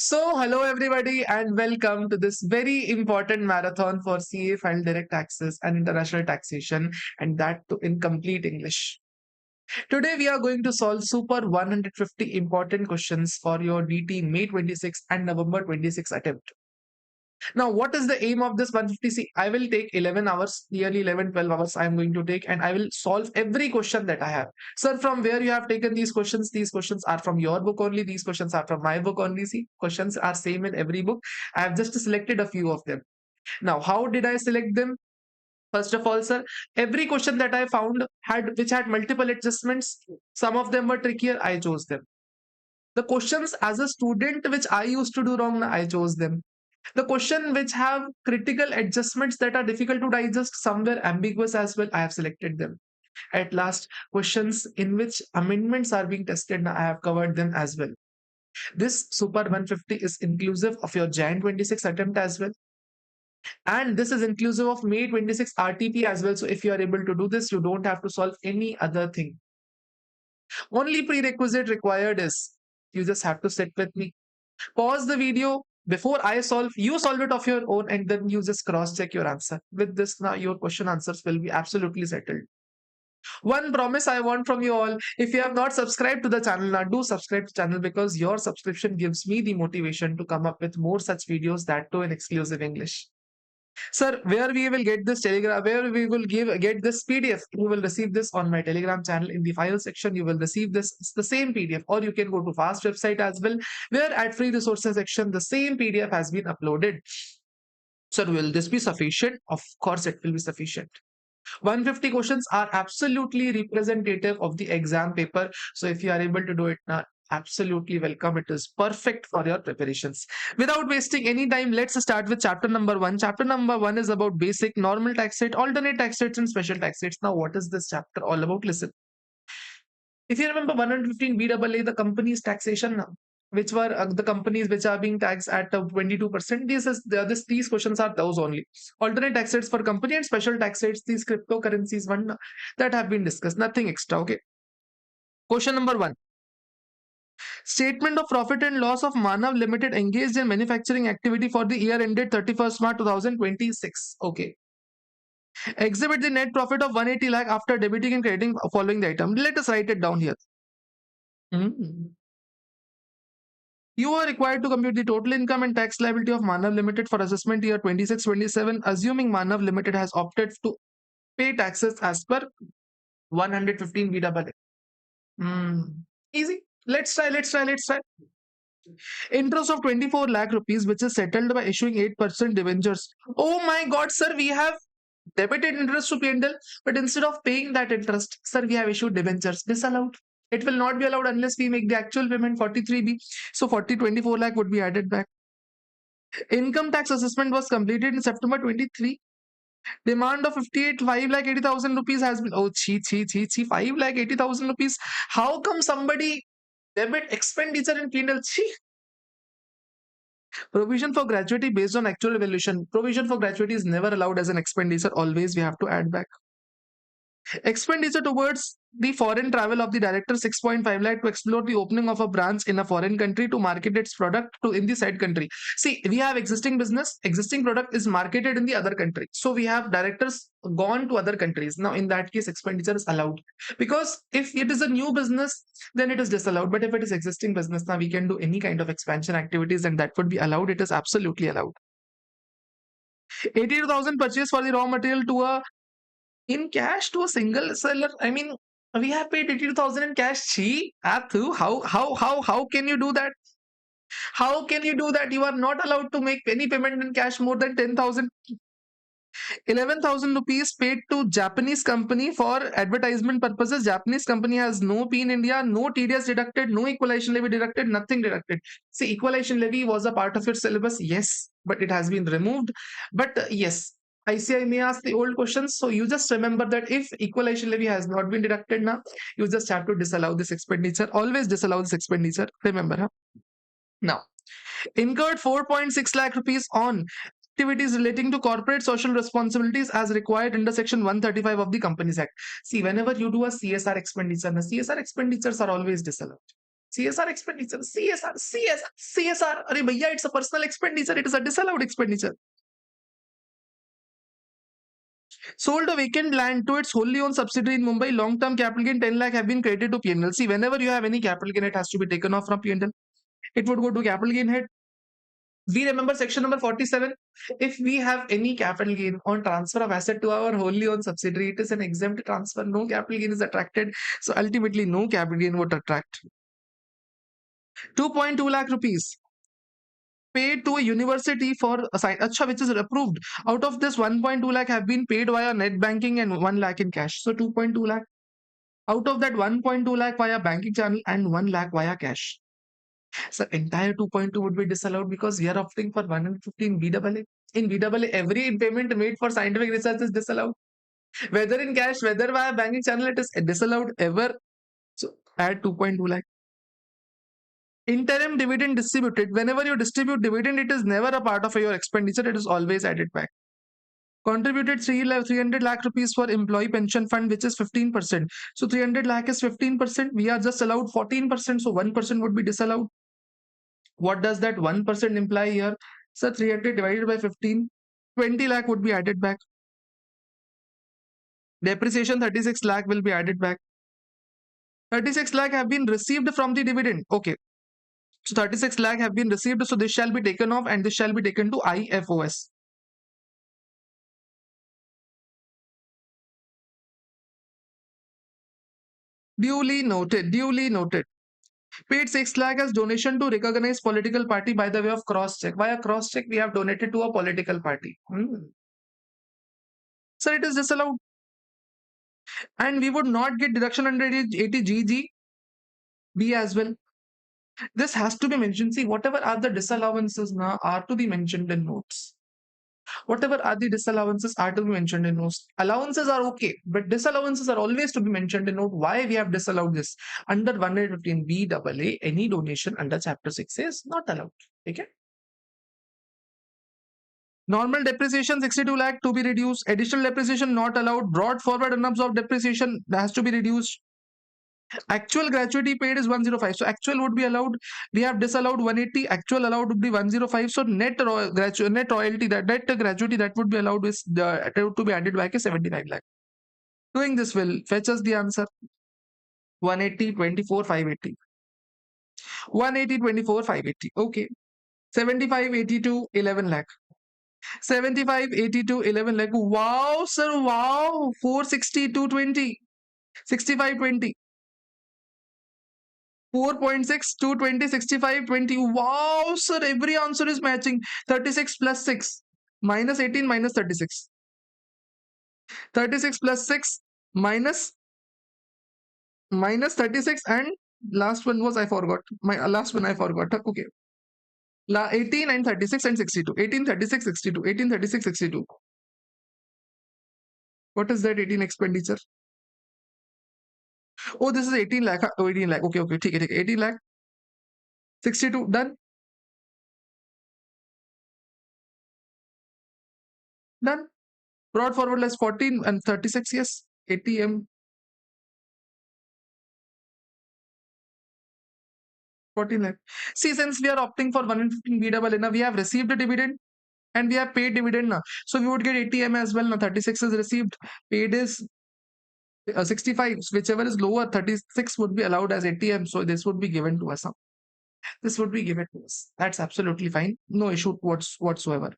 Hello everybody, and welcome to this very important marathon for CA File Direct Access and International Taxation, and that too in complete English. Today, we are going to solve super 150 important questions for your DT May 26 and November 26 attempt. Now, what is the aim of this 150? See, I will take 11 hours, nearly 11, 12 hours I am going to take, and I will solve every question that I have. Sir, from where you have taken these questions? These questions are from your book only. These questions are from my book only. See, questions are same in every book. I have just selected a few of them. Now, how did I select them? First of all, sir, every question that I found which had multiple adjustments. Some of them were trickier. I chose them. The questions as a student which I used to do wrong, I chose them. The question which have critical adjustments that are difficult to digest, somewhere ambiguous as well, I have selected them. At last, questions in which amendments are being tested, I have covered them as well. This Super 150 is inclusive of your Jan 26 attempt as well. And this is inclusive of May 26 RTP as well. So if you are able to do this, you don't have to solve any other thing. Only prerequisite required is you just have to sit with me. Pause the video before I solve. You solve it of your own, and then you just cross check your answer. With this, now your question answers will be absolutely settled. One promise I want from you all: if you have not subscribed to the channel, now do subscribe to the channel, because your subscription gives me the motivation to come up with more such videos, that too in exclusive English. Sir, where we will get this telegram, where we will get this PDF, you will receive this on my Telegram channel. In the file section, you will receive this. It's the same PDF, or you can go to Fast website as well, where at free resources section, the same PDF has been uploaded. Sir, will this be sufficient? Of course, it will be sufficient. 150 questions are absolutely representative of the exam paper. So if you are able to do it now, absolutely welcome. It is perfect for your preparations. Without wasting any time, let's start with chapter number 1. Chapter number 1 is about basic, normal tax rate, alternate tax rates, and special tax rates. Now, what is this chapter all about? Listen. If you remember 115 BAA, the company's taxation now, which were the companies which are being taxed at 22%. These questions are those only. Alternate tax rates for company and special tax rates, these cryptocurrencies one that have been discussed. Nothing extra. Okay. Question number 1. Statement of profit and loss of Manav Limited engaged in manufacturing activity for the year ended 31st March 2026. Okay. Exhibit the net profit of 180 lakh after debiting and crediting following the item. Let us write it down here. You are required to compute the total income and tax liability of Manav Limited for assessment year 26-27, assuming Manav Limited has opted to pay taxes as per 115 BAA. Easy. Let's try. Interest of 24 lakh rupees, which is settled by issuing 8% debentures. Oh my God, sir, we have debited interest to P&L, but instead of paying that interest, sir, we have issued debentures. Disallowed. It will not be allowed unless we make the actual payment 43B. So 24 lakh would be added back. Income tax assessment was completed in September 23. Demand of 5,80,000 rupees has been, 5,80,000 rupees. How come somebody debit expenditure in P&L? Provision for gratuity based on actual evaluation. Provision for gratuity is never allowed as an expenditure. Always we have to add back. Expenditure towards the foreign travel of the director 6.5 lakh to explore the opening of a branch in a foreign country to market its product to in the said country. See, we have existing business, existing product is marketed in the other country. So we have directors gone to other countries. Now in that case, expenditure is allowed, because if it is a new business, then it is disallowed. But if it is existing business, now we can do any kind of expansion activities, and that would be allowed. It is absolutely allowed. 82,000 purchase for the raw material to a in cash to a single seller. I mean, we have paid 82,000 in cash. How can you do that? How can you do that? You are not allowed to make any payment in cash more than 10,000. 11,000 rupees paid to Japanese company for advertisement purposes. Japanese company has no P in India, no TDS deducted, no equalization levy deducted, nothing deducted. See, equalization levy was a part of your syllabus, yes, but it has been removed. But yes, ICI may ask the old questions, so you just remember that if equalization levy has not been deducted now, you just have to disallow this expenditure. Always disallow this expenditure. Remember, huh? Now, incurred 4.6 lakh rupees on activities relating to corporate social responsibilities as required under section 135 of the Companies Act. See, whenever you do a CSR expenditure, the CSR expenditures are always disallowed. CSR expenditure, CSR. Arey bhaiya, it's a personal expenditure. It is a disallowed expenditure. Sold a vacant land to its wholly owned subsidiary in Mumbai. Long-term capital gain 10 lakh have been credited to P&L. See, whenever you have any capital gain, it has to be taken off from P&L. It would go to capital gain head. We remember section number 47. If we have any capital gain on transfer of asset to our wholly owned subsidiary, it is an exempt transfer. No capital gain is attracted. So ultimately, no capital gain would attract. 2.2 lakh rupees paid to a university for Acha, which is approved. Out of this, 1.2 lakh have been paid via net banking and 1 lakh in cash. So 2.2 lakh. Out of that, 1.2 lakh via banking channel and 1 lakh via cash. So entire 2.2 would be disallowed because we are opting for 115 BAA. In BAA, every payment made for scientific research is disallowed. Whether in cash, whether via banking channel, it is disallowed ever. So add 2.2 lakh. Interim dividend distributed. Whenever you distribute dividend, it is never a part of your expenditure. It is always added back. Contributed 300 lakh rupees for employee pension fund, which is 15%. So 300 lakh is 15%. We are just allowed 14%. So 1% would be disallowed. What does that 1% imply here? So 300 divided by 15, 20 lakh would be added back. Depreciation 36 lakh will be added back. 36 lakh have been received from the dividend. Okay. So 36 lakh have been received. So this shall be taken off and this shall be taken to IFOS. Duly noted. Duly noted. Paid 6 lakh as donation to recognized political party by the way of cross check. Via cross check, we have donated to a political party. So it is disallowed. And we would not get deduction under 80 GGB as well. This has to be mentioned. See, whatever are the disallowances now are to be mentioned in notes. Whatever are the disallowances are to be mentioned in notes. Allowances are okay, but disallowances are always to be mentioned in note. Why we have disallowed this? Under 115 BAA, any donation under chapter 6 is not allowed. Okay. Normal depreciation 62 lakh to be reduced. Additional depreciation not allowed. Brought forward unabsorbed depreciation has to be reduced. Actual gratuity paid is 105. So actual would be allowed. We have disallowed 180. Actual allowed would be 105. So net royalty, that net gratuity that would be allowed is to be added back is 75 lakh. Doing this will fetch us the answer 180, 24, 580. 180, 24, 580. Okay. 75, 82, 11 lakh. 75, 82, 11 lakh. Wow, sir. Wow. 460, 220. 65, 20. 4.6, 220, 65, 20. Wow, sir. Every answer is matching. 36 plus 6. Minus 18 minus 36. 36 plus 6 minus 36 and last one was I forgot. My last one I forgot. Okay. 18 and 36 and 62. 18, 36, 62. 18, 36, 62. What is that 18 expenditure? Oh, this is 18 lakh. Oh, 18 lakh. Okay, okay. Take it. 18 lakh. 62. Done. Done. Brought forward less 14 and 36. Yes. ATM. 14 lakh. See, since we are opting for 115 BAA, we have received a dividend and we have paid dividend now. So we would get ATM as well now. 36 is received. Paid is 65. Whichever is lower, 36 would be allowed as ATM. So this would be given to us. This would be given to us. That's absolutely fine. No issue whatsoever.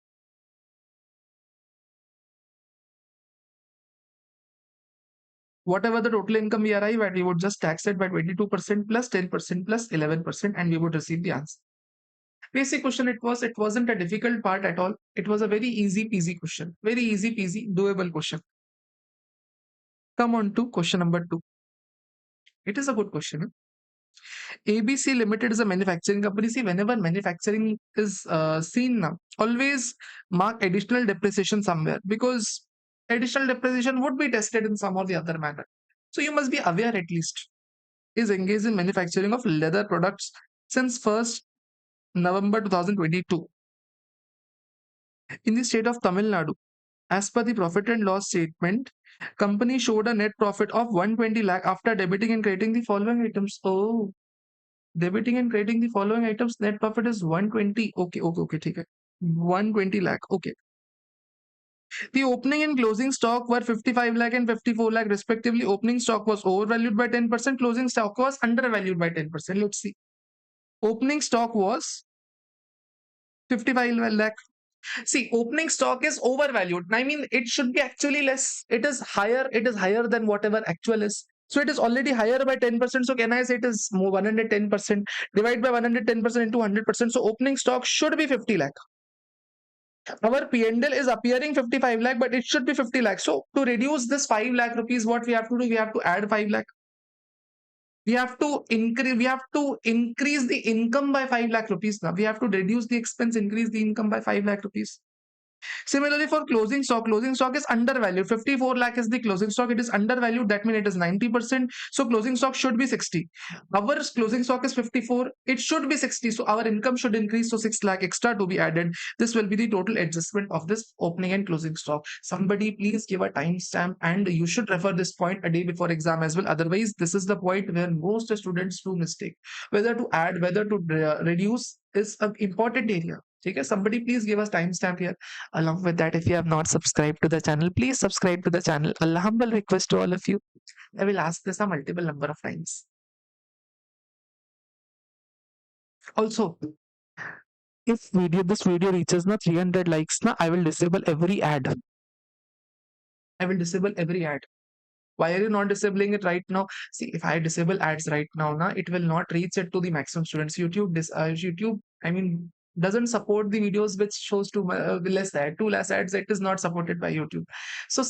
Whatever the total income we arrive at, we would just tax it by 22% plus 10% plus 11% and we would receive the answer. Basic question it was. It wasn't a difficult part at all. It was a very easy peasy question. Very easy peasy, doable question. Come on to question number 2. It is a good question. ABC Limited is a manufacturing company. See, whenever manufacturing is seen now, always mark additional depreciation somewhere because additional depreciation would be tested in some or the other manner. So you must be aware at least is engaged in manufacturing of leather products since 1st November 2022 in the state of Tamil Nadu. As per the profit and loss statement, company showed a net profit of 120 lakh after debiting and crediting the following items. Oh, Debiting and crediting the following items, net profit is 120. Okay, ठीक है. 120 lakh. Okay. The opening and closing stock were 55 lakh and 54 lakh respectively. Opening stock was overvalued by 10%. Closing stock was undervalued by 10%. Let's see. Opening stock was 55 lakh. See, opening stock is overvalued. I mean, it should be actually less. It is higher. It is higher than whatever actual is. So it is already higher by 10%. So can I say it is more 110%? Divide by 110% into 100%. So opening stock should be 50 lakh. Our P&L is appearing 55 lakh, but it should be 50 lakh. So to reduce this 5 lakh rupees, what we have to do, we have to add 5 lakh. We have to increase the income by 5 lakh rupees. Now we have to reduce the expense, increase the income by 5 lakh rupees. Similarly, for closing stock is undervalued. 54 lakh is the closing stock. It is undervalued. That means it is 90%. So closing stock should be 60. Our closing stock is 54. It should be 60. So our income should increase. So 6 lakh extra to be added. This will be the total adjustment of this opening and closing stock. Somebody please give a timestamp, and you should refer this point a day before exam as well. Otherwise, this is the point where most students do mistake. Whether to add, whether to reduce is an important area. Okay, somebody please give us timestamp here. Along with that, if you have not subscribed to the channel, please subscribe to the channel. A humble request to all of you. I will ask this a multiple number of times. Also, if this video reaches 300 likes, I will disable every ad. I will disable every ad. Why are you not disabling it right now? See, if I disable ads right now, it will not reach it to the maximum students. YouTube, I mean, doesn't support the videos which shows too less ads. It is not supported by YouTube. So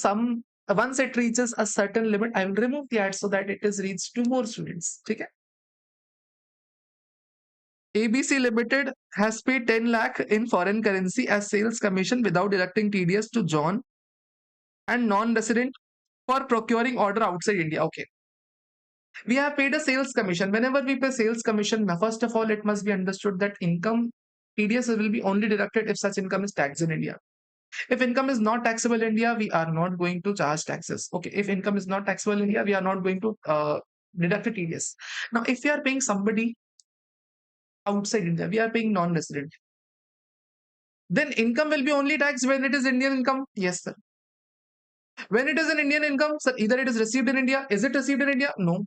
once it reaches a certain limit, I will remove the ads so that it is reached to more students. Okay. ABC Limited has paid 10 lakh in foreign currency as sales commission without deducting TDS to John and non-resident for procuring order outside India. Okay. We have paid a sales commission. Whenever we pay sales commission, first of all, it must be understood that income TDS will be only deducted if such income is taxed in India. If income is not taxable in India, we are not going to charge taxes. Okay. If income is not taxable in India, we are not going to deduct the TDS. Now, if we are paying somebody outside India, we are paying non-resident. Then income will be only taxed when it is Indian income. Yes, sir. When it is an Indian income, sir, either it is received in India. Is it received in India? No.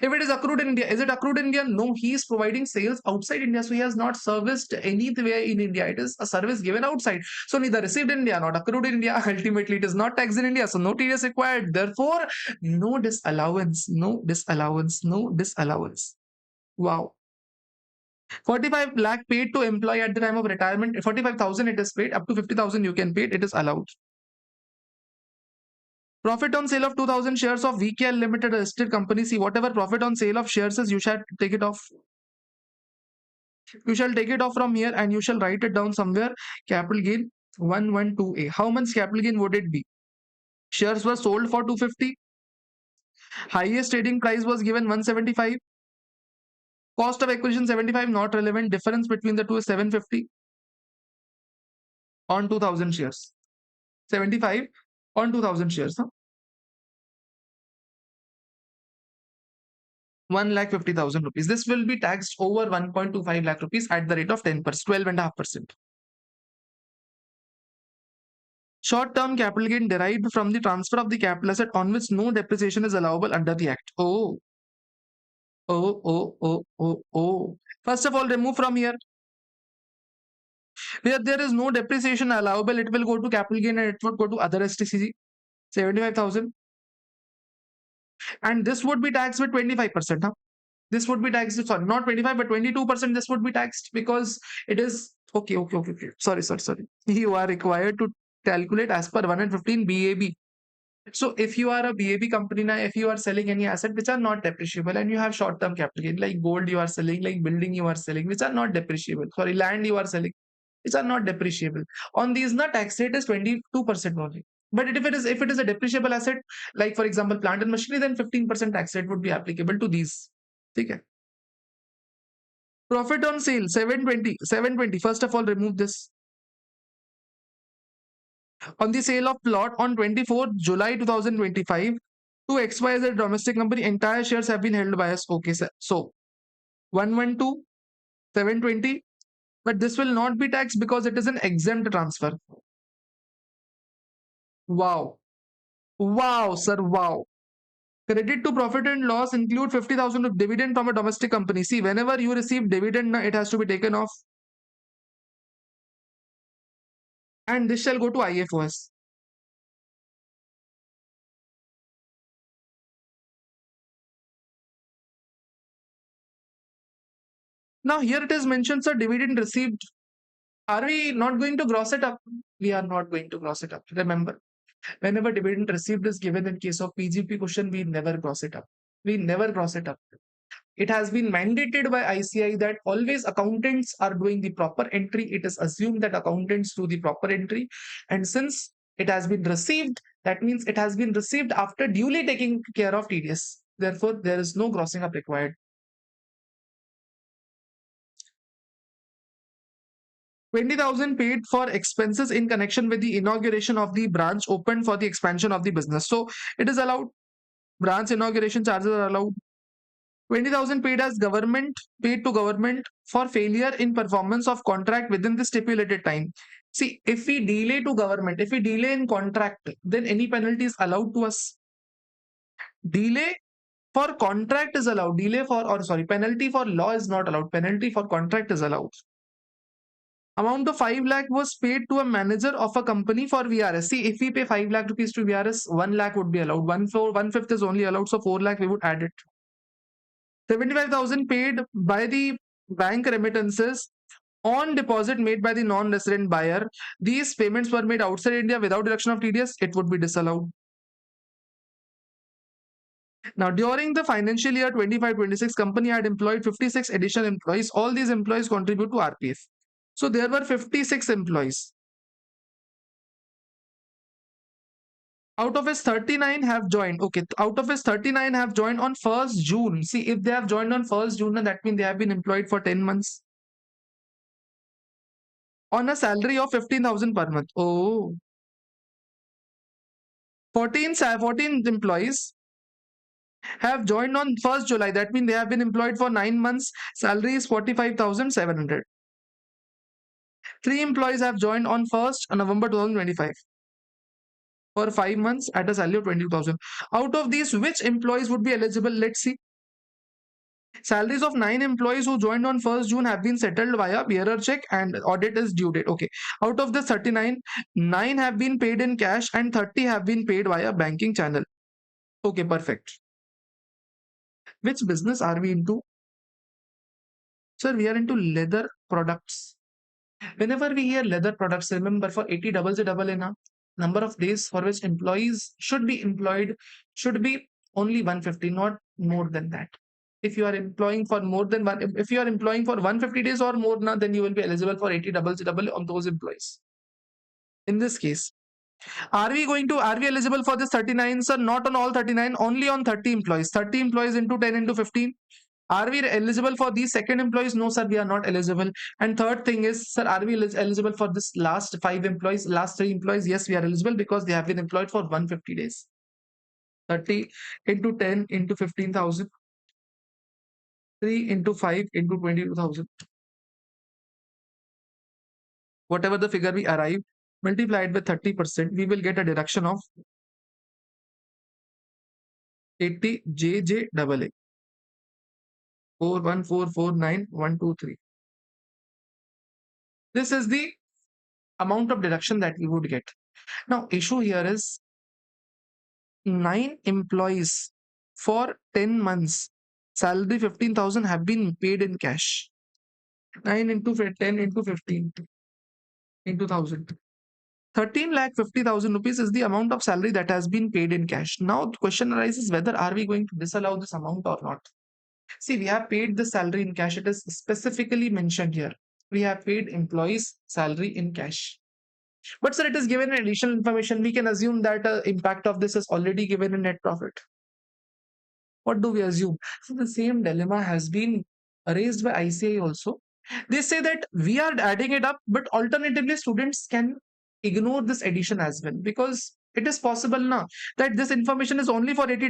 If it is accrued in India, is it accrued in India? No, he is providing sales outside India. So he has not serviced anywhere in India. It is a service given outside. So neither received in India, not accrued in India. Ultimately, it is not taxed in India. So no TDS required. Therefore, no disallowance, no disallowance, no disallowance. Wow. 45 lakh paid to employee at the time of retirement. 45,000 it is paid. Up to 50,000 you can pay it. It is allowed. Profit on sale of 2,000 shares of VKL Limited, a listed company. See, whatever profit on sale of shares is, you shall take it off. You shall take it off from here and you shall write it down somewhere. Capital gain 112A. How much capital gain would it be? Shares were sold for 250. Highest trading price was given 175. Cost of acquisition 75, not relevant. Difference between the two is 750 on 2,000 shares. 75 on 2,000 shares. 1,50,000 rupees. This will be taxed over 1.25 lakh rupees at the rate of 10%, 12.5%. Short-term capital gain derived from the transfer of the capital asset on which no depreciation is allowable under the Act. Oh. First of all, remove from here. Where there is no depreciation allowable, it will go to capital gain and it would go to other STCG. 75,000. And this would be taxed with 25%. Huh? This would be taxed, sorry, not 25, but 22%. This would be taxed because it is okay. Sorry. You are required to calculate as per 115 BAB. So if you are a BAB company now, if you are selling any asset which are not depreciable and you have short-term capital gain, like gold you are selling, like building you are selling, which are not depreciable. Sorry, land you are selling, which are not depreciable. On these, tax rate is 22% only. But if it is a depreciable asset, like for example, plant and machinery, then 15% tax rate would be applicable to these. Okay. Profit on sale 720. First of all, remove this. On the sale of plot on 24th July 2025 to XYZ domestic company, entire shares have been held by us. Okay, sir. So 112, 720. But this will not be taxed because it is an exempt transfer. Wow. Wow, sir. Wow. Credit to profit and loss include 50,000 of dividend from a domestic company. See, whenever you receive dividend, it has to be taken off, and this shall go to IFOS. Now, here it is mentioned, sir, dividend received. Are we not going to gross it up? We are not going to gross it up. Remember, whenever dividend received is given in case of PGP question, we never gross it up. We never gross it up. It has been mandated by ICI that always accountants are doing the proper entry. It is assumed that accountants do the proper entry. And since it has been received, that means it has been received after duly taking care of TDS. Therefore, there is no grossing up required. 20,000 paid for expenses in connection with the inauguration of the branch opened for the expansion of the business. So it is allowed. Branch inauguration charges are allowed. 20,000 paid to government for failure in performance of contract within the stipulated time. See, if we delay to government, if we delay in contract, then any penalty is allowed to us. Delay for contract is allowed. Penalty for law is not allowed. Penalty for contract is allowed. Amount of 5 lakh was paid to a manager of a company for VRS. See, if we pay 5 lakh rupees to VRS, 1 lakh would be allowed. 1/5 is only allowed, so 4 lakh we would add it. 75,000 paid by the bank remittances on deposit made by the non-resident buyer. These payments were made outside India without deduction of TDS. It would be disallowed. Now, during the financial year 25-26, company had employed 56 additional employees. All these employees contribute to RPF. So there were 56 employees. Out of his 39 have joined. Okay, out of his 39 have joined on 1st June. See, if they have joined on 1st June, then that means they have been employed for 10 months. On a salary of 15,000 per month. Oh, 14 employees have joined on 1st July. That means they have been employed for 9 months. Salary is 45,700. 3 employees have joined on 1st November 2025 for 5 months at a salary of 20,000. Out of these, which employees would be eligible? Let's see. Salaries of 9 employees who joined on 1st June have been settled via bearer check and audit is due date. Okay. Out of the 39, 9 have been paid in cash and 30 have been paid via banking channel. Okay, perfect. Which business are we into? Sir, we are into leather products. Whenever we hear leather products, remember for 80 double in a number of days for which employees should be employed should be only 150, not more than that. If you are employing for more than one, if you are employing for 150 days or more now, then you will be eligible for 80 double on those employees. In this case, are we eligible for this 39? Sir, not on all 39, only on 30 employees. 30 employees into 10 into 15. Are we eligible for these second employees? No, sir, we are not eligible. And third thing is, sir, are we eligible for this last 5 employees, last 3 employees? Yes, we are eligible because they have been employed for 150 days. 30 into 10 into 15,000. 3 into 5 into 22,000. Whatever the figure we arrive, multiplied by 30%, we will get a deduction of 80 JJAA. 41449,123. This is the amount of deduction that we would get. Now, issue here is 9 employees for 10 months. Salary 15,000 have been paid in cash. 9 into 10 into 15 into 1,000. 13,50,000 rupees is the amount of salary that has been paid in cash. Now, the question arises whether are we going to disallow this amount or not. See, we have paid the salary in cash. It is specifically mentioned here. We have paid employees salary in cash. But sir, it is given additional information. We can assume that impact of this is already given in net profit. What do we assume? So the same dilemma has been raised by ICI also. They say that we are adding it up, but alternatively, students can ignore this addition as well because It is possible now that this information is only for 80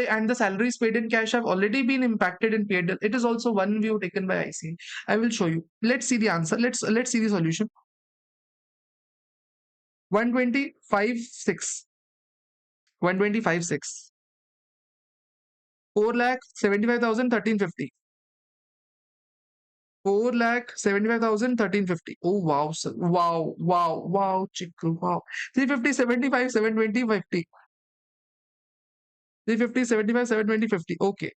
and the salaries paid in cash have already been impacted in paid. It is also one view taken by IC. I will show you. Let's see the answer. Let's see the solution. 125.6. 125.6. 4,75,1350. 4,75,1350. Oh wow, sir. Wow, wow, wow, Chikku, wow. 350, 75, 720, 50. 350, 75, 720, 50. Okay.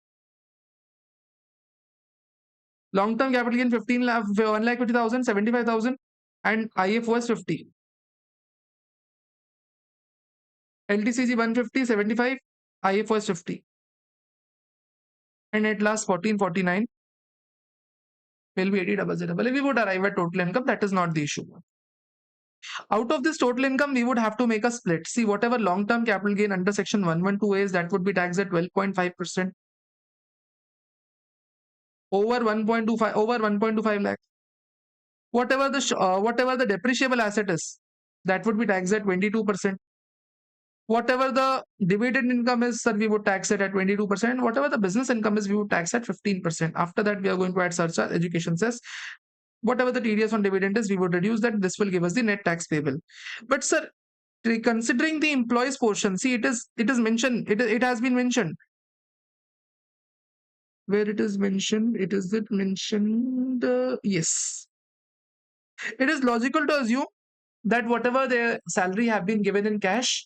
Long-term capital gain 15 lakh, 1,50,000, 75,000, and IF was 50. LTCG 150, 75, IF was 50. And at last 1449 will be 80,000. We would arrive at total income. That is not the issue. Out of this total income, we would have to make a split. See, whatever long-term capital gain under section 112A is, that would be taxed at 12.5%. Over 1.25, over 1.25 lakh. Whatever the depreciable asset is, that would be taxed at 22%. Whatever the dividend income is, sir, we would tax it at 22%. Whatever the business income is, we would tax at 15%. After that, we are going to add surcharge. Education says whatever the TDS on dividend is, we would reduce that. This will give us the net tax payable. But sir, considering the employees portion, see, it is mentioned. It has been mentioned. Where it is mentioned, mentioned? Yes. It is logical to assume that whatever their salary have been given in cash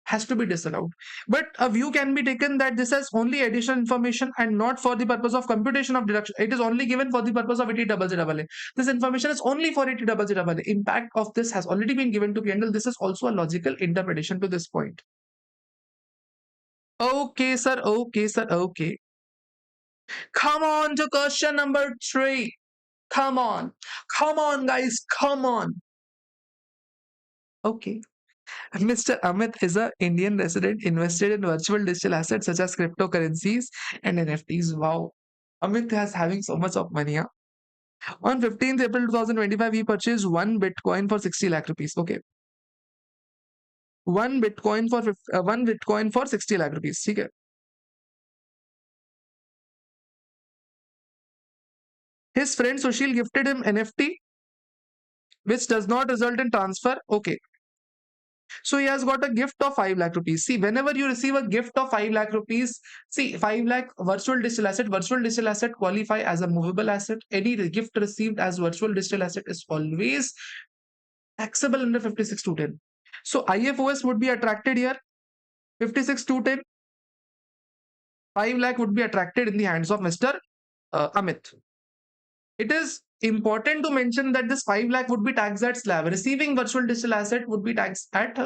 has to be disallowed. But a view can be taken that this has only additional information and not for the purpose of computation of deduction. It is only given for the purpose of 80,000. This information is only for 80,000. Impact of this has already been given to P&L. This is also a logical interpretation to this point. Okay, sir. Okay, sir. Okay. Come on to question number 3. Come on. Come on, guys. Come on. Okay. Mr. Amit is an Indian resident invested in virtual digital assets such as cryptocurrencies and NFTs. Wow. Amit has having so much of money. Huh? On 15th April 2025, he purchased one Bitcoin for 60 lakh rupees. Okay. One Bitcoin for 60 lakh rupees. Okay. His friend Sushil gifted him NFT, which does not result in transfer. Okay. So he has got a gift of 5 lakh rupees. See, whenever you receive a gift of 5 lakh rupees, see, 5 lakh virtual digital asset qualify as a movable asset. Any gift received as virtual digital asset is always taxable under 56(2)(10). So IFOS would be attracted here. 56(2)(10). 5 lakh would be attracted in the hands of Mr. Amit. It is important to mention that this 5 lakh would be taxed at slab. Receiving virtual digital asset would be taxed at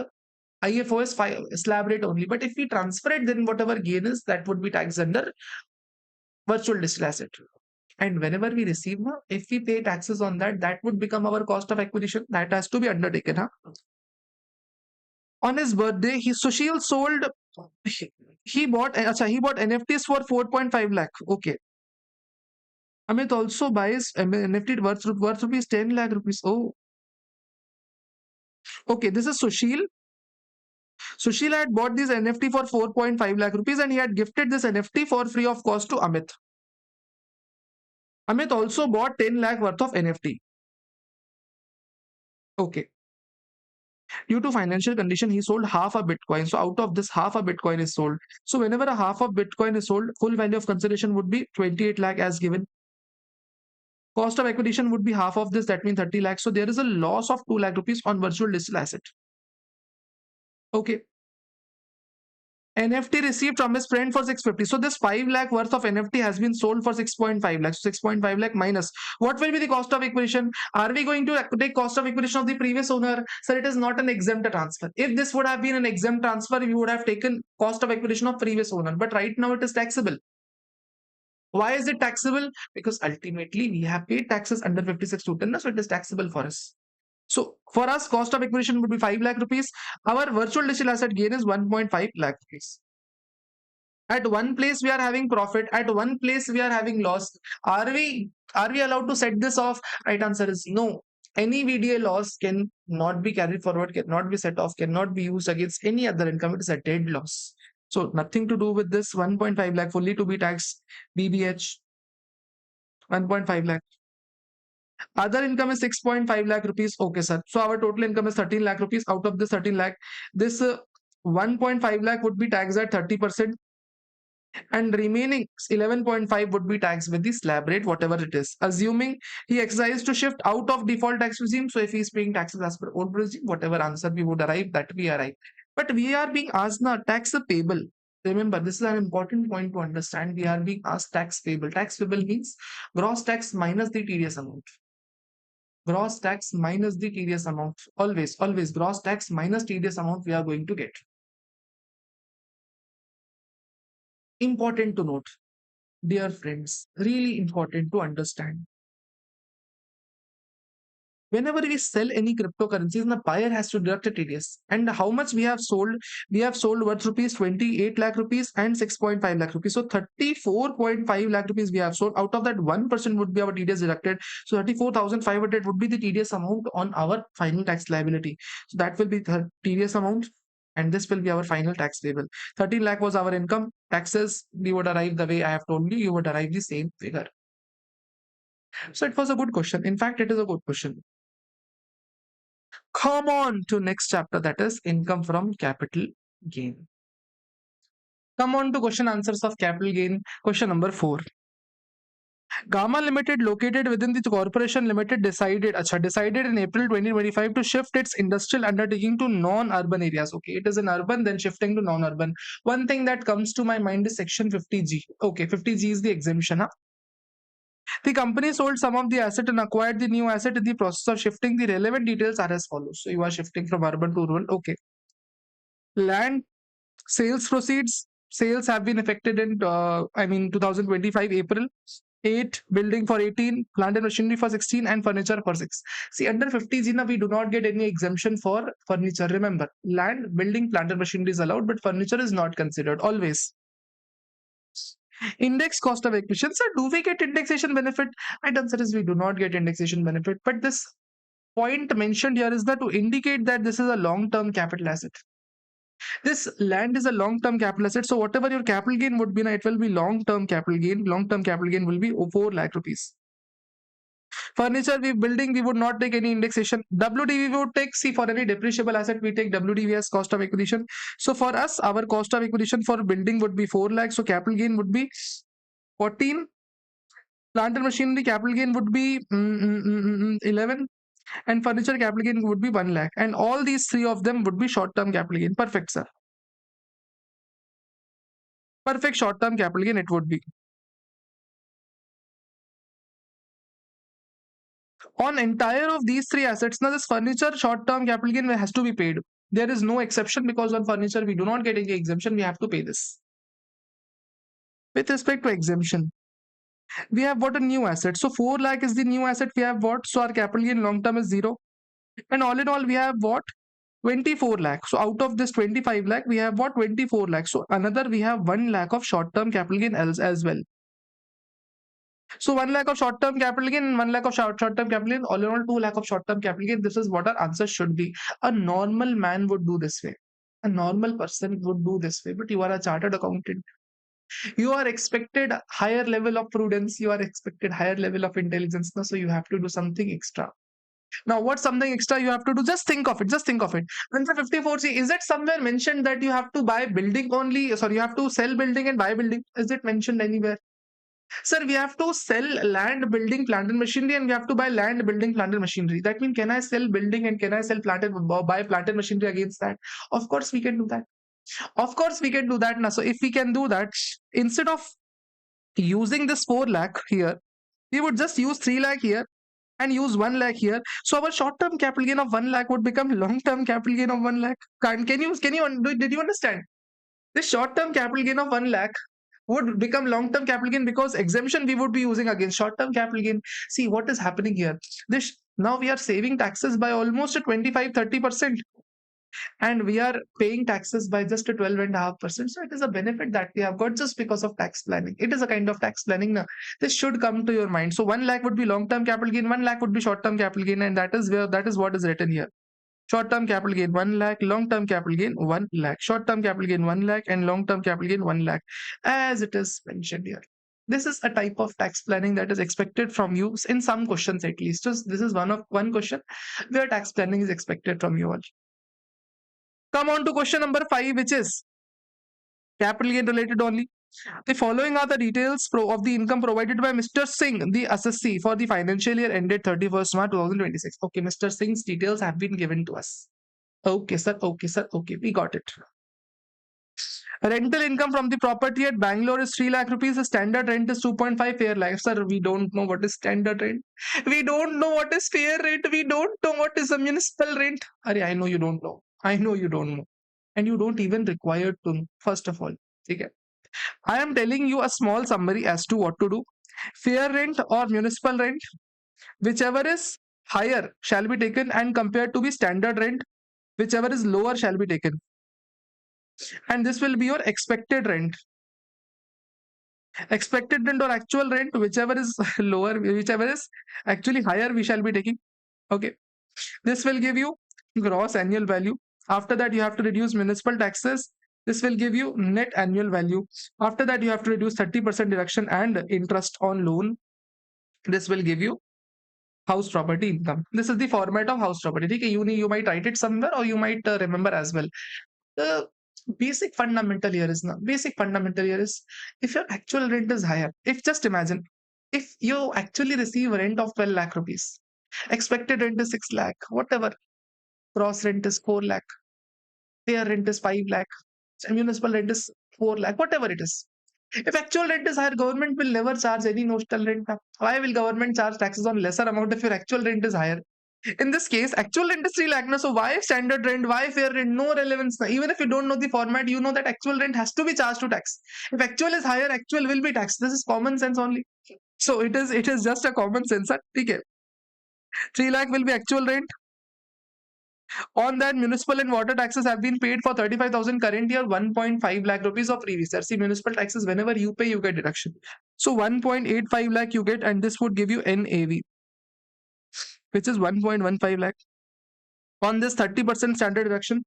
IFOS slab rate only. But if we transfer it, then whatever gain is, that would be taxed under virtual digital asset. And whenever we receive, if we pay taxes on that, that would become our cost of acquisition. That has to be undertaken. On his birthday, Sushil sold. He bought NFTs for 4.5 lakh. Okay. Amit also buys NFT worth rupees 10 lakh rupees. Oh. Okay, this is Sushil. Sushil had bought this NFT for 4.5 lakh rupees and he had gifted this NFT for free of cost to Amit. Amit also bought 10 lakh worth of NFT. Okay. Due to financial condition, he sold half a Bitcoin. So out of this, half a Bitcoin is sold. So whenever a half of Bitcoin is sold, full value of consideration would be 28 lakh as given. Cost of acquisition would be half of this, that means 30 lakhs. So there is a loss of 2 lakh rupees on virtual digital asset. Okay. NFT received from his friend for 650. So this 5 lakh worth of NFT has been sold for 6.5 lakhs. So 6.5 lakh minus. What will be the cost of acquisition? Are we going to take cost of acquisition of the previous owner? Sir, it is not an exempt transfer. If this would have been an exempt transfer, we would have taken cost of acquisition of previous owner. But right now it is taxable. Why is it taxable? Because ultimately we have paid taxes under 56(2)(10), so it is taxable for us. So for us, cost of acquisition would be 5 lakh rupees. Our virtual digital asset gain is 1.5 lakh rupees. At one place we are having profit, at one place we are having loss. Are we allowed to set this off? Right answer is no. Any VDA loss can not be carried forward, cannot be set off, cannot be used against any other income. It is a dead loss. So nothing to do with this 1.5 lakh fully to be taxed BBH 1.5 lakh. Other income is 6.5 lakh rupees. Okay, sir. So our total income is 13 lakh rupees. Out of this 13 lakh, this 1.5 lakh would be taxed at 30%, and remaining 11.5 would be taxed with the slab rate, whatever it is. Assuming he exercised to shift out of default tax regime, so if he is paying taxes as per old regime, whatever answer we would arrive, that we arrive. But we are being asked now tax payable. Remember, this is an important point to understand. We are being asked tax payable. Tax payable means gross tax minus the TDS amount. Gross tax minus the TDS amount. Always gross tax minus TDS amount we are going to get. Important to note, dear friends, really important to understand. Whenever we sell any cryptocurrencies, the buyer has to deduct a TDS. And how much we have sold? We have sold worth rupees 28 lakh rupees and 6.5 lakh rupees. So 34.5 lakh rupees we have sold. Out of that, 1% would be our TDS deducted. So 34,500 would be the TDS amount on our final tax liability. So that will be the TDS amount. And this will be our final tax payable. 13 lakh was our income. Taxes, we would arrive the way I have told you, you would arrive the same figure. So it was a good question. In fact, it is a good question. Come on to next chapter, that is income from capital gain. Come on to question answers of capital gain. Question number 4. Gamma Limited, located within the Corporation Limited, decided in April 2025 to shift its industrial undertaking to non-urban areas. Okay, it is in urban, then shifting to non-urban. One thing that comes to my mind is section 50G. Okay, 50G is the exemption. Huh? The company sold some of the asset and acquired the new asset. In the process of shifting, the relevant details are as follows. So you are shifting from urban to rural. Okay. Land sales proceeds. Sales have been effected in 2025 April. 8, building for 18, plant and machinery for 16, and furniture for 6. See, under 50G we do not get any exemption for furniture. Remember, land, building, plant and machinery is allowed, but furniture is not considered always. Index cost of acquisition. Sir, do we get indexation benefit? My answer is we do not get indexation benefit. But this point mentioned here is that to indicate that this is a long-term capital asset. This land is a long-term capital asset. So whatever your capital gain would be, it will be long-term capital gain. Long-term capital gain will be 4 lakh rupees. Furniture, building, we would not take any indexation. WDV we would take, see, for any depreciable asset, we take WDV as cost of acquisition. So for us, our cost of acquisition for building would be 4 lakh. So capital gain would be 14. Plant and machinery capital gain would be 11. And furniture capital gain would be 1 lakh. And all these three of them would be short-term capital gain. Perfect, sir. Perfect short-term capital gain it would be. On entire of these three assets, now this furniture short-term capital gain has to be paid. There is no exception because on furniture we do not get any exemption. We have to pay this. With respect to exemption, we have bought a new asset. So 4 lakh is the new asset we have bought. So our capital gain long-term is 0. And all in all, we have bought 24 lakh. So out of this 25 lakh, we have bought 24 lakh. So another, we have 1 lakh of short-term capital gain as well. So 1 lakh of short-term capital gain and 1 lakh of short-term capital gain, all in all 2 lakh of short-term capital gain. This is what our answer should be. A normal man would do this way. A normal person would do this way, but you are a chartered accountant. You are expected higher level of prudence. You are expected higher level of intelligence. So you have to do something extra. Now, what's something extra you have to do? Just think of it. Just think of it. Under 54C, is it somewhere mentioned that you have to buy building only? Sorry, you have to sell building and buy building. Is it mentioned anywhere? Sir, we have to sell land, building, plant and machinery, and we have to buy land, building, plant and machinery. That means, can I sell building and can I sell plant and buy plant and machinery against that? Of course, we can do that. Of course, we can do that now. So if we can do that, instead of using this 4 lakh here, we would just use 3 lakh here and use 1 lakh here. So our short-term capital gain of 1 lakh would become long-term capital gain of 1 lakh. Did you understand? This short-term capital gain of 1 lakh would become long-term capital gain because exemption we would be using against short-term capital gain. See what is happening here. Now we are saving taxes by almost 25-30%. and we are paying taxes by just a 12.5%. So it is a benefit that we have got just because of tax planning. It is a kind of tax planning. Now, this should come to your mind. So 1 lakh would be long-term capital gain, 1 lakh would be short-term capital gain, and that is what is written here. Short-term capital gain 1 lakh, long-term capital gain 1 lakh, short-term capital gain 1 lakh, and long-term capital gain 1 lakh, as it is mentioned here. This is a type of tax planning that is expected from you in some questions at least. Just this is one question where tax planning is expected from you all. Come on to question number 5, which is capital gain related only. The following are the details of the income provided by Mr. Singh, the assessee, for the financial year ended 31st March 2026. Okay, Mr. Singh's details have been given to us. Okay, sir. Okay, sir. Okay, we got it. Rental income from the property at Bangalore is 3 lakh rupees. The standard rent is 2.5 fair lakh. Sir, we don't know what is standard rent. We don't know what is fair rent. We don't know what is a municipal rent. I know you don't know. I know you don't know. And you don't even require to know, first of all. Okay. I am telling you a small summary as to what to do. Fair rent or municipal rent, whichever is higher shall be taken, and compared to the standard rent, whichever is lower shall be taken. And this will be your expected rent. Expected rent or actual rent, whichever is lower, whichever is actually higher, we shall be taking. Okay. This will give you gross annual value. After that, you have to reduce municipal taxes. This will give you net annual value. After that, you have to reduce 30% deduction and interest on loan. This will give you house property income. This is the format of house property. Okay? You might write it somewhere or you might remember as well. The basic fundamental here is now. Basic fundamental here is if your actual rent is higher. If just imagine, if you actually receive a rent of 12 lakh rupees, expected rent is 6 lakh, whatever. Gross rent is 4 lakh. Fair rent is 5 lakh. Municipal rent is 4 lakh, whatever it is. If actual rent is higher, government will never charge any notional rent. Why will government charge taxes on lesser amount if your actual rent is higher? In this case, actual rent is 3 lakh. No? So why standard rent? Why fair rent? No relevance. Even if you don't know the format, you know that actual rent has to be charged to tax. If actual is higher, actual will be taxed. This is common sense only. So it is just a common sense. Okay. 3 lakh will be actual rent. On that, municipal and water taxes have been paid for 35,000 current year, 1.5 lakh rupees of previous year. See, municipal taxes, whenever you pay, you get deduction. So 1.85 lakh you get, and this would give you NAV, which is 1.15 lakh. On this 30% standard deduction,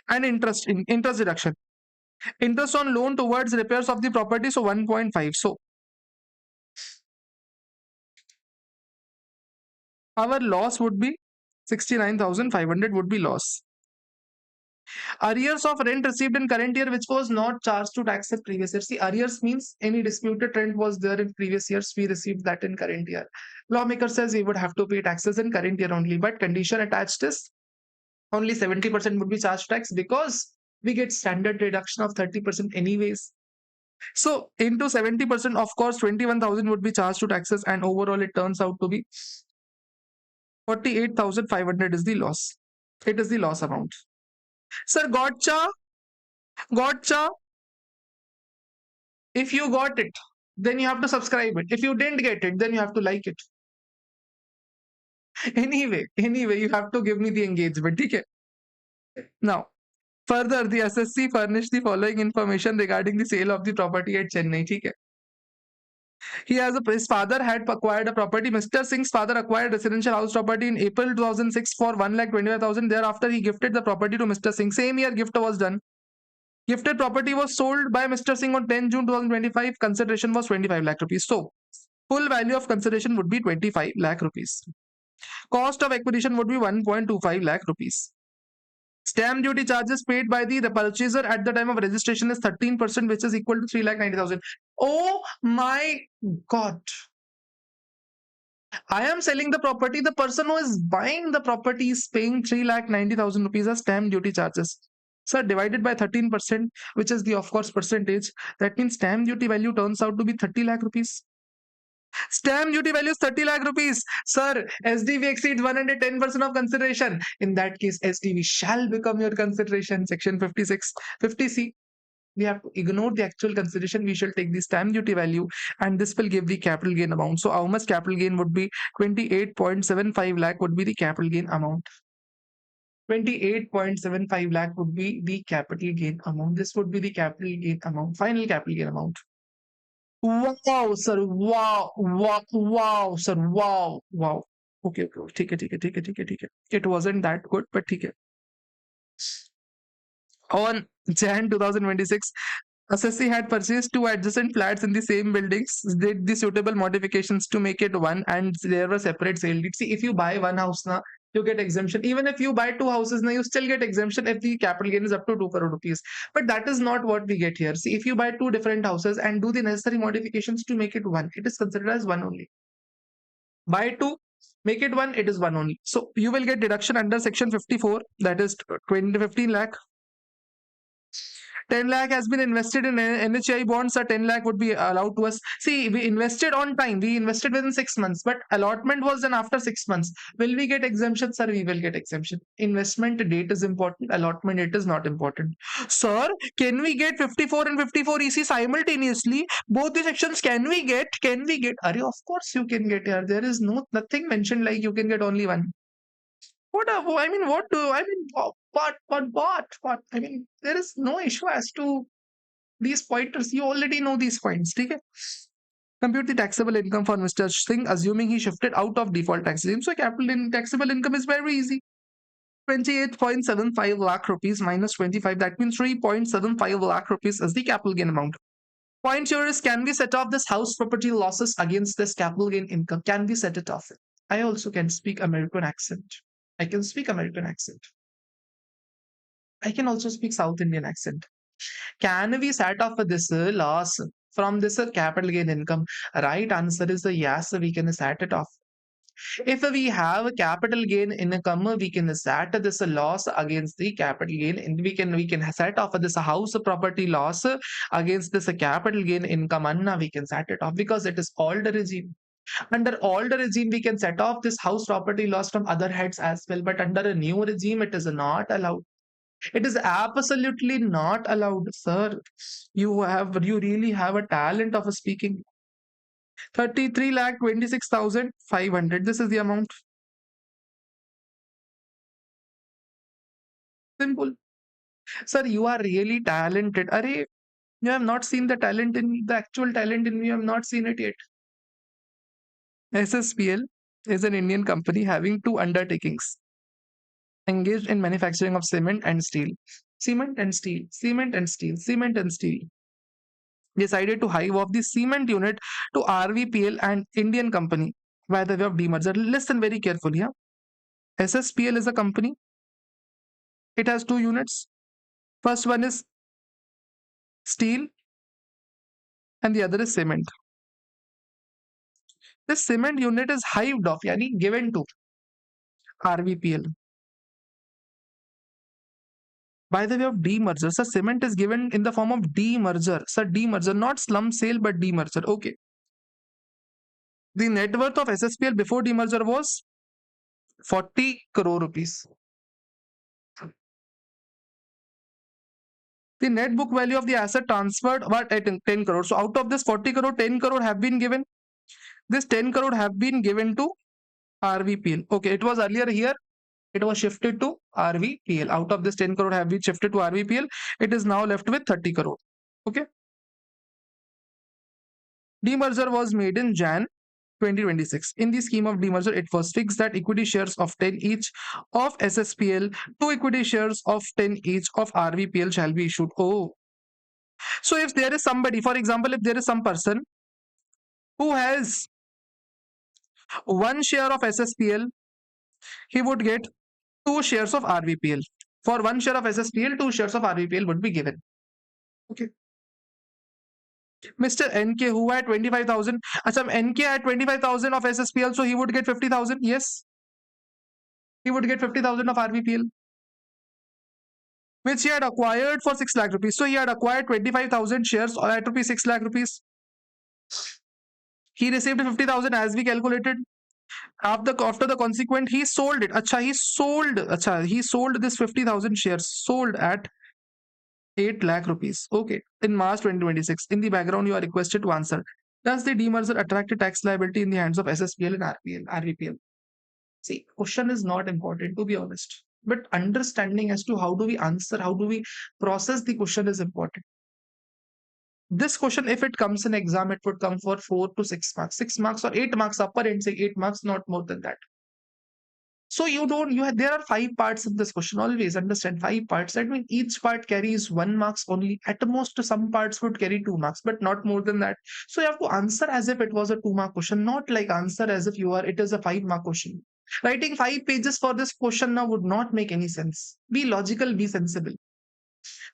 and interest deduction. Interest on loan towards repairs of the property, so 1.5. So our loss would be 69,500 would be loss. Arrears of rent received in current year which was not charged to tax in previous year. See, arrears means any disputed rent was there in previous years, we received that in current year. Lawmaker says we would have to pay taxes in current year only, but condition attached is only 70% would be charged tax because we get standard deduction of 30% anyways. So into 70%, of course, 21,000 would be charged to taxes, and overall it turns out to be 48,500 is the loss. It is the loss amount. Sir, gotcha. If you got it, then you have to subscribe it. If you didn't get it, then you have to like it. Anyway, you have to give me the engagement. Okay? Now, further, the SSC furnished the following information regarding the sale of the property at Chennai. Okay? His father had acquired a property. Mr. Singh's father acquired residential house property in April 2006 for 1,25,000. Thereafter, he gifted the property to Mr. Singh. Same year, gift was done. Gifted property was sold by Mr. Singh on 10 June 2025. Consideration was 25 lakh rupees. So, full value of consideration would be 25 lakh rupees. Cost of acquisition would be 1.25 lakh rupees. Stamp duty charges paid by the purchaser at the time of registration is 13%, which is equal to 3,90,000. Oh my God. I am selling the property. The person who is buying the property is paying 3,90,000 rupees as stamp duty charges. So divided by 13%, which is the, of course, percentage. That means stamp duty value turns out to be 30 lakh rupees. Stamp duty value is 30 lakh rupees. Sir, SDV exceeds 110% of consideration. In that case, SDV shall become your consideration. Section 56, 50C. We have to ignore the actual consideration. We shall take the stamp duty value, and this will give the capital gain amount. So how much capital gain would be? 28.75 lakh would be the capital gain amount. 28.75 lakh would be the capital gain amount. This would be the capital gain amount, final capital gain amount. Wow, sir. Wow, wow, wow, sir. Wow, wow. Okay, okay. ठीक है. It wasn't that good, but ठीक है. On Jan 2026, Assessee had purchased two adjacent flats in the same buildings, did the suitable modifications to make it one, and there were separate sale deeds. See, if you buy one house now, you get exemption. Even if you buy two houses now, you still get exemption if the capital gain is up to 2 crore rupees. But that is not what we get here. See, if you buy two different houses and do the necessary modifications to make it one, it is considered as one only. Buy two, make it one, it is one only. So you will get deduction under section 54, that is 15 lakh. 10 lakh has been invested in NHI bonds, so 10 lakh would be allowed to us. See, we invested on time. We invested within 6 months, but allotment was done after 6 months. Will we get exemption? Sir, we will get exemption. Investment date is important. Allotment date is not important. Sir, can we get 54 and 54 EC simultaneously? Both the sections can we get? Can we get? Are of course you can get here. There is nothing mentioned like you can get only one. What I mean, what do I mean? What? I mean, there is no issue as to these pointers. You already know these points. Okay? Compute the taxable income for Mr. Singh, assuming he shifted out of default tax regime. So, taxable income is very easy. 28.75 lakh rupees minus 25. That means 3.75 lakh rupees is the capital gain amount. Point here is, can we set off this house property losses against this capital gain income? Can we set it off? I also can speak American accent. I can speak American accent. I can also speak South Indian accent. Can we set off this loss from this capital gain income? Right answer is yes, we can set it off. If we have capital gain income, we can set this loss against the capital gain, and we can set off this house property loss against this capital gain income, and we can set it off because it is old regime. Under old regime, we can set off this house property loss from other heads as well, but under a new regime, it is not allowed. It is absolutely not allowed, sir. You really have a talent of speaking. 33,26,500. This is the amount. Simple. Sir, you are really talented. Arey, you have not seen the talent in me, the actual talent in me. You have not seen it yet. SSPL is an Indian company having two undertakings engaged in manufacturing of cement and steel. Cement and steel, cement and steel, cement and steel. Decided to hive off the cement unit to RVPL and Indian company by the way of demerger. Listen very carefully. Huh? SSPL is a company. It has two units. First one is steel and the other is cement. This cement unit is hived off, yani given to RVPL. By the way of demerger, so cement is given in the form of demerger. So demerger, not slump sale, but demerger. Okay. The net worth of SSPL before demerger was 40 crore rupees. The net book value of the asset transferred was at 10 crore. So out of this 40 crore, 10 crore have been given. This 10 crore have been given to RVPL. Okay, it was earlier here. It was shifted to RVPL. Out of this 10 crore have been shifted to RVPL. It is now left with 30 crore. Okay. Demerger was made in Jan 2026. In the scheme of demerger, it was fixed that equity shares of 10 each of SSPL, two equity shares of 10 each of RVPL shall be issued. Oh. So if there is somebody, for example, if there is some person who has one share of SSPL, he would get two shares of RVPL. For one share of SSPL, two shares of RVPL would be given. Okay. Mr. NK, who had 25,000, NK had 25,000 of SSPL, so he would get 50,000. Yes, he would get 50,000 of RVPL, which he had acquired for 6 lakh rupees. So he had acquired 25,000 shares at rupees 6 lakh rupees. He received 50,000 as we calculated. After the consequent, he sold it. He sold this 50,000 shares, sold at 8 lakh rupees. Okay. In March 2026, in the background, you are requested to answer. Does the demerger attract a tax liability in the hands of SSPL and RVPL? See, question is not important, to be honest. But understanding as to how do we answer, how do we process the question is important. This question, if it comes in exam, it would come for 4 to 6 marks, 6 marks or 8 marks, upper end, say 8 marks, not more than that. So you don't, you have, there are 5 parts of this question. Always understand 5 parts. That means each part carries 1 marks only. At most, some parts would carry 2 marks, but not more than that. So you have to answer as if it was a 2 mark question, not like answer as if it is a 5 mark question. Writing 5 pages for this question now would not make any sense. Be logical, be sensible.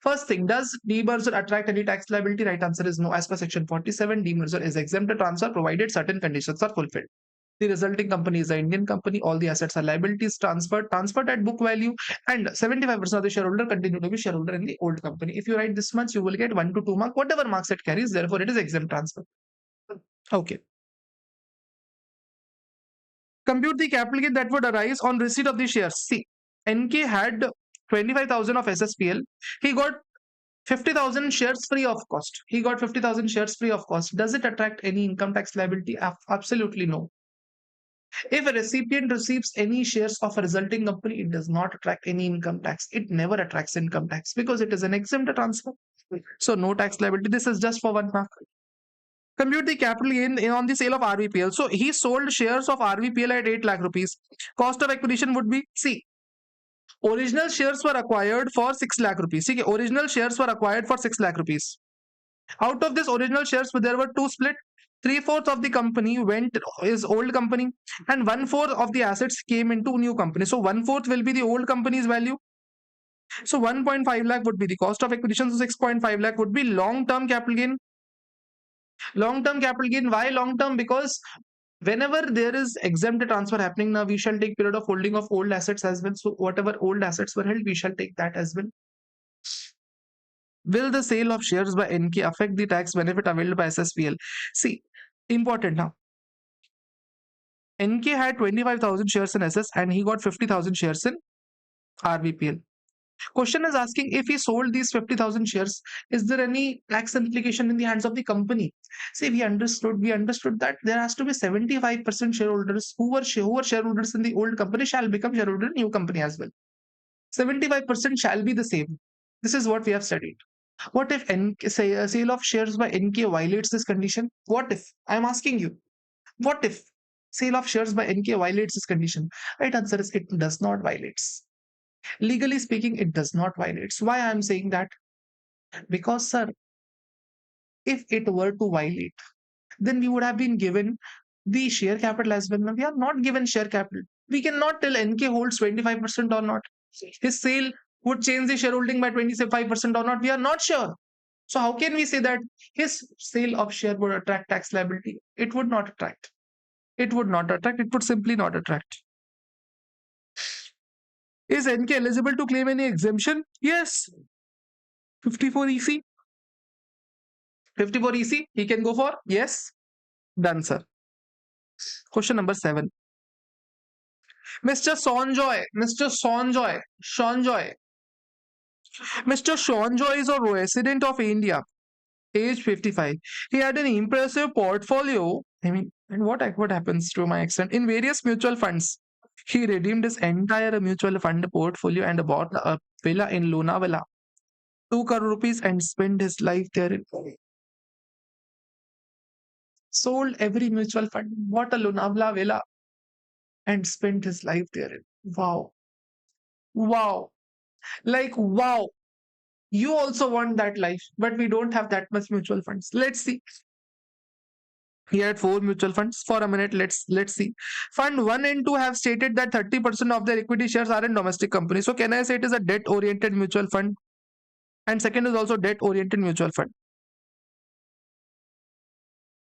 First thing, does demerger attract any tax liability? Right answer is no. As per section 47, demerger is exempt to transfer provided certain conditions are fulfilled. The resulting company is an Indian company. All the assets are liabilities transferred at book value, and 75% of the shareholder continue to be shareholder in the old company. If you write this much, you will get 1 to 2 mark, whatever marks it carries. Therefore, it is exempt transfer. Okay. Compute the capital gain that would arise on receipt of the shares. See, NK had 25,000 of SSPL. He got 50,000 shares free of cost. He got 50,000 shares free of cost. Does it attract any income tax liability? Absolutely no. If a recipient receives any shares of a resulting company, it does not attract any income tax. It never attracts income tax because it is an exempt transfer. So no tax liability. This is just for 1 mark. Compute the capital gain on the sale of RVPL. So he sold shares of RVPL at 8 lakh rupees. Cost of acquisition would be, see, original shares were acquired for 6 lakh rupees. See, original shares were acquired for 6 lakh rupees. Out of this original shares, there were two split. 3/4 of the company went is old company, and 1/4 of the assets came into new company. So 1/4 will be the old company's value. So 1.5 lakh would be the cost of acquisition. So 6.5 lakh would be long-term capital gain. Long-term capital gain. Why long-term? Because whenever there is exempt transfer happening now, we shall take period of holding of old assets as well. So whatever old assets were held, we shall take that as well. Will the sale of shares by NK affect the tax benefit available by SSPL? See, important now. NK had 25,000 shares in SS and he got 50,000 shares in RVPL. Question is asking, if he sold these 50,000 shares, is there any tax implication in the hands of the company? See, we understood that there has to be 75% shareholders who were shareholders in the old company shall become shareholder in new company as well. 75% shall be the same. This is what we have studied. What if sale of shares by NK violates this condition? What if? I'm asking you. What if sale of shares by NK violates this condition? Right answer is it does not violate. Legally speaking, it does not violate. Why I'm saying that? Because, sir, if it were to violate, then we would have been given the share capital as well. Now, we are not given share capital. We cannot tell NK holds 25% or not. His sale would change the shareholding by 25% or not. We are not sure. So how can we say that his sale of share would attract tax liability? It would not attract. It would not attract. It would simply not attract. Is NK eligible to claim any exemption? Yes. 54 EC. 54 EC. He can go for? Yes. Done, sir. Question number 7. Mr. Sonjoy. Mr. Sonjoy. Sonjoy. Mr. Sonjoy is a resident of India. Age 55. He had an impressive portfolio. I mean, and what happens to my accent? In various mutual funds. He redeemed his entire mutual fund portfolio and bought a villa in Lonavala. 2 crore rupees and spent his life there. Sold every mutual fund, bought a Lonavala villa and spent his life there. Wow. Wow. Like, wow. You also want that life, but we don't have that much mutual funds. Let's see. He had 4 mutual funds. For a minute, let's see. Fund 1 and 2 have stated that 30% of their equity shares are in domestic companies. So can I say it is a debt-oriented mutual fund? And second is also debt-oriented mutual fund.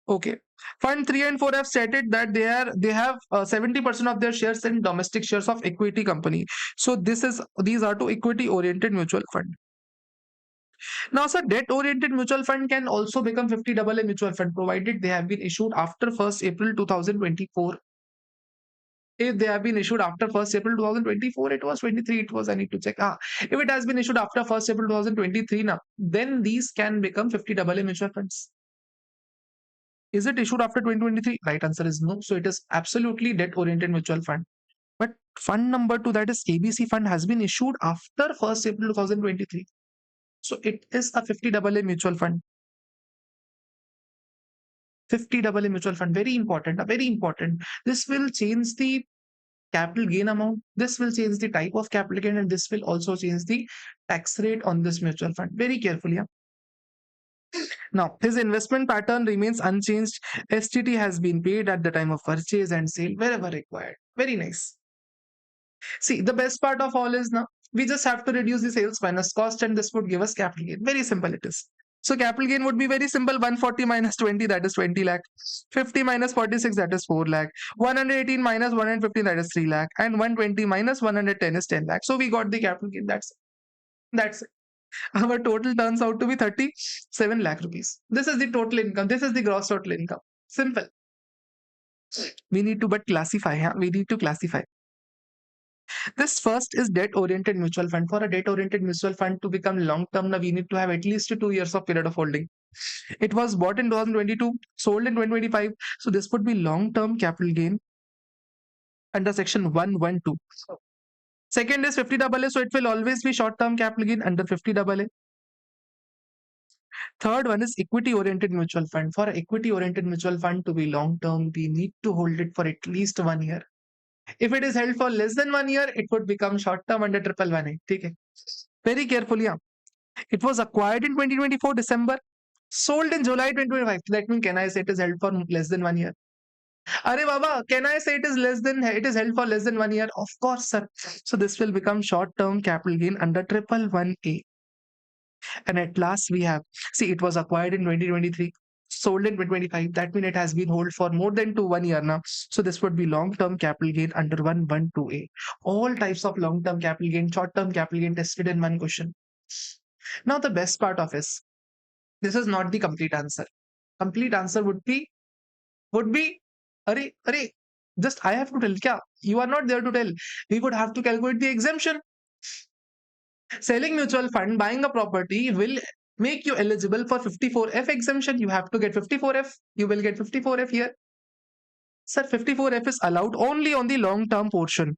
Okay. Fund 3 and 4 have stated that they have 70% of their shares in domestic shares of equity company. So these are two equity-oriented mutual fund. Now, sir, debt-oriented mutual fund can also become 50AA mutual fund provided they have been issued after 1st April 2024. If they have been issued after 1st April 2024, it was 23, it was, I need to check. If it has been issued after 1st April 2023 now, then these can become 50 AA mutual funds. Is it issued after 2023? Right answer is no. So it is absolutely debt oriented mutual fund. But fund number two, that is ABC fund, has been issued after 1st April 2023. So it is a 50 AA mutual fund. 50 AA mutual fund, very important, very important. This will change the capital gain amount. This will change the type of capital gain, and this will also change the tax rate on this mutual fund. Very carefully. Now, his investment pattern remains unchanged. STT has been paid at the time of purchase and sale wherever required. Very nice. See, the best part of all is now we just have to reduce the sales minus cost, and this would give us capital gain. Very simple it is. So capital gain would be very simple. 140 minus 20, that is 20 lakh. 50 minus 46, that is 4 lakh. 118 minus 115, that is 3 lakh. And 120 minus 110 is 10 lakh. So we got the capital gain. That's it. That's it. Our total turns out to be 37 lakh rupees. This is the total income. This is the gross total income. Simple. We need to but classify. Yeah? We need to classify. This first is debt-oriented mutual fund. For a debt-oriented mutual fund to become long-term, now we need to have at least 2 years of period of holding. It was bought in 2022, sold in 2025. So this would be long-term capital gain under section 112. Second is 50 AA, so it will always be short-term capital gain under 50 AA. Third one is equity-oriented mutual fund. For equity-oriented mutual fund to be long-term, we need to hold it for at least 1 year. If it is held for less than 1 year, it would become short-term under 111A. Okay. Very carefully. It was acquired in 2024 December, sold in July 2025. That means, can I say it is held for less than 1 year? Arey Baba, can I say it is held for less than 1 year? Of course, sir. So this will become short-term capital gain under 111A. And at last we have, see, it was acquired in 2023, sold in 2025. That means it has been held for more than 1 year now. So this would be long-term capital gain under 112A. All types of long-term capital gain, short-term capital gain tested in one question. Now the best part of this is not the complete answer. Complete answer would be, arey, just I have to tell, kya? You are not there to tell. We would have to calculate the exemption. Selling mutual fund, buying a property will make you eligible for 54F exemption. You have to get 54F. You will get 54F here. Sir, 54F is allowed only on the long-term portion.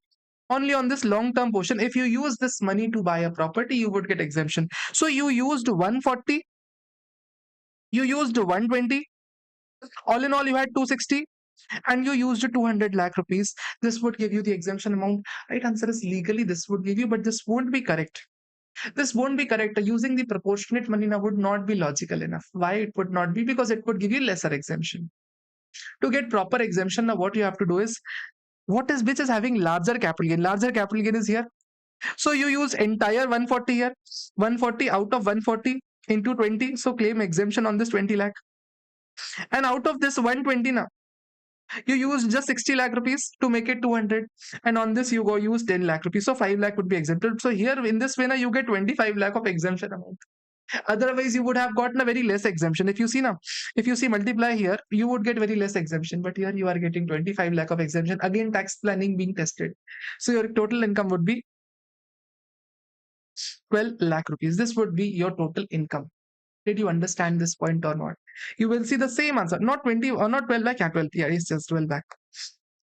Only on this long-term portion. If you use this money to buy a property, you would get exemption. So you used 140. You used 120. All in all, you had 260. And you used 200 lakh rupees. This would give you the exemption amount. Right answer is legally this would give you, but this won't be correct. This won't be correct. Using the proportionate money now would not be logical enough. Why it would not be? Because it would give you lesser exemption. To get proper exemption, now what you have to do is, which is having larger capital gain? Larger capital gain is here. So you use entire 140 here. 140 out of 140 into 20. So claim exemption on this 20 lakh. And out of this 120 now, you use just 60 lakh rupees to make it 200, and on this you go use 10 lakh rupees, so 5 lakh would be exempted. So here in this way now you get 25 lakh of exemption amount. Otherwise you would have gotten a very less exemption. If you see now, if you see multiply here, you would get very less exemption, but here you are getting 25 lakh of exemption. Again, tax planning being tested. So your total income would be 12 lakh rupees. This would be your total income. Did you understand this point or not? You will see the same answer. Not 20 or not 12 lakh. Yeah, 12. Yeah, it's just 12 lakh.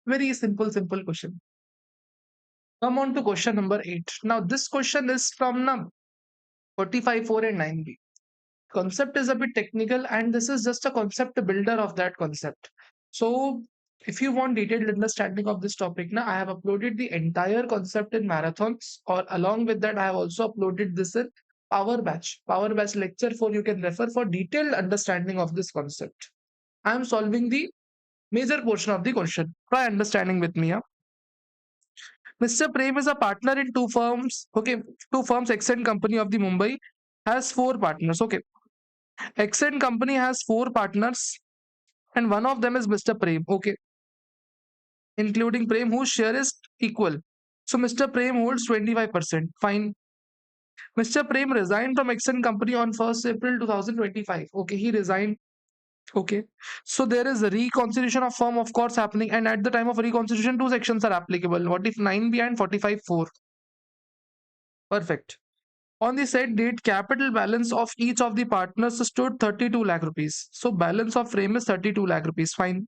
Very simple question. Come on to question number 8. Now, this question is from 45, 4 and 9b. Concept is a bit technical, and this is just a concept builder of that concept. So, if you want detailed understanding of this topic, now I have uploaded the entire concept in marathons, or along with that, I have also uploaded this in Power Batch lecture 4. You can refer for detailed understanding of this concept. I am solving the major portion of the question. Try understanding with me. Mr. Prem is a partner in two firms. Okay, two firms. Accent Company of the Mumbai has 4 partners. Okay, Accent Company has 4 partners, and one of them is Mr. Prem. Okay, including Prem, whose share is equal. So Mr. Prem holds 25%. Fine. Mr. Prem resigned from Accent Company on 1st April 2025. Okay, he resigned. Okay. So there is a reconstitution of firm, of course, happening, and at the time of reconstitution, two sections are applicable. What if 9B and 45(4)? Perfect. On the said date, capital balance of each of the partners stood 32 lakh rupees. So balance of frame is 32 lakh rupees. Fine.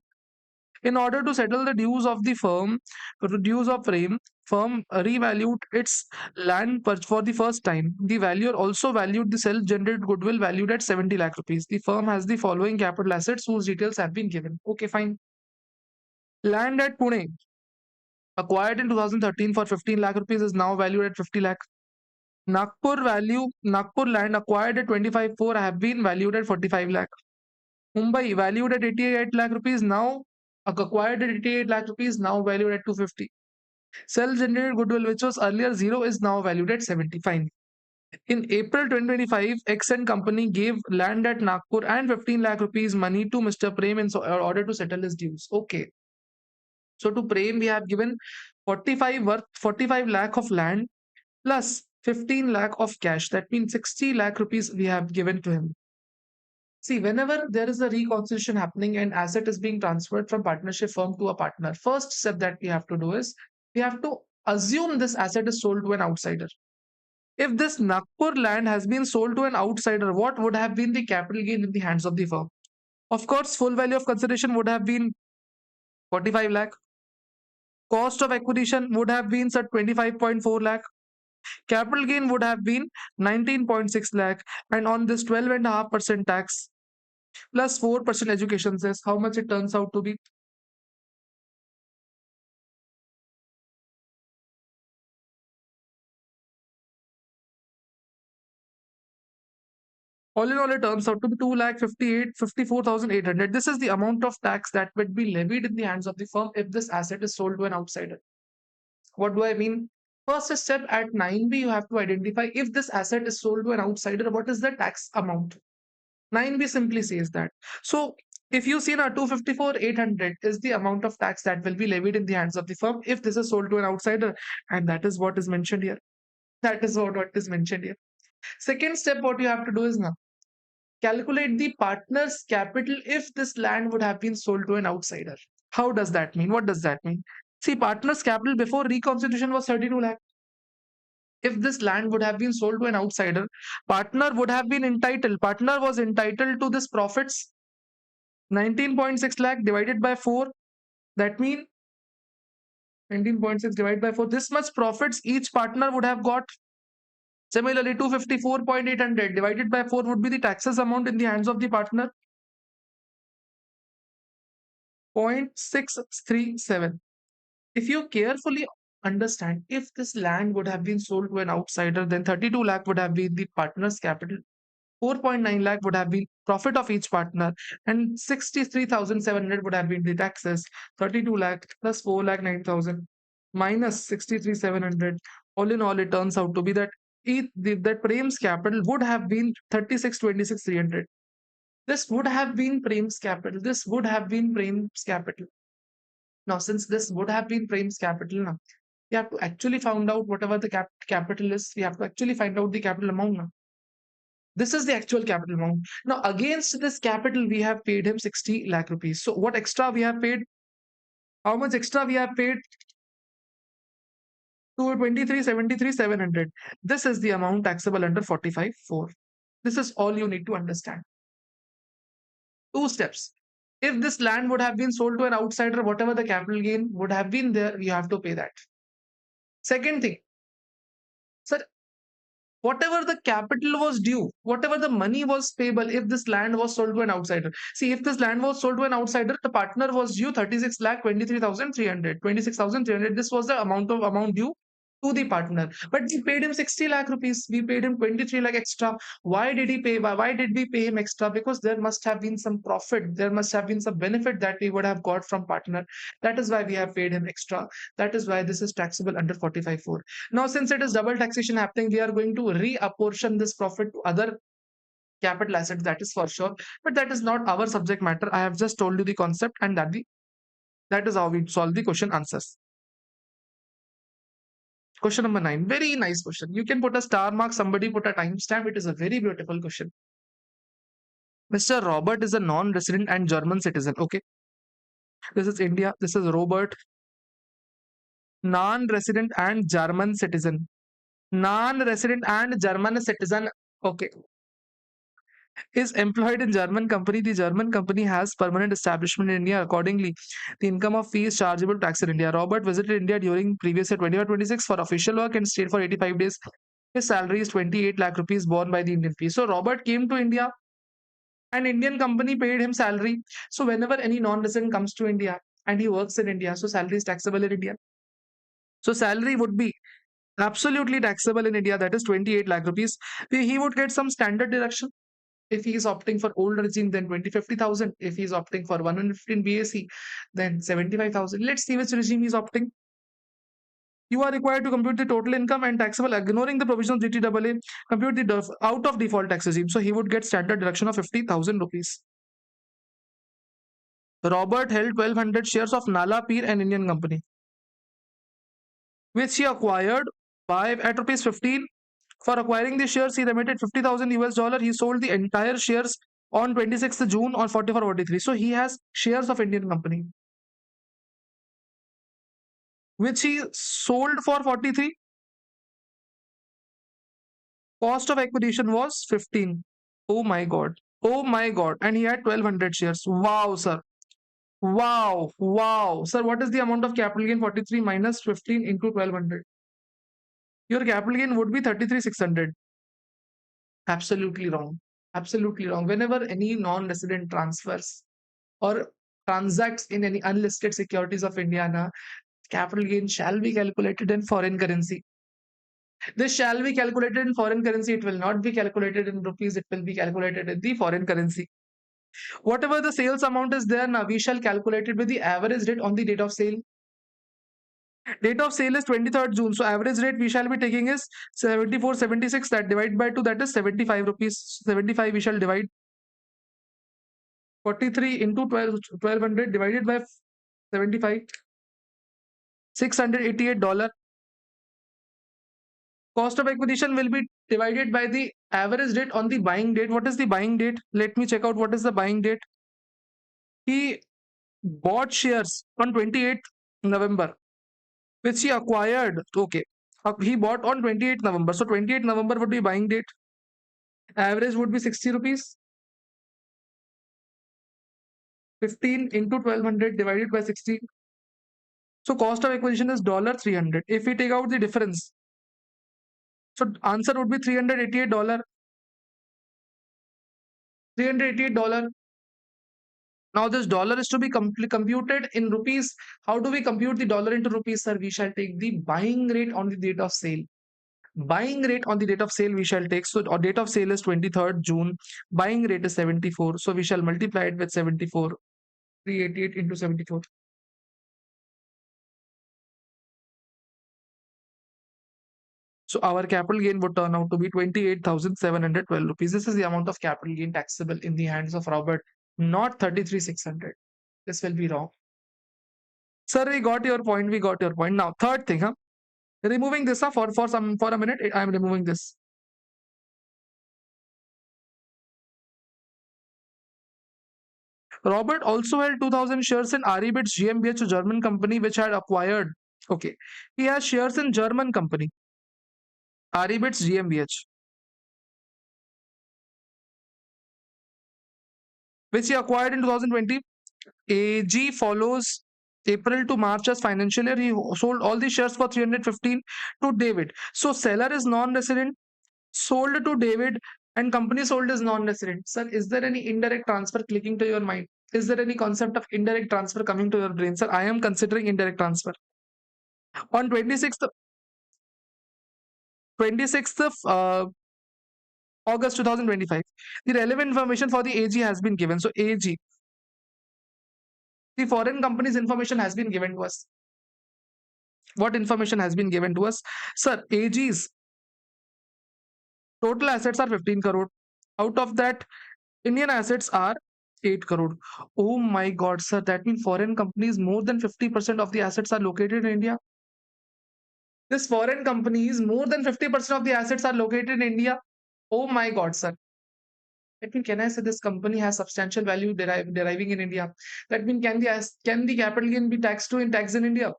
In order to settle the dues of the firm, the dues of frame, firm revalued its land for the first time. The valuer also valued the self-generated goodwill valued at 70 lakh rupees. The firm has the following capital assets whose details have been given. Okay, fine. Land at Pune, acquired in 2013 for 15 lakh rupees, is now valued at 50 lakh. Nagpur land acquired at 25.4 have been valued at 45 lakh. Mumbai valued at 88 lakh rupees, now acquired at 88 lakh rupees, now valued at 250. Self-generated goodwill, which was earlier zero, is now valued at 70. Fine. In April 2025, X and Company gave land at Nagpur and 15 lakh rupees money to Mr. Prem in order to settle his dues. Okay. So to Prem, we have given 45 lakh of land plus 15 lakh of cash. That means 60 lakh rupees we have given to him. See, whenever there is a reconstitution happening and asset is being transferred from partnership firm to a partner, first step that we have to do is we have to assume this asset is sold to an outsider. If this Nagpur land has been sold to an outsider, what would have been the capital gain in the hands of the firm? Of course, full value of consideration would have been 45 lakh. Cost of acquisition would have been at 25.4 lakh. Capital gain would have been 19.6 lakh. And on this 12.5% tax plus 4% education cess, how much it turns out to be? All in all, it turns out to be 2,58,54,800. This is the amount of tax that would be levied in the hands of the firm if this asset is sold to an outsider. What do I mean? First step at 9B, you have to identify if this asset is sold to an outsider, what is the tax amount? 9B simply says that. So if you see now 254,800 is the amount of tax that will be levied in the hands of the firm if this is sold to an outsider, and that is what is mentioned here. That is what is mentioned here. Second step, what you have to do is now calculate the partner's capital if this land would have been sold to an outsider. How does that mean? What does that mean? See, partner's capital before reconstitution was 32 lakh. If this land would have been sold to an outsider, partner was entitled to this profits 19.6 lakh divided by 4. That means 19.6 divided by 4. This much profits each partner would have got. Similarly, 254,800 divided by 4 would be the taxes amount in the hands of the partner. 0.637. If you carefully understand, if this land would have been sold to an outsider, then 32 lakh would have been the partner's capital. 4.9 lakh would have been profit of each partner, and 63,700 would have been the taxes. 32 lakh plus 4 lakh 9,000 minus 63,700. All in all, it turns out to be that that Prem's capital would have been 36,26,300. This would have been Prem's capital. This would have been Prem's capital. Now, since this would have been Prem's capital, now we have to actually find out whatever the capital is. We have to actually find out the capital amount now. This is the actual capital amount. Now, against this capital, we have paid him 60 lakh rupees. So, what extra we have paid? How much extra we have paid? 223,73,700. This is the amount taxable under 45(4). This is all you need to understand. Two steps. If this land would have been sold to an outsider, whatever the capital gain would have been there, we have to pay that. Second thing, sir, whatever the capital was due, whatever the money was payable if this land was sold to an outsider. See, if this land was sold to an outsider, the partner was due 36 lakh 23,300, 26,300. This was the amount due to the partner. But we paid him 60 lakh rupees. We paid him 23 lakh extra. Why did he pay? Why did we pay him extra? Because there must have been some profit. There must have been some benefit that we would have got from partner. That is why we have paid him extra. That is why this is taxable under 45(4). Now, since it is double taxation happening, we are going to reapportion this profit to other capital assets, that is for sure. But that is not our subject matter. I have just told you the concept, and that is how we solve the question answers. Question number 9. Very nice question. You can put a star mark, somebody put a timestamp. It is a very beautiful question. Mr. Robert is a non-resident and German citizen. Okay, this is India. This is Robert, non-resident and German citizen. Non-resident and German citizen. Okay, is employed in German company. The German company has permanent establishment in India. Accordingly, the income of fee is chargeable tax in India. Robert visited India during previous year 2026 for official work and stayed for 85 days. His salary is 28 lakh rupees borne by the Indian fee. So Robert came to India. An Indian company paid him salary. So whenever any non-resident comes to India and he works in India, so salary is taxable in India. So salary would be absolutely taxable in India. That is 28 lakh rupees. He would get some standard deduction. If he is opting for old regime, then 20 50,000. If he is opting for 115 BAC, then 75,000. Let's see which regime he is opting. You are required to compute the total income and taxable, ignoring the provision of GTAA, compute the out of default tax regime. So he would get standard deduction of 50,000 rupees. Robert held 1200 shares of Nala Peer, an Indian company, which he acquired by at rupees 15. For acquiring the shares, he remitted 50,000 US dollar. He sold the entire shares on 26th June on 44.43. So he has shares of Indian company, which he sold for 43. Cost of acquisition was 15. Oh my god. Oh my god. And he had 1200 shares. Wow, sir. Wow. Wow. Sir, what is the amount of capital gain? 43 minus 15 into 1200. Your capital gain would be 33,600. Absolutely wrong. Absolutely wrong. Whenever any non-resident transfers or transacts in any unlisted securities of India, na, capital gain shall be calculated in foreign currency. This shall be calculated in foreign currency. It will not be calculated in rupees. It will be calculated in the foreign currency. Whatever the sales amount is there, now we shall calculate it with the average rate on the date of sale. Date of sale is 23rd June. So average rate we shall be taking is 74.76. That divide by 2, that is 75 rupees. 75 we shall divide. 43 into 1200 divided by 75. $688. Cost of acquisition will be divided by the average rate on the buying date. What is the buying date? Let me check out what is the buying date. He bought shares on 28th November, which he acquired. Okay. He bought on 28th November. So 28th November would be buying date. Average would be 60 rupees. 15 into 1200 divided by 60. So cost of acquisition is $300. If we take out the difference, so answer would be $388. $388. Now this dollar is to be computed in rupees. How do we compute the dollar into rupees, sir? We shall take the buying rate on the date of sale. Buying rate on the date of sale we shall take. So our date of sale is 23rd June. Buying rate is 74. So we shall multiply it with 74. 388 into 74. So our capital gain would turn out to be 28,712 rupees. This is the amount of capital gain taxable in the hands of Robert, not 33,600. This will be wrong. Sir, we got your point. We got your point. Now, third thing, huh? Removing this for a minute. I am removing this. Robert also held 2,000 shares in Aribits GmbH, a German company which had acquired. Okay, he has shares in German company Aribits GmbH, which he acquired in 2020. AG follows April to March as financial year. He sold all the shares for 315 to David. So seller is non-resident, sold to David, and company sold is non-resident. Sir, is there any indirect transfer clicking to your mind? Is there any concept of indirect transfer coming to your brain? Sir, I am considering indirect transfer. On 26th of August 2025, the relevant information for the AG has been given. So AG, the foreign company's information has been given to us. What information has been given to us? Sir, AG's total assets are 15 crore. Out of that, Indian assets are 8 crore. Oh my God, sir, that means foreign companies, more than 50% of the assets are located in India. This foreign companies, more than 50% of the assets are located in India. Oh my God, sir. That means, can I say this company has substantial value deriving in India? That means, can the capital gain be taxed to in tax in India?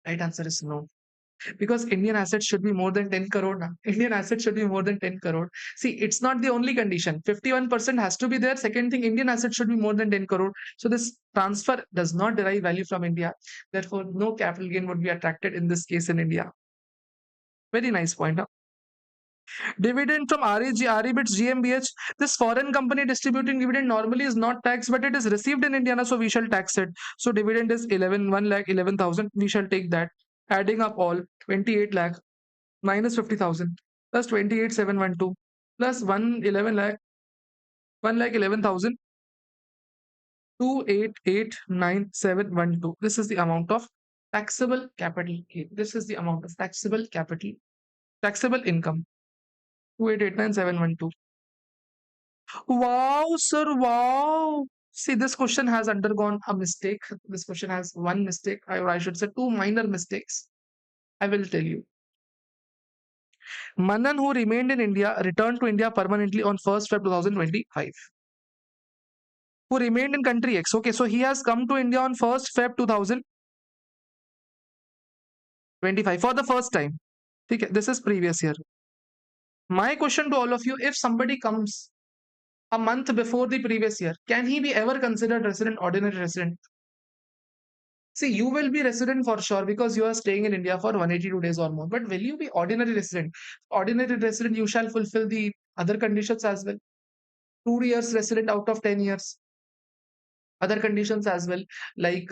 Right answer is no. Because Indian assets should be more than 10 crore now. Indian assets should be more than 10 crore. See, it's not the only condition. 51% has to be there. Second thing, Indian assets should be more than 10 crore. So this transfer does not derive value from India. Therefore, no capital gain would be attracted in this case in India. Very nice point. Huh? Dividend from REBITS GmbH. This foreign company distributing dividend normally is not taxed, but it is received in India, so we shall tax it. So dividend is 1 lakh 11,000. We shall take that. Adding up all 28 lakh minus 50,000 plus 28,712 plus 111 lakh 1 lakh 11,000 288,971. This is the amount of taxable capital gain. This is the amount of taxable income 288,971. Wow, sir, wow. See, this question has undergone a mistake. This question has one mistake, or I should say two minor mistakes. I will tell you. Manan, who remained in India, returned to India permanently on 1st February 2025. Who remained in country X. Okay, so he has come to India on 1st Feb 2025 for the first time. Okay, this is previous year. My question to all of you, if somebody comes a month before the previous year, can he be ever considered resident, ordinary resident? See, you will be resident for sure because you are staying in India for 182 days or more. But will you be ordinary resident? Ordinary resident, you shall fulfill the other conditions as well. 2 years resident out of 10 years. Other conditions as well, like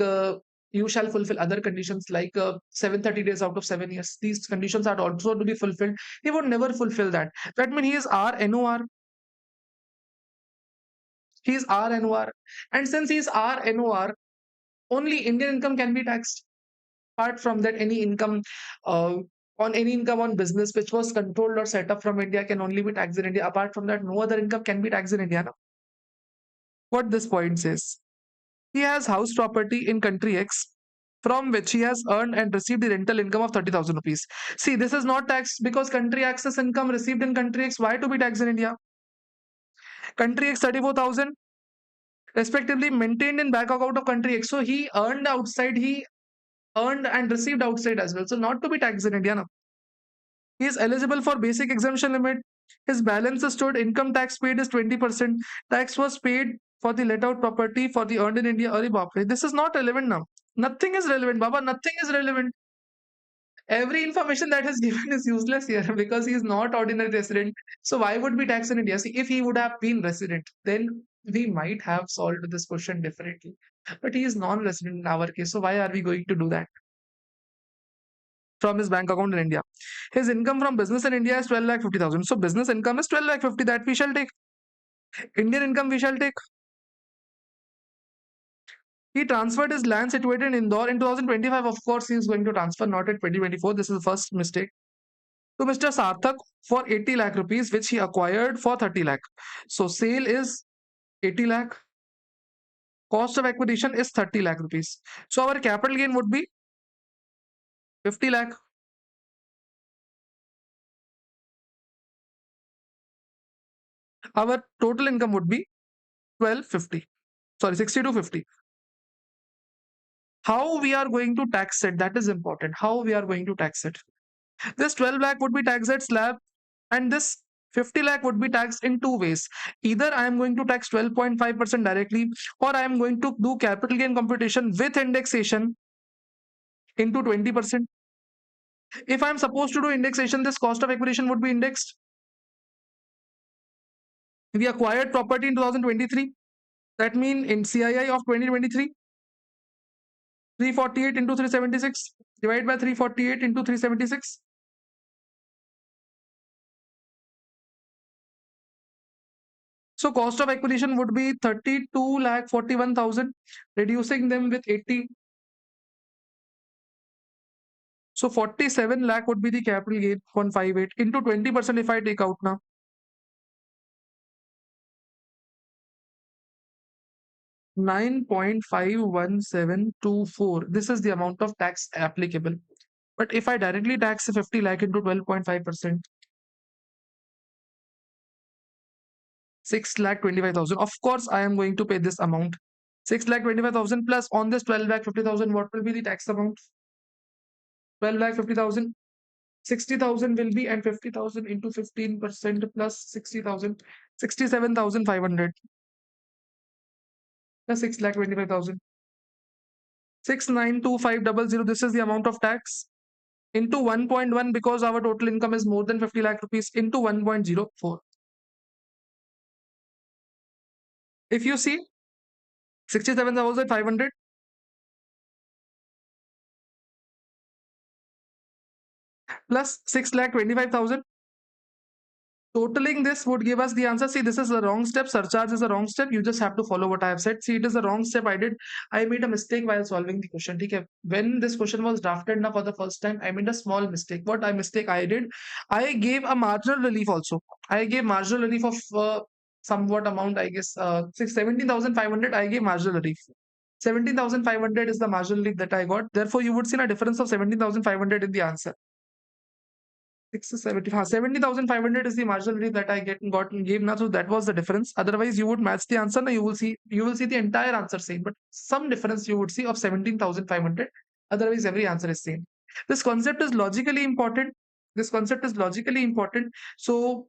you shall fulfill other conditions like 730 days out of 7 years. These conditions are also to be fulfilled. He would never fulfill that. That means he is RNOR. He is RNOR. And since he is RNOR, only Indian income can be taxed. Apart from that, any income on any income on business which was controlled or set up from India can only be taxed in India. Apart from that, no other income can be taxed in India. No? What this point says. He has house property in country X from which he has earned and received the rental income of 30,000 rupees. See, this is not taxed because country X's income received in country X. Why to be taxed in India? Country X 34,000 respectively maintained in bank account of country X. So he earned outside, he earned and received outside as well. So not to be taxed in India. No. He is eligible for basic exemption limit. His balance is stored. Income tax paid is 20%. Tax was paid for the let out property for the earned in India. This is not relevant now. Nothing is relevant, Baba. Nothing is relevant. Every information that is given is useless here because he is not ordinary resident. So why would be taxed in India? See, if he would have been resident, then we might have solved this question differently. But he is non-resident in our case. So why are we going to do that? From his bank account in India. His income from business in India is 12 lakh 50,000. So business income is 12 lakh 50 that we shall take. Indian income we shall take. He transferred his land situated in Indore in 2025. Of course, he is going to transfer, not in 2024. This is the first mistake. To Mr. Sarthak for 80 lakh rupees, which he acquired for 30 lakh. So sale is 80 lakh. Cost of acquisition is 30 lakh rupees. So our capital gain would be 50 lakh. Our total income would be 1250. Sorry, 6250. How we are going to tax it, that is important. How we are going to tax it. This 12 lakh would be taxed at slab and this 50 lakh would be taxed in two ways. Either I am going to tax 12.5% directly or I am going to do capital gain computation with indexation into 20%. If I am supposed to do indexation, this cost of acquisition would be indexed. We acquired property in 2023. That means in CII of 2023, 348 into 376 divided by 348 into 376. So cost of acquisition would be 32 lakh 41,000, reducing them with 80. So 47 lakh would be the capital gain 158 into 20% if I take out now. 9.51724. This is the amount of tax applicable. But if I directly tax 50 lakh into 12.5%, 6,25,000. Of course, I am going to pay this amount. 6,25,000 plus on this 12,50,000. What will be the tax amount? 12,50,000. 60,000 will be, and 50,000 into 15% plus 60,000. 67,500 plus 6,25,000. 6,925,000. This is the amount of tax into 1.1 because our total income is more than 50 lakh rupees into 1.04. If you see 67,500 plus 6,25,000, totaling this would give us the answer. See, this is the wrong step. Surcharge is a wrong step. You just have to follow what I have said. See, it is a wrong step I did. I made a mistake while solving the question. Okay? When this question was drafted now for the first time, I made a small mistake. What mistake I did? I gave a marginal relief also. I gave marginal relief of somewhat amount, I guess, 17,500. I gave marginal relief. 17,500 is the marginal relief that I got. Therefore, you would see a difference of 17,500 in the answer. 70,500 is the marginal rate that I got and gave now. So that was the difference. Otherwise, you would match the answer. Now you will see the entire answer same, but some difference you would see of 17,500. Otherwise, every answer is same. This concept is logically important. So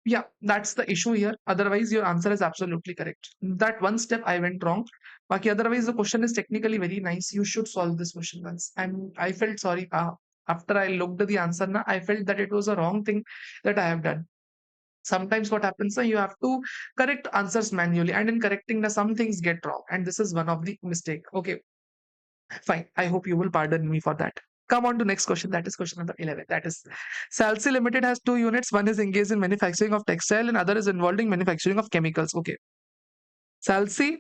yeah, that's the issue here. Otherwise, your answer is absolutely correct. That one step I went wrong. Baki, otherwise, the question is technically very nice. You should solve this question once. And I felt sorry. After I looked at the answer, na, I felt that it was a wrong thing that I have done. Sometimes what happens, you have to correct answers manually, and in correcting, some things get wrong. And this is one of the mistake. Okay, fine. I hope you will pardon me for that. Come on to next question. That is question number 11. That is, Salsi Limited has two units. One is engaged in manufacturing of textile and other is involved in manufacturing of chemicals. Okay. Salsi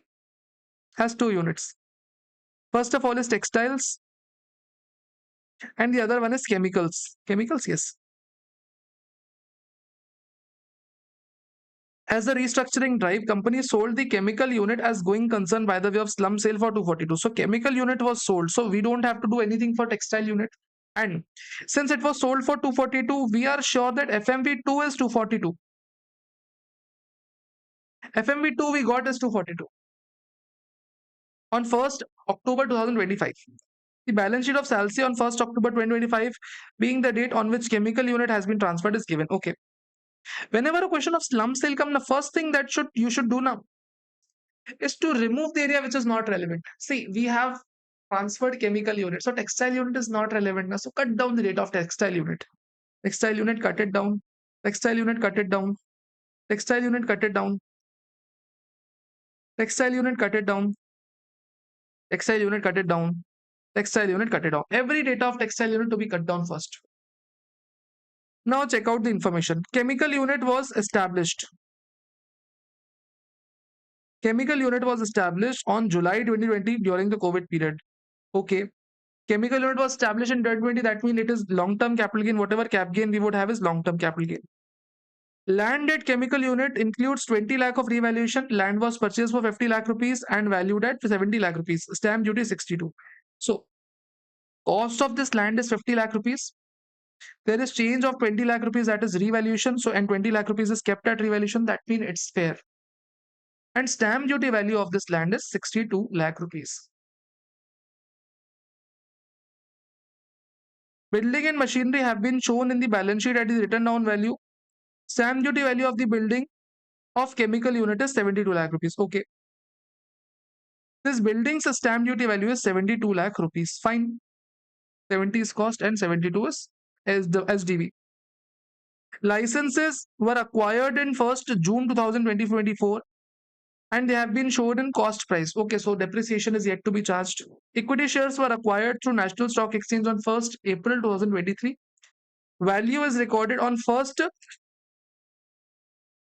has two units. First of all is textiles and the other one is chemicals. Chemicals, yes. As a restructuring drive, company sold the chemical unit as going concern by the way of slum sale for 242. So chemical unit was sold. So we don't have to do anything for textile unit. And since it was sold for 242, we are sure that FMV2 is 242. FMV2 we got is 242. On 1st October 2025. The balance sheet of Salsi on 1st October 2025 being the date on which chemical unit has been transferred is given. Okay. Whenever a question of slum sale comes, the first thing that you should do now is to remove the area which is not relevant. See, we have transferred chemical unit. So textile unit is not relevant now. So cut down the rate of textile unit. Textile unit, cut it down. Textile unit, cut it down. Textile unit, cut it down. Textile unit, cut it down. Textile unit, cut it down. Textile unit, cut it down. Every data of textile unit to be cut down first. Now check out the information. Chemical unit was established. Chemical unit was established on July 2020 during the COVID period. Okay. Chemical unit was established in 2020. That means it is long-term capital gain. Whatever cap gain we would have is long-term capital gain. Land at chemical unit includes 20 lakh of revaluation. Land was purchased for 50 lakh rupees and valued at 70 lakh rupees. Stamp duty 62. So cost of this land is 50 lakh rupees. There is change of 20 lakh rupees, that is revaluation. So and 20 lakh rupees is kept at revaluation. That means it's fair. And stamp duty value of this land is 62 lakh rupees. Building and machinery have been shown in the balance sheet at the written down value. Stamp duty value of the building of chemical unit is 72 lakh rupees. Okay. This building's stamp duty value is 72 lakh rupees. Fine. 70 is cost and 72 is the SDV. Licenses were acquired in 1st June 2024 and they have been shown in cost price. Okay, so depreciation is yet to be charged. Equity shares were acquired through National Stock Exchange on 1st April 2023. Value is recorded on 1st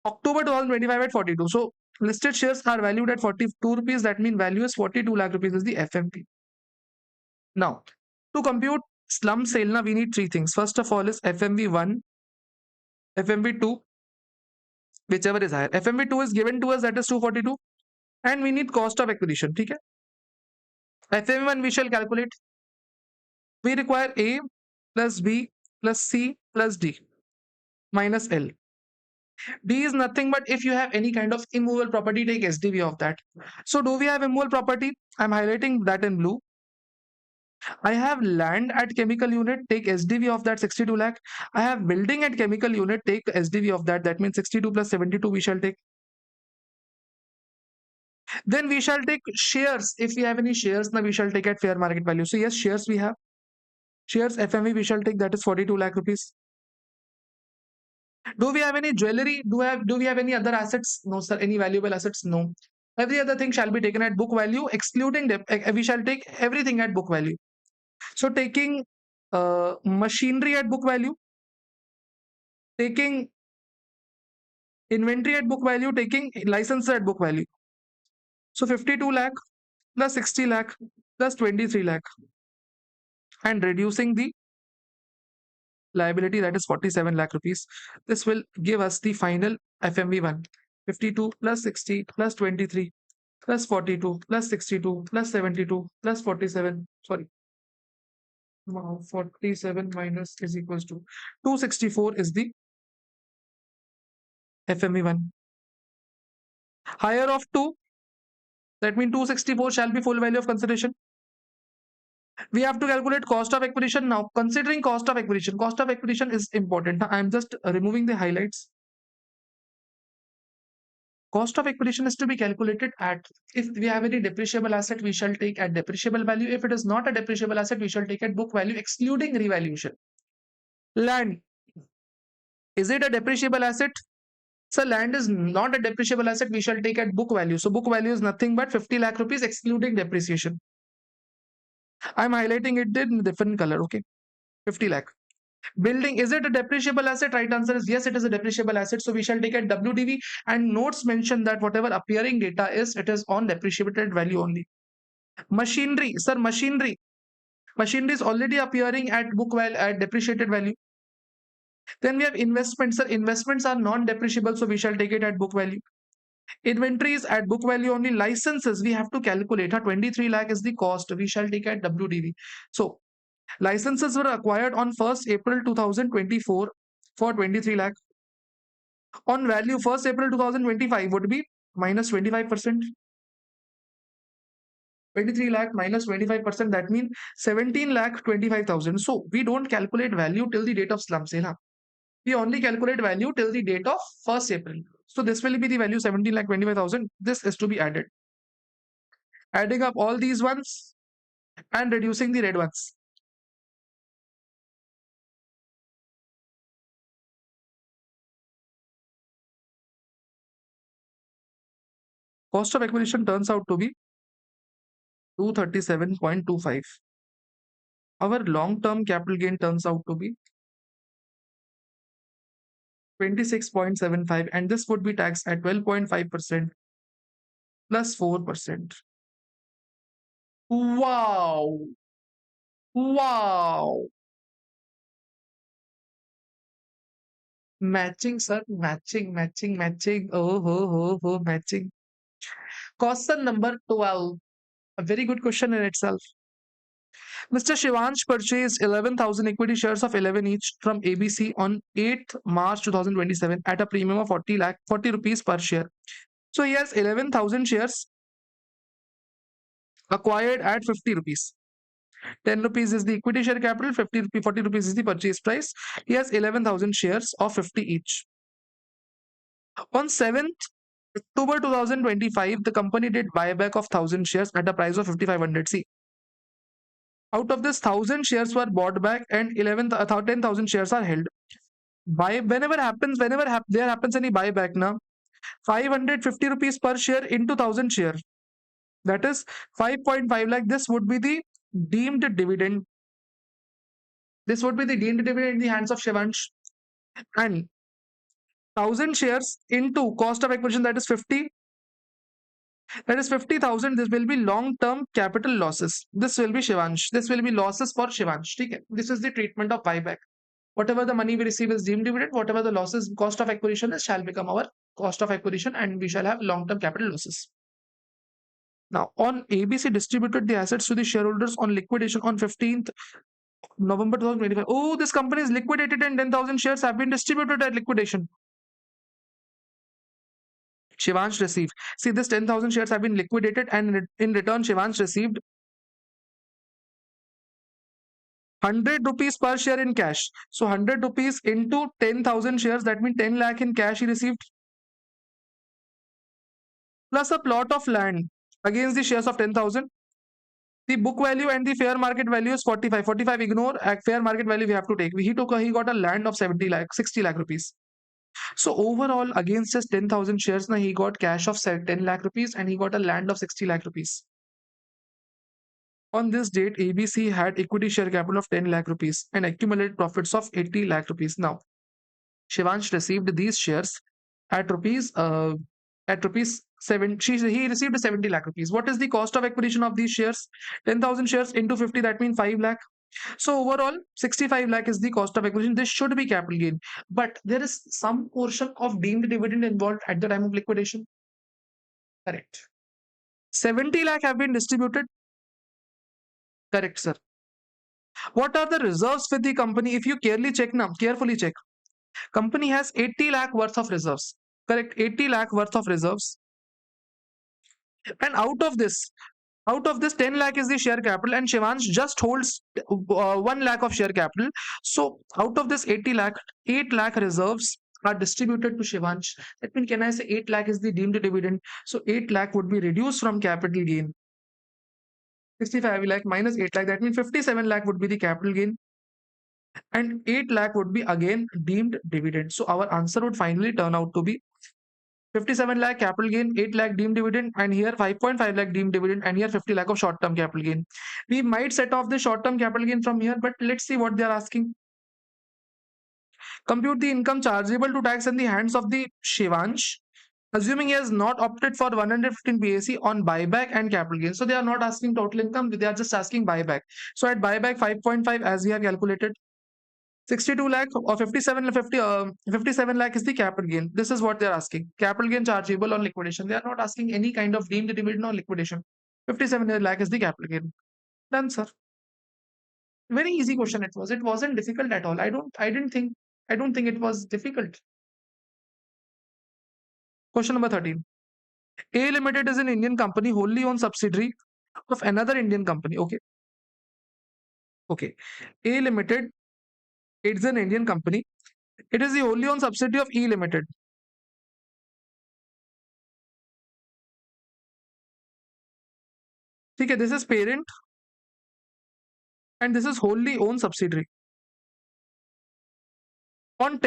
October 2025 at 42. So listed shares are valued at 42 rupees. That means value is 42 lakh rupees is the FMP. Now, to compute slum sale, now we need three things. First of all is FMV1, FMV2, whichever is higher. FMV2 is given to us, that is 242. And we need cost of acquisition. Okay? FMV1 we shall calculate. We require A plus B plus C plus D minus L. D is nothing but if you have any kind of immovable property, take SDV of that. So do we have immovable property? I'm highlighting that in blue. I have land at chemical unit, take SDV of that 62 lakh. I have building at chemical unit, take SDV of that. That means 62 plus 72 we shall take. Then we shall take shares. If we have any shares, now we shall take at fair market value. So yes, shares we have. Shares FMV we shall take, that is 42 lakh rupees. Do we have any jewelry? Do we have any other assets? No, sir. Any valuable assets? No. Every other thing shall be taken at book value, excluding we shall take everything at book value. So taking machinery at book value, taking inventory at book value, taking license at book value. So 52 lakh plus 60 lakh plus 23 lakh, and reducing the liability, that is 47 lakh rupees. This will give us the final FMV1. 52 plus 60 plus 23 plus 42 plus 62 plus 72 plus 47. Sorry. Wow, 47 minus is equals to 264 is the FME1. Higher of 2, that means 264 shall be full value of consideration. We have to calculate cost of acquisition now. Considering cost of acquisition is important. Now, I'm just removing the highlights. Cost of acquisition is to be calculated at, if we have any depreciable asset, we shall take at depreciable value. If it is not a depreciable asset, we shall take at book value, excluding revaluation. Land. Is it a depreciable asset? So land is not a depreciable asset, we shall take at book value. So book value is nothing but 50 lakh rupees excluding depreciation. I'm highlighting it in different color, okay? 50 lakh. Building, is it a depreciable asset? Right answer is yes, it is a depreciable asset. So we shall take at WDV, and notes mention that whatever appearing data is, it is on depreciated value only. Machinery, sir, machinery. Machinery is already appearing at book value, at depreciated value. Then we have investments, sir. Investments are non-depreciable, so we shall take it at book value. Inventories at book value only. Licenses we have to calculate. 23 lakh is the cost. We shall take at WDV. So licenses were acquired on 1st April 2024 for 23 lakh. On value 1st April 2025 would be minus 25%. 23 lakh minus 25%, that means 17 lakh 25,000. So we don't calculate value till the date of slump sale. We only calculate value till the date of 1st April. So this will be the value 17 lakh 25,000. This is to be added. Adding up all these ones and reducing the red ones. Cost of acquisition turns out to be 237.25. Our long-term capital gain turns out to be 26.75, and this would be taxed at 12.5% plus 4%. Wow! Wow! Matching, sir. Matching. Oh, matching. Question number 12. A very good question in itself. Mr. Shivansh purchased 11,000 equity shares of 11 each from ABC on 8th March 2027 at a premium of 40 rupees per share. So he has 11,000 shares acquired at 50 rupees. 10 rupees is the equity share capital, 40 rupees is the purchase price. He has 11,000 shares of 50 each. On 7th October 2025, the company did buyback of 1,000 shares at a price of 5,500. See, out of this 1,000 shares were bought back and 10,000 shares are held. Whenever there happens any buyback now, 550 rupees per share into 1,000 share, that is 5.5 lakh. This would be the deemed dividend. This would be the deemed dividend in the hands of Shivansh. And 1,000 shares into cost of acquisition, that is 50. That is 50,000. This will be long-term capital losses. This will be Shivansh. This will be losses for Shivansh. Okay? This is the treatment of buyback. Whatever the money we receive is deemed dividend. Whatever the losses, cost of acquisition is, shall become our cost of acquisition, and we shall have long-term capital losses. Now, on ABC distributed the assets to the shareholders on liquidation on 15th November 2025. Oh, this company is liquidated and 10,000 shares have been distributed at liquidation. Shivansh received. See, this 10,000 shares have been liquidated, and in return, Shivansh received 100 rupees per share in cash. So 100 rupees into 10,000 shares, that means 10 lakh in cash he received, plus a plot of land against the shares of 10,000. The book value and the fair market value is 45. 45 ignore, at fair market value we have to take. He got a land of 70 lakh, 60 lakh rupees. So overall, against his 10,000 shares, now he got cash of 10 lakh rupees and he got a land of 60 lakh rupees. On this date, ABC had equity share capital of 10 lakh rupees and accumulated profits of 80 lakh rupees. Now, Shivansh received these shares at rupees 7. He received 70 lakh rupees. What is the cost of acquisition of these shares? 10,000 shares into 50, that means 5 lakh. So overall, 65 lakh is the cost of acquisition. This should be capital gain. But there is some portion of deemed dividend involved at the time of liquidation. Correct. 70 lakh have been distributed. Correct, sir. What are the reserves with the company? If you carefully check. Company has 80 lakh worth of reserves. Correct, 80 lakh worth of reserves. And out of this 10 lakh is the share capital, and Shivansh just holds 1 lakh of share capital. So out of this 80 lakh, 8 lakh reserves are distributed to Shivansh. That means, can I say 8 lakh is the deemed dividend? So 8 lakh would be reduced from capital gain. 65 lakh minus 8 lakh, that means 57 lakh would be the capital gain. And 8 lakh would be again deemed dividend. So our answer would finally turn out to be 57 lakh capital gain, 8 lakh deemed dividend, and here 5.5 lakh deemed dividend, and here 50 lakh of short term capital gain. We might set off the short term capital gain from here, but let's see what they are asking. Compute the income chargeable to tax in the hands of the Shivansh, assuming he has not opted for 115 BAC on buyback and capital gain. So they are not asking total income, they are just asking buyback. So at buyback 5.5, as we have calculated, 62 lakh or 57 lakh is the capital gain. This is what they're asking. Capital gain chargeable on liquidation. They are not asking any kind of deemed dividend on liquidation. 57 lakh is the capital gain. Done, sir. Very easy question it was. It wasn't difficult at all. I don't think it was difficult. Question number 13. A Limited is an Indian company wholly owned subsidiary of another Indian company. Okay. Okay. A Limited, it's an Indian company. It is the wholly owned subsidiary of E Limited. Okay, this is parent and this is wholly owned subsidiary. On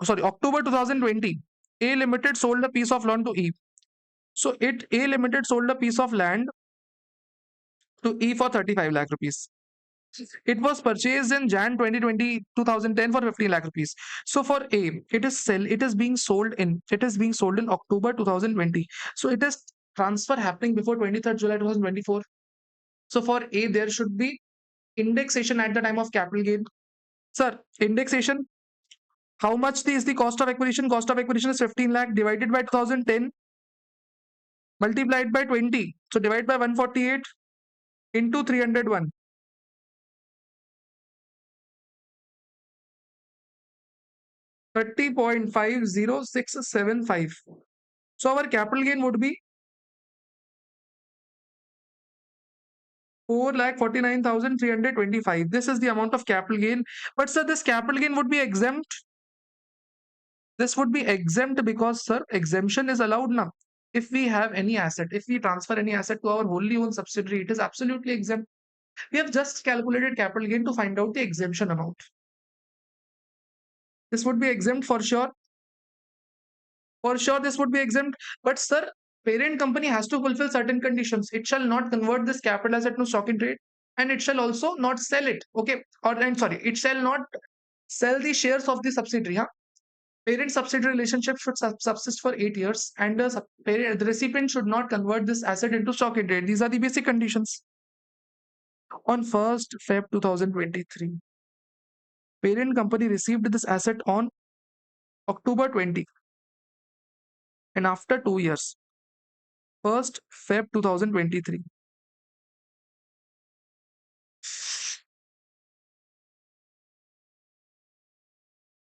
October 2020, A Limited sold a piece of land to E. So A Limited sold a piece of land to E for 35 lakh rupees. It was purchased in Jan 2010 for 15 lakh rupees. So for A, it is being sold in October 2020. So it is transfer happening before 23rd July 2024. So for A, there should be indexation at the time of capital gain. Sir, indexation, how much is the cost of acquisition? Cost of acquisition is 15 lakh divided by 2010 multiplied by 20. So divide by 148 into 301. 30.50675. So our capital gain would be 4,49,325. This is the amount of capital gain. But sir, this capital gain would be exempt. This would be exempt because, sir, exemption is allowed now. If we have any asset, if we transfer any asset to our wholly owned subsidiary, it is absolutely exempt. We have just calculated capital gain to find out the exemption amount. This would be exempt for sure. For sure, this would be exempt. But sir, parent company has to fulfill certain conditions. It shall not convert this capital asset to stock in trade, and it shall also not sell it. Okay, or I'm sorry, it shall not sell the shares of the subsidiary. Huh? Parent subsidiary relationship should subsist for 8 years, and the recipient should not convert this asset into stock in trade. These are the basic conditions. On 1st Feb 2023, parent company received this asset on October 20, and after 2 years, 1st Feb 2023,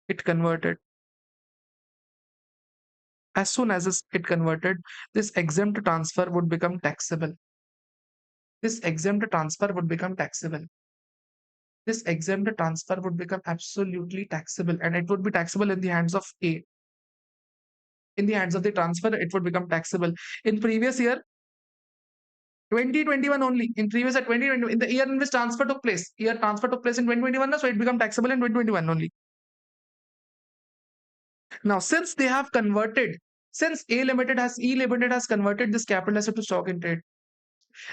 it converted. As soon as it converted, this exempt transfer would become taxable. This exempt transfer would become taxable. This exempt transfer would become absolutely taxable, and it would be taxable in the hands of A. In the hands of the transfer, it would become taxable. In previous year, 2021 only. In previous year, 2020, in the year in which year transfer took place in 2021, so it become taxable in 2021 only. Now, since they have converted, since E Limited has converted this capital asset to stock in trade,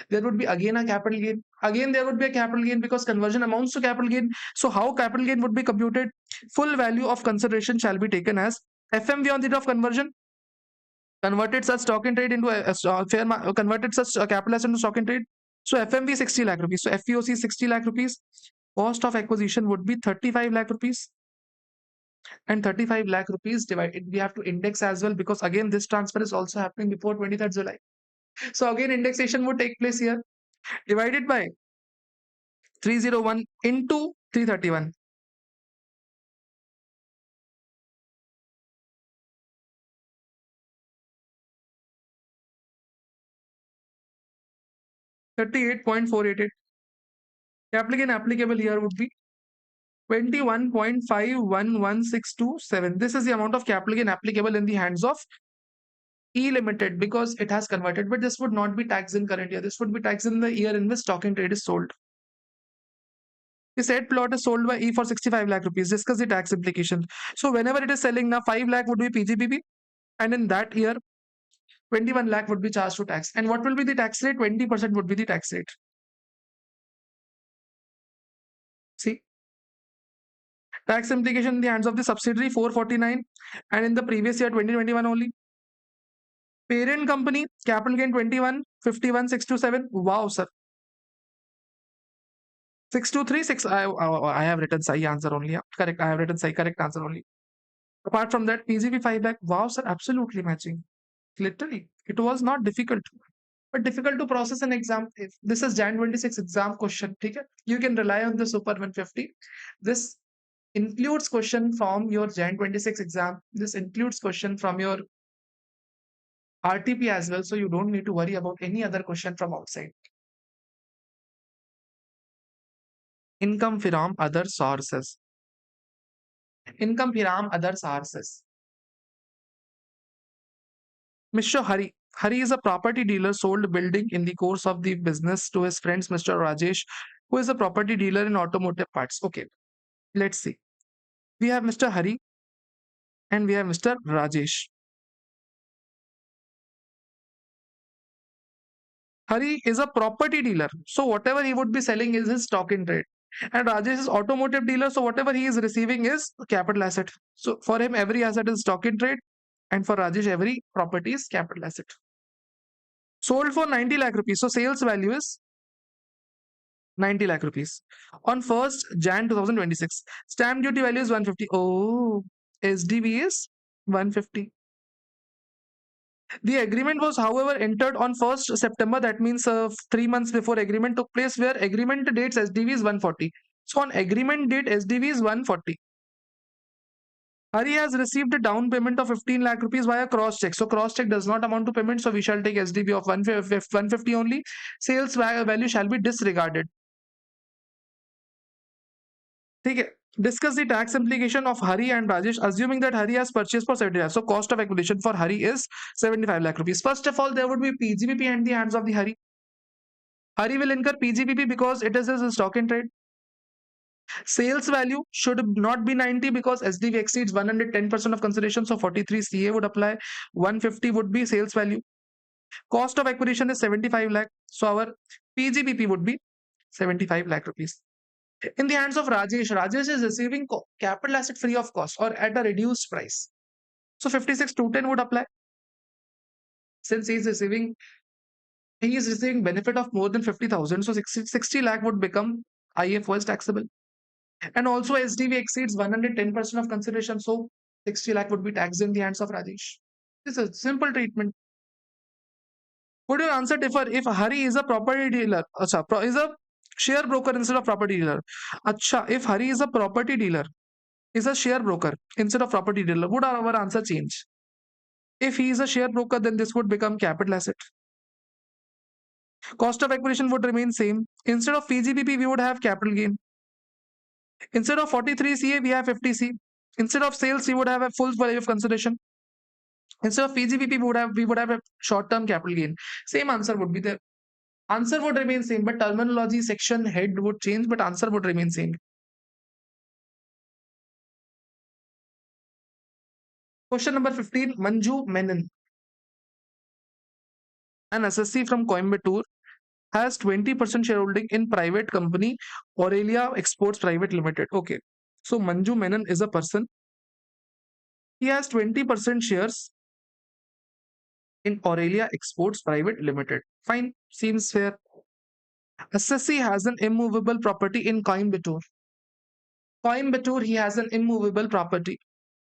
there would be again a capital gain. Again, there would be a capital gain because conversion amounts to capital gain. So, how capital gain would be computed? Full value of consideration shall be taken as FMV on the date of conversion. Converted such stock in trade into converted such capital asset into stock in trade. So, FMV 60 lakh rupees. So, FVOC 60 lakh rupees. Cost of acquisition would be 35 lakh rupees. And 35 lakh rupees divided, we have to index as well because again, this transfer is also happening before 23rd July. So, again, indexation would take place here. Divided by 301 into 331. 38.488. Capital gain applicable here would be 21.511627. This is the amount of capital gain applicable in the hands of E Limited because it has converted, but this would not be taxed in current year. This would be taxed in the year in which stock in trade is sold. The said plot is sold by E for 65 lakh rupees. Discuss the tax implications. So whenever it is selling now, 5 lakh would be PGBP, and in that year, 21 lakh would be charged to tax. And what will be the tax rate? 20% would be the tax rate. See, tax implication in the hands of the subsidiary 449, and in the previous year 2021 only. Parent company capital gain 21, 51, 627. Wow, sir. 623, 6. I have written Sai answer only. Yeah. Correct. I have written Sai correct answer only. Apart from that, PGP 5 lakh. Wow, sir. Absolutely matching. Literally, it was not difficult, but difficult to process an exam. If this is Jan 26 exam question, okay? You can rely on the Super 150. This includes question from your Jan 26 exam. This includes question from your RTP as well. So you don't need to worry about any other question from outside. Income from other sources. Income from other sources. Mr. Hari. Hari is a property dealer sold building in the course of the business to his friends, Mr. Rajesh, who is a property dealer in automotive parts. Okay, let's see. We have Mr. Hari and we have Mr. Rajesh. Hari is a property dealer. So whatever he would be selling is his stock in trade. And Rajesh is automotive dealer. So whatever he is receiving is capital asset. So for him, every asset is stock in trade. And for Rajesh, every property is capital asset. Sold for 90 lakh rupees. So sales value is 90 lakh rupees. On 1st Jan 2026. Stamp duty value is 150. Oh, SDV is 150. The agreement was, however, entered on 1st September. That means 3 months before agreement took place, where agreement dates SDV is 140. So on agreement date, SDV is 140. Hari has received a down payment of 15 lakh rupees via cross check. So cross check does not amount to payment. So we shall take SDV of 150 only. Sales value shall be disregarded. Okay. Discuss the tax implication of Hari and Rajesh, assuming that Hari has purchased for 75 lakh. So cost of acquisition for Hari is 75 lakh rupees. First of all, there would be PGBP in the hands of the Hari. Hari will incur PGBP because it is his stock in trade. Sales value should not be 90 because SDV exceeds 110% of consideration. So 43 CA would apply. 150 would be sales value. Cost of acquisition is 75 lakh. So our PGBP would be 75 lakh rupees. In the hands of Rajesh, Rajesh is receiving capital asset free of cost or at a reduced price. So 56,210 would apply. Since he is receiving benefit of more than 50,000, so 60 lakh would become IFO as taxable. And also SDV exceeds 110% of consideration, so 60 lakh would be taxed in the hands of Rajesh. This is a simple treatment. Would your answer differ if Hari is a property dealer? Acha, is a share broker instead of property dealer. Acha, if Hari is a property dealer, is a share broker instead of property dealer, would our answer change? If he is a share broker, then this would become capital asset. Cost of acquisition would remain same. Instead of PGBP, we would have capital gain. Instead of 43 CA, we have 50 C. Instead of sales, we would have a full value of consideration. Instead of PGBP, we would have a short-term capital gain. Same answer would be there. Answer would remain same, but terminology, section, head would change, but answer would remain same. Question number 15, Manju Menon, an SSC from Coimbatore, has 20% shareholding in private company Aurelia Exports Private Limited. Okay. So Manju Menon is a person. He has 20% shares in Aurelia Exports Private Limited. Fine. Seems fair. SSC has an immovable property in Coimbatore. Coimbatore, he has an immovable property.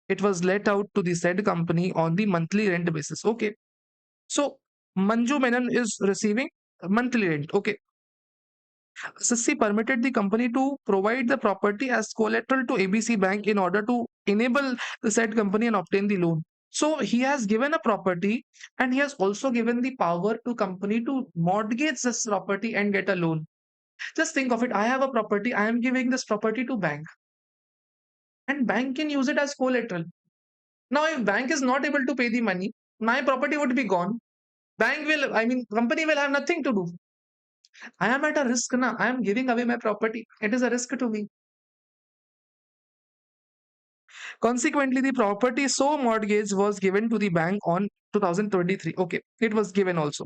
It was let out to the said company on the monthly rent basis. Okay. So Manju Menon is receiving monthly rent. Okay. SSC permitted the company to provide the property as collateral to ABC Bank in order to enable the said company and obtain the loan. So he has given a property and he has also given the power to company to mortgage this property and get a loan. Just think of it. I have a property. I am giving this property to bank and bank can use it as collateral. Now, if bank is not able to pay the money, my property would be gone. Company will have nothing to do. I am at a risk now. I am giving away my property. It is a risk to me. Consequently, the property so mortgage was given to the bank on 2023. Okay, it was given also.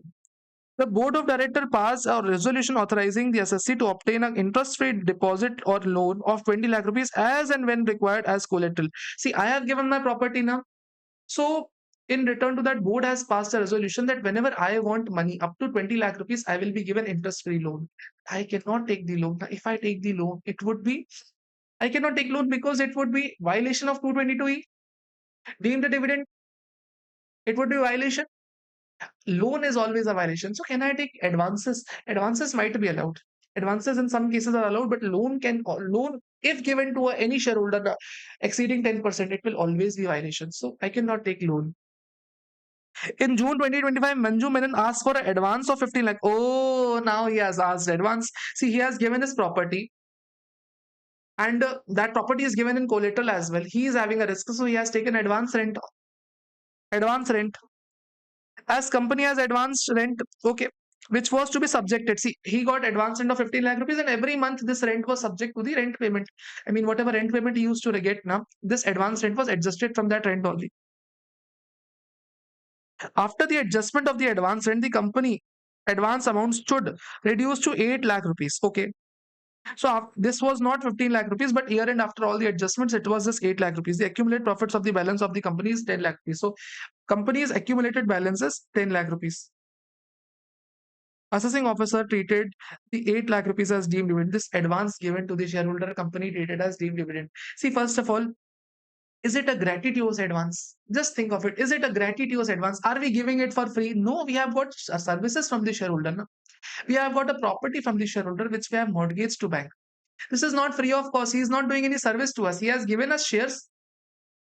The board of director passed a resolution authorizing the SSC to obtain an interest-free deposit or loan of 20 lakh rupees as and when required as collateral. See, I have given my property now. So, in return to that, board has passed a resolution that whenever I want money up to 20 lakh rupees, I will be given interest-free loan. I cannot take the loan. Now, if I take the loan, I cannot take loan because it would be violation of 222E. Deemed a dividend, it would be violation. Loan is always a violation. So can I take advances? Advances might be allowed. Advances in some cases are allowed, but loan if given to any shareholder exceeding 10%, it will always be violation. So I cannot take loan. In June 2025, Manju Menon asked for an advance of 15 lakh. Oh, now he has asked advance. See, he has given his property and that property is given in collateral as well. He is having a risk, so he has taken advance rent. Advance rent. As company has advanced rent, okay, which was to be subjected. See, he got advance rent of 15 lakh rupees, and every month this rent was subject to the rent payment. I mean, whatever rent payment he used to get now, this advance rent was adjusted from that rent only. After the adjustment of the advance rent, the company advance amount stood reduced to 8 lakh rupees. Okay. So this was not 15 lakh rupees, but year end after all the adjustments, it was just 8 lakh rupees. The accumulated profits of the balance of the company is 10 lakh rupees. So company's accumulated balance is 10 lakh rupees. Assessing officer treated the 8 lakh rupees as deemed dividend. This advance given to the shareholder company treated as deemed dividend. See, first of all, is it a gratuitous advance? Just think of it. Is it a gratuitous advance? Are we giving it for free? No, we have got services from the shareholder. No? We have got a property from the shareholder which we have mortgaged to bank. This is not free of cost. He is not doing any service to us. He has given us shares.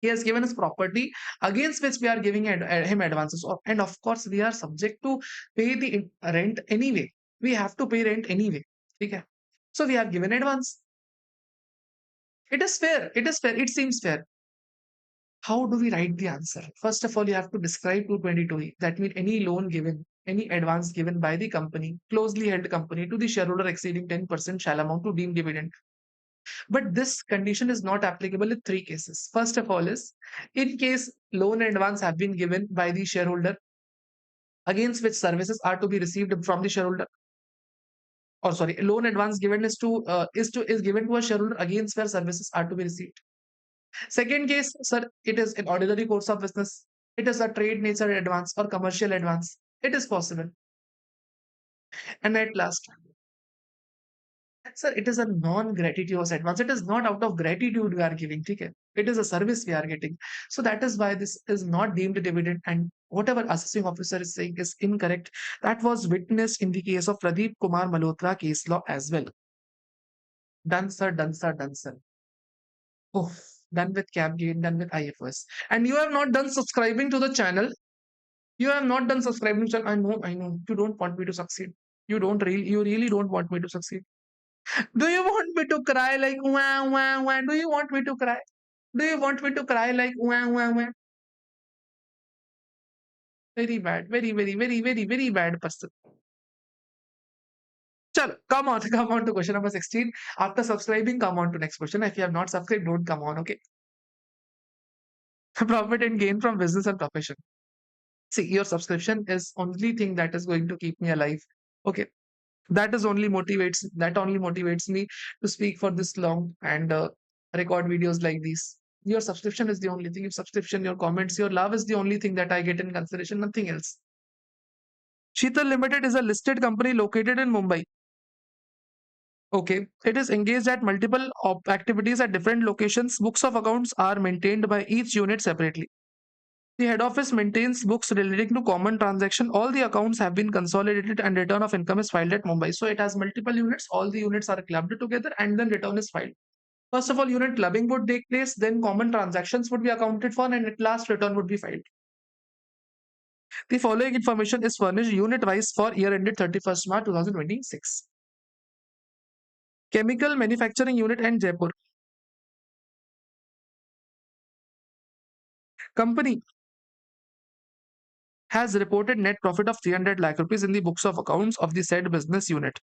He has given us property against which we are giving him advances. And of course, we are subject to pay the rent anyway. We have to pay rent anyway. Okay. So we have given advance. It is fair. It is fair. It seems fair. How do we write the answer? First of all, you have to describe 222E. That means any loan given, any advance given by the company, closely held company to the shareholder exceeding 10% shall amount to deemed dividend. But this condition is not applicable in three cases. First of all is in case loan advance have been given by the shareholder against which services are to be received from the shareholder. Or sorry, loan advance given is given to a shareholder against where services are to be received. Second case, sir, it is in ordinary course of business. It is a trade nature advance or commercial advance. It is possible. And at last, sir, it is a non-gratuitous advance. It is not out of gratitude we are giving. Okay? It is a service we are getting. So that is why this is not deemed a dividend. And whatever assessing officer is saying is incorrect. That was witnessed in the case of Pradeep Kumar Malhotra case law as well. Done, sir, done, sir, done, sir. Oh, done with cap gain, done with IFS. And you have not done subscribing to the channel. You have not done subscribing channel. I know. You don't want me to succeed. You really don't want me to succeed. Do you want me to cry like wah wah wah? Do you want me to cry? Do you want me to cry like wah wah wah? Very bad. Very bad person. Chalo, come on, come on to question number 16. After subscribing, come on to next question. If you have not subscribed, don't come on, okay? Profit and gain from business and profession. See, your subscription is only thing that is going to keep me alive. Okay. That only motivates me to speak for this long and record videos like these. Your subscription is the only thing. Your subscription, your comments, your love is the only thing that I get in consideration, nothing else. Sheetal Limited is a listed company located in Mumbai. Okay. It is engaged at multiple activities at different locations. Books of accounts are maintained by each unit separately. The head office maintains books relating to common transaction. All the accounts have been consolidated and return of income is filed at Mumbai. So it has multiple units. All the units are clubbed together and then return is filed. First of all, unit clubbing would take place, then common transactions would be accounted for, and at last return would be filed. The following information is furnished unit-wise for year ended 31st March 2026. Chemical Manufacturing Unit and Jaipur. Company has reported net profit of 300 lakh rupees in the books of accounts of the said business unit.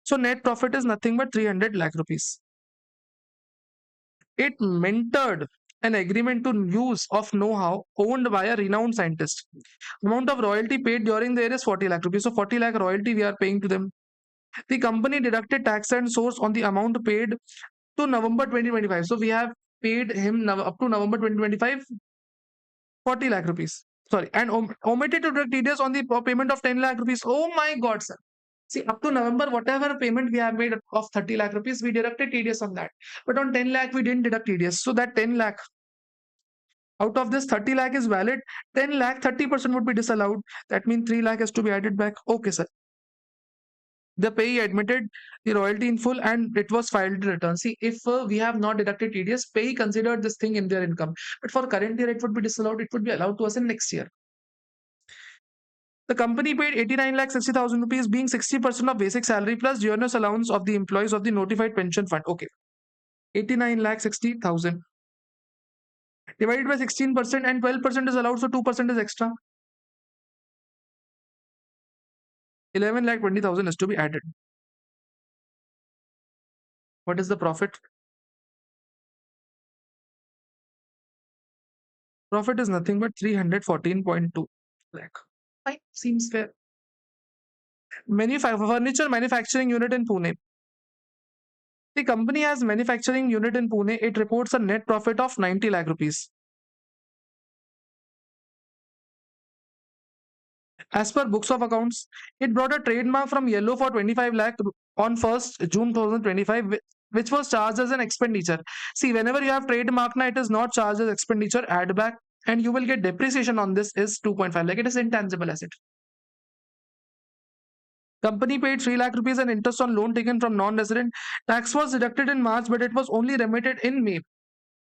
So net profit is nothing but 300 lakh rupees. It mentored an agreement to use of know-how owned by a renowned scientist. Amount of royalty paid during the year is 40 lakh rupees. So 40 lakh royalty we are paying to them. The company deducted tax and source on the amount paid to November 2025. So we have paid him up to November 2025, 40 lakh rupees. Sorry, and omitted to deduct TDS on the payment of 10 lakh rupees. Oh my God, sir. See, up to November, whatever payment we have made of 30 lakh rupees, we deducted TDS on that. But on 10 lakh, we didn't deduct TDS. So that 10 lakh, out of this 30 lakh is valid, 10 lakh, 30% would be disallowed. That means 3 lakh has to be added back. Okay, sir. The payee admitted the royalty in full and it was filed return. See, if we have not deducted TDS, payee considered this thing in their income. But for current year, it would be disallowed. It would be allowed to us in next year. The company paid 89 lakh 60,000 rupees, being 60% of basic salary plus generous allowance of the employees of the notified pension fund. Okay. 89 lakh 60,000 divided by 16% and 12% is allowed, so 2% is extra. 11 lakh 20,000 is to be added. What is the profit? Profit is nothing but 314.2 lakh. Fine, seems fair. Furniture manufacturing unit in Pune. The company has manufacturing unit in Pune. It reports a net profit of 90 lakh rupees. As per books of accounts, it brought a trademark from Yellow for 25 lakh on 1st June 2025, which was charged as an expenditure. See, whenever you have trademark, now it is not charged as expenditure, add back, and you will get depreciation on this is 2.5 lakh. It is intangible asset. Company paid 3 lakh rupees and interest on loan taken from non-resident. Tax was deducted in March, but it was only remitted in May.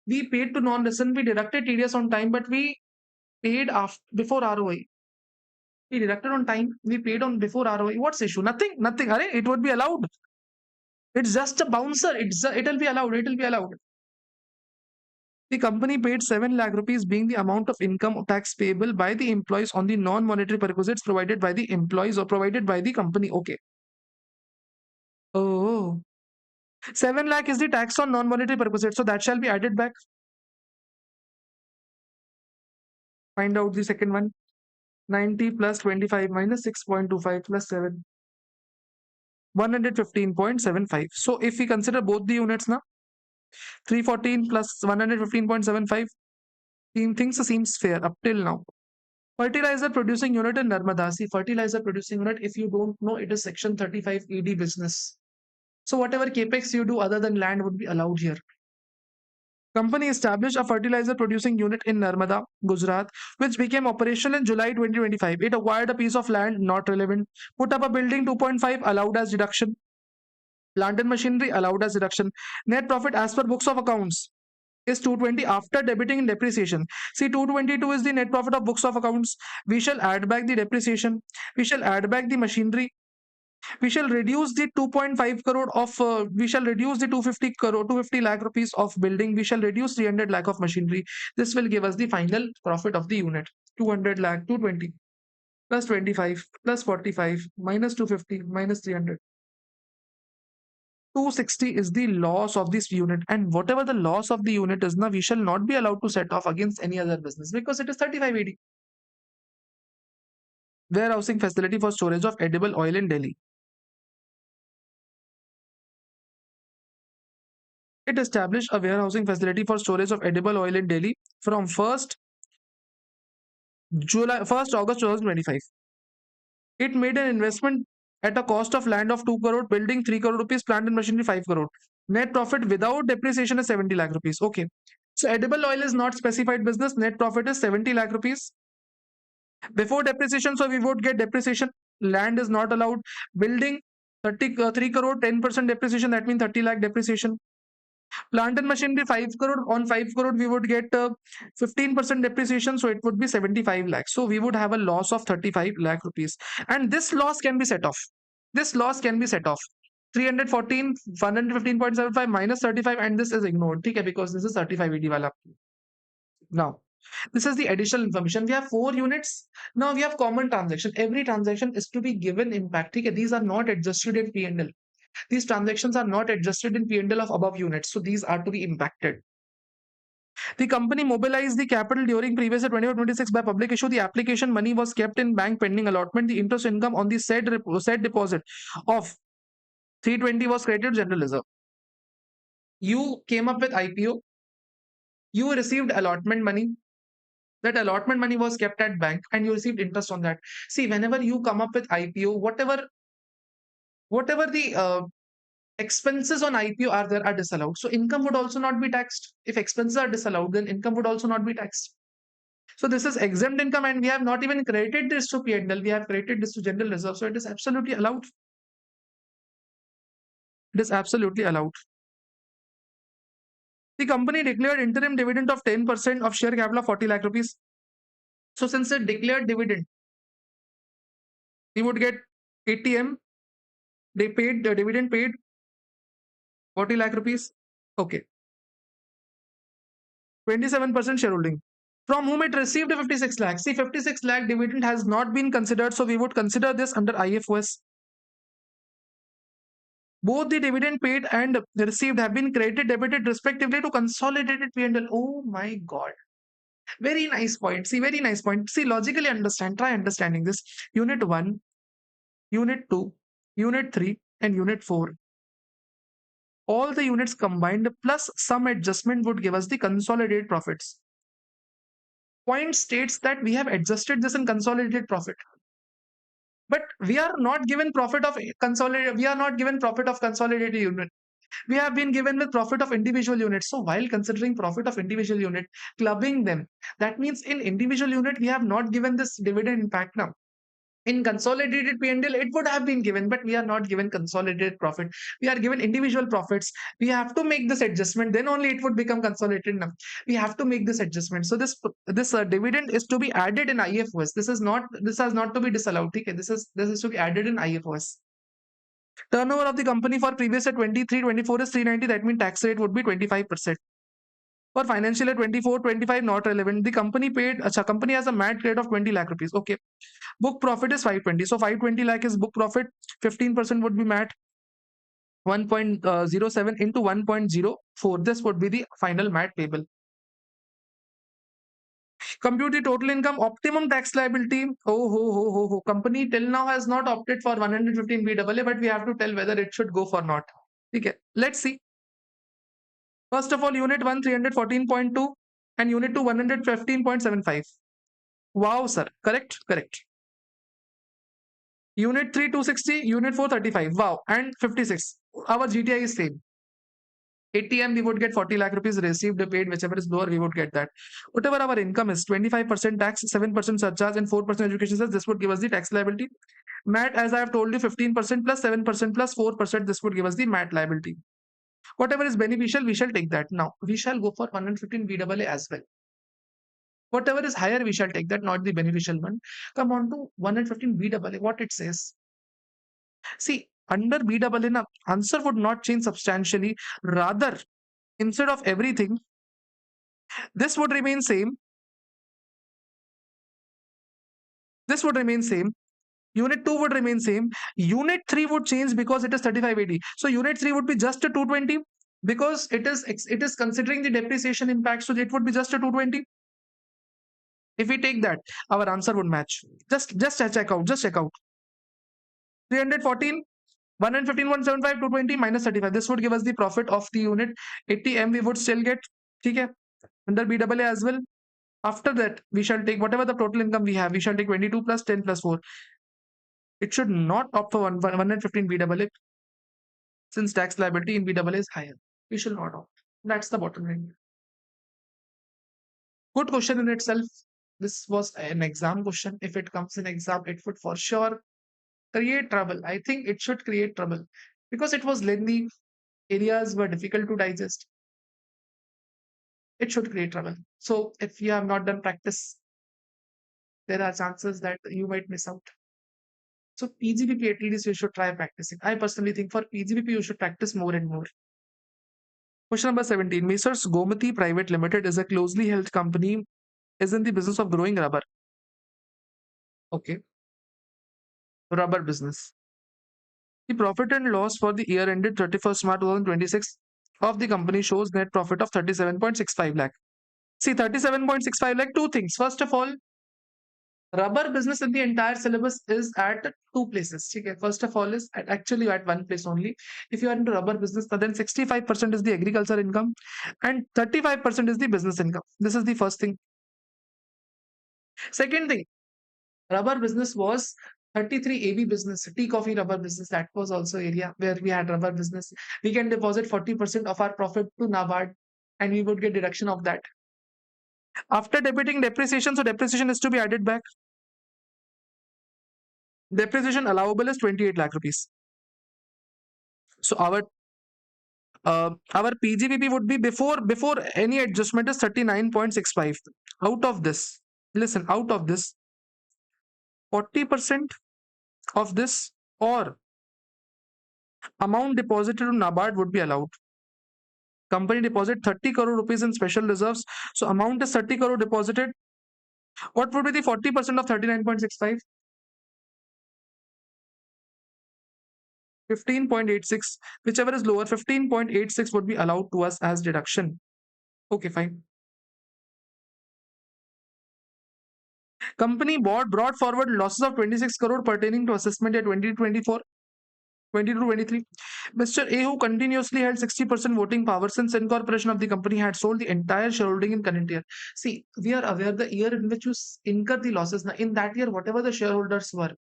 We paid to non-resident, we deducted TDS on time, but we paid before ROI. We deducted on time, we paid on before ROI. What's the issue? Nothing. It would be allowed. It's just a bouncer. It'll be allowed. It'll be allowed. The company paid 7 lakh rupees, being the amount of income tax payable by the employees on the non-monetary perquisites provided by the employees or provided by the company. Okay. Oh, 7 lakh is the tax on non-monetary perquisites, so that shall be added back. Find out the second one. 90 plus 25 minus 6.25 plus 7. 115.75. So if we consider both the units now, 314 plus 115.75, things seems fair up till now. Fertilizer producing unit in Narmada. See, fertilizer producing unit, if you don't know, it is section 35 ED business. So whatever capex you do other than land would be allowed here. Company established a fertilizer producing unit in Narmada, Gujarat, which became operational in July 2025. It acquired a piece of land, not relevant. Put up a building, 2.5, allowed as deduction. Plant and machinery, allowed as deduction. Net profit as per books of accounts. is 220 after debiting in depreciation. See, 222 is the net profit of books of accounts. We shall add back the depreciation. We shall add back the machinery. We shall reduce the 2.5 crore of, we shall reduce the 250 crore, 250 lakh rupees of building. We shall reduce 300 lakh of machinery. This will give us the final profit of the unit. 200 lakh, 220 plus 25 plus 45 minus 250 minus 300. 260 is the loss of this unit, and whatever the loss of the unit is now, we shall not be allowed to set off against any other business because it is 3580. Warehousing facility for storage of edible oil in Delhi. It established a warehousing facility for storage of edible oil in Delhi from 1st August 2025. It made an investment at a cost of land of 2 crore, building 3 crore rupees, plant and machinery 5 crore. Net profit without depreciation is 70 lakh rupees. Okay. So edible oil is not specified business. Net profit is 70 lakh rupees. Before depreciation, so we would get depreciation. Land is not allowed. Building 3 crore, 10% depreciation. That means 30 lakh depreciation. Plant and machinery 5 crore. On 5 crore, we would get 15% depreciation. So it would be 75 lakhs. So we would have a loss of 35 lakh rupees. And this loss can be set off. This loss can be set off. 314, 115.75 minus 35, and this is ignored. Okay, because this is 3580 wala. Now, this is the additional information. We have 4 units. Now we have common transaction. Every transaction is to be given impact. Okay, these are not adjusted in P&L. These transactions are not adjusted in P&L of above units. So these are to be impacted. The company mobilized the capital during previous year 24-26 by public issue. The application money was kept in bank pending allotment. The interest income on the said deposit of 320 was credited to general reserve. You came up with IPO. You received allotment money. That allotment money was kept at bank and you received interest on that. See, whenever you come up with IPO, whatever the expenses on IPO are there are disallowed. So income would also not be taxed. If expenses are disallowed, then income would also not be taxed. So this is exempt income, and we have not even credited this to P&L. We have credited this to general reserve. So it is absolutely allowed. It is absolutely allowed. The company declared interim dividend of 10% of share capital of 40 lakh rupees. So since it declared dividend, we would get ATM. They paid the dividend paid 40 lakh rupees. Okay. 27% shareholding. From whom it received 56 lakhs. See, 56 lakh dividend has not been considered. So we would consider this under IFOS. Both the dividend paid and received have been credited, debited respectively to consolidated P&L. Oh my God. Very nice point. See, very nice point. See, logically understand. Try understanding this. Unit 1, Unit 2, Unit 3, and Unit 4. All the units combined plus some adjustment would give us the consolidated profits. Point states that we have adjusted this in consolidated profit. But we are not given profit of consolidated. We are not given profit of consolidated unit. We have been given with profit of individual units. So while considering profit of individual unit, clubbing them, that means in individual unit we have not given this dividend impact now. In consolidated P&L, it would have been given, but we are not given consolidated profit. We are given individual profits. We have to make this adjustment. Then only it would become consolidated now. We have to make this adjustment. So this dividend is to be added in IFOS. This has not to be disallowed. Okay? This is to be added in IFOS. Turnover of the company for previous year 23-24 is 390. That means tax rate would be 25%. For financial year 24-25, not relevant. The company company has a MAT credit of 20 lakh rupees. Okay. Book profit is 520. So 520 lakh is book profit. 15% would be MAT. 1.07 into 1.04. This would be the final MAT table. Compute the total income, optimum tax liability. Company till now has not opted for 115 BAA, but we have to tell whether it should go for not. Okay. Let's see. First of all, Unit 1, 314.2 and Unit 2, 115.75. Wow, sir. Correct? Correct. Unit 3, 260. Unit 4, 35. Wow. And 56. Our GTI is same. ATM, we would get 40 lakh rupees received, paid, whichever is lower, we would get that. Whatever our income is, 25% tax, 7% surcharge, and 4% education says this would give us the tax liability. MAT, as I have told you, 15% plus 7% plus 4%, this would give us the MAT liability. Whatever is beneficial, we shall take that. Now, we shall go for 115 BAA as well. Whatever is higher, we shall take that, not the beneficial one. Come on to 115 BAA, what it says. See, under BAA, na, answer would not change substantially. Rather, instead of everything, this would remain same. This would remain same. Unit 2 would remain same. Unit 3 would change because it is 3580. So unit 3 would be just a 220 because it is considering the depreciation impact. So it would be just a 220. If we take that, our answer would match. Just check out. Just check out. 314, 115, 175, 220 minus 35. This would give us the profit of the unit. 80M we would still get. Okay. Under BAA as well. After that, we shall take whatever the total income we have. We shall take 22 plus 10 plus 4. It should not opt for 115 BAA since tax liability in BAA is higher. We should not opt. That's the bottom line. Good question in itself. This was an exam question. If it comes in exam, it would for sure create trouble. I think it should create trouble because it was lengthy. Areas were difficult to digest. It should create trouble. So if you have not done practice, there are chances that you might miss out. So PGBP at least you should try practicing. I personally think for PGBP you should practice more and more. Question number 17. Messrs. Gomati Private Limited is a closely held company, is in the business of growing rubber. Okay. Rubber business. The profit and loss for the year ended 31st March 2026 of the company shows net profit of 37.65 lakh. See, 37.65 lakh, two things. First of all, rubber business in the entire syllabus is at two places. Okay? First of all, is actually at one place only. If you are into rubber business, then 65% is the agriculture income and 35% is the business income. This is the first thing. Second thing, rubber business was 33 AB business, tea coffee rubber business. That was also area where we had rubber business. We can deposit 40% of our profit to NABARD and we would get deduction of that. After debiting depreciation, so depreciation is to be added back. Depreciation allowable is 28 lakh rupees. So our PGBP would be before any adjustment is 39.65. Out of this, listen, out of this, 40% of this or amount deposited to NABARD would be allowed. Company deposit 30 crore rupees in special reserves. So amount is 30 crore deposited. What would be the 40% of 39.65? 15.86. Whichever is lower, 15.86 would be allowed to us as deduction. Okay, fine. Company brought forward losses of 26 crore pertaining to assessment year 2024. 22-23. Mr. A, who continuously held 60% voting power since incorporation of the company, had sold the entire shareholding in current year. See, we are aware the year in which you incur the losses. Now, in that year, whatever the shareholders were,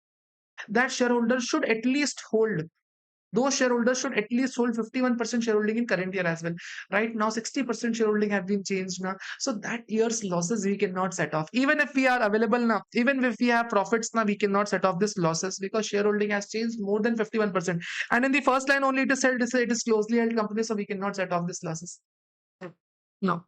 that shareholder should at least hold. Those shareholders should at least hold 51% shareholding in current year as well. Right now, 60% shareholding have been changed now. So that year's losses we cannot set off. Even if we are available now, even if we have profits now, we cannot set off this losses because shareholding has changed more than 51%. And in the first line only it is said it is closely held company, so we cannot set off this losses. No.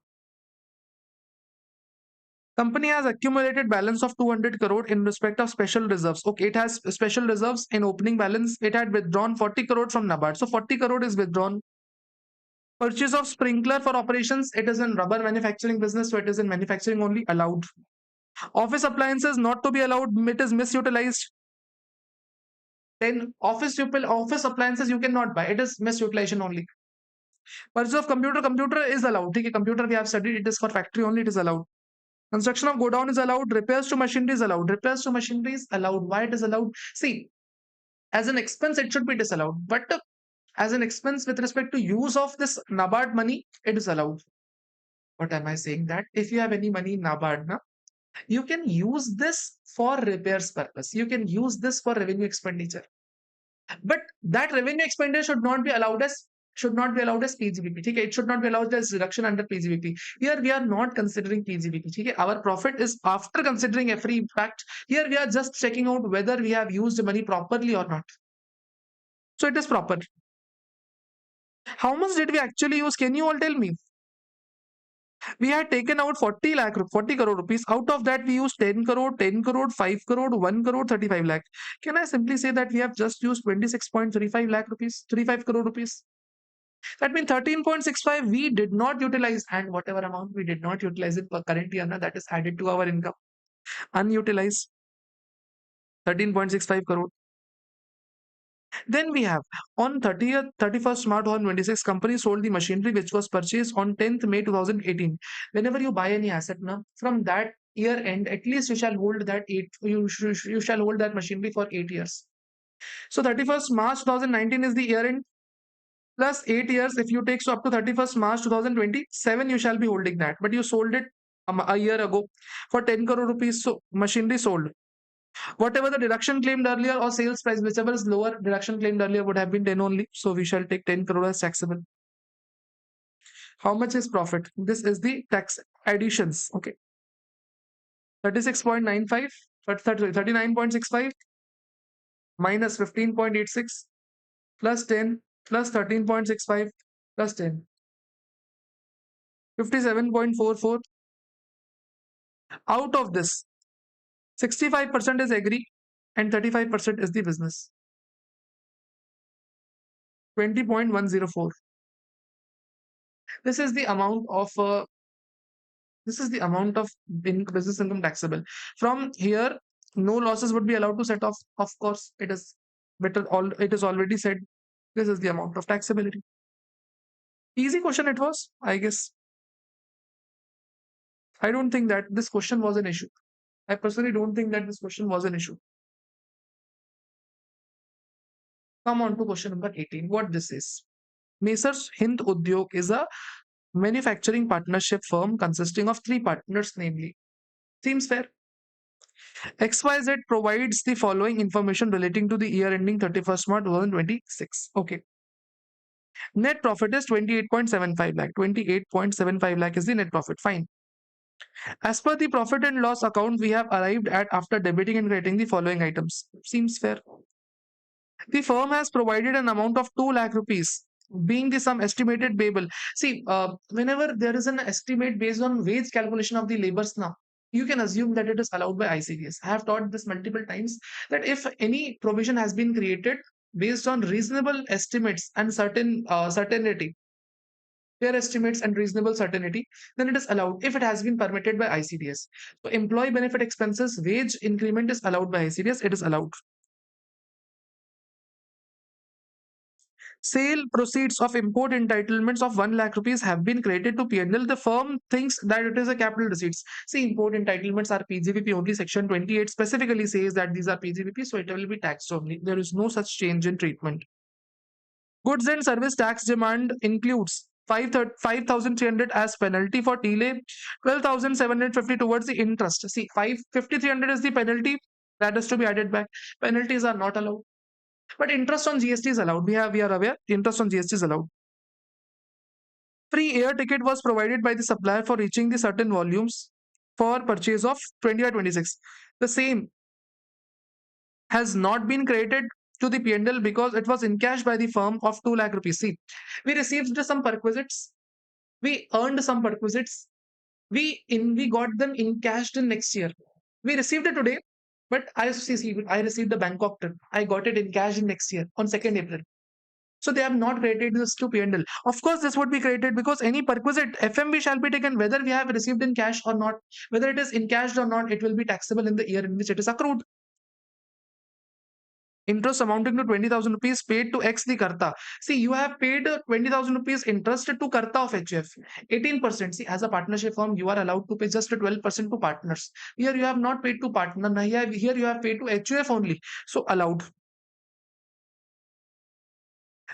Company has accumulated balance of 200 crore in respect of special reserves. Okay, it has special reserves in opening balance. It had withdrawn 40 crore from NABARD. So 40 crore is withdrawn. Purchase of sprinkler for operations. It is in rubber manufacturing business, so it is in manufacturing only allowed. Office appliances not to be allowed. It is misutilized. Then office appliances you cannot buy. It is misutilization only. Purchase of computer is allowed. Okay, computer we have studied. It is for factory only. It is allowed. Construction of godown is allowed. Repairs to machinery is allowed. Repairs to machinery is allowed. Why it is allowed? See, as an expense, it should be disallowed. But as an expense with respect to use of this NABARD money, it is allowed. What am I saying? That if you have any money in NABARD, you can use this for repairs purpose. You can use this for revenue expenditure. But that revenue expenditure should not be allowed as PGBP. Okay? It should not be allowed as reduction under PGBP. Here we are not considering PGBP. Okay? Our profit is after considering every impact. Here we are just checking out whether we have used money properly or not. So it is proper. How much did we actually use? Can you all tell me? We had taken out 40 crore rupees. Out of that, we used 10 crore, 10 crore, 5 crore, 1 crore, 35 lakh. Can I simply say that we have just used 26.35 lakh rupees, 35 crore rupees? That means 13.65 we did not utilize, and whatever amount we did not utilize in per current year, na, that is added to our income. Unutilized 13.65 crore. Then we have on 31st March 2026, company sold the machinery which was purchased on 10th May 2018. Whenever you buy any asset, na, from that year end, at least you shall hold that machinery for 8 years. So 31st March 2019 is the year end plus 8 years. If you take so up to 31st March 2027, you shall be holding that. But you sold it a year ago for 10 crore rupees. So machinery sold. Whatever the deduction claimed earlier or sales price, whichever is lower, deduction claimed earlier would have been 10 only. So we shall take 10 crore as taxable. How much is profit? This is the tax additions. Okay. 36.95, but 39.65 minus 15.86 plus 10 plus 13.65 plus 10. 57.44. Out of this, 65% is agri and 35% is the business. 20.104. This is the amount of business income taxable. From here, no losses would be allowed to set off. Of course, it is already said. This is the amount of taxability. Easy question it was, I guess. I don't think that this question was an issue. I personally don't think that this question was an issue. Come on to question number 18. What this is? Mesers Hind Udyog is a manufacturing partnership firm consisting of three partners, namely. Seems fair. XYZ provides the following information relating to the year ending 31st March 2026. Okay. Net profit is 28.75 lakh. 28.75 lakh is the net profit. Fine. As per the profit and loss account, we have arrived at after debiting and crediting the following items. Seems fair. The firm has provided an amount of 2 lakh rupees, being the sum estimated payable. See, whenever there is an estimate based on wage calculation of the laborers now, you can assume that it is allowed by ICDS. I have taught this multiple times that if any provision has been created based on reasonable estimates and certainty, fair estimates and reasonable certainty, then it is allowed if it has been permitted by ICDS. So employee benefit expenses, wage increment is allowed by ICDS, it is allowed. Sale proceeds of import entitlements of 1 lakh rupees have been credited to P&L. The firm thinks that it is a capital receipts. See, import entitlements are PGBP only. Section 28 specifically says that these are PGBP, so it will be taxed only. There is no such change in treatment. Goods and service tax demand includes 5,300 as penalty for delay, 12,750 towards the interest. See, 5,300 is the penalty that is to be added back. Penalties are not allowed. But interest on GST is allowed. We are aware interest on GST is allowed. Free air ticket was provided by the supplier for reaching the certain volumes for purchase of 2026. The same has not been credited to the P&L because it was encashed by the firm of 2 lakh rupees. See, we received some perquisites, we earned some perquisites, we got them encashed in next year. We received it today, but I received the Bangkok trip. I got it encashed in next year on 2nd April. So they have not credited this to P&L. Of course, this would be credited because any perquisite FMV shall be taken whether we have received in cash or not. Whether it is encashed or not, it will be taxable in the year in which it is accrued. Interest amounting to 20,000 rupees paid to X the Karta. See, you have paid 20,000 rupees interest to Karta of HF. 18%. See, as a partnership firm, you are allowed to pay just 12% to partners. Here you have not paid to partner. Here you have paid to HUF only. So allowed.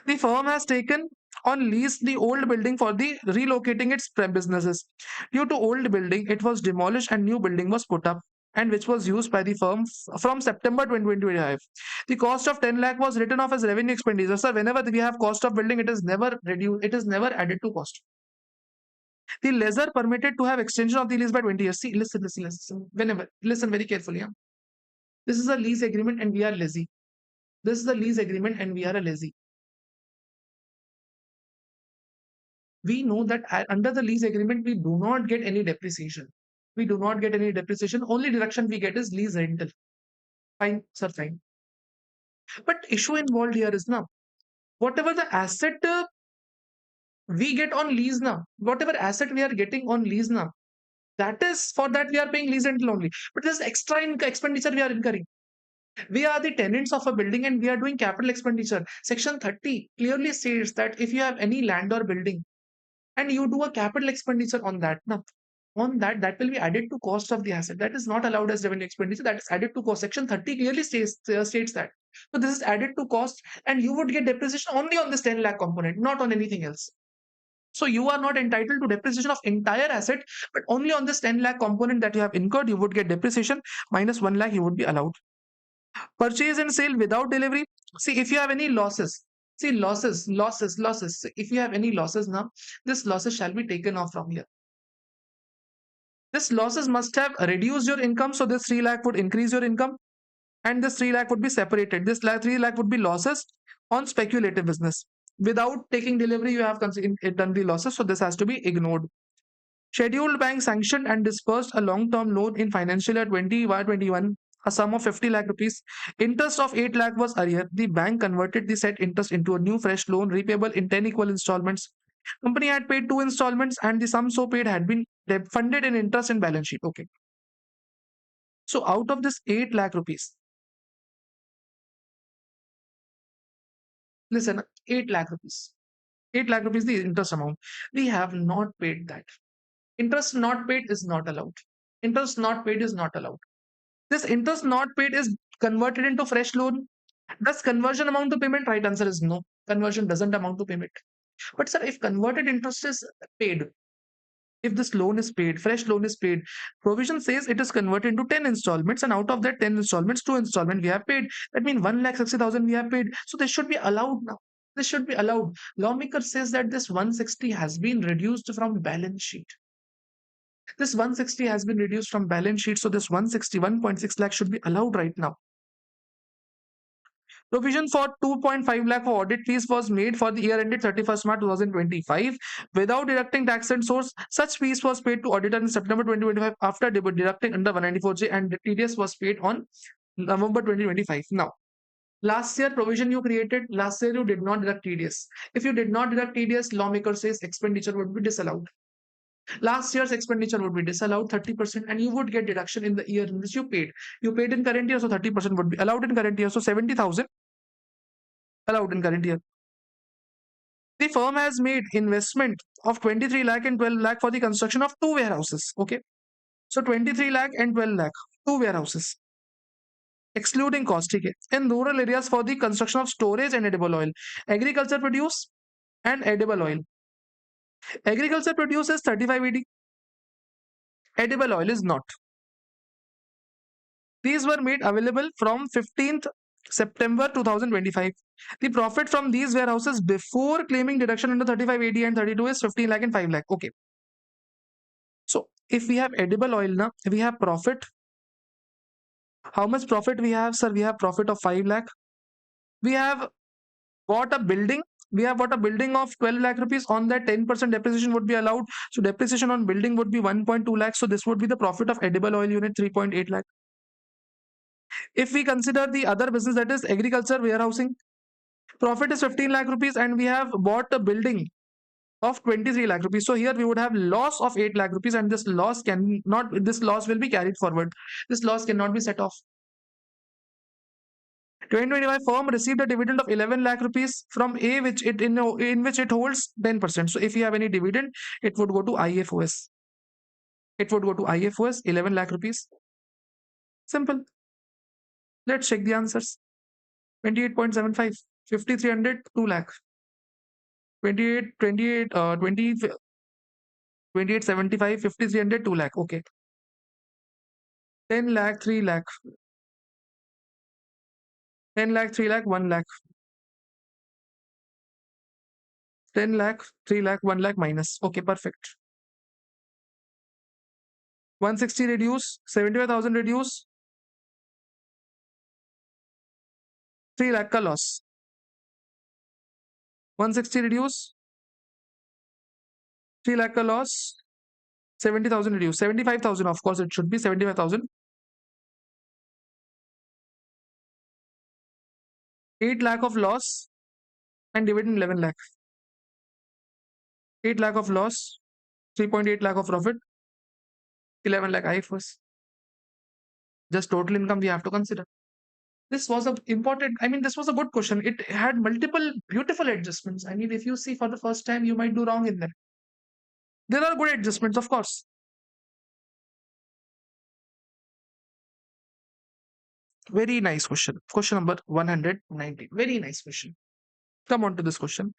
The firm has taken on lease the old building for the relocating its businesses. Due to old building, it was demolished and new building was put up and which was used by the firm from September 2025. The cost of 10 lakh was written off as revenue expenditure. So whenever we have cost of building, it is never reduced, it is never added to cost. The lessor permitted to have extension of the lease by 20 years. See, listen. Whenever, listen very carefully. Yeah? This is a lease agreement and we are lazy. This is a lease agreement and we are a lazy. We know that under the lease agreement, we do not get any depreciation. We do not get any depreciation. Only deduction we get is lease rental. Fine, sir, fine. But issue involved here is now, whatever the asset we get on lease now, whatever asset we are getting on lease now, that is for that we are paying lease rental only. But this extra expenditure we are incurring. We are the tenants of a building and we are doing capital expenditure. Section 30 clearly states that if you have any land or building and you do a capital expenditure on that, now on that, that will be added to cost of the asset. That is not allowed as revenue expenditure. That is added to cost. Section 30 clearly states that. So this is added to cost, and you would get depreciation only on this 10 lakh component, not on anything else. So you are not entitled to depreciation of entire asset, but only on this 10 lakh component that you have incurred, you would get depreciation. Minus 1 lakh, you would be allowed. Purchase and sale without delivery. See, if you have any losses, see losses. If you have any losses now, this losses shall be taken off from here. This losses must have reduced your income. So this 3 lakh would increase your income and this 3 lakh would be separated. This 3 lakh would be losses on speculative business. Without taking delivery, you have done the losses. So this has to be ignored. Scheduled bank sanctioned and disbursed a long-term loan in financial year 2021, a sum of 50 lakh rupees. Interest of 8 lakh was arrear. The bank converted the said interest into a new fresh loan repayable in 10 equal installments. Company had paid 2 installments and the sum so paid had been funded in interest and balance sheet. Okay. So out of this 8 lakh rupees, listen, 8 lakh rupees. 8 lakh rupees the interest amount. We have not paid that. Interest not paid is not allowed. Interest not paid is not allowed. This interest not paid is converted into fresh loan. Does conversion amount to payment? Right answer is no. Conversion doesn't amount to payment. But sir, if converted interest is paid, if this loan is paid, fresh loan is paid, provision says it is converted into 10 installments, and out of that 10 installments, 2 installment we have paid. That means 1,60,000 we have paid. So this should be allowed now. This should be allowed. Lawmaker says that this 160 has been reduced from balance sheet. This 160 has been reduced from balance sheet. So this 161.6 lakh should be allowed right now. Provision for 2.5 lakh for audit fees was made for the year ended 31st March 2025 without deducting tax and source. Such fees was paid to auditor in September 2025 after deducting under 194J, and the TDS was paid on November 2025. Now, last year provision you created, last year you did not deduct TDS. If you did not deduct TDS, lawmaker says expenditure would be disallowed. Last year's expenditure would be disallowed 30%, and you would get deduction in the year in which you paid. You paid in current year, so 30% would be allowed in current year. So 70,000 allowed in current year. The firm has made investment of 23 lakh and 12 lakh for the construction of 2 warehouses. Okay. So 23 lakh and 12 lakh, 2 warehouses, excluding cost. Okay. In rural areas for the construction of storage and edible oil. Agriculture produce and edible oil. Agriculture produce is 35 AD. Edible oil is not. These were made available from 15th September 2025. The profit from these warehouses before claiming deduction under 35 AD and 32 is 15 lakh and 5 lakh. Okay. So if we have edible oil now, we have profit. How much profit we have, sir? We have profit of 5 lakh. We have bought a building. We have bought a building of 12 lakh rupees. On that 10% depreciation would be allowed. So depreciation on building would be 1.2 lakh. So this would be the profit of edible oil unit 3.8 lakh. If we consider the other business, that is agriculture warehousing, profit is 15 lakh rupees and we have bought a building of 23 lakh rupees. So here we would have loss of 8 lakh rupees, and this loss will be carried forward. This loss cannot be set off. 2025 firm received a dividend of 11 lakh rupees from A, which it in which it holds 10%. So if you have any dividend, it would go to IFOS. It would go to IFOS, 11 lakh rupees. Simple. Let's check the answers. 28.75, 5,300, 2 lakh. 2875, 5,300, 2 lakh. Okay. 10 lakh, 3 lakh. 10 lakh, 3 lakh, 1 lakh. 10 lakh, 3 lakh, 1 lakh minus. Okay, perfect. 160 reduce, 75,000 reduce, 3 lakh ka loss. 160 reduce, 3 lakh ka loss, 70,000 reduced. 75,000, of course, it should be 75,000. 8 lakh of loss and dividend 11 lakh. 8 lakh of loss, 3.8 lakh of profit, 11 lakh IFRS. Just total income we have to consider. This was a important, I mean, this was a good question. It had multiple beautiful adjustments. I mean, if you see for the first time, you might do wrong in them. There are good adjustments, of course. Very nice question. Question number 190. Very nice question. Come on to this question.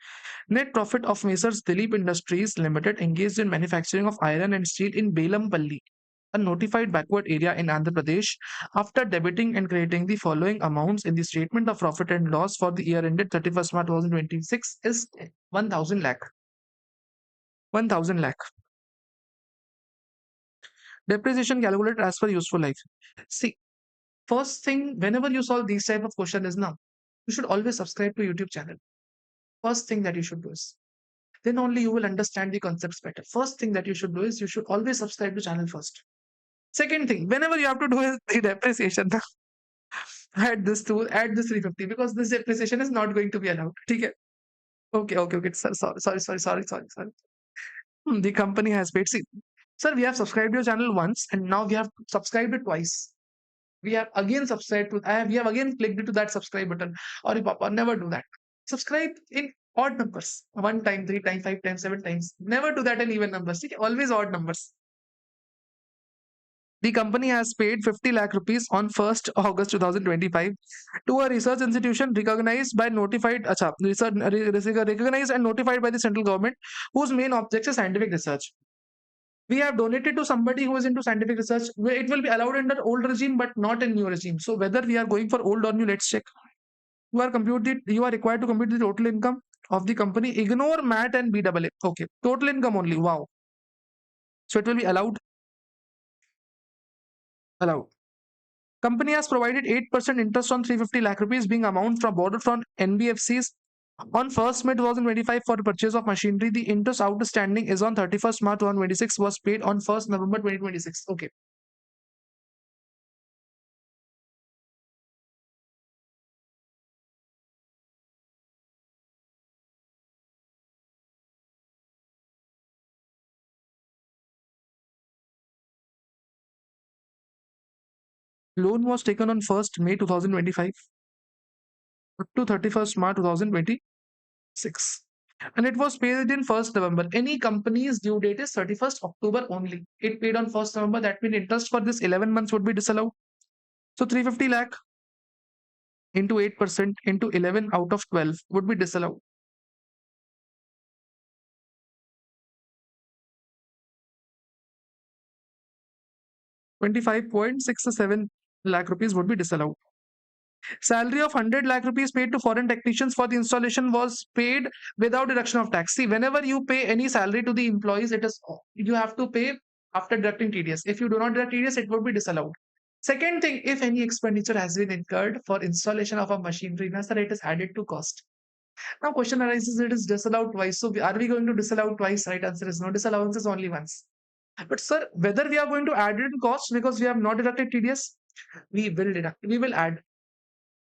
Net profit of Messrs. Dilip Industries Limited engaged in manufacturing of iron and steel in Belampalli, a notified backward area in Andhra Pradesh, after debiting and crediting the following amounts in the statement of profit and loss for the year ended 31st March 2026 is 1,000 lakh. 1,000 lakh. Depreciation calculated as per useful life. See, first thing, whenever you solve these type of question is now, you should always subscribe to YouTube channel. First thing that you should do is, then only you will understand the concepts better. First thing that you should do is you should always subscribe to channel first. Second thing, whenever you have to do is the depreciation, add this to add this 350 because this depreciation is not going to be allowed. Okay. Okay. Sorry. The company has paid. See, sir, we have subscribed your channel once and now we have subscribed it twice. We have again subscribed to, we have again clicked to that subscribe button. Or Papa, never do that. Subscribe in odd numbers. One time, three times, five times, seven times. Never do that in even numbers. Okay? Always odd numbers. The company has paid 50 lakh rupees on 1st August 2025 to a research institution recognized by notified recognized and notified by the central government, whose main object is scientific research. We have donated to somebody who is into scientific research. It will be allowed under old regime but not in new regime. So whether we are going for old or new, let's check. You are required to compute the total income of the company. Ignore MAT and BAA. Okay, total income only. Wow. So it will be allowed. Allowed. Company has provided 8% interest on 350 lakh rupees being amount from borrowed from NBFCs on 1st May 2025 for purchase of machinery. The interest outstanding is on 31st March 2026, was paid on 1st November 2026. Okay. Loan was taken on 1st May 2025 to 31st March 2026. And it was paid in 1st November. Any company's due date is 31st October only. It paid on 1st November. That means interest for this 11 months would be disallowed. So 350 lakh into 8% into 11 out of 12 would be disallowed. 25.67 lakh rupees would be disallowed. Salary of 100 lakh rupees paid to foreign technicians for the installation was paid without deduction of tax. See, whenever you pay any salary to the employees, it is you have to pay after deducting TDS. If you do not deduct TDS, it would be disallowed. Second thing, if any expenditure has been incurred for installation of a machinery, sir, it is added to cost. Now, question arises: it is disallowed twice. So, are we going to disallow twice? Right answer is no. Disallowance is only once. But sir, whether we are going to add it in cost because we have not deducted TDS, we will deduct. We will add,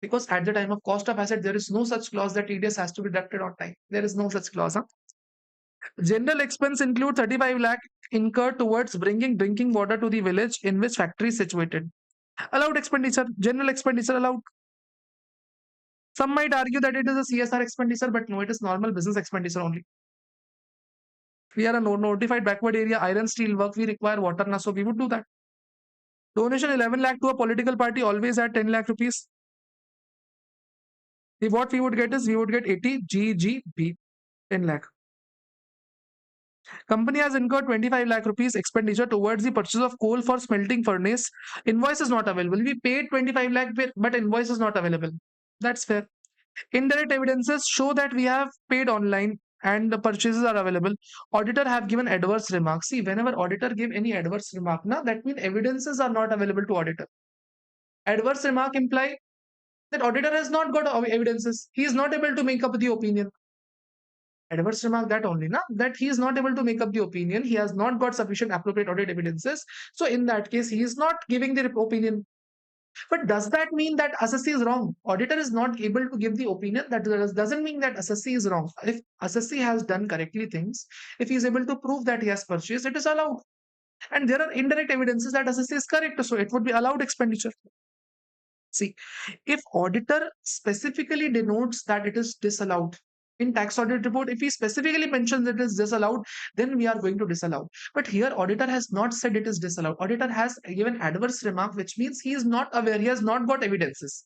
because at the time of cost of asset, there is no such clause that TDS has to be deducted on time. There is no such clause. Huh? General expense include 35 lakh incurred towards bringing drinking water to the village in which factory is situated. Allowed expenditure, general expenditure allowed. Some might argue that it is a CSR expenditure, but no, it is normal business expenditure only. We are a notified backward area, iron steel work, we require water now, so we would do that. Donation 11 lakh to a political party, always at 10 lakh rupees. What we would get is we would get 80 GGB, 10 lakh. Company has incurred 25 lakh rupees expenditure towards the purchase of coal for smelting furnace. Invoice is not available. We paid 25 lakh, but invoice is not available. That's fair. Indirect evidences show that we have paid online and the purchases are available. Auditor have given adverse remarks. See, whenever auditor give any adverse remark, now that means evidences are not available to auditor. Adverse remark imply that auditor has not got evidences. He is not able to make up the opinion. Adverse remark that only, na, that he is not able to make up the opinion. He has not got sufficient appropriate audit evidences. So in that case, he is not giving the opinion. But does that mean that assessee is wrong? Auditor is not able to give the opinion. That doesn't mean that assessee is wrong. If assessee has done correctly things, if he is able to prove that he has purchased, it is allowed. And there are indirect evidences that assessee is correct, so it would be allowed expenditure. See, if auditor specifically denotes that it is disallowed in tax audit report, if he specifically mentions it is disallowed, then we are going to disallow. But here, auditor has not said it is disallowed. Auditor has given adverse remark, which means he is not aware, he has not got evidences.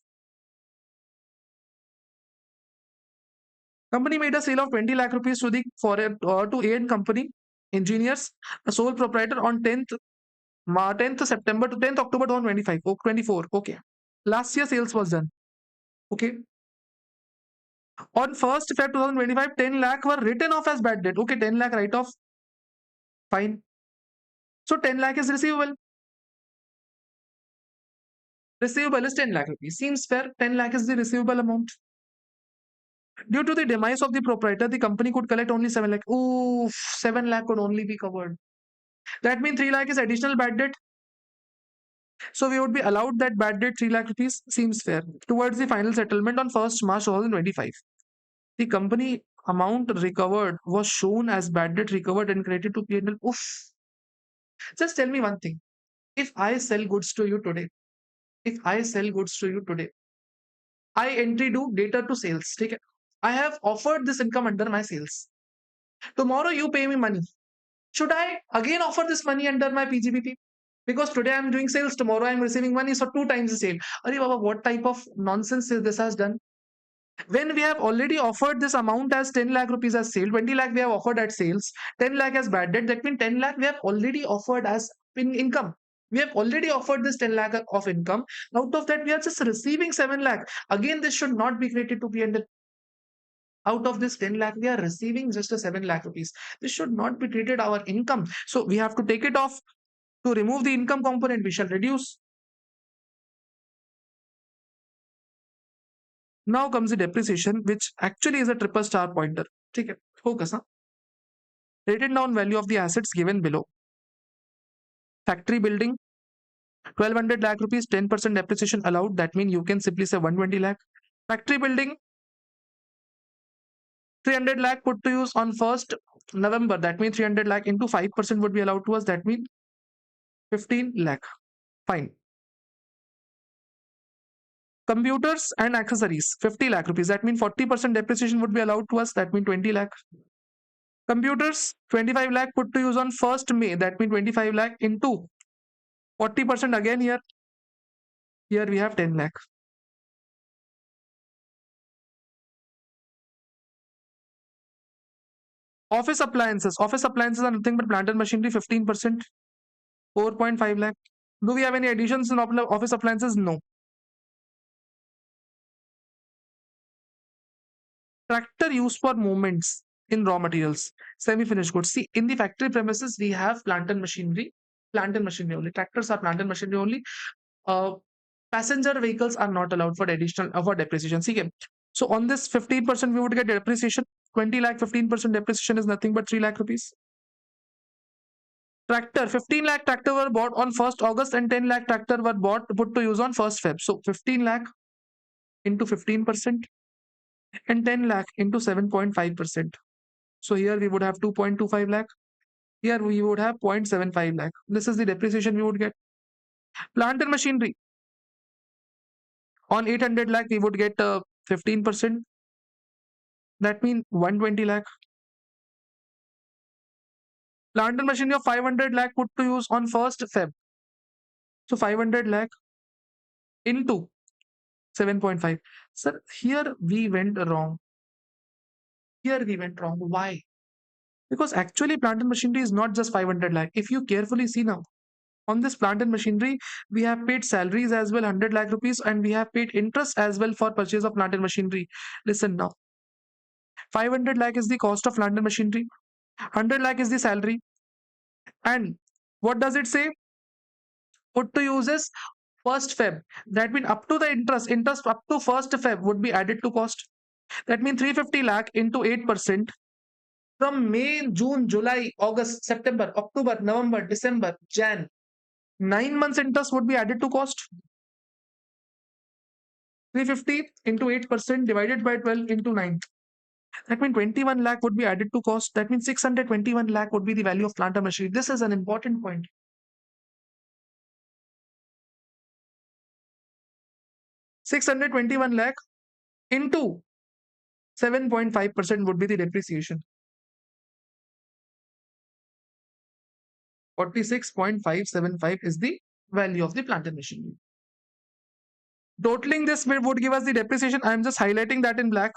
Company made a sale of 20 lakh rupees to the for to A and Company engineers, a sole proprietor on 10th September to 10th October 2025, 24. Okay. Last year sales was done. Okay. On 1st Feb 2025, 10 lakh were written off as bad debt. Okay, 10 lakh write off. Fine. So 10 lakh is receivable. Receivable is 10 lakh rupees. Seems fair. 10 lakh is the receivable amount. Due to the demise of the proprietor, the company could collect only 7 lakh. Oof, 7 lakh could only be covered. That means 3 lakh is additional bad debt. So we would be allowed that bad debt 3 lakh rupees. Seems fair. Towards the final settlement on 1st March 2025. The company amount recovered was shown as bad debt recovered and credited to P&L. Oof. Just tell me one thing. If I sell goods to you today, if I sell goods to you today, I entry do data to sales. Take it. I have offered this income under my sales. Tomorrow you pay me money. Should I again offer this money under my PGBP? Because today I'm doing sales, tomorrow I'm receiving money, so 2 times the sale. Arey Baba, what type of nonsense is this has done? When we have already offered this amount as 10 lakh rupees as sale, 20 lakh we have offered at sales, 10 lakh as bad debt, that means 10 lakh we have already offered as income. We have already offered this 10 lakh of income. Out of that, we are just receiving 7 lakh. Again, this should not be credited to P&L. Out of this 10 lakh, we are receiving just a 7 lakh rupees. This should not be treated our income. So we have to take it off. To remove the income component, we shall reduce. Now comes the depreciation, which actually is a triple star pointer. Take it. Focus, huh? Written down value of the assets given below. Factory building, 1200 lakh rupees, 10% depreciation allowed. That means you can simply say 120 lakh. Factory building, 300 lakh put to use on 1st November. That means 300 lakh into 5% would be allowed to us. That means 15 lakh. Fine. Computers and accessories, 50 lakh rupees. That means 40% depreciation would be allowed to us. That means 20 lakh. Computers, 25 lakh put to use on 1st May. That means 25 lakh into 40% again here. Here we have 10 lakh. Office appliances. Office appliances are nothing but plant and machinery, 15%, 4.5 lakh. Do we have any additions in office appliances? No. Tractor used for movements in raw materials, semi-finished goods. See, in the factory premises, we have plant and machinery. Plant and machinery only. Tractors are plant and machinery only. Uh, Passenger vehicles are not allowed for additional for depreciation. See, so on this 15% we would get depreciation. 20 lakh, 15% depreciation is nothing but 3 lakh rupees. Tractor, 15 lakh tractor were bought on 1st August and 10 lakh tractor were bought put to use on 1st Feb. So 15 lakh into 15% and 10 lakh into 7.5%. So here we would have 2.25 lakh. Here we would have 0.75 lakh. This is the depreciation we would get. Plant and machinery. On 800 lakh, we would get 15%. That means 120 lakh. Plant and machinery of 500 lakh put to use on 1st Feb. So 500 lakh into 7.5. Sir, here we went wrong. Here we went wrong. Why? Because actually plant and machinery is not just 500 lakh. If you carefully see now, on this plant and machinery, we have paid salaries as well, 100 lakh rupees, and we have paid interest as well for purchase of plant and machinery. Listen now. 500 lakh is the cost of plant and machinery. 100 lakh is the salary. And what does it say? Put to use is 1st Feb. That means up to the interest up to 1st Feb would be added to cost. That means 350 lakh into 8%. From May, June, July, August, September, October, November, December, Jan. 9 months interest would be added to cost. 350 into 8% divided by 12 into 9. That means 21 lakh would be added to cost. That means 621 lakh would be the value of plant and machinery. This is an important point. 621 lakh into 7.5% would be the depreciation. 46.575 is the value of the plant and machinery. Totaling this would give us the depreciation. I am just highlighting that in black.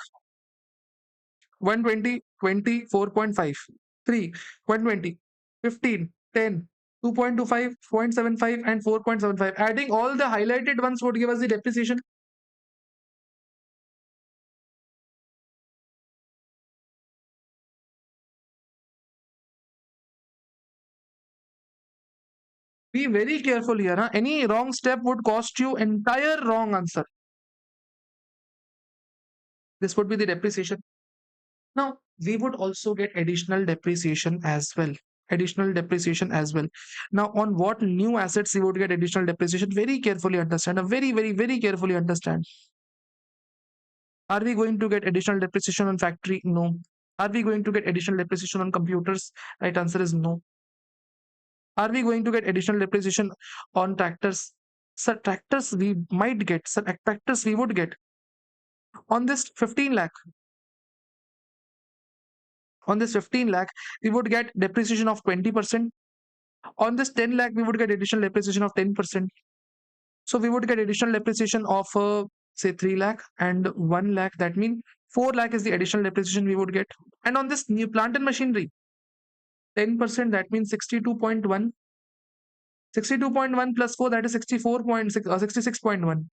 120, 20, 4.5, 3, 120, 15, 10, 2.25, 0.75, and 4.75. Adding all the highlighted ones would give us the depreciation. Be very careful here. Huh? Any wrong step would cost you entire wrong answer. This would be the depreciation. Now, we would also get additional depreciation as well. Additional depreciation as well. Now, on what new assets we would get additional depreciation? Very carefully understand. Very, very, very carefully understand. Are we going to get additional depreciation on factory? No. Are we going to get additional depreciation on computers? Right answer is no. Are we going to get additional depreciation on tractors? Sir, tractors we might get. Sir, tractors we would get. On this 15 lakh, on this 15 lakh, we would get depreciation of 20%. On this 10 lakh, we would get additional depreciation of 10%. So we would get additional depreciation of say 3 lakh and 1 lakh. That means 4 lakh is the additional depreciation we would get. And on this new plant and machinery, 10%, that means 62.1. 62.1 plus 4, that is 64.6 or 66.1.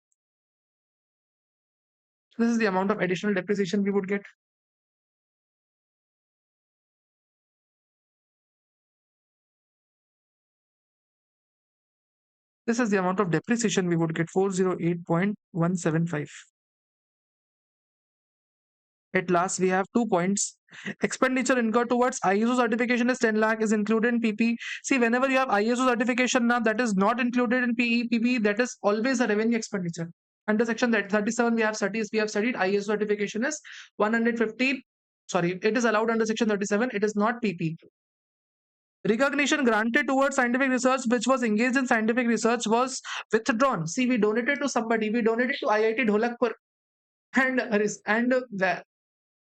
This is the amount of additional depreciation we would get. This is the amount of depreciation we would get, 408.175. At last, we have 2 points. Expenditure incurred towards ISO certification is 10 lakh is included in PP. See, whenever you have ISO certification now, that is not included in PP, that is always a revenue expenditure. Under section 37, we have studied ISO certification is 115. Sorry, it is allowed under section 37. It is not PP. Recognition granted towards scientific research which was engaged in scientific research was withdrawn. See, we donated to somebody. We donated to IIT Dholakpur, and the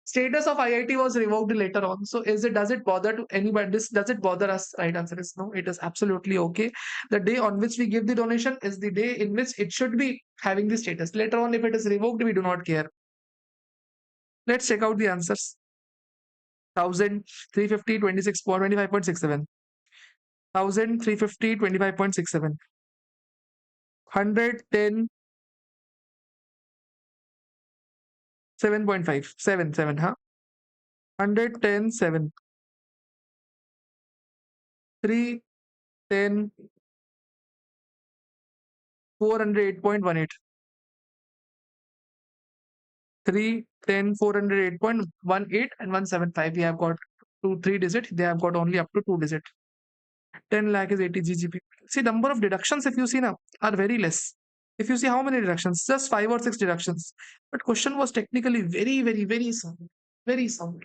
status of IIT was revoked later on. So does it bother to anybody? Does it bother us? Right answer is no. It is absolutely okay. The day on which we give the donation is the day in which it should be having the status. Later on, if it is revoked, we do not care. Let's check out the answers. 1,000, 350, 26, 25.67. 1,000, 350, 25.67. 110, 7.5. 7, huh? 110, 7. 3, 10, 408.18. 3, 10, 408.18 and 175. We have got 3 digit. They have got only up to 2 digit. 10 lakh is 80 GGP. See, number of deductions, if you see now, are very less. If you see how many deductions, just 5 or 6 deductions. But question was technically very, very, very sound. Very sound.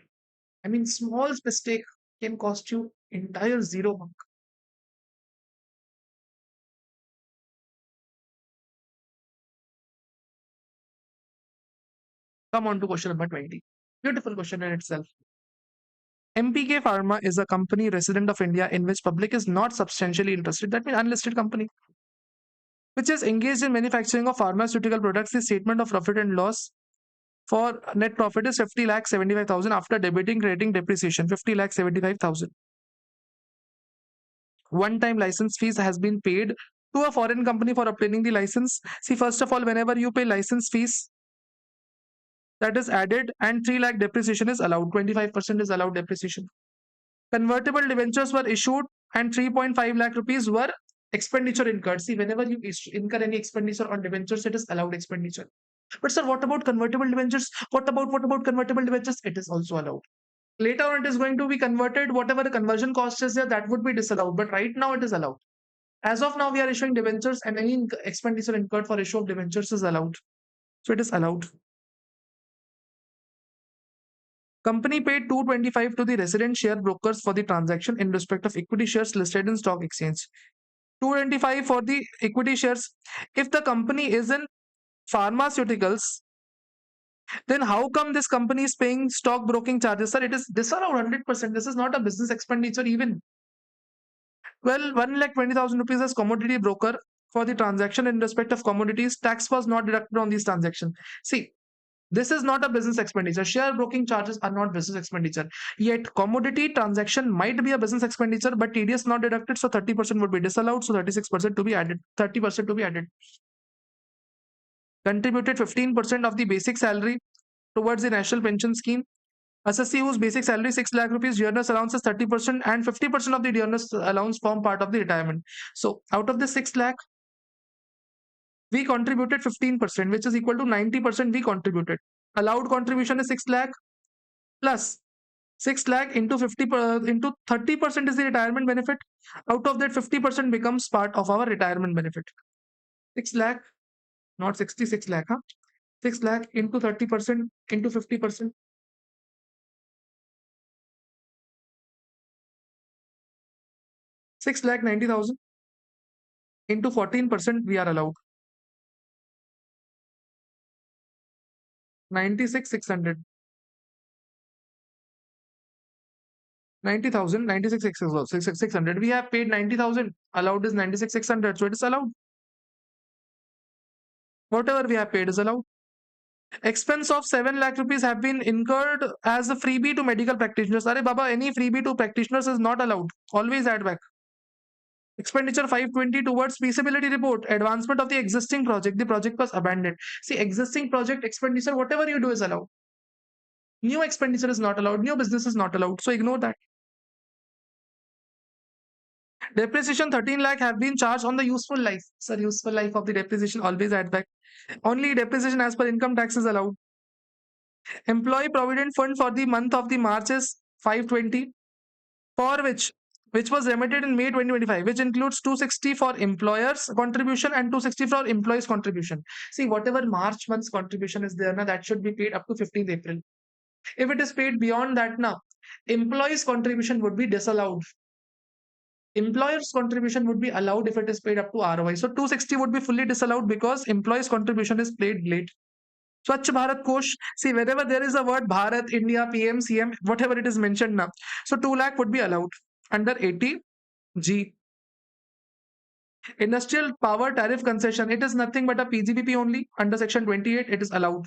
I mean, small mistake can cost you entire 0 mark. Come on to question number 20. Beautiful question in itself. MPK Pharma is a company resident of India in which public is not substantially interested. That means unlisted company, which is engaged in manufacturing of pharmaceutical products. The statement of profit and loss for net profit is 50 lakh 75,000 after debiting creating depreciation 50 lakh 75,000. One-time license fees has been paid to a foreign company for obtaining the license. See, first of all, whenever you pay license fees, that is added, and 3 lakh depreciation is allowed. 25% is allowed depreciation. Convertible debentures were issued and 3.5 lakh rupees were expenditure incurred. See, whenever you incur any expenditure on debentures, it is allowed expenditure. But sir, what about convertible debentures? What about convertible debentures? It is also allowed. Later on, it is going to be converted. Whatever the conversion cost is there, that would be disallowed. But right now, it is allowed. As of now, we are issuing debentures, and any expenditure incurred for issue of debentures is allowed. So it is allowed. Company paid 225 to the resident share brokers for the transaction in respect of equity shares listed in stock exchange. 225 for the equity shares. If the company is in pharmaceuticals, then how come this company is paying stock broking charges? Sir, it is disallowed 100%. This is not a business expenditure even. Well, 1,20,000 rupees as commodity broker for the transaction in respect of commodities. Tax was not deducted on these transactions. See, this is not a business expenditure. Share broking charges are not business expenditure. Yet commodity transaction might be a business expenditure, but TDS not deducted, so 30% would be disallowed. So 36% to be added. 30% to be added. Contributed 15% of the basic salary towards the national pension scheme. SSC whose basic salary 6 lakh rupees, dearness allowance is 30%, and 50% of the dearness allowance form part of the retirement. So out of the 6 lakh, we contributed 15%, which is equal to 90% we contributed. Allowed contribution is 6 lakh plus 6 lakh into 50 into 30% is the retirement benefit. Out of that, 50% becomes part of our retirement benefit. 6 lakh, not 66 lakh, huh? 6 lakh into 30% into 50%. 6 lakh 90,000 into 14% we are allowed. 96,600. 90,000, 96,600. We have paid 90,000. Allowed is 96,600. So it is allowed. Whatever we have paid is allowed. Expense of 7 lakh rupees have been incurred as a freebie to medical practitioners. Arey Baba, any freebie to practitioners is not allowed. Always add back. Expenditure 520 towards feasibility report, advancement of the existing project. The project was abandoned. See, existing project expenditure, whatever you do is allowed. New expenditure is not allowed. New business is not allowed. So ignore that. Depreciation 13 lakh have been charged on the useful life. Sir, useful life of the depreciation always add back. Only depreciation as per income tax is allowed. Employee provident fund for the month of the March is 520, for which was remitted in May 2025, which includes 260 for employers contribution and 260 for employees contribution. See, whatever March month's contribution is there now, that should be paid up to 15th April. If it is paid beyond that now, employees contribution would be disallowed. Employers contribution would be allowed if it is paid up to ROI. So 260 would be fully disallowed because employees contribution is paid late. Swachh Bharat Kosh. See, wherever there is a word Bharat, India, PM, CM, whatever it is mentioned now. So 2 lakh would be allowed under 80G. Industrial power tariff concession. It is nothing but a PGBP only. Under section 28, it is allowed.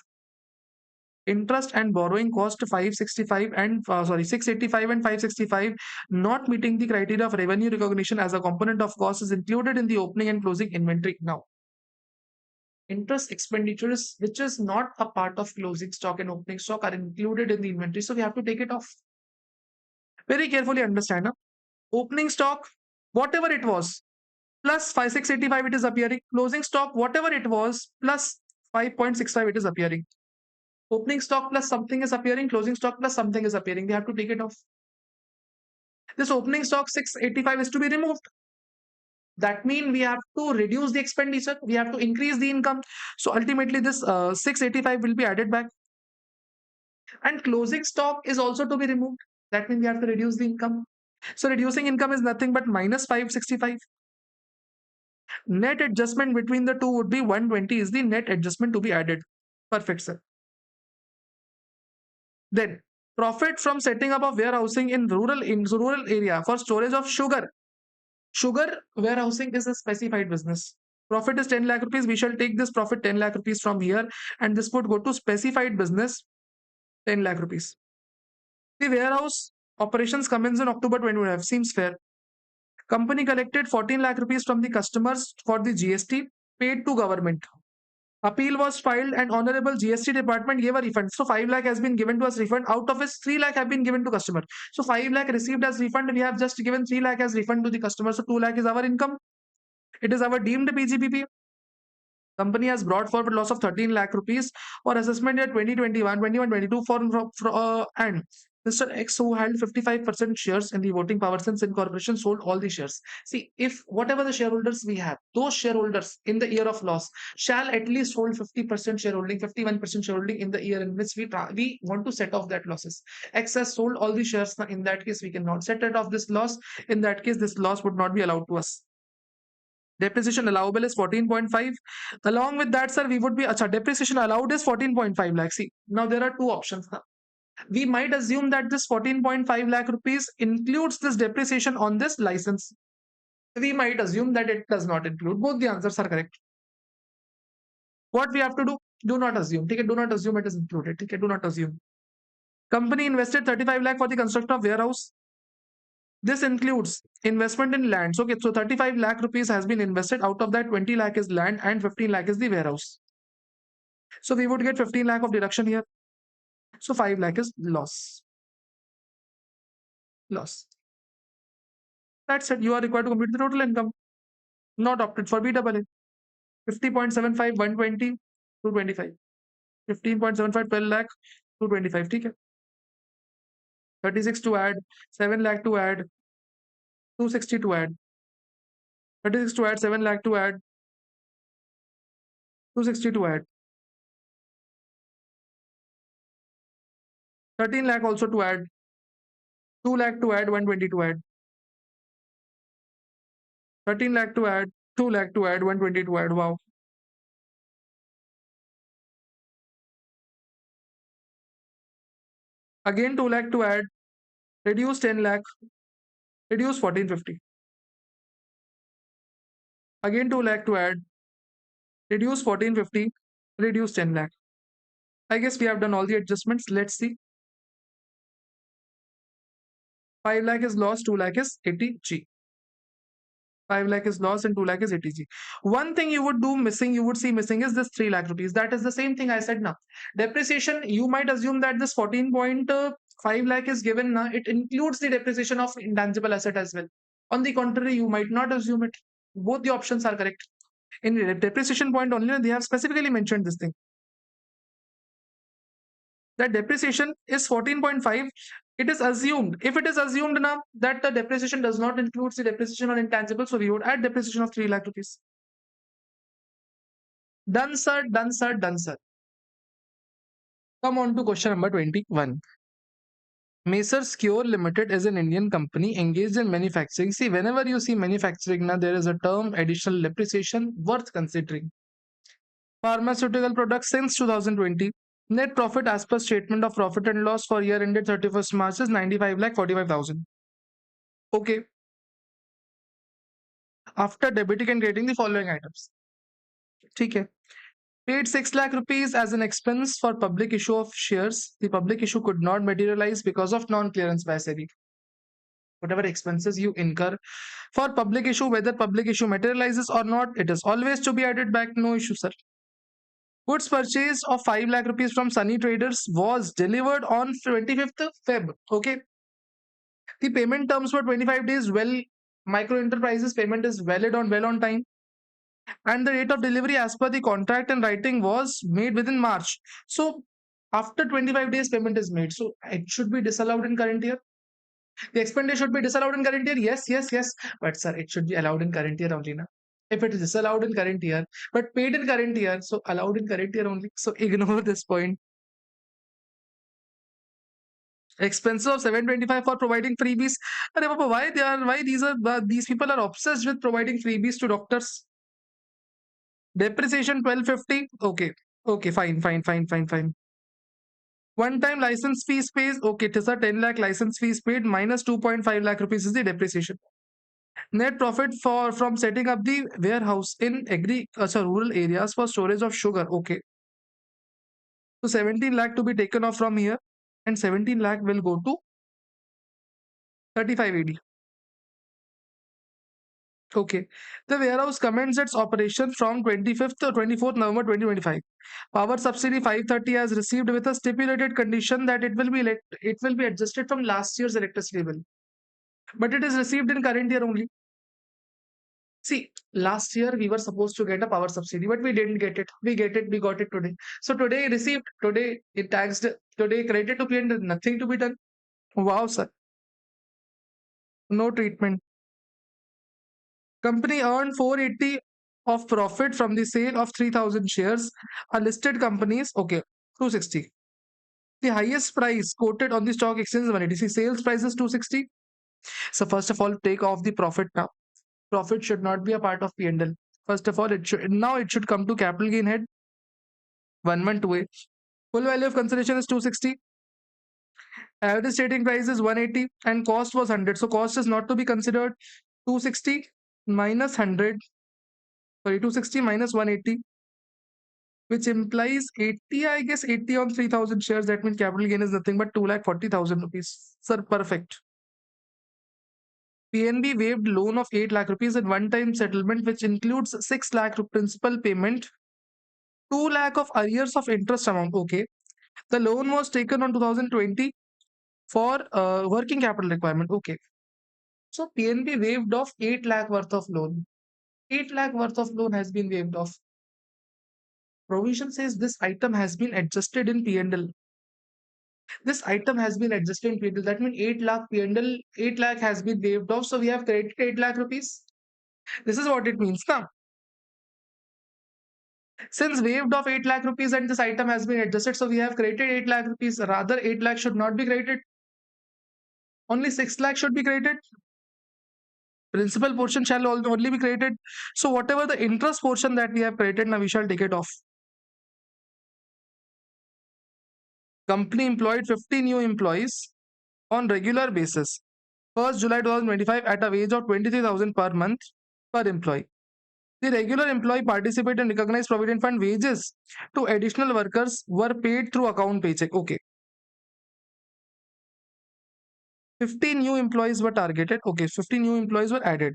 Interest and borrowing cost 565 and 685 and 565 not meeting the criteria of revenue recognition as a component of cost is included in the opening and closing inventory. Now, interest expenditures which is not a part of closing stock and opening stock are included in the inventory, so we have to take it off. Very carefully understand. Opening stock, whatever it was, plus 5685 it is appearing. Closing stock, whatever it was, plus 5.65 it is appearing. Opening stock plus something is appearing, closing stock plus something is appearing. We have to take it off. This opening stock 685 is to be removed. That means we have to reduce the expenditure, we have to increase the income. So ultimately, this 685 will be added back. And closing stock is also to be removed. That means we have to reduce the income. So reducing income is nothing but minus 565. Net adjustment between the two would be 120 is the net adjustment to be added. Perfect, sir. Then profit from setting up of warehousing in rural area for storage of sugar. Sugar warehousing is a specified business. Profit is 10 lakh rupees. We shall take this profit 10 lakh rupees from here, and this would go to specified business 10 lakh rupees. The warehouse operations commence in October 2025. Seems fair. Company collected 14 lakh rupees from the customers for the GST paid to government. Appeal was filed and honorable GST department gave a refund. So 5 lakh has been given to us refund. Out of which 3 lakh have been given to customer. So 5 lakh received as refund. We have just given 3 lakh as refund to the customer. So 2 lakh is our income. It is our deemed PGBP. Company has brought forward loss of 13 lakh rupees for assessment year 2021, 21, 22 and Mr. X, who held 55% shares in the voting power since incorporation, sold all the shares. See, if whatever the shareholders we have, those shareholders in the year of loss shall at least hold 50% shareholding, 51% shareholding in the year in which we want to set off that losses. X has sold all the shares. Now, in that case, we cannot set it off this loss. In that case, this loss would not be allowed to us. Depreciation allowable is 14.5. Along with that, sir, we would be, acha, depreciation allowed is 14.5 lakh. See, now there are two options. We might assume that this 14.5 lakh rupees includes this depreciation on this license. We might assume that it does not include. Both the answers are correct. What we have to do not assume. Okay, do not assume it is included. Okay, do not assume. Company invested 35 lakh for the construction of warehouse. This includes investment in lands. Okay, so 35 lakh rupees has been invested. Out of that, 20 lakh is land and 15 lakh is the warehouse. So we would get 15 lakh of deduction here. So 5 lakh is loss. Loss. That's it. You are required to compute the total income. Not opted for BAA. 50.75, 120, 225. 15.75, 12 lakh, 225. ठीक है. 36 to add, 7 lakh to add, 260 to add. 36 to add, 7 lakh to add, 260 to add. 13 lakh also to add, 2 lakh to add, 120 to add. 13 lakh to add, 2 lakh to add, 120 to add. Wow. Again 2 lakh to add, reduce 10 lakh, reduce 1450. Again 2 lakh to add, reduce 1450, reduce 10 lakh. I guess we have done all the adjustments. Let's see. 5 lakh is lost, 2 lakh is 80G. 5 lakh is lost and 2 lakh is 80G. One thing you would do missing, you would see missing is this 3 lakh rupees. That is the same thing I said now. Depreciation, you might assume that this 14.5 lakh is given now. It includes the depreciation of intangible asset as well. On the contrary, you might not assume it. Both the options are correct. In the depreciation point only, they have specifically mentioned this thing. That depreciation is 14.5. It is assumed. If it is assumed now that the depreciation does not include the depreciation on intangible, so we would add depreciation of 3 lakh rupees. Done, sir. Done, sir. Done, sir. Come on to question number 21. Messrs Cure Limited is an Indian company engaged in manufacturing. See, whenever you see manufacturing, now there is a term additional depreciation worth considering. Pharmaceutical products since 2020. Net profit as per statement of profit and loss for year ended 31st March is 95 lakh 45,000. Okay. After debiting and crediting the following items. Okay. Paid 6 lakh rupees as an expense for public issue of shares. The public issue could not materialize because of non-clearance by SEBI. Whatever expenses you incur for public issue, whether public issue materializes or not, it is always to be added back. No issue, sir. Goods purchase of 5 lakh rupees from Sunny Traders was delivered on 25th Feb. Okay. The payment terms were 25 days. Well, micro enterprises payment is valid on well on time. And the date of delivery as per the contract and writing was made within March. So after 25 days payment is made. So it should be disallowed in current year. The expenditure should be disallowed in current year. Yes, yes, yes. But sir, it should be allowed in current year only now. If it is disallowed in current year, but paid in current year, so allowed in current year only. So ignore this point. Expenses of 725 for providing freebies. Arey Papa, why these people are obsessed with providing freebies to doctors? Depreciation 1250. Okay. Okay, fine. One time license fees pays. Okay, it is a 10 lakh license fees paid minus 2.5 lakh rupees is the depreciation. Net profit from setting up the warehouse in rural areas for storage of sugar. Okay. So 17 lakh to be taken off from here and 17 lakh will go to 35 AD. Okay. The warehouse commenced its operation from 25th or 24th November 2025. Power subsidy 530 has received with a stipulated condition that it will be adjusted from last year's electricity bill. But it is received in current year only. See, last year we were supposed to get a power subsidy, but we didn't get it. We got it today. So today received, today it taxed, today credited to P&L, nothing to be done. Wow, sir. No treatment. Company earned 480 of profit from the sale of 3,000 shares. A listed companies, okay, 260. The highest price quoted on the stock exchange is 180. See, sales price is 260. So first of all, take off the profit now. Profit should not be a part of P&L. First of all, it should come to capital gain head 112A. Full value of consideration is 260. Average trading price is 180 and cost was 100. So cost is not to be considered. 260 minus 100, sorry, 260 minus 180, which implies 80, I guess 80 on 3,000 shares. That means capital gain is nothing but 2,40,000 rupees. Sir, perfect. PNB waived loan of 8 lakh rupees in one-time settlement, which includes 6 lakh principal payment, 2 lakh of arrears of interest amount. Okay. The loan was taken on 2020 for working capital requirement. Okay. So PNB waived off 8 lakh worth of loan. 8 lakh worth of loan has been waived off. Provision says this item has been adjusted in P&L. This item has been adjusted in P&L. That means 8 lakh P&L, 8 lakh has been waived off. So we have credited 8 lakh rupees. This is what it means now. Since waived off 8 lakh rupees and this item has been adjusted, so we have credited 8 lakh rupees. Rather, 8 lakh should not be credited. Only 6 lakh should be credited. Principal portion shall only be credited. So whatever the interest portion that we have credited, now we shall take it off. Company employed 50 new employees on regular basis. 1st July 2025 at a wage of 23,000 per month per employee. The regular employee participate in recognized provident fund wages to additional workers were paid through account paycheck. Okay. 50 new employees were targeted. Okay, 50 new employees were added.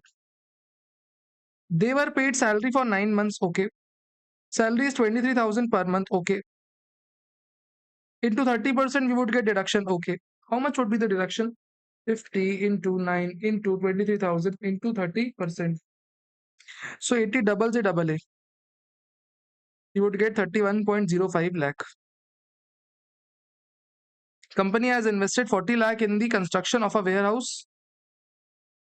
They were paid salary for 9 months. Okay. Salary is 23,000 per month. Okay. Into 30%, we would get deduction. Okay. How much would be the deduction? 50 into 9 into 23,000 into 30%. So 80 doubles a double A. You would get 31.05 lakh. Company has invested 40 lakh in the construction of a warehouse,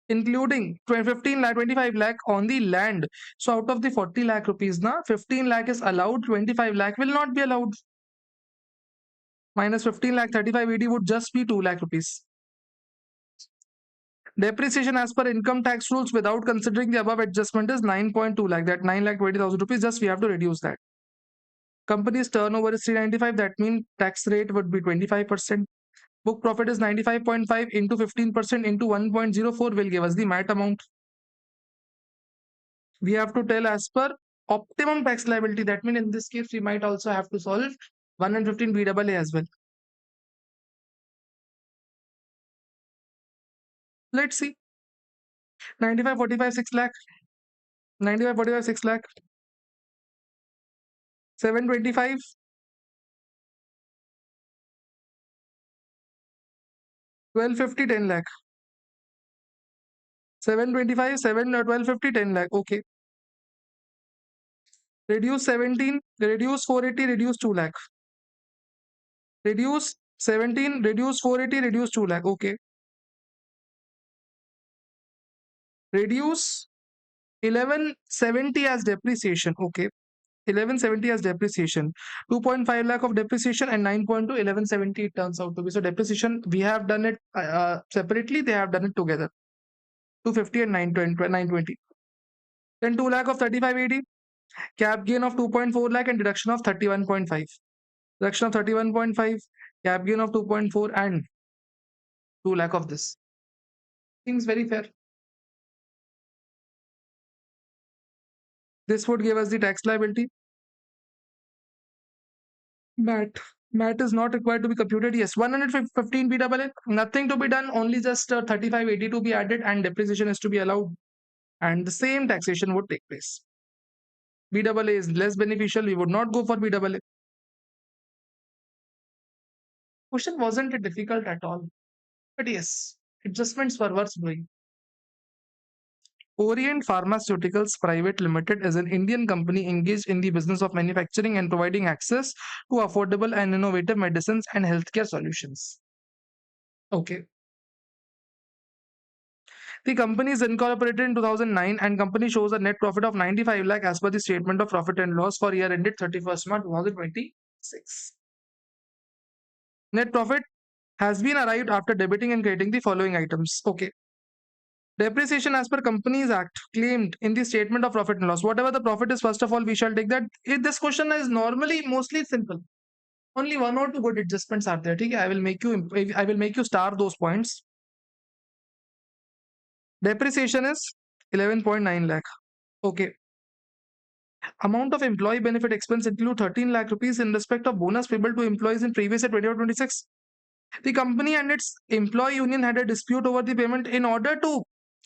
including 15 lakh, 25 lakh on the land. So out of the 40 lakh rupees, na 15 lakh is allowed, 25 lakh will not be allowed. Minus 15 lakh, 3580 would just be 2 lakh rupees. Depreciation as per income tax rules without considering the above adjustment is 9.2 lakh. That 9 lakh 20,000 rupees, just we have to reduce that. Company's turnover is 395. That means tax rate would be 25%. Book profit is 95.5 into 15% into 1.04 will give us the MAT amount. We have to tell as per optimum tax liability. That means in this case, we might also have to solve 115 BAA as well. Let's see. 95, 45, 6 lakh. 95, 45, 6 lakh. 725. 1250, 10 lakh. 725, 1250, 10 lakh. Okay. Reduce 17, reduce 480, reduce 2 lakh. Reduce 17, reduce 480, reduce 2 lakh. Okay. Reduce 1170 as depreciation. Okay. 1170 as depreciation. 2.5 lakh of depreciation and 9.2, 1170 it turns out to be. So depreciation, we have done it separately. They have done it together. 250 and 920. Then 2 lakh of 3580. Cap gain of 2.4 lakh and deduction of 31.5. Deduction of 31.5. Cap gain of 2.4 and 2 lakh of this. Seems very fair. This would give us the tax liability. MAT. MAT is not required to be computed. Yes, 115 BAA. Nothing to be done. Only just 3580 to be added and depreciation is to be allowed. And the same taxation would take place. BAA is less beneficial. We would not go for BAA. Question wasn't difficult at all. But yes, adjustments were worth doing. Orient Pharmaceuticals Private Limited is an Indian company engaged in the business of manufacturing and providing access to affordable and innovative medicines and healthcare solutions. Okay. The company is incorporated in 2009 and company shows a net profit of 95 lakh as per the statement of profit and loss for year ended 31st March 2026. Net profit has been arrived after debiting and crediting the following items. Okay. Depreciation as per Companies Act claimed in the statement of profit and loss. Whatever the profit is, first of all, we shall take that. This question is normally mostly simple. Only one or two good adjustments are there. Okay? I will make you star those points. Depreciation is 11.9 lakh. Okay. Amount of employee benefit expense include 13 lakh rupees in respect of bonus payable to employees in previous year 2026. The company and its employee union had a dispute over the payment. In order to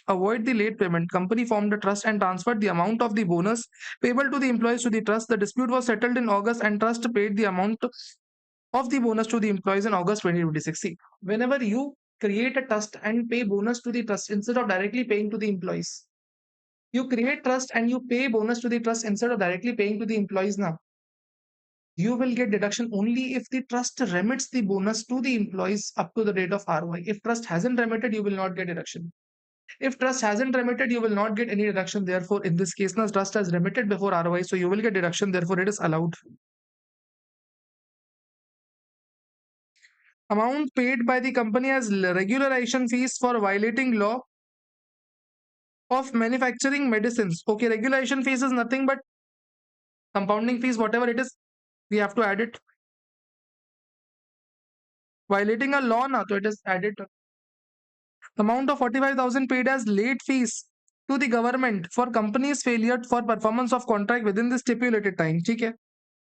avoid the late payment, company formed a trust and transferred the amount of the bonus payable to the employees to the trust. The dispute was settled in August and trust paid the amount of the bonus to the employees in August 2026. See, whenever you create a trust and pay bonus to the trust instead of directly paying to the employees, you create trust and you pay bonus to the trust instead of directly paying to the employees now. You will get deduction only if the trust remits the bonus to the employees up to the date of ROI. If trust hasn't remitted, you will not get deduction. If trust hasn't remitted, you will not get any deduction. Therefore, in this case, now trust has remitted before ROI, so you will get deduction. Therefore, it is allowed. Amount paid by the company as regularization fees for violating law of manufacturing medicines. Okay, regulation fees is nothing but compounding fees, whatever it is, we have to add it. Violating a law now, so it is added. Amount of 45,000 paid as late fees to the government for company's failure for performance of contract within the stipulated time. Okay.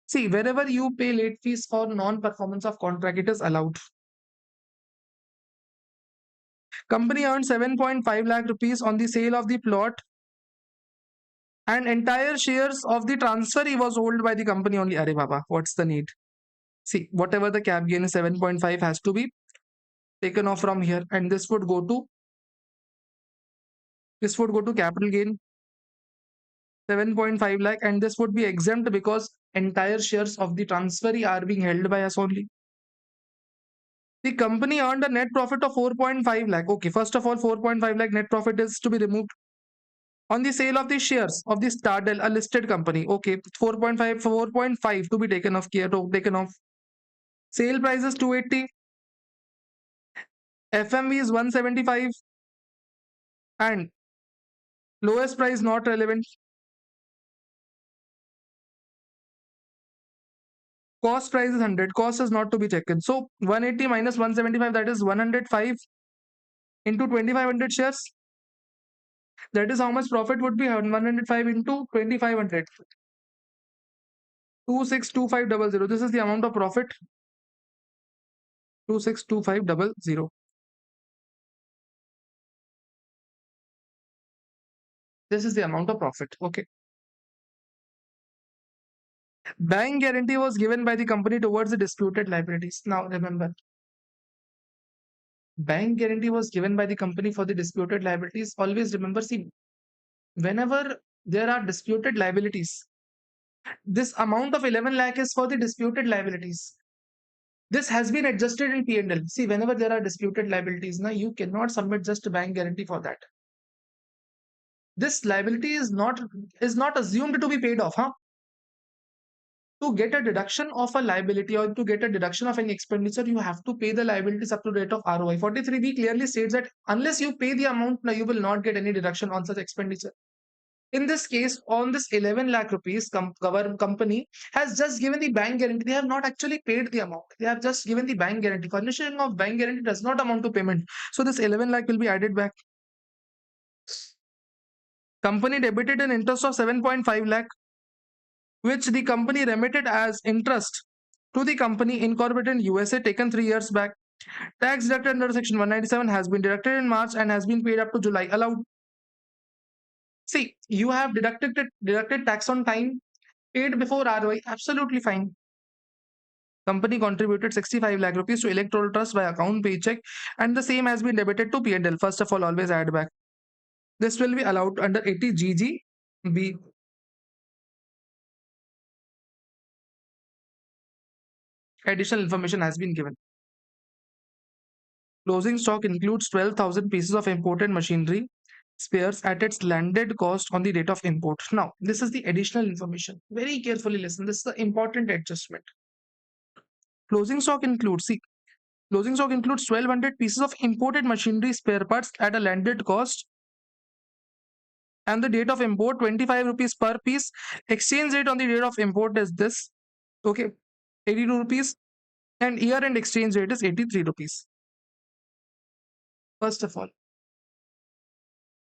See, wherever you pay late fees for non-performance of contract, it is allowed. Company earned 7.5 lakh rupees on the sale of the plot and entire shares of the transferee was held by the company only. Are Baba, what's the need? See, whatever the cap gain is 7.5 has to be taken off from here and this would go to capital gain 7.5 lakh and this would be exempt because entire shares of the transferee are being held by us only. The company earned a net profit of 4.5 lakh. Okay, first of all, 4.5 lakh net profit is to be removed on the sale of the shares of the Stardell, a listed company. Okay, 4.5 to be taken off here, taken off. Sale price is 280, FMV is 175, and lowest price not relevant. Cost price is 100. Cost is not to be taken. So 180 minus 175, that is 105 into 2500 shares. That is how much profit would be 105 into 2500. 262500. This is the amount of profit. 262500. This is the amount of profit. Okay. Bank guarantee was given by the company towards the disputed liabilities. Now remember, bank guarantee was given by the company for the disputed liabilities. Always remember, see, whenever there are disputed liabilities, this amount of 11 lakh is for the disputed liabilities. This has been adjusted in P&L. See, whenever there are disputed liabilities, now you cannot submit just a bank guarantee for that. This liability is not assumed to be paid off, huh? To get a deduction of a liability or to get a deduction of any expenditure, you have to pay the liabilities up to date of ROI. 43B clearly states that unless you pay the amount, now you will not get any deduction on such expenditure. In this case, on this 11 lakh rupees, company has just given the bank guarantee. They have not actually paid the amount. They have just given the bank guarantee. Furnishing of bank guarantee does not amount to payment. So this 11 lakh will be added back. Company debited an interest of 7.5 lakh, which the company remitted as interest to the company incorporated in USA taken 3 years back. Tax deducted under section 197 has been deducted in March and has been paid up to July. Allowed. See, you have deducted tax on time, paid before ROI. Absolutely fine. Company contributed 65 lakh rupees to electoral trust by account paycheck and the same has been debited to P&L. First of all, always add back. This will be allowed under 80 GGB. Additional information has been given. Closing stock includes 12,000 pieces of imported machinery spares at its landed cost on the date of import. Now, this is the additional information. Very carefully listen. This is the important adjustment. Closing stock includes, see, closing stock includes 1,200 pieces of imported machinery spare parts at a landed cost and the date of import 25 rupees per piece. Exchange rate on the date of import is this. Okay, 82 rupees and year end exchange rate is 83 rupees. First of all,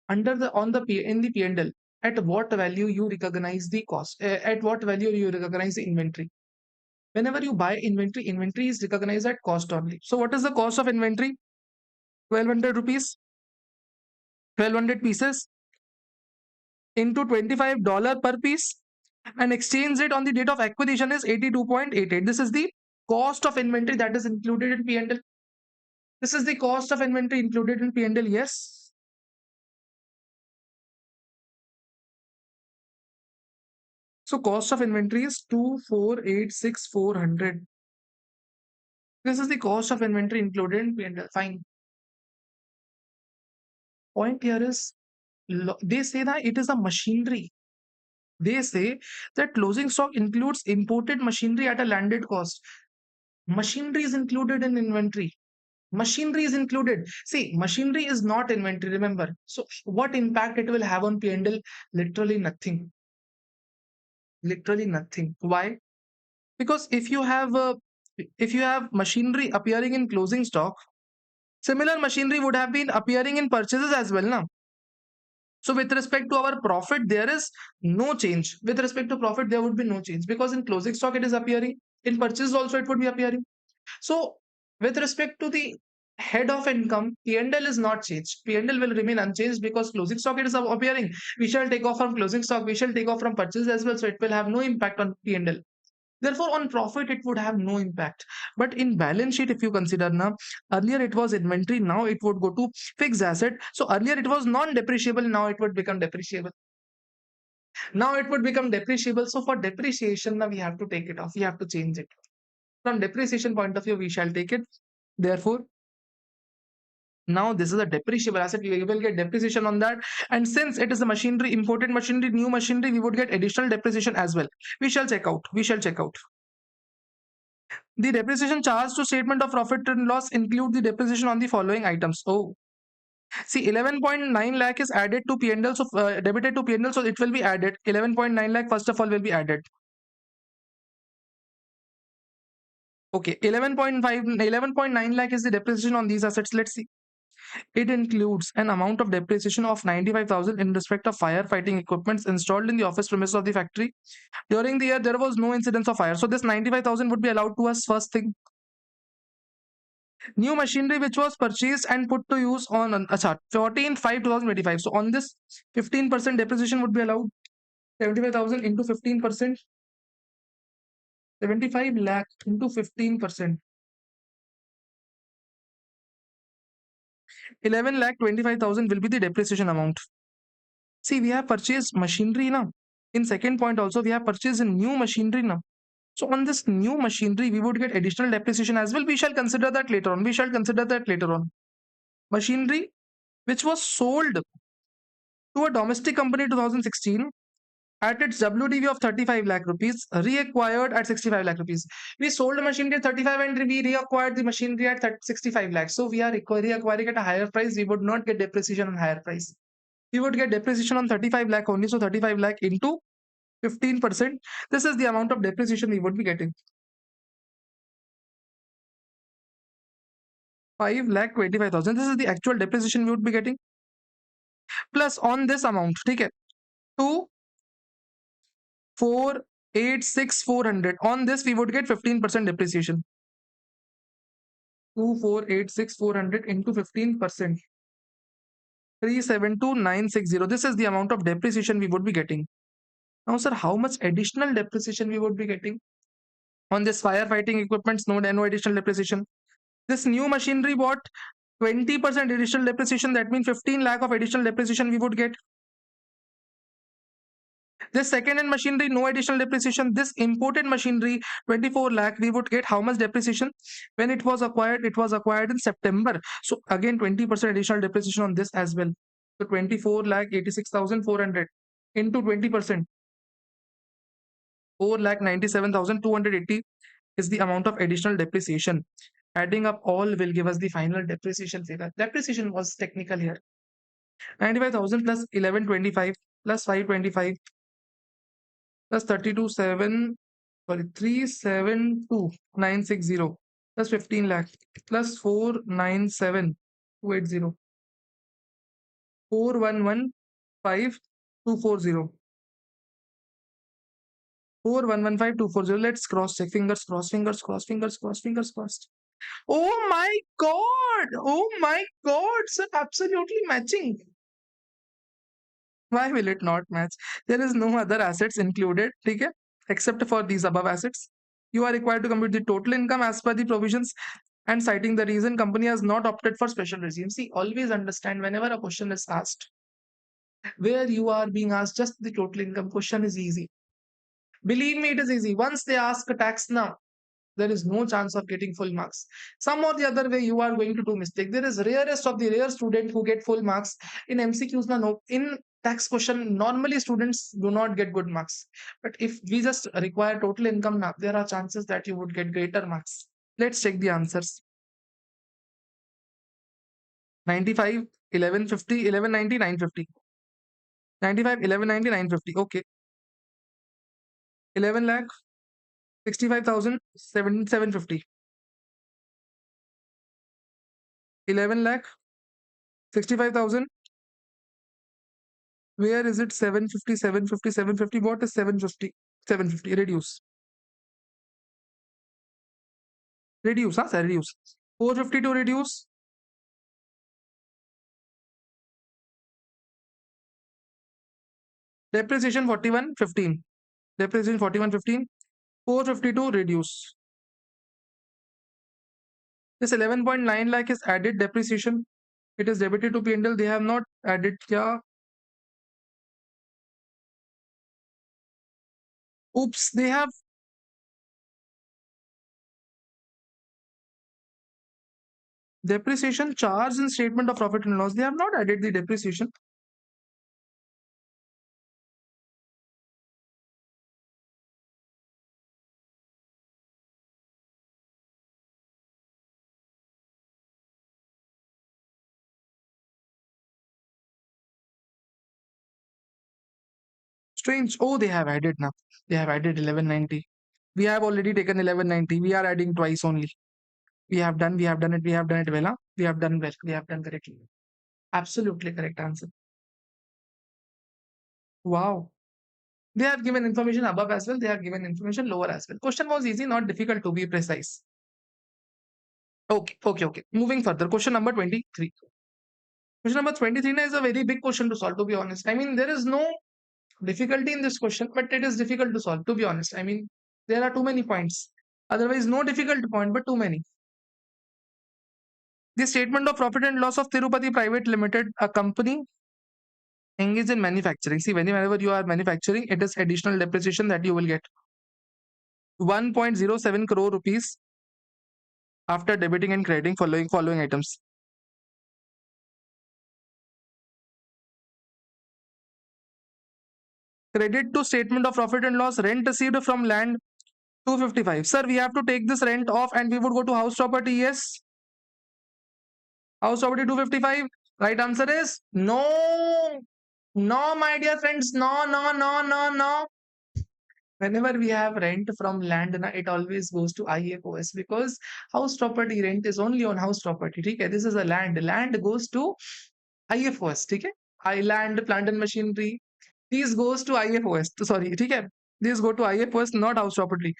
under the on the in the P&L, at what value you recognize the cost? At what value you recognize the inventory? Whenever you buy inventory, inventory is recognized at cost only. So what is the cost of inventory? 1,200 rupees, 1,200 pieces into $25 per piece, and exchange rate on the date of acquisition is 82.88. This is the cost of inventory that is included in P&L. This is the cost of inventory included in P&L. Yes. So cost of inventory is 2,486,400. This is the cost of inventory included in P&L. Fine. Point here is they say that it is a machinery. They say that closing stock includes imported machinery at a landed cost. Machinery is included in inventory. Machinery is included. See, machinery is not inventory, remember. So what impact it will have on P&L? Literally nothing. Literally nothing. Why? Because if you have machinery appearing in closing stock, similar machinery would have been appearing in purchases as well now. So with respect to our profit, there is no change. With respect to profit, there would be no change because in closing stock it is appearing. In purchase also it would be appearing. So with respect to the head of income, P&L is not changed. P&L will remain unchanged because closing stock it is appearing. We shall take off from closing stock. We shall take off from purchase as well. So it will have no impact on P&L. Therefore, on profit, it would have no impact. But in balance sheet, if you consider now, earlier it was inventory, now it would go to fixed asset. So earlier it was non-depreciable, now it would become depreciable. Now it would become depreciable. So for depreciation, now we have to take it off. We have to change it. From depreciation point of view, we shall take it. Therefore, now this is a depreciable asset. We will get depreciation on that. And since it is a machinery, imported machinery, new machinery, we would get additional depreciation as well. We shall check out. We shall check out. The depreciation charge to statement of profit and loss include the depreciation on the following items. Oh, see, 11.9 lakh is added to P&L, so debited to P&L, so it will be added. 11.9 lakh first of all will be added. Okay, 11.9 lakh is the depreciation on these assets. Let's see. It includes an amount of depreciation of 95,000 in respect of firefighting equipments installed in the office premises of the factory. During the year, there was no incidence of fire. So this 95,000 would be allowed to us first thing. New machinery which was purchased and put to use on 14/5/2025. So on this 15% depreciation would be allowed. 75,000 into 15%. 75 lakh into 15%. 11,25,000 will be the depreciation amount. See, we have purchased machinery now. In second point also, we have purchased a new machinery now. So on this new machinery, we would get additional depreciation as well. We shall consider that later on. We shall consider that later on. Machinery which was sold to a domestic company in 2016 at its WDV of 35 lakh rupees, reacquired at 65 lakh rupees. We sold a machinery at 35 and we reacquired the machinery at 65 lakhs. So we are reacquiring at a higher price. We would not get depreciation on higher price. We would get depreciation on 35 lakh only. So 35 lakh into 15%. This is the amount of depreciation we would be getting. 5,25,000. This is the actual depreciation we would be getting. Plus on this amount, okay, 2,486,400. On this, we would get 15% depreciation. 2,486,400 into 15%. 372,960. This is the amount of depreciation we would be getting. Now, sir, how much additional depreciation we would be getting? On this firefighting equipments, no additional depreciation. This new machinery bought 20% additional depreciation. That means 15 lakh of additional depreciation we would get. This second-hand machinery, no additional depreciation. This imported machinery, 24 lakh, we would get how much depreciation? When it was acquired in September. So again, 20% additional depreciation on this as well. So 24 lakh 86,400 into 20%, 4 lakh 97,280 is the amount of additional depreciation. Adding up all will give us the final depreciation figure. Depreciation was technical here. 95,000 plus 1125 plus 525 plus 372,960 plus 15 lakh plus 497,280 411,5,240 411,5,240. Let's cross check. Fingers crossed, fingers crossed, fingers crossed, fingers crossed. Oh my god! Oh my god! Sir, absolutely matching. Why will it not match? There is no other assets included, okay, except for these above assets. You are required to compute the total income as per the provisions and citing the reason company has not opted for special regime. See, always understand whenever a question is asked, where you are being asked just the total income, question is easy. Believe me, it is easy. Once they ask a tax now, there is no chance of getting full marks. Some or the other way, you are going to do mistake. There is rarest of the rare student who get full marks in MCQs. No, in tax question, normally students do not get good marks. But if we just require total income now, there are chances that you would get greater marks. Let's check the answers. 95, 1150, 1190, 950. 95, 1190, 950. Okay. 11 lakh, 65,000, 750. 11 lakh, 65,000. Where is it? 750, 750, 750. What is 750? 750. Reduce. Reduce, huh? Reduce. 450 to reduce. Depreciation 4115. Depreciation 4115. 452 reduce. This 11.9 lakh is added depreciation. It is debited to P&L. They have not added. Yeah. Oops. They have. Depreciation charge in statement of profit and loss. They have not added the depreciation. Strange. Oh, they have added now. They have added 1190. We have already taken 1190. We are adding twice only. We have done it, we have done it well. Huh? We have done well. We have done correctly. Absolutely correct answer. Wow. They have given information above as well. They have given information lower as well. Question was easy, not difficult to be precise. Okay. Moving further. Question number 23. Question number 23 is a very big question to solve, to be honest. I mean, there is no difficulty in this question, but it is difficult to solve, to be honest. I mean, there are too many points. Otherwise, no difficult point, but too many. The statement of profit and loss of Tirupati Private Limited, a company engaged in manufacturing. See, whenever you are manufacturing, it is additional depreciation that you will get. 1.07 crore rupees after debiting and crediting following items. Credit to statement of profit and loss, rent received from land 255. Sir, we have to take this rent off and we would go to house property. Yes. House property 255. Right answer is no. No, my dear friends. No. Whenever we have rent from land, it always goes to IFOS because house property rent is only on house property. Okay? This is a land. Land goes to IFOS. Okay? Land, plant and machinery. These goes to IFOS. Sorry. Okay? These go to IFOS, not house property.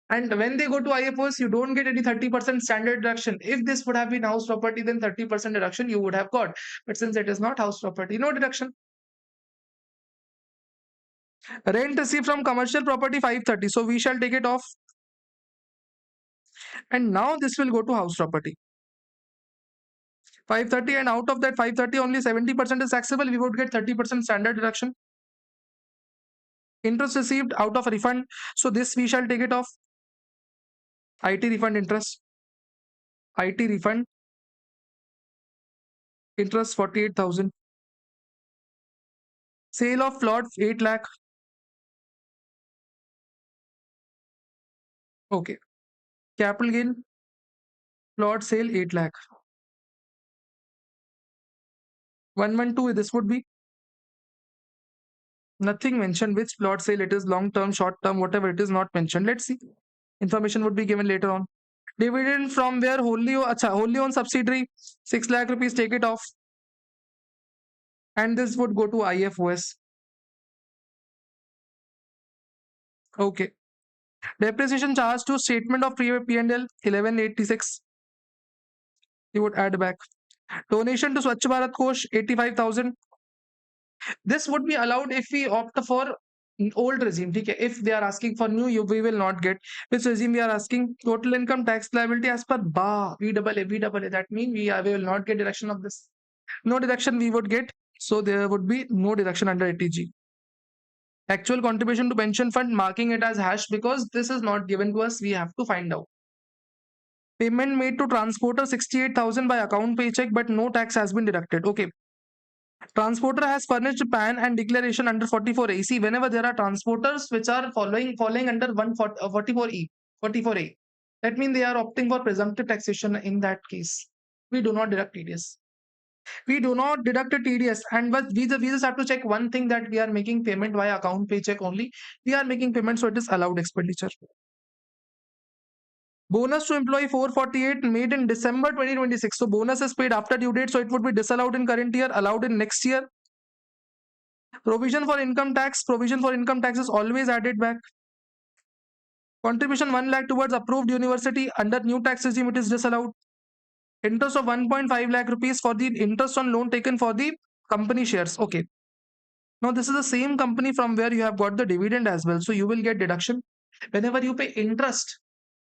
And when they go to IFOS, you don't get any 30% standard deduction. If this would have been house property, then 30% deduction you would have got. But since it is not house property, no deduction. Rent received from commercial property 530. So we shall take it off. And now this will go to house property. 530, and out of that 530, only 70% is taxable. We would get 30% standard deduction. Interest received out of a refund. So this we shall take it off. IT refund interest. IT refund interest 48,000. Sale of plot 8 lakh. Okay. Capital gain plot sale 8 lakh. 112, this would be nothing mentioned which plot sale it is, long term, short term, whatever it is, not mentioned. Let's see. Information would be given later on. Dividend from where? Wholly owned subsidiary 6 lakh rupees, take it off. And this would go to IFOS. Okay. Depreciation charge to statement of P&L 1186. You would add back. Donation to Swachh Bharat Kosh 85,000. This would be allowed if we opt for old regime. Okay? If they are asking for new, we will not get. Which regime we are asking? Total income tax liability as per BA, VAA. That means we will not get deduction of this. No deduction we would get. So there would be no deduction under ATG. Actual contribution to pension fund, marking it as hash because this is not given to us. We have to find out. Payment made to transporter 68,000 by account paycheck, but no tax has been deducted. Okay. Transporter has furnished PAN and declaration under 44A. See, whenever there are transporters which are falling under 44E, 44A, that means they are opting for presumptive taxation in that case. We do not deduct TDS. We do not deduct a TDS, but we just have to check one thing, that we are making payment via account paycheck only. We are making payment, so it is allowed expenditure. Bonus to employee 448 made in December 2026. So bonus is paid after due date, so it would be disallowed in current year, allowed in next year. Provision for income tax. Provision for income tax is always added back. Contribution 1 lakh towards approved university under new tax regime, it is disallowed. Interest of 1.5 lakh rupees for the interest on loan taken for the company shares. Okay. Now this is the same company from where you have got the dividend as well. So you will get deduction. Whenever you pay interest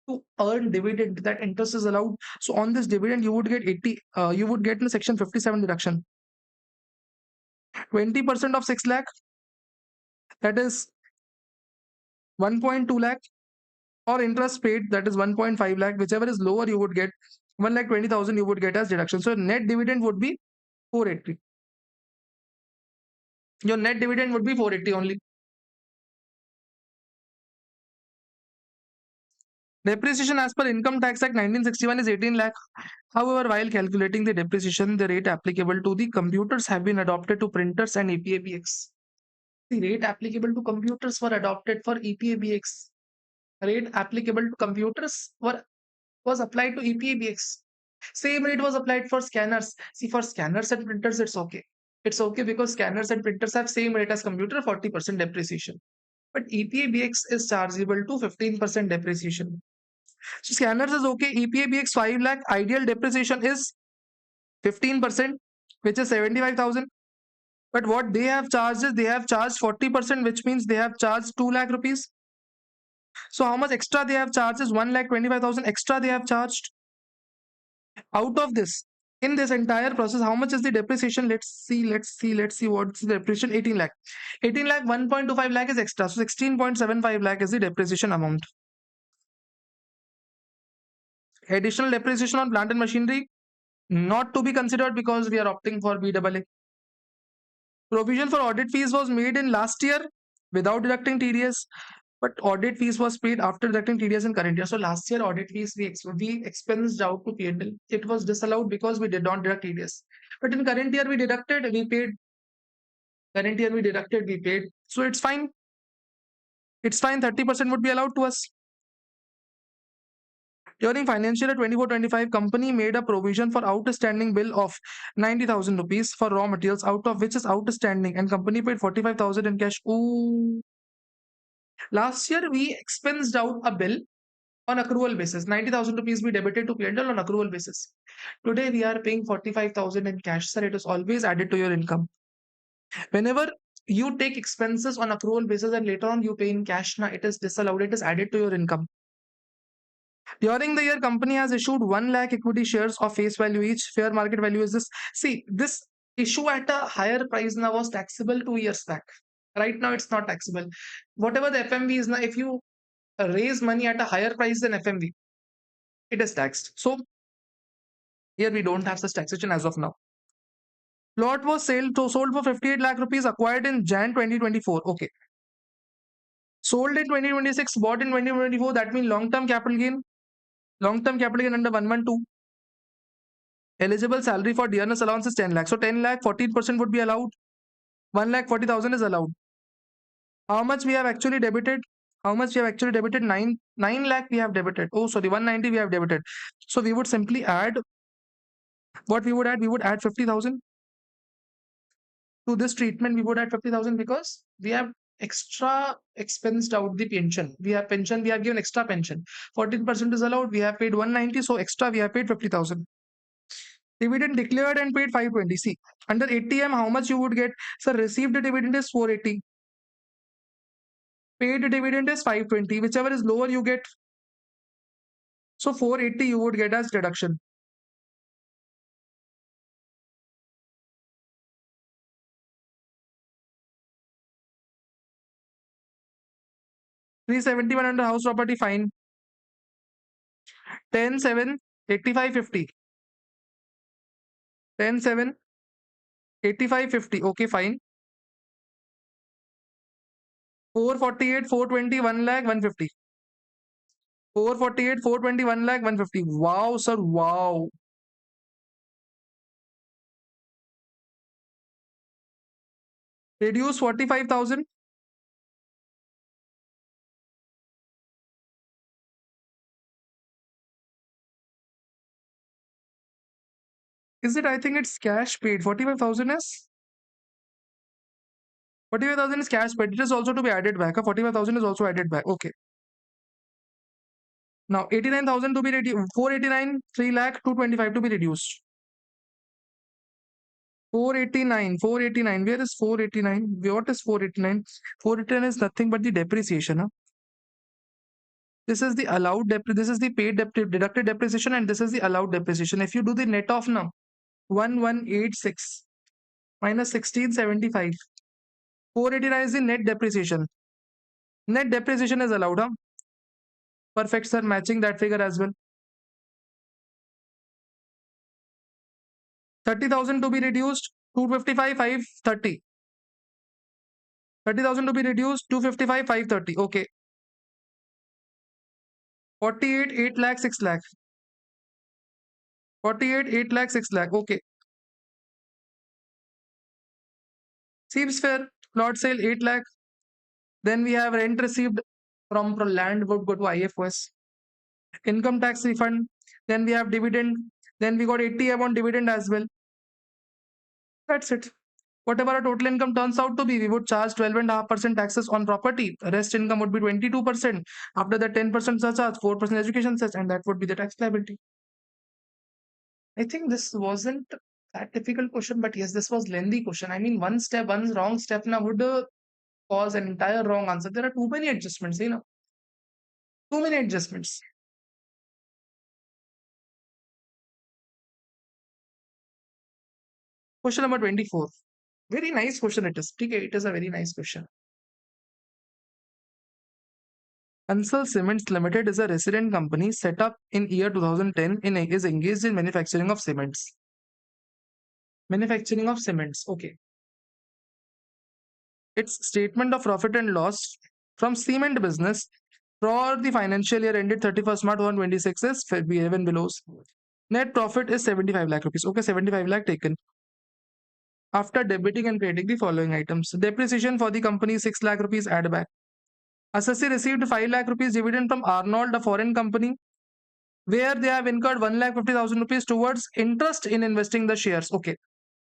to earn dividend, that interest is allowed. So on this dividend, you would get 80. You would get in section 57 deduction. 20% of 6 lakh. That is 1.2 lakh. Or interest paid, that is 1.5 lakh. Whichever is lower, you would get 1,20,000. You would get as deduction. So net dividend would be 480. Your net dividend would be 480 only. Depreciation as per Income Tax Act 1961 is 18 lakh. However, while calculating the depreciation, the rate applicable to the computers have been adopted to printers and EPABX. The rate applicable to computers were adopted for EPABX. Rate applicable to computers was applied to EPABX. Same rate was applied for scanners. See, for scanners and printers, it's okay. It's okay because scanners and printers have same rate as computer, 40% depreciation. But EPABX is chargeable to 15% depreciation. So scanners is okay. EPABX 5 lakh, ideal depreciation is 15%, which is 75,000. But what they have charged is they have charged 40%, which means they have charged 2 lakh rupees. So how much extra they have charged is 1,25,000 extra they have charged. Out of this, in this entire process, how much is the depreciation? Let's see what's the depreciation. 18 lakh. 18 lakh, 1.25 lakh is extra. So 16.75 lakh is the depreciation amount. Additional depreciation on plant and machinery, not to be considered because we are opting for BAA. Provision for audit fees was made in last year without deducting TDS, but audit fees was paid after deducting TDS in current year. So last year audit fees we expensed out to P&L. It was disallowed because we did not deduct TDS. But in current year we deducted, we paid. Current year we deducted, we paid. So it's fine. It's fine. 30% would be allowed to us. During financial year 24-25, company made a provision for outstanding bill of 90,000 rupees for raw materials, out of which is outstanding, and company paid 45,000 in cash. Ooh. Last year we expensed out a bill on accrual basis. 90,000 rupees we debited to P&L on accrual basis. Today we are paying 45,000 in cash. Sir, it is always added to your income. Whenever you take expenses on accrual basis and later on you pay in cash, now it is disallowed. It is added to your income. During the year, company has issued 1 lakh equity shares of face value each. Fair market value is this. See, this issue at a higher price now was taxable 2 years back. Right now, it's not taxable. Whatever the FMV is now, if you raise money at a higher price than FMV, it is taxed. So here we don't have such taxation as of now. Lot was sold for 58 lakh rupees, acquired in Jan 2024. Okay. Sold in 2026, bought in 2024. That means long-term capital gain. Long-term capital gain under 112. Eligible salary for dearness allowance is 10 lakh. So 10 lakh, 14% would be allowed. 1 lakh 40,000 is allowed. How much we have actually debited? How much we have actually debited? 9 lakh we have debited. Oh, sorry, 190 we have debited. So we would simply add what we would add? We would add 50,000 to this treatment. We would add 50,000 because we have extra expensed out the pension. We have pension, we have given extra pension. 14% is allowed. We have paid 190, so extra we have paid 50,000. Dividend declared and paid 520. See, under 80M, how much you would get? Sir, received dividend is 480. Paid dividend is 520. Whichever is lower, you get. So 480 you would get as deduction. $371 under house property, fine. 10,7, 85, 50. 10,7, 85, 50. Okay, fine. 448, 420, 1 lakh, 150. 448, 420, 1 lakh, 150. Wow, sir, wow. Reduce 45,000. Is it? I think it's cash paid. 45,000 is? 45,000 is cash paid. It is also to be added back. 45,000 is also added back. Okay. Now 89,000 to be reduced. 489, 3 lakh, 225 to be reduced. 489, 489. Where is 489? What is 489? 489 is nothing but the depreciation. Huh? This is the allowed this is the paid deducted depreciation, and this is the allowed depreciation. If you do the net off now, 1186 minus 1675. 489 is the net depreciation. Net depreciation is allowed. Huh? Perfect, sir. Matching that figure as well. 30,000 to be reduced. 255, 530. 30,000 to be reduced. 255, 530. Okay. 48, 8 lakh, 6 lakh. 48, 8 lakh, 6 lakh. Okay. Seems fair. Plot sale, 8 lakh. Then we have rent received from land would go to IFOS. Income tax refund. Then we have dividend. Then we got 80 on dividend as well. That's it. Whatever our total income turns out to be, we would charge 12.5% taxes on property. Rest income would be 22%. After that, 10% surcharge, 4% education cess, and that would be the tax liability. I think this wasn't that difficult question, but yes, this was lengthy question. I mean, one wrong step now would cause an entire wrong answer. There are too many adjustments, too many adjustments. Question number 24. Very nice question it is. Okay, it is a very nice question. Ansal Cements Limited is a resident company set up in year 2010 is engaged in manufacturing of cements. Manufacturing of cements. Okay. Its statement of profit and loss from cement business for the financial year ended 31st March 2026 is given below. Net profit is 75 lakh rupees. Okay, 75 lakh taken. After debiting and crediting the following items. Depreciation for the company 6 lakh rupees add back. Assessee received 5 lakh rupees dividend from Arnold, a foreign company, where they have incurred 1,50,000 rupees towards interest in investing the shares. Okay.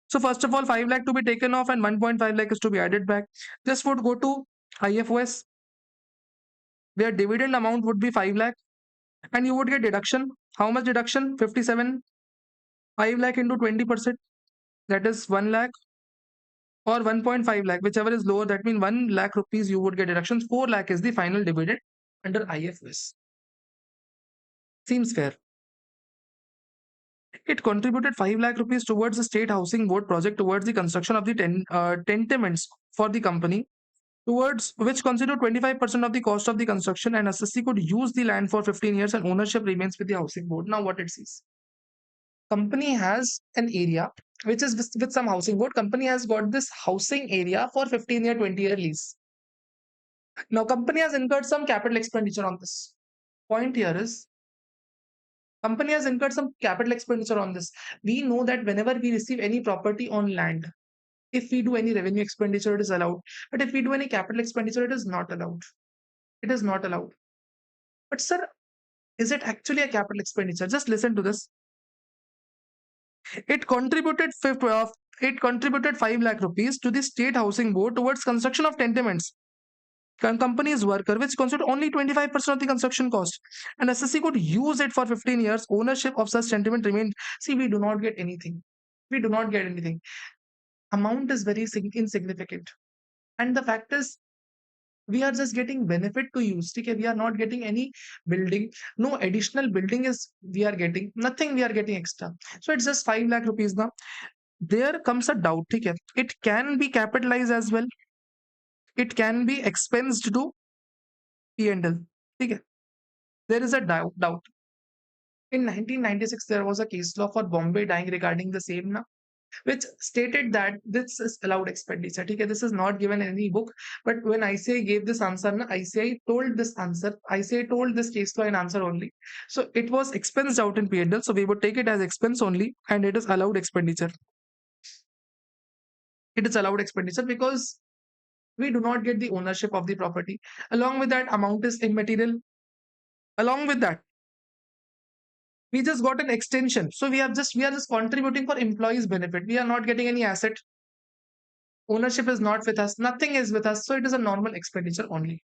So first of all, 5 lakh to be taken off and 1.5 lakh is to be added back. This would go to IFOS, where dividend amount would be 5 lakh, and you would get deduction. How much deduction? 57. 5 lakh into 20%, that is 1 lakh, or 1.5 lakh, whichever is lower. That means 1 lakh rupees you would get deductions. 4 lakh is the final dividend under IFOS. Seems fair. It contributed 5 lakh rupees towards the State Housing Board project towards the construction of the tenements for the company. towards which constitute 25% of the cost of the construction, and assessee could use the land for 15 years and ownership remains with the housing board. Now what it says, company has an area which is with some housing board. Company has got this housing area for 15-year, 20-year lease. Now company has incurred some capital expenditure on this. Point here is, company has incurred some capital expenditure on this. We know that whenever we receive any property on land, if we do any revenue expenditure, it is allowed. But if we do any capital expenditure, it is not allowed. It is not allowed. But sir, is it actually a capital expenditure? Just listen to this. It contributed it contributed 5 lakh rupees to the state housing board towards construction of tenements. Company's worker, which constitute only 25% of the construction cost, and SSC could use it for 15 years. Ownership of such sentiment remained. See, we do not get anything. We do not get anything. Amount is very insignificant. And the fact is, we are just getting benefit to use. Okay, we are not getting any building. No additional building is we are getting. Nothing we are getting extra. So it's just 5 lakh rupees now. There comes a doubt. Okay, it can be capitalized as well. It can be expensed to P&L. Okay, there is a doubt. In 1996, there was a case law for Bombay dying regarding the same now, which stated that this is allowed expenditure. Okay, this is not given in any book, but when ICI gave this answer, ICI told this answer. ICI told this case law in answer only. So it was expensed out in P&L. So we would take it as expense only, and it is allowed expenditure. It is allowed expenditure because we do not get the ownership of the property. Along with that, amount is immaterial. Along with that, we just got an extension. So we are just contributing for employees' benefit. We are not getting any asset. Ownership is not with us. Nothing is with us. So it is a normal expenditure only.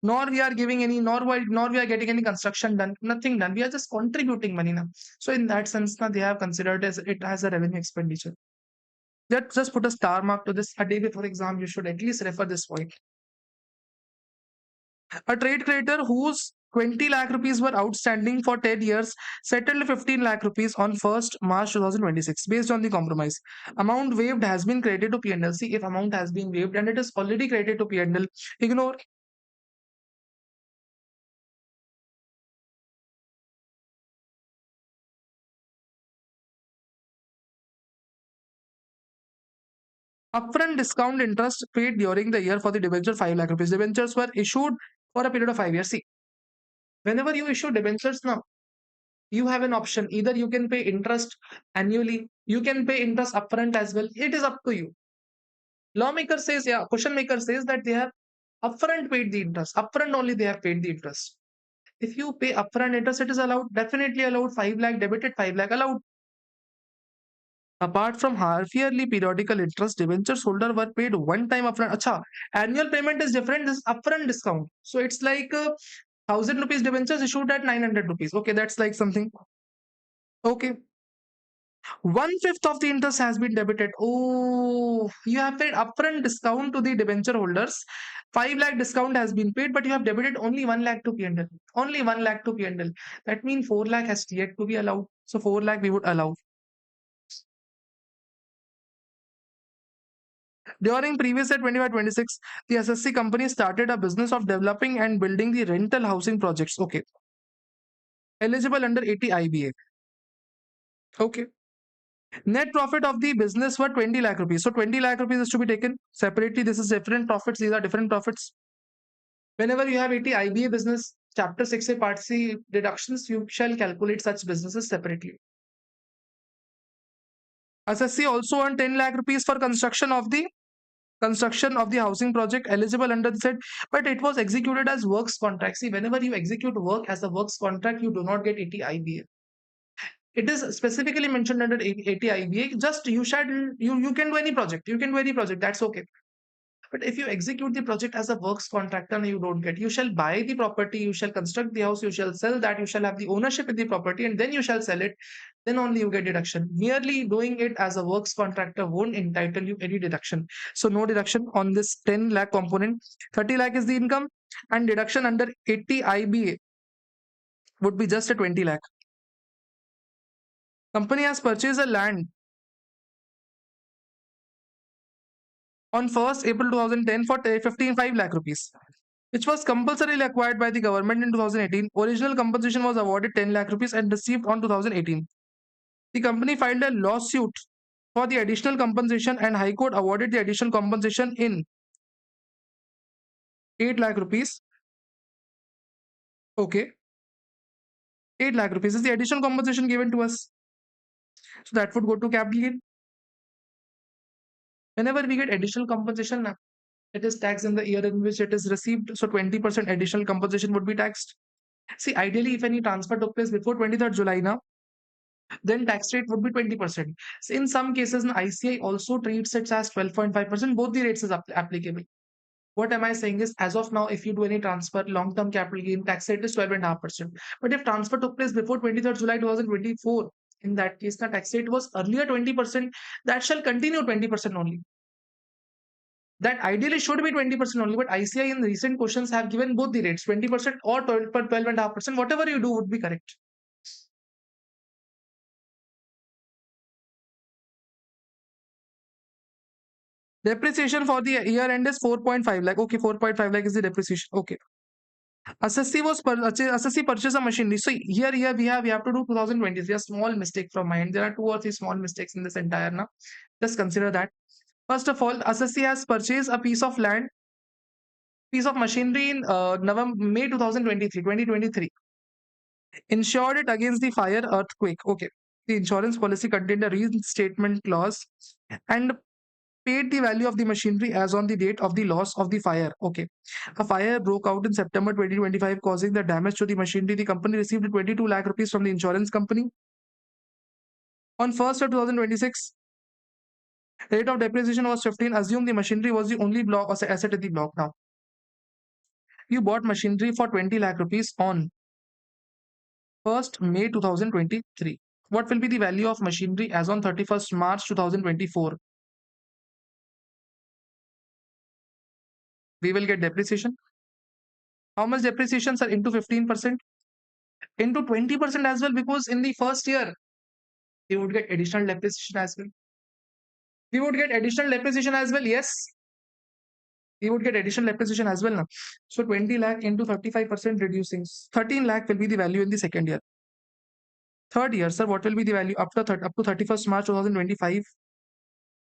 Nor we are giving any, nor we are getting any construction done. Nothing done. We are just contributing money now. So in that sense, now they have considered as it as a revenue expenditure. Let's just put a star mark to this. A day before exam, you should at least refer this point. A trade creditor whose 20 lakh rupees were outstanding for 10 years settled 15 lakh rupees on 1st March 2026 based on the compromise. Amount waived has been credited to P&L. See, if amount has been waived and it is already credited to P&L, ignore. Upfront discount interest paid during the year for the debenture 5 lakh rupees. Debentures were issued for a period of 5 years. See, whenever you issue debentures now, you have an option. Either you can pay interest annually, you can pay interest upfront as well. It is up to you. Lawmaker says, yeah, question maker says that they have upfront paid the interest. Upfront only they have paid the interest. If you pay upfront interest, it is allowed. Definitely allowed. 5 lakh debited, 5 lakh allowed. Apart from half yearly periodical interest, debentures holder were paid one time upfront. Acha, annual payment is different. This is upfront discount. So it's like 1000 rupees debentures issued at 900 rupees. Okay, that's like something. Okay. 1/5 of the interest has been debited. Oh, you have paid upfront discount to the debenture holders. 5 lakh discount has been paid, but you have debited only 1 lakh to P&L. Only 1 lakh to P&L. That means 4 lakh has yet to be allowed. So 4 lakh we would allow. During previous year 25-26, the SSC company started a business of developing and building the rental housing projects. Okay. Eligible under 80 IBA. Okay. Net profit of the business were 20 lakh rupees. So 20 lakh rupees is to be taken separately. This is different profits. These are different profits. Whenever you have 80 IBA business, Chapter 6A Part C deductions, you shall calculate such businesses separately. SSC also earned 10 lakh rupees for construction of the housing project eligible under the said, but it was executed as works contract. See, whenever you execute work as a works contract, you do not get 80 IBA. It is specifically mentioned under 80 IBA. Just you can do any project. You can do any project. That's okay. But if you execute the project as a works contractor, you don't get. You shall buy the property, you shall construct the house, you shall sell that, you shall have the ownership in the property, and then you shall sell it. Then only you get deduction. Merely doing it as a works contractor won't entitle you any deduction. So no deduction on this 10 lakh component. 30 lakh is the income, and deduction under 80 IBA would be just a 20 lakh. Company has purchased a land on 1st April 2010 for 15 lakh rupees, which was compulsorily acquired by the government in 2018. Original compensation was awarded 10 lakh rupees and received on 2018. The company filed a lawsuit for the additional compensation, and High Court awarded the additional compensation in 8 lakh rupees. Okay, 8 lakh rupees is the additional compensation given to us. So that would go to capital gain. Whenever we get additional compensation, it is taxed in the year in which it is received. So 20% additional compensation would be taxed. See, ideally, if any transfer took place before 23rd July, now, then tax rate would be 20%. So in some cases, ICI also treats it as 12.5%. Both the rates is applicable. What am I saying is, as of now, if you do any transfer, long-term capital gain tax rate is 12.5%. But if transfer took place before 23rd July 2024, in that case, the tax rate was earlier 20%. That shall continue 20% only. That ideally should be 20% only, but ICI in recent questions have given both the rates, 20% or 12.5%. Whatever you do would be correct. Depreciation for the year end is 4.5 lakh. Okay, 4.5 lakh is the depreciation. Okay. Assessee purchase a machinery. So here we have to do 2020. A small mistake from my end. There are two or three small mistakes in this entire now. Just consider that. First of all, assessee has purchased a piece of land, piece of machinery in May 2023. Insured it against the fire, earthquake. Okay. The insurance policy contained a reinstatement clause and paid the value of the machinery as on the date of the loss of the fire. Okay. A fire broke out in September 2025, causing the damage to the machinery. The company received 22 lakh rupees from the insurance company. On 1st of 2026, rate of depreciation was 15. Assume the machinery was the only block or asset in the block. Now, you bought machinery for 20 lakh rupees on 1st May 2023. What will be the value of machinery as on 31st March 2024? We will get depreciation. How much depreciation, sir? Into 15%? Into 20% as well, because in the first year, we would get additional depreciation as well. We would get additional depreciation as well. Yes, we would get additional depreciation as well now. So 20 lakh into 35% reducing. 13 lakh will be the value in the second year. Third year, sir, what will be the value up to 31st March 2025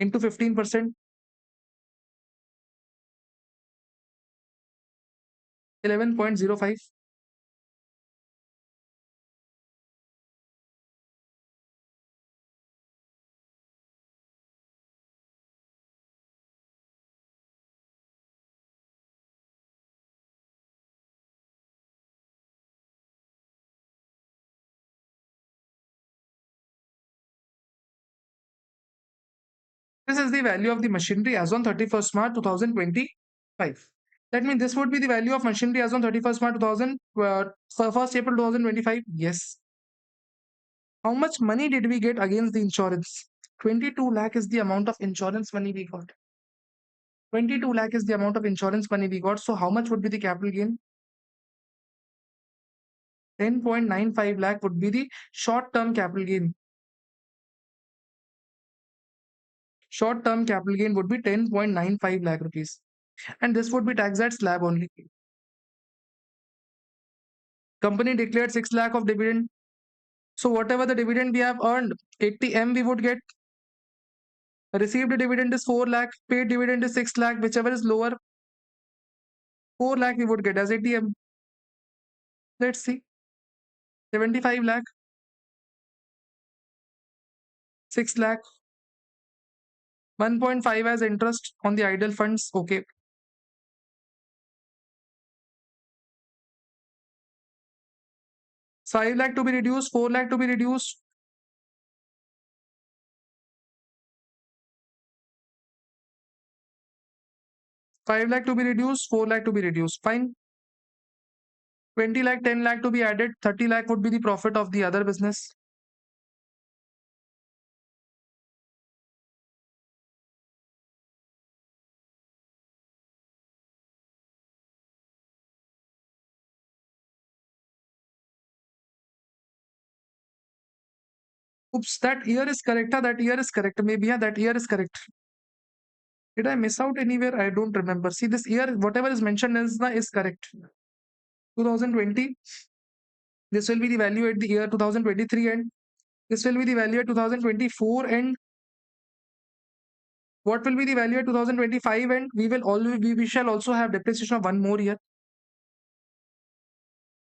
into 15%? 11.05. This is the value of the machinery as on 31st March 2025. That means this would be the value of machinery as on 31st March 2000, 1st April 2025. Yes. How much money did we get against the insurance? 22 lakh is the amount of insurance money we got. 22 lakh is the amount of insurance money we got. So how much would be the capital gain? 10.95 lakh would be the short-term capital gain. Short-term capital gain would be 10.95 lakh rupees. And this would be taxed at slab only. Company declared 6 lakh of dividend. So whatever the dividend we have earned, 80M we would get. Received dividend is 4 lakh. Paid dividend is 6 lakh. Whichever is lower, 4 lakh we would get as 80M. Let's see. 75 lakh. 6 lakh. 1.5 as interest on the idle funds. Okay. 5 lakh to be reduced. 4 lakh to be reduced. 5 lakh to be reduced. 4 lakh to be reduced. Fine. 20 lakh, 10 lakh to be added. 30 lakh would be the profit of the other business. Oops, that year is correct. That year is correct. Maybe, yeah, that year is correct. Did I miss out anywhere? I don't remember. See, this year, whatever is mentioned is correct. 2020, this will be the value at the year 2023 end. This will be the value at 2024 end. What will be the value at 2025 end? We shall also have depreciation of one more year,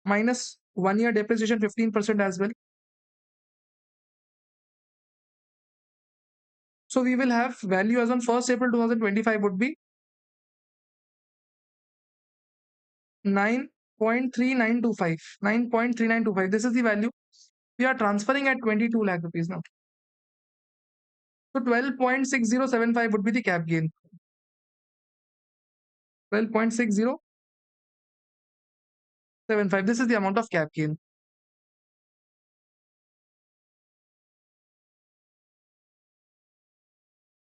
minus 1 year depreciation 15% as well. So we will have value as on 1st April 2025 would be 9.3925. 9.3925. This is the value. We are transferring at 22 lakh rupees now. So 12.6075 would be the cap gain. 12.6075. This is the amount of cap gain.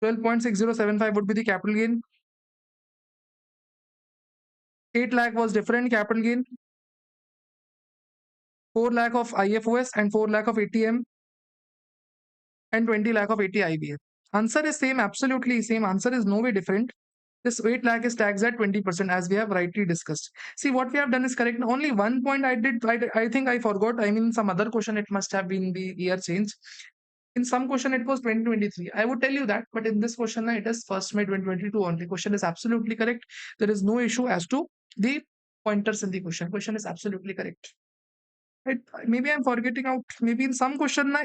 12.6075 would be the capital gain. 8 lakh was different capital gain. 4 lakh of IFOS and 4 lakh of ATM and 20 lakh of ATIBF. Answer is same, absolutely same. Answer is no way different. This 8 lakh is taxed at 20% as we have rightly discussed. See, what we have done is correct. Only one point I think I forgot. I mean, some other question, it must have been the year change. In some question, it was 2023. I would tell you that, but in this question, it is 1st May 2022 only. Question is absolutely correct. There is no issue as to the pointers in the question. Question is absolutely correct. Right? Maybe I'm forgetting out. Maybe in some question,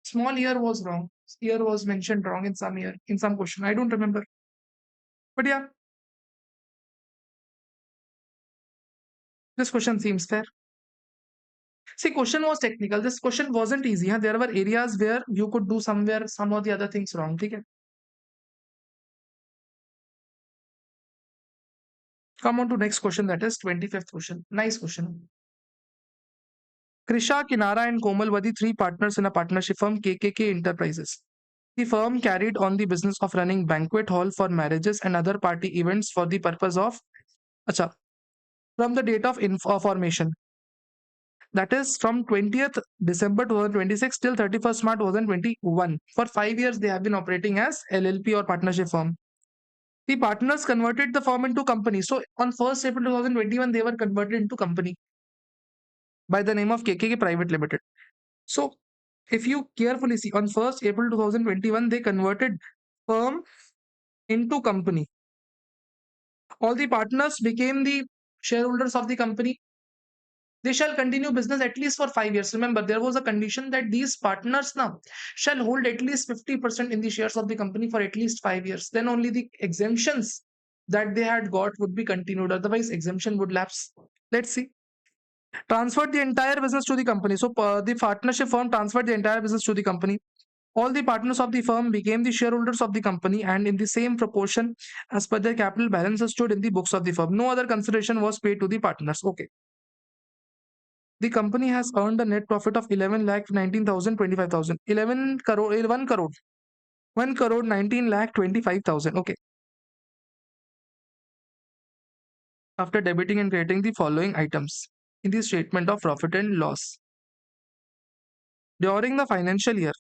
small year was wrong. Year was mentioned wrong in some year, in some question. I don't remember. But yeah, this question seems fair. See, question was technical. This question wasn't easy. Huh? There were areas where you could do somewhere some of the other things wrong. Okay? Come on to next question. That is 25th question. Nice question. Krisha, Kinara, and Komal were the three partners in a partnership firm KKK Enterprises. The firm carried on the business of running banquet hall for marriages and other party events for the purpose of acha, from the date of formation. That is from 20th December 2026 till 31st March 2021. For 5 years, they have been operating as LLP or partnership firm. The partners converted the firm into company. So on 1st April 2021, they were converted into company by the name of KKK Private Limited. So if you carefully see, on 1st April 2021, they converted firm into company. All the partners became the shareholders of the company. They shall continue business at least for 5 years. Remember, there was a condition that these partners now shall hold at least 50% in the shares of the company for at least 5 years. Then only the exemptions that they had got would be continued. Otherwise, exemption would lapse. Let's see. Transferred the entire business to the company. So the partnership firm transferred the entire business to the company. All the partners of the firm became the shareholders of the company and in the same proportion as per their capital balance stood in the books of the firm. No other consideration was paid to the partners. Okay. The company has earned a net profit of 11 lakh 19,000 25,000. 11 crore, 1 crore. 1 crore 19 lakh 25,000. Okay. After debiting and crediting the following items in the statement of profit and loss. During the financial year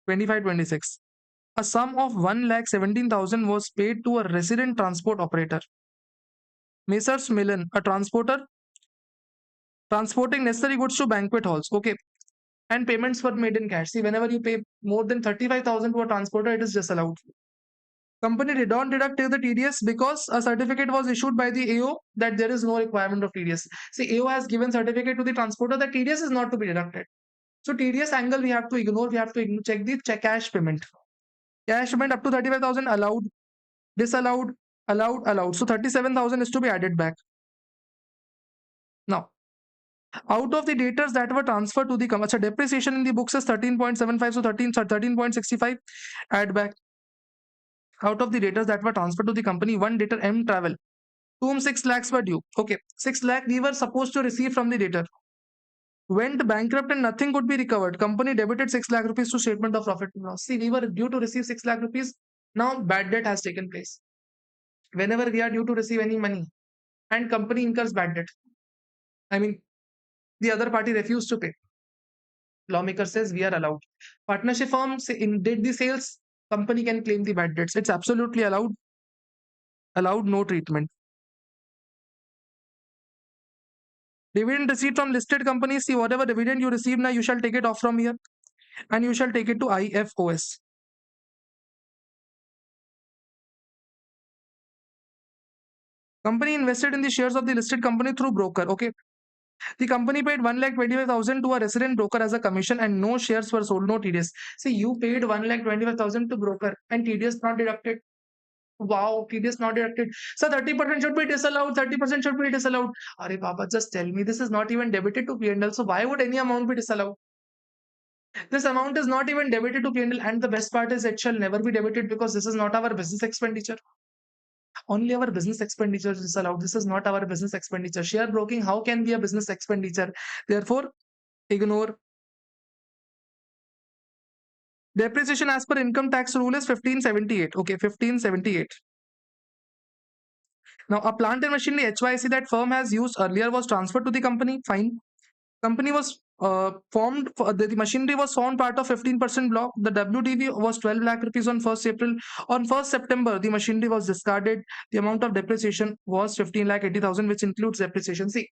25-26, a sum of 1 lakh 17,000 was paid to a resident transport operator. Messrs. Millen, a transporter, transporting necessary goods to banquet halls. Okay. And payments were made in cash. See, whenever you pay more than 35,000 to a transporter, it is disallowed. Company did not deduct the TDS because a certificate was issued by the AO that there is no requirement of TDS. See, AO has given certificate to the transporter that TDS is not to be deducted. So TDS angle we have to ignore. We have to check the cash payment. Cash payment up to 35,000 allowed, disallowed, allowed. So 37,000 is to be added back. Now, out of the debtors that were transferred to the company, depreciation in the books is 13.75, so 13.65, add back. Out of the debtors that were transferred to the company, one debtor M Travel, to whom 6 lakhs were due. Okay, 6 lakh we were supposed to receive from the debtor. Went bankrupt and nothing could be recovered. Company debited 6 lakh rupees to statement of profit and loss. See, we were due to receive 6 lakh rupees. Now bad debt has taken place. Whenever we are due to receive any money and company incurs bad debt, I mean, the other party refused to pay. Lawmaker says we are allowed. Partnership firms did the sales, company can claim the bad debts. It's absolutely allowed. allowed no treatment. Dividend received from listed companies. See, whatever dividend you receive now, you shall take it off from here and you shall take it to IFOS. Company invested in the shares of the listed company through broker. Okay. The company paid 1,25,000 to a resident broker as a commission and no shares were sold, no TDS. See, you paid 1,25,000 to broker and TDS not deducted. Wow, TDS not deducted. So 30% should be disallowed, 30% should be disallowed. Arey Baba, just tell me this is not even debited to P&L. So why would any amount be disallowed? This amount is not even debited to P&L, and the best part is it shall never be debited because this is not our business expenditure. Only our business expenditure is allowed. This is not our business expenditure. Share broking, how can be a business expenditure? Therefore, ignore. Depreciation as per income tax rule is 1578. Okay, 1578. Now, a plant and machinery HYC that firm has used earlier was transferred to the company. Fine. Company was formed, the machinery was formed part of 15% block. The WDV was 12 lakh rupees on 1st April. On 1st September, the machinery was discarded. The amount of depreciation was 15 lakh 80,000, which includes depreciation. See,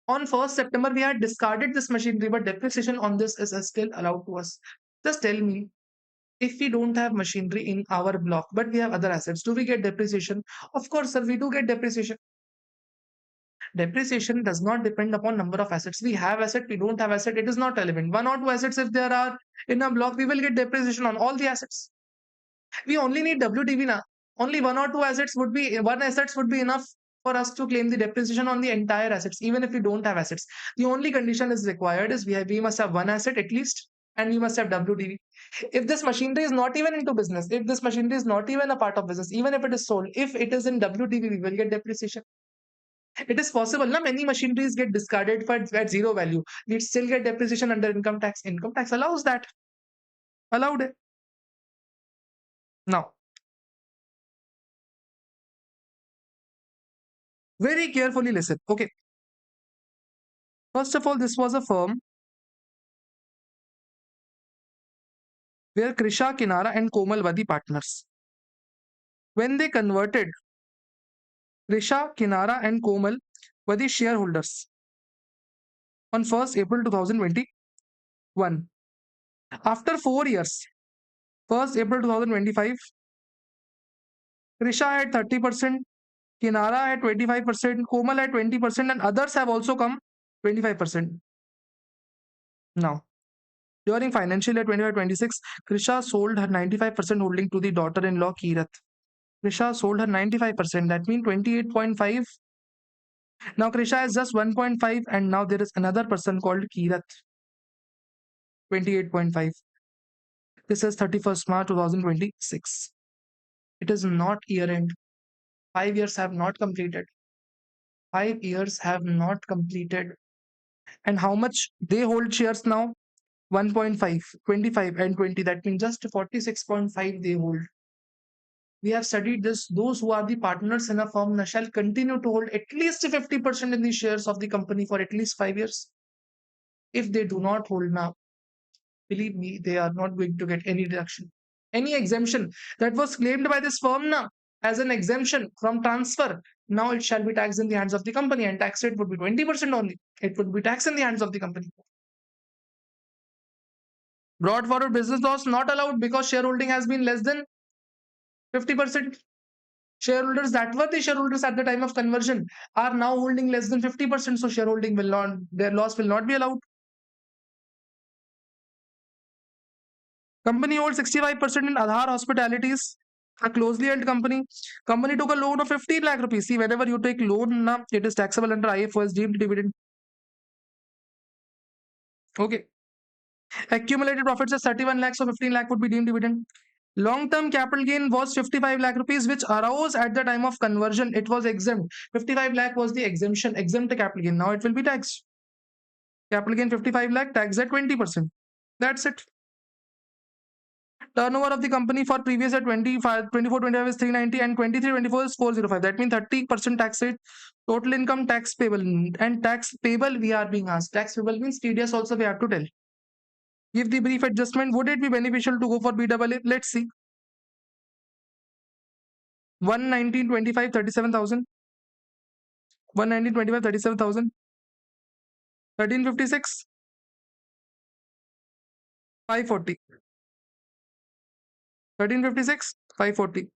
on 1st September, we had discarded this machinery, but depreciation on this is still allowed to us. Just tell me, if we don't have machinery in our block, but we have other assets, do we get depreciation? Of course, sir, we do get depreciation. Depreciation does not depend upon number of assets. We have asset, we don't have asset, it is not relevant. One or two assets, if there are in a block, we will get depreciation on all the assets. We only need WDV now. Only one or two assets would be, one assets would be enough for us to claim the depreciation on the entire assets, even if we don't have assets. The only condition is required is we must have one asset at least, and we must have WDV. If this machinery is not even into business, if this machinery is not even a part of business, even if it is sold, if it is in WDV, we will get depreciation. It is possible. Now, many machineries get discarded for at zero value. We still get depreciation under income tax. Income tax allows that. Allowed it. Now, very carefully listen. Okay. First of all, this was a firm where Krisha Kinara and Komal were the partners. When they converted, Krisha Kinara and Komal were the shareholders on 1st April 2021. After 4 years, 1st April 2025, Krisha had 30%, Kinara had 25%, Komal had 20%, and others have also come 25%. Now, during financial year 25-26, Krisha sold her 95% holding to the daughter-in-law Kirat. Krisha sold her 95%, that means 28.5. Now Krisha has just 1.5, and now there is another person called Kirat, 28.5. This is 31st March 2026. It is not year end. 5 years have not completed. 5 years have not completed. And how much they hold shares now? 1.5, 25, and 20. That means just 46.5 they hold. We have studied this. Those who are the partners in a firm shall continue to hold at least 50% in the shares of the company for at least 5 years. If they do not hold now, believe me, they are not going to get any deduction. Any exemption that was claimed by this firm now as an exemption from transfer, now it shall be taxed in the hands of the company, and tax rate would be 20% only. It would be taxed in the hands of the company. Brought forward business loss not allowed because shareholding has been less than 50%. Shareholders that were the shareholders at the time of conversion are now holding less than 50%. So shareholding will not, their loss will not be allowed. Company holds 65% in Aadhar Hospitalities, a closely held company. Company took a loan of 15 lakh rupees. See, whenever you take loan, now it is taxable under IFOS deemed dividend. Okay. Accumulated profits is 31 lakhs, so 15 lakh would be deemed dividend. Long-term capital gain was 55 lakh rupees, which arose at the time of conversion. It was exempt. 55 lakh was the exemption, exempt capital gain. Now it will be taxed. Capital gain 55 lakh, tax at 20%. That's it. Turnover of the company for previous year 24-25 is 390 and 23-24 is 405. That means 30% tax rate. Total income tax payable, and tax payable we are being asked. Tax payable means TDS also we have to tell. Give the brief adjustment. Would it be beneficial to go for BAA? Let's see. 119, 25, 37,000. 119, 25, 37,000. 1356, 540. 1356, 540.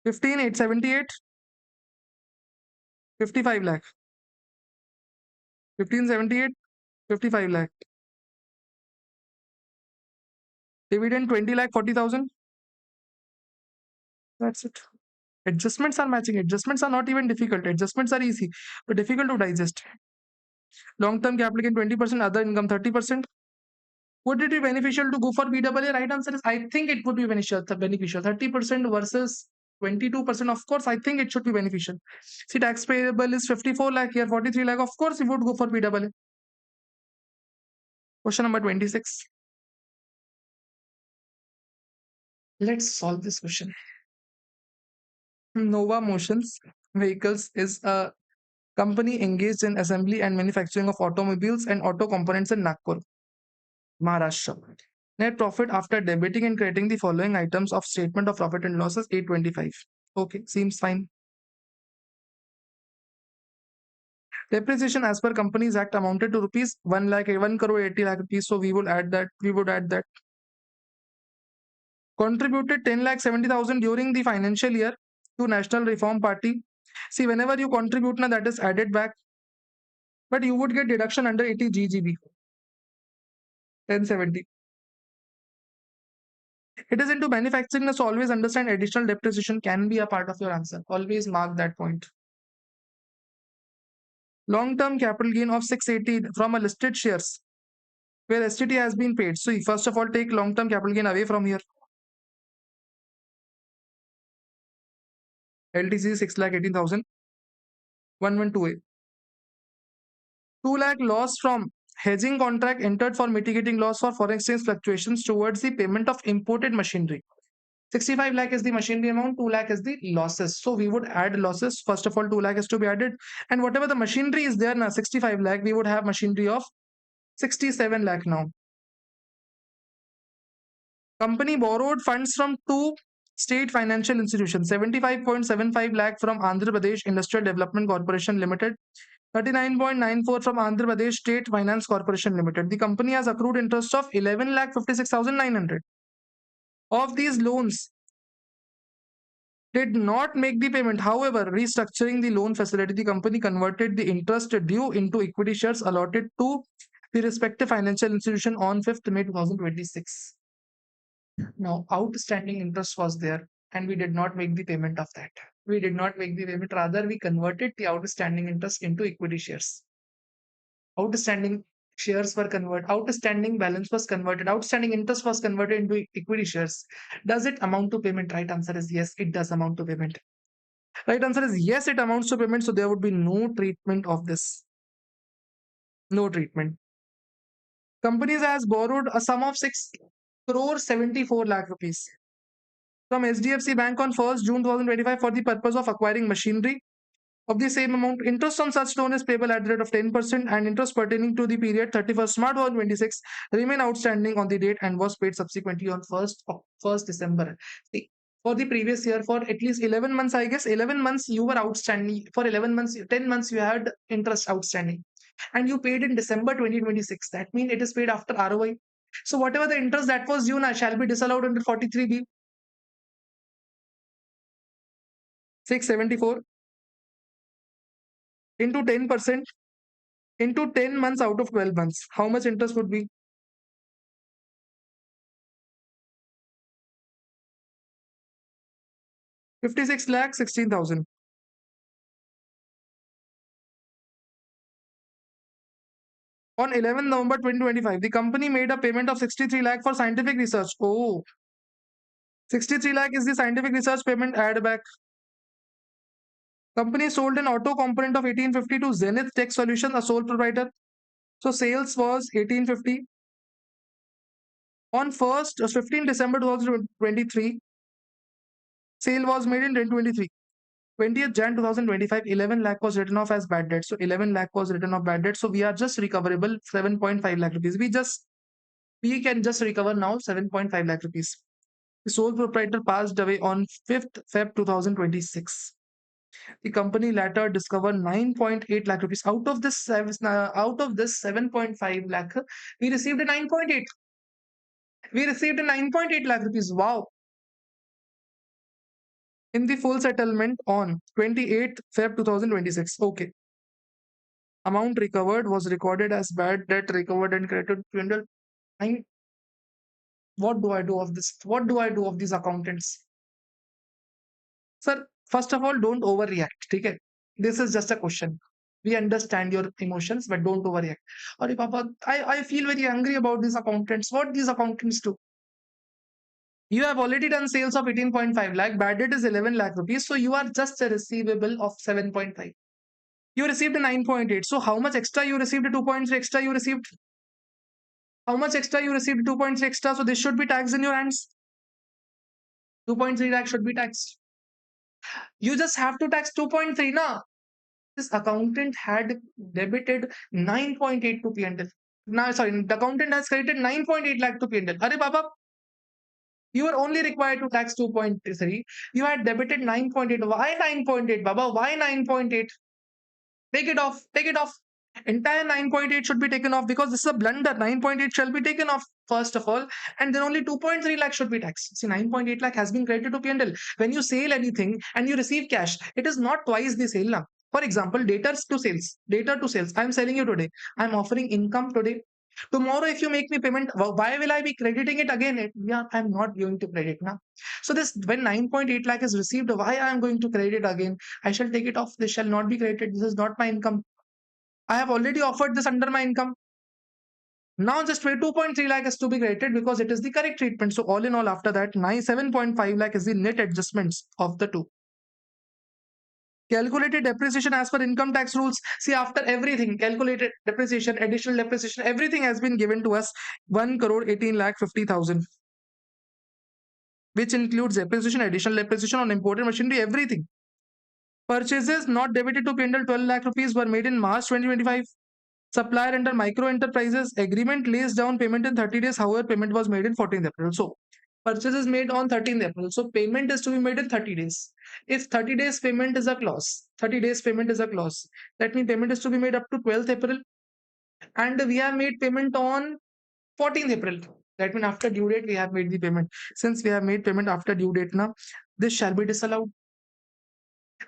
15, 878, 55 lakh. 1578, 55 lakh. Dividend 20 lakh 40,000. That's it. Adjustments are matching. Adjustments are not even difficult. Adjustments are easy, but difficult to digest. Long-term capital gain 20%, other income 30%. Would it be beneficial to go for BAA? Right answer is I think it would be beneficial. 30% versus 22%. Of course, I think it should be beneficial. See, tax payable is 54 lakh here, 43 lakh. Of course, you would go for BAA. Question number 26. Let's solve this question. Nova Motions Vehicles is a company engaged in assembly and manufacturing of automobiles and auto components in Nagpur, Maharashtra. Net profit after debiting and crediting the following items of statement of profit and losses 825. Okay, seems fine. Depreciation as per Companies Act amounted to rupees 1 crore 80 lakh rupees. So we would add that. Contributed 10 lakh 70,000 during the financial year to National Reform Party. See, whenever you contribute, now that is added back, but you would get deduction under 80 GGB. 1070. It is into manufacturing, so always understand additional depreciation can be a part of your answer. Always mark that point. Long-term capital gain of 680 from a listed shares where STT has been paid. So first of all, take long-term capital gain away from here. LTC 6,18,000. 112A. 2 lakh loss from hedging contract entered for mitigating loss for foreign exchange fluctuations towards the payment of imported machinery. 65 lakh is the machinery amount, 2 lakh is the losses. So we would add losses. First of all, 2 lakh is to be added. And whatever the machinery is there now, 65 lakh, we would have machinery of 67 lakh now. Company borrowed funds from two state financial institutions, 75.75 lakh from Andhra Pradesh Industrial Development Corporation Limited, 39.94 from Andhra Pradesh State Finance Corporation Limited. The company has accrued interest of 11,56,900. Of these loans, did not make the payment. However, restructuring the loan facility, the company converted the interest due into equity shares allotted to the respective financial institution on 5th May 2026. Now, outstanding interest was there and we did not make the payment of that. We did not make the payment, rather we converted the outstanding interest into equity shares. Outstanding shares were converted, outstanding balance was converted, outstanding interest was converted into equity shares. Does it amount to payment? Right answer is yes, it does amount to payment. Right answer is yes, it amounts to payment. So there would be no treatment of this. No treatment. Companies has borrowed a sum of 6 crore 74 lakh rupees from HDFC Bank on 1st June 2025 for the purpose of acquiring machinery of the same amount. Interest on such loan is payable at the rate of 10% and interest pertaining to the period 31st March 2026 remain outstanding on the date and was paid subsequently on 1st December. See, for the previous year, for at least 11 months, I guess 11 months you were outstanding. For 11 months, 10 months you had interest outstanding and you paid in December 2026. That means it is paid after ROI. So whatever the interest that was due now shall be disallowed under 43B. 674 into 10% into 10 months out of 12 months. How much interest would be? 56 lakh 16,000. On 11 November 2025, the company made a payment of 63 lakh for scientific research. Oh, 63 lakh is the scientific research payment add back. Company sold an auto component of 1850 to Zenith Tech Solutions, a sole proprietor. So sales was 1850. On 15 December 2023, sale was made in 2023. 20th Jan 2025, 11 lakh was written off as bad debt. So 11 lakh was written off bad debt. So we are just recoverable 7.5 lakh rupees. We we can just recover now 7.5 lakh rupees. The sole proprietor passed away on 5th Feb 2026. The company later discovered 9.8 lakh rupees. Out of this 7.5 lakh, we received a 9.8. We received a 9.8 lakh rupees. Wow. In the full settlement on 28th Feb 2026. Okay. Amount recovered was recorded as bad debt recovered and credited to P&L. What do I do of this? What do I do of these accountants? Sir, first of all, don't overreact. Okay? This is just a question. We understand your emotions, but don't overreact. Arey Papa, I feel very angry about these accountants. What these accountants do? You have already done sales of 18.5 lakh, bad debt is 11 lakh rupees, so you are just a receivable of 7.5. You received a 9.8. So how much extra you received? 2.3 extra you received? How much extra you received? 2.3 extra. So this should be taxed in your hands. 2.3 lakh should be taxed. You just have to tax 2.3 now. This accountant had debited 9.8 to P&L. Now, sorry, the accountant has credited 9.8 lakh to P&L. Arey Baba, you are only required to tax 2.3. You had debited 9.8. Why 9.8, Baba? Why 9.8? Take it off. Take it off. Entire 9.8 should be taken off because this is a blunder. 9.8 shall be taken off first of all, and then only 2.3 lakh should be taxed. See, 9.8 lakh has been credited to P&L. When you sell anything and you receive cash, it is not twice the sale now. For example, data to sales. Data to sales. I'm selling you today. I'm offering income today. Tomorrow, if you make me payment, why will I be crediting it again? Yeah, I'm not going to credit now. So this, when 9.8 lakh is received, why I am going to credit again? I shall take it off. This shall not be credited. This is not my income. I have already offered this under my income. Now just 2.3 lakh is to be credited because it is the correct treatment. So all in all, after that, 7.5 lakh is the net adjustments of the two. Calculated depreciation as per income tax rules. See, after everything, calculated depreciation, additional depreciation, everything has been given to us 1 crore 18 lakh 50,000, which includes depreciation, additional depreciation on imported machinery, everything. Purchases not debited to P&L 12 lakh rupees were made in March 2025. Supplier under micro enterprises agreement lays down payment in 30 days. However, payment was made in 14th April. So, purchase is made on 13th April. So, payment is to be made in 30 days. If 30 days payment is a clause, 30 days payment is a clause. That means payment is to be made up to 12th April. And we have made payment on 14th April. That means after due date, we have made the payment. Since we have made payment after due date now, this shall be disallowed.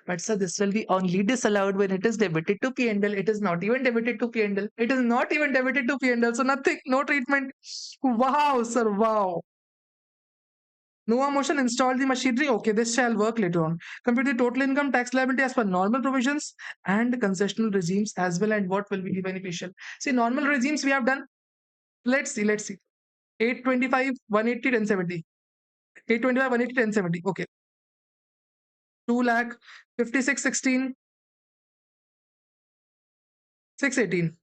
But sir, this will be only disallowed when it is debited to P&L. It is not even debited to P&L. It is not even debited to P&L. So nothing, no treatment. Wow, sir, wow. Nova Motion installed the machinery. Okay, this shall work later on. Compute the total income tax liability as per normal provisions and concessional regimes as well, and what will be beneficial. See, normal regimes we have done. Let's see, let's see. 825, 180, 1070. 825, 180, 1070. Okay. 2 lakh, 56, 16, 618.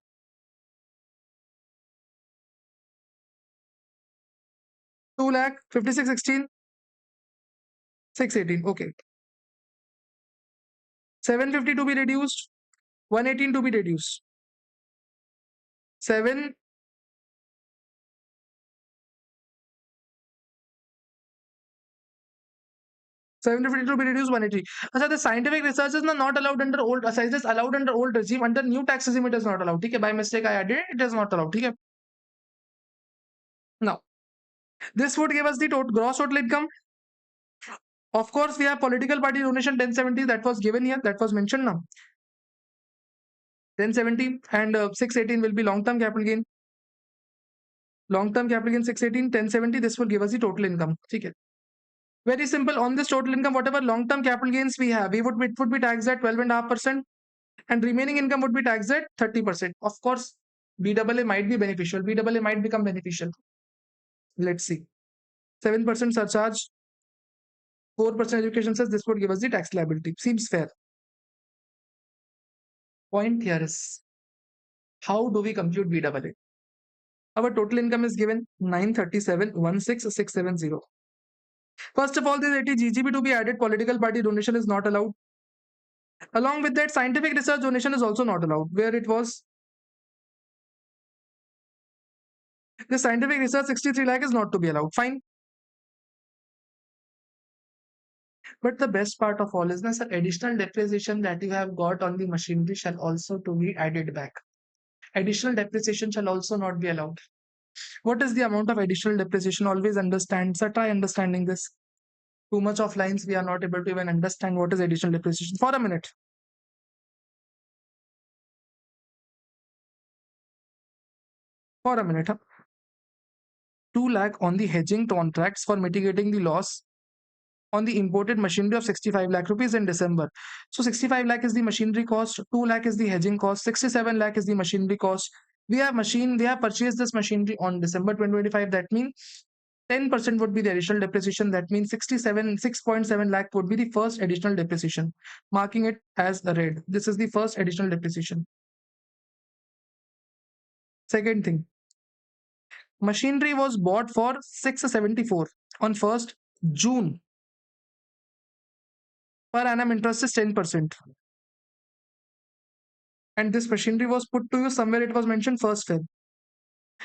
2 lakh, 56, 16, 618. Okay. 750 to be reduced, 118 to be reduced. 7 750 to be reduced, 180. So the scientific research is not allowed under old, it is allowed under old regime. Under new tax regime, it is not allowed. Okay, by mistake I added it is not allowed. Okay. Now, this would give us the total gross total income. Of course, we have political party donation 1070 that was given here, that was mentioned now. 1070 and 618 will be long-term capital gain. Long-term capital gain 618, 1070. This will give us the total income. Okay. Very simple. On this total income, whatever long-term capital gains we have, it would be taxed at 12.5%, and remaining income would be taxed at 30%. Of course, BAA might be beneficial. BAA might become beneficial. Let's see. 7% surcharge, 4% education says this would give us the tax liability. Seems fair. Point here is, how do we compute BAA? Our total income is given 937,16,670. First of all, this 80 GGB to be added. Political party donation is not allowed. Along with that, scientific research donation is also not allowed. Where it was The scientific research 63 lakh is not to be allowed. Fine. But the best part of all is that sir, additional depreciation that you have got on the machinery shall also to be added back. Additional depreciation shall also not be allowed. What is the amount of additional depreciation? Always understand. So try understanding this. Too much of lines, we are not able to even understand what is additional depreciation. For a minute. For a minute. 2 lakh on the hedging contracts for mitigating the loss on the imported machinery of 65 lakh rupees in December. So 65 lakh is the machinery cost, 2 lakh is the hedging cost, 67 lakh is the machinery cost. We have purchased this machinery on December 2025. That means 10% would be the additional depreciation. That means 6.7 lakh would be the first additional depreciation, marking it as red. This is the first additional depreciation. Second thing, machinery was bought for 674 on 1st June. Per annum interest is 10%. And this machinery was put to use somewhere, it was mentioned 1st Feb.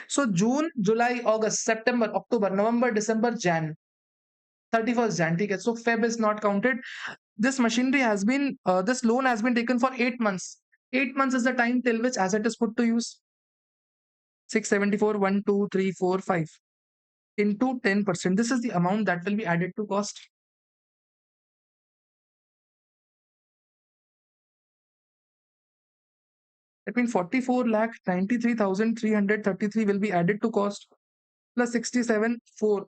So June, July, August, September, October, November, December, Jan, 31st Jan. Okay? So Feb is not counted. This machinery has been, this loan has been taken for 8 months. 8 months is the time till which asset is put to use. 674, 1, 2, 3, 4, 5 into 10%. This is the amount that will be added to cost. That means 44 lakh 93,333 will be added to cost plus 67 4.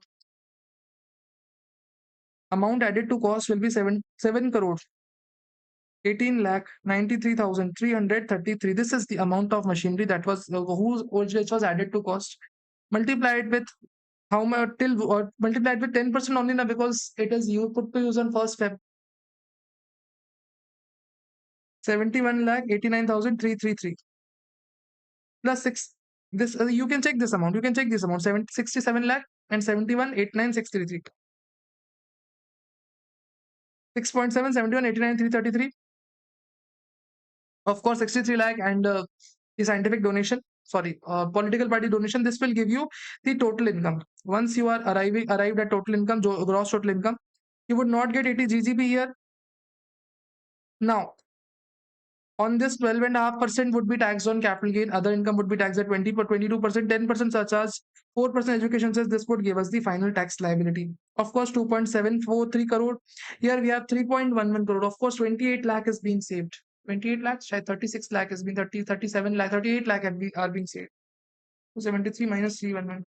Amount added to cost will be 7 crore 18 lakh 93,333. This is the amount of machinery that was which was added to cost. Multiplied with how much multiplied with 10% only now, because it is you put to use on 1st Feb. 71 lakh 89,333 plus 6. This you can check this amount. You can check this amount. 67 lakh and 71 89,633. 6.7 71 89 333. Of course, 63 lakh and the scientific donation. Sorry, political party donation. This will give you the total income. Once you are arrived at total income, gross total income, you would not get 80 GGB here. Now, on this 12.5% would be taxed on capital gain. Other income would be taxed at 22%, 10% surcharge, 4% education cess. This would give us the final tax liability. Of course, 2.743 crore. Here we have 3.11 crore. Of course, 28 lakh is being saved. 28 lakhs, 36 lakh has been 37 lakh, 38 lakh are being saved. 273 minus 311.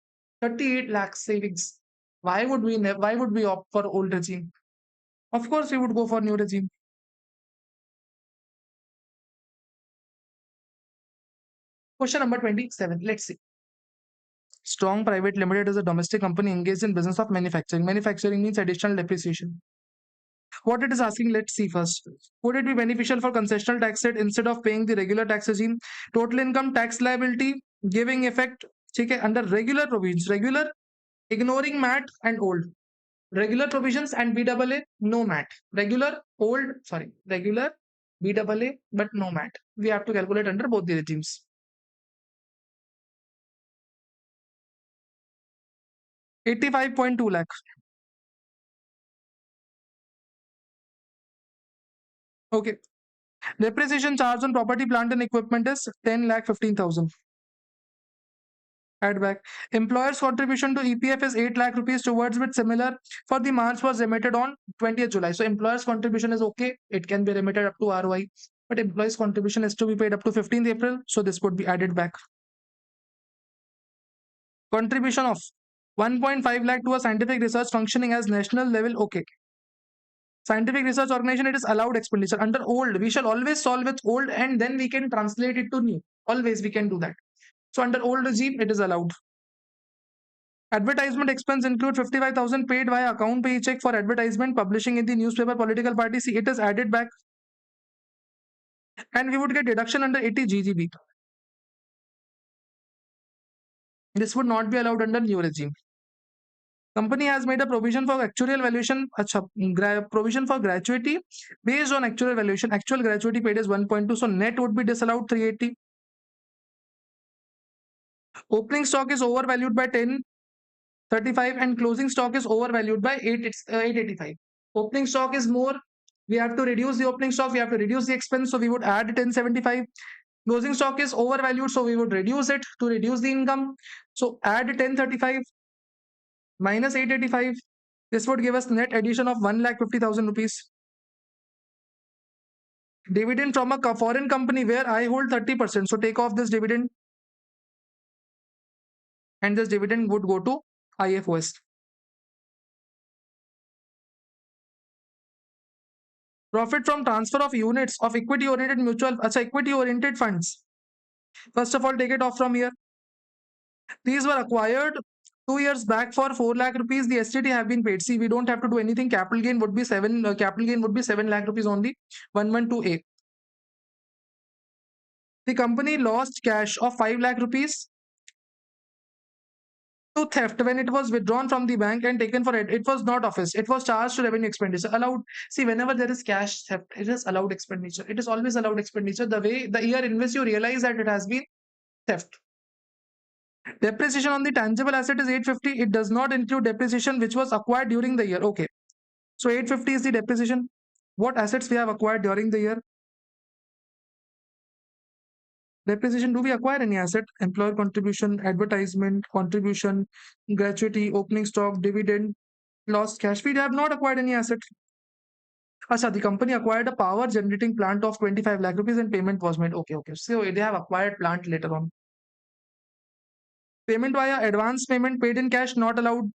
38 lakh savings. Why would we opt for old regime? Of course, we would go for new regime. Question number 27. Let's see. Strong Private Limited is a domestic company engaged in business of manufacturing. Manufacturing means additional depreciation. What it is asking, let's see first. Would it be beneficial for concessional tax rate instead of paying the regular tax regime? Total income tax liability giving effect under regular provisions. Regular, ignoring MAT and old. Regular provisions and BAA, no MAT. Regular, old, sorry, regular, BAA, but no MAT. We have to calculate under both the regimes. 85.2 lakh. Okay. Depreciation charge on property, plant and equipment is 10 lakh 15,000. Add back. Employer's contribution to EPF is 8 lakh rupees, towards which similar for the March was remitted on 20th July. So employer's contribution is okay. It can be remitted up to ROI. But employee's contribution is to be paid up to 15th April. So this would be added back. Contribution of 1.5 lakh to a scientific research functioning as national level. Okay. Scientific research organization, it is allowed expenditure. Under old, we shall always solve with old and then we can translate it to new. Always we can do that. So under old regime, it is allowed. Advertisement expense include 55,000 paid via account pay check for advertisement, publishing in the newspaper, political party. See, it is added back. And we would get deduction under 80 GGB. This would not be allowed under new regime. Company has made a provision for actuarial valuation, provision for gratuity based on actual valuation. Actual gratuity paid is 1.2. So net would be disallowed 380. Opening stock is overvalued by 1035 and closing stock is overvalued by 885. Opening stock is more. We have to reduce the opening stock. We have to reduce the expense. So we would add 1075. Closing stock is overvalued. So we would reduce it to reduce the income. So add 1035 minus 885. This would give us net addition of 1,50,000 rupees. Dividend from a foreign company where I hold 30%. So take off this dividend and this dividend would go to IFOS. Profit from transfer of units of equity oriented funds. First of all, take it off from here. These were acquired 2 years back for 4 lakh rupees. The STT have been paid. See, we don't have to do anything. Capital gain would be 7 lakh rupees only. 112A. The company lost cash of 5 lakh rupees to theft when it was withdrawn from the bank and taken for it. It was not office. It was charged to revenue expenditure. Allowed. See, whenever there is cash theft, it is allowed expenditure. It is always allowed expenditure. The way the year in which you realize that it has been theft. Depreciation on the tangible asset is 850. It does not include depreciation which was acquired during the year. Okay. So 850 is the depreciation. What assets we have acquired during the year? Depreciation, do we acquire any asset? Employer contribution, advertisement, contribution, gratuity, opening stock, dividend, lost cash. We have not acquired any asset. Asa, the company acquired a power generating plant of 25 lakh rupees and payment was made. Okay. So they have acquired plant later on. Payment via advance payment paid in cash not allowed.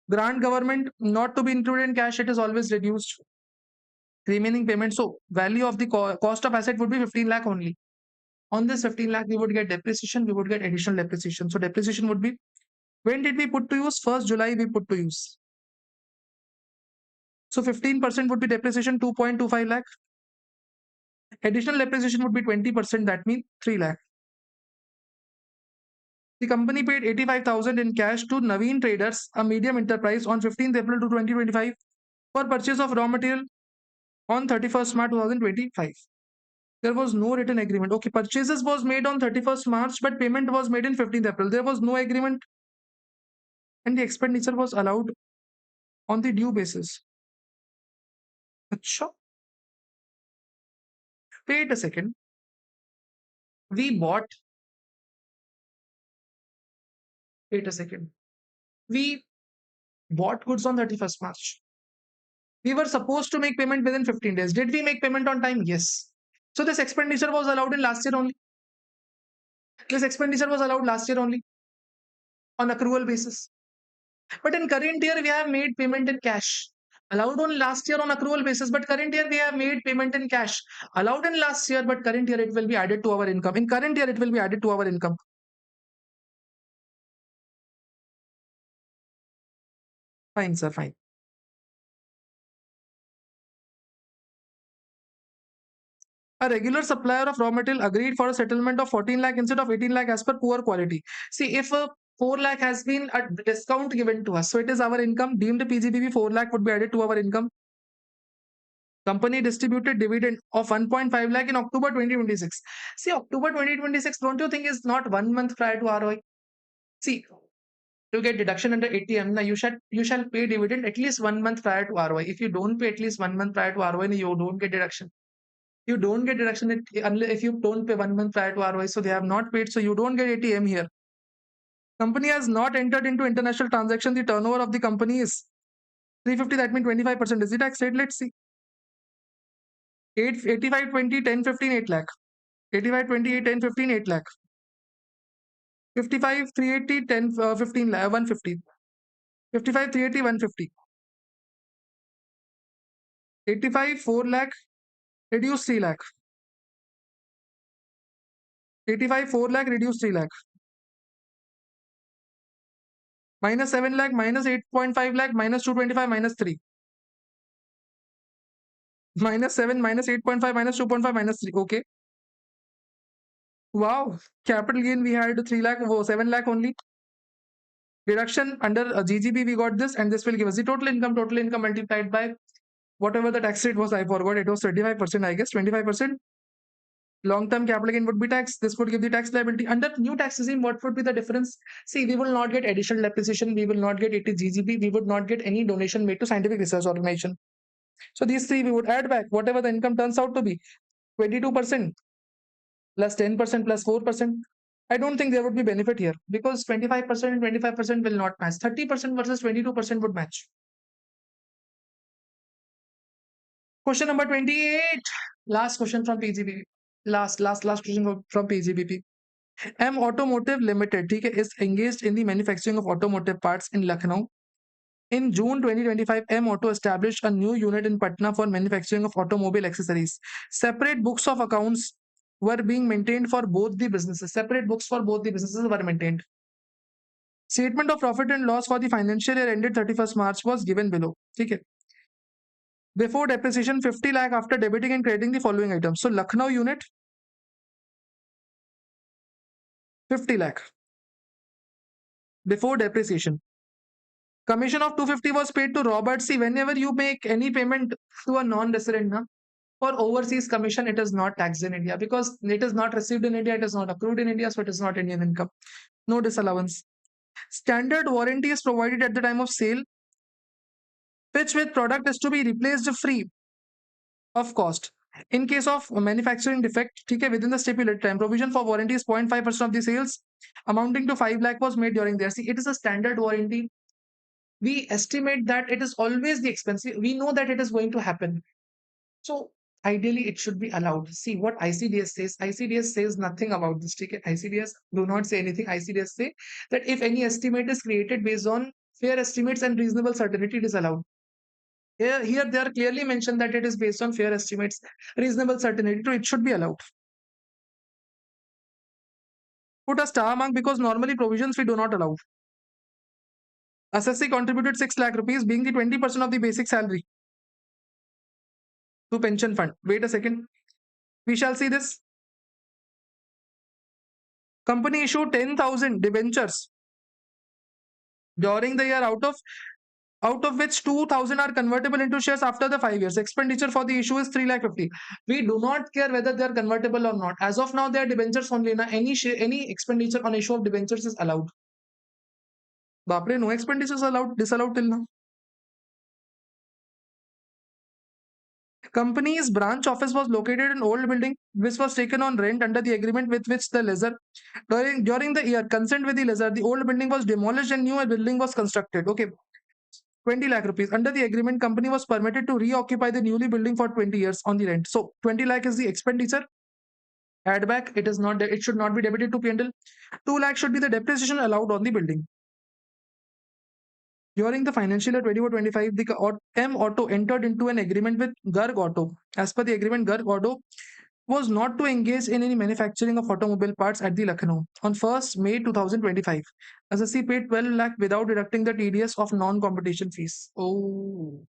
Grant government not to be included in cash. It is always reduced. Remaining payment. So value of the cost of asset would be 15 lakh only. On this 15 lakh, we would get depreciation. We would get additional depreciation. So depreciation would be, when did we put to use? 1st July we put to use. So 15% would be depreciation, 2.25 lakh. Additional depreciation would be 20%. That means 3 lakh. The company paid 85,000 in cash to Naveen Traders, a medium enterprise, on 15th April 2025 for purchase of raw material on 31st March 2025. There was no written agreement. Okay, purchases was made on 31st March, but payment was made in 15th April. There was no agreement and the expenditure was allowed on the due basis. Achha. Wait a second. We bought. Wait a second. We bought goods on 31st March. We were supposed to make payment within 15 days. Did we make payment on time? Yes. So this expenditure was allowed in last year only. This expenditure was allowed last year only on accrual basis. But in current year, we have made payment in cash. Allowed on last year on accrual basis, but current year we have made payment in cash. Allowed in last year, but current year it will be added to our income. In current year, it will be added to our income. Fine, sir, fine. A regular supplier of raw material agreed for a settlement of 14 lakh instead of 18 lakh as per poor quality. See, if a 4 lakh has been a discount given to us, so it is our income. Deemed PGBB 4 lakh would be added to our income. Company distributed dividend of 1.5 lakh in October 2026. See, October 2026, don't you think is not 1 month prior to ROI? See, to get deduction under ATM, now you shall pay dividend at least 1 month prior to ROI. If you don't pay at least 1 month prior to ROI, you don't get deduction. You don't get deduction unless if you don't pay 1 month prior to ROI. So they have not paid, so you don't get ATM here. Company has not entered into international transaction. The turnover of the company is 350. That means 25% is the tax rate. Let's see. 85, 20, 10, 15, 8 lakh. 85, 28, 10, 15, 8 lakh. 55, 380, 10, 15 lakh, 150. 55, 380, 150. 85, 4 lakh, reduce 3 lakh. 85, 4 lakh, reduce 3 lakh. Minus 7 lakh, minus 8.5 lakh, minus 225, minus 3. Minus 7, minus 8.5, minus 2.5, minus 3. Okay. Wow. Capital gain we had 3 lakh, 7 lakh only. Deduction under GGB we got this, and this will give us the total income multiplied by whatever the tax rate was. I forgot, it was 35%, I guess, 25%. Long-term capital gain would be tax. This would give the tax liability. Under new tax regime, what would be the difference? See, we will not get additional depreciation. We will not get 80 GGB. We would not get any donation made to scientific research organization. So these three we would add back whatever the income turns out to be. 22% plus 10% plus 4%. I don't think there would be benefit here because 25% and 25% will not match. 30% versus 22% would match. Question number 28. Last question from PGBP. Last question from PGBP. M Automotive Limited, ठीक है, is engaged in the manufacturing of automotive parts in Lucknow. In June 2025, M Auto established a new unit in Patna for manufacturing of automobile accessories. Separate books of accounts were being maintained for both the businesses. Separate books for both the businesses were maintained. Statement of profit and loss for the financial year ended 31st March was given below. ठीक है. Before depreciation, 50 lakh after debiting and crediting the following items. So Lucknow unit, 50 lakh before depreciation. Commission of 250 was paid to Robert. See, whenever you make any payment to a non-resident, na, for overseas commission, it is not taxed in India because it is not received in India, it is not accrued in India, so it is not Indian income. No disallowance. Standard warranty is provided at the time of sale, which with product is to be replaced free of cost. In case of manufacturing defect, okay, within the stipulated time, provision for warranty is 0.5% of the sales, amounting to 5 lakh was made during there. See, it is a standard warranty. We estimate that it is always the expensive. We know that it is going to happen. So ideally, it should be allowed. See what ICDS says. ICDS says nothing about this ticket. ICDS do not say anything. ICDS say that if any estimate is created based on fair estimates and reasonable certainty, it is allowed. Here they are clearly mentioned that it is based on fair estimates, reasonable certainty, so it should be allowed. Put a star mark because normally provisions we do not allow. Assessee contributed 6 lakh rupees, being the 20% of the basic salary to pension fund. Wait a second. We shall see this. Company issued 10,000 debentures during the year, out of which 2,000 are convertible into shares after the 5 years. Expenditure for the issue is 3 lakh 50. We do not care whether they are convertible or not. As of now, they are debentures only. Na, any expenditure on issue of debentures is allowed. Bapre, no expenditure is allowed, disallowed till now. Company's branch office was located in old building, which was taken on rent under the agreement with which the lessor. During the year, consent with the lessor, the old building was demolished and new building was constructed. Okay. 20 lakh rupees. Under the agreement, company was permitted to reoccupy the newly building for 20 years on the rent. So 20 lakh is the expenditure. Add back. It is not. It should not be debited to P&L. 2 lakh should be the depreciation allowed on the building. During the financial year 24-25, the M Auto entered into an agreement with Garg Auto. As per the agreement, Garg Auto was not to engage in any manufacturing of automobile parts at the Lucknow. On 1st May 2025, SSC paid 12 lakh without deducting the TDS of non-competition fees. Oh.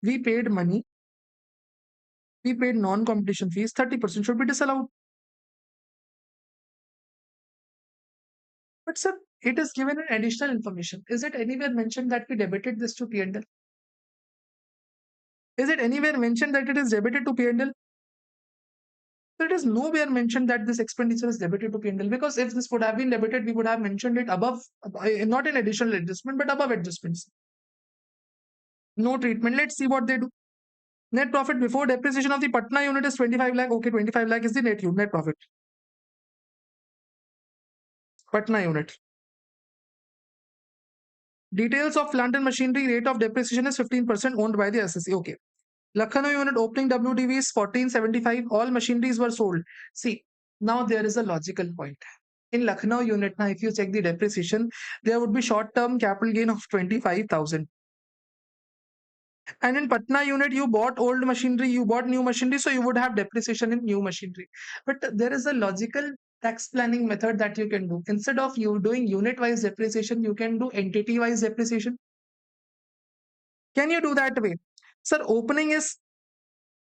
We paid money. We paid non-competition fees. 30% should be disallowed. But sir, it is given an additional information. Is it anywhere mentioned that we debited this to P&L? Is it anywhere mentioned that it is debited to P&L? So it is nowhere mentioned that this expenditure is debited to P&L, because if this would have been debited, we would have mentioned it above, not an additional adjustment, but above adjustments. No treatment. Let's see what they do. Net profit before depreciation of the Patna unit is 25 lakh. Okay, 25 lakh is the net profit. Patna unit. Details of plant and machinery. Rate of depreciation is 15% owned by the SSC. Okay. Lucknow unit opening WDV is 1475. All machineries were sold. See, now there is a logical point. In Lucknow unit, now if you check the depreciation, there would be short-term capital gain of 25,000. And in Patna unit, you bought old machinery, you bought new machinery, so you would have depreciation in new machinery. But there is a logical tax planning method that you can do. Instead of you doing unit-wise depreciation, you can do entity-wise depreciation. Can you do that way? Sir, opening is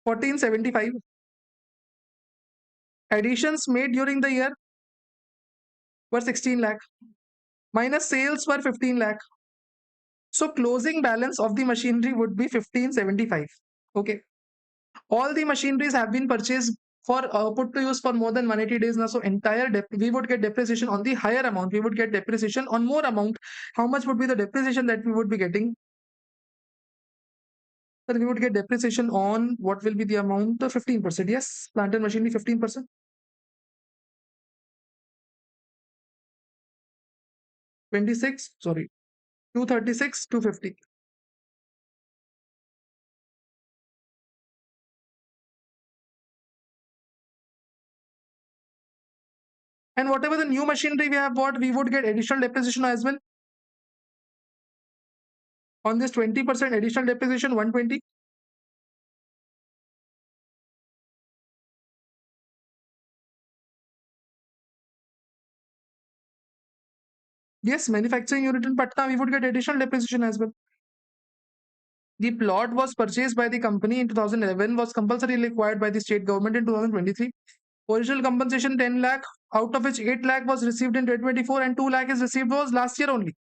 1475. Additions made during the year were 16 lakh. Minus sales were 15 lakh. So closing balance of the machinery would be 1575. Okay. All the machineries have been purchased for put to use for more than 180 days now. So we would get depreciation on the higher amount. We would get depreciation on more amount. How much would be the depreciation that we would be getting? So we would get depreciation on what will be the amount? 15%. Yes, plant and machinery 15%. 26, sorry, 236, 250. And whatever the new machinery we have bought, we would get additional depreciation as well. On this 20% additional depreciation, 120. Yes, manufacturing unit in Patna, we would get additional depreciation as well. The plot was purchased by the company in 2011, was compulsorily acquired by the state government in 2023. Original compensation 10 lakh, out of which 8 lakh was received in 2024 and 2 lakh is received was last year only.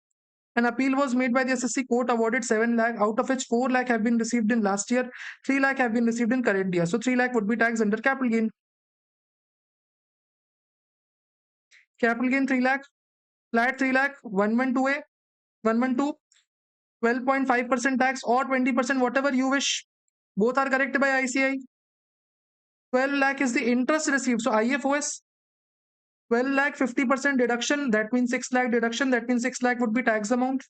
An appeal was made by the SSC court awarded 7 lakh, out of which 4 lakh have been received in last year, 3 lakh have been received in current year. So 3 lakh would be taxed under capital gain. Capital gain 3 lakh, flat 3 lakh, 112A, 112, 12.5% tax or 20%, whatever you wish. Both are correct by ICI. 12 lakh is the interest received. So IFOS, 12 lakh 50% deduction. That means 6 lakh deduction. That means 6 lakh would be tax amount.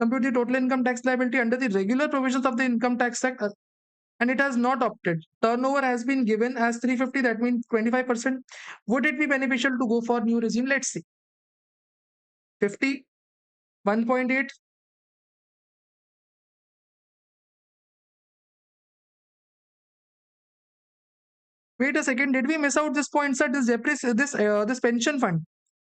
Compute the total income tax liability under the regular provisions of the Income Tax Act. And it has not opted. Turnover has been given as 350. That means 25%. Would it be beneficial to go for new regime? Let's see. 50, 1.8. Wait a second. Did we miss out this point, sir? This pension fund.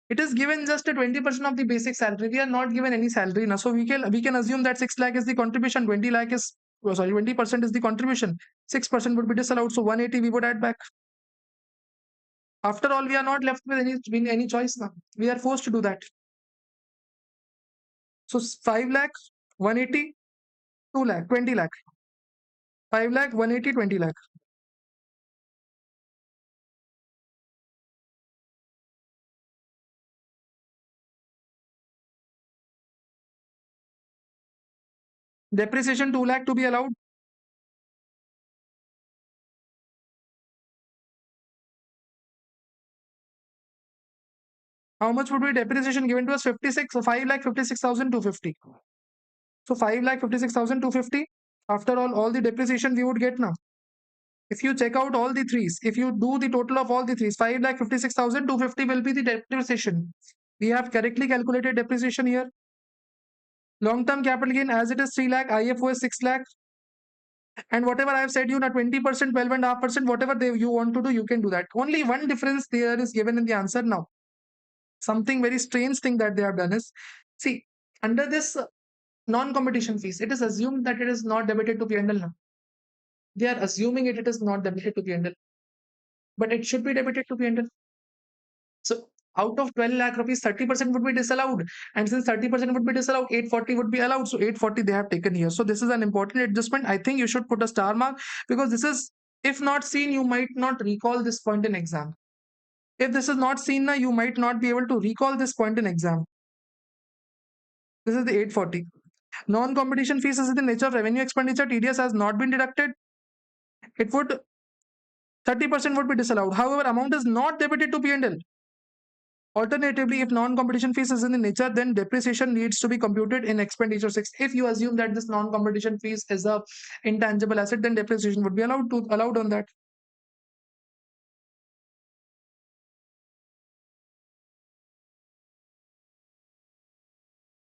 It is given just a 20% of the basic salary. We are not given any salary now. So we can assume that 6 lakh is the contribution, 20 lakh is, oh, sorry, 20% is the contribution. 6% would be disallowed. So 180 we would add back. After all, we are not left with any choice now. We are forced to do that. So 5 lakh, 180, 2 lakh, 20 lakh. 5 lakh, 180, 20 lakh. Depreciation 2 lakh to be allowed. How much would be depreciation given to us? 56. So 5 lakh 56,250. So 5 lakh 56,250. After all the depreciation we would get now. If you check out all the threes, if you do the total of all the threes, 5 lakh 56,250 will be the depreciation. We have correctly calculated depreciation here. Long-term capital gain as it is 3 lakh, IFO is 6 lakh. And whatever I have said you now 20%, 12.5%, whatever you want to do, you can do that. Only one difference there is given in the answer now. Something very strange thing that they have done is, see, under this non-competition fees, it is assumed that it is not debited to P&L now. They are assuming it is not debited to P&L, but it should be debited to P&L. So out of 12 lakh rupees, 30% would be disallowed. And since 30% would be disallowed, 840 would be allowed. So 840 they have taken here. So this is an important adjustment. I think you should put a star mark because this is, if not seen, you might not recall this point in exam. If this is not seen now, you might not be able to recall this point in exam. This is the 840. Non-competition fees is in the nature of revenue expenditure. TDS has not been deducted. It would 30% would be disallowed. However, amount is not debited to P&L. Alternatively, if non-competition fees is in the nature, then depreciation needs to be computed in expenditure 6. If you assume that this non-competition fees is a intangible asset, then depreciation would be allowed on that.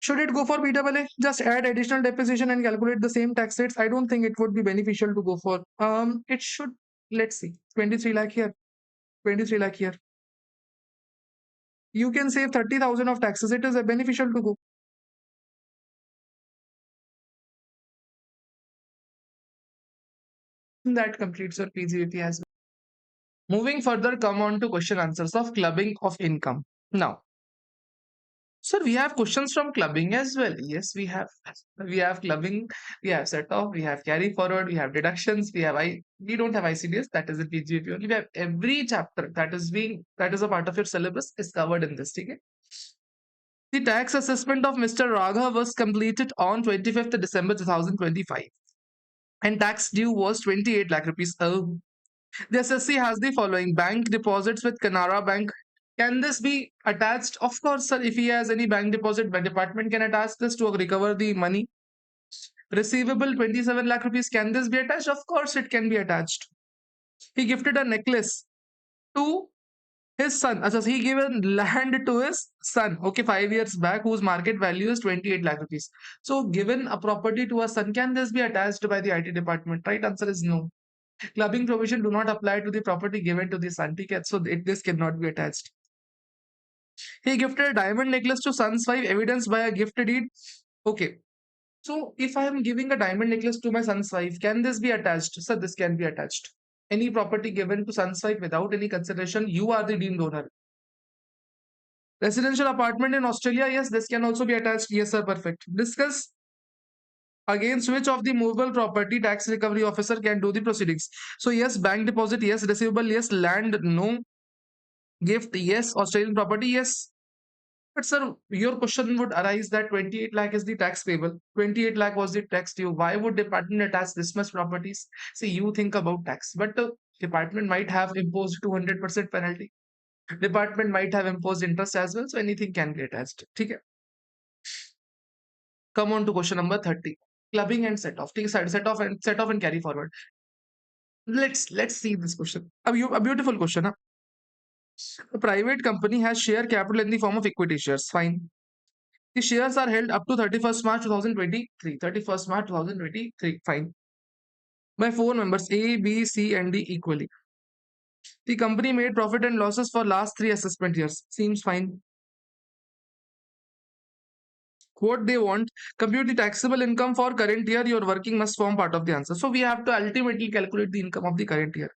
Should it go for BAA? Just add additional depreciation and calculate the same tax rates. I don't think it would be beneficial to go for. It should. Let's see. 23 lakh here. 23 lakh here. You can save 30,000 of taxes. It is beneficial to go. That completes your PGDP as well. Moving further, come on to question answers of clubbing of income. Now, Sir, we have questions from clubbing as well. Yes, we have. We have clubbing, we have set off, we have carry forward, we have deductions, we don't have ICDS, that is in PGP only. We have every chapter that is a part of your syllabus is covered in this. Okay? The tax assessment of Mr. Raghav was completed on 25th December 2025 and tax due was 28 lakh rupees. Oh, the SSC has the following bank deposits with Canara Bank. Can this be attached? Of course, sir. If he has any bank deposit, the department can attach this to recover the money. Receivable 27 lakh rupees. Can this be attached? Of course, it can be attached. He gifted a necklace to his son. So he given land to his son. Okay, 5 years back, whose market value is 28 lakh rupees. So, given a property to a son, can this be attached by the IT department? Right answer is no. Clubbing provision do not apply to the property given to the son. So this cannot be attached. He gifted a diamond necklace to son's wife, evidenced by a gift deed. Okay. So if I am giving a diamond necklace to my son's wife, can this be attached? Sir, this can be attached. Any property given to son's wife without any consideration, you are the deemed owner. Residential apartment in Australia, yes, this can also be attached. Yes, sir, perfect. Discuss against which of the movable property tax recovery officer can do the proceedings. So yes, bank deposit, yes, receivable, yes, land, no, gift, yes, Australian property, yes. But sir, your question would arise that 28 lakh is the tax payable. 28 lakh was the tax due. Why would department attach this much properties? See, you think about tax, but department might have imposed 200% penalty. Department might have imposed interest as well, so anything can be attached. Okay. Come on to question number 30. Clubbing and set off. Take set off and carry forward. Let's see this question. A beautiful question. Huh? A private company has share capital in the form of equity shares. Fine. The shares are held up to 31st March 2023. 31st March 2023. Fine. By four members A, B, C, and D equally. The company made profit and losses for last three assessment years. Seems fine. What they want, compute the taxable income for current year. Your working must form part of the answer. So we have to ultimately calculate the income of the current year.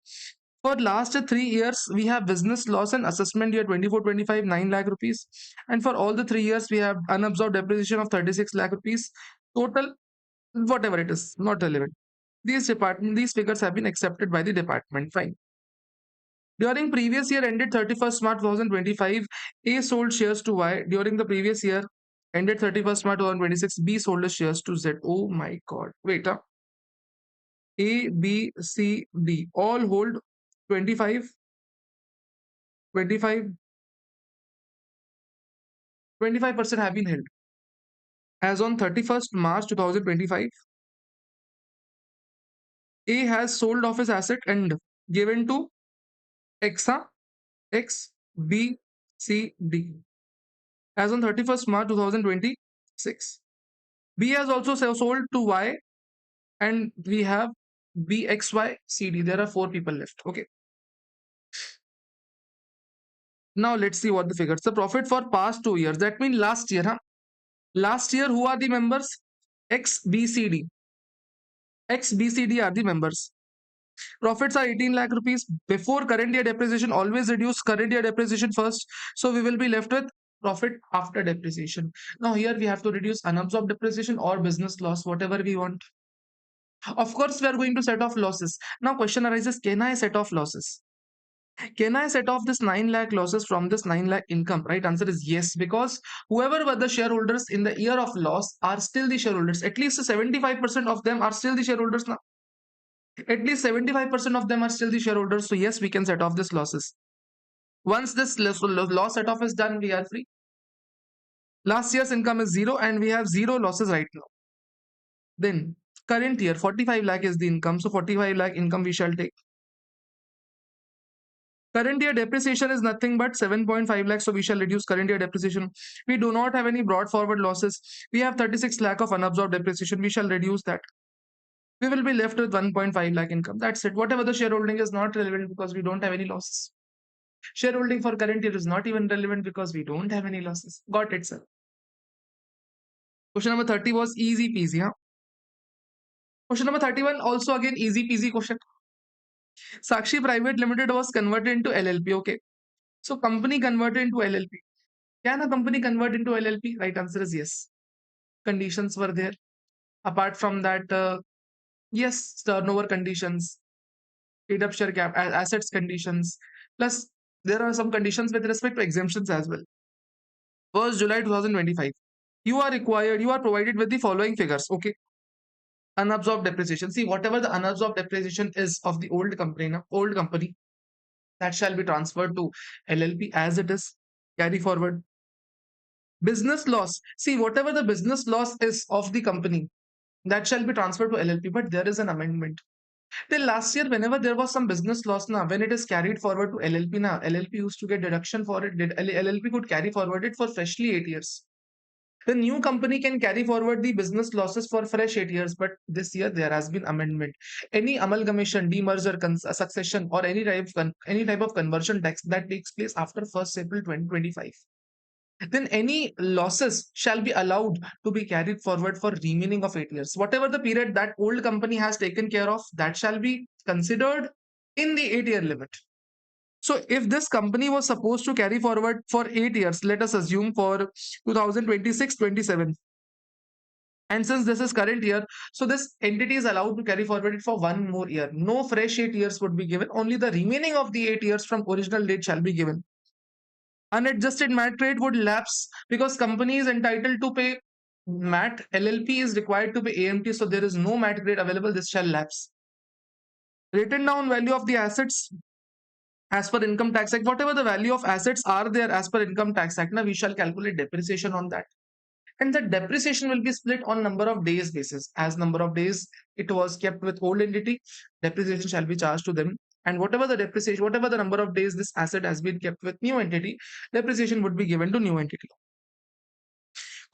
For last 3 years, we have business loss and assessment year 24-25, 9 lakh rupees. And for all the 3 years, we have unabsorbed depreciation of 36 lakh rupees. Total, whatever it is, not relevant. These figures have been accepted by the department. Fine. During previous year ended 31st March 2025, A sold shares to Y. During the previous year ended 31st March 2026, B sold his shares to Z. Oh my God. Wait, A, B, C, D all hold 25, 25, 25% have been held. As on 31st March 2025, A has sold off his asset and given to X, X, B, C, D. As on 31st March 2026, B has also sold to Y and we have B, X, Y, C, D. There are four people left. Okay. Now let's see what the figures. The profit for past 2 years. That means last year, huh? Last year, who are the members? X, B, C, D. X, B, C, D are the members. Profits are 18 lakh rupees. Before current year depreciation, always reduce current year depreciation first. So we will be left with profit after depreciation. Now here we have to reduce unabsorbed depreciation or business loss, whatever we want. Of course, we are going to set off losses. Now question arises, can I set off losses? Can I set off this 9 lakh losses from this 9 lakh income? Right answer is yes, because whoever were the shareholders in the year of loss are still the shareholders. At least 75% of them are still the shareholders now. At least 75% of them are still the shareholders. So yes, we can set off this losses. Once this loss set off is done, we are free. Last year's income is zero and we have zero losses right now. Then current year 45 lakh is the income. So 45 lakh income we shall take. Current year depreciation is nothing but 7.5 lakh. So we shall reduce current year depreciation. We do not have any brought forward losses. We have 36 lakh of unabsorbed depreciation. We shall reduce that. We will be left with 1.5 lakh income. That's it. Whatever the shareholding is not relevant because we don't have any losses. Shareholding for current year is not even relevant because we don't have any losses. Got it, sir. Question number 30 was easy peasy. Huh? Question number 31 also again easy peasy question. Sakshi Private Limited was converted into LLP. Okay. So company converted into LLP. Can a company convert into LLP? Right answer is yes. Conditions were there. Apart from that, yes, turnover conditions, paid up share cap, assets conditions. Plus, there are some conditions with respect to exemptions as well. 1st July 2025. You are provided with the following figures. Okay. Unabsorbed depreciation. See, whatever the unabsorbed depreciation is of the old company, that shall be transferred to LLP as it is. Carry forward. Business loss. See, whatever the business loss is of the company, that shall be transferred to LLP. But there is an amendment. Till last year, whenever there was some business loss, now when it is carried forward to LLP, now LLP used to get deduction for it. LLP could carry forward it for freshly 8 years. The new company can carry forward the business losses for fresh 8 years, but this year there has been amendment. Any amalgamation, demerger, succession, or any type of conversion tax that takes place after 1st April 2025, then any losses shall be allowed to be carried forward for remaining of 8 years. Whatever the period that old company has taken care of, that shall be considered in the 8 year limit. So if this company was supposed to carry forward for 8 years, let us assume for 2026-27, and since this is current year, so this entity is allowed to carry forward it for one more year. No fresh 8 years would be given. Only the remaining of the 8 years from original date shall be given. Unadjusted MAT rate would lapse because company is entitled to pay MAT. LLP is required to pay AMT, so there is no MAT rate available. This shall lapse. Written down value of the assets as per Income Tax Act. Whatever the value of assets are there as per Income Tax Act, now we shall calculate depreciation on that. And the depreciation will be split on number of days basis. As number of days it was kept with old entity, depreciation shall be charged to them. And whatever the depreciation, whatever the number of days this asset has been kept with new entity, depreciation would be given to new entity.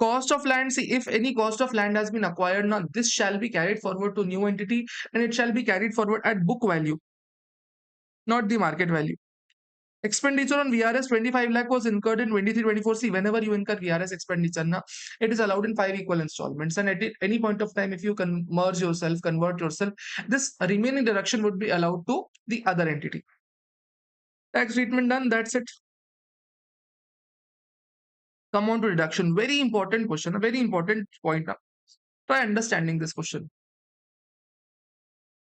Cost of land, see, if any cost of land has been acquired, now this shall be carried forward to new entity and it shall be carried forward at book value, not the market value. Expenditure on VRS 25 lakh was incurred in 23-24. See, whenever you incur VRS expenditure, na, it is allowed in 5 equal installments. And at any point of time, if you can merge yourself, convert yourself, this remaining deduction would be allowed to the other entity. Tax treatment done, that's it. Come on to deduction. Very important question, a very important point. Now, try understanding this question.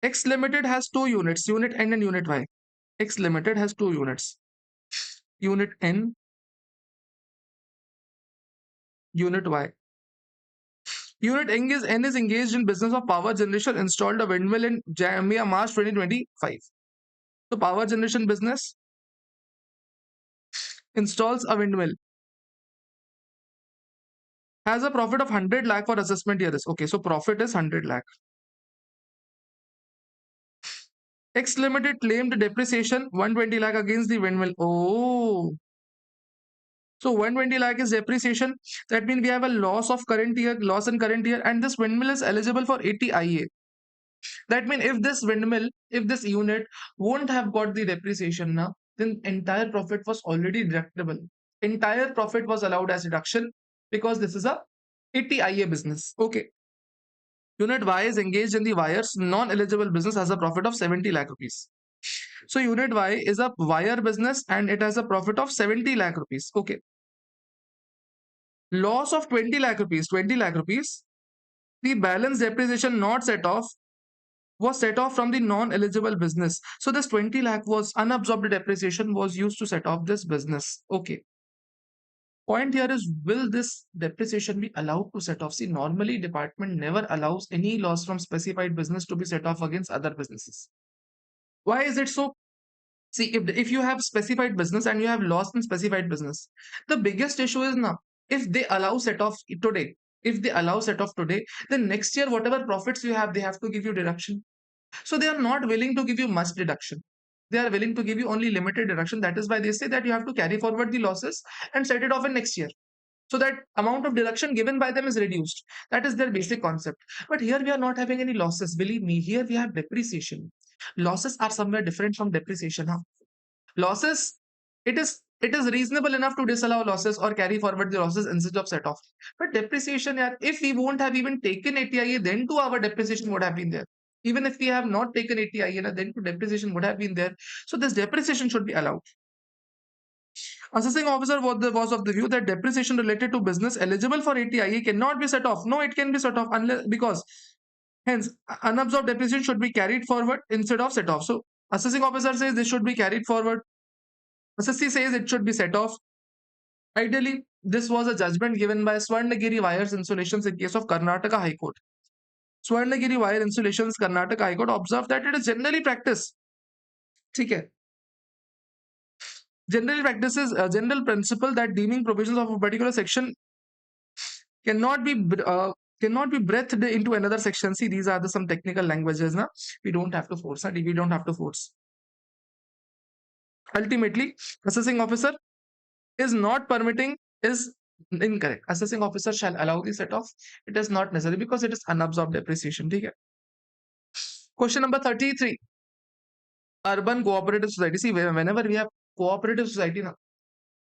X Limited has two units, Unit N and Unit Y. X Limited has two units, Unit N, Unit Y. Unit N is engaged in business of power generation, installed a windmill in March 2025. So power generation business installs a windmill, has a profit of 100 lakh for assessment year. Okay, so profit is 100 lakh. X Limited claimed depreciation 120 lakh against the windmill. Oh, so 120 lakh is depreciation. That means we have a loss in current year, and this windmill is eligible for 80 IA. That means if this unit won't have got the depreciation now, then entire profit was already deductible. Entire profit was allowed as deduction because this is a 80 IA business. Okay. Unit Y is engaged in the wires non-eligible business, has a profit of 70 lakh rupees. So Unit Y is a wire business and it has a profit of 70 lakh rupees. Okay. Loss of 20 lakh rupees. The balance depreciation not set off was set off from the non-eligible business. So this 20 lakh was unabsorbed depreciation was used to set off this business. Okay. Point here is, will this depreciation be allowed to set off? See, normally department never allows any loss from specified business to be set off against other businesses. Why is it so? See, if you have specified business and you have loss in specified business, the biggest issue is now, if they allow set off today, then next year, whatever profits you have, they have to give you deduction. So they are not willing to give you much deduction. They are willing to give you only limited deduction. That is why they say that you have to carry forward the losses and set it off in next year. So that amount of deduction given by them is reduced. That is their basic concept. But here we are not having any losses. Believe me, here we have depreciation. Losses are somewhere different from depreciation. Huh? Losses, it is reasonable enough to disallow losses or carry forward the losses instead of set off. But depreciation, yeah, if we won't have even taken ATIA, then too our depreciation would have been there. Even if we have not taken ATIA, then too depreciation would have been there. So this depreciation should be allowed. Assessing officer was of the view that depreciation related to business eligible for ATIE cannot be set off. No, it can be set off unless because hence unabsorbed depreciation should be carried forward instead of set off. So assessing officer says this should be carried forward. SSC says it should be set off. Ideally, this was a judgment given by Swarnagiri Wires Insulations in case of Karnataka High Court. Swarnagiri Wire Insulations Karnataka High Court observed that it is generally practice. ठीक है. Generally practices a general principle that deeming provisions of a particular section cannot be cannot be breathed into another section. See, these are some technical languages. Now we don't have to force. We don't have to force. Ultimately, assessing officer is not permitting is incorrect. Assessing officer shall allow the set off. It is not necessary because it is unabsorbed depreciation. Okay. Question number 33. Urban cooperative society. See, whenever we have cooperative society now,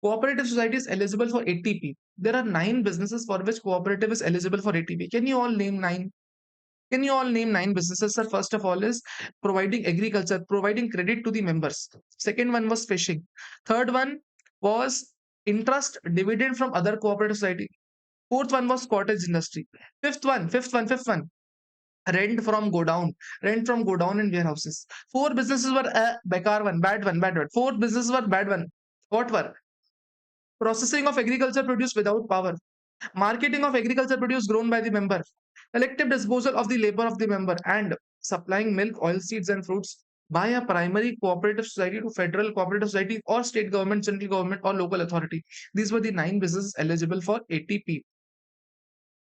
cooperative society is eligible for ATP. There are 9 businesses for which cooperative is eligible for ATP. Can you all name 9? Can you all name 9 businesses, sir? First of all is providing agriculture, providing credit to the members. Second one was fishing. Third one was interest dividend from other cooperative society. Fourth one was cottage industry. Fifth one, rent from go down, in warehouses. 4 businesses were bekar one, bad one. 4 businesses were bad one. What were? Processing of agriculture produce without power, marketing of agriculture produce grown by the member, collective disposal of the labor of the member, and supplying milk, oilseeds, and fruits by a primary cooperative society to federal cooperative society or state government, central government, or local authority. These were the 9 businesses eligible for ATP.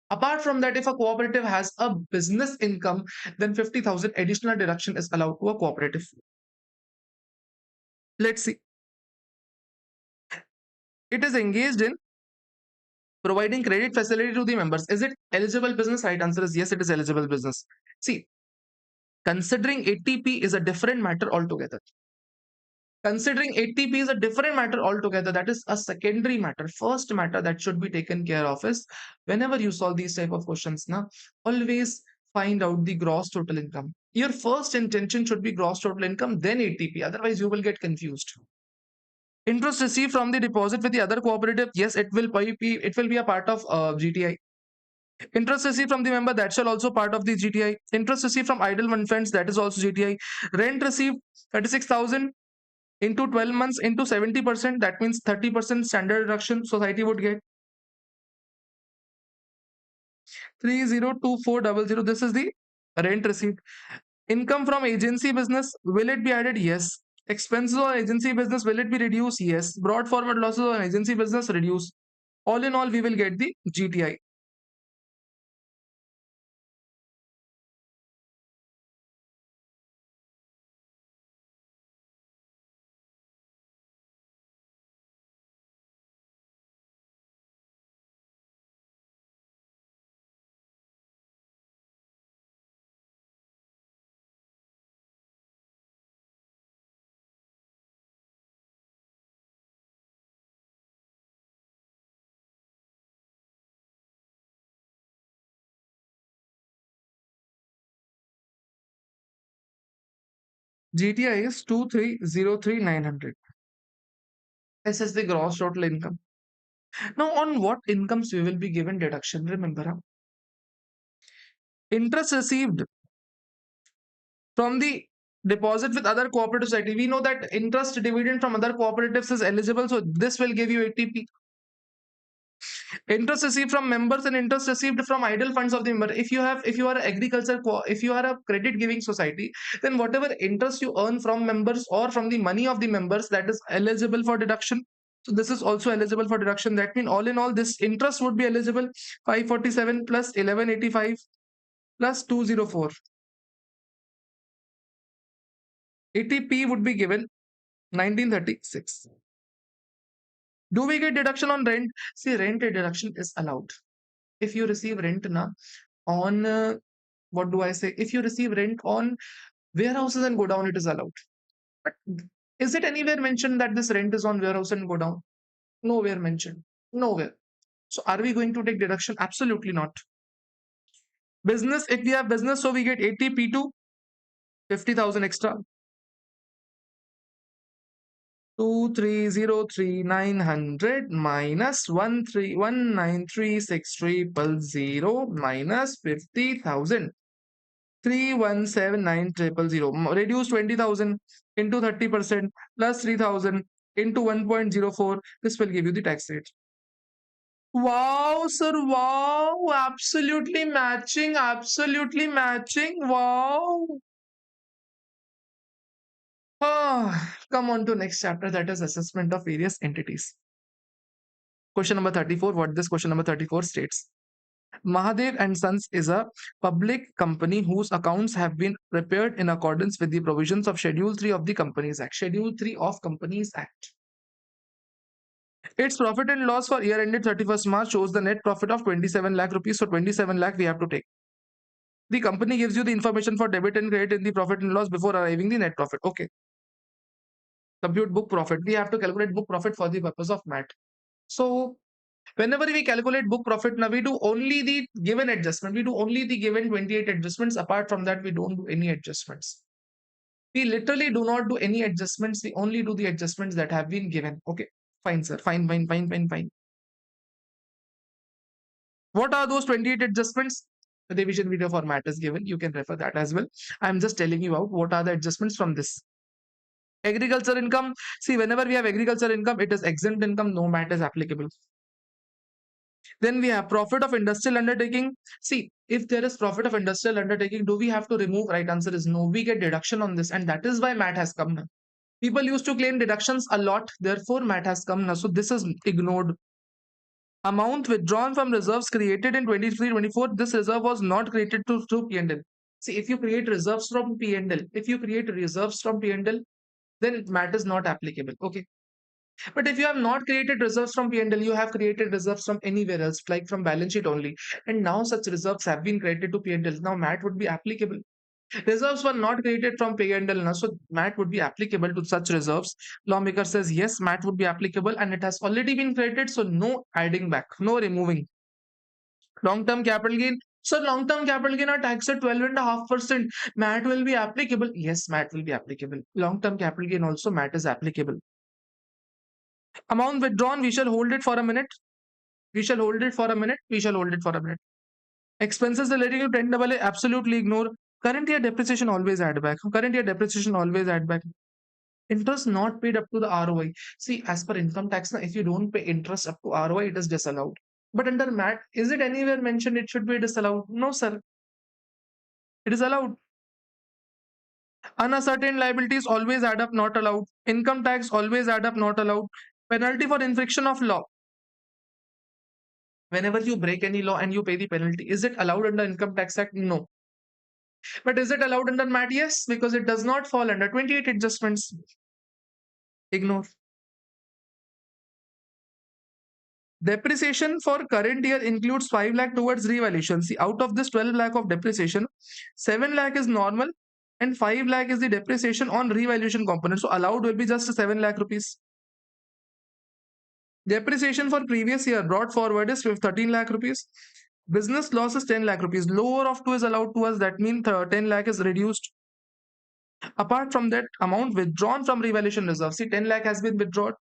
Apart from that, if a cooperative has a business income, then 50,000 additional deduction is allowed to a cooperative. Let's see. It is engaged in providing credit facility to the members. Is it eligible business? Right answer is yes, it is eligible business. See, considering ATP is a different matter altogether. Considering ATP is a different matter altogether, that is a secondary matter. First matter that should be taken care of is whenever you solve these type of questions, now always find out the gross total income. Your first intention should be gross total income, then ATP. Otherwise, you will get confused. Interest received from the deposit with the other cooperative, yes, it will be a part of GTI. Interest received from the member, that shall also part of the GTI. Interest received from idle funds, that is also GTI. Rent received 36,000 into 12 months into 70%, that means 30% standard deduction society would get. 302400, this is the rent received. Income from agency business, will it be added? Yes. Expenses on agency business, will it be reduced? Yes. Brought forward losses on agency business, reduce. All in all, we will get the GTI. GTI is 2303900. This is the gross total income. Now, on what incomes we will be given deduction? Remember, interest received from the deposit with other cooperative society. We know that interest dividend from other cooperatives is eligible, so this will give you ATP. Interest received from members and interest received from idle funds of the member. If you are agriculture, if you are a credit giving society, then whatever interest you earn from members or from the money of the members, that is eligible for deduction. So this is also eligible for deduction. That means all in all, this interest would be eligible. 547 plus 1185 plus 204. ATP would be given 1936. Do we get deduction on rent? See, rent deduction is allowed. If you receive rent on what do I say? If you receive rent on warehouses and go down, it is allowed. But is it anywhere mentioned that this rent is on warehouse and go down? Nowhere mentioned. Nowhere. So are we going to take deduction? Absolutely not. Business, if we have business, so we get ATP2, 50,000 extra. 2303900 minus 131936300 minus 50,000. 3179000. Reduce 20,000 into 30% plus 3,000 into 1.04. This will give you the tax rate. Wow, sir. Wow. Absolutely matching. Absolutely matching. Wow. Come on to next chapter, that is assessment of various entities. Question number 34. What this question number 34 states. Mahadev and Sons is a public company whose accounts have been prepared in accordance with the provisions of Schedule 3 of the Companies Act. Schedule 3 of Companies Act. Its profit and loss for year ended 31st March shows the net profit of 27 lakh rupees. So 27 lakh we have to take. The company gives you the information for debit and credit in the profit and loss before arriving the net profit. Okay. Compute book profit. We have to calculate book profit for the purpose of MAT. So whenever we calculate book profit, now we do only the given adjustment. We do only the given 28 adjustments. Apart from that, we don't do any adjustments. We literally do not do any adjustments. We only do the adjustments that have been given. Okay, fine, sir. Fine, fine, fine, fine, fine. What are those 28 adjustments? The revision video format is given. You can refer that as well. I'm just telling you out what are the adjustments from this. Agriculture income. See, whenever we have agriculture income, it is exempt income. No MAT is applicable. Then we have profit of industrial undertaking. See, if there is profit of industrial undertaking, do we have to remove? Right answer is no. We get deduction on this, and that is why MAT has come now. People used to claim deductions a lot, therefore MAT has come now. So this is ignored. Amount withdrawn from reserves created in 23-24. This reserve was not created through P&L. See, if you create reserves from P&L, then MAT is not applicable. Okay. But if you have not created reserves from P&L, you have created reserves from anywhere else, like from balance sheet only. And now such reserves have been credited to P&L. Now MAT would be applicable. Reserves were not created from P&L, now, so MAT would be applicable to such reserves. Lawmaker says yes, MAT would be applicable, and it has already been credited, so no adding back, no removing. Long-term capital gain. So long-term capital gain are taxed at 12.5%. MAT will be applicable. Yes, MAT will be applicable. Long-term capital gain also MAT is applicable. Amount withdrawn, we shall hold it for a minute. We shall hold it for a minute. We shall hold it for a minute. Expenses relating to 10AA, absolutely ignore. Current year depreciation always add back. Current year depreciation always add back. Interest not paid up to the ROI. See, as per income tax, if you don't pay interest up to ROI, it is disallowed. But under MAT, is it anywhere mentioned it should be disallowed? No, sir. It is allowed. Unascertained liabilities always add up, not allowed. Income tax always add up, not allowed. Penalty for infraction of law. Whenever you break any law and you pay the penalty, is it allowed under Income Tax Act? No. But is it allowed under MAT? Yes, because it does not fall under 28 adjustments. Ignore. Depreciation for current year includes 5 lakh towards revaluation. See, out of this 12 lakh of depreciation, 7 lakh is normal and 5 lakh is the depreciation on revaluation component. So allowed will be just 7 lakh rupees. Depreciation for previous year brought forward is 13 lakh rupees. Business loss is 10 lakh rupees. Lower of 2 is allowed to us. That means 10 lakh is reduced. Apart from that, amount withdrawn from revaluation reserve. See, 10 lakh has been withdrawn.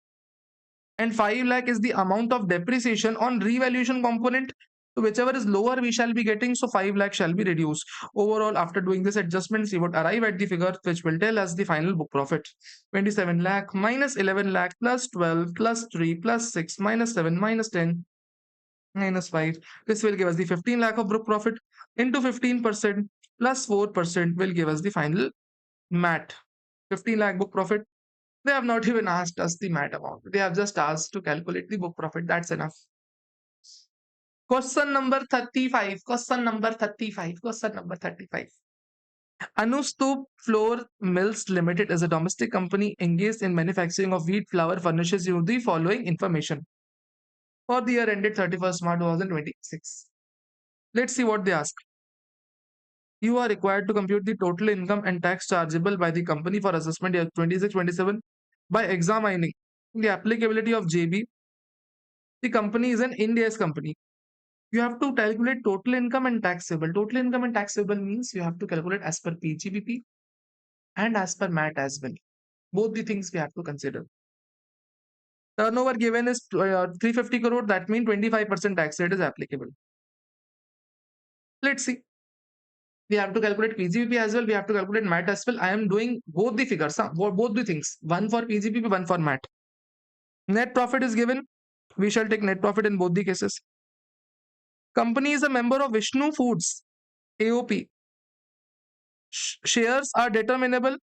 And 5 lakh is the amount of depreciation on revaluation component. So whichever is lower, we shall be getting. So 5 lakh shall be reduced. Overall, after doing this adjustment, we would arrive at the figure which will tell us the final book profit. 27 lakh minus 11 lakh plus 12 plus 3 plus 6 minus 7 minus 10 minus 5. This will give us the 15 lakh of book profit into 15% plus 4% will give us the final MAT. 15 lakh book profit. They have not even asked us the MAT amount. They have just asked to calculate the book profit. That's enough. Question number 35. Question number 35. Question number 35. Anustup Flour Mills Limited is a domestic company engaged in manufacturing of wheat flour furnishes you the following information for the year ended 31st March 2026. Let's see what they ask. You are required to compute the total income and tax chargeable by the company for assessment year 26-27 by examining the applicability of JB. The company is an India's company. You have to calculate total income and taxable. Total income and taxable means you have to calculate as per PGBP and as per MAT as well. Both the things we have to consider. Turnover given is 350 crore. That means 25% tax rate is applicable. Let's see. We have to calculate PGBP as well. We have to calculate MAT as well. I am doing both the figures, huh? Both the things. One for PGBP, one for MAT. Net profit is given. We shall take net profit in both the cases. Company is a member of Vishnu Foods, AOP. Shares are determinable.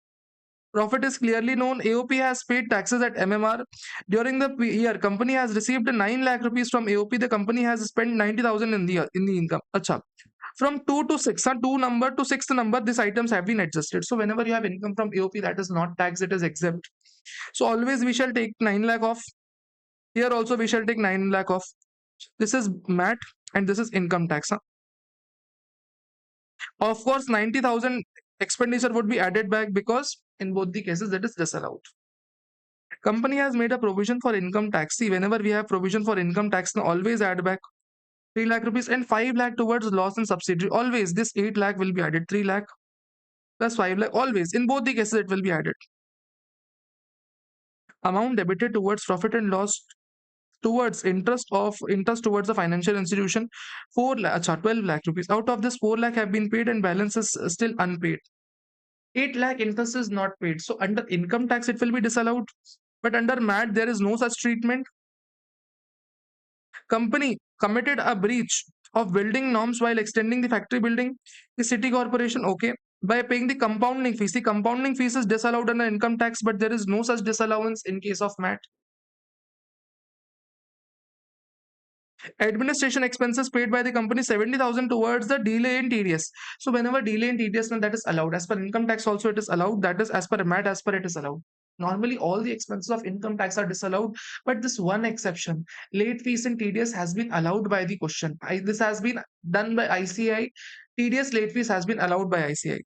Profit is clearly known. AOP has paid taxes at MMR. During the year, company has received 9 lakh rupees from AOP. The company has spent 90,000 in the year in the income. Acha. From 2 to 6, 2 number to 6th number, these items have been adjusted. So whenever you have income from AOP, that is not tax, it is exempt. So always we shall take 9 lakh off. Here also we shall take 9 lakh off. This is MAT and this is income tax. Huh? Of course, 90,000 expenditure would be added back because in both the cases that is disallowed. Company has made a provision for income tax. See, whenever we have provision for income tax, now always add back 3 lakh rupees and 5 lakh towards loss and subsidiary. Always this 8 lakh will be added. 3 lakh plus 5 lakh. Always in both the cases it will be added. Amount debited towards profit and loss towards interest towards the financial institution 12 lakh rupees. Out of this 4 lakh have been paid and balance is still unpaid. 8 lakh interest is not paid. So under income tax it will be disallowed. But under MAT there is no such treatment. Company committed a breach of building norms while extending the factory building. The city corporation, okay, by paying the compounding fees. The compounding fees is disallowed under income tax, but there is no such disallowance in case of MAT. Administration expenses paid by the company 70,000 towards the delay in TDS. So whenever delay in TDS, that is allowed. As per income tax also it is allowed. That is as per MAT, as per it is allowed. Normally all the expenses of income tax are disallowed, but this one exception, late fees in TDS has been allowed by the question. This has been done by ICI. TDS late fees has been allowed by ICI.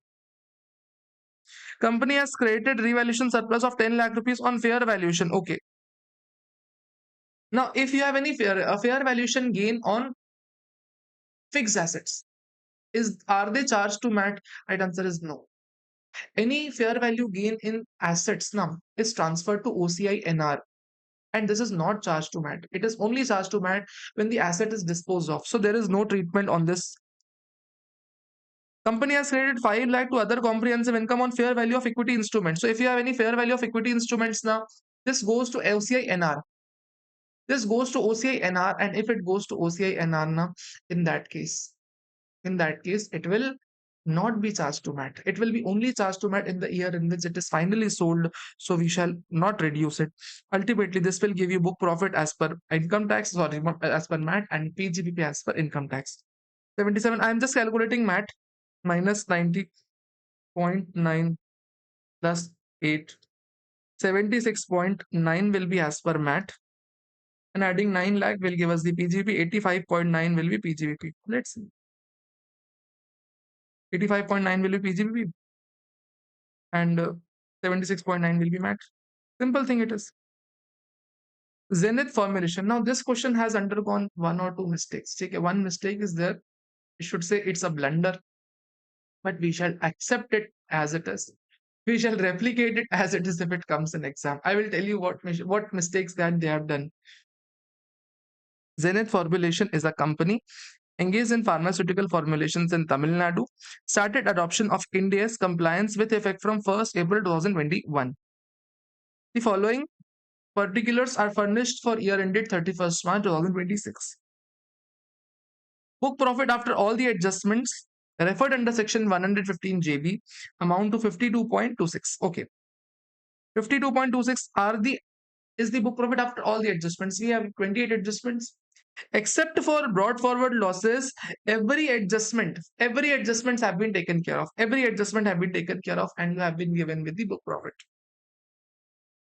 Company has created revaluation surplus of 10 lakh rupees on fair valuation. Okay. Now, if you have any fair valuation gain on fixed assets, are they charged to MAT? Right answer is no. Any fair value gain in assets now is transferred to OCI NR, and this is not charged to MAT. It is only charged to MAT when the asset is disposed of. So there is no treatment on this. Company has credited 5 lakh to other comprehensive income on fair value of equity instruments. So if you have any fair value of equity instruments now, this goes to OCI NR. This goes to OCI NR, and if it goes to OCI NR now, in that case, it will not be charged to MAT. It will be only charged to MAT in the year in which it is finally sold. So we shall not reduce it. Ultimately, this will give you book profit as per income tax, sorry, as per MAT, and PGBP as per income tax. 77. I am just calculating MAT minus 90.9 plus 8. 76.9 will be as per MAT. And adding 9 lakh will give us the PGBP. 85.9 will be PGBP. Let's see. 85.9 will be PGBP and 76.9 will be MAT. Simple thing it is. Zenith formulation. Now this question has undergone 1 or 2 mistakes. Okay, one mistake is there. We should say it's a blunder, but we shall accept it as it is. We shall replicate it as it is if it comes in exam. I will tell you what mistakes that they have done. Zenith Formulation is a company engaged in pharmaceutical formulations in Tamil Nadu, started adoption of Ind AS compliance with effect from 1st April 2021. The following particulars are furnished for year ended 31st March 2026. Book profit after all the adjustments referred under section 115 JB amount to 52.26. Okay. 52.26 is the book profit after all the adjustments. We have 28 adjustments. Except for brought forward losses, every adjustments have been taken care of. Every adjustment have been taken care of, and you have been given with the book profit.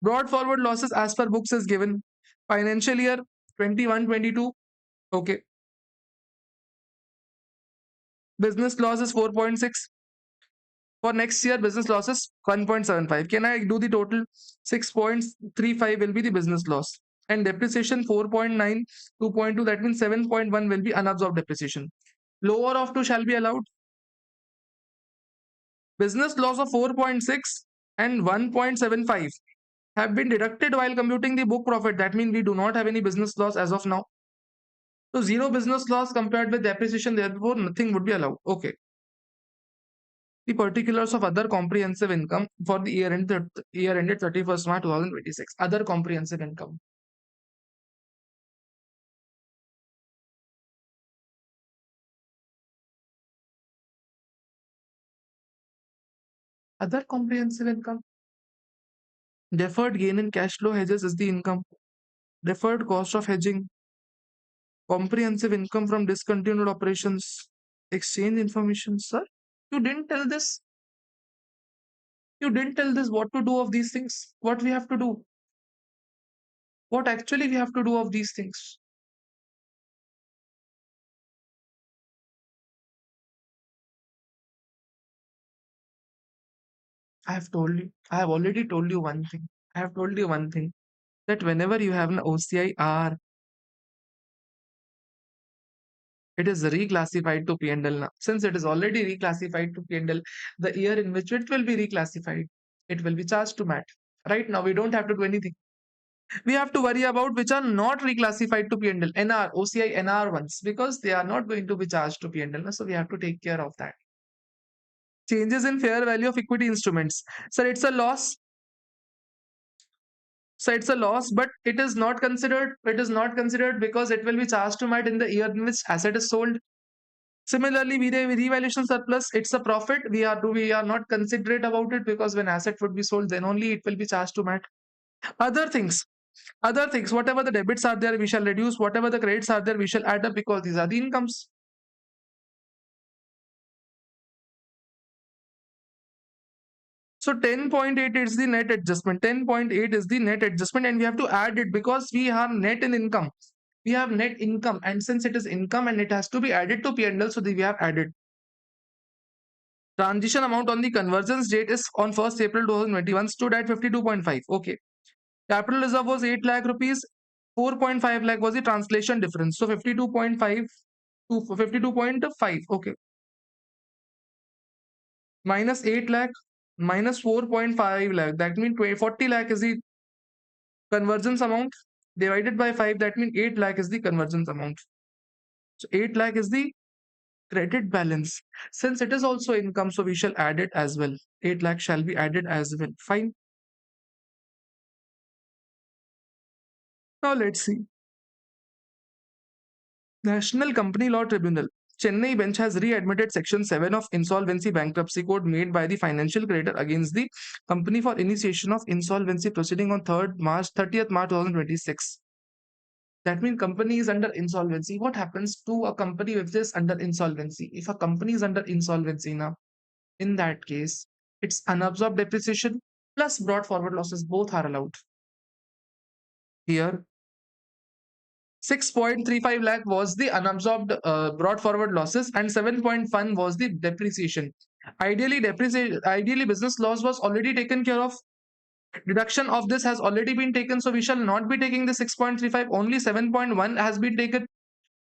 Brought forward losses as per books is given. Financial year 21-22. Okay. Business loss is 4.6. For next year, business loss is 1.75. Can I do the total? 6.35 will be the business loss. And depreciation 4.9, 2.2, that means 7.1 will be unabsorbed depreciation. Lower of 2 shall be allowed. Business loss of 4.6 and 1.75. have been deducted while computing the book profit. That means we do not have any business loss as of now. So zero business loss compared with depreciation, therefore nothing would be allowed. Okay. The particulars of other comprehensive income for the year ended 31st March 2026. Other comprehensive income. Other comprehensive income. Deferred gain in cash flow hedges is the income. Deferred cost of hedging. Comprehensive income from discontinued operations. Exchange information. Sir, you didn't tell this. You didn't tell this what to do of these things. What we have to do. What actually we have to do of these things. I have already told you one thing. I have told you one thing that whenever you have an OCIR, it is reclassified to P&L now. Since it is already reclassified to P&L, the year in which it will be reclassified, it will be charged to MAT. Right now, we don't have to do anything. We have to worry about which are not reclassified to P&L, NR, OCI, NR ones, because they are not going to be charged to P&L. So we have to take care of that. Changes in fair value of equity instruments. Sir, it's a loss. So it's a loss, but it is not considered. It is not considered because it will be charged to MAT in the year in which asset is sold. Similarly, revaluation surplus, it's a profit. We are not considerate about it because when asset would be sold, then only it will be charged to MAT. Other things, whatever the debits are there, we shall reduce. Whatever the credits are there, we shall add up because these are the incomes. So 10.8 is the net adjustment. 10.8 is the net adjustment, and we have to add it because we have net in income. We have net income, and since it is income and it has to be added to P&L, so we have added. Transition amount on the convergence date is on 1st April 2021 stood at 52.5. Okay. Capital reserve was 8 lakh rupees. 4.5 lakh was the translation difference. So 52.5 to 52.5. Okay. Minus 8 lakh minus 4.5 lakh. That means 40 lakh is the convergence amount divided by 5. That means 8 lakh is the convergence amount. So 8 lakh is the credit balance. Since it is also income, so we shall add it as well. 8 lakh shall be added as well. Fine. Now let's see. National Company Law Tribunal. Chennai bench has readmitted Section 7 of Insolvency Bankruptcy Code made by the financial creditor against the company for initiation of insolvency proceeding on 30th March 2026. That means company is under insolvency. What happens to a company which is under insolvency? If a company is under insolvency now, in that case, it's unabsorbed depreciation plus brought forward losses. Both are allowed. Here, 6.35 lakh was the unabsorbed brought forward losses and 7.1 was the depreciation. Ideally, business loss was already taken care of. Deduction of this has already been taken, so we shall not be taking the 6.35. Only 7.1 has been taken.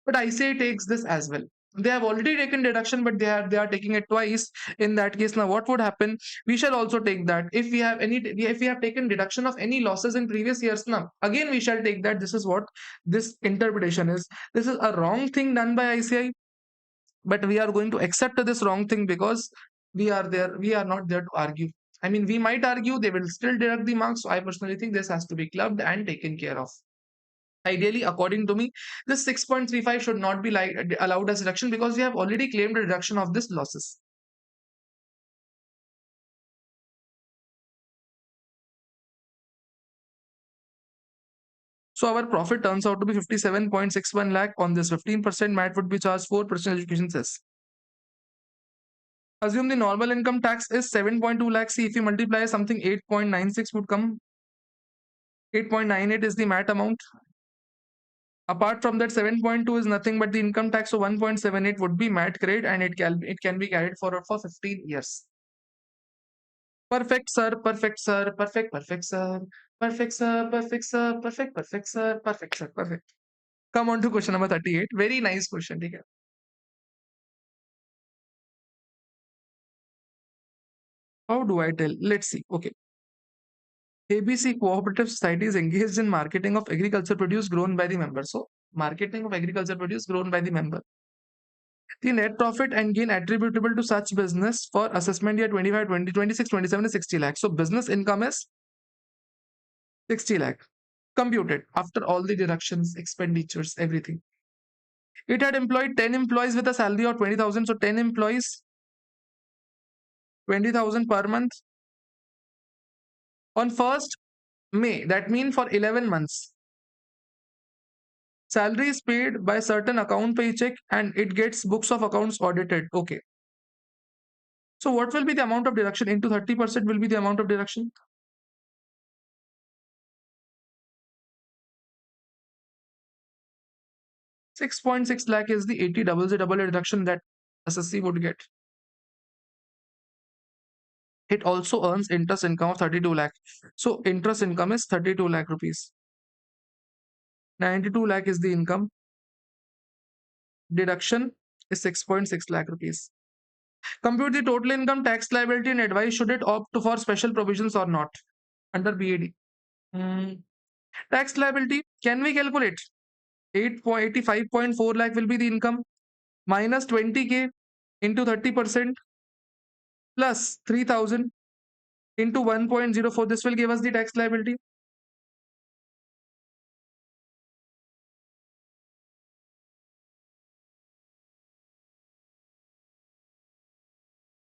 But ICI takes this as well. They have already taken deduction, but they are taking it twice. In that case, now what would happen? We shall also take that. If we have taken deduction of any losses in previous years, now again we shall take that. This is what this interpretation is. This is a wrong thing done by ICI, but we are going to accept this wrong thing because we are there. We are not there to argue. I mean, we might argue, they will still deduct the marks. So I personally think this has to be clubbed and taken care of. Ideally, according to me, this 6.35 should not be allowed as deduction because we have already claimed a reduction of this losses. So our profit turns out to be 57.61 lakh. On this 15% MAT would be charged, 4% education cess. Assume the normal income tax is 7.2 lakh. See, if you multiply something, 8.96 would come. 8.98 is the MAT amount. Apart from that, 7.2 is nothing but the income tax. So 1.78 would be MAT credit, and it can be carried forward for 15 years. Perfect, sir. Perfect, sir. Perfect, perfect, sir. Perfect, sir. Perfect, sir. Perfect, perfect, sir. Perfect, sir. Perfect. Come on to question number 38. Very nice question. Okay. How do I tell? Let's see. Okay. ABC Cooperative Society is engaged in marketing of agriculture produce grown by the member. So, marketing of agriculture produce grown by the member. The net profit and gain attributable to such business for assessment year 25, 20, 26, 27 is 60 lakh. So, business income is 60 lakh. Computed after all the deductions, expenditures, everything. It had employed 10 employees with a salary of 20,000. So, 10 employees, 20,000 per month. On 1st May, that means for 11 months. Salary is paid by certain account paycheck and it gets books of accounts audited. Okay. So what will be the amount of deduction into 30% will be the amount of deduction? 6.6 lakh is the 80 double deduction that SSC would get. It also earns interest income of 32 lakh. So interest income is 32 lakh rupees. 92 lakh is the income. Deduction is 6.6 lakh rupees. Compute the total income, tax liability and advice. Should it opt for special provisions or not under BAD? Tax liability, can we calculate? 85.4 lakh will be the income minus 20k into 30% plus 3000 into 1.04. This will give us the tax liability.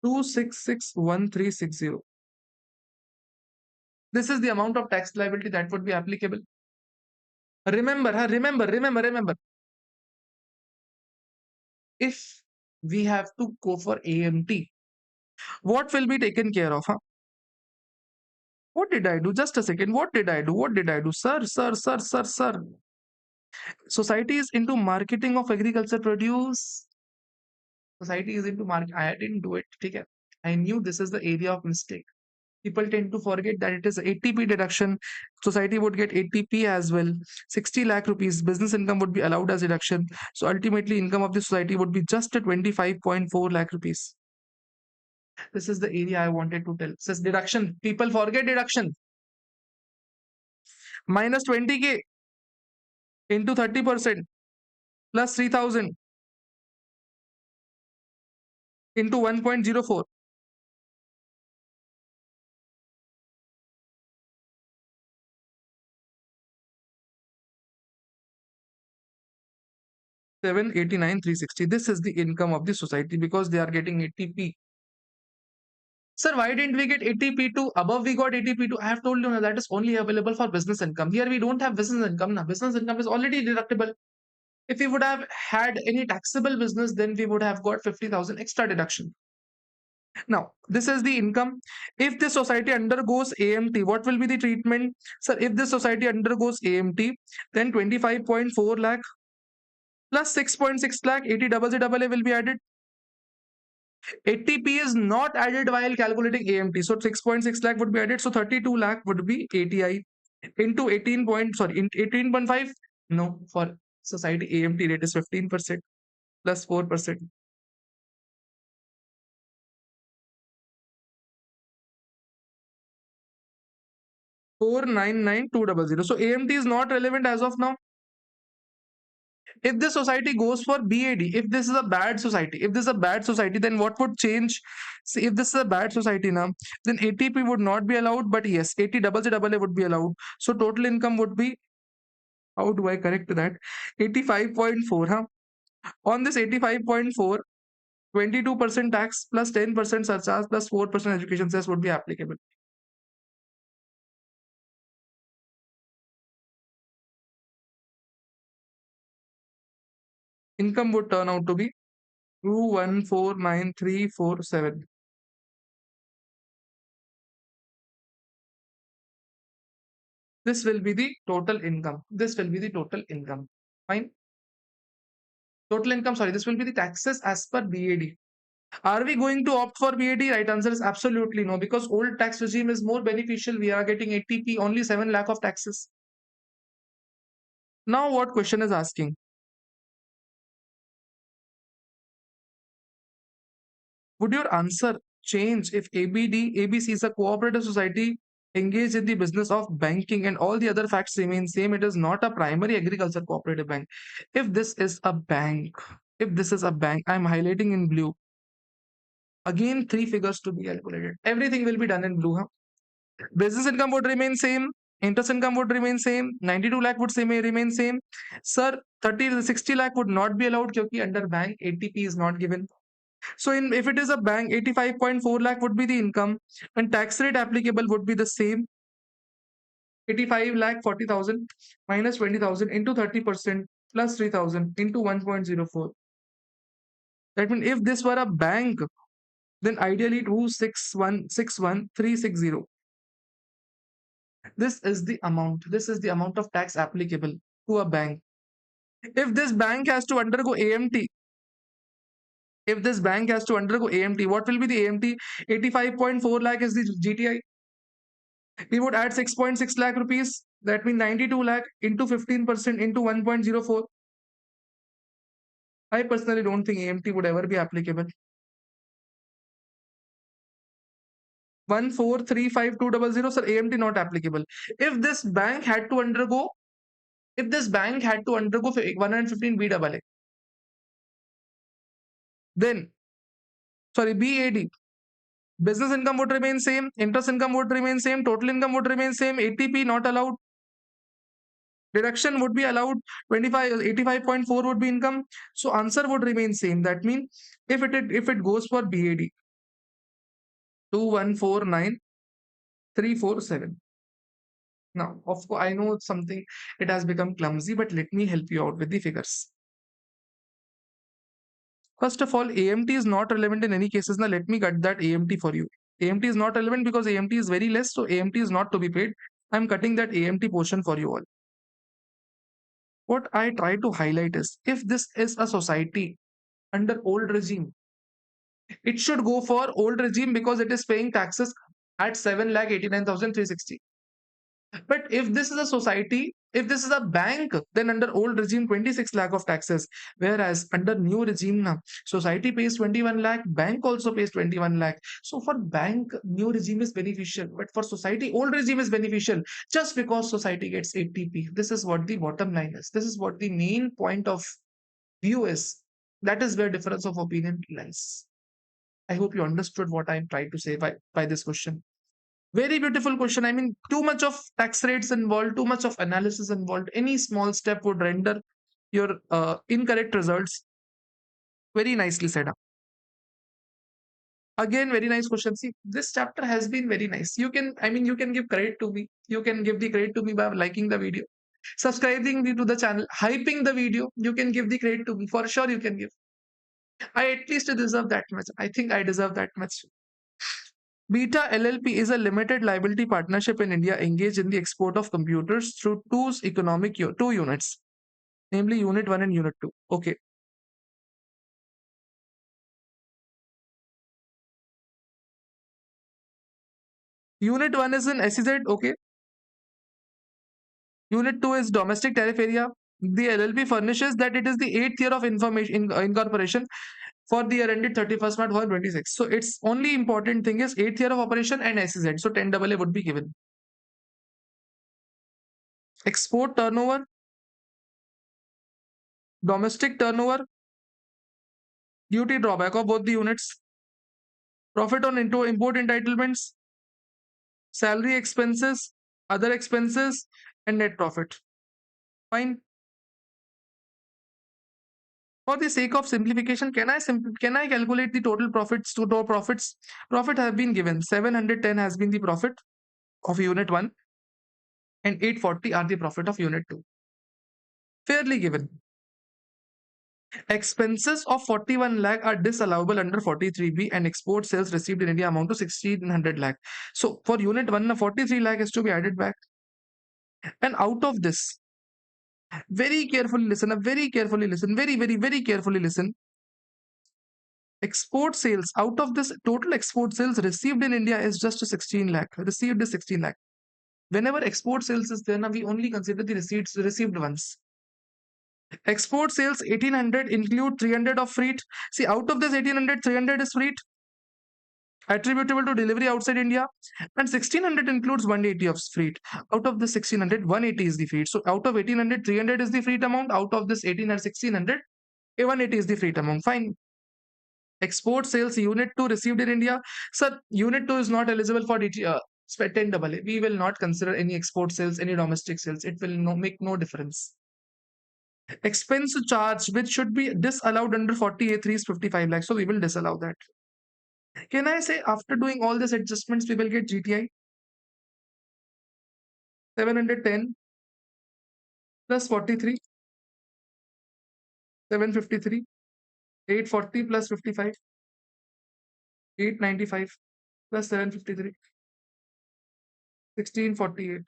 Two six six one three six zero. This is the amount of tax liability that would be applicable. Remember. If we have to go for AMT, what will be taken care of? Huh? What did I do? Just a second. What did I do? Sir. Society is into marketing of agriculture produce. Society is into market. I didn't do it. Okay. I knew this is the area of mistake. People tend to forget that it is ATP deduction. Society would get ATP as well. 60 lakh rupees. Business income would be allowed as deduction. So ultimately, income of the society would be just at 25.4 lakh rupees. This is the area I wanted to tell. It says deduction. People forget deduction. Minus 20k into 30% plus 3000 into 1.04. 789,360. This is the income of the society because they are getting ATP. Sir, why didn't we get ATP2? Above we got ATP2. I have told you now that is only available for business income. Here we don't have business income. Now business income is already deductible. If we would have had any taxable business, then we would have got 50,000 extra deduction. Now, this is the income. If the society undergoes AMT, what will be the treatment? Sir, if this society undergoes AMT, then 25.4 lakh plus 6.6 lakh, 80 double A will be added. ATP is not added while calculating AMT. So 6.6 lakh would be added. So 32 lakh would be ATI into 18.5. No, for society AMT rate is 15% plus 4%. 499,200. So AMT is not relevant as of now. If this society goes for BAD, if this is a bad society, then what would change? See, if this is a bad society now, then ATP would not be allowed, but yes, 80 double A would be allowed. So total income would be, how do I correct that? 85.4, huh? On this 85.4, 22% tax plus 10% surcharge plus 4% education cess would be applicable. Income would turn out to be 2149347. This will be the total income. Fine. Total income, sorry, this will be the taxes as per BAD. Are we going to opt for BAD? Right answer is absolutely no, because old tax regime is more beneficial. We are getting ATP, only 7 lakh of taxes. Now what question is asking? Would your answer change if ABC is a cooperative society engaged in the business of banking and all the other facts remain same, it is not a primary agriculture cooperative bank. If this is a bank, if this is a bank, I'm highlighting in blue. Again, three figures to be calculated. Everything will be done in blue. Huh? Business income would remain same. Interest income would remain same. 92 lakh would may remain same. Sir, 30 to 60 lakh would not be allowed because under bank ATP is not given. So if it is a bank, 85.4 lakh would be the income and tax rate applicable would be the same. 85 lakh 40,000 minus 20,000 into 30% plus 3,000 into 1.04. That means if this were a bank, then ideally 261,61360. This is the amount. This is the amount of tax applicable to a bank. If this bank has to undergo AMT, if this bank has to undergo AMT, what will be the AMT? 85.4 lakh is the GTI. We would add 6.6 lakh rupees. That means 92 lakh into 15% into 1.04. I personally don't think AMT would ever be applicable. 1435200, sir, AMT not applicable. If this bank had to undergo 115 BAA, then sorry, BAD, business income would remain same, interest income would remain same, total income would remain same, ATP not allowed, deduction would be allowed, 85.4 would be income. So answer would remain same. That means if it goes for BAD, 2149347. Now, of course, I know it's something, it has become clumsy, but let me help you out with the figures. First of all, AMT is not relevant in any cases. Now, let me cut that AMT for you. AMT is not relevant because AMT is very less, so AMT is not to be paid. I'm cutting that AMT portion for you all. What I try to highlight is, if this is a society under old regime, it should go for old regime because it is paying taxes at 7,89,360. But if this is a society, if this is a bank, then under old regime 26 lakh of taxes, whereas under new regime now, society pays 21 lakh, bank also pays 21 lakh. So for bank, new regime is beneficial, but for society, old regime is beneficial just because society gets ATP. This is what the bottom line is. This is what the main point of view is. That is where difference of opinion lies. I hope you understood what I'm trying to say by this question. Very beautiful question. I mean, too much of tax rates involved, too much of analysis involved. Any small step would render your incorrect results. Very nicely set up. Again, very nice question. See, this chapter has been very nice. You can give credit to me. You can give the credit to me by liking the video, subscribing me to the channel, hyping the video. You can give the credit to me. For sure, you can give. I at least deserve that much. I think I deserve that much. Beta LLP is a limited liability partnership in India engaged in the export of computers through two units, namely Unit 1 and Unit 2. Okay. Unit 1 is in SEZ. Okay. Unit 2 is domestic tariff area. The LLP furnishes that it is the 8th year of incorporation for the year ended 31st March 2026. So its only important thing is 8th year of operation and SEZ. So 10 AA would be given. Export turnover, domestic turnover, duty drawback of both the units, profit on import entitlements, salary expenses, other expenses, and net profit. Fine. For the sake of simplification, can I calculate the total profits? Profit have been given. 710 has been the profit of Unit 1 and 840 are the profit of Unit 2. Fairly given. Expenses of 41 lakh are disallowable under 43B and export sales received in India amount to 1600 lakh. So for Unit 1, 43 lakh is to be added back. And out of this, very carefully listen, very, very carefully listen. Export sales, out of this total export sales received in India is just 16 lakh. Received is 16 lakh. Whenever export sales is there, now we only consider the receipts received once. Export sales 1800 include 300 of freight. See, out of this 1800, 300 is freight. attributable to delivery outside India. And 1600 includes 180 of freight. Out of the 1600, 180 is the freight. So out of 1800, 300 is the freight amount. Out of this 1800, 1600, 180 is the freight amount. Fine. Export sales unit 2 received in India. Sir, unit 2 is not eligible for 10 AA. We will not consider any export sales, any domestic sales. It will make no difference. Expense charge, which should be disallowed under 40A3 is 55 lakhs. So we will disallow that. Can I say after doing all these adjustments, we will get GTI 710 plus 43, 753, 840 plus 55, 895 plus 753, 1648.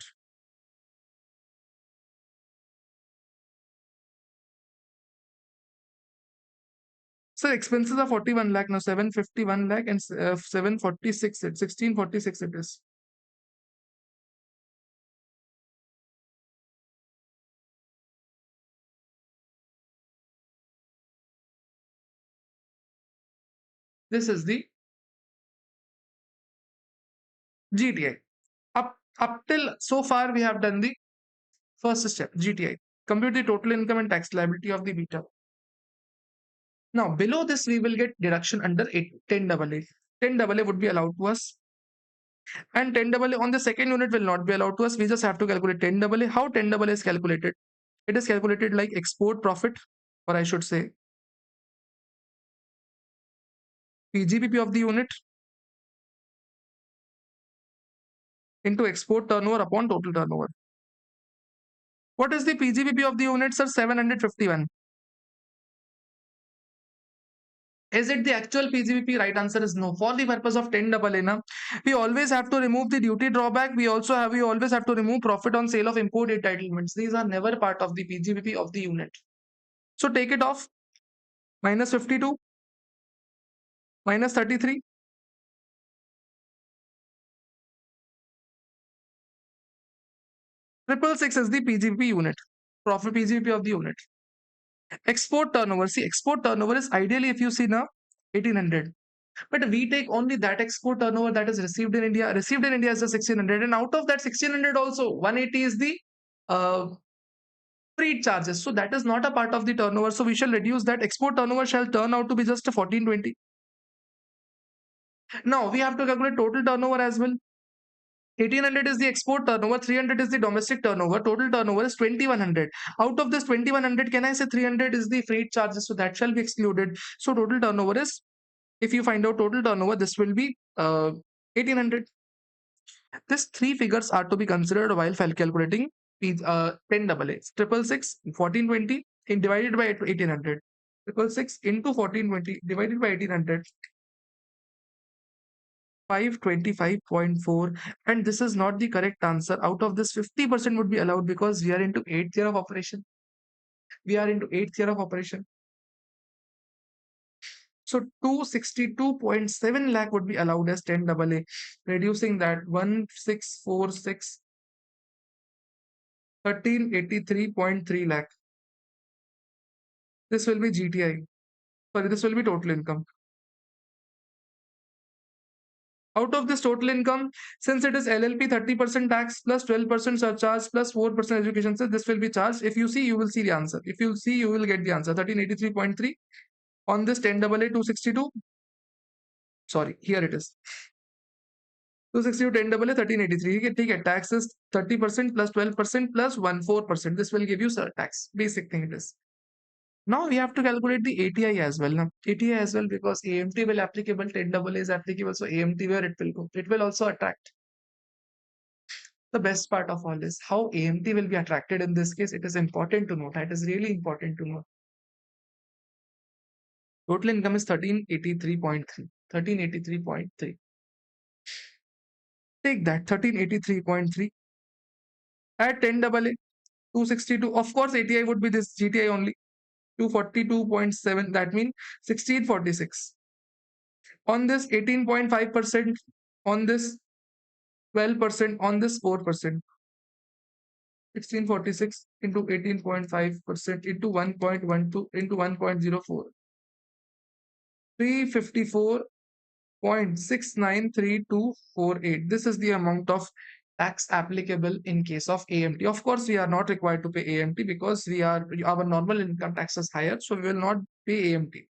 So expenses are 41 lakh now, 751 lakh and 746, 1646 it is. This is the GTI. Up till so far we have done the first step, GTI. Compute the total income and tax liability of the beta. Now below this we will get deduction under 10 AA. 10 AA would be allowed to us. And 10 AA on the second unit will not be allowed to us. We just have to calculate 10 AA. How 10 AA is calculated? It is calculated like export profit, or I should say PGBP of the unit into export turnover upon total turnover. What is the PGBP of the unit, sir? 751. Is it the actual PGBP? Right answer is no. For the purpose of 10 AA, we always have to remove the duty drawback. We always have to remove profit on sale of import entitlements. These are never part of the PGBP of the unit. So take it off. Minus 52, minus 33. Triple six is the PGBP unit. Profit PGBP of the unit. Export turnover. See, export turnover is ideally, if you see now, 1800. But we take only that export turnover that is received in India. Received in India is the 1600. And out of that 1600 also, 180 is the freight charges. So that is not a part of the turnover. So we shall reduce that. Export turnover shall turn out to be just 1420. Now we have to calculate total turnover as well. 1800 is the export turnover, 300 is the domestic turnover, total turnover is 2100. Out of this 2100, can I say 300 is the freight charges? So that shall be excluded. So total turnover is, if you find out total turnover, this will be 1800. These three figures are to be considered while calculating 10 AA. 666, 1420 in divided by 1800. 666 into 1420 divided by 1800. 525.4, and this is not the correct answer. Out of this, 50% would be allowed because we are into 8th year of operation. We are into 8th year of operation. So 262.7 lakh would be allowed as 10 AA, reducing that 1646, 1383.3 lakh. This will be GTI. Sorry, this will be total income. Out of this total income, since it is LLP, 30% tax plus 12% surcharge plus 4% education, so this will be charged. If you see, you will see the answer. If you see, you will get the answer. 1383.3 on this 10 AA 262. Sorry, here it is. 262 10 AA 1383. Take it. Tax is 30% plus 12% plus 14%. This will give you tax. Basic thing it is. Now we have to calculate the ATI as well. Now ATI as well, because AMT will applicable, 10 AA is applicable. So AMT, where it will go? It will also attract. The best part of all is how AMT will be attracted in this case. It is important to note. It is really important to note. Total income is 1383.3. 1383.3. Take that 1383.3. Add 10 AA 262. Of course, ATI would be this GTI only. 242.7. That means 1646. On this 18.5%, on this 12%, on this 4%. 1646 into 18.5% into 1.12 into 1.04. 354 0.693248. This is the amount of tax applicable in case of AMT. Of course, we are not required to pay AMT because our normal income tax is higher, so we will not pay AMT.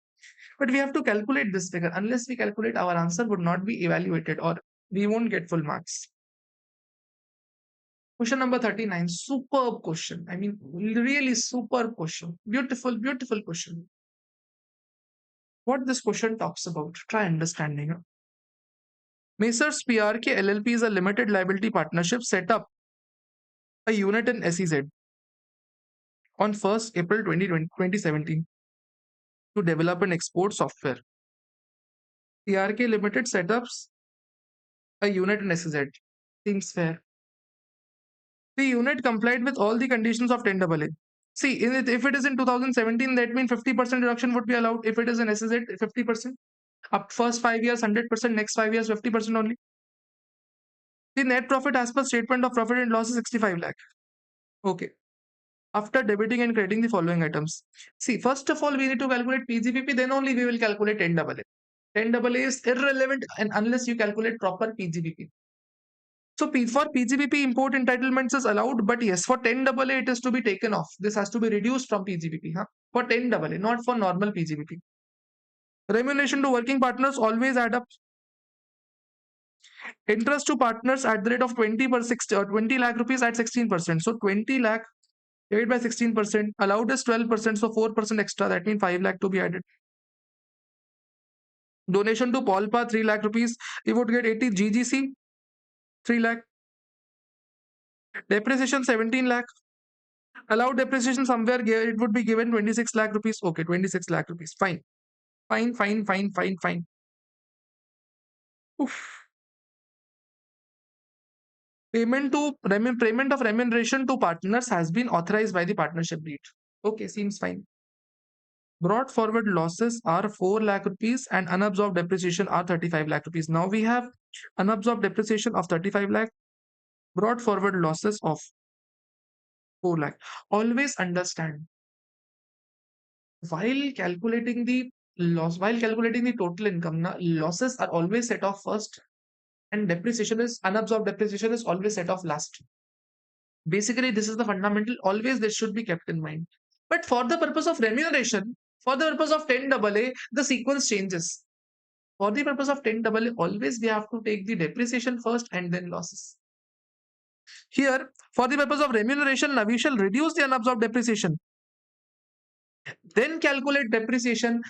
But we have to calculate this figure. Unless we calculate, our answer would not be evaluated or we won't get full marks. Question number 39. Superb question. I mean, really superb question. Beautiful, beautiful question. What this question talks about, try understanding it. Messrs PRK LLP is a limited liability partnership set up a unit in SEZ on 1st April 2017 to develop and export software. PRK Limited setups a unit in SEZ. Seems fair. The unit complied with all the conditions of 10AA. See, if it is in 2017, that means 50% reduction would be allowed. If it is in SEZ, 50%. Up first 5 years, 100%, next 5 years, 50% only. The net profit as per statement of profit and loss is 65 lakh. Okay. After debiting and crediting the following items. See, first of all, we need to calculate PGBP, then only we will calculate 10AA. 10AA is irrelevant and unless you calculate proper PGBP. So for PGBP, import entitlements is allowed, but yes, for 10AA, it is to be taken off. This has to be reduced from PGBP. For 10AA, not for normal PGBP. Remuneration to working partners always add up. Interest to partners at the rate of 20 per 60 or 20 lakh rupees at 16%. So 20 lakh divided by 16%, allowed is 12%, so 4% extra, that means 5 lakh to be added. Donation to Polpa 3 lakh rupees, we would get 80 GGC 3 lakh. Depreciation 17 lakh. Allowed depreciation somewhere it would be given 26 lakh rupees. Okay, 26 lakh rupees. Fine. Fine. Oof. Payment of remuneration to partners has been authorized by the partnership deed. Okay, seems fine. Brought forward losses are 4 lakh rupees and unabsorbed depreciation are 35 lakh rupees. Now we have unabsorbed depreciation of 35 lakh, brought forward losses of 4 lakh. Always understand, while calculating the total income, losses are always set off first and unabsorbed depreciation is always set off last. Basically, this is the fundamental. Always this should be kept in mind. But for the purpose of remuneration, for the purpose of 10AA, the sequence changes. For the purpose of 10AA, always we have to take the depreciation first and then losses. Here, for the purpose of remuneration, now we shall reduce the unabsorbed depreciation. Then calculate remuneration,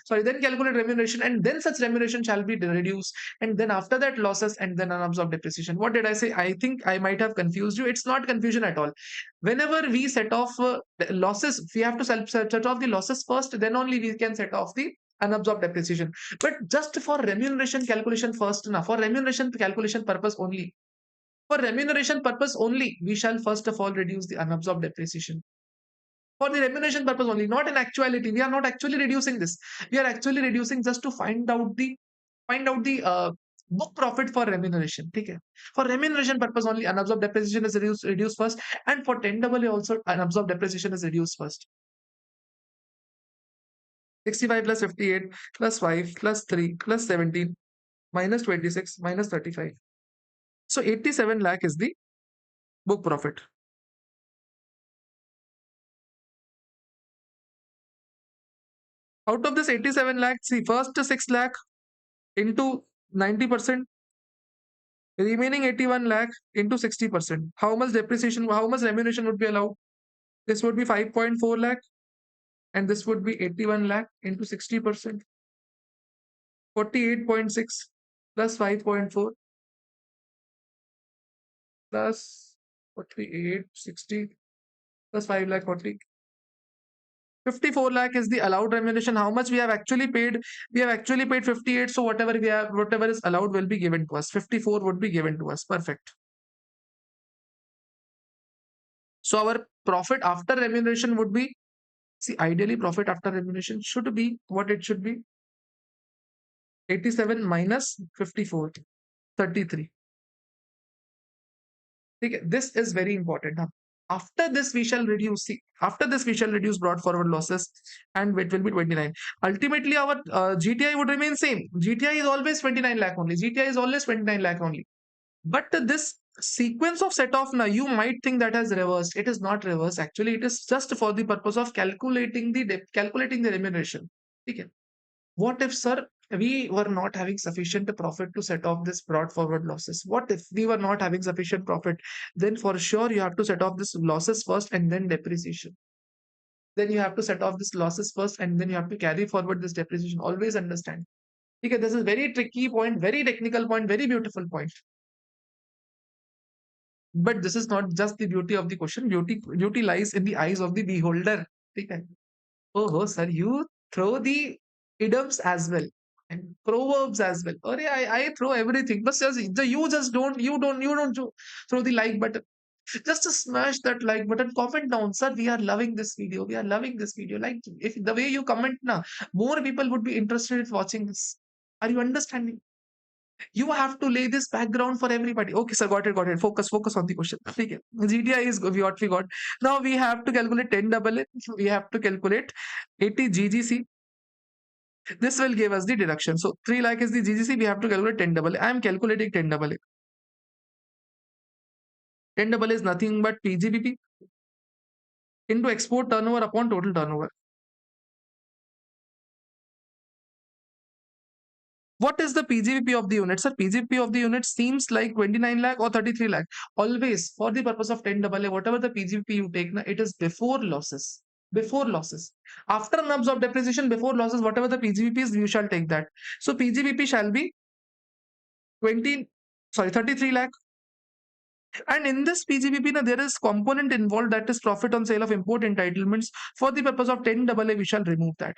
and then such remuneration shall be reduced. And then after that, losses and then unabsorbed depreciation. What did I say? I think I might have confused you. It's not confusion at all. Whenever we set off losses, we have to set off the losses first, then only we can set off the unabsorbed depreciation. But just for remuneration calculation first, now for remuneration calculation purpose only. For remuneration purpose only, we shall first of all reduce the unabsorbed depreciation. For the remuneration purpose only, not in actuality. We are not actually reducing this. We are actually reducing just to find out the book profit for remuneration. Okay. For remuneration purpose only, unabsorbed depreciation is reduced first, and for 10AA also unabsorbed depreciation is reduced first. 65 plus 58 plus 5 plus 3 plus 17 minus 26 minus 35. So 87 lakh is the book profit. Out of this 87 lakh, see, first 6 lakh into 90%, remaining 81 lakh into 60%. How much remuneration would be allowed? This would be 5.4 lakh and this would be 81 lakh into 60%. 48.6 plus 5.4 plus 48, 60 plus 5 lakh 40. 54 lakh is the allowed remuneration. How much we have actually paid? We have actually paid 58. So whatever is allowed will be given to us. 54 would be given to us. Perfect. So our profit after remuneration would be, see, ideally profit after remuneration should be what it should be. 87 minus 54, 33. Okay, this is very important. After this, we shall reduce. See, after this, we shall reduce brought forward losses, and it will be 29. Ultimately, our GTI would remain same. GTI is always 29 lakh only. GTI is always 29 lakh only. But this sequence of set off now, you might think that has reversed. It is not reversed. Actually, it is just for the purpose of calculating the remuneration. Okay. What if, sir, we were not having sufficient profit to set off this brought forward losses? What if we were not having sufficient profit? Then for sure you have to set off this losses first and then depreciation. Then you have to set off this losses first and then you have to carry forward this depreciation. Always understand. Okay, this is very tricky point, very technical point, very beautiful point. But this is not just the beauty of the question. Beauty lies in the eyes of the beholder. Okay. Oh, sir, you throw the idioms as well and proverbs as well. Or I throw everything, but you don't throw the like button. Just to smash that like button, comment down, sir. We are loving this video. We are loving this video. Like if the way you comment now, more people would be interested in watching this. Are you understanding? You have to lay this background for everybody. Okay, sir, got it, got it. Focus on the question. Okay. GTI is what we got. Now we have to calculate 10 double A. We have to calculate 80 GGC. This will give us the deduction. So 3 lakh is the GGC. We have to calculate 10 double A. I am calculating 10 double A. 10 double A is nothing but PGBP into export turnover upon total turnover. What is the PGBP of the unit? Sir, PGBP of the unit seems like 29 lakh or 33 lakh. Always, for the purpose of 10 AA, whatever the PGBP you take, it is before losses. Before losses. After nubs of depreciation, before losses, whatever the PGBP is, you shall take that. So PGBP shall be 33 lakh. And in this PGBP, there is component involved, that is profit on sale of import entitlements. For the purpose of 10 AA, we shall remove that.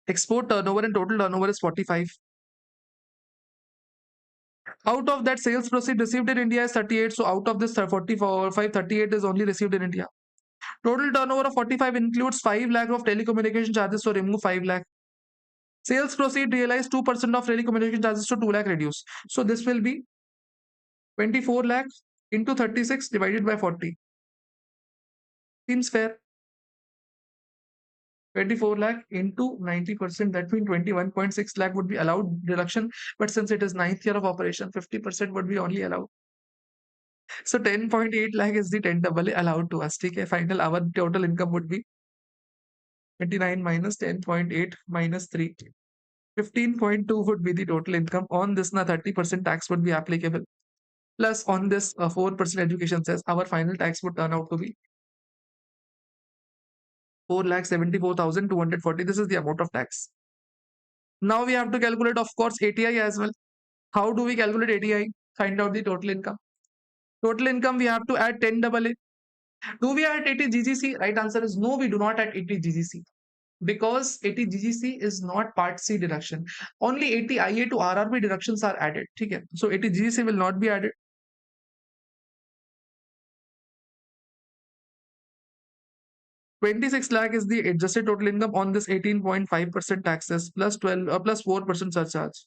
Export turnover and total turnover is 45. Out of that, sales proceed received in India is 38. So out of this 45, 38 is only received in India. Total turnover of 45 includes 5 lakh of telecommunication charges, so remove 5 lakh. Sales proceed realized 2% of telecommunication charges, so 2 lakh reduce. So this will be 24 lakh into 36 divided by 40. Seems fair. 24 lakh into 90%, that means 21.6 lakh would be allowed deduction. But since it is 9th year of operation, 50% would be only allowed. So 10.8 lakh is the 10 double A allowed to us. Okay, final our total income would be 29 minus 10.8 minus 3. 15.2 would be the total income. On this, na 30% tax would be applicable. Plus on this 4% education says our final tax would turn out to be 4,74,240. This is the amount of tax. Now we have to calculate, of course, ATI as well. How do we calculate ATI? Find out the total income. Total income, we have to add 10 double A. Do we add 80 GGC? Right answer is no, we do not add 80 GGC. Because 80 GGC is not part C deduction. Only 80 IA to RRB deductions are added. Okay? So 80 GGC will not be added. 26 lakh is the adjusted total income on this 18.5% taxes plus 4% surcharge.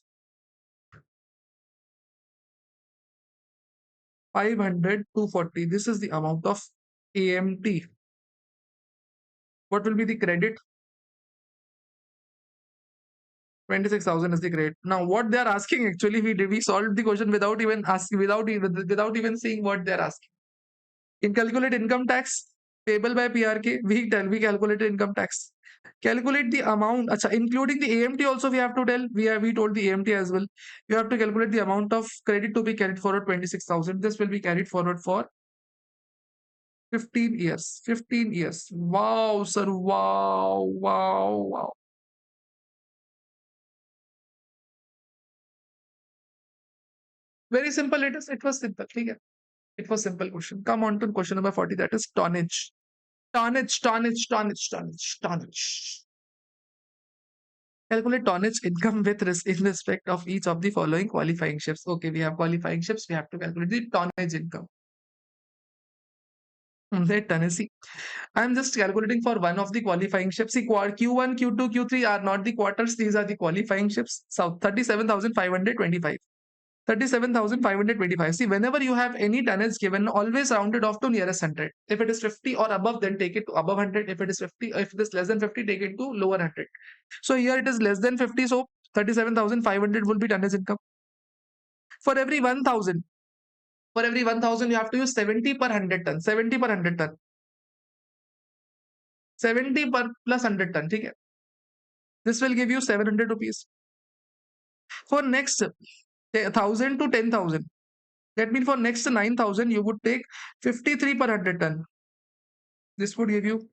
500 to 40. This is the amount of AMT. What will be the credit? 26,000 is the credit. Now, what they are asking, actually, we solved the question without even asking, without even seeing what they are asking. In calculate income tax payable by PRK, we calculated income tax. Calculate the amount, including the AMT also we have to tell. We told the AMT as well. You have to calculate the amount of credit to be carried forward 26,000. This will be carried forward for 15 years. 15 years. Wow, sir. Wow, wow, wow. Very simple. It was simple. Clear. It was simple question. Come on to question number 40. That is tonnage. Tonnage. Calculate tonnage income with in respect of each of the following qualifying ships. Okay, we have qualifying ships. We have to calculate the tonnage income. Let Tennessee. I'm just calculating for one of the qualifying ships. See, Q1, Q2, Q3 are not the quarters. These are the qualifying ships. So 37,525. 37,525. See, whenever you have any tonnage given, always round it off to nearest 100. If it is 50 or above, then take it to above 100. If it is 50, if it is less than 50, take it to lower 100. So here it is less than 50, so 37,500 will be tonnage income. For every 1,000, you have to use 70 per 100 ton. 70 per 100 ton. 70 per plus 100 ton. Okay? This will give you 700 rupees. For next 1,000 to 10,000, that means for next 9,000, you would take 53 per 100 ton. This would give you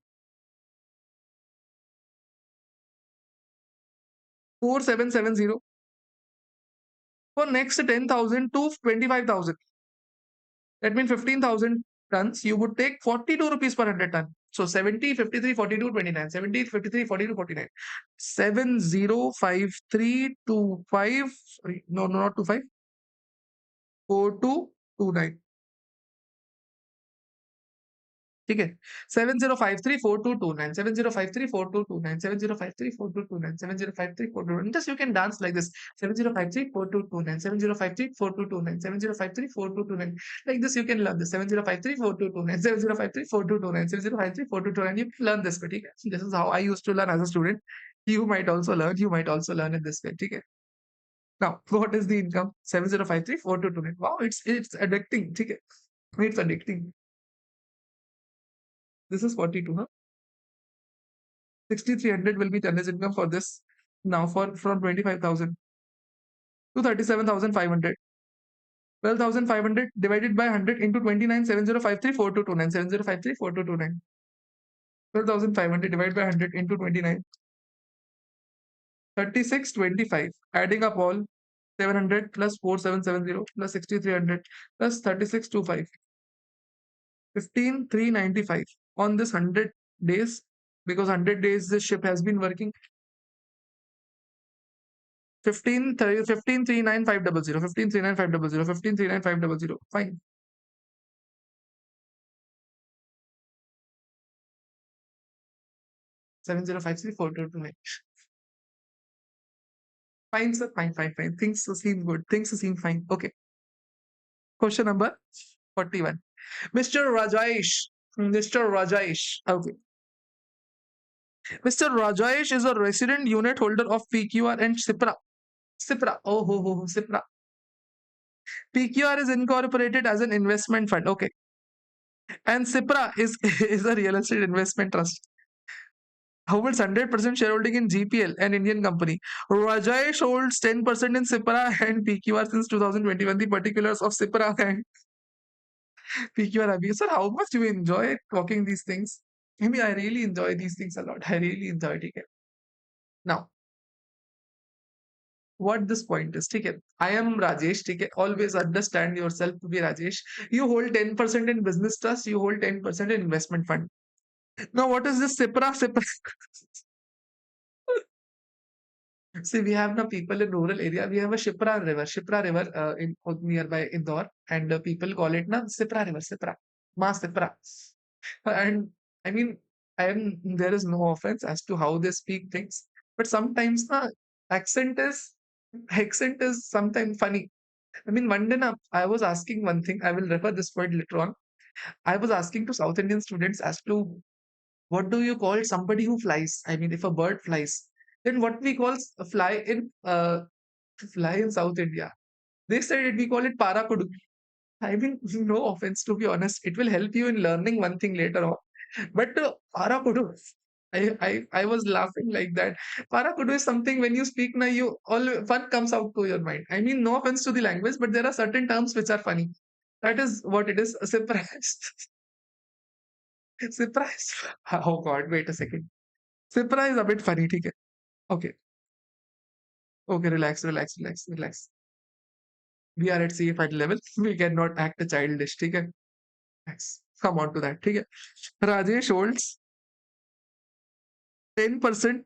4,770. For next 10,000 to 25,000, that means 15,000 tons, you would take 42 rupees per 100 ton. So 70, 53, 42, 29. 70, 53, 42, 49. 705325. Sorry, no, not 25. 4229. ठीक है 70534229 70534229 70534229 70534229 just you can dance like this 70534229 70534229 70534229 like this you can learn this 70534229 70534229 70534229 you can learn this way ठीक है this is how I used to learn as a student you might also learn in this way ठीक है now what is the income 70534229 wow it's addicting ठीक है it's addicting. This is 42, huh? 6,300 will be tonnage income for this. Now for from 25,000 to 37,500. 12,500 divided by 100 into 29, 70534229, 70534229. 12,500 divided by 100 into 29. 3625. Adding up all 700 plus 4770 plus 6,300 plus 3625. 15,395 on this 100 days because 100 days this ship has been working. 15,39500 15,39500 15,39500 fine. Seven zero five three four two two nine. Fine, sir. Fine. Things seem good. Things seem fine. Okay. Question number 41. Mr. Rajesh. Okay. Mr. Rajesh is a resident unit holder of PQR and SIPRA. SIPRA. PQR is incorporated as an investment fund. Okay. And SIPRA is, is a real estate investment trust. Holds 100% shareholding in GPL, an Indian company. Rajesh holds 10% in SIPRA and PQR since 2021. The particulars of SIPRA and PQR are. Sir, how much do you enjoy talking these things? Maybe I really enjoy these things a lot. I really enjoy it. Okay. Now, what this point is, okay? I am Rajesh. Okay? Always understand yourself to be Rajesh. You hold 10% in business trust. You hold 10% in investment fund. Now, what is this SIPRA? See, we have now people in rural area. We have a Shipra River in nearby Indore, and people call it na Sipra River, Ma Sipra. And I mean, there is no offense as to how they speak things, but sometimes na accent is accent is sometimes funny. I mean, one day na, I was asking one thing. I will refer this word later on. I was asking to South Indian students as to what do you call somebody who flies? I mean, if a bird flies, then what we call a fly in South India. They said we call it parakudu. I mean, no offense to be honest, it will help you in learning one thing later on. But parakudu, I was laughing like that. Parakudu is something when you speak now, you all fun comes out to your mind. I mean, no offense to the language, but there are certain terms which are funny. That is what it is. Surprise. Surprise. Oh God, wait a second. Surprise a bit funny, okay? Okay. Okay, relax. We are at CFI level. We cannot act a childish, okay? Relax. Come on to that, okay? Rajesh holds 10%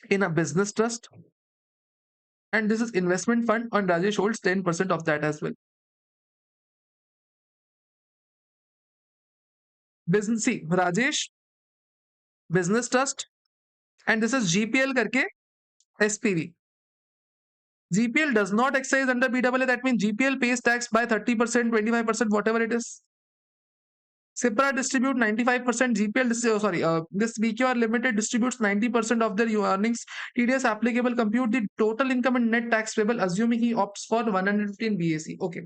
in a business trust, and this is investment fund, and Rajesh holds 10% of that as well. Business, see, Rajesh, business trust, and this is GPL करके SPV. GPL does not excise under BAA. That means GPL pays tax by 30%, 25%, whatever it is. CIPRA distribute 95%. GPL, this BQR Limited distributes 90% of their earnings. TDS applicable compute the total income and net tax payable, assuming he opts for 115 BAC. Okay.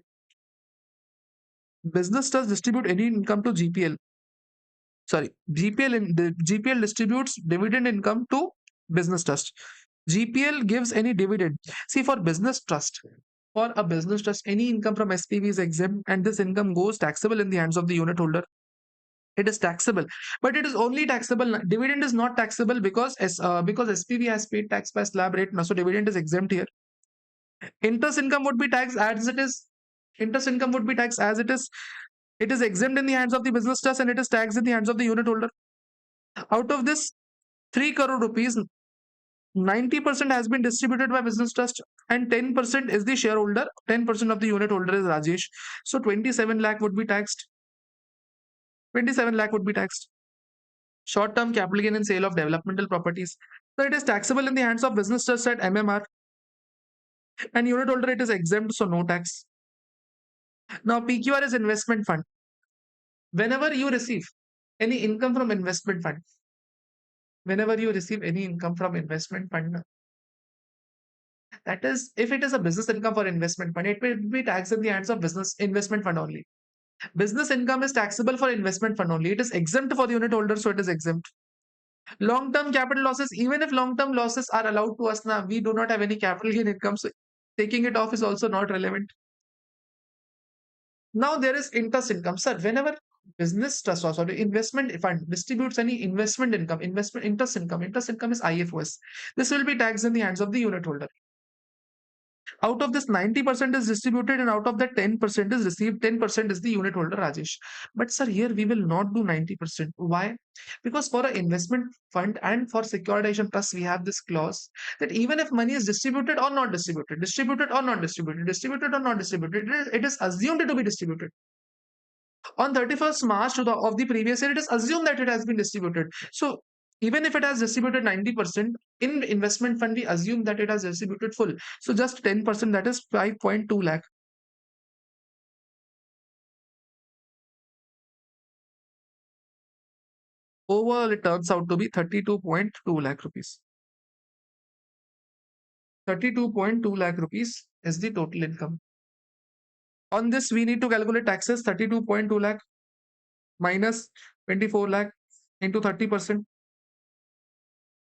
Business does distribute any income to GPL. Sorry, GPL distributes dividend income to business trust. GPL gives any dividend. See, for a business trust, any income from SPV is exempt, and this income goes taxable in the hands of the unit holder. It is taxable, but it is only taxable. Dividend is not taxable because SPV has paid tax by slab rate. Now, so dividend is exempt here. Interest income would be taxed as it is. Interest income would be taxed as it is. It is exempt in the hands of the business trust and it is taxed in the hands of the unit holder. Out of this 3 crore rupees, 90% has been distributed by business trust and 10% is the shareholder. 10% of the unit holder is Rajesh. So 27 lakh would be taxed. 27 lakh would be taxed. Short-term capital gain and sale of developmental properties. So it is taxable in the hands of business trust at MMR. And unit holder, it is exempt, so no tax. Now PQR is investment fund. Whenever you receive any income from investment fund, that is, if it is a business income for investment fund, it will be taxed in the hands of business investment fund only. Business income is taxable for investment fund only. It is exempt for the unit holder, so it is exempt. Long-term capital losses, even if long-term losses are allowed to us now, we do not have any capital gain income, so taking it off is also not relevant. Now there is interest income. Sir, whenever business trust or sorry, investment fund distributes any investment income, interest income is IFOS. This will be taxed in the hands of the unit holder. Out of this, 90% is distributed and out of that 10% is received. 10% is the unit holder, Rajesh. But sir, here we will not do 90%. Why? Because for an investment fund and for securitization trust, we have this clause that even if money is distributed or not distributed, it is assumed to be distributed. On 31st March of the previous year, it is assumed that it has been distributed. So even if it has distributed 90%, in investment fund, we assume that it has distributed full. So just 10%, that is 5.2 lakh. Overall, it turns out to be 32.2 lakh rupees. 32.2 lakh rupees is the total income. On this, we need to calculate taxes. 32.2 lakh minus 24 lakh into 30%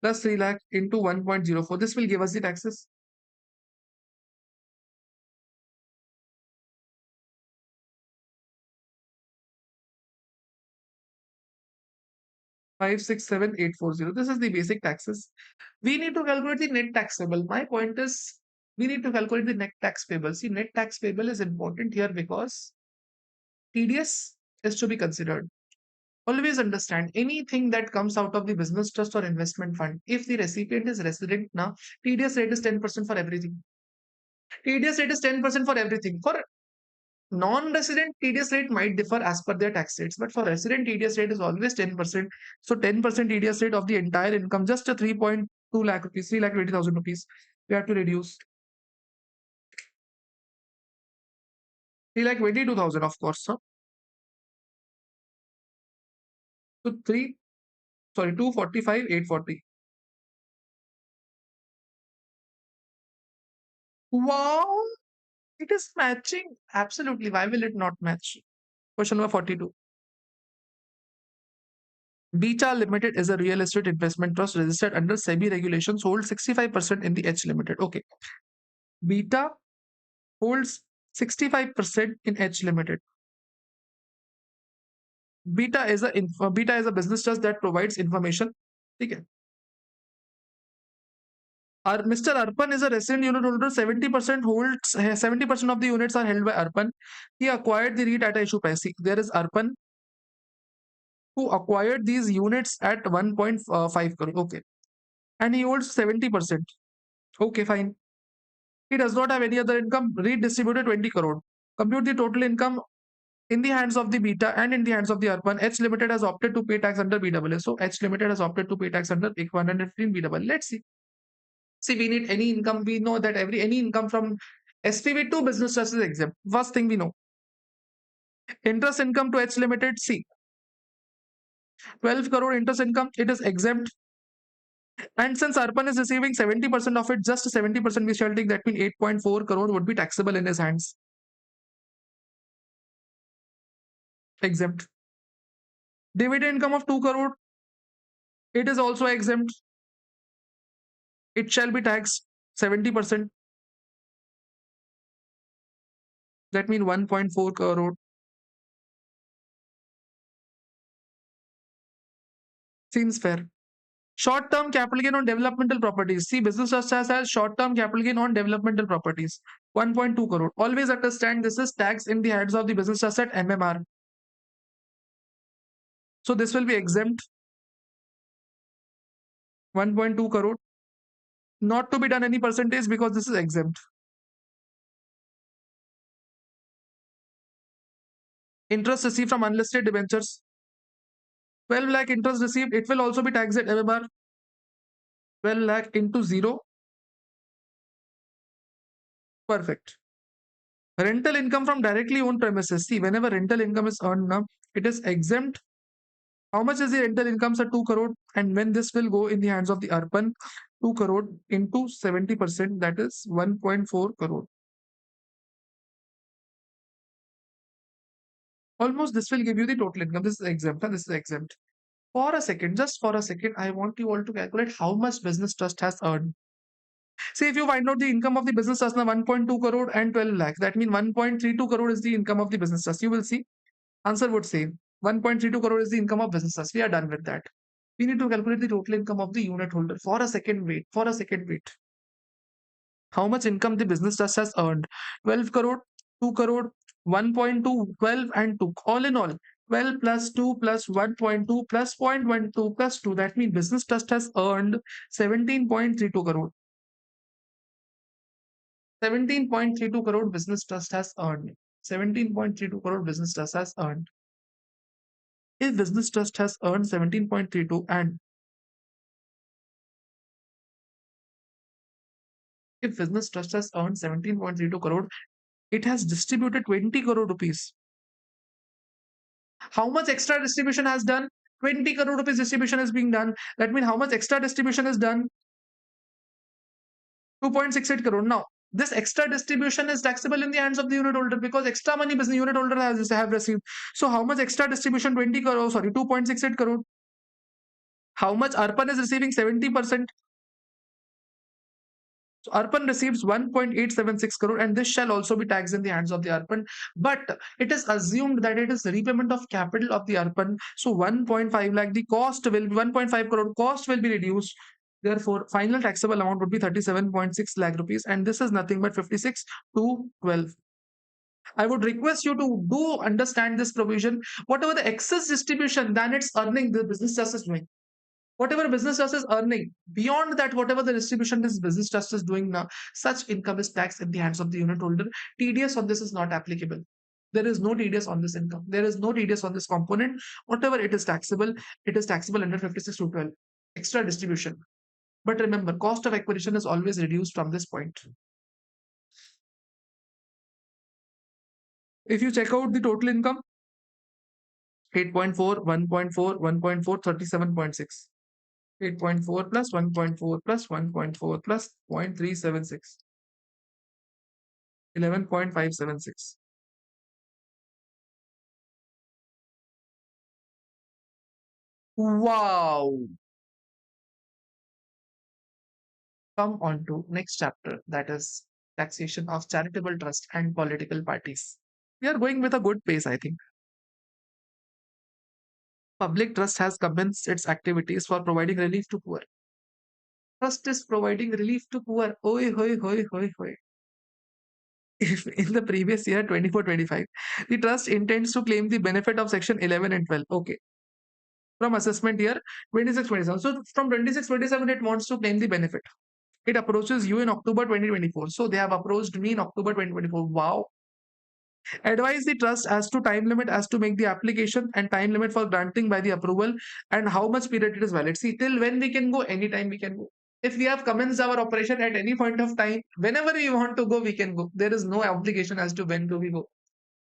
plus 3 lakh into 1.04. This will give us the taxes. 567,840. This is the basic taxes. We need to calculate the net taxable. My point is, we need to calculate the net tax payable. See, net tax payable is important here because TDS is to be considered. Always understand anything that comes out of the business trust or investment fund. If the recipient is resident now, TDS rate is 10% for everything. TDS rate is 10% for everything. For non-resident, TDS rate might differ as per their tax rates, but for resident, TDS rate is always 10%. So 10% TDS rate of the entire income, just a 3.2 lakh rupees, 3,20,000 rupees, we have to reduce. 3,22,000, of course. Huh? So 245,840. Wow, it is matching. Absolutely. Why will it not match? Question number 42. Beta Limited is a real estate investment trust registered under SEBI regulations, holds 65% in the H Limited. Okay. Beta holds 65% in H Limited. Beta is a business trust that provides information. Okay. Mr. Arpan is a resident unit holder. 70% of the units are held by Arpan. He acquired the REIT at a issue price. There is Arpan who acquired these units at 1.5 crore. Okay. And he holds 70%. Okay, fine. He does not have any other income. REIT distributed 20 crore. Compute the total income in the hands of the Beta and in the hands of the Arpan. H Limited has opted to pay tax under BAA. So H Limited has opted to pay tax under 115 BAA. Let's see. See, we need any income. We know that any income from SPV to business trust is exempt. First thing we know. Interest income to H Limited. See, 12 crore interest income, it is exempt. And since Arpan is receiving 70% of it, just 70% we shall take, that means 8.4 crore would be taxable in his hands. Exempt. Dividend income of 2 crore, it is also exempt. It shall be taxed 70%. That means 1.4 crore. Seems fair. Short-term capital gain on developmental properties. See, business trust has short-term capital gain on developmental properties. 1.2 crore. Always understand this is tax in the hands of the business trust at MMR. So this will be exempt. 1.2 crore. Not to be done any percentage because this is exempt. Interest received from unlisted debentures. 12 lakh interest received. It will also be taxed at MMR. 12 lakh into 0. Perfect. Rental income from directly owned premises. See, whenever rental income is earned now, it is exempt. How much is the rental income? Sir, 2 crore. And when this will go in the hands of the Arpan, 2 crore into 70%, that is 1.4 crore. Almost this will give you the total income. This is exempt. This is exempt. For a second, just for a second, I want you all to calculate how much business trust has earned. See, if you find out the income of the business trust now 1.2 crore and 12 lakhs, that means 1.32 crore is the income of the business trust. You will see, answer would say 1.32 crore is the income of business trust. We are done with that. We need to calculate the total income of the unit holder. For a second, wait. For a second, wait. How much income the business trust has earned? 12 crore, 2 crore, 1.2, 12 and 2. All in all, 12 plus 2 plus 1.2 plus 0.12 plus 2. That means business trust has earned 17.32 crore. 17.32 crore business trust has earned. 17.32 crore business trust has earned. If business trust has earned 17.32 and if business trust has earned 17.32 crore, it has distributed 20 crore rupees. How much extra distribution has done? 20 crore rupees distribution is being done. That means how much extra distribution is done? 2.68 crore. Now, this extra distribution is taxable in the hands of the unit holder because extra money business unit holder has have received. So how much extra distribution? 20 crore, sorry, 2.68 crore. How much Arpan is receiving? 70%. So Arpan receives 1.876 crore and this shall also be taxed in the hands of the Arpan. But it is assumed that it is repayment of capital of the Arpan. So 1.5 lakh, the cost will be 1.5 crore, cost will be reduced. Therefore, final taxable amount would be 37.6 lakh rupees and this is nothing but 56 to 12. I would request you to do understand this provision. Whatever the excess distribution than its earning, the business trust is doing. Whatever business trust is earning, beyond that, whatever the distribution this business trust is doing now, such income is taxed in the hands of the unit holder. TDS on this is not applicable. There is no TDS on this income. There is no TDS on this component. Whatever it is taxable under 56 to 12. Extra distribution. But remember, cost of acquisition is always reduced from this point. If you check out the total income, 8.4, 1.4, 1.4, 37.6. 8.4 plus 1.4 plus 1.4 plus 0.376. 11.576. Wow. Come on to next chapter, that is taxation of charitable trust and political parties. We are going with a good pace, I think. Public trust has commenced its activities for providing relief to poor. Trust is providing relief to poor. Oi, hoi, hoi, hoi, hoi. If in the previous year 24-25, the trust intends to claim the benefit of section 11 and 12. Okay. From assessment year 26-27. So from 26-27, it wants to claim the benefit. It approaches you in October 2024. So they have approached me in October 2024. Wow. Advise the trust as to time limit as to make the application and time limit for granting by the approval and how much period it is valid. See, till when we can go, anytime we can go. If we have commenced our operation at any point of time, whenever we want to go, we can go. There is no obligation as to when do we go.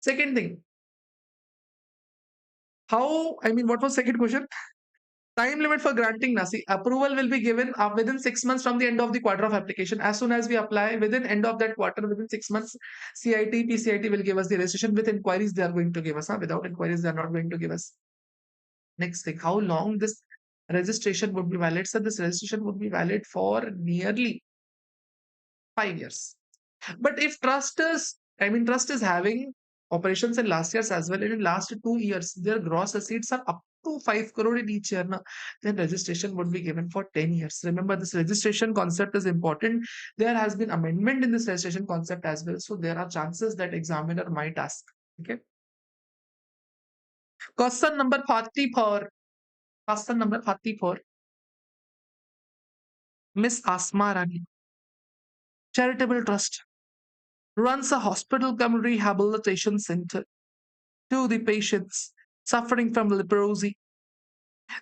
Second thing, what was second question? Time limit for granting NASI. Approval will be given within 6 months from the end of the quarter of application. As soon as we apply, within end of that quarter, within 6 months, CIT, PCIT will give us the registration. With inquiries, they are going to give us. Without inquiries, they are not going to give us. Next thing, how long this registration would be valid? So this registration would be valid for nearly 5 years. But if trust is having operations in last years as well, and in last 2 years, their gross receipts are up to 5 crore in each year, now, then registration would be given for 10 years. Remember, this registration concept is important. There has been amendment in this registration concept as well. So there are chances that examiner might ask. Okay. Question number 44. Question number 44. Miss Asma Rani, charitable trust, runs a hospital cum rehabilitation center to the patients suffering from leprosy.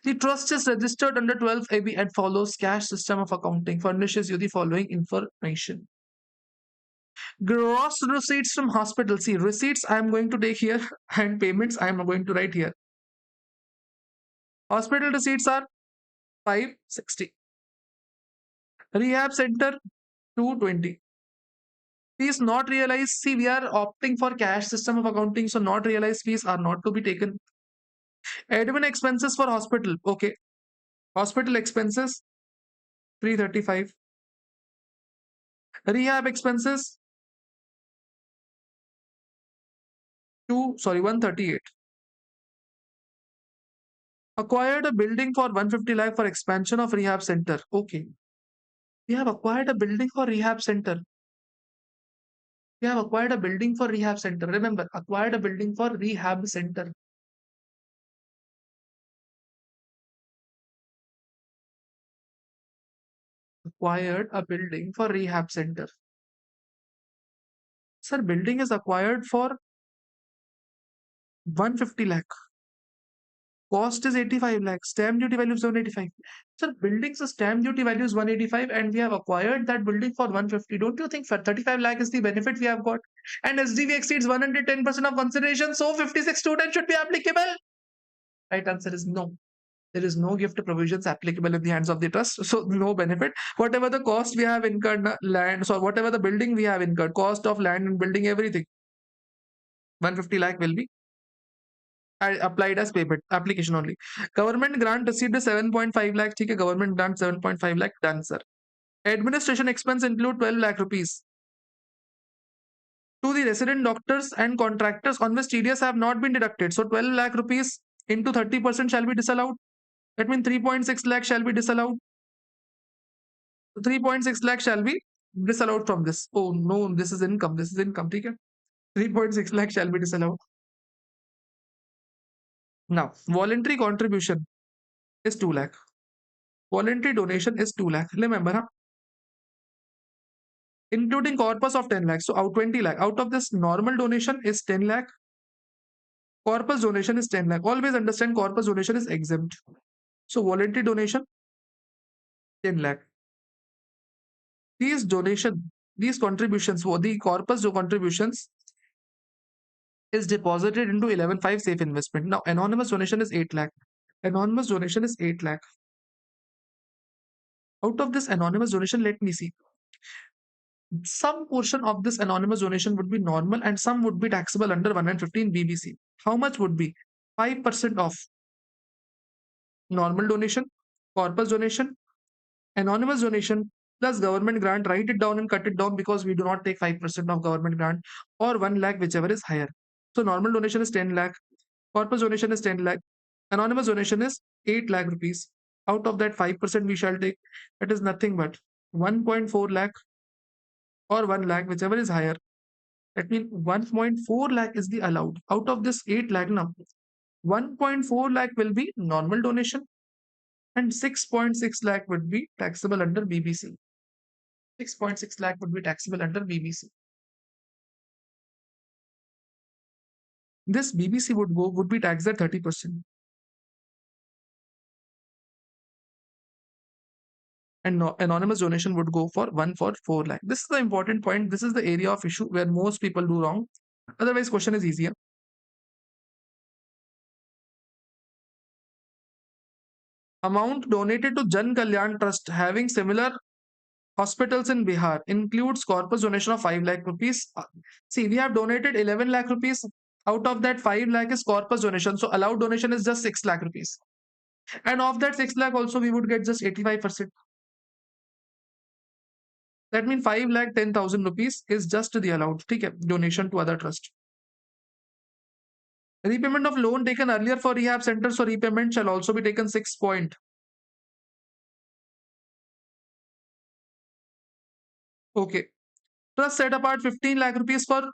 The trust is registered under 12AB and follows cash system of accounting. Furnishes you the following information. Gross receipts from hospital. See, receipts I am going to take here and payments I am going to write here. Hospital receipts are 560. Rehab center 220. Fees not realized. See, we are opting for cash system of accounting, so not realized fees are not to be taken. Admin expenses for hospital. Okay. Hospital expenses 335. Rehab expenses 138. Acquired a building for 150 lakh for expansion of rehab center. Okay. We have acquired a building for rehab center. We have acquired a building for rehab center. Remember, acquired a building for rehab center. Acquired a building for rehab center. Sir, building is acquired for 150 lakh. Cost is 85 lakh. Stamp duty value is 185. Sir, building's stamp duty value is 185 and we have acquired that building for 150. Don't you think for 35 lakh is the benefit we have got? And SDV exceeds 110% of consideration, so 56 students should be applicable. Right answer is no. There is no gift provisions applicable in the hands of the trust, so no benefit. Whatever the cost we have incurred, land, so whatever the building we have incurred, cost of land and building, everything, 150 lakh will be applied as payment application only. Government grant received is 7.5 lakh. Okay, government grant 7.5 lakh, done sir. Administration expense include 12 lakh rupees to the resident doctors and contractors on which TDS have not been deducted. So 12 lakh rupees into 30% shall be disallowed. That means 3.6 lakh shall be disallowed. 3.6 lakh shall be disallowed from this. Oh no, this is income. This is income. Okay? 3.6 lakh shall be disallowed. Now, voluntary contribution is 2 lakh. Voluntary donation is 2 lakh. Remember, huh? Including corpus of 10 lakh. So out 20 lakh. Out of this, normal donation is 10 lakh. Corpus donation is 10 lakh. Always understand corpus donation is exempt. So voluntary donation 10 lakh. These contributions, the corpus contributions is deposited into 11.5 safe investment. Now, anonymous donation is 8 lakh. Anonymous donation is 8 lakh. Out of this anonymous donation, let me see. Some portion of this anonymous donation would be normal and some would be taxable under 115 BBC. How much would be? 5% of normal donation, corpus donation, anonymous donation, plus government grant. Write it down and cut it down because we do not take 5% of government grant, or 1 lakh, whichever is higher. So normal donation is 10 lakh, corpus donation is 10 lakh, anonymous donation is 8 lakh rupees. Out of that 5% we shall take, that is nothing but 1.4 lakh or 1 lakh, whichever is higher. That means 1.4 lakh is the allowed. Out of this 8 lakh now, 1.4 lakh will be normal donation and 6.6 lakh would be taxable under BBC. 6.6 lakh would be taxable under BBC. This BBC would be taxed at 30%. and anonymous donation would go for 1 for 4 lakh. This is the important point. This is the area of issue where most people do wrong. Otherwise, question is easier. Amount donated to Jan Kalyan Trust having similar hospitals in Bihar includes corpus donation of 5 lakh rupees. See, we have donated 11 lakh rupees. Out of that, 5 lakh is corpus donation. So allowed donation is just 6 lakh rupees. And of that 6 lakh also, we would get just 85%. That means 5 lakh 10,000 rupees is just the allowed donation to other trust. Repayment of loan taken earlier for rehab centers, so repayment shall also be taken 6 point. Okay. Trust set apart 15 lakh rupees for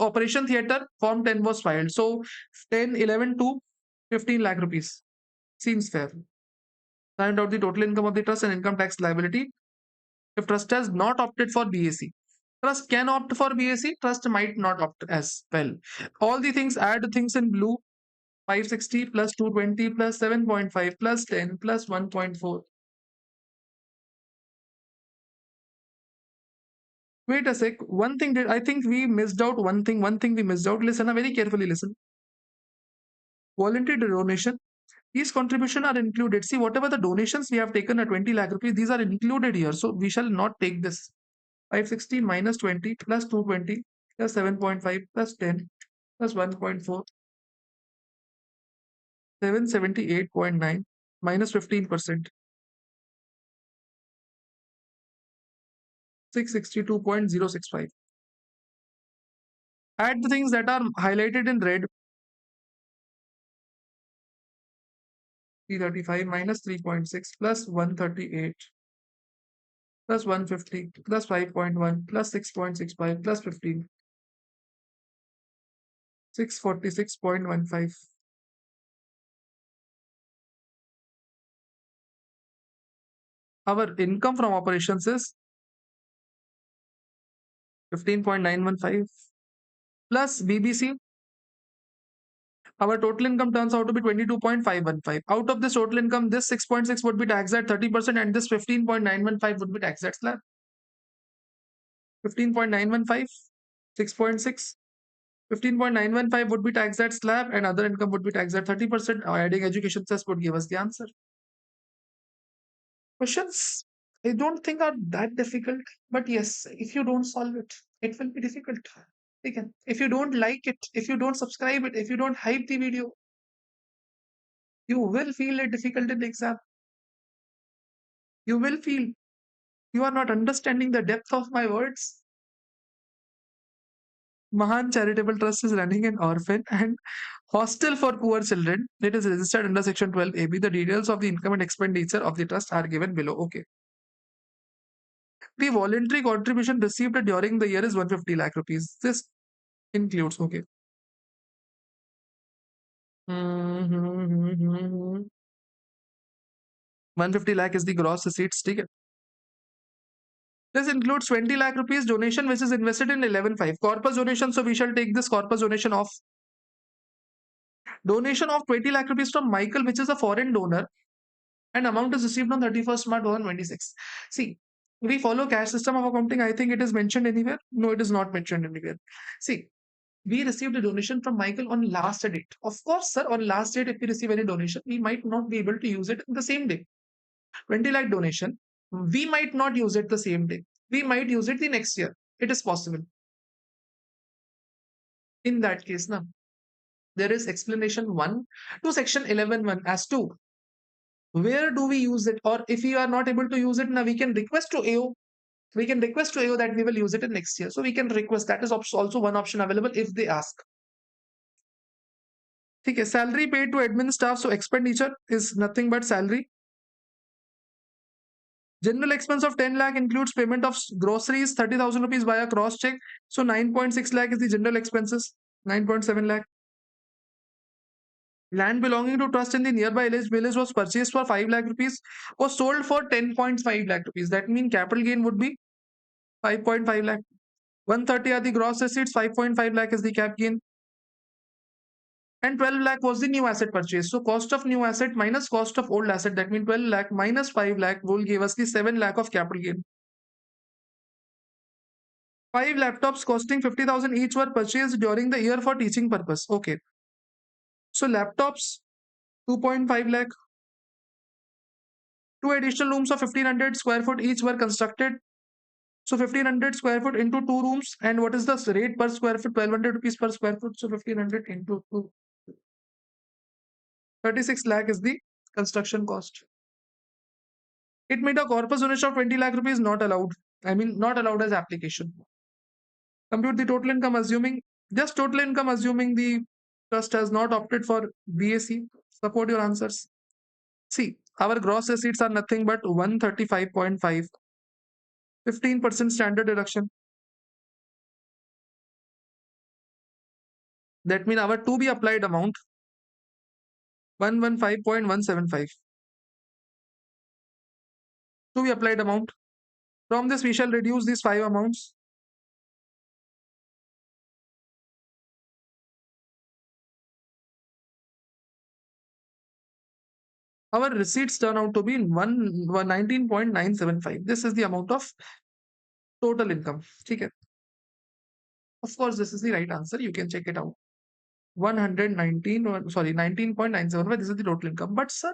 operation theatre. Form 10 was filed. So 10, 11 to 15 lakh rupees. Seems fair. Find out the total income of the trust and income tax liability. If trust has not opted for BAC. Trust can opt for BAC. Trust might not opt as well. All the things, add things in blue. 560 plus 220 plus 7.5 plus 10 plus 1.4. Wait a sec. One thing I think we missed out. One thing we missed out. Listen, very carefully listen. Voluntary donation. These contributions are included. See, whatever the donations we have taken at 20 lakh rupees, these are included here. So we shall not take this. 560 minus 20 plus 220 plus 7.5 plus 10 plus 1.4. 778.9 minus 15%. 662.065. Add the things that are highlighted in red. 335 minus 3.6 plus 138 plus 150 plus 5.1 plus 6.65 plus 15. 646.15. Our income from operations is 15.915 plus BBC. Our total income turns out to be 22.515. Out of this total income, this 6.6 would be taxed at 30% and this 15.915 would be taxed at slab. 15.915, 6.6. 15.915 would be taxed at slab and other income would be taxed at 30%. Adding education cess would give us the answer. Questions I don't think are that difficult, but yes, if you don't solve it, it will be difficult. Again, if you don't like it, if you don't subscribe it, if you don't hype the video, you will feel it difficult in the exam. You will feel you are not understanding the depth of my words. Mahan Charitable Trust is running an orphan and hostel for poor children. It is registered under Section 12AB. The details of the income and expenditure of the trust are given below. Okay. The voluntary contribution received during the year is 150 lakh rupees. This includes, okay. 150 lakh is the gross receipts. Okay. This includes 20 lakh rupees donation which is invested in 11.5. Corpus donation. So we shall take this corpus donation off. Donation of 20 lakh rupees from Michael, which is a foreign donor, and amount is received on 31st March 2026. See, we follow cash system of accounting. I think it is mentioned anywhere. No, it is not mentioned anywhere. See, we received a donation from Michael on last date. Of course, sir, on last date, if we receive any donation, we might not be able to use it the same day. 20 lakh donation, we might not use it the same day. We might use it the next year. It is possible. In that case, now, there is explanation 1 to section 11.1 as to where do we use it, or if you are not able to use it, now we can request to AO. We can request to AO that we will use it in next year. So we can request. That is also one option available if they ask. Okay, salary paid to admin staff. So expenditure is nothing but salary. General expense of 10 lakh includes payment of groceries, 30,000 rupees via cross check. So 9.6 lakh is the general expenses. 9.7 lakh. Land belonging to trust in the nearby village was purchased for 5 lakh rupees, was sold for 10.5 lakh rupees. That means capital gain would be 5.5 lakh. 130 are the gross receipts, 5.5 lakh is the cap gain. and 12 lakh was the new asset purchase. So cost of new asset minus cost of old asset, that means 12 lakh minus 5 lakh will give us the 7 lakh of capital gain. 5 laptops costing 50,000 each were purchased during the year for teaching purpose. Okay. So laptops 2.5 lakh. Two additional rooms of 1500 square foot each were constructed. So 1500 square foot into two rooms. And what is the rate per square foot? 1200 rupees per square foot. So 1500 into 2. 36 lakh is the construction cost. It made a corpus donation of 20 lakh rupees not allowed. I mean, not allowed as application. Compute the total income assuming, just total income assuming the trust has not opted for BAC. Support your answers. See, our gross receipts are nothing but 135.5, 15% standard deduction. That means our to be applied amount 115.175. To be applied amount. From this, we shall reduce these five amounts. Our receipts turn out to be 19.975. This is the amount of total income. Okay. Of course, this is the right answer. You can check it out. 19.975. This is the total income. But sir,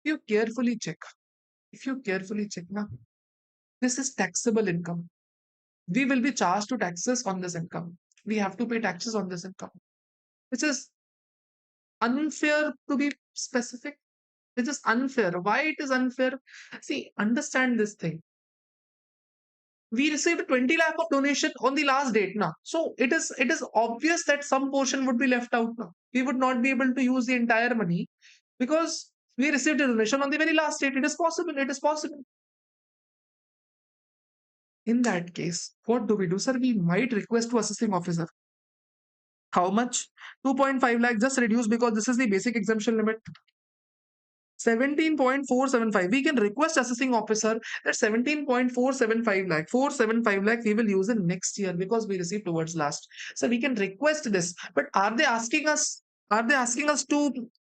if you carefully check now, this is taxable income. We will be charged to taxes on this income. We have to pay taxes on this income, which is unfair to be specific. It is unfair. Why it is unfair? See, understand this thing. We received 20 lakh of donation on the last date now. So it is obvious that some portion would be left out now. We would not be able to use the entire money because we received a donation on the very last date. It is possible. It is possible. In that case, what do we do, sir? We might request to assessing officer. How much? 2.5 lakh just reduce because this is the basic exemption limit. 17.475. We can request assessing officer that 17.475 lakh, 475 lakh we will use in next year because we received towards last. So we can request this. But are they asking us? Are they asking us to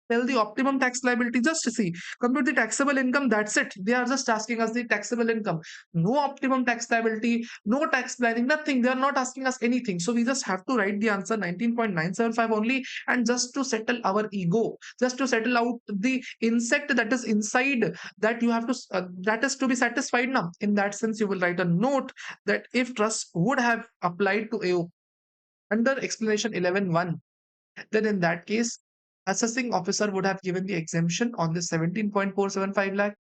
tell the optimum tax liability? Just to see, compute the taxable income. That's it. They are just asking us the taxable income. No optimum tax liability, no tax planning, nothing. They are not asking us anything. So we just have to write the answer 19.975 only, and just to settle our ego, just to settle out the insect that is inside, that you have to that is to be satisfied now. In that sense, you will write a note that if trust would have applied to AO under explanation 11.1, then in that case, assessing officer would have given the exemption on the 17.475 lakh,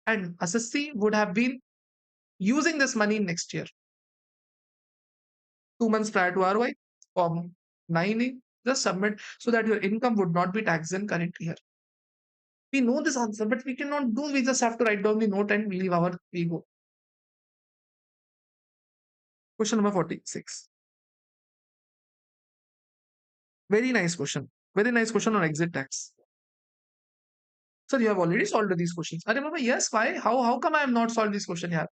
and assessee would have been using this money next year. 2 months prior to ROI, form 9A, just submit so that your income would not be taxed in current year. We know this answer, but we cannot do. We just have to write down the note and leave our ego. Question number 46. Very nice question. Very nice question on exit tax. Sir, you have already solved these questions. I remember, yes, why? How come I have not solved this question here?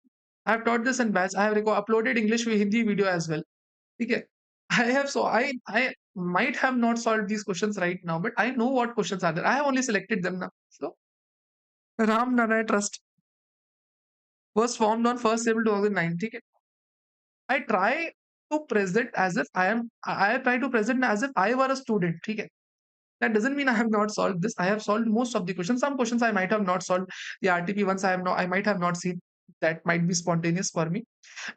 I have taught this in batch. I have uploaded English with Hindi video as well. Okay. I might have not solved these questions right now, but I know what questions are there. I have only selected them now. So Ram Nanai Trust was formed on 1st April 2009. Okay. I try to present as if I try to present as if I were a student. Okay. That doesn't mean I have not solved this. I have solved most of the questions. Some questions I might have not solved. The RTP ones I might have not seen. That might be spontaneous for me.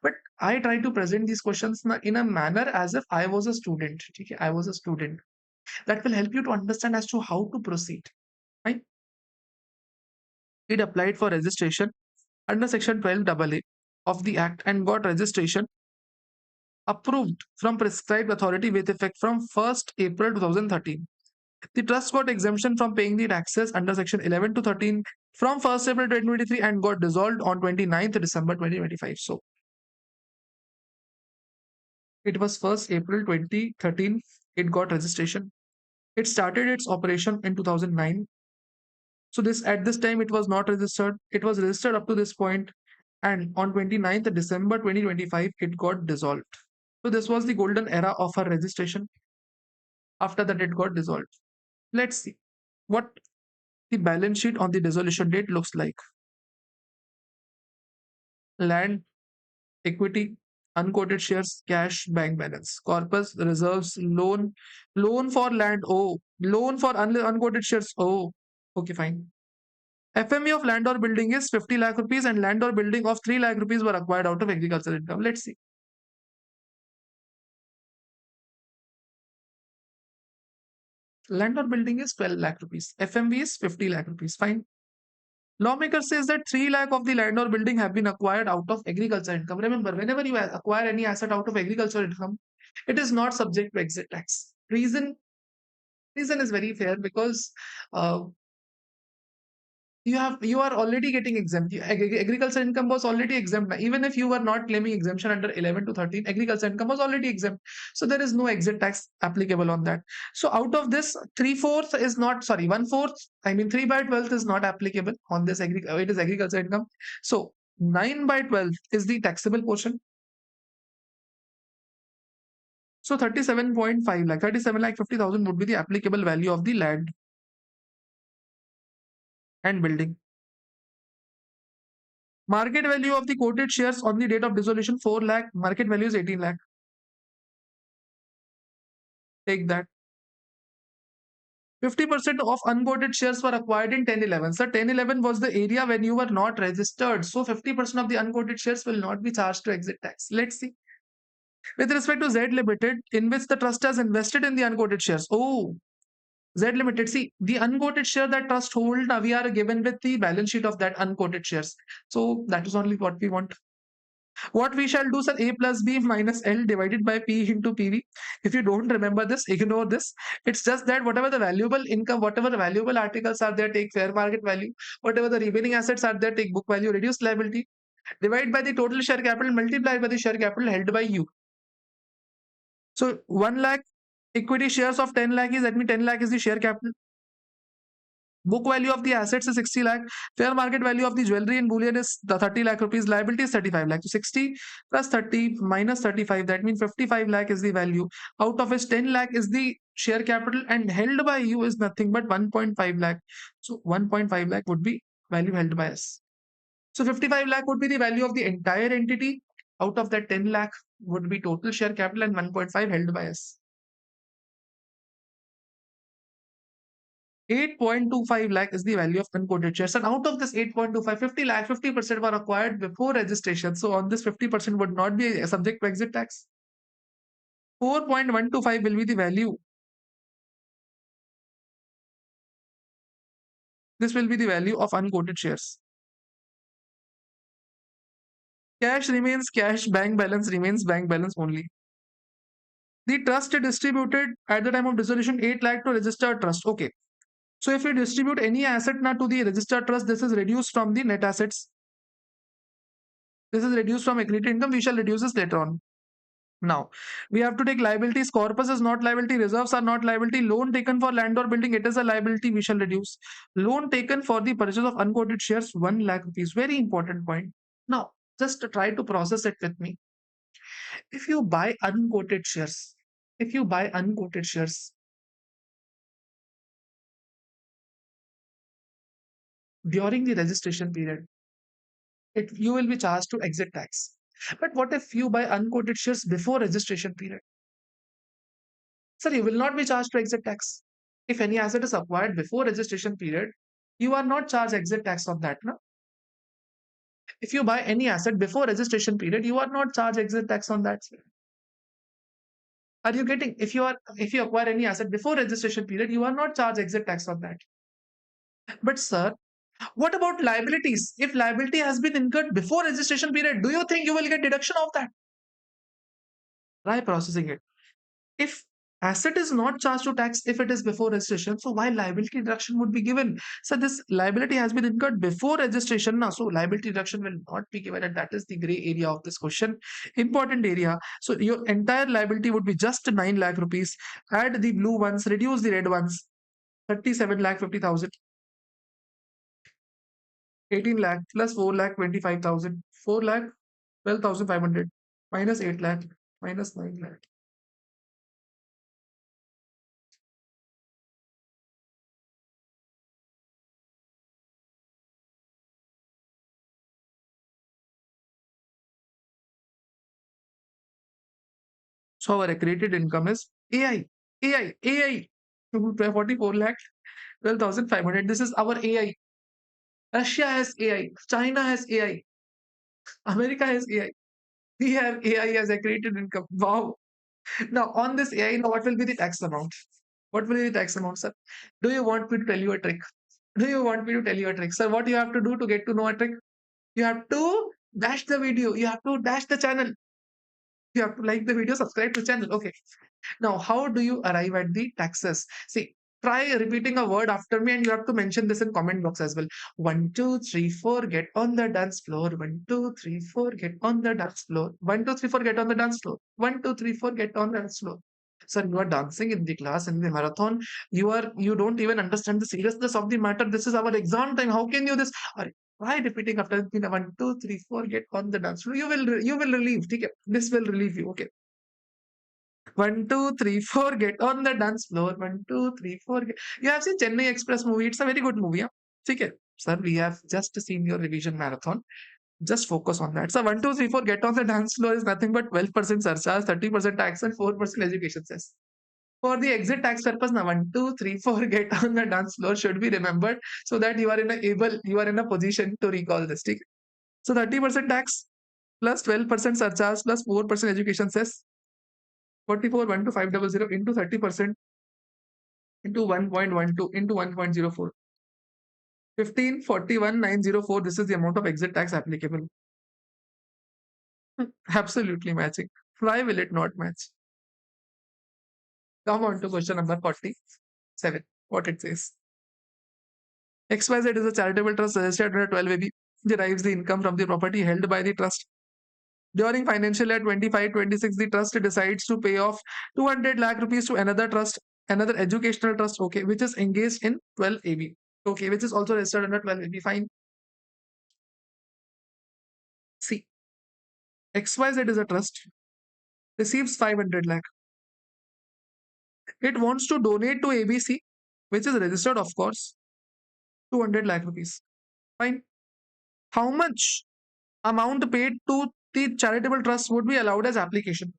But I try to present these questions in a manner as if I was a student. Okay? I was a student. That will help you to understand as to how to proceed. Right? It applied for registration under section 12AA of the Act and got registration approved from prescribed authority with effect from 1st April 2013. The trust got exemption from paying the taxes under section 11 to 13 from 1st April 2023 and got dissolved on 29th December 2025. So it was 1st April 2013. It got registration. It started its operation in 2009. So at this time it was not registered. It was registered up to this point, and on 29th December 2025 it got dissolved. So this was the golden era of our registration. After that, it got dissolved. Let's see what the balance sheet on the dissolution date looks like. Land, equity, unquoted shares, cash, bank balance, corpus, reserves, loan for land. Oh, loan for unquoted shares. Oh, okay, fine. FME of land or building is 50 lakh rupees and land or building of 3 lakh rupees were acquired out of agricultural income. Let's see. Land or building is 12 lakh rupees. FMV is 50 lakh rupees. Fine. Lawmaker says that 3 lakh of the land or building have been acquired out of agriculture income. Remember, whenever you acquire any asset out of agriculture income, it is not subject to exit tax. Reason is very fair because uh, you are already getting exempt. Agriculture income was already exempt. Even if you were not claiming exemption under 11 to 13, agriculture income was already exempt. So there is no exit tax applicable on that. So out of this, 3/4 is not, sorry, 1/4, I mean 3/12 is not applicable on this. It is agriculture income. So 9/12 is the taxable portion. So 37.5 lakh, 37 lakh 50,000 would be the applicable value of the land and building. Market value of the quoted shares on the date of dissolution 4 lakh. Market value is 18 lakh. Take that. 50% of unquoted shares were acquired in 1011. So 1011 was the area when you were not registered. So 50% of the unquoted shares will not be charged to exit tax. Let's see. With respect to Z Limited, in which the trust has invested in the unquoted shares. Oh, Z Limited. See, the unquoted share that trust hold, now we are given with the balance sheet of that unquoted shares. So that is only what we want. What we shall do, sir, A plus B minus L divided by P into PV. If you don't remember this, ignore this. It's just that whatever the valuable income, whatever the valuable articles are there, take fair market value. Whatever the remaining assets are there, take book value, reduce liability. Divide by the total share capital, multiply by the share capital held by you. So 1 lakh equity shares of 10 lakh is, that means 10 lakh is the share capital. Book value of the assets is 60 lakh. Fair market value of the jewelry and bullion is the 30 lakh rupees. Liability is 35 lakh. So 60 plus 30 minus 35, that means 55 lakh is the value. Out of which 10 lakh is the share capital and held by you is nothing but 1.5 lakh. So 1.5 lakh would be value held by us. So 55 lakh would be the value of the entire entity. Out of that 10 lakh would be total share capital and 1.5 held by us. 8.25 lakh is the value of unquoted shares. And out of this 8.25, 50 lakh, 50% were acquired before registration. So on this 50% would not be subject to exit tax. 4.125 will be the value. This will be the value of unquoted shares. Cash remains cash, bank balance remains bank balance only. The trust distributed at the time of dissolution 8 lakh to registered trust. Okay. So if you distribute any asset now to the registered trust, this is reduced from the net assets. This is reduced from equity income. We shall reduce this later on. Now, we have to take liabilities. Corpus is not liability. Reserves are not liability. Loan taken for land or building, it is a liability. We shall reduce. Loan taken for the purchase of unquoted shares, 1 lakh rupees. Very important point. Now, just try to process it with me. If you buy unquoted shares, if you buy unquoted shares during the registration period, you will be charged to exit tax. But what if you buy unquoted shares before registration period? Sir, you will not be charged to exit tax. If any asset is acquired before registration period, you are not charged exit tax on that. No? If you buy any asset before registration period, you are not charged exit tax on that. Are you getting? If you acquire any asset before registration period, you are not charged exit tax on that. But sir, what about liabilities? If liability has been incurred before registration period, do you think you will get deduction of that? Try processing it. If asset is not charged to tax if it is before registration, so why liability deduction would be given? So this liability has been incurred before registration now, so liability deduction will not be given, and that is the gray area of this question. Important area. So your entire liability would be just 9 lakh rupees. Add the blue ones, reduce the red ones. 37 lakh 50,000. 18 lakh plus 4 lakh 25,000. 4 lakh 12,500 minus 8 lakh minus 9 lakh. So our accredited income is AI, AI. 44 lakh 12,500. This is our AI. Russia has AI. China has AI. America has AI. We have AI as accredited income. Wow. Now on this AI, now what will be the tax amount? What will be the tax amount, sir? Do you want me to tell you a trick? Do you want me to tell you a trick? Sir, what you have to do to get to know a trick? You have to dash the video. You have to dash the channel. You have to like the video, subscribe to channel. Okay. Now, how do you arrive at the taxes? See, try repeating a word after me and you have to mention this in comment box as well. 1, 2, 3, 4, get on the dance floor. 1, 2, 3, 4, get on the dance floor. 1, 2, 3, 4, get on the dance floor. 1, 2, 3, 4, get on the dance floor. Sir, you are dancing in the class in the marathon. You don't even understand the seriousness of the matter. This is our exam time. How can you this? Why repeating after me? 1, 2, 3, 4, get on the dance floor. You will relieve. Okay? This will relieve you. Okay. 1, 2, 3, 4, get on the dance floor. 1, 2, 3, 4. You have seen Chennai Express movie. It's a very good movie. Yeah? Okay. Sir, we have just seen your revision marathon. Just focus on that. So 1, 2, 3, 4, get on the dance floor is nothing but 12% surcharge, 30% tax, and 4% education cess. For the exit tax purpose, now 1, 2, 3, 4, get on the dance floor should be remembered so that you are in a position to recall this. Okay? So 30% tax plus 12% surcharge plus 4% education cess. 44 12500 into 30% into 1.12 into 1.04. 1541,904. This is the amount of exit tax applicable. Absolutely matching. Why will it not match? Come on to question number 47. What it says. XYZ is a charitable trust registered under 12AB, derives the income from the property held by the trust. During financial year 25-26, the trust decides to pay off 200 lakh rupees to another trust, another educational trust, okay, which is engaged in 12AB, okay, which is also registered under 12AB. Fine. See, XYZ is a trust, receives 500 lakh. It wants to donate to ABC, which is registered, of course, 200 lakh rupees. Fine. How much amount paid to the charitable trust would be allowed as application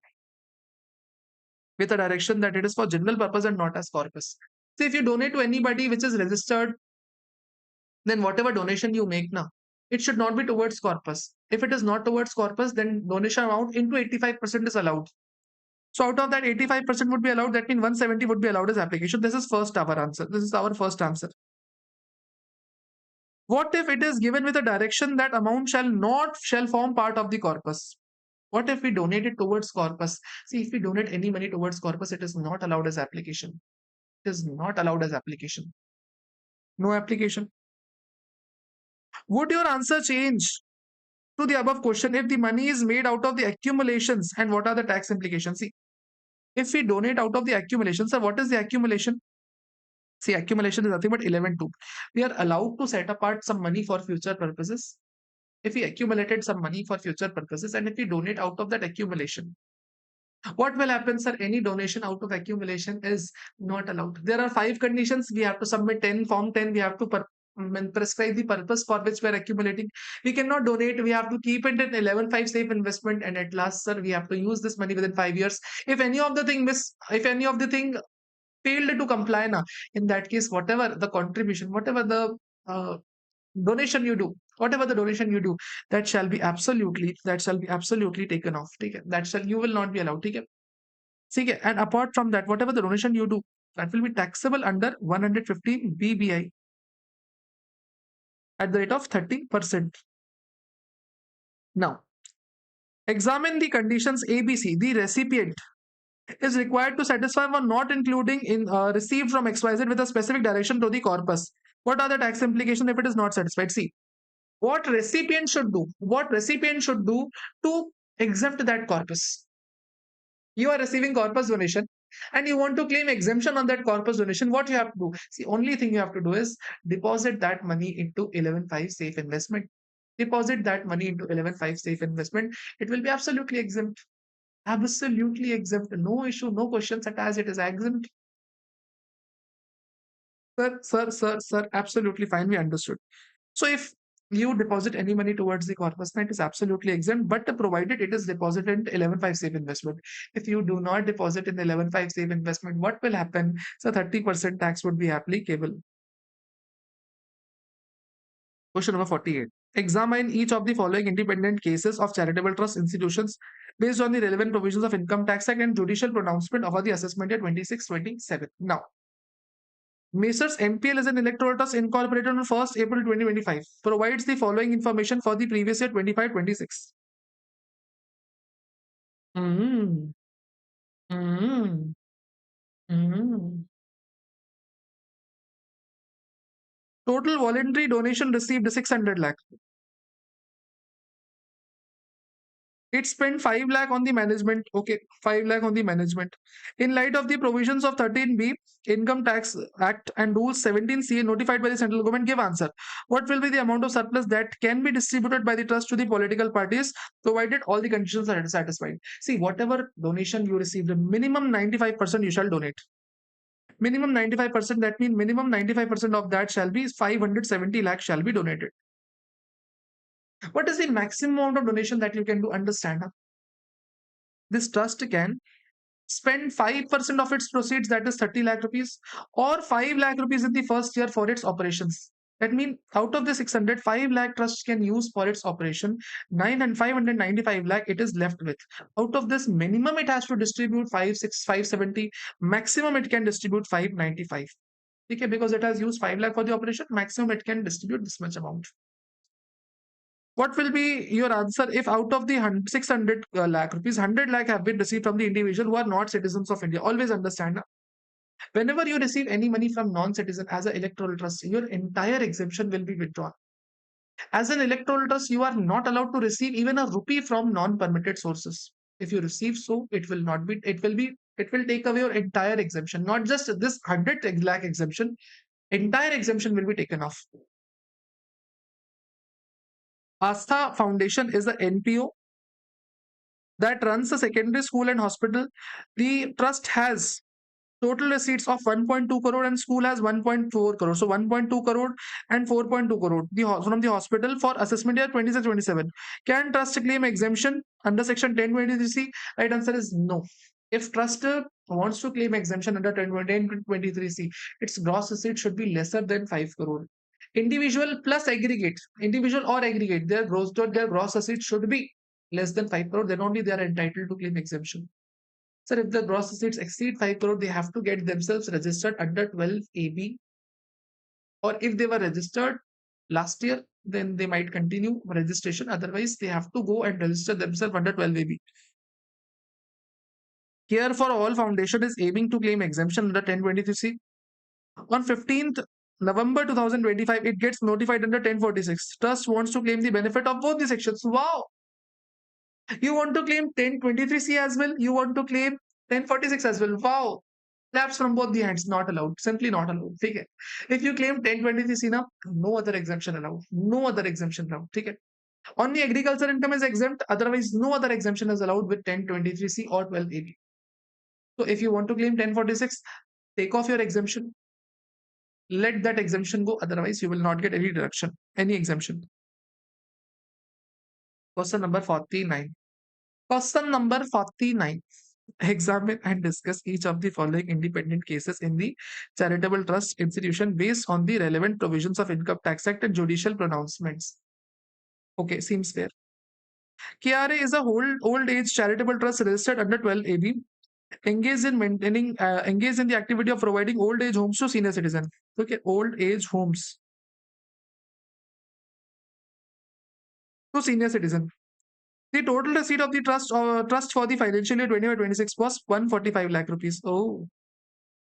with a direction that it is for general purpose and not as corpus. So if you donate to anybody which is registered, then whatever donation you make now, it should not be towards corpus. If it is not towards corpus, then donation amount into 85% is allowed. So out of that 85% would be allowed, that means 170 would be allowed as application. This is first our answer. This is our first answer. What if it is given with a direction that amount shall form part of the corpus? What if we donate it towards corpus? See, if we donate any money towards corpus, it is not allowed as application. It is not allowed as application. No application. Would your answer change to the above question if the money is made out of the accumulations, and what are the tax implications? See, if we donate out of the accumulations, so what is the accumulation? See, accumulation is nothing but 11.2. We are allowed to set apart some money for future purposes. If we accumulated some money for future purposes and if we donate out of that accumulation, what will happen, sir? Any donation out of accumulation is not allowed. There are 5 conditions. We have to submit 10, form 10. We have to prescribe the purpose for which we are accumulating. We cannot donate. We have to keep it in 11.5 safe investment. And at last, sir, we have to use this money within 5 years. If any of the thing failed to comply now, in that case, whatever the contribution, whatever the donation you do, whatever the donation you do, that shall be absolutely taken off. Okay? You will not be allowed. Okay? Okay? And apart from that, whatever the donation you do, that will be taxable under 115 BBI at the rate of 30%. Now, examine the conditions ABC. The recipient is required to satisfy for not including in received from XYZ with a specific direction to the corpus. What are the tax implications if it is not satisfied? See, what recipient should do to exempt that corpus. You are receiving corpus donation and you want to claim exemption on that corpus donation. What you have to do? See, only thing you have to do is deposit that money into 11.5 safe investment. Deposit that money into 11.5 safe investment. It will be absolutely exempt. Absolutely exempt. No issue, no questions attached. It is exempt. Sir, absolutely fine. We understood. So if You deposit any money towards the corpus, it is absolutely exempt, but provided it is deposited in 11.5 safe investment. If you do not deposit in 11.5 safe investment, what will happen? So 30% tax would be applicable. Question number 48. Examine each of the following independent cases of charitable trust institutions based on the relevant provisions of Income Tax Act and judicial pronouncement of the assessment year 26-27. Now, Messrs. MPL is an electoral trust incorporated on 1st April 2025. Provides the following information for the previous year 25-26. Mm, mm, mm. Total voluntary donation received 600 lakh. It spent 5 lakh on the management. Okay, 5 lakh on the management. In light of the provisions of 13B, Income Tax Act and Rules 17C notified by the central government, give answer. What will be the amount of surplus that can be distributed by the trust to the political parties, provided all the conditions are satisfied? See, whatever donation you receive, the minimum 95% you shall donate. Minimum 95%, that means minimum 95% of that shall be 570 lakh shall be donated. What is the maximum amount of donation that you can do? Understand? Huh? This trust can spend 5% of its proceeds, that is 30 lakh rupees, or 5 lakh rupees in the first year for its operations. That means out of the 600, 5 lakh trust can use for its operation, 9 and 595 lakh it is left with. Out of this, minimum it has to distribute 570, maximum it can distribute 595. Okay, because it has used 5 lakh for the operation, maximum it can distribute this much amount. What will be your answer if out of the 600 lakh rupees, 100 lakh have been received from the individual who are not citizens of India? Always understand, whenever you receive any money from non-citizen as an electoral trust, your entire exemption will be withdrawn. As an electoral trust, you are not allowed to receive even a rupee from non-permitted sources. If you receive so, it will not be, it will take away your entire exemption, not just this 100 lakh exemption, entire exemption will be taken off. Astha Foundation is the NPO that runs a secondary school and hospital. The trust has total receipts of 1.2 crore and school has 1.4 crore. So 1.2 crore and 4.2 crore from the hospital for assessment year 26-27. Can trust claim exemption under section 1023C? Right answer is no. If trust wants to claim exemption under 1023C, its gross receipt should be lesser than 5 crore. Individual plus aggregate, individual or aggregate, their gross receipt should be less than 5 crore, then only they are entitled to claim exemption. So if the gross receipts exceed 5 crore, they have to get themselves registered under 12 AB. Or if they were registered last year, then they might continue registration. Otherwise, they have to go and register themselves under 12 AB. Care for All Foundation is aiming to claim exemption under 1023C. On 15th November 2025, it gets notified under 1046. Trust wants to claim the benefit of both the sections. Wow! You want to claim 1023C as well? You want to claim 1046 as well? Wow! Claps from both the hands, not allowed. Simply not allowed. Okay. If you claim 1023C now, no other exemption allowed. No other exemption allowed. Okay. Only agriculture income is exempt. Otherwise, no other exemption is allowed with 1023C or 12AB. So if you want to claim 1046, take off your exemption. Let that exemption go. Otherwise, you will not get any deduction, any exemption. Question number 49. Question number 49. Examine and discuss each of the following independent cases in the charitable trust institution based on the relevant provisions of Income Tax Act and judicial pronouncements. Okay, seems fair. KRA is a old age charitable trust registered under 12 AB, engaged in the activity of providing old age homes to senior citizens. Okay, old age homes to senior citizen. The total receipt of the trust for the financial year 25-26 was 145 lakh rupees. Oh,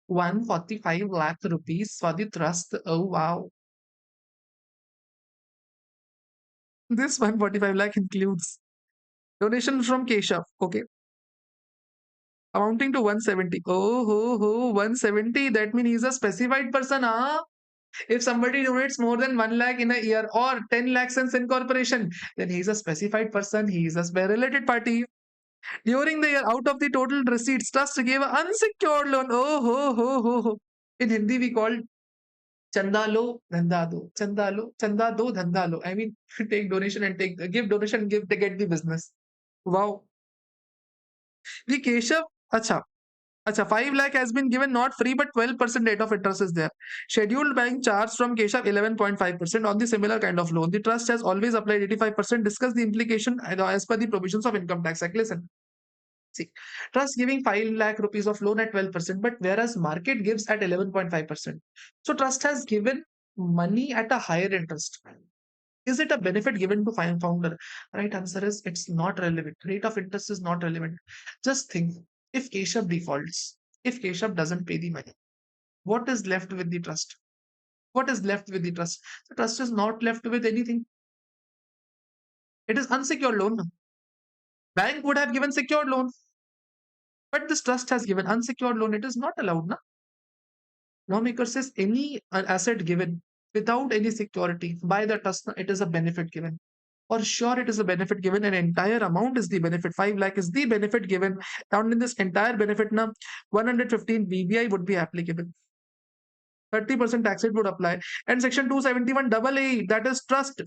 145 lakh rupees for the trust. Oh, wow. This 145 lakh includes donation from Keshav. Okay. Amounting to 170. Oh, 170. That means he's a specified person. Huh? If somebody donates more than 1 lakh in a year or 10 lakhs since incorporation, then he's a specified person. He is a related party. During the year, out of the total receipts, trust gave an unsecured loan. Oh. In Hindi, we call Chanda lo, dhanda do. Chanda lo, chanda do, dhanda lo. I mean, take donation and give donation and give to get the business. Wow. The Keshav, acha. Acha, 5 lakh has been given not free, but 12% rate of interest is there. Scheduled bank charge from Keshav 11.5% on the similar kind of loan. The trust has always applied 85%. Discuss the implication as per the provisions of Income Tax Act. Listen, see, trust giving 5 lakh rupees of loan at 12%, but whereas market gives at 11.5%. So trust has given money at a higher interest. Is it a benefit given to founder? Right answer is it's not relevant. Rate of interest is not relevant. Just think, if Keshav defaults, if Keshav doesn't pay the money, what is left with the trust? What is left with the trust? The trust is not left with anything. It is unsecured loan. Bank would have given secured loan, but this trust has given unsecured loan. It is not allowed. Na? Lawmaker says any asset given without any security by the trust, it is a benefit given. For sure, it is a benefit given. An entire amount is the benefit. 5 lakh is the benefit given. And in this entire benefit, now 115 BBI would be applicable. 30% tax rate would apply. And section 271 double A, that is trust.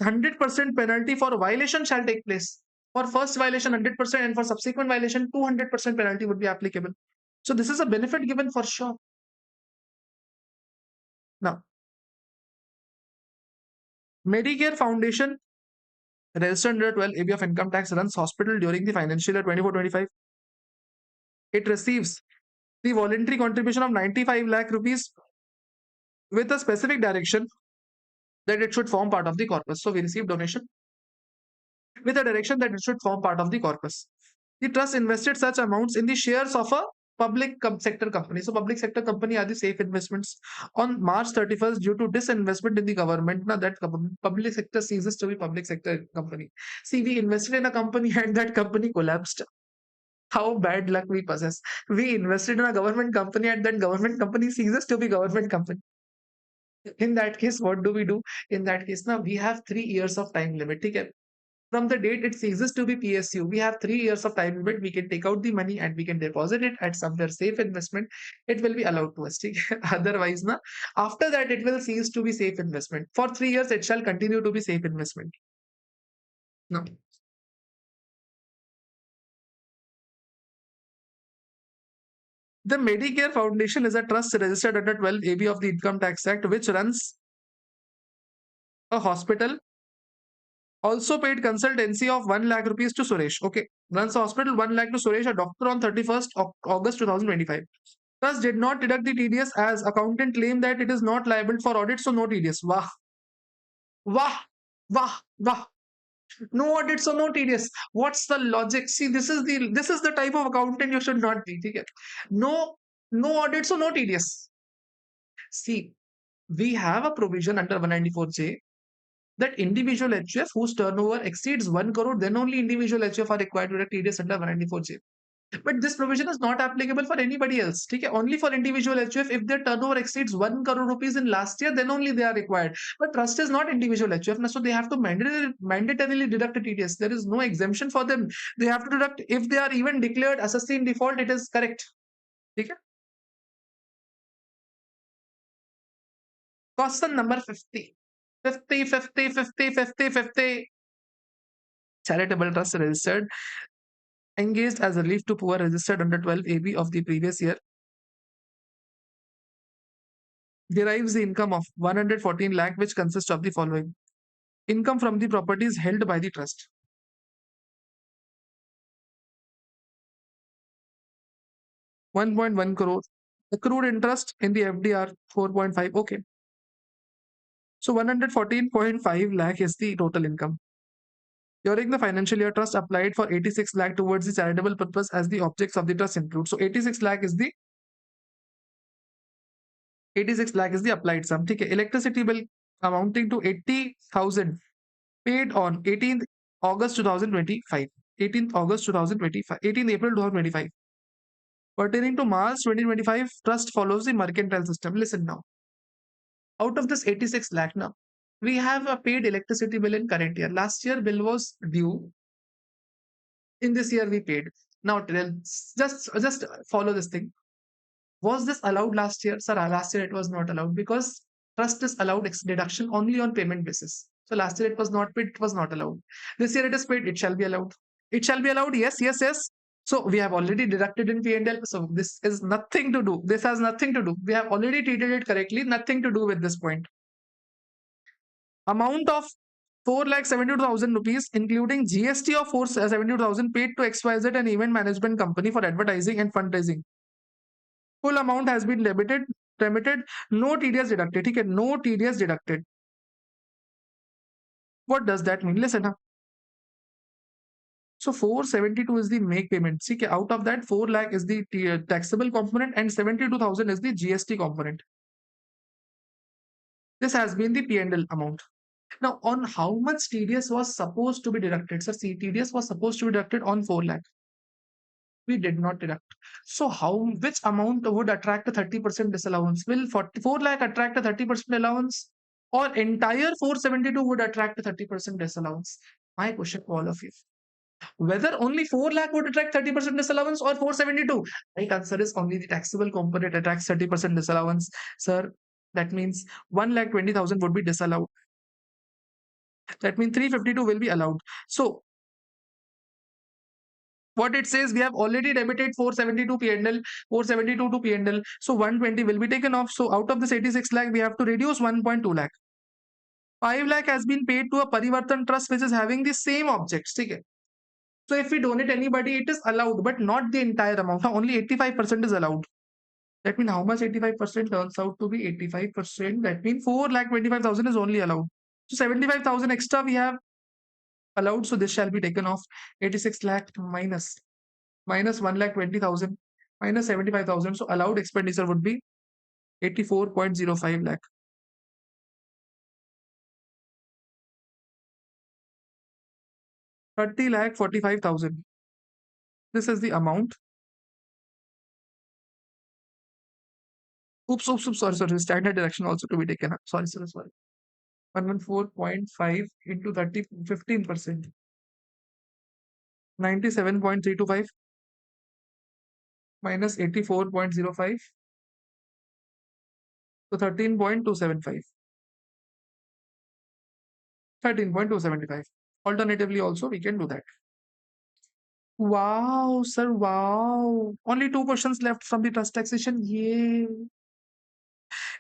100% penalty for violation shall take place. For first violation, 100%, and for subsequent violation, 200% penalty would be applicable. So this is a benefit given for sure. Now, Medicare Foundation, registered under 12 AB of Income Tax, runs hospital during the financial year 24-25. It receives the voluntary contribution of 95 lakh rupees with a specific direction that it should form part of the corpus. So we receive donation with a direction that it should form part of the corpus. The trust invested such amounts in the shares of a public sector company. So public sector company are the safe investments. On March 31st, due to disinvestment in the government, now that public sector ceases to be public sector company. See, we invested in a company and that company collapsed. How bad luck we possess. We invested in a government company and that government company ceases to be government company. In that case, what do we do? In that case, now we have 3 years of time limit. Okay? From the date it ceases to be PSU, we have 3 years of time limit. We can take out the money and we can deposit it at somewhere safe investment. It will be allowed to us. Otherwise, na, after that, it will cease to be safe investment. For 3 years, it shall continue to be safe investment. No. The Medicare Foundation is a trust registered under 12 AB of the Income Tax Act, which runs a hospital. Also paid consultancy of 1 lakh rupees to Suresh. Okay. Runs a hospital, 1 lakh to Suresh, a doctor, on 31st August 2025. Thus did not deduct the TDS as accountant claim that it is not liable for audit, so no TDS. Wah. Wah. Wah. Wah. No audit, so no TDS. What's the logic? See, this is the type of accountant you should not be. Okay? No audit, so no TDS. See, we have a provision under 194J that individual HUF whose turnover exceeds 1 crore, then only individual HUF are required to deduct TDS under 194J. But this provision is not applicable for anybody else. Okay? Only for individual HUF. If their turnover exceeds 1 crore rupees in last year, then only they are required. But trust is not individual HUF, so they have to mandatorily deduct a TDS. There is no exemption for them. They have to deduct. If they are even declared assessee in default, it is correct. Okay? Question number 50. 50, 50, 50, 50, 50. Charitable trust registered, engaged as a relief to poor, registered under 12 AB of the previous year, derives the income of 114 lakh, which consists of the following: income from the properties held by the trust, 1.1 crore, accrued interest in the FDR 4.5. Okay, so 114.5 lakh is the total income. During the financial year, trust applied for 86 lakh towards the charitable purpose as the objects of the trust include. So 86 lakh is the applied sum. Okay. Electricity bill amounting to 80,000 paid on 18th August 2025. 18th August 2025. 18th April 2025. Pertaining to March 2025, trust follows the mercantile system. Listen now. Out of this 86 lakh now, we have a paid electricity bill in current year. Last year bill was due. In this year we paid. Now just follow this thing. Was this allowed last year? Sir, last year it was not allowed because trust is allowed deduction only on payment basis. So last year it was not paid, it was not allowed. This year it is paid, it shall be allowed. It shall be allowed, yes, yes, yes. So we have already deducted in P&L. So this is nothing to do. This has nothing to do. We have already treated it correctly. Nothing to do with this point. Amount of 4,72,000 rupees, including GST of 472,000 paid to XYZ and event management company for advertising and fundraising. Full amount has been remitted, no TDS deducted. ठीक है, no TDS deducted. What does that mean? Listen, huh? So 472 is the make payment. See, out of that 4 lakh is the taxable component and 72,000 is the GST component. This has been the P&L amount. Now, on how much TDS was supposed to be deducted? Sir, see, TDS was supposed to be deducted on 4 lakh. We did not deduct. So, which amount would attract a 30% disallowance? Will 44 lakh attract a 30% allowance, or entire 472 would attract a 30% disallowance? My question to all of you: whether only 4 lakh would attract 30% disallowance or 472? Right answer is only the taxable component attracts 30% disallowance. Sir, that means 1,20,000 would be disallowed. That means 352 will be allowed. So what it says, we have already debited 472 P&L, 472 to P&L. So 120 will be taken off. So out of this 86 lakh, we have to reduce 1.2 lakh. 5 lakh has been paid to a Parivartan trust which is having the same objects. Okay. So if we donate anybody, it is allowed, but not the entire amount. Only 85% is allowed. That means how much 85% turns out to be 85%. That means 4,25,000 is only allowed. So 75,000 extra we have allowed. So this shall be taken off. 86 lakh minus 1,20,000 minus 75,000. So allowed expenditure would be 84.05 lakh. 30 lakh 45,000. This is the amount. Oops, sorry. Standard deduction also to be taken up. Sorry. 114.5 into 30, 15%. 97.325 minus 84.05. So 13.275. 13.275. Alternatively, also we can do that. Wow, sir, wow. Only 2 questions left from the trust taxation. Yay.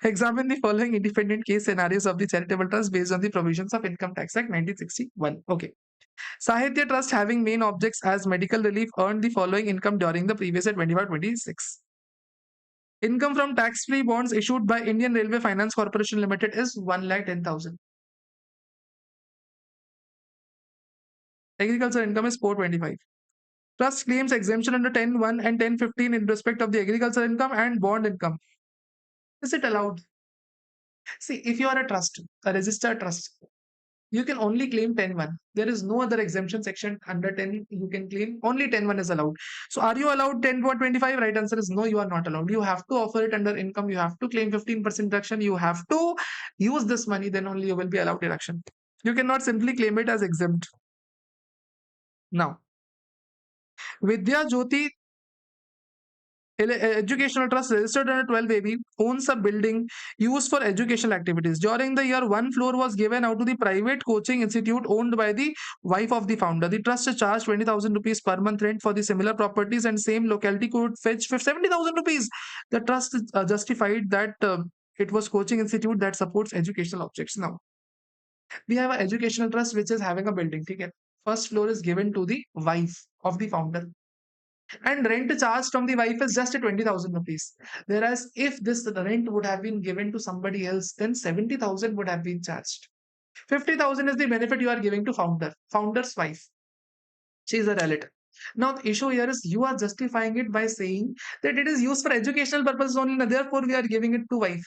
Examine the following independent case scenarios of the charitable trust based on the provisions of Income Tax Act 1961. Okay. Sahitya Trust, having main objects as medical relief, earned the following income during the previous year 25-26. Income from tax-free bonds issued by Indian Railway Finance Corporation Limited is 1,10,000. Agriculture income is 425. Trust claims exemption under 10(1) and 10(15) in respect of the agriculture income and bond income. Is it allowed? See, if you are a trust, a registered trust, you can only claim 10(1). There is no other exemption section under 10 you can claim. Only 10(1) is allowed. So are you allowed 10.25? Right answer is no, you are not allowed. You have to offer it under income. You have to claim 15% deduction. You have to use this money, then only you will be allowed deduction. You cannot simply claim it as exempt. Now, Vidya Jyoti Educational Trust registered under 12AB owns a building used for educational activities. During the year, 1 floor was given out to the private coaching institute owned by the wife of the founder. The trust charged 20,000 rupees per month rent for the similar properties, and same locality could fetch 70,000 rupees. The trust justified that it was coaching institute that supports educational objects. Now, we have an educational trust which is having a building. Okay? First floor is given to the wife of the founder, and rent charged from the wife is just 20,000 rupees. Whereas if this rent would have been given to somebody else, then 70,000 would have been charged. 50,000 is the benefit you are giving to founder's wife. She is a relative. Now the issue here is you are justifying it by saying that it is used for educational purposes only, therefore we are giving it to wife.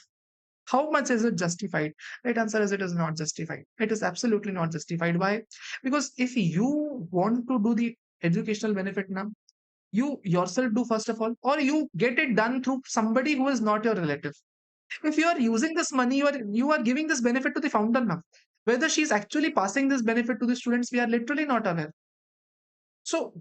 How much is it justified? Right answer is it is not justified. It is absolutely not justified. Why? Because if you want to do the educational benefit now, you yourself do first of all, or you get it done through somebody who is not your relative. If you are using this money, you are giving this benefit to the founder now. Whether she's actually passing this benefit to the students, we are literally not aware. So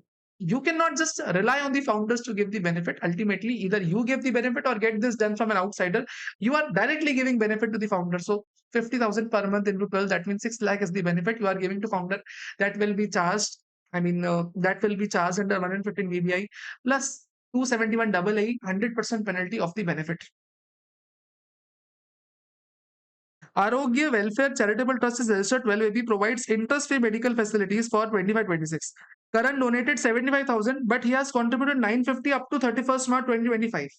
You cannot just rely on the founders to give the benefit. Ultimately, either you give the benefit or get this done from an outsider. You are directly giving benefit to the founder. So 50,000 per month into 12, that means 6 lakh is the benefit you are giving to founder. That will be charged. That will be charged under 115 BBI plus 271 double A, 100% penalty of the benefit. Arogya Welfare Charitable Trust is registered 12AB, provides interest-free medical facilities for 25-26. Karan donated 75,000, but he has contributed 950 up to 31st March 2025.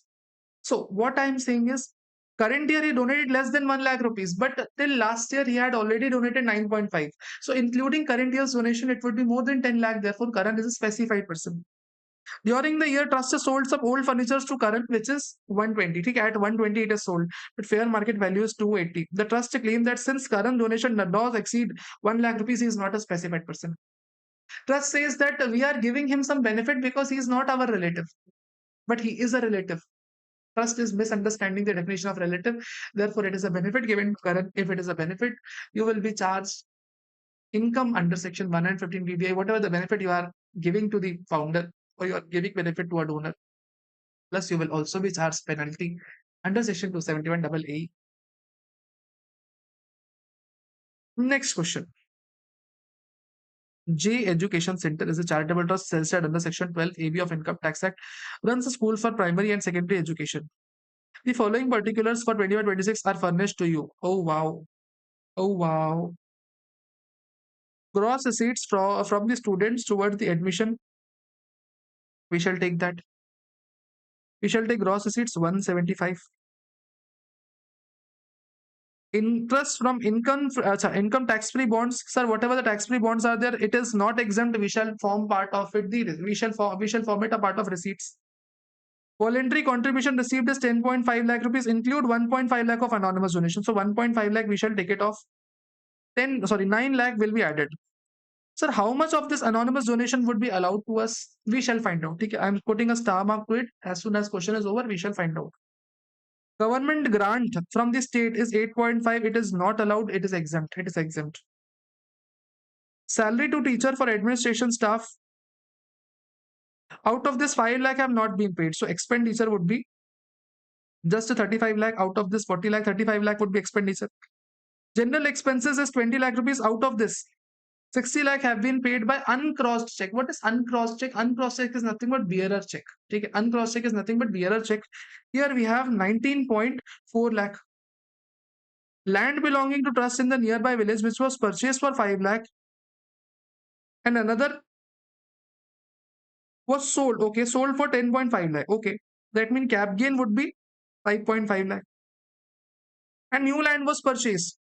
So what I'm saying is, current year he donated less than 1 lakh rupees, but till last year he had already donated 9.5. So including current year's donation, it would be more than 10 lakh. Therefore, Karan is a specified person. During the year, Trust has sold some old furnitures to Karan, which is 120. ठीक है, at 120 it is sold, but fair market value is 280. The trust claimed that since Karan donation does exceed 1 lakh rupees, he is not a specified person. Trust says that we are giving him some benefit because he is not our relative, but he is a relative. Trust is misunderstanding the definition of relative. Therefore, it is a benefit given to Karan. If it is a benefit, you will be charged income under section 115 BBI, whatever the benefit you are giving to the founder or you are giving benefit to a donor. Plus, you will also be charged penalty under section 271 double A. Next question. J Education Center is a charitable trust registered under section 12 AB of Income Tax Act, runs a school for primary and secondary education. The following particulars for 21-26 are furnished to you. Oh wow. Oh wow. Gross receipts from the students towards the admission. We shall take that. We shall take gross receipts 175. Interest from income tax free bonds, sir. Whatever the tax free bonds are there, it is not exempt. We shall form part of it. We shall form it a part of receipts. Voluntary contribution received is 10.5 lakh rupees. Include 1.5 lakh of anonymous donation. So 1.5 lakh we shall take it off. 9 lakh will be added. Sir, how much of this anonymous donation would be allowed to us? We shall find out. Okay, I'm putting a star mark to it. As soon as question is over, we shall find out. Government grant from the state is 8.5. It is not allowed. It is exempt. It is exempt. Salary to teacher for administration staff. Out of this 5 lakh have not been paid. So expenditure would be just a 35 lakh. Out of this 40 lakh, 35 lakh would be expenditure. General expenses is 20 lakh rupees. Out of this 60 lakh have been paid by uncrossed check. What is uncrossed check? Uncrossed check is nothing but bearer check. Okay? Uncrossed check is nothing but bearer check. Here we have 19.4 lakh. Land belonging to trust in the nearby village which was purchased for 5 lakh and another was sold. Okay, sold for 10.5 lakh. Okay, that means cap gain would be 5.5 lakh. And new land was purchased.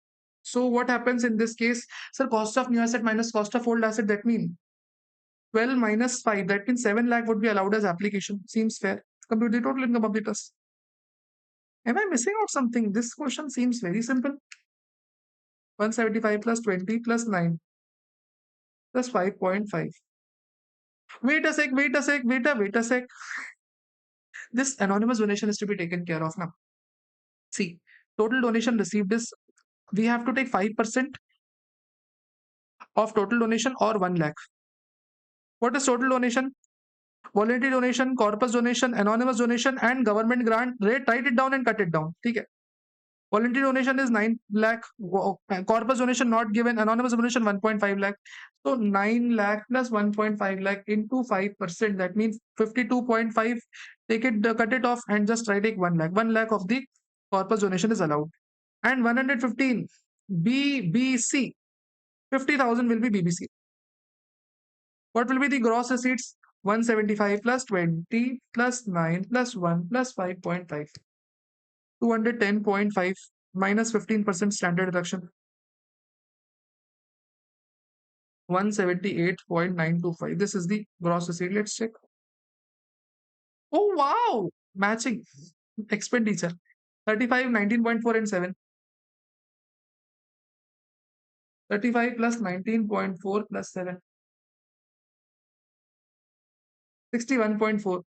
So what happens in this case? Sir, cost of new asset minus cost of old asset, that means 12 minus 5, that means 7 lakh would be allowed as application. Seems fair. Compute the total income of the trust. Am I missing out something? This question seems very simple. 175 plus 20 plus 9 plus 5.5. Wait a sec. This anonymous donation is to be taken care of now. See, total donation received is, we have to take 5% of total donation or 1 lakh. What is total donation? Voluntary donation, corpus donation, anonymous donation, and government grant. Rate, write it down and cut it down. Okay. Voluntary donation is 9 lakh. Corpus donation not given. Anonymous donation 1.5 lakh. So 9 lakh plus 1.5 lakh into 5%. That means 52.5. Take it, cut it off, and just try take 1 lakh. 1 lakh of the corpus donation is allowed. And 115 BBC. 50,000 will be BBC. What will be the gross receipts? 175 plus 20 plus 9 plus 1 plus 5.5. 210.5 minus 15% standard deduction. 178.925. This is the gross receipt. Let's check. Oh wow! Matching. Expenditure. 35, 19.4 and 7. 35 plus 19.4 plus 7. 61.4.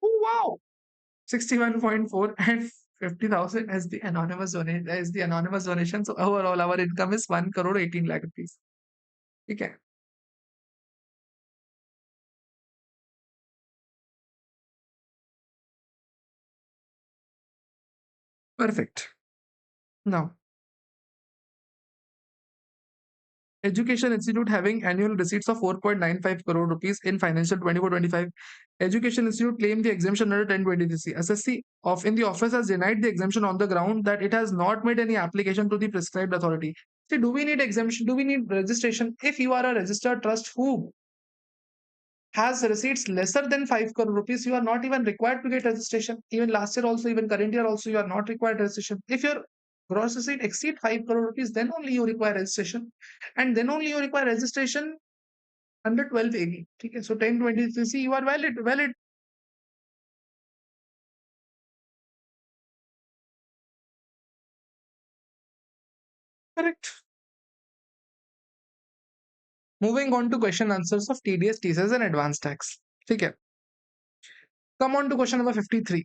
Oh wow! 61.4 and 50,000 as the anonymous donation. So overall our income is 1 crore 18 lakh rupees. Okay. Perfect. Now, education institute having annual receipts of 4.95 crore rupees in financial 24-25. Education institute claimed the exemption under 1023C. SSC of in the office has denied the exemption on the ground that it has not made any application to the prescribed authority. See, do we need exemption? Do we need registration? If you are a registered trust who has receipts lesser than 5 crore rupees, you are not even required to get registration. Even last year also, even current year also, you are not required registration. If your gross receipt exceed 5 crore rupees, then only you require registration. And then only you require registration under 12 AB. Okay, so 1023C, you are valid. Correct. Moving on to question answers of TDS, TCS and advanced tax. Okay. Come on to question number 53.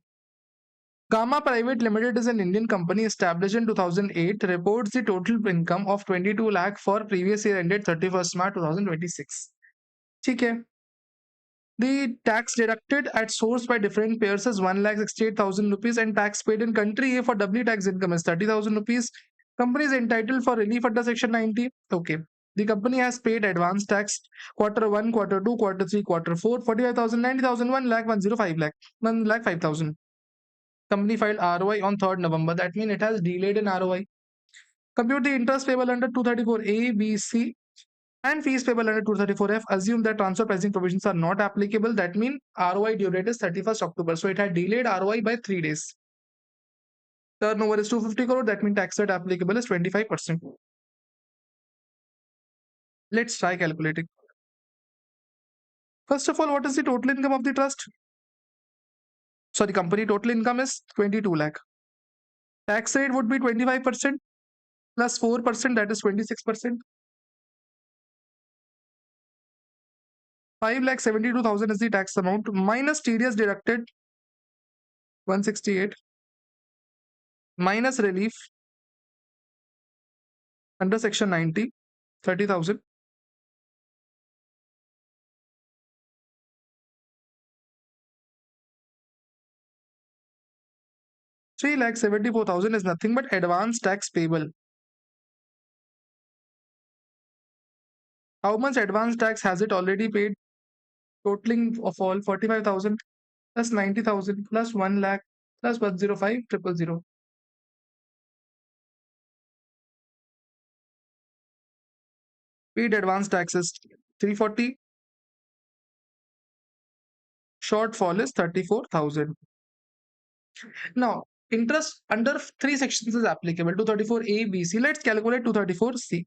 Gamma Private Limited is an Indian company established in 2008, reports the total income of 22 lakh for previous year ended 31st March 2026. Okay. The tax deducted at source by different payers is 1,68,000 rupees and tax paid in country A for doubly tax income is 30,000 rupees. Company is entitled for relief under Section 90. Okay. The company has paid advance tax quarter 1, quarter 2, quarter 3, quarter 4, 45,000, 90,000, 1 lakh, 105 lakh, 1 lakh 5,000. Company filed ROI on 3rd November. That means it has delayed in ROI. Compute the interest payable under 234A, B, C and fees payable under 234F. Assume that transfer pricing provisions are not applicable. That means ROI due date is 31st October. So it had delayed ROI by 3 days. Turnover is 250 crore. That means tax rate applicable is 25%. Let's try calculating. First of all, what is the total income of the trust? Sorry, company total income is 22 lakh. Tax rate would be 25% plus 4%, that is 26%. 5,72,000 is the tax amount minus TDS deducted 168 minus relief under section 90 30,000. 3,74,000 is nothing but advance tax payable. How much advance tax has it already paid? Totaling of all 45,000 plus 90,000 plus 1 lakh plus 105,000. Paid advance taxes 340. Shortfall is 34,000. Now, interest under 3 sections is applicable. 234A, B, C. Let's calculate 234C.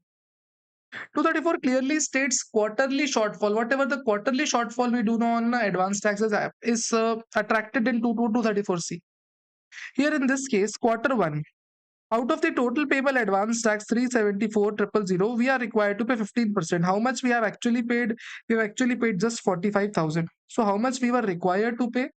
234 clearly states quarterly shortfall. Whatever the quarterly shortfall we do know on advance taxes is attracted in 234C. Here in this case, quarter 1, out of the total payable advance tax 374,000, we are required to pay 15%. How much we have actually paid? We have actually paid just 45,000. So how much we were required to pay?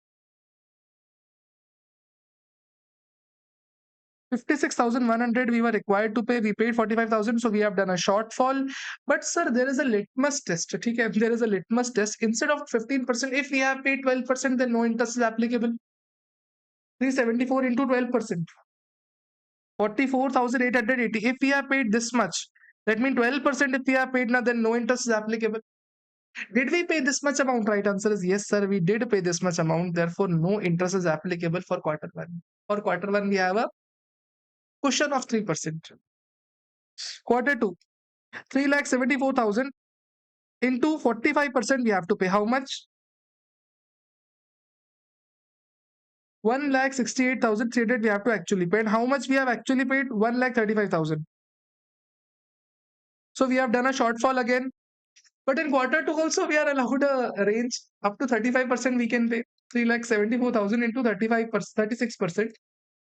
56,100 we were required to pay. We paid 45,000, so we have done a shortfall. But sir, there is a litmus test. Okay? There is a litmus test. Instead of 15%, if we have paid 12%, then no interest is applicable. 374 into 12%. 44,880. If we have paid this much, that means 12% if we have paid now, then no interest is applicable. Did we pay this much amount? Right answer is yes, sir. We did pay this much amount. Therefore, no interest is applicable for quarter 1. For quarter 1, we have a cushion of 3%. Quarter 2, 3,74,000 into 45% we have to pay. How much? 1,68,300 we have to actually pay. And how much we have actually paid? 1,35,000. So we have done a shortfall again. But in quarter 2 also we are allowed a range up to 35% we can pay. 3,74,000 into 36%.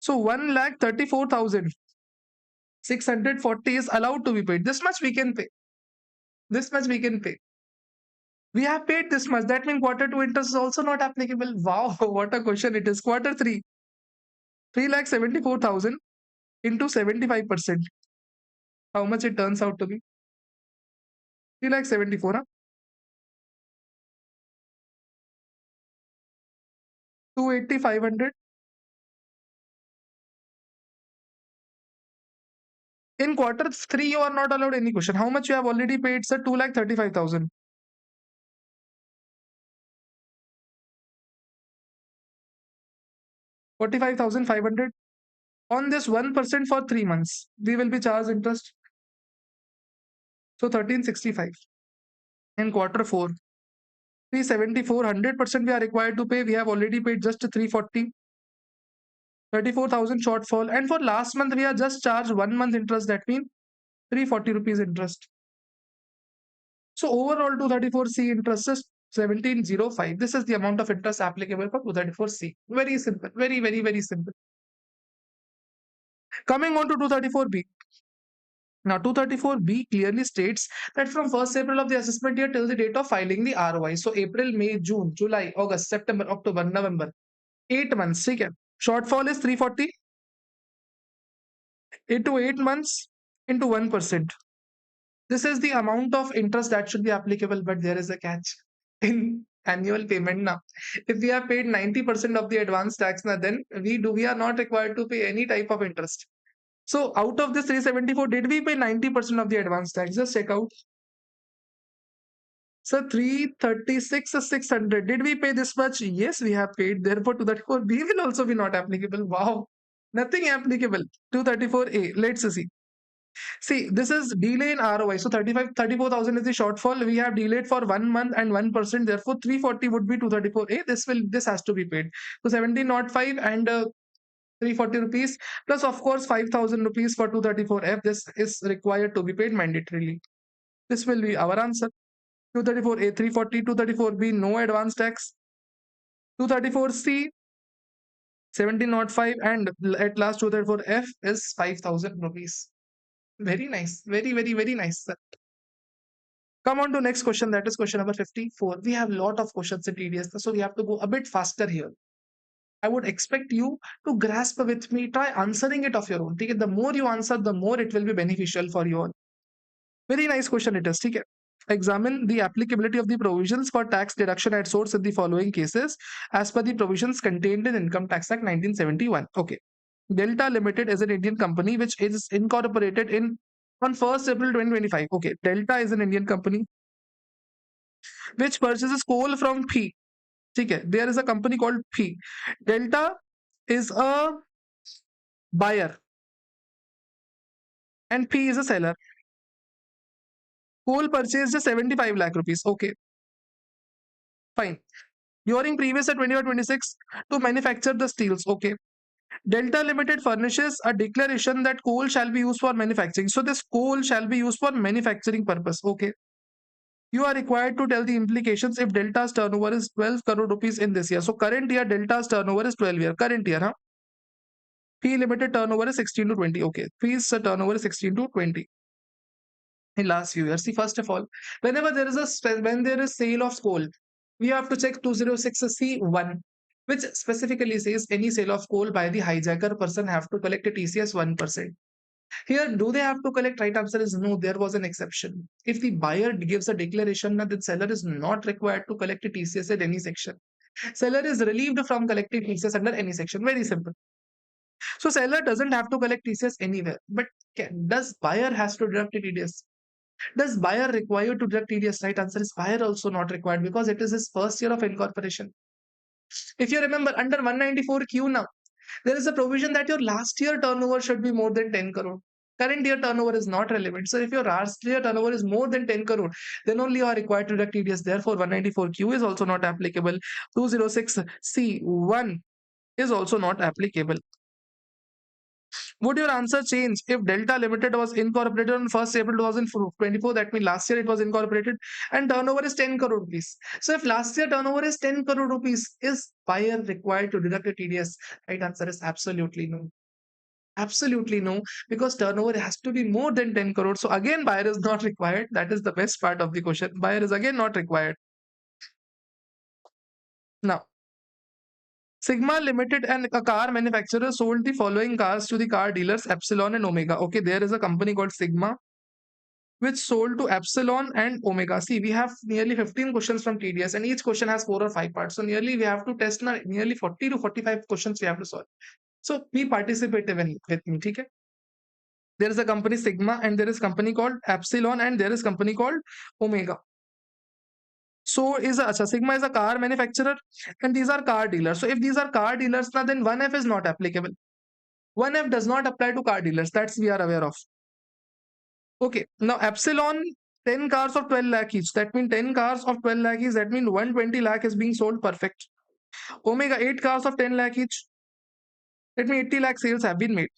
So 1,34,640 is allowed to be paid. This much we can pay. This much we can pay. We have paid this much. That means quarter 2 interest is also not applicable. Wow, what a question it is. Quarter 3, 3,74,000 into 75%. How much it turns out to be? 3,74,000. Huh? 280, 500. In quarter 3, you are not allowed any question. How much you have already paid, sir? 2,35,000. 45,500. On this 1% for 3 months, we will be charged interest. So 1365. In quarter 4, 374, 100% we are required to pay. We have already paid just 340. 34,000 shortfall. And for last month, we are just charged 1 month interest. That means 340 rupees interest. So overall 234C interest is 1705. This is the amount of interest applicable for 234C. Very simple. Very, very, very simple. Coming on to 234B. Now 234B clearly states that from 1st April of the assessment year till the date of filing the ROI. So April, May, June, July, August, September, October, November. 8 months. ठीक है. Shortfall is 340 into 8 months into 1%. This is the amount of interest that should be applicable, but there is a catch. In annual payment now, if we have paid 90% of the advance tax now, then we are not required to pay any type of interest. So out of this 374, did we pay 90% of the advance tax? Just check out. So 336,600. Did we pay this much? Yes, we have paid. Therefore, 234B will also be not applicable. Wow. Nothing applicable. 234A. Let's see. See, this is delay in ROI. So 34,000 is the shortfall. We have delayed for 1 month and 1%. Therefore, 340 would be 234A. This has to be paid. So 1705 and 340 rupees plus of course 5,000 rupees for 234F. This is required to be paid mandatorily. This will be our answer. 234A 340, 234B no advance tax, 234C 1705, and at last 234F is 5,000 rupees. Very nice. Very, very, very nice, sir. Come on to next question. That is question number 54. We have a lot of questions in TDS, so we have to go a bit faster here. I would expect you to grasp with me. Try answering it of your own. The more you answer, the more it will be beneficial for you all. Very nice question it is. Examine the applicability of the provisions for tax deduction at source in the following cases as per the provisions contained in Income Tax Act 1971. Okay. Delta Limited is an Indian company which is incorporated on 1st April 2025. Okay. Delta is an Indian company which purchases coal from P. Okay. There is a company called P. Delta is a buyer and P is a seller. Coal purchased is 75 lakh rupees. Okay. Fine. During previous year 2026 to manufacture the steels. Okay. Delta Limited furnishes a declaration that coal shall be used for manufacturing. So this coal shall be used for manufacturing purpose. Okay. You are required to tell the implications if Delta's turnover is 12 crore rupees in this year. So current year Delta's turnover is 12 year. Current year, huh? P Limited turnover is 16 to 20. Okay. P's turnover is 16 to 20. In last few years. See, first of all, whenever there is sale of coal, we have to check 206C1, which specifically says any sale of coal by the hijacker person have to collect a TCS 1%. Here, do they have to collect? Right answer is no, there was an exception. If the buyer gives a declaration that the seller is not required to collect a TCS at any section, seller is relieved from collecting TCS under any section. Very simple. So seller doesn't have to collect TCS anywhere. But does buyer has to deduct a TDS? Does buyer require to deduct TDS? Right answer is buyer also not required because it is his first year of incorporation. If you remember, under 194Q now, there is a provision that your last year turnover should be more than 10 crore. Current year turnover is not relevant. So if your last year turnover is more than 10 crore, then only you are required to deduct TDS. Therefore, 194Q is also not applicable. 206C1 is also not applicable. Would your answer change if Delta Limited was incorporated on 1st April 2024? That means last year it was incorporated and turnover is 10 crore rupees. So if last year turnover is 10 crore rupees, is buyer required to deduct a TDS? Right answer is absolutely no. Absolutely no, because turnover has to be more than 10 crore. So again, buyer is not required. That is the best part of the question. Buyer is again not required. Now, Sigma Limited and a car manufacturer sold the following cars to the car dealers Epsilon and Omega. Okay, there is a company called Sigma which sold to Epsilon and Omega. See, we have nearly 15 questions from TDS and each question has 4 or 5 parts. So nearly we have to test now nearly 40 to 45 questions we have to solve. So be participative with me, okay? There is a company Sigma, and there is company called Epsilon, and there is company called Omega. So Sigma is a car manufacturer, and these are car dealers. So if these are car dealers, now then 1F is not applicable. 1F does not apply to car dealers. That's we are aware of. Okay. Now Epsilon, 10 cars of 12 lakh each. That means 10 cars of 12 lakh each. That means 120 lakh is being sold. Perfect. Omega, 8 cars of 10 lakh each. That means 80 lakh sales have been made.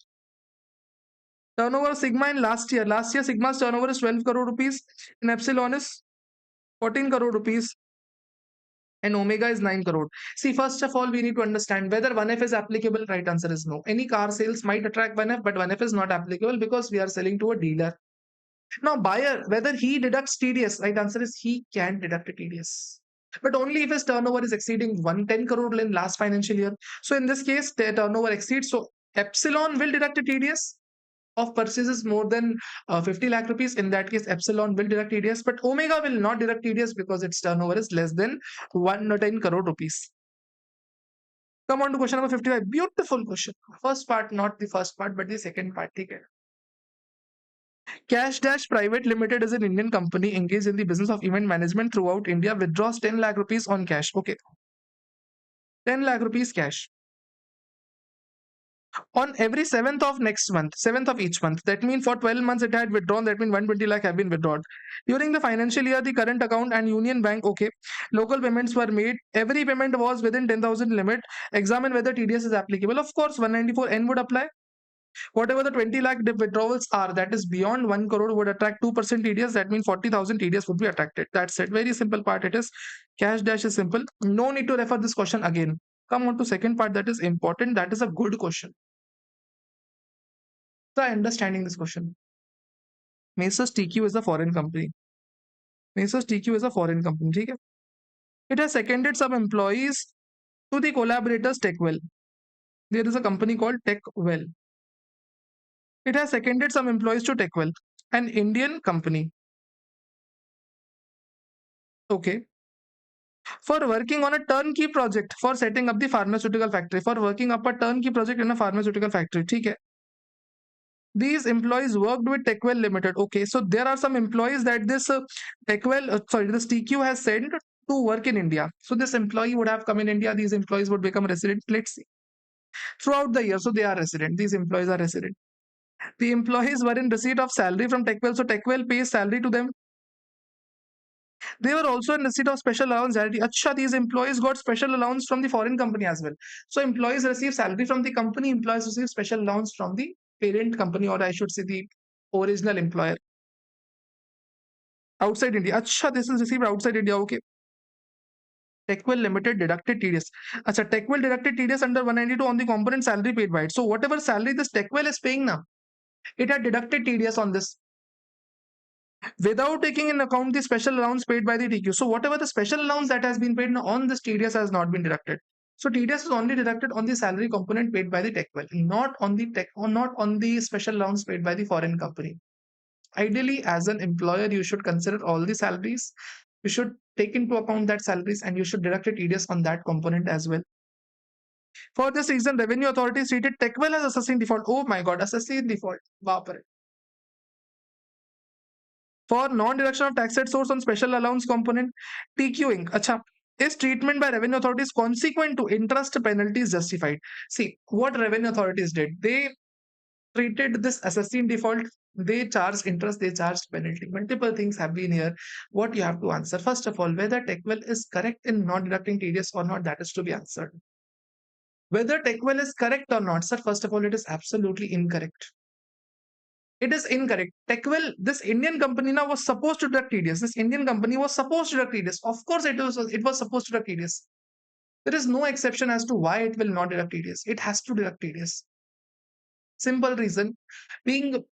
Turnover Sigma in last year. Last year Sigma's turnover is 12 crore rupees. And Epsilon is 14 crore rupees. And Omega is 9 crore. See, first of all, we need to understand whether 1F is applicable. Right answer is no. Any car sales might attract 1F, but 1F is not applicable because we are selling to a dealer. Now, buyer, whether he deducts TDS, right answer is he can deduct a TDS. But only if his turnover is exceeding 110 crore in last financial year. So in this case, their turnover exceeds. So Epsilon will deduct a TDS of purchases more than 50 lakh rupees. In that case, Epsilon will deduct TDS, but Omega will not deduct TDS because its turnover is less than 110 crore rupees. Come on to question number 55. Beautiful question. First part, not the first part, but the second part. Okay. Cash Dash Private Limited is an Indian company engaged in the business of event management throughout India. Withdraws 10 lakh rupees on cash. Okay. 10 lakh rupees cash. On every 7th of next month, 7th of each month. That means for 12 months it had withdrawn. That means 120 lakh have been withdrawn. During the financial year, the current account and Union Bank, okay, local payments were made. Every payment was within 10,000 limit. Examine whether TDS is applicable. Of course, 194N would apply. Whatever the 20 lakh withdrawals are, that is beyond 1 crore would attract 2% TDS. That means 40,000 TDS would be attracted. That's it. Very simple part it is. Cash dash is simple. No need to refer this question again. Come on to second part that is important. That is a good question. Try understanding this question. Mesos TQ is a foreign company. Mesos TQ is a foreign company. Okay? It has seconded some employees to the collaborators TechWell. There is a company called TechWell. It has seconded some employees to TechWell, an Indian company. Okay. For working on a turnkey project for setting up the pharmaceutical factory. For working up a turnkey project in a pharmaceutical factory. Okay. These employees worked with TechWell Limited. Okay, so there are some employees that this this TQ has sent to work in India. So this employee would have come in India. These employees would become resident. Let's see. Throughout the year, so they are resident. These employees are resident. The employees were in receipt of salary from TechWell. So TechWell pays salary to them. They were also in receipt of special allowance. Acha, these employees got special allowance from the foreign company as well. So employees receive salary from the company. Employees receive special allowance from the parent company, or I should say the original employer. Outside India. Acha, this is received outside India. Okay. TechWell Limited deducted TDS. Acha, TechWell deducted TDS under 192 on the component salary paid by it. So whatever salary this TechWell is paying now, it had deducted TDS on this without taking in account the special allowance paid by the TQ. So whatever the special allowance that has been paid now on this TDS has not been deducted. So TDS is only deducted on the salary component paid by the TechWell, not on the not on the special allowance paid by the foreign company. Ideally, as an employer, you should consider all the salaries. You should take into account that salaries and you should deduct a TDS on that component as well. For this reason, revenue authorities treated TechWell as assessing default. Oh my god, assessing default. Baapare. For non-deduction of tax at source on special allowance component, TQing. Acha. Is treatment by revenue authorities consequent to interest penalties justified? See, what revenue authorities did, they treated this assessing default, they charged interest, they charged penalty. Multiple things have been here. What you have to answer, first of all, whether TechWell is correct in not deducting TDS or not, that is to be answered. Whether TechWell is correct or not, sir, first of all, it is absolutely incorrect. It is incorrect. TechWell, this Indian company now was supposed to deduct TDS. This Indian company was supposed to deduct TDS. Of course, it was supposed to deduct TDS. There is no exception as to why it will not deduct TDS. It has to deduct TDS. Simple reason being,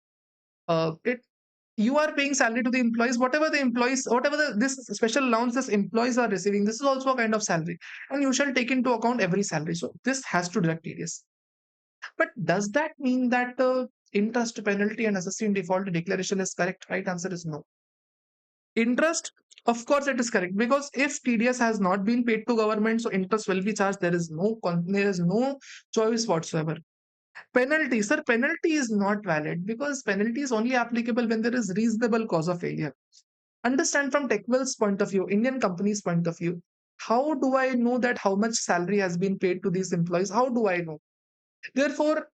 you are paying salary to the employees. Whatever this special allowance this employees are receiving, this is also a kind of salary, and you shall take into account every salary. So this has to deduct TDS. But does that mean that interest penalty and assessing default declaration is correct? Right answer is no. Interest, of course, it is correct, because if TDS has not been paid to government, so interest will be charged. There is no choice whatsoever. Penalty, sir, penalty is not valid because penalty is only applicable when there is reasonable cause of failure. Understand from TechWell's point of view, Indian company's point of view. How do I know that how much salary has been paid to these employees? How do I know? Therefore,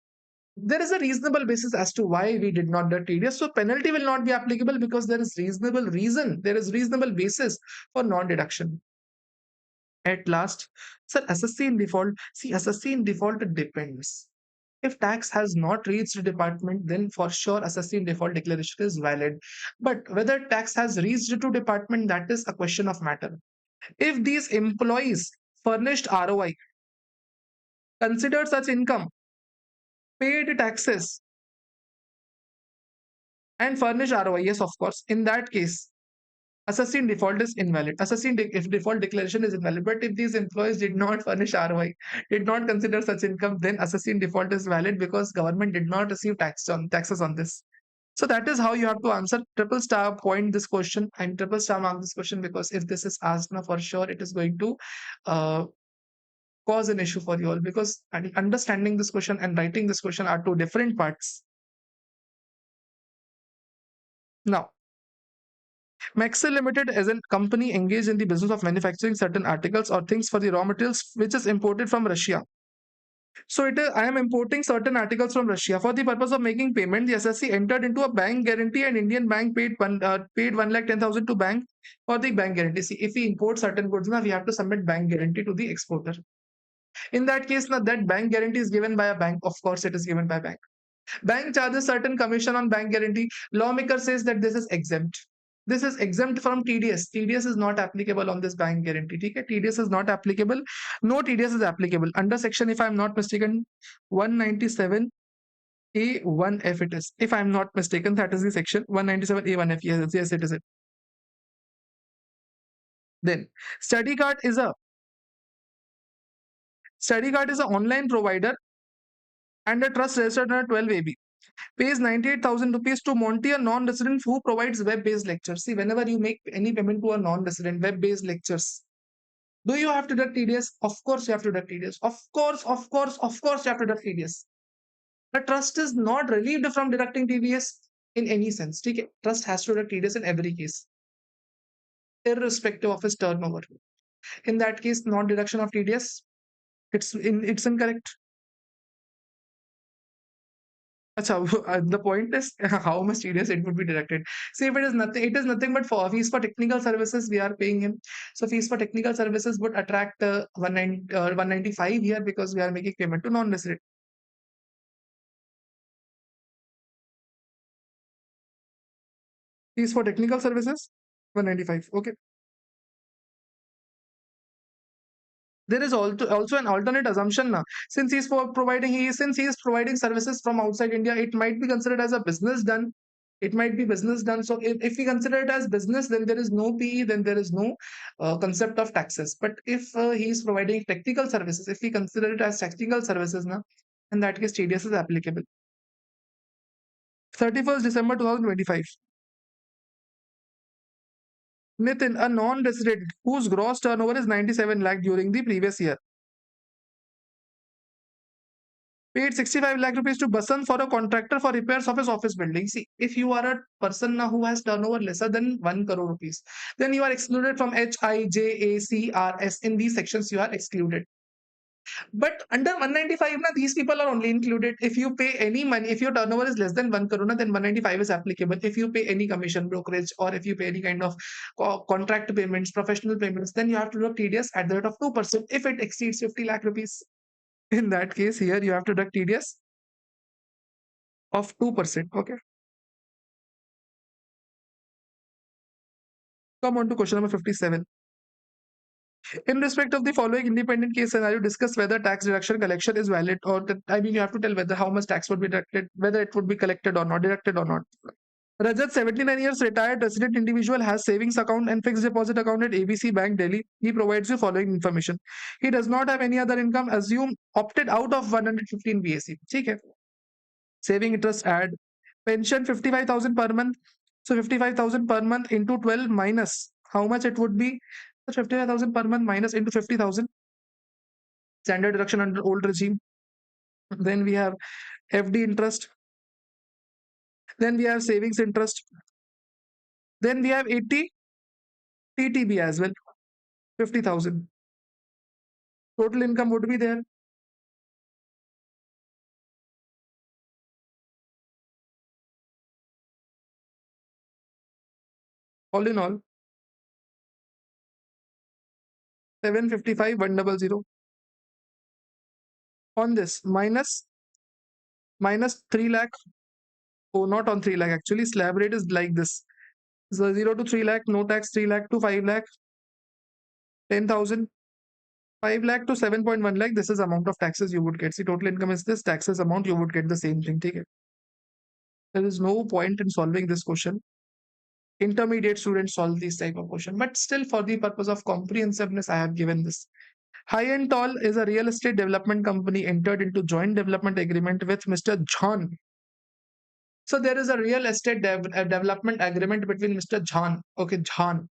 there is a reasonable basis as to why we did not deduct TDS. So penalty will not be applicable because there is reasonable reason, there is reasonable basis for non-deduction. At last, sir, SSC in default. See, SSC in default it depends. If tax has not reached the department, then for sure SSC in default declaration is valid. But whether tax has reached to department, that is a question of matter. If these employees furnished ROI, considered such income, paid taxes, and furnished ROI, yes, of course, in that case, SSC in default is invalid. SSC in if default declaration is invalid. But if these employees did not furnish ROI, did not consider such income, then SSC in default is valid because government did not receive taxes on this. So that is how you have to answer. Triple star point this question and triple star mark this question because if this is asked now, for sure it is going to uh, cause an issue for you all because understanding this question and writing this question are two different parts. Now, Maxell Limited is a company engaged in the business of manufacturing certain articles or things for the raw materials which is imported from Russia. So it is, I am importing certain articles from Russia for the purpose of making payment. The SSC entered into a bank guarantee, and Indian bank paid 1,10,000 to bank for the bank guarantee. See, if we import certain goods, now we have to submit bank guarantee to the exporter. In that case, now that bank guarantee is given by a bank. Of course, it is given by bank. Bank charges certain commission on bank guarantee. Lawmaker says that this is exempt. This is exempt from TDS. TDS is not applicable on this bank guarantee. Okay? TDS is not applicable. No TDS is applicable. Under section, if I'm not mistaken, 197 A1F it is. If I'm not mistaken, that is the section 197 A1F. Yes, yes, it is it. Then Study Card is an online provider and a trust registered under 12 AB. Pays 98,000 rupees to Monty, a non-resident who provides web-based lectures. See, whenever you make any payment to a non-resident, web-based lectures, do you have to deduct TDS? Of course, you have to deduct TDS. Of course, you have to deduct TDS. The trust is not relieved from deducting TDS in any sense. Okay? Trust has to deduct TDS in every case, irrespective of his turnover. In that case, non-deduction of TDS, it's incorrect. Acha, the point is how much TDS it would be deducted. See, if it is nothing but for fees for technical services we are paying him. So fees for technical services would attract 195 here because we are making payment to non-resident. Fees for technical services 195. Okay. There is also an alternate assumption now. Since he is providing services from outside India, it might be considered as a business done. It might be business done. So if we consider it as business, then there is no PE, then there is no concept of taxes. But if he is providing technical services, if we consider it as technical services now, in that case, TDS is applicable. 31st December 2025. Nitin, a non-resident whose gross turnover is 97 lakh during the previous year, paid 65 lakh rupees to Basant for a contractor for repairs of his office building. See, if you are a person now who has turnover lesser than 1 crore rupees, then you are excluded from HIJACRS. In these sections, you are excluded. But under 195, na, these people are only included. If you pay any money, if your turnover is less than 1 crore, na, then 195 is applicable. If you pay any commission brokerage or if you pay any kind of contract payments, professional payments, then you have to do TDS at the rate of 2% if it exceeds 50 lakh rupees. In that case, here you have to deduct TDS of 2%. Okay. Come on to question number 57. In respect of the following independent case scenario, discuss whether tax deduction collection is valid or you have to tell whether how much tax would be deducted, whether it would be collected or not, deducted or not. Rajat, 79 years, retired resident individual, has savings account and fixed deposit account at ABC Bank, Delhi. He provides you following information. He does not have any other income. Assume opted out of 115 BAC. Okay. Saving interest add. Pension 55,000 per month. So 55,000 per month into 12 minus how much it would be? 55,000 per month minus into 50,000. Standard deduction under old regime. Then we have FD interest. Then we have savings interest. Then we have 80 TTB as well, 50,000. Total income would be there. All in all, 755, 100. On this, minus 3 lakh. Oh, not on 3 lakh. Actually, slab rate is like this. So 0 to 3 lakh, no tax, 3 lakh to 5 lakh, 10,000. 5 lakh to 7.1 lakh. This is amount of taxes you would get. See, total income is this, taxes amount, you would get the same thing. Okay? There is no point in solving this question. Intermediate students solve these type of question. But still, for the purpose of comprehensiveness, I have given this. High and Tall is a real estate development company entered into joint development agreement with Mr. John. So there is a real estate development agreement between Mr. John. Okay, John.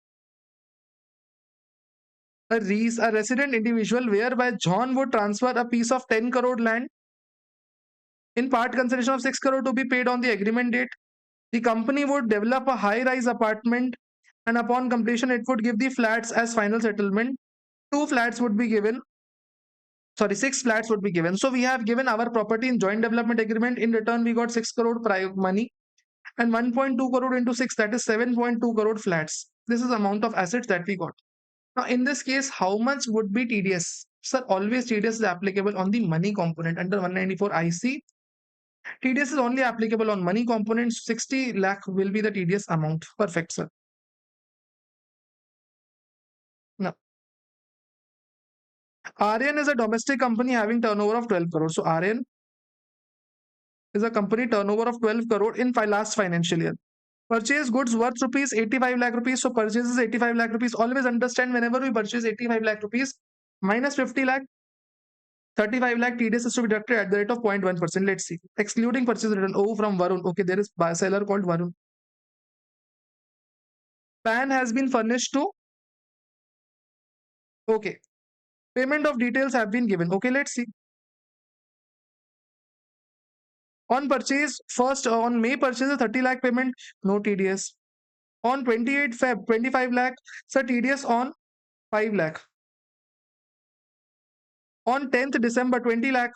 A resident individual whereby John would transfer a piece of 10 crore land in part consideration of 6 crore to be paid on the agreement date. The company would develop a high-rise apartment and upon completion it would give the flats as final settlement. Two flats would be given. Sorry, six flats would be given. So we have given our property in joint development agreement. In return, we got 6 crore money and 1.2 crore into 6, that is 7.2 crore flats. This is amount of assets that we got. Now, in this case, how much would be TDS? Sir, always TDS is applicable on the money component. Under 194 IC, TDS is only applicable on money components. 60 lakh will be the TDS amount. Perfect, sir. Now, RN is a domestic company having turnover of 12 crore. So, RN is a company turnover of 12 crore in last financial year. Purchase goods worth rupees 85 lakh rupees. So, purchases 85 lakh rupees. Always understand whenever we purchase 85 lakh rupees minus 50 lakh, 35 lakh TDS is to be deducted at the rate of 0.1%. Let's see. Excluding purchase return. Oh, from Varun. Okay, there is a seller called Varun. PAN has been furnished to. Okay. Payment of details have been given. Okay, let's see. On purchase, first on May purchase, 30 lakh payment, no TDS. On 28 Feb, 25 lakh, sir, TDS on 5 lakh. On 10th December, 20 lakh,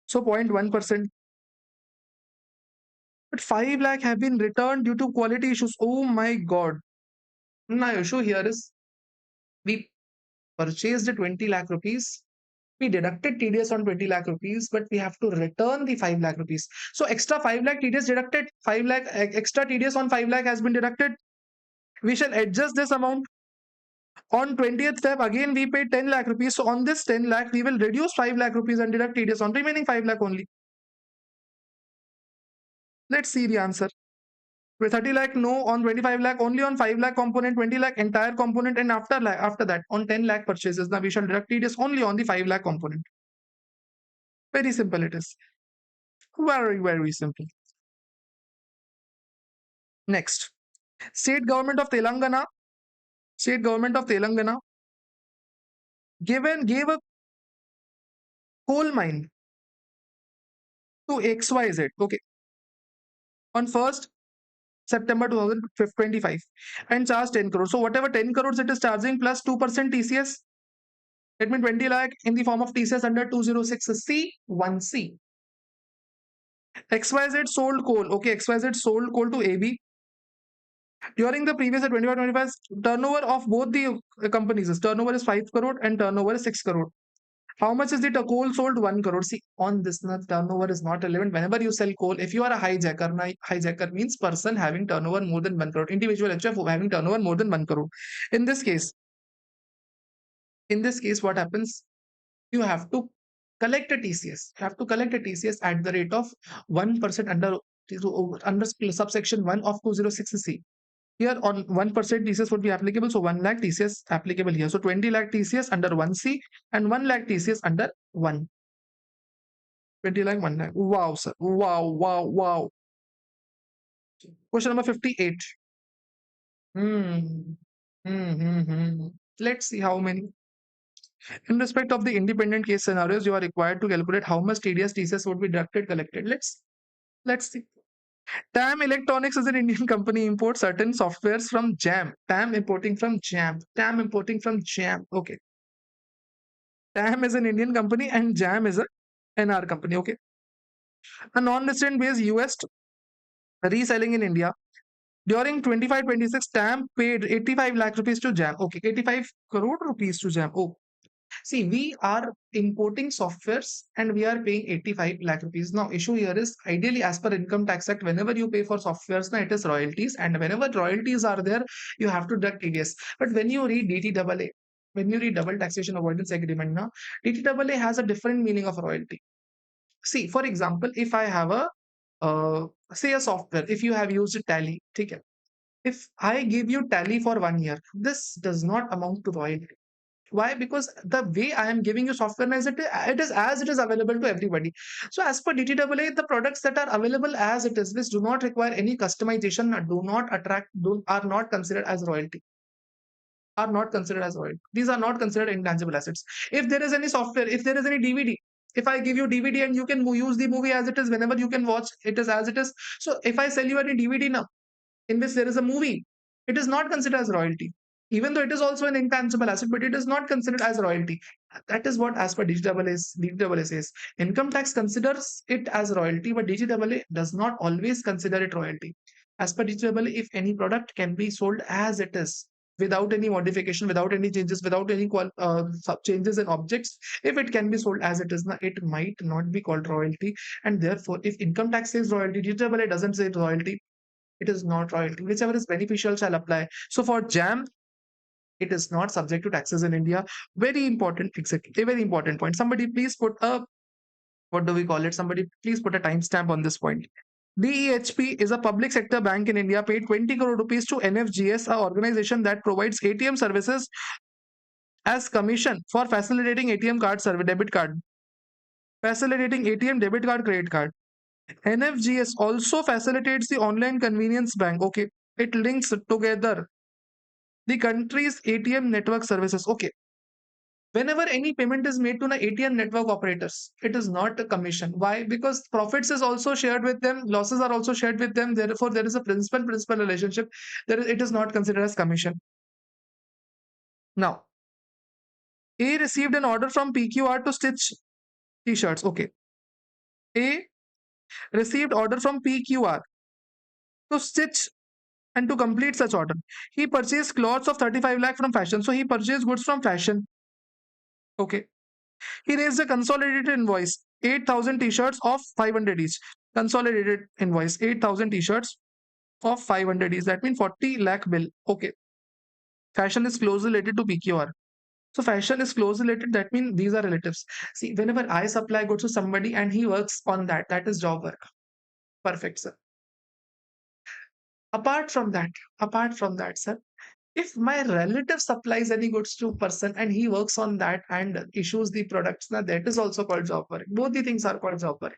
so 0.1%. But 5 lakh have been returned due to quality issues. Oh my God. My issue here is we purchased 20 lakh rupees. We deducted TDS on 20 lakh rupees, but we have to return the 5 lakh rupees. So extra 5 lakh TDS deducted, 5 lakh extra TDS on 5 lakh has been deducted. We shall adjust this amount. On 20th Feb, again we paid 10 lakh rupees. So on this 10 lakh, we will reduce 5 lakh rupees and deduct TDS on remaining 5 lakh only. Let's see the answer. With 30 lakh, no. On 25 lakh, only on 5 lakh component, 20 lakh entire component, and after that, on 10 lakh purchases, now we shall deduct TDS only on the 5 lakh component. Very simple it is. Very, very simple. Next, state government of Telangana gave a coal mine to XYZ. Okay, on 1st September 2025 and charged 10 crores. So whatever 10 crores it is charging plus 2% TCS, that means 20 lakh in the form of TCS under 206C 1C. XYZ sold coal. Okay, XYZ sold coal to AB. During the previous 25 turnover of both the companies, turnover is 5 crore and turnover is 6 crore. How much is the coal sold? 1 crore. See, on this turnover is not relevant. Whenever you sell coal, if you are a hijacker, hijacker means person having turnover more than 1 crore. Individual HF having turnover more than 1 crore. In this case, what happens? You have to collect a TCS. You have to collect a TCS at the rate of 1% under subsection 1 of 206C. Here on 1% TCS would be applicable. So 1 lakh TCS applicable here. So 20 lakh TCS under 1C and 1 lakh TCS under 1. 20 lakh, 1 lakh. Wow, sir. Wow, wow, wow. Question number 58. Hmm. Let's see how many. In respect of the independent case scenarios, you are required to calculate how much TDS TCS would be deducted collected. Let's see. TAM Electronics is an Indian company imports certain softwares from JAM. TAM importing from JAM. TAM importing from JAM. Okay. TAM is an Indian company and JAM is a NR company. Okay. A non-resident based US reselling in India. During 25-26, TAM paid 85 lakh rupees to JAM. Okay, 85 crore rupees to JAM. Oh, see, we are importing softwares and we are paying 85 lakh rupees. Now, issue here is ideally as per Income Tax Act, whenever you pay for softwares, now it is royalties, and whenever royalties are there, you have to deduct TDS. But when you read DTAA, when you read Double Taxation Avoidance Agreement, now DTAA has a different meaning of royalty. See, for example, if I have a say a software, if you have used Tally, okay, if I give you Tally for 1 year, this does not amount to royalty. Why? Because the way I am giving you software is it is as it is available to everybody. So as per DTAA, the products that are available as it is, which do not require any customization, do not attract, are not considered as royalty. Are not considered as royalty. These are not considered intangible assets. If there is any software, if there is any DVD, if I give you DVD and you can use the movie as it is, whenever you can watch it is as it is. So if I sell you any DVD now in which there is a movie, it is not considered as royalty. Even though it is also an intangible asset, but it is not considered as royalty. That is what, as per DGAA says. Income tax considers it as royalty, but DGAA does not always consider it royalty. As per DGAA, if any product can be sold as it is, without any modification, without any changes, without any changes in objects, if it can be sold as it is, it might not be called royalty. And therefore, if income tax says royalty, DGAA doesn't say royalty, it is not royalty. Whichever is beneficial shall apply. So for JAM, it is not subject to taxes in India. Very important, exactly. A very important point. Somebody please put a, what do we call it? Somebody please put a timestamp on this point. DEHP is a public sector bank in India, paid 20 crore rupees to NFGS, a organization that provides ATM services as commission for facilitating ATM card service, debit card, facilitating ATM debit card, credit card. NFGS also facilitates the online convenience bank. Okay, it links together the country's ATM network services. Okay, whenever any payment is made to the ATM network operators, it is not a commission. Why? Because profits is also shared with them, losses are also shared with them. Therefore, there is a principal relationship. It is not considered as commission. Now, A received an order from PQR to stitch t-shirts. Okay, A received order from PQR to stitch and to complete such order. He purchased clothes of 35 lakh from fashion. So he purchased goods from fashion. Okay. He raised a consolidated invoice, 8,000 t-shirts of 500 each. Consolidated invoice, 8,000 t-shirts of 500 each. That means 40 lakh bill. Okay. Fashion is closely related to PQR. So fashion is closely related. That means these are relatives. See, whenever I supply goods to somebody and he works on that, that is job work. Perfect, sir. Apart from that, sir, if my relative supplies any goods to person and he works on that and issues the products, now that is also called job work. Both the things are called job work.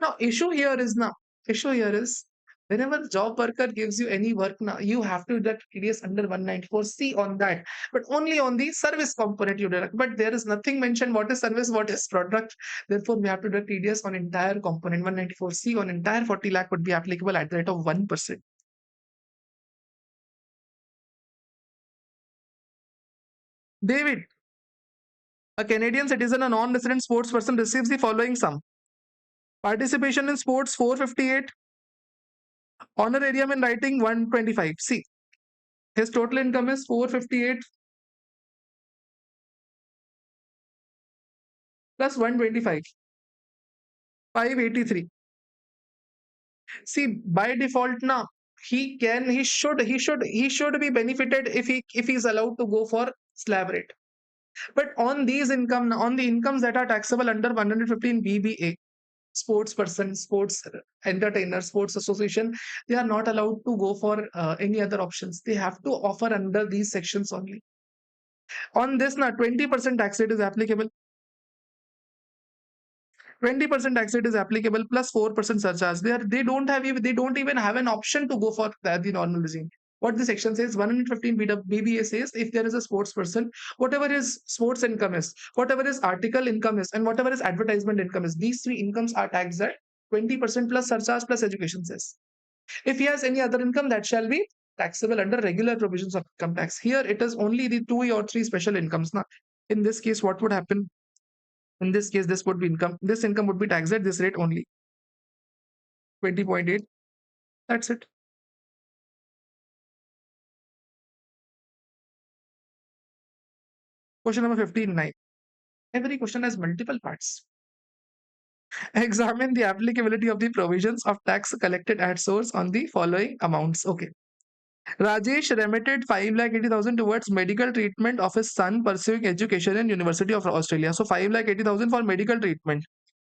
Now, issue here is whenever job worker gives you any work now, you have to deduct TDS under 194C on that, but only on the service component you deduct. But there is nothing mentioned what is service, what is product. Therefore, we have to deduct TDS on entire component. 194C on entire 40 lakh would be applicable at the rate of 1%. David, a Canadian citizen, a non-resident sports person, receives the following sum. Participation in sports 458, honorarium in writing 125. See, his total income is 458 plus 125, 583. See, by default now, he should be benefited if he's allowed to go for slab rate. But on the incomes that are taxable under 115 BBA, sports person, sports entertainer, sports association, they are not allowed to go for any other options. They have to offer under these sections only. On this now, 20% tax rate is applicable. 20% tax rate is applicable plus 4% surcharge. They don't even have an option to go for the normal regime. What the section says, 115 BBA says if there is a sports person, whatever his sports income is, whatever his article income is, and whatever his advertisement income is, these three incomes are taxed at 20% plus surcharge plus education cess. If he has any other income, that shall be taxable under regular provisions of income tax. Here it is only the two or three special incomes. Now, in this case, what would happen? In this case, this would be income. This income would be taxed at this rate only, 20.8. That's it. Question number 15.9. Every question has multiple parts. Examine the applicability of the provisions of tax collected at source on the following amounts. Okay. Rajesh remitted 5,80,000 towards medical treatment of his son pursuing education in University of Australia. So 5,80,000 for medical treatment.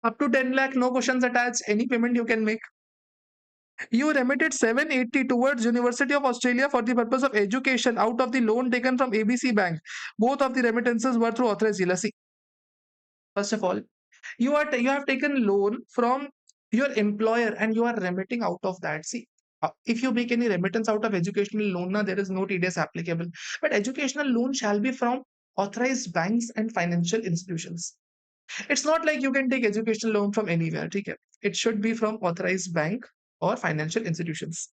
Up to 10 lakh, no questions attached. Any payment you can make. You remitted 780 towards University of Australia for the purpose of education out of the loan taken from ABC Bank. Both of the remittances were through authorized dealer. See, first of all, you have taken loan from your employer and you are remitting out of that. See, if you make any remittance out of educational loan, now there is no TDS applicable. But educational loan shall be from authorized banks and financial institutions. It's not like you can take educational loan from anywhere. Okay? It should be from authorized bank or financial institutions.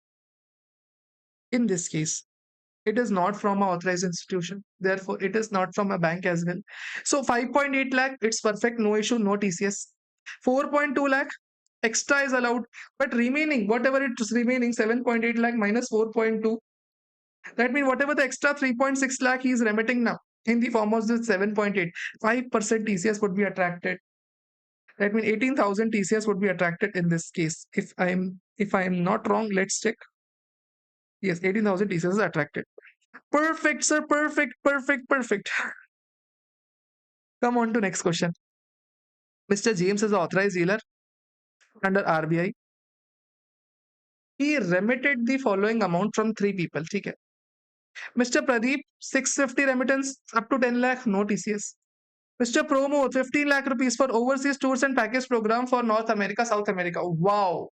In this case, it is not from an authorized institution. Therefore, it is not from a bank as well. So 5.8 lakh, it's perfect, no issue, no TCS. 4.2 lakh, extra is allowed. But remaining, whatever it is remaining, 7.8 lakh minus 4.2, that means whatever the extra 3.6 lakh he is remitting now in the form of this 7.8, 5% TCS would be attracted. That means 18,000 TCS would be attracted in this case. If I'm not wrong, let's check. Yes, 18,000 TCS is attracted. Perfect, sir. Perfect, perfect, perfect. Come on to next question. Mr. James is an authorized dealer under RBI. He remitted the following amount from three people. Okay. Mr. Pradeep, 650 remittance up to 10 lakh, no TCS. Mr. Pramod, 15 lakh rupees for overseas tours and package program for North America, South America. Wow.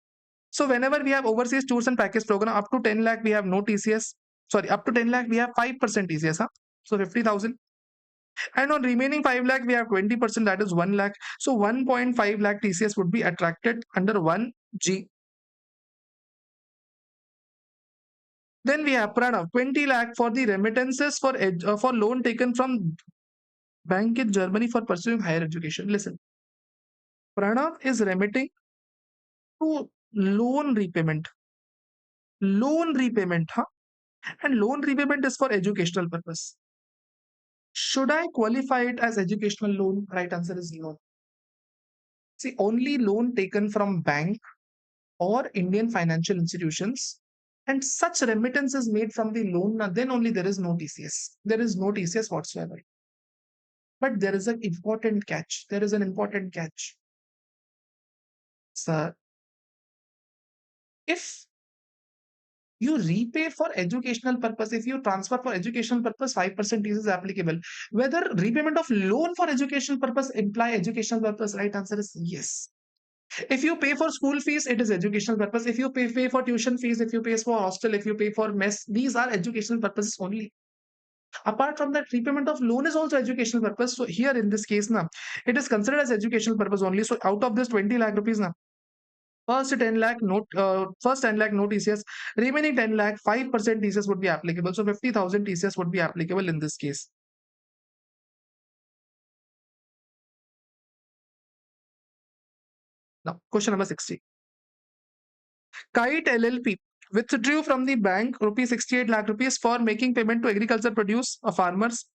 So whenever we have overseas tours and package program up to 10 lakh, we have no TCS. Sorry, up to 10 lakh, we have 5% TCS. Huh? So 50,000. And on remaining 5 lakh, we have 20%, that is 1 lakh. So 1.5 lakh TCS would be attracted under 1G. Then we have Pranav, 20 lakh for the remittances for loan taken from bank in Germany for pursuing higher education. Listen, Pranav is remitting to loan repayment. Loan repayment, huh? And loan repayment is for educational purpose. Should I qualify it as educational loan? Right answer is no. See, only loan taken from bank or Indian financial institutions and such remittance is made from the loan, then only there is no TCS. There is no TCS whatsoever. But there is an important catch. There is an important catch. Sir, if you repay for educational purpose, if you transfer for educational purpose, 5% is applicable. Whether repayment of loan for educational purpose imply educational purpose, right answer is yes. If you pay for school fees, it is educational purpose. If you pay for tuition fees, if you pay for hostel, if you pay for mess, these are educational purposes only. Apart from that, repayment of loan is also educational purpose. So here in this case, now it is considered as educational purpose only. So out of this 20 lakh rupees, now first 10 lakh first 10 lakh no TCS, remaining 10 lakh 5% TCS would be applicable. So 50,000 TCS would be applicable in this case. Now question number 60. Kite LLP withdrew from the bank rupees 68 lakh rupees for making payment to agriculture produce farmers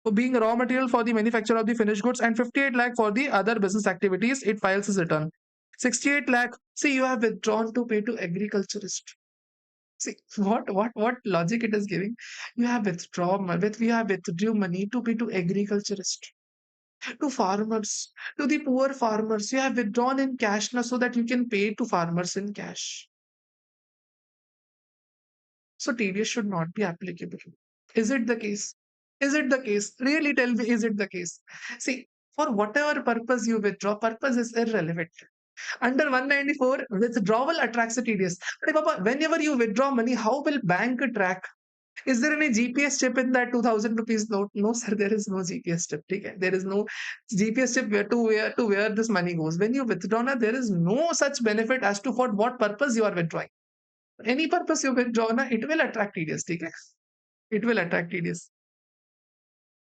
for being raw material for the manufacture of the finished goods and 58 lakh for the other business activities. It files his return. 68 lakh. See, you have withdrawn to pay to agriculturist. See what logic it is giving. You have withdrew money to pay to agriculturist, to farmers, to the poor farmers. You have withdrawn in cash now so that you can pay to farmers in cash. So TDS should not be applicable. Is it the case? Is it the case? Really tell me, is it the case? See, for whatever purpose you withdraw, purpose is irrelevant. Under 194, withdrawal attracts a TDS. But Papa, whenever you withdraw money, how will bank track? Is there any GPS chip in that 2000 rupees note? No, sir, there is no GPS chip. Okay? There is no GPS chip where this money goes. When you withdraw, na, there is no such benefit as to for what purpose you are withdrawing. Any purpose you withdraw, na, it will attract TDS. Okay? It will attract TDS.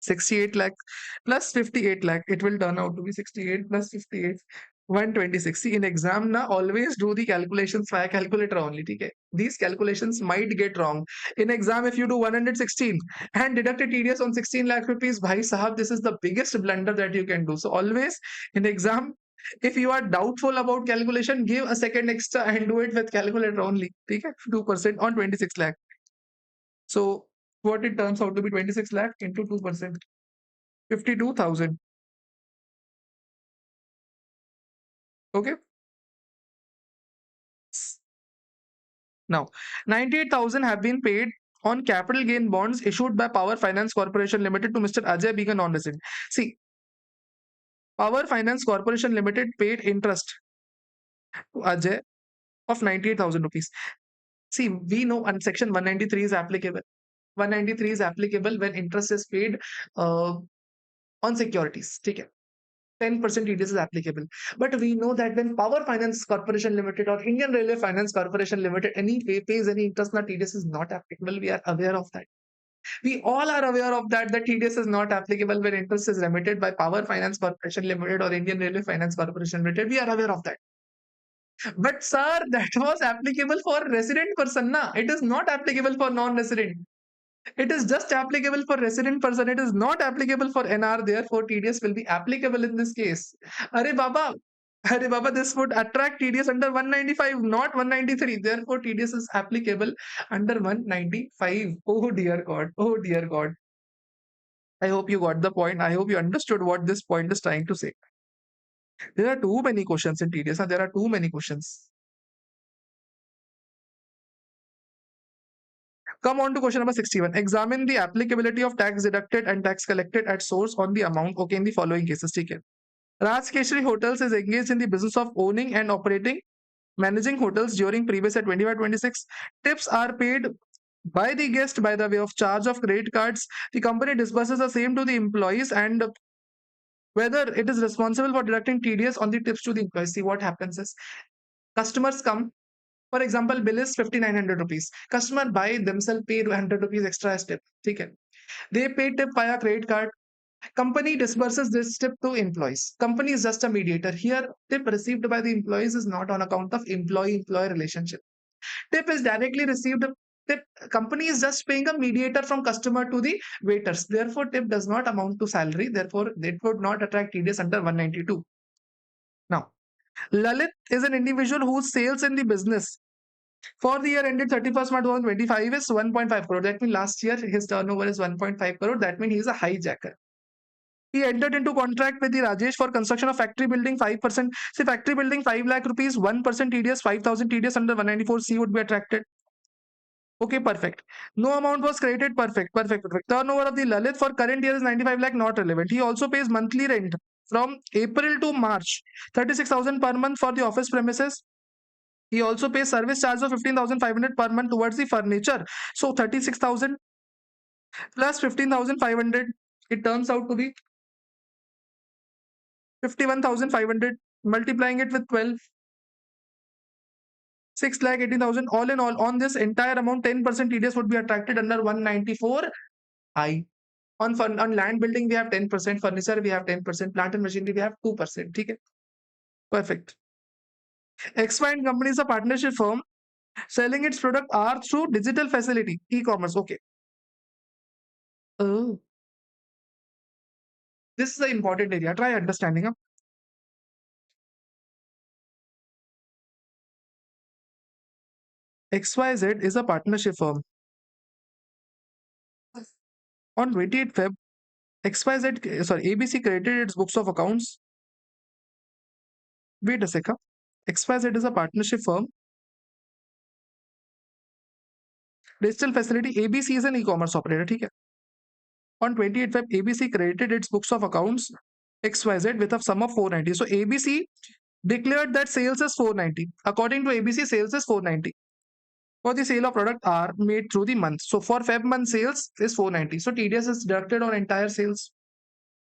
68 lakh plus 58 lakh. It will turn out to be 68 plus 58. 126. See, in exam, na, always do the calculations via calculator only. Okay? These calculations might get wrong. In exam, if you do 116 and deduct a TDS on 16 lakh rupees, bhai sahab, this is the biggest blunder that you can do. So always in exam, if you are doubtful about calculation, give a second extra and do it with calculator only. Okay? 2% on 26 lakh. So what it turns out to be 26 lakh into 2%. 52,000. Okay. Now, 98,000 have been paid on capital gain bonds issued by Power Finance Corporation Limited to Mr. Ajay being a non-resident. See, Power Finance Corporation Limited paid interest to Ajay of 98,000 rupees. See, we know section 193 is applicable. 193 is applicable when interest is paid on securities. Okay. 10% TDS is applicable. But we know that when Power Finance Corporation Limited or Indian Railway Finance Corporation Limited pays any interest, na TDS is not applicable. We are aware of that. We all are aware of that. The TDS is not applicable when interest is remitted by Power Finance Corporation Limited or Indian Railway Finance Corporation Limited. We are aware of that. But sir, that was applicable for resident person, na. It is not applicable for non-resident. It is just applicable for resident person. It is not applicable for NR. Therefore, TDS will be applicable in this case. Arey Baba, this would attract TDS under 195, not 193. Therefore, TDS is applicable under 195. Oh dear God. Oh dear God. I hope you got the point. I hope you understood what this point is trying to say. There are too many questions in TDS. There are too many questions. Come on to question number 61. Examine the applicability of tax deducted and tax collected at source on the amount. Okay, in the following cases. Okay. Raj Keshri Hotels is engaged in the business of owning and operating, managing hotels during previous year 25-26. Tips are paid by the guest by the way of charge of credit cards. The company disburses the same to the employees and whether it is responsible for deducting TDS on the tips to the employees. See, what happens is customers come. For example, bill is 5,900 rupees. Customer buy themselves pay 100 rupees extra as tip. Okay. They pay tip via credit card. Company disburses this tip to employees. Company is just a mediator. Here, tip received by the employees is not on account of employee-employee relationship. Tip is directly received. Tip company is just paying a mediator from customer to the waiters. Therefore, tip does not amount to salary. Therefore, it would not attract TDS under 192. Now, Lalit is an individual whose sales in the business for the year ended 31st March 2025 is 1.5 crore. That means last year his turnover is 1.5 crore. That means he is a hijacker. He entered into contract with the Rajesh for construction of factory building 5%. Say factory building 5 lakh rupees, 1% TDS, 5,000 TDS under 194C would be attracted. Okay, perfect. No amount was credited. Perfect. Turnover of the Lalit for current year is 95 lakh, not relevant. He also pays monthly rent from April to March, 36,000 per month for the office premises. He also pays service charge of 15,500 per month towards the furniture. So 36,000 plus 15,500, it turns out to be 51,500. Multiplying it with 12, 6 lakh 18,000. All in all, on this entire amount, 10% TDS would be attracted under 194I. On land building, we have 10%, furniture, we have 10%, plant and machinery, we have 2%. Okay? Perfect. X-Find company is a partnership firm selling its product are through digital facility, e-commerce. Okay. Oh. This is an important area. Try understanding. XYZ is a partnership firm. On 28 Feb, ABC credited its books of accounts. Wait a second. XYZ is a partnership firm. Digital facility. ABC is an e-commerce operator. Okay? On 28 Feb, ABC credited its books of accounts XYZ with a sum of 490. So ABC declared that sales is 490. According to ABC, sales is 490 for the sale of product are made through the month. So for Feb month sales is 490. So TDS is deducted on entire sales.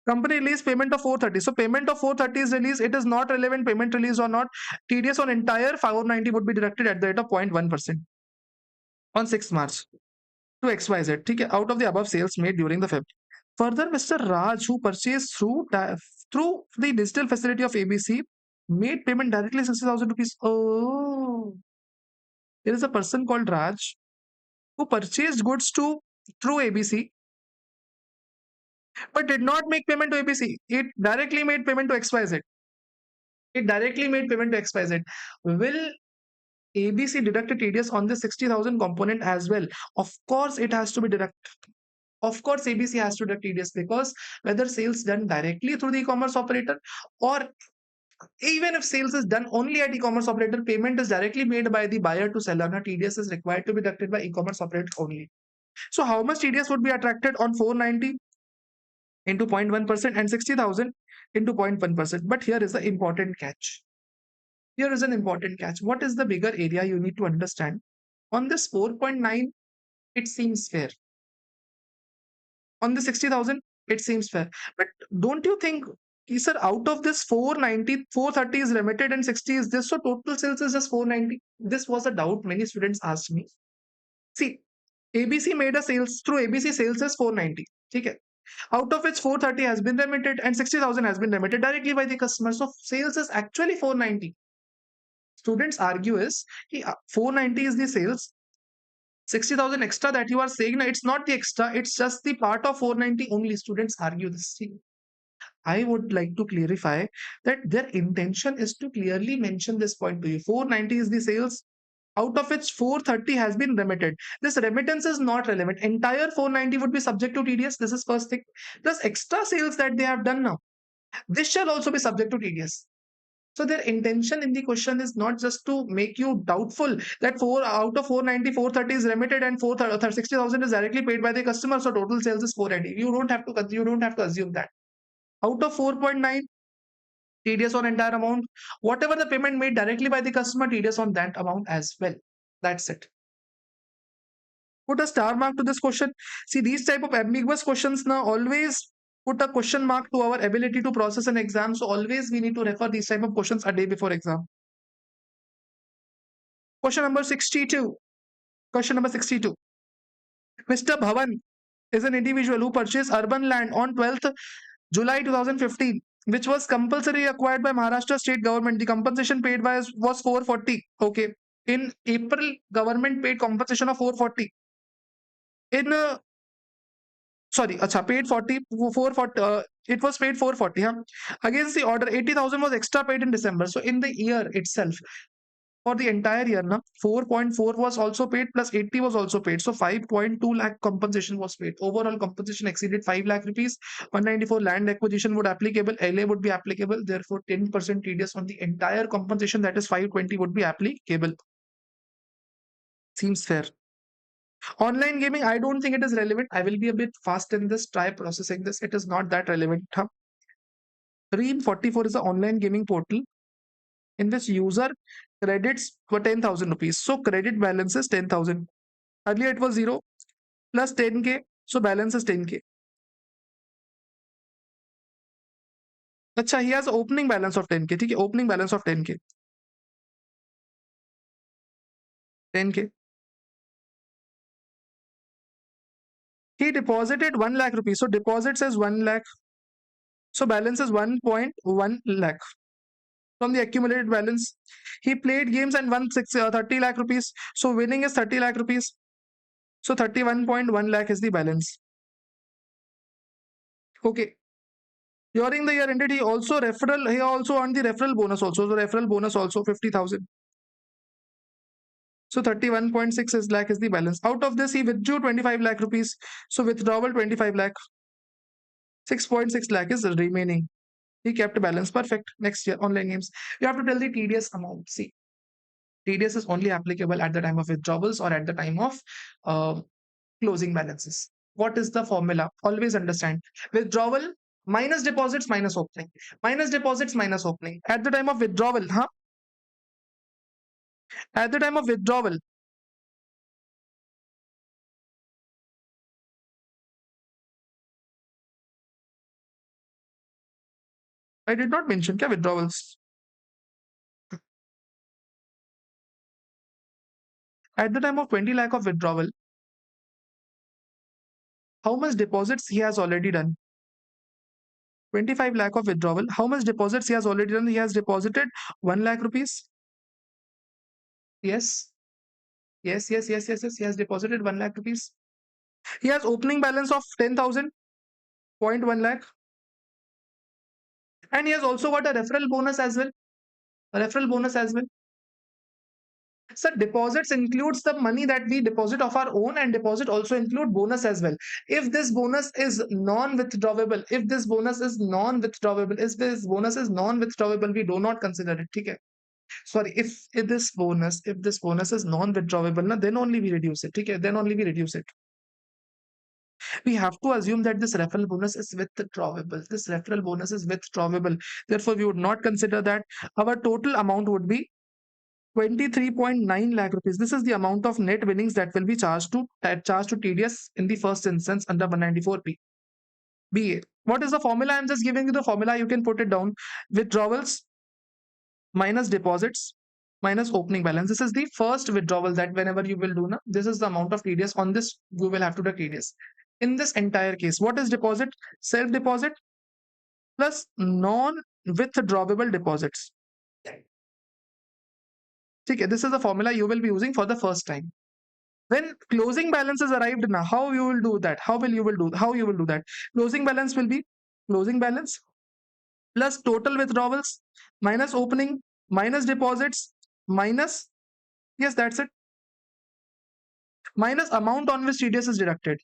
Company release payment of 430. So payment of 430 is released. It is not relevant payment release or not. TDS on entire 490 would be deducted at the rate of 0.1% on 6th March to XYZ. Okay, out of the above sales made during the Feb. Further, Mr. Raj, who purchased through the digital facility of ABC, made payment directly 60,000 rupees. Oh, there is a person called Raj who purchased goods to through ABC but did not make payment to ABC. It directly made payment to XYZ. It directly made payment to XYZ. Will ABC deduct a TDS on the 60,000 component as well? Of course, it has to be deducted. Of course, ABC has to deduct TDS because whether sales done directly through the e-commerce operator or even if sales is done only at e-commerce operator, payment is directly made by the buyer to seller. Now, TDS is required to be deducted by e-commerce operator only. So, how much TDS would be attracted on 490 into 0.1% and 60,000 into 0.1%? But here is the important catch. Here is an important catch. What is the bigger area you need to understand? On this 4.9, it seems fair. On the 60,000, it seems fair. But don't you think, sir, out of this 490, 430 is remitted and 60 is this, so total sales is just 490? This was a doubt many students asked me. See, ABC made a sales through ABC sales is 490. Okay. Out of which 430 has been remitted and 60,000 has been remitted directly by the customer. So sales is actually 490. Students argue is 490 is the sales, 60,000 extra that you are saying, it's not the extra, it's just the part of 490 only. Students argue this. See, I would like to clarify that their intention is to clearly mention this point to you. 490 is the sales, out of which 430 has been remitted. This remittance is not relevant. Entire 490 would be subject to TDS. This is first thing. Plus extra sales that they have done now, this shall also be subject to TDS. So their intention in the question is not just to make you doubtful that 4 out of 490, 430 is remitted and 60,000 is directly paid by the customer. So total sales is 480. You don't have to assume that. Out of 4.9, TDS on entire amount. Whatever the payment made directly by the customer, TDS on that amount as well. That's it. Put a star mark to this question. See, these type of ambiguous questions now always put a question mark to our ability to process an exam. So always we need to refer these type of questions a day before exam. Question number 62. Question number 62. Mr. Bhavan is an individual who purchased urban land on 12th July 2015, which was compulsory acquired by Maharashtra state government. The compensation paid was 440. Okay. In April, government paid compensation of 440. In sorry, acha, paid 440. It was paid 440. Huh? Against the order, 80,000 was extra paid in December. So in the year itself, for the entire year, 4.4 was also paid plus 80 was also paid. So 5.2 lakh compensation was paid. Overall compensation exceeded 5 lakh rupees. 194 land acquisition would applicable. LA would be applicable. Therefore, 10% TDS on the entire compensation, that is 520, would be applicable. Seems fair. Online gaming, I don't think it is relevant. I will be a bit fast in this. Try processing this. It is not that relevant. Huh? Dream 44 is an online gaming portal in which user credits for 10,000 rupees. So credit balance is 10,000. Earlier it was 0 plus 10k. So balance is 10k. Acha, he has opening balance of 10k. Okay, opening balance of 10k. 10k. He deposited 1 lakh rupees. So deposit says 1 lakh. So balance is 1.1 lakh. From the accumulated balance, he played games and won 30 lakh rupees. So winning is 30 lakh rupees. So 31.1 lakh is the balance. Okay. During the year ended, he also earned the referral bonus also. So referral bonus also 50,000. So 31.6 lakh is the balance. Out of this, he withdrew 25 lakh rupees. So withdrawal 25 lakh. 6.6 lakh is remaining. He kept balance. Perfect. Next year, online games. You have to tell the TDS amount. See, TDS is only applicable at the time of withdrawals or at the time of closing balances. What is the formula? Always understand. Withdrawal minus deposits minus opening, minus deposits minus opening. At the time of withdrawal, huh? At the time of withdrawal, I did not mention kya withdrawals. At the time of 20 lakh of withdrawal, how much deposits he has already done? 25 lakh of withdrawal. How much deposits he has already done? He has deposited 1 lakh rupees. Yes. Yes, yes, yes, yes, yes. He has deposited 1 lakh rupees. He has opening balance of 10,000, 0.1 lakh. And he has also got a referral bonus as well. A referral bonus as well. So deposits includes the money that we deposit of our own, and deposit also include bonus as well. If this bonus is non-withdrawable, if this bonus is non-withdrawable, we do not consider it. Okay? Sorry, if this bonus is non-withdrawable, then only we reduce it. Okay? Then only we reduce it. We have to assume that this referral bonus is withdrawable. This referral bonus is withdrawable. Therefore, we would not consider that. Our total amount would be 23.9 lakh rupees. This is the amount of net winnings that will be charged to TDS in the first instance under 194B. BA. What is the formula? I'm just giving you the formula. You can put it down. Withdrawals minus deposits minus opening balance. This is the first withdrawal that whenever you will do, this is the amount of TDS. On this, you will have to do TDS. In this entire case, what is deposit? Self deposit plus non-withdrawable deposits. Okay, this is the formula you will be using for the first time. When closing balance is arrived now, how you will do that? How you will do that? Closing balance will be closing balance plus total withdrawals minus opening minus deposits minus, yes, that's it, minus amount on which TDS is deducted.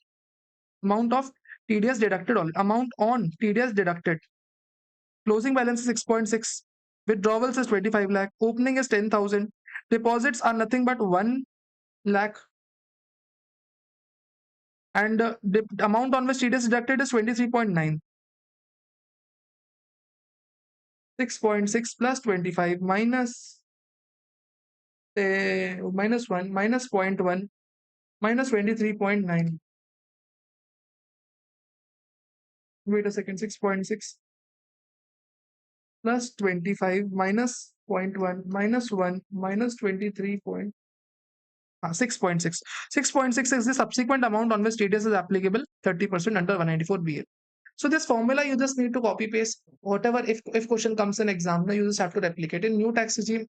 Amount of TDS deducted, all amount on TDS deducted. Closing balance is 6.6. Withdrawals is 25 lakh. Opening is 10,000. Deposits are nothing but 1 lakh. And the amount on which TDS deducted is 23.9. 6.6 plus 25 minus minus 1 minus 0.1 minus 23.9. Wait a second. 6.6 plus 25 minus 0.1 minus 1 minus 23. 6.6. 6.6 is the subsequent amount on which TDS is applicable, 30% under 194BL. So this formula you just need to copy paste whatever. If question comes in exam, you just have to replicate. In new tax regime,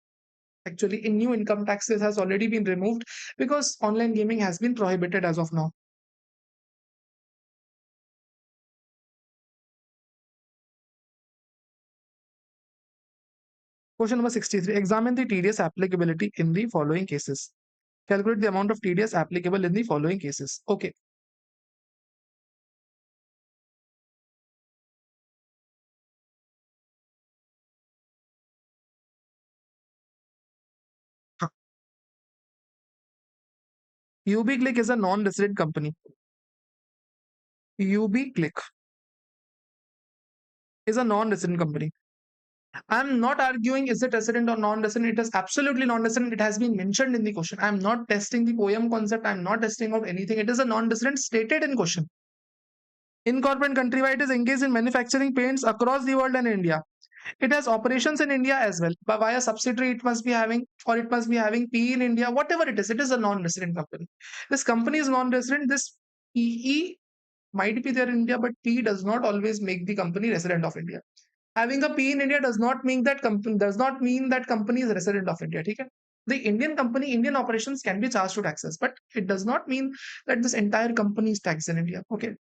actually in new income taxes has already been removed because online gaming has been prohibited as of now. Question number 63. Examine the TDS applicability in the following cases. Calculate the amount of TDS applicable in the following cases. Okay. UB Click is a non-resident company. UB Click is a non-resident company. I'm not arguing is it resident or non-resident. It is absolutely non-resident. It has been mentioned in the question. I'm not testing the poem concept. I'm not testing out anything. It is a non-resident stated in question. Incorporate countrywide is engaged in manufacturing paints across the world and India. It has operations in India as well. But via subsidiary, it must be having, or it must be having PE in India, whatever it is a non-resident company. This company is non-resident. This PE might be there in India, but PE does not always make the company resident of India. Having a P in India does not mean that company is resident of India. Okay? The Indian company, Indian operations can be charged to taxes, but it does not mean that this entire company is taxed in India. Okay.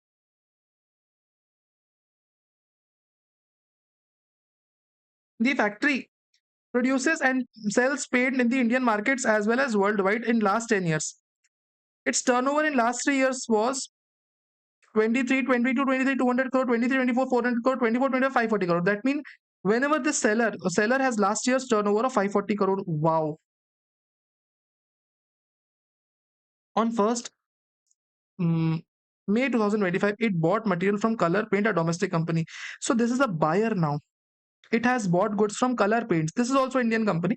The factory produces and sells paint in the Indian markets as well as worldwide in last 10 years. Its turnover in last 3 years was 23, 22, 23, 200 crore, 23, 24, 400 crore, 24, 25, 540 crore. That means whenever the seller has last year's turnover of 540 crore, wow. On first, May 2025, it bought material from Color Paint, a domestic company. So this is a buyer now. It has bought goods from Color Paints. This is also Indian company.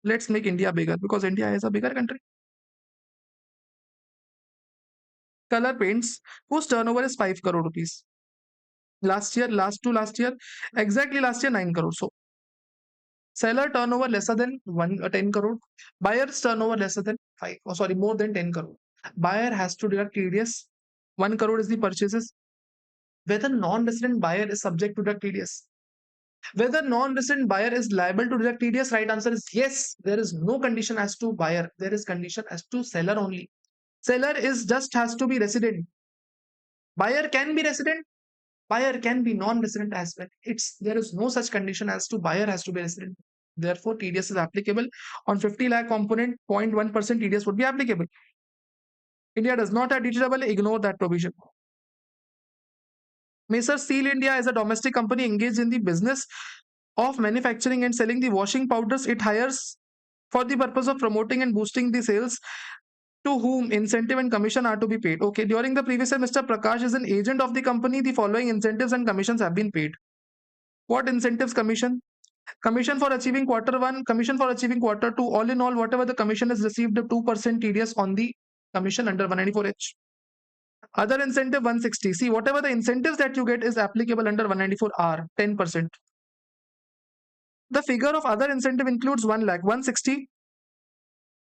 Let's make India bigger because India is a bigger country. Color Paints, whose turnover is 5 crore rupees. Last year, last year, exactly last year, 9 crore. So seller turnover lesser than 10 crore. Buyer's turnover lesser than 5, oh sorry, more than 10 crore. Buyer has to deduct TDS. 1 crore is the purchases. Whether non-resident buyer is subject to deduct TDS. Whether non-resident buyer is liable to deduct TDS, right answer is yes. There is no condition as to buyer. There is condition as to seller only. Seller is just has to be resident. Buyer can be resident. Buyer can be non-resident as well. There is no such condition as to buyer has to be resident. Therefore, TDS is applicable on 50 lakh component. 0.1% TDS would be applicable. India does not have DTAA. Ignore that provision. Mr. Steel India is a domestic company engaged in the business of manufacturing and selling the washing powders. It hires for the purpose of promoting and boosting the sales, to whom incentive and commission are to be paid. Okay, during the previous year, Mr. Prakash is an agent of the company. The following incentives and commissions have been paid. What incentives? Commission for achieving quarter one, commission for achieving quarter two. All in all, whatever the commission is received, the 2% TDS on the commission under 194H. Other incentive 160. See, whatever the incentives that you get is applicable under 194R, 10%. The figure of other incentive includes 1 lakh. 160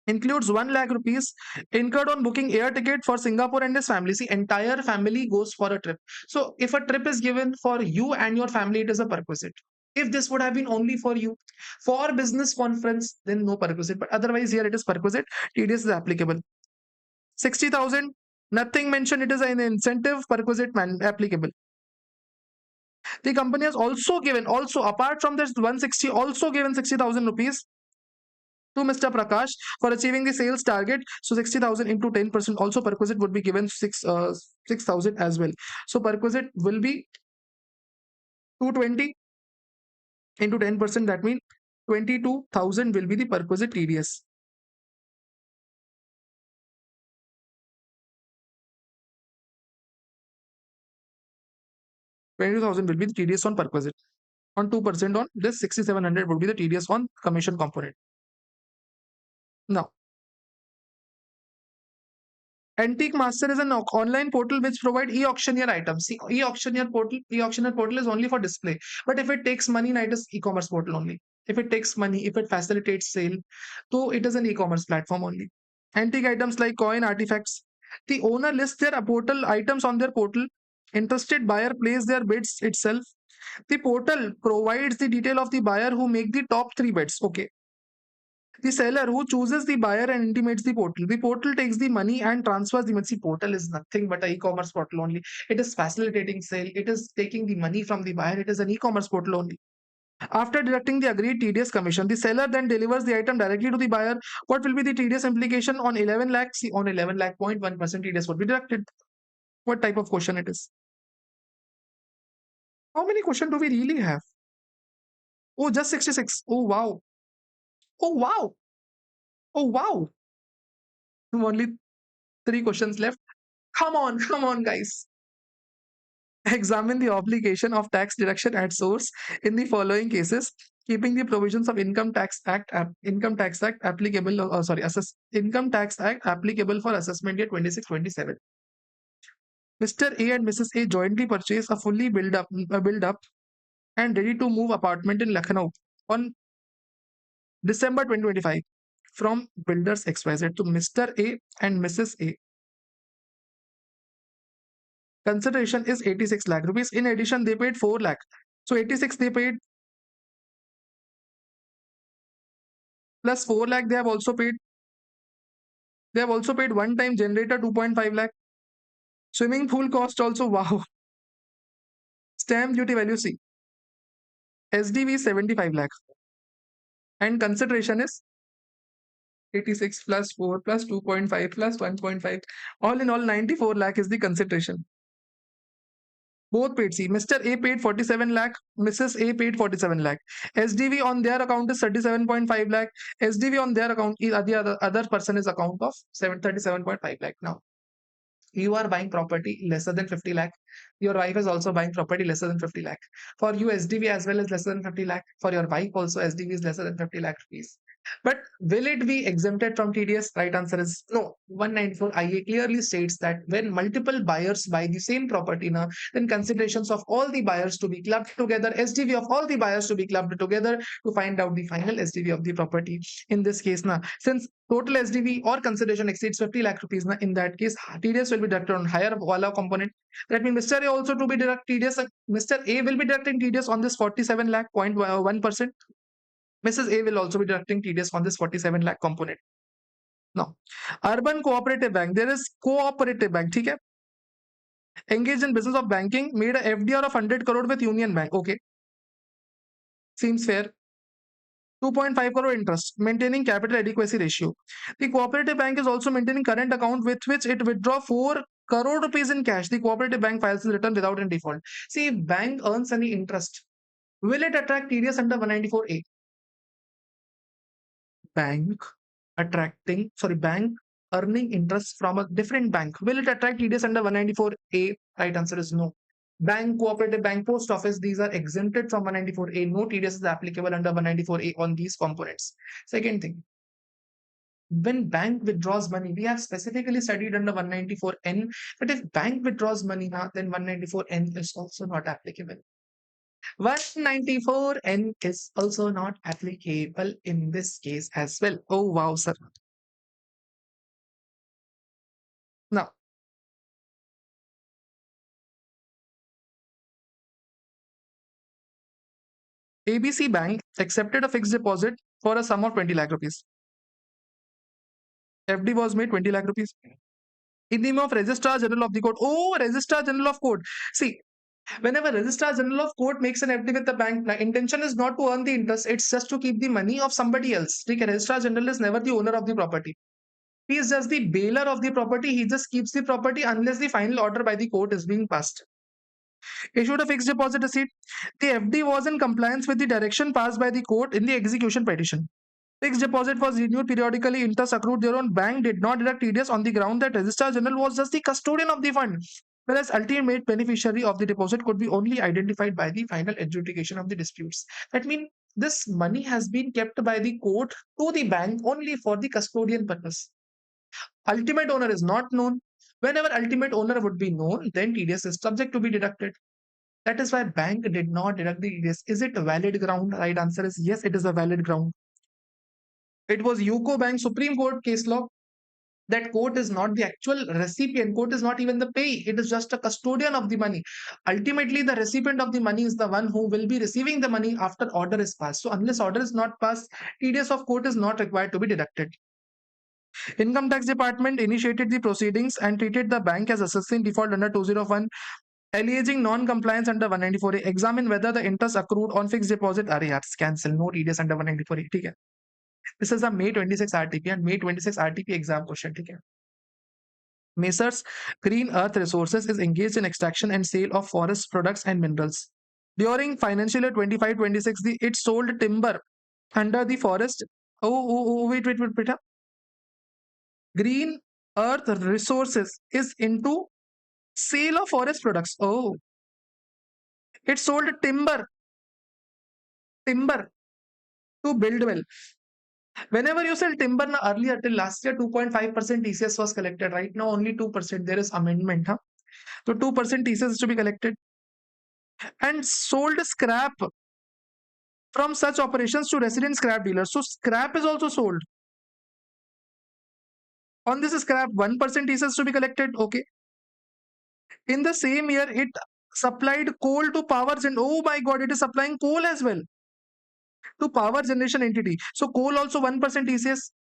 includes 1 lakh rupees incurred on booking air ticket for Singapore and his family. See, entire family goes for a trip. So if a trip is given for you and your family, it is a perquisite. If this would have been only for you, for business conference, then no perquisite. But otherwise, here it is perquisite. TDS is applicable. 60,000, nothing mentioned. It is an incentive, perquisite applicable. The company has also given, apart from this 160, also given 60,000 rupees to Mr. Prakash for achieving the sales target. So 60,000 into 10%, also perquisite would be given 6,000 as well. So perquisite will be 220 into 10%. That means 22,000 will be the perquisite TDS. $20,000 will be the TDS on perquisite. On 2% on this, 6,700 would be the TDS on commission component. Now, Antique Master is an online portal which provide e-auctioneer items. See, e-auctioneer portal is only for display. But if it takes money, it is e-commerce portal only. If it takes money, if it facilitates sale, so it is an e-commerce platform only. Antique items like coin, artifacts. The owner lists their portal items on their portal. Interested buyer places their bids itself. The portal provides the detail of the buyer who make the top 3 bids. Okay. The seller who chooses the buyer and intimates the portal. The portal takes the money and transfers the money. See, portal is nothing but an e-commerce portal only. It is facilitating sale. It is taking the money from the buyer. It is an e-commerce portal only. After deducting the agreed TDS commission, the seller then delivers the item directly to the buyer. What will be the TDS implication on 11 lakh? See, on 11 lakh, 0.1% TDS would be deducted. What type of question it is? How many questions do we really have? Oh, just 66. Oh, wow. Oh, wow. Oh, wow. Only 3 questions left. Come on, guys. Examine the obligation of tax deduction at source in the following cases, keeping the provisions of Income Tax Act applicable. Income Tax Act applicable for assessment year 26-27. Mr. A and Mrs. A jointly purchase a fully built up and ready to move apartment in Lucknow on December 2025 from builders XYZ to Mr. A and Mrs. A. Consideration is 86 lakh rupees. In addition, they paid 4 lakh. So 86 they paid plus 4 lakh they have also paid. They have also paid one time generator 2.5 lakh. Swimming pool cost also, wow. Stamp duty value C. SDV 75 lakh. And consideration is 86 plus 4 plus 2.5 plus 1.5. All in all, 94 lakh is the consideration. Both paid. See, Mr. A paid 47 lakh, Mrs. A paid 47 lakh. SDV on their account is 37.5 lakh. SDV on their account, the other person is account of 37.5 lakh now. you are buying property lesser than 50 lakh. Your wife is also buying property lesser than 50 lakh. For you, SDV as well as lesser than 50 lakh. For your wife also, SDV is lesser than 50 lakh rupees. But will it be exempted from TDS? Right answer is no. 194 IA clearly states that when multiple buyers buy the same property now, then considerations of all the buyers to be clubbed together, SDV of all the buyers to be clubbed together to find out the final SDV of the property. In this case, now, since total SDV or consideration exceeds 50 lakh rupees, now, in that case, TDS will be deducted on higher wala component. That means Mr. A also to be deducted TDS. Mr. A will be deducting TDS on this 47 lakh 0.1%. Mrs. A will also be deducting TDS on this 47 lakh component. Now, Urban Cooperative Bank, there is cooperative bank, okay? Engaged in business of banking, made a FDR of 100 crore with Union Bank. Okay, seems fair. 2.5 crore interest, maintaining capital adequacy ratio. The cooperative bank is also maintaining current account with which it withdraw 4 crore rupees in cash. The cooperative bank files the return without any default. See, if bank earns any interest, will it attract TDS under 194A? Bank bank earning interest from a different bank, will it attract TDS under 194A? Right answer is no. Bank, cooperative bank, post office, these are exempted from 194A. No TDS is applicable under 194A on these components. Second thing, when bank withdraws money, we have specifically studied under 194N, but if bank withdraws money now, then 194N is also not applicable. 194N is also not applicable in this case as well. Oh wow, sir. Now, ABC Bank accepted a fixed deposit for a sum of 20 lakh rupees. FD was made 20 lakh rupees. In the name of Registrar General of the Court. Oh, Registrar General of Court. See, whenever Registrar General of Court makes an FD with the bank, the intention is not to earn the interest, it's just to keep the money of somebody else. The Registrar General is never the owner of the property. He is just the bailer of the property. He just keeps the property unless the final order by the court is being passed. Issued a fixed deposit receipt. The FD was in compliance with the direction passed by the court in the execution petition. Fixed deposit was renewed periodically, interest accrued thereon. Bank did not deduct TDS on the ground that Registrar General was just the custodian of the fund, whereas ultimate beneficiary of the deposit could be only identified by the final adjudication of the disputes. That means this money has been kept by the court to the bank only for the custodian purpose. Ultimate owner is not known. Whenever ultimate owner would be known, then TDS is subject to be deducted. That is why bank did not deduct the TDS. Is it a valid ground? Right answer is yes, it is a valid ground. It was UCO Bank Supreme Court case law. That court is not the actual recipient. Court is not even the payee. It is just a custodian of the money. Ultimately, the recipient of the money is the one who will be receiving the money after order is passed. So unless order is not passed, TDS of court is not required to be deducted. Income Tax Department initiated the proceedings and treated the bank as assessing default under 201, alleging non-compliance under 194A. Examine whether the interest accrued on fixed deposit are cancel. No TDS under 194A. Okay. This is a May 26 RTP and May 26 RTP exam question. Okay. Messrs. Green Earth Resources is engaged in extraction and sale of forest products and minerals. During financial year 25-26, it sold timber under the forest. Wait. Green Earth Resources is into sale of forest products. Oh, it sold timber to build well. Whenever you sell timber, na earlier till last year, 2.5% TCS was collected. Right now, only 2%. There is amendment. Huh? So 2% TCS is to be collected. And sold scrap from such operations to resident scrap dealers. So scrap is also sold. On this scrap, 1% TCS is to be collected. Okay. In the same year, it supplied coal to power gen. Oh my God, it is supplying coal as well to power generation entity. So coal also 1% TCS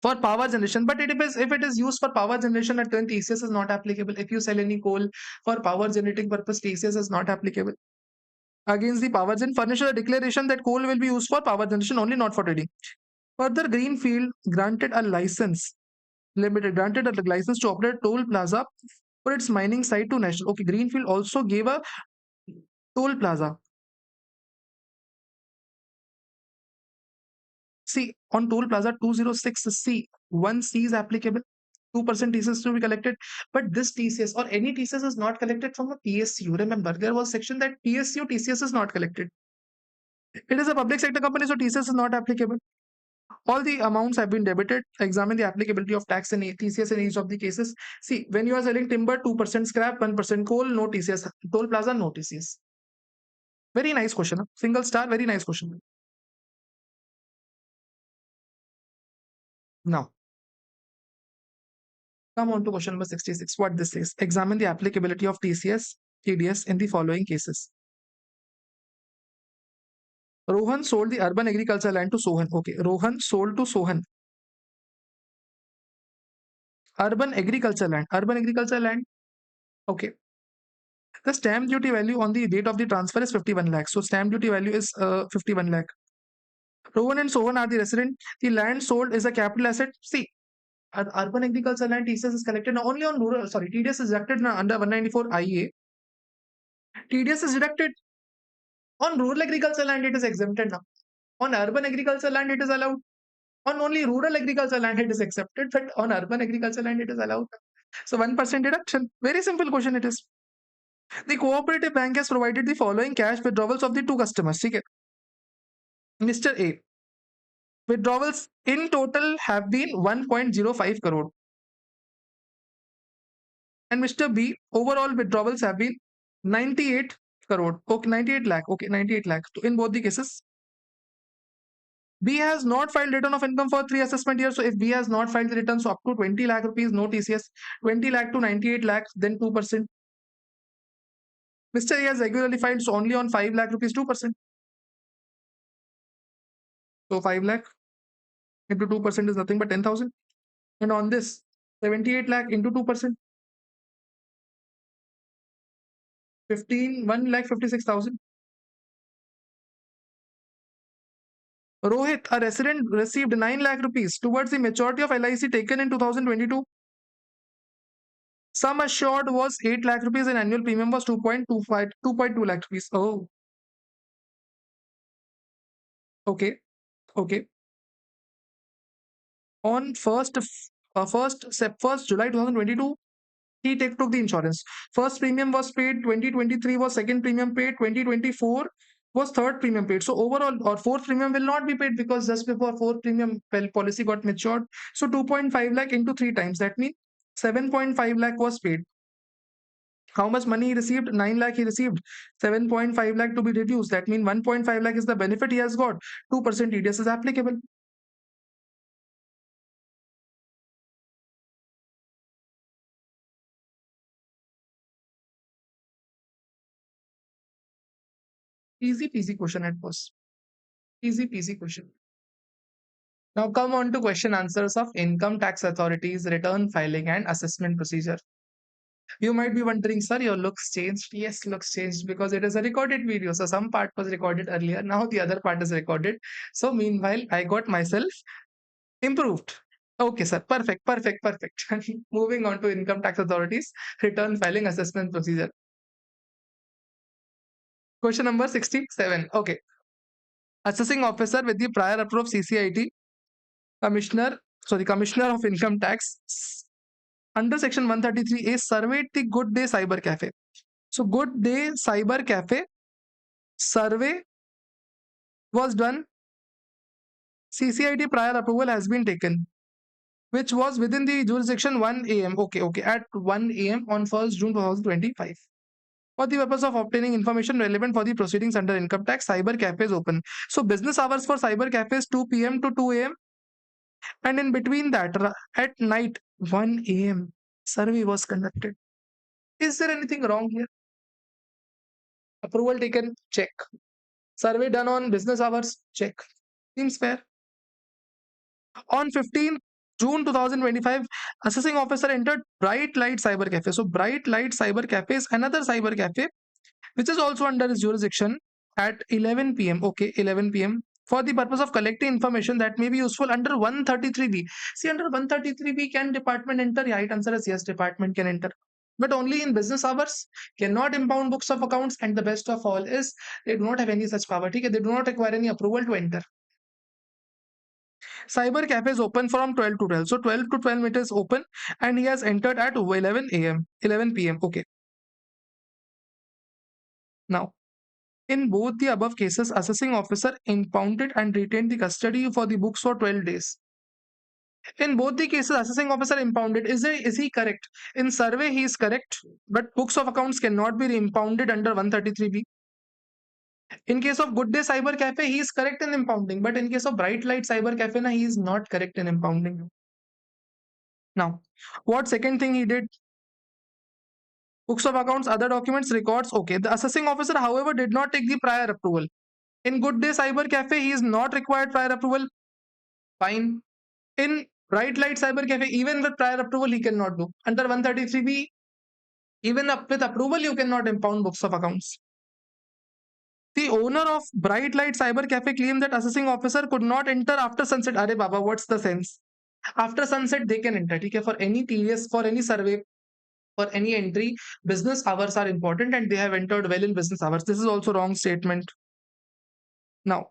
for power generation. But if it is used for power generation, at then TCS is not applicable. If you sell any coal for power generating purpose, TCS is not applicable. Against the power gen, furnish a declaration that coal will be used for power generation only, not for trading. Further, Greenfield granted a license to operate toll plaza for its mining site to national. Okay, Greenfield also gave a toll plaza. See, on toll plaza 206C, 1C is applicable. 2% TCS to be collected. But this TCS or any TCS is not collected from a PSU. Remember, there was section that PSU TCS is not collected. It is a public sector company, so TCS is not applicable. All the amounts have been debited. Examine the applicability of tax and TCS in each of the cases. See, when you are selling timber, 2% scrap, 1% coal, no TCS. Toll plaza, no TCS. Very nice question. Huh? Single star, very nice question. Now, come on to question number 66. What this says. Examine the applicability of TCS, TDS in the following cases. Rohan sold the urban agriculture land to Sohan. Okay, Rohan sold to Sohan. Urban agriculture land. Urban agriculture land. Okay. The stamp duty value on the date of the transfer is 51 lakh. So stamp duty value is 51 lakh. Rohan and Sohan are the resident. The land sold is a capital asset. See, urban agriculture land TCS is collected only on rural. Sorry, TDS is deducted under 194 IA. TDS is deducted on rural agriculture land. It is exempted now. On urban agriculture land, it is allowed. On only rural agriculture land, it is accepted. But on urban agriculture land, it is allowed. So 1% deduction. Very simple question it is. The cooperative bank has provided the following cash withdrawals of the two customers. Okay. Mr. A. Withdrawals in total have been 1.05 crore. And Mr. B, overall withdrawals have been 98 crore. Okay, 98 lakh. Okay, 98 lakh. So in both the cases, B has not filed return of income for 3 assessment years. So if B has not filed the return, so up to 20 lakh rupees, no TCS. 20 lakh to 98 lakh, then 2%. Mr. A has regularly filed, so only on 5 lakh rupees, 2%. So 5 lakh into 2% is nothing but 10,000. And on this, 78 lakh into 2%, 1,56,000. Rohit, a resident, received 9 lakh rupees towards the maturity of LIC taken in 2022. Sum assured was 8 lakh rupees and annual premium was 2.2 lakh rupees. Oh, okay, okay. On 1st July 2022, he took the insurance. First premium was paid, 2023 was second premium paid, 2024 was third premium paid. So overall, or fourth premium will not be paid because just before fourth premium policy got matured. So 2.5 lakh into 3 times. That means 7.5 lakh was paid. How much money he received? 9 lakh he received. 7.5 lakh to be reduced. That means 1.5 lakh is the benefit he has got. 2% TDS is applicable. Easy peasy question at first. Easy peasy question. Now come on to question answers of income tax authorities, return filing and assessment procedure. You might be wondering, sir, your looks changed. Yes, looks changed because it is a recorded video. So some part was recorded earlier. Now the other part is recorded. So meanwhile, I got myself improved. Okay, sir. Perfect, perfect, perfect. Moving on to income tax authorities, return filing assessment procedure. Question number 67. Okay. Assessing officer with the prior approval of CCIT, Commissioner of Income Tax, under section 133A, surveyed the Good Day Cyber Cafe. So Good Day Cyber Cafe survey was done. CCIT prior approval has been taken, which was within the jurisdiction 1 a.m. Okay, at 1 a.m. on 1st June 2025. For the purpose of obtaining information relevant for the proceedings under income tax, cyber cafe is open. So business hours for cyber cafe is 2 p.m. to 2 a.m. And in between that, at night, 1 a.m., survey was conducted. Is there anything wrong here? Approval taken? Check. Survey done on business hours? Check. Seems fair. On 15th June 2025, assessing officer entered Bright Light Cyber Cafe. So Bright Light Cyber Cafe is another cyber cafe which is also under his jurisdiction at 11 p.m. Okay, 11 p.m. for the purpose of collecting information that may be useful under 133B. See, under 133B, can department enter? Right answer is yes, department can enter. But only in business hours, cannot impound books of accounts, and the best of all is they do not have any such power. Okay? They do not require any approval to enter. Cyber cafe is open from 12 to 12. So 12 to 12 it is open and he has entered at 11 a.m. 11 p.m. Okay. Now, in both the above cases, assessing officer impounded and retained the custody for the books for 12 days. In both the cases, assessing officer impounded. Is he correct? In survey, he is correct, but books of accounts cannot be impounded under 133B. In case of Good Day Cyber Cafe, he is correct in impounding, but in case of Bright Light Cyber Cafe, na, he is not correct in impounding. Now, what second thing he did? Books of accounts, other documents, records. Okay. The assessing officer, however, did not take the prior approval. In Good Day Cyber Cafe, he is not required prior approval. Fine. In Bright Light Cyber Cafe, even with prior approval, he cannot do. Under 133B, even up with approval, you cannot impound books of accounts. The owner of Bright Light Cyber Cafe claimed that assessing officer could not enter after sunset. Arey Baba, what's the sense? After sunset, they can enter. Okay? For any TDS, for any survey, for any entry, business hours are important and they have entered well in business hours. This is also wrong statement. Now,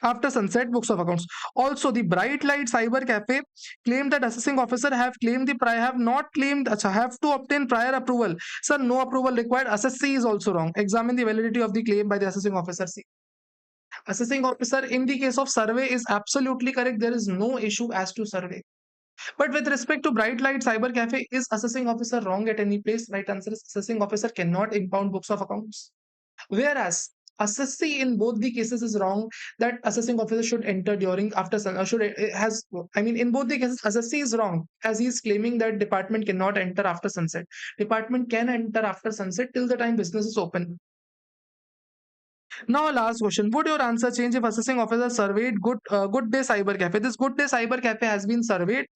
after sunset, books of accounts. Also, the Bright Light Cyber Cafe claimed that assessing officer have claimed the prior have not claimed have to obtain prior approval. Sir, no approval required. Assessee is also wrong. Examine the validity of the claim by the assessing officer. See, assessing officer in the case of survey is absolutely correct. There is no issue as to survey. But with respect to Bright Light Cyber Cafe, is assessing officer wrong at any place? Right answer is assessing officer cannot impound books of accounts. Whereas assessee in both the cases is wrong, that assessing officer should enter during after should has I mean in both the cases assessee is wrong as he is claiming that department cannot enter after sunset. Department can enter after sunset till the time business is open. Now, last question. Would your answer change if assessing officer surveyed Good Day Cyber Cafe? This Good Day Cyber Cafe has been surveyed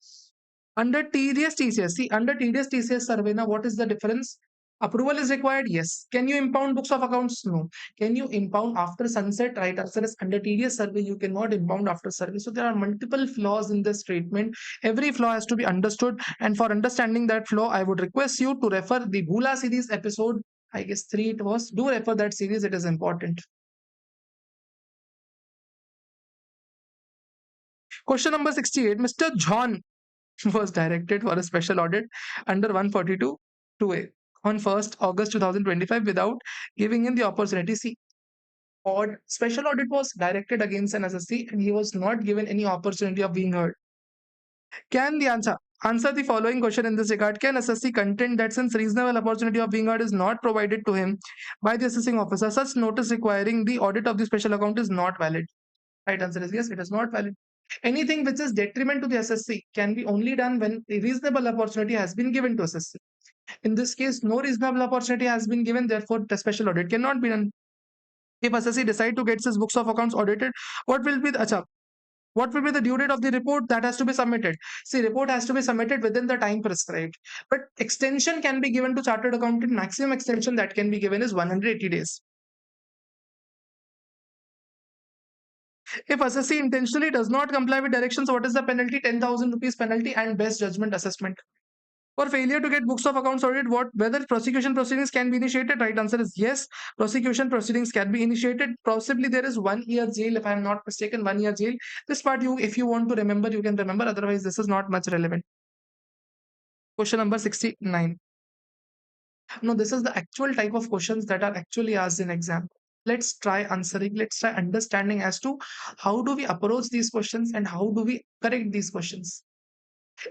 under TDS TCS. See, under TDS TCS survey, now what is the difference? Approval is required, yes. Can you impound books of accounts? No. Can you impound after sunset? Right answer is under TDS survey, you cannot impound after survey. So there are multiple flaws in this statement. Every flaw has to be understood. And for understanding that flaw, I would request you to refer the Bhula series episode. I guess 3 it was. Do refer that series, it is important. Question number 68. Mr. John was directed for a special audit under 142 2A on 1st August 2025 without giving him the opportunity. See, special audit was directed against an assessee and he was not given any opportunity of being heard. Can the answer the following question in this regard? Can assessee contend that since reasonable opportunity of being heard is not provided to him by the assessing officer, such notice requiring the audit of the special account is not valid? Right answer is yes, it is not valid. Anything which is detriment to the assessee can be only done when a reasonable opportunity has been given to assessee. In this case, no reasonable opportunity has been given, therefore the special audit cannot be done. If assessee decide to get his books of accounts audited, what will be the due date of the report that has to be submitted? See, report has to be submitted within the time prescribed. But extension can be given to chartered accountant. Maximum extension that can be given is 180 days. If assessee intentionally does not comply with directions, what is the penalty? 10,000 rupees penalty and best judgment assessment. For failure to get books of accounts audited, whether prosecution proceedings can be initiated? Right answer is yes. Prosecution proceedings can be initiated. Possibly there is 1 year jail, if I am not mistaken, 1 year jail. This part if you want to remember, you can remember. Otherwise, this is not much relevant. Question number 69. No, this is the actual type of questions that are actually asked in exam. Let's try answering. Let's try understanding as to how do we approach these questions and how do we correct these questions.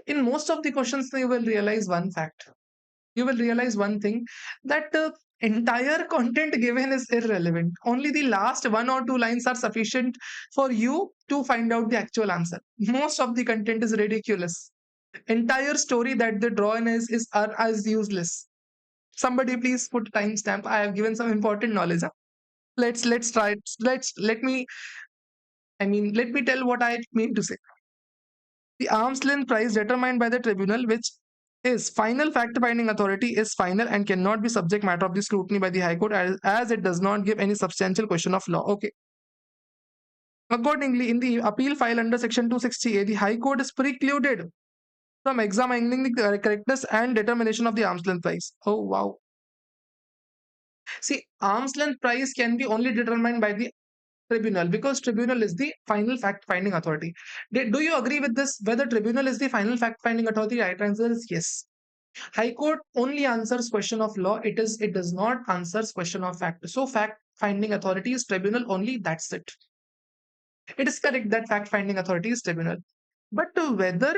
In most of the questions, you will realize one fact. You will realize one thing, that the entire content given is irrelevant. Only the last 1 or 2 lines are sufficient for you to find out the actual answer. Most of the content is ridiculous. Entire story that they draw in is useless. Somebody please put timestamp. I have given some important knowledge. Let's try. Let me tell what I mean to say. The arm's length price determined by the tribunal, which is final fact-binding authority, is final and cannot be subject matter of the scrutiny by the High Court as it does not give any substantial question of law. Okay. Accordingly, in the appeal file under Section 260A, the High Court is precluded from examining the correctness and determination of the arm's length price. Oh, wow. See, arm's length price can be only determined by the Tribunal, because tribunal is the final fact finding authority. Do you agree with this? Whether tribunal is the final fact finding authority, right answer is yes. High Court only answers question of law. It does not answers question of fact. So fact finding authority is tribunal only. That's it. It is correct that fact finding authority is tribunal. But whether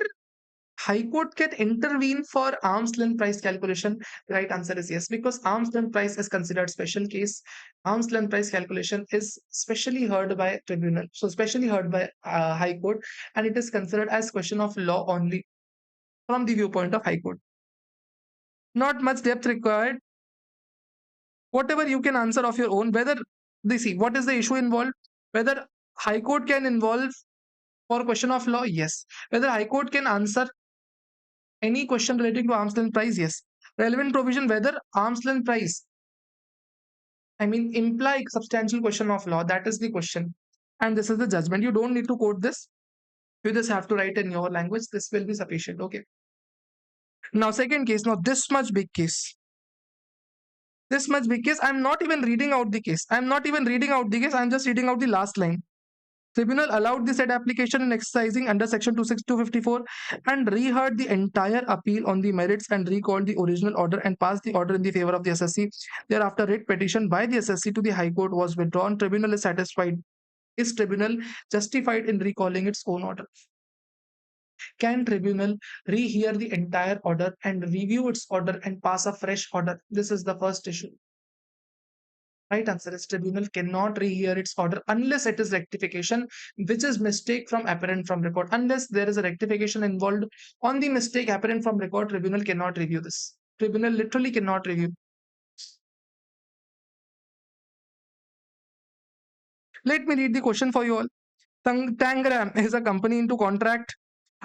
High Court can intervene for arm's length price calculation, the right answer is yes, because arm's length price is considered special case. Arm's length price calculation is specially heard by tribunal, so specially heard by High Court, and it is considered as question of law only from the viewpoint of High Court. Not much depth required. Whatever you can answer of your own, whether they see what is the issue involved, whether High Court can involve for question of law, yes. Whether High Court can answer any question relating to arm's length price, yes. Relevant provision, whether arm's length price, I mean, imply substantial question of law, that is the question. And this is the judgment. You don't need to quote this. You just have to write in your language. This will be sufficient. Okay. Now, second case. Now, this much big case. This much big case. I'm not even reading out the case. I'm not even reading out the case. I'm just reading out the last line. Tribunal allowed the said application in exercising under section 26254 and reheard the entire appeal on the merits and recalled the original order and passed the order in the favor of the SSC. Thereafter, writ petition by the SSC to the High Court was withdrawn. Tribunal is satisfied. Is tribunal justified in recalling its own order? Can tribunal rehear the entire order and review its order and pass a fresh order? This is the first issue. Right answer is tribunal cannot rehear its order unless it is rectification, which is mistake from apparent from record. Unless there is a rectification involved on the mistake apparent from record, tribunal cannot review this. Tribunal literally cannot review. Let me read the question for you all. Tangram is a company into contract,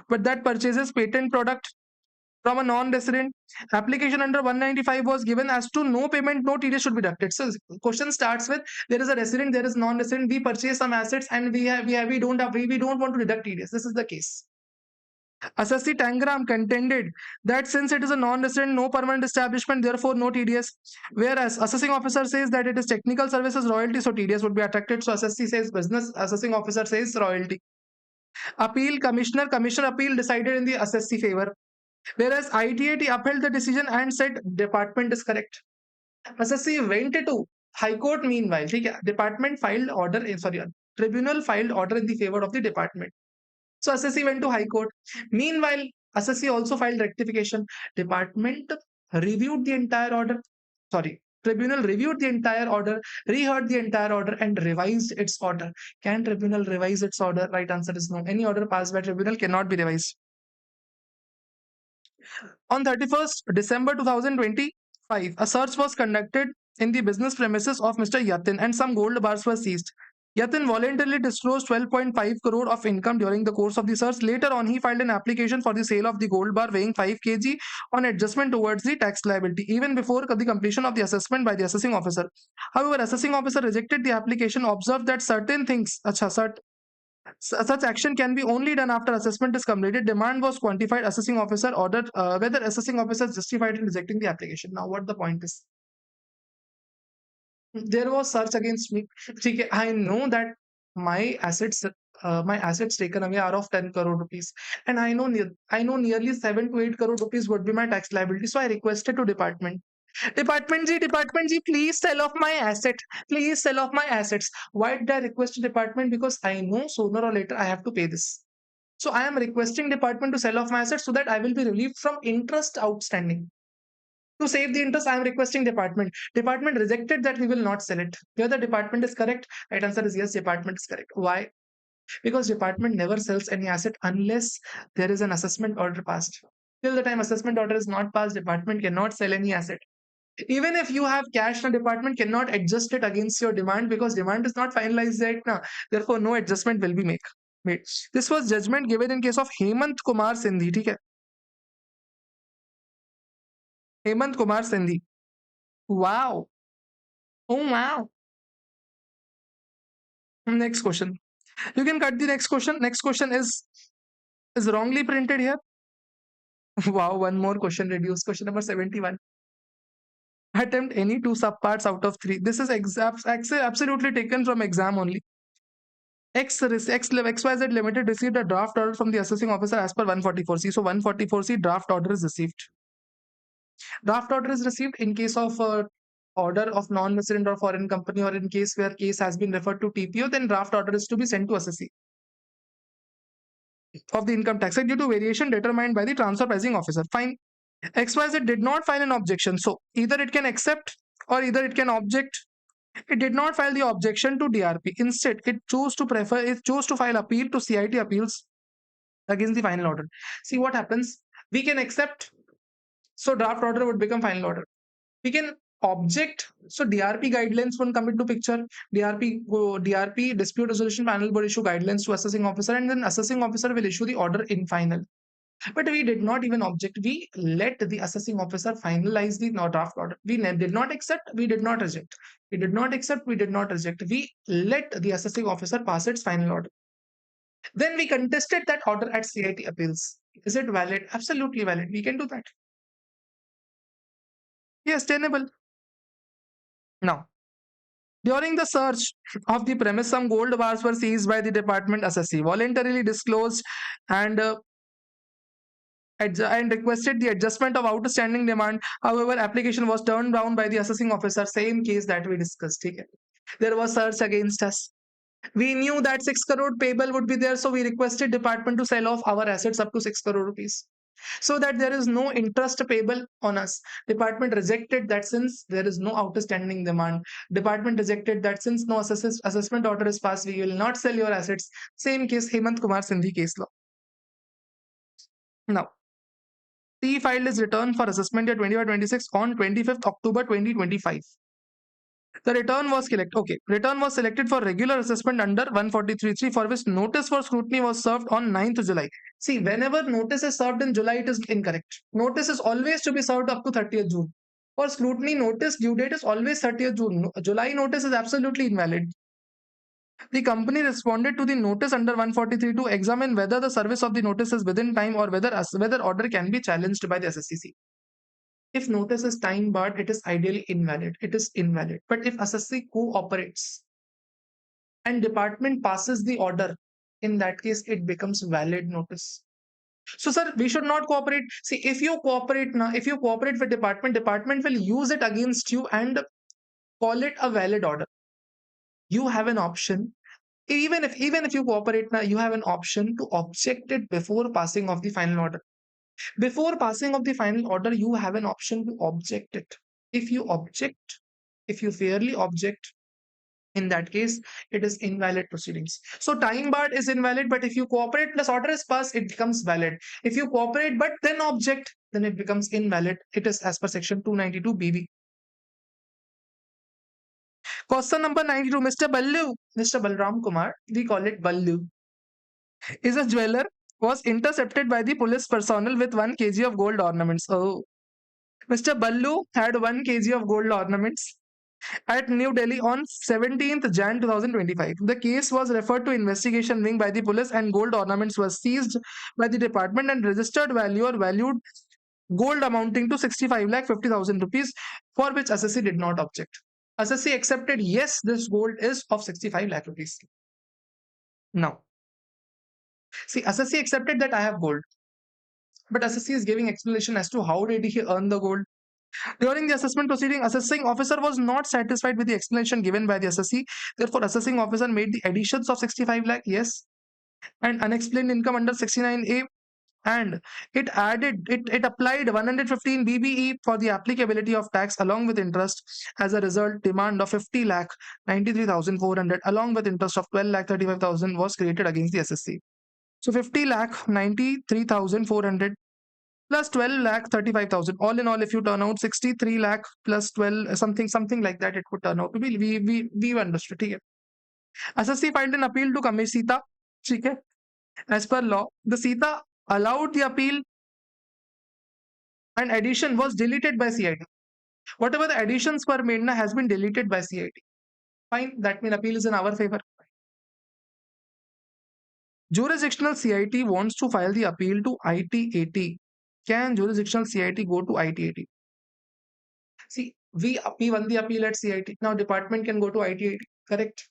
but that purchases patent product from a non-resident. Application under 195 was given as to no payment, no TDS should be deducted. So question starts with there is a resident, there is non-resident. We purchase some assets and we don't want to deduct TDS. This is the case. Assessee Tangram contended that since it is a non-resident, no permanent establishment, therefore no TDS. Whereas assessing officer says that it is technical services royalty, so TDS would be attracted. So assessee says business, assessing officer says royalty. Appeal commissioner appeal decided in the assessee favor. Whereas ITAT upheld the decision and said department is correct. SSC went to High Court meanwhile. Department filed order, tribunal filed order in the favor of the department. So SSC went to High Court. Meanwhile, SSC also filed rectification. Department reviewed the entire order. Tribunal reviewed the entire order, reheard the entire order, and revised its order. Can tribunal revise its order? Right answer is no. Any order passed by tribunal cannot be revised. On 31st December 2025, a search was conducted in the business premises of Mr. Yatin and some gold bars were seized. Yatin voluntarily disclosed 12.5 crore of income during the course of the search. Later on, he filed an application for the sale of the gold bar weighing 5 kg on adjustment towards the tax liability, even before the completion of the assessment by the assessing officer. However, assessing officer rejected the application, observed that certain things, such action can be only done after assessment is completed. Demand was quantified. Assessing officer ordered whether assessing officer is justified in rejecting the application. Now, what the point is? There was search against me. I know that my assets taken away are of 10 crore rupees, and I know nearly 7 to 8 crore rupees would be my tax liability. So I requested to department. Department G, please sell off my asset. Please sell off my assets. Why did I request department? Because I know sooner or later I have to pay this. So I am requesting department to sell off my assets so that I will be relieved from interest outstanding. To save the interest, I am requesting department. Department rejected that we will not sell it. Whether department is correct, right answer is yes, department is correct. Why? Because department never sells any asset unless there is an assessment order passed. Till the time assessment order is not passed, department cannot sell any asset. Even if you have cash, the department cannot adjust it against your demand because demand is not finalized yet now. Therefore, no adjustment will be made. This was judgment given in case of Hemant Kumar Sindhi. Okay? Hemant Kumar Sindhi. Wow. Oh wow. Next question. You can cut the next question. Next question is wrongly printed here. Wow, one more question reduced. Question number 71. Attempt any two subparts out of 3. This is absolutely taken from exam only. XYZ Limited received a draft order from the assessing officer as per 144C. So 144C draft order is received. Draft order is received in case of order of non-resident or foreign company, or in case where case has been referred to TPO, then draft order is to be sent to assessee of the income tax due to variation determined by the transfer pricing officer. Fine. XYZ did not file an objection. So either it can accept or either it can object. It did not file the objection to DRP. Instead, it chose to file appeal to CIT appeals against the final order. See what happens. We can accept. So draft order would become final order. We can object. So DRP guidelines won't come into picture. DRP dispute resolution panel will issue guidelines to assessing officer, and then assessing officer will issue the order in final. But we did not even object. We let the assessing officer finalize the draft order. We did not accept, we did not reject. We did not accept, we did not reject. We let the assessing officer pass its final order. Then we contested that order at CIT appeals. Is it valid? Absolutely valid. We can do that. Yes, tenable. Now, during the search of the premise, some gold bars were seized by the department assessee, voluntarily disclosed and requested the adjustment of outstanding demand. However, application was turned down by the assessing officer. Same case that we discussed. Okay? There was search against us. We knew that 6 crore payable would be there, so we requested department to sell off our assets up to 6 crore rupees, so that there is no interest payable on us. Department rejected that since there is no outstanding demand. Department rejected that since no assessment order is passed, we will not sell your assets. Same case, Hemant Kumar Sindhi case law. Now, T filed his return for assessment year 2025-26 on 25th October 2025. The return was selected. Okay, return was selected for regular assessment under 143.3, for which notice for scrutiny was served on 9th July. See, whenever notice is served in July, it is incorrect. Notice is always to be served up to 30th June. For scrutiny, notice due date is always 30th June. July notice is absolutely invalid. The company responded to the notice under 143 to examine whether the service of the notice is within time or whether order can be challenged by the SSCC. If notice is time barred, it is ideally invalid. It is invalid. But if assessee cooperates and department passes the order, in that case, it becomes valid notice. So, sir, we should not cooperate. See, if you cooperate now, if you cooperate with department will use it against you and call it a valid order. You have an option. Even if you cooperate now, you have an option to object it before passing of the final order. Before passing of the final order, you have an option to object it. If you fairly object, in that case, it is invalid proceedings. So time barred is invalid, but if you cooperate plus order is passed, it becomes valid. If you cooperate but then object, then it becomes invalid. It is as per section 292 BB. Question number 92, Mr. Ballu, Mr. Balram Kumar, we call it Ballu, is a jeweler, was intercepted by the police personnel with 1 kg of gold ornaments. Oh, Mr. Ballu had 1 kg of gold ornaments at New Delhi on 17th Jan 2025. The case was referred to investigation wing by the police and gold ornaments were seized by the department and registered value or valued gold amounting to 65,50,000 rupees, for which assessee did not object. Assessee accepted, yes, this gold is of 65 lakh rupees. Now, see, assessee accepted that I have gold, but assessee is giving explanation as to how did he earn the gold. During the assessment proceeding, assessing officer was not satisfied with the explanation given by the assessee. Therefore, assessing officer made the additions of 65 lakh, yes, and unexplained income under 69A, and it applied 115 BBE for the applicability of tax along with interest. As a result, demand of 50 lakh 93,400 along with interest of 12 lakh 35,000 was created against the SSC. So 50 lakh 93,400 plus 12 lakh 35,000. All in all, if you turn out 63 lakh plus 12 something like that, it would turn out to be. We understood. Okay. SSC filed an appeal to Commission Sita. Okay. As per law, the Sita allowed the appeal and addition was deleted by CIT. Whatever the additions were made has been deleted by CIT. Fine, that means appeal is in our favor. Jurisdictional CIT wants to file the appeal to IT80. Can jurisdictional CIT go to IT80? See, we won the appeal at CIT. Now department can go to IT80, correct?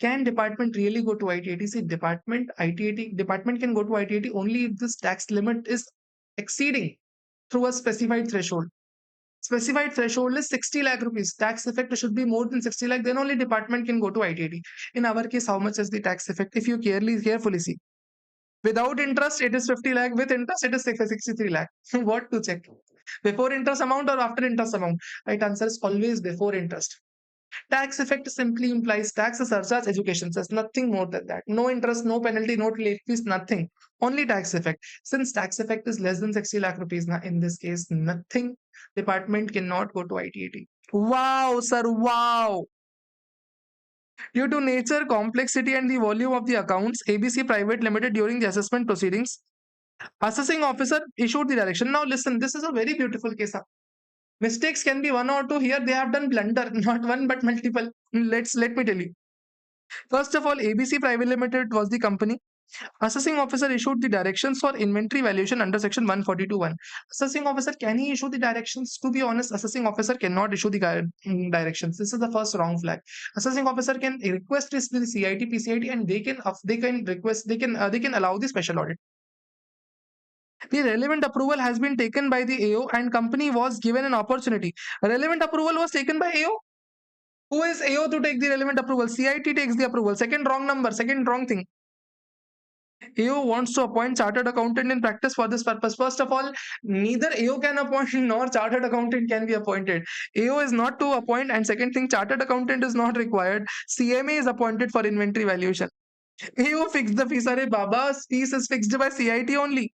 Can department really go to IT-80? See, department can go to IT-80 only if this tax limit is exceeding through a specified threshold. Specified threshold is 60 lakh rupees. Tax effect should be more than 60 lakh. Then only department can go to IT-80. In our case, how much is the tax effect? If you carefully see, without interest, it is 50 lakh. With interest, it is 63 lakh. What to check? Before interest amount or after interest amount? Right answer is always before interest. Tax effect simply implies tax surcharge education says nothing more than that. No interest, no penalty, no late fees, nothing. Only tax effect. Since tax effect is less than 60 lakh rupees, now in this case, nothing. Department cannot go to IT-80. Wow, sir, wow. Due to nature, complexity, and the volume of the accounts, ABC Private Limited during the assessment proceedings, assessing officer issued the direction. Now listen, this is a very beautiful case. Mistakes can be one or two. Here they have done blunder, not one but multiple. Let me tell you. First of all, ABC Private Limited was the company. Assessing officer issued the directions for inventory valuation under section 142(1). Assessing officer, can he issue the directions? To be honest, assessing officer cannot issue the directions. This is the first wrong flag. Assessing officer can request this to the CIT, PCIT, and they can allow the special audit. The relevant approval has been taken by the AO and company was given an opportunity. Relevant approval was taken by AO. Who is AO to take the relevant approval? CIT takes the approval. Second wrong number, second wrong thing. AO wants to appoint chartered accountant in practice for this purpose. First of all, neither AO can appoint nor chartered accountant can be appointed. AO is not to appoint, and second thing, chartered accountant is not required. CMA is appointed for inventory valuation. AO fixed the fees. Arey Baba's fees is fixed by CIT only.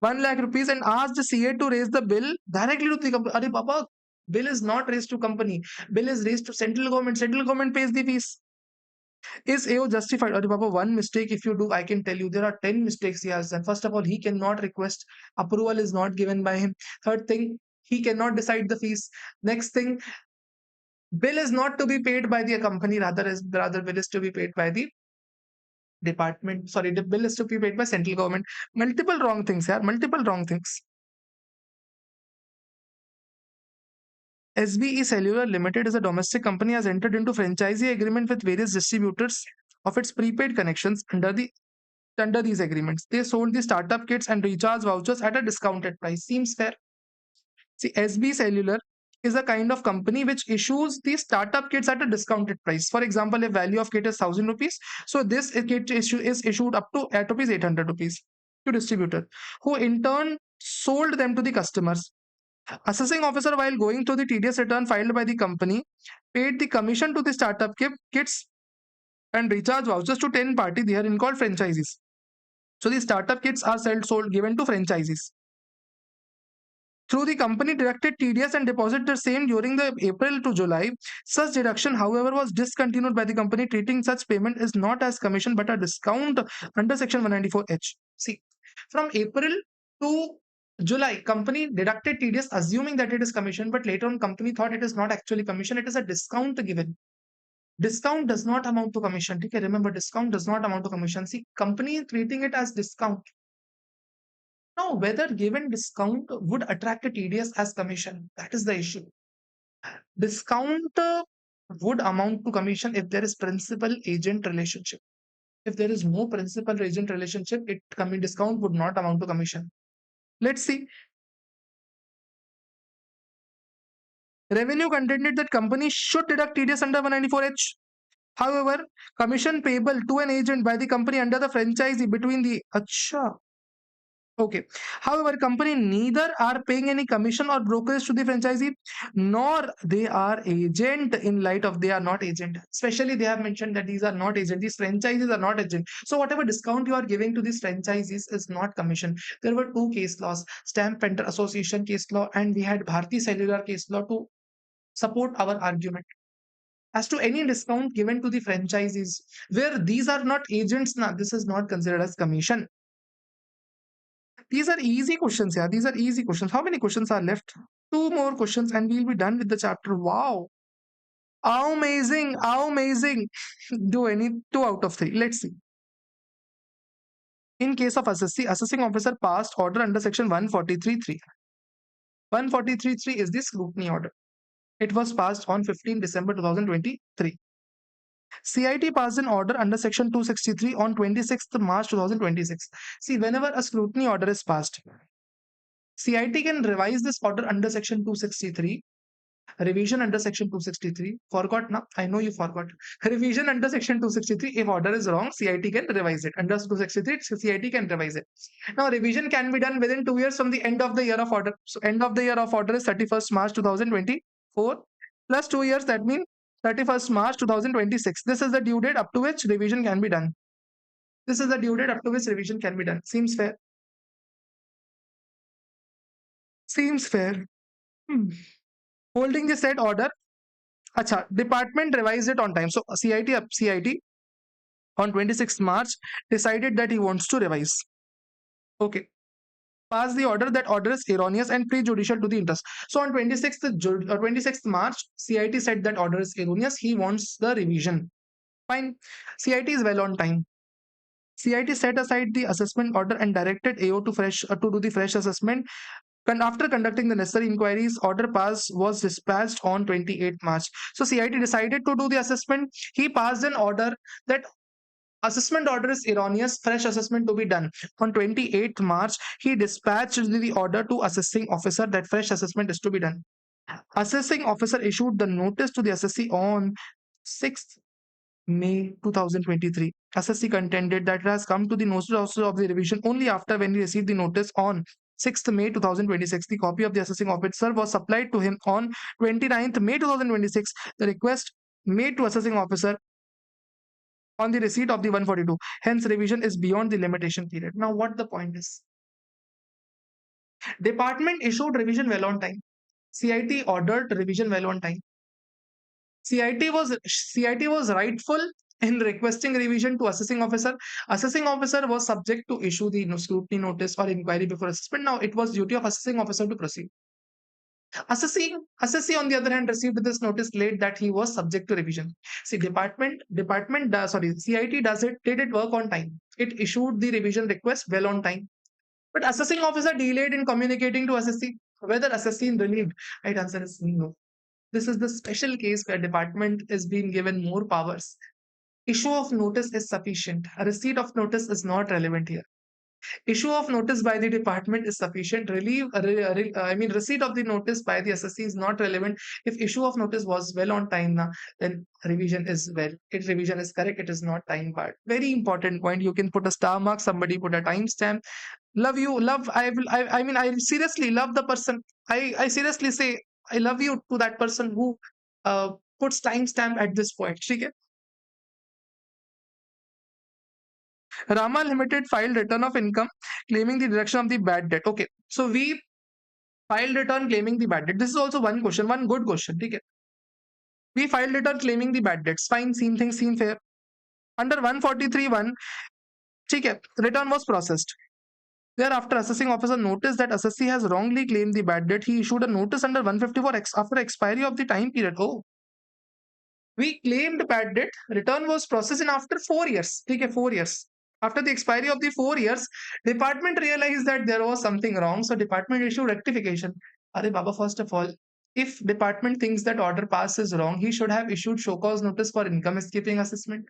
1 lakh rupees and asked CA to raise the bill directly to the company. Arey Baba, bill is not raised to company. Bill is raised to central government. Central government pays the fees. Is AO justified? Arey Baba, one mistake if you do, I can tell you there are 10 mistakes he has done. First of all, he cannot request. Approval is not given by him. Third thing, he cannot decide the fees. Next thing, bill is not to be paid by the company, rather bill is to be paid by the department. Sorry, the bill is to be paid by central government. Multiple wrong things here, multiple wrong things. SBE Cellular Limited is a domestic company has entered into franchisee agreement with various distributors of its prepaid connections under these agreements. They sold the startup kits and recharge vouchers at a discounted price. Seems fair. See, SB Cellular is a kind of company which issues the startup kits at a discounted price. For example, if value of kit is 1000 rupees, so this kit is issued up to at rupees 800 rupees to distributor, who in turn sold them to the customers. Assessing officer, while going through the TDS return filed by the company, paid the commission to the startup kits and recharge vouchers to 10 party therein called franchisees. So the startup kits are sold given to franchisees. Through the company directed TDS and deposit the same during the April to July. Such deduction, however, was discontinued by the company, treating such payment is not as commission but a discount under section 194H. See, from April to July, company deducted TDS assuming that it is commission, but later on company thought it is not actually commission, it is a discount given. Discount does not amount to commission. Okay, remember, discount does not amount to commission. See, company is treating it as discount. Now, whether given discount would attract a TDS as commission, that is the issue. Discount would amount to commission if there is principal agent relationship. If there is no principal agent relationship, discount would not amount to commission. Let's see. Revenue contended that company should deduct TDS under 194H. However, commission payable to an agent by the company under the franchisee between the Acha. Okay. However, company neither are paying any commission or brokerage to the franchisee, nor they are agent in light of they are not agent. Especially they have mentioned that these are not agent. These franchises are not agent. So whatever discount you are giving to these franchises is not commission. There were two case laws, Stamp Vendor Association case law, and we had Bharti Cellular case law to support our argument. As to any discount given to the franchisees, where these are not agents, now this is not considered as commission. These are easy questions, yeah. These are easy questions. How many questions are left? Two more questions and we'll be done with the chapter. Wow. How amazing. How amazing. Do any 2 out of 3. Let's see. In case of assessing officer passed order under section 143.3. 143.3 is the scrutiny order. It was passed on 15 December 2023. CIT passed an order under Section 263 on 26th March 2026. See, whenever a scrutiny order is passed, CIT can revise this order under Section 263. Revision under Section 263. Forgot now? I know you forgot. Revision under Section 263. If order is wrong, CIT can revise it. Under 263, CIT can revise it. Now, revision can be done within 2 years from the end of the year of order. So, end of the year of order is 31st March 2024 plus 2 years. That means 31st March 2026. This is the due date up to which revision can be done. This is the due date up to which revision can be done. Seems fair. Seems fair. Holding the said order, Acha, department revised it on time. So CIT on 26th March decided that he wants to revise. Okay. Pass the order. That order is erroneous and prejudicial to the interest. So on 26th March, CIT said that order is erroneous. He wants the revision. Fine. CIT is well on time. CIT set aside the assessment order and directed AO to do the fresh assessment. After conducting the necessary inquiries, order pass was dispatched on 28th March. So CIT decided to do the assessment. He passed an order that assessment order is erroneous, fresh assessment to be done. On 28th March, he dispatched the order to assessing officer that fresh assessment is to be done. Assessing officer issued the notice to the assessee on 6th May 2023. Assessee contended that it has come to the notice of the revision only after when he received the notice on 6th May 2026. The copy of the assessing officer was supplied to him on 29th May 2026. The request made to assessing officer on the receipt of the 142. Hence, revision is beyond the limitation period. Now, what the point is? Department issued revision well on time. CIT ordered revision well on time. CIT was rightful in requesting revision to assessing officer. Assessing officer was subject to issue the scrutiny notice or inquiry before assessment. Now, it was duty of assessing officer to proceed. Assessee on the other hand received this notice late that he was subject to revision. See, CIT did it work on time. It issued the revision request well on time. But assessing officer delayed in communicating to assessee. Whether assessee relieved, right answer is no. This is the special case where department is being given more powers. Issue of notice is sufficient. A receipt of notice is not relevant here. Issue of notice by the department is sufficient. Receipt of the notice by the assessee is not relevant. If issue of notice was well on time, then revision is well. If revision is correct, it is not time barred. Very important point. You can put a star mark. Somebody put a timestamp. Love you. Love. I seriously love the person. I seriously say I love you to that person who puts timestamp at this point. Okay? Rama Limited filed return of income claiming the deduction of the bad debt. Okay, so we filed return claiming the bad debt. This is also one question, one good question. Okay, we filed return claiming the bad debts. Fine, same thing, same fair. Under 143(1), okay, return was processed. Thereafter, assessing officer noticed that assessee has wrongly claimed the bad debt. He issued a notice under 154 after expiry of the time period. Oh, we claimed bad debt. Return was processed in after 4 years. Okay, 4 years. After the expiry of the 4 years, department realized that there was something wrong. So department issued rectification. Are Baba, first of all, if department thinks that order pass is wrong, he should have issued show cause notice for income escaping assessment.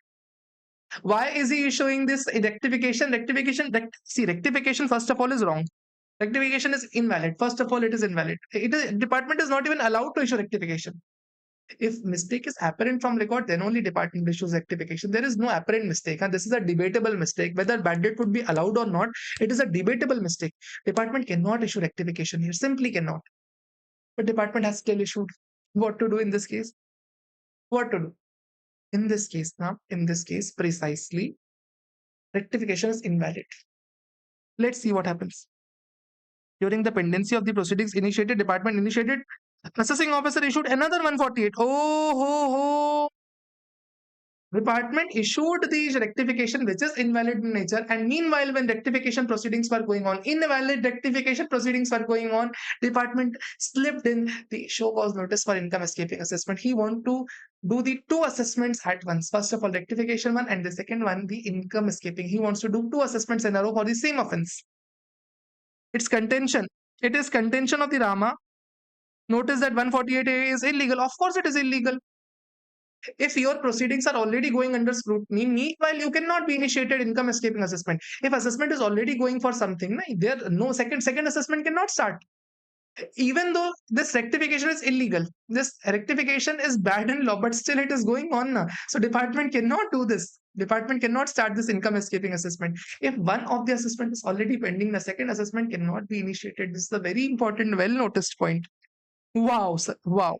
Why is he issuing this rectification? Rectification first of all is wrong. Rectification is invalid. First of all, it is invalid. Department is not even allowed to issue rectification. If mistake is apparent from record, then only department issues rectification. There is no apparent mistake. And this is a debatable mistake. Whether bad debt would be allowed or not, it is a debatable mistake. Department cannot issue rectification here. Simply cannot. But department has still issued. What to do in this case? What to do? In this case, precisely, rectification is invalid. Let's see what happens. During the pendency of the proceedings initiated, department initiated, assessing officer issued another 148. Oh, ho, ho. Department issued the rectification which is invalid in nature, and meanwhile when rectification proceedings were going on, invalid rectification proceedings were going on, department slipped in the show cause notice for income escaping assessment. He want to do the two assessments at once. First of all, rectification one, and the second one, the income escaping. He wants to do two assessments in a row for the same offense. It's contention. It is contention of the Rama. Notice that 148A is illegal. Of course it is illegal. If your proceedings are already going under scrutiny, meanwhile you cannot be initiated income escaping assessment. If assessment is already going for something, there no second assessment cannot start. Even though this rectification is illegal, this rectification is bad in law, but still it is going on now. So department cannot do this. Department cannot start this income escaping assessment. If one of the assessment is already pending, the second assessment cannot be initiated. This is a very important, well noticed point. Wow, sir. Wow.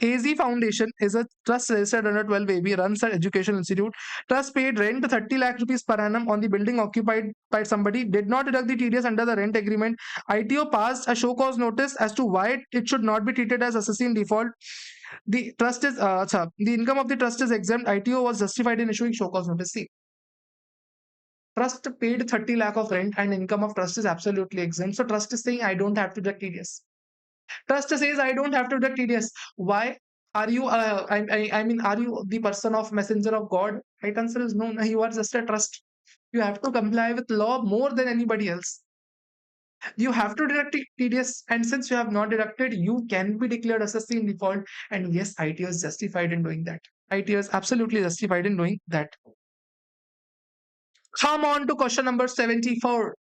AZ Foundation is a trust registered under 12 AB, runs an education institute. Trust paid rent 30 lakh rupees per annum on the building occupied by somebody, did not deduct the TDS under the rent agreement. ITO passed a show cause notice as to why it should not be treated as assessee in default. The trust is, the income of the trust is exempt. ITO was justified in issuing show cause notice. See, trust paid 30 lakh of rent and income of trust is absolutely exempt. So trust is saying I don't have to deduct TDS. Trust says I don't have to deduct TDS. Why? Are you, I mean, are you the person of messenger of God? Right answer is no. You are just a trust. You have to comply with law more than anybody else. You have to deduct TDS, and since you have not deducted, you can be declared assessee in default. And yes, ITO is justified in doing that. ITO is absolutely justified in doing that. Come on to question number 74.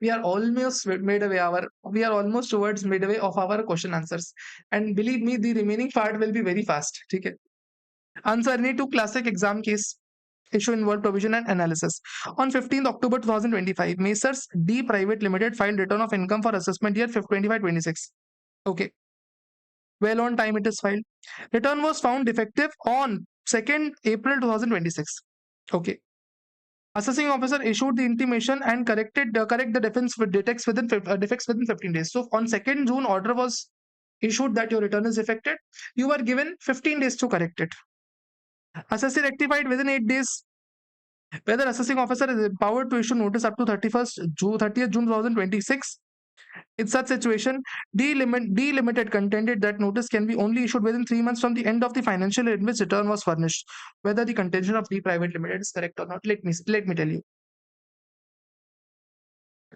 We are almost midway. We are almost towards midway of our question answers, and believe me, the remaining part will be very fast. Okay. Answer any two classic exam case. Issue involved provision and analysis. On 15th October 2025, Messrs D Private Limited filed return of income for assessment year 25-26. Okay. Well on time it is filed. Return was found defective on 2nd April 2026. Okay. Assessing officer issued the intimation and correct the defects within 15 days. So on 2nd June, order was issued that your return is defected. You were given 15 days to correct it. Assessee rectified within 8 days. Whether assessing officer is empowered to issue notice up to 30th June 2026. In such situation, D Limited contended that notice can be only issued within 3 months from the end of the financial year in which return was furnished. Whether the contention of D Private Limited is correct or not, let me tell you.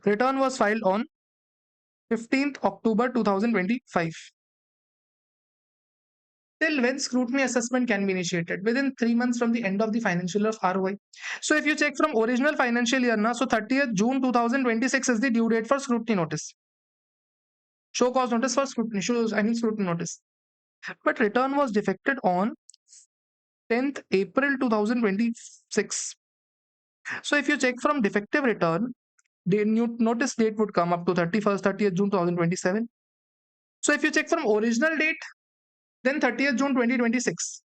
Return was filed on 15th October 2025. Till when scrutiny assessment can be initiated? Within 3 months from the end of the financial year of ROI. So if you check from original financial year now, so 30th June 2026 is the due date for scrutiny notice. Show cause notice for scrutiny, scrutiny notice. But return was defected on 10th April 2026. So if you check from defective return, the new notice date would come up to 30th June 2027. So if you check from original date, then 30th June 2026.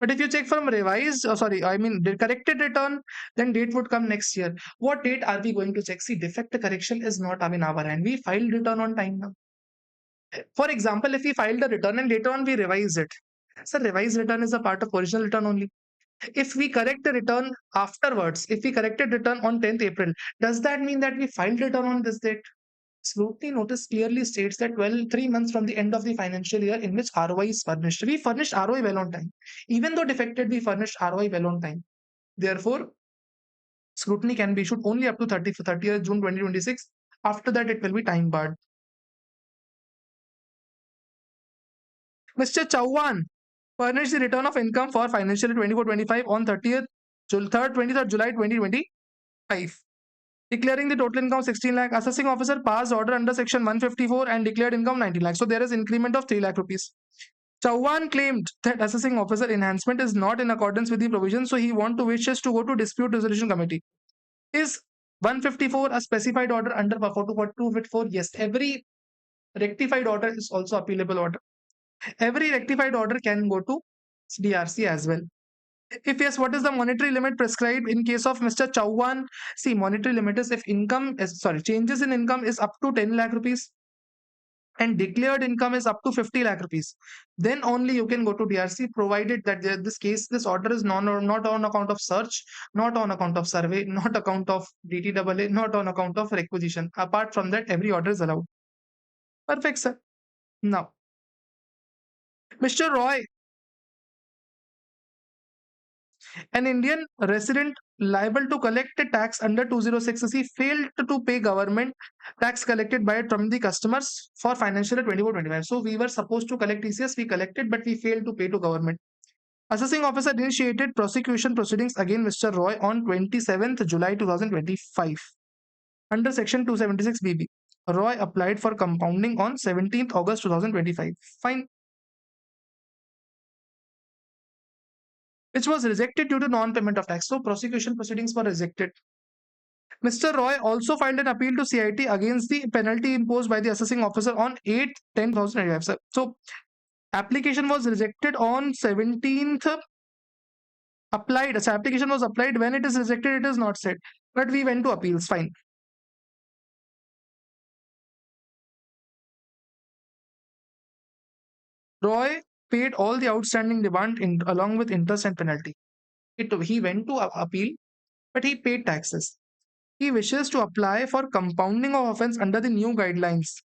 But if you check from revised, the corrected return, then date would come next year. What date are we going to check? See, defect correction is not in our hand. We filed return on time now. For example, if we filed a return and later on we revise it. So revised return is a part of original return only. If we correct the return afterwards, if we corrected return on 10th April, does that mean that we filed return on this date? Scrutiny notice clearly states that 3 months from the end of the financial year in which ROI is furnished. We furnished ROI well on time. Even though defected, we furnished ROI well on time. Therefore, scrutiny can be issued only up to 30th June 2026. After that, it will be time barred. Mr. Chauhan furnished the return of income for financial year 24-25 on 23rd July 2025. Declaring the total income 16 lakh. Assessing officer passed order under section 154 and declared income 19 lakh. So there is increment of 3 lakh rupees. Chauhan claimed that assessing officer enhancement is not in accordance with the provision, so he wishes to go to dispute resolution committee. Is 154 a specified order under 244? Yes, every rectified order is also appealable order. Every rectified order can go to DRC as well. If yes, what is the monetary limit prescribed in case of Mr. Chauhan? See, monetary limit is if changes in income is up to 10 lakh rupees and declared income is up to 50 lakh rupees. Then only you can go to DRC, provided that this order is not on account of search, not on account of survey, not account of DTAA, not on account of requisition. Apart from that, every order is allowed. Perfect, sir. Now, Mr. Roy An Indian resident liable to collect a tax under 206C failed to pay government tax collected by from the customers for financial year 24-25. So we were supposed to collect TCS, we collected, but we failed to pay to government. Assessing officer initiated prosecution proceedings against Mr. Roy on 27th July 2025 under Section 276 BB. Roy applied for compounding on 17th August 2025. Fine. Which was rejected due to non-payment of tax. So prosecution proceedings were rejected. Mr. Roy also filed an appeal to CIT against the penalty imposed by the assessing officer on 8/10/2025. So application was rejected on 17th. Applied. So application was applied. When it is rejected, it is not said. But we went to appeals. Fine. Roy paid all the outstanding demand along with interest and penalty. He went to appeal, but he paid taxes. He wishes to apply for compounding of offense under the new guidelines.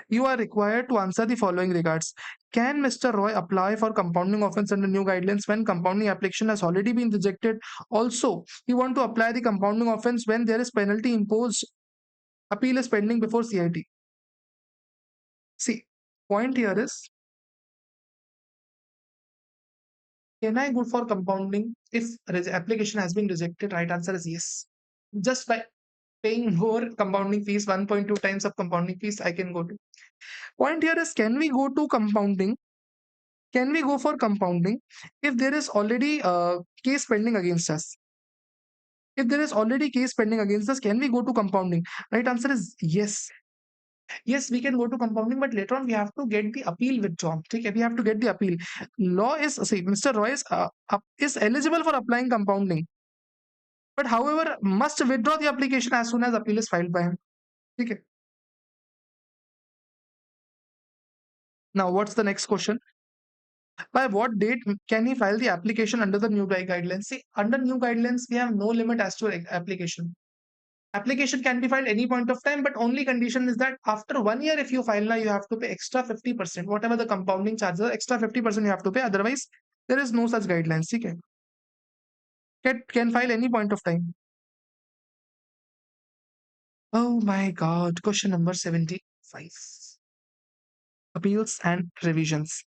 You are required to answer the following regards. Can Mr. Roy apply for compounding offense under new guidelines when compounding application has already been rejected? Also, you want to apply the compounding offense when there is penalty imposed. Appeal is pending before CIT. See, point here is, can I go for compounding if application has been rejected? Right answer is yes. Just by paying more compounding fees, 1.2 times of compounding fees, I can go to. Point here is, can we go to compounding? Can we go for compounding if there is already a case pending against us? If there is already case pending against us, can we go to compounding? Right answer is yes. Yes, we can go to compounding, but later on we have to get the appeal withdrawn. Okay, we have to get the appeal. Law is, see, Mr. Roy is eligible for applying compounding, but however must withdraw the application as soon as appeal is filed by him. Okay. Now, what's the next question? By what date can he file the application under the new guidelines? See, under new guidelines, we have no limit as to application. Application can be filed any point of time, but only condition is that after 1 year, if you file now, you have to pay extra 50%. Whatever the compounding charges, extra 50% you have to pay. Otherwise, there is no such guidelines. Okay. Can file any point of time. Oh my God. Question number 75. Appeals and revisions.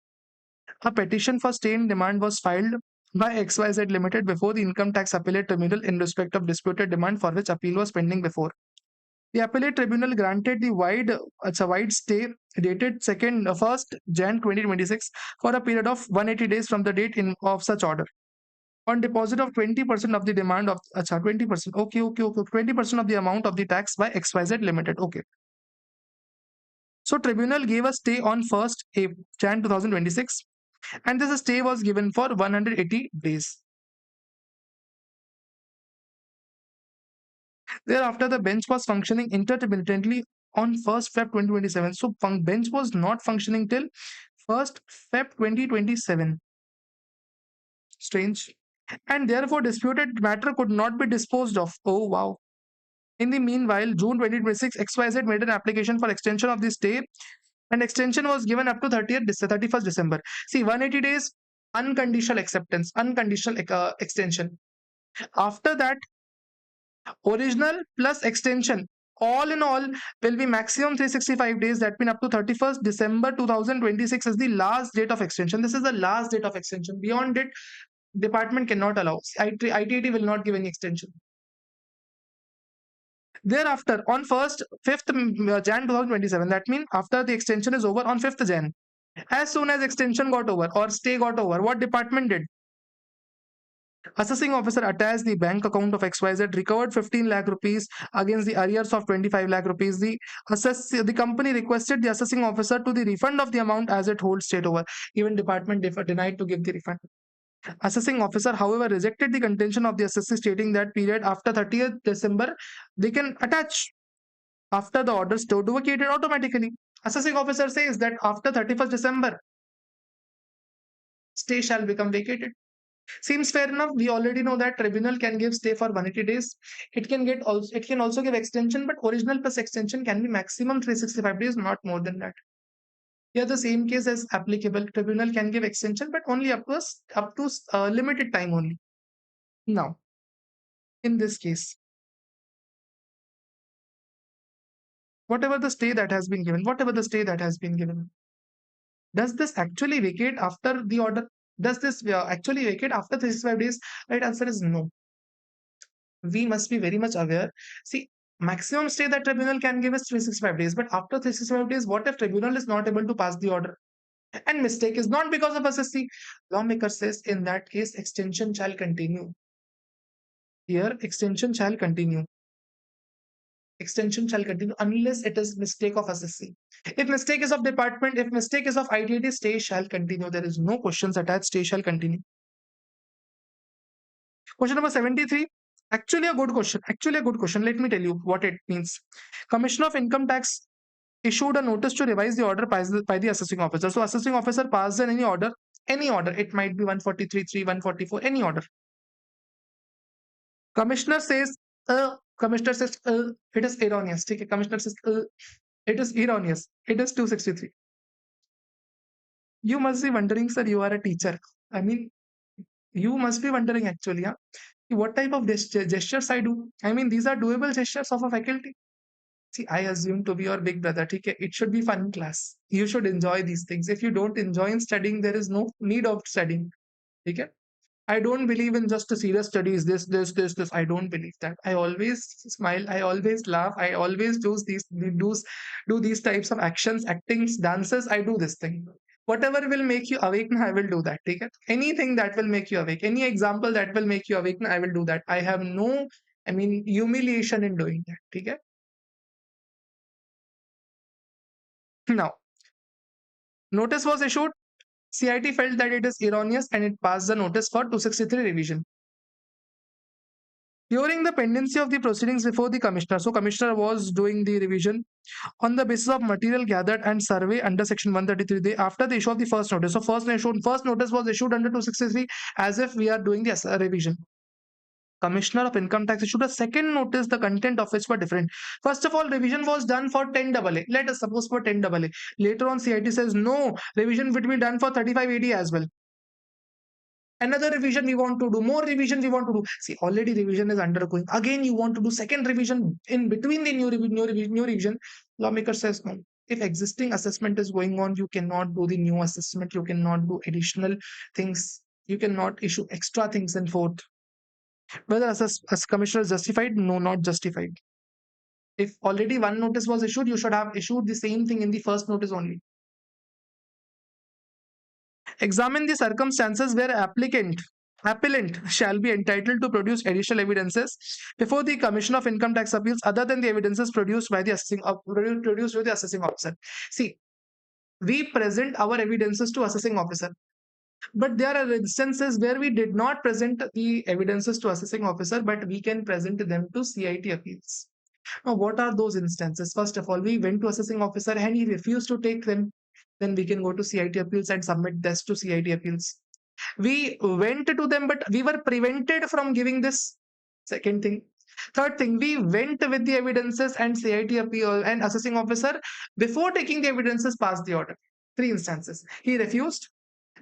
A petition for stay in demand was filed by XYZ Limited before the Income Tax Appellate Tribunal in respect of disputed demand for which appeal was pending before. The Appellate Tribunal granted the wide stay dated 1st Jan 2026 for a period of 180 days from the date of such order. On deposit of 20% of the demand of 20%. Okay. 20% of the amount of the tax by XYZ Limited. Okay. So Tribunal gave a stay on 1st Jan 2026, and this stay was given for 180 days. Thereafter, the bench was functioning intermittently on 1st Feb 2027. So bench was not functioning till 1st Feb 2027. Strange. And therefore, disputed matter could not be disposed of. Oh, wow. In the meanwhile, June 2026, XYZ made an application for extension of the stay, and extension was given up to 31st December. See, 180 days, unconditional acceptance, unconditional extension. After that, original plus extension, all in all, will be maximum 365 days. That means up to 31st December 2026 is the last date of extension. This is the last date of extension. Beyond it, department cannot allow. ITT will not give any extension. Thereafter, on 5th Jan 2027, that means after the extension is over on 5th Jan, as soon as extension got over or stay got over, what department did? Assessing officer attached the bank account of XYZ, recovered 15 lakh rupees against the arrears of 25 lakh rupees. The company requested the assessing officer to the refund of the amount as it holds state over. Even department denied to give the refund. Assessing officer, however, rejected the contention of the assessee, stating that period after 30th December, they can attach after the order to vacated automatically. Assessing officer says that after 31st December, stay shall become vacated. Seems fair enough. We already know that tribunal can give stay for 180 days. It can also give extension, but original plus extension can be maximum 365 days, not more than that. Here the same case is applicable. Tribunal can give extension, but only up to limited time only. Now, in this case, whatever the stay that has been given, whatever the stay that has been given, does this actually vacate after the order? Does this actually vacate after 35 days? Right answer is no. We must be very much aware. See, maximum stay that tribunal can give is 365 days, but after 365 days, what if tribunal is not able to pass the order? And mistake is not because of SSC. Lawmaker says in that case, extension shall continue. Here, extension shall continue. Extension shall continue unless it is mistake of SSC. If mistake is of department, if mistake is of ITT, stay shall continue. There is no questions attached, stay shall continue. Question number 73. Actually a good question. Actually a good question. Let me tell you what it means. Commissioner of Income Tax issued a notice to revise the order by the assessing officer. So assessing officer passed in any order. It might be 143.3, 144, any order. Commissioner says, it is erroneous. Okay? Commissioner says, it is erroneous. It is 263. You must be wondering, sir, you are a teacher. I mean, you must be wondering actually, yeah, what type of gestures I do. I mean, these are doable gestures of a faculty. See, I assume to be your big brother. Okay? It should be fun class. You should enjoy these things. If you don't enjoy in studying, there is no need of studying. Okay? I don't believe in just a serious studies, this. I don't believe that. I always smile, I always laugh, I always do these types of actions, actings, dances. I do this thing. Whatever will make you awake, I will do that. Take it. Anything that will make you awake, any example that will make you awake, I will do that. I have no, I mean, humiliation in doing that. Take it. Now, notice was issued. CIT felt that it is erroneous and it passed the notice for 263 revision. During the pendency of the proceedings before the commissioner, so commissioner was doing the revision on the basis of material gathered and survey under section 133 day after the issue of the first notice. So first notice was issued under 263 as if we are doing the revision. Commissioner of Income Tax issued a second notice, the content of which were different. First of all, revision was done for 10 AA. Let us suppose for 10 AA. Later on, CIT says no, revision will be done for 35 AD as well. Another revision we want to do, more revision we want to do. See, already revision is undergoing. Again, you want to do second revision in between the new revision. Lawmaker says no. If existing assessment is going on, you cannot do the new assessment. You cannot do additional things. You cannot issue extra things in fourth. Whether as commissioner is justified? No, not justified. If already one notice was issued, you should have issued the same thing in the first notice only. Examine the circumstances where appellant shall be entitled to produce additional evidences before the Commission of Income Tax Appeals other than the evidences produced by the assessing officer. See, we present our evidences to assessing officer, but there are instances where we did not present the evidences to assessing officer, but we can present them to CIT appeals. Now, what are those instances? First of all, we went to assessing officer and he refused to take them. Then we can go to CIT appeals and submit this to CIT appeals. We went to them, but we were prevented from giving this. Second thing. Third thing, we went with the evidences and CIT appeal and assessing officer before taking the evidences passed the order. Three instances. He refused,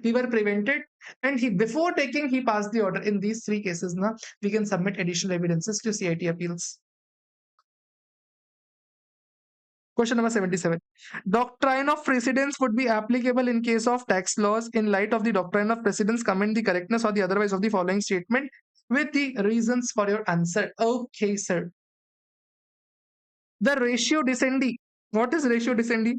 we were prevented, and he before taking he passed the order. In these three cases, now we can submit additional evidences to CIT appeals. Question number 77. Doctrine of precedence would be applicable in case of tax laws in light of the doctrine of precedence. Comment the correctness or the otherwise of the following statement with the reasons for your answer. Okay, sir. The ratio descendi. What is ratio descendi?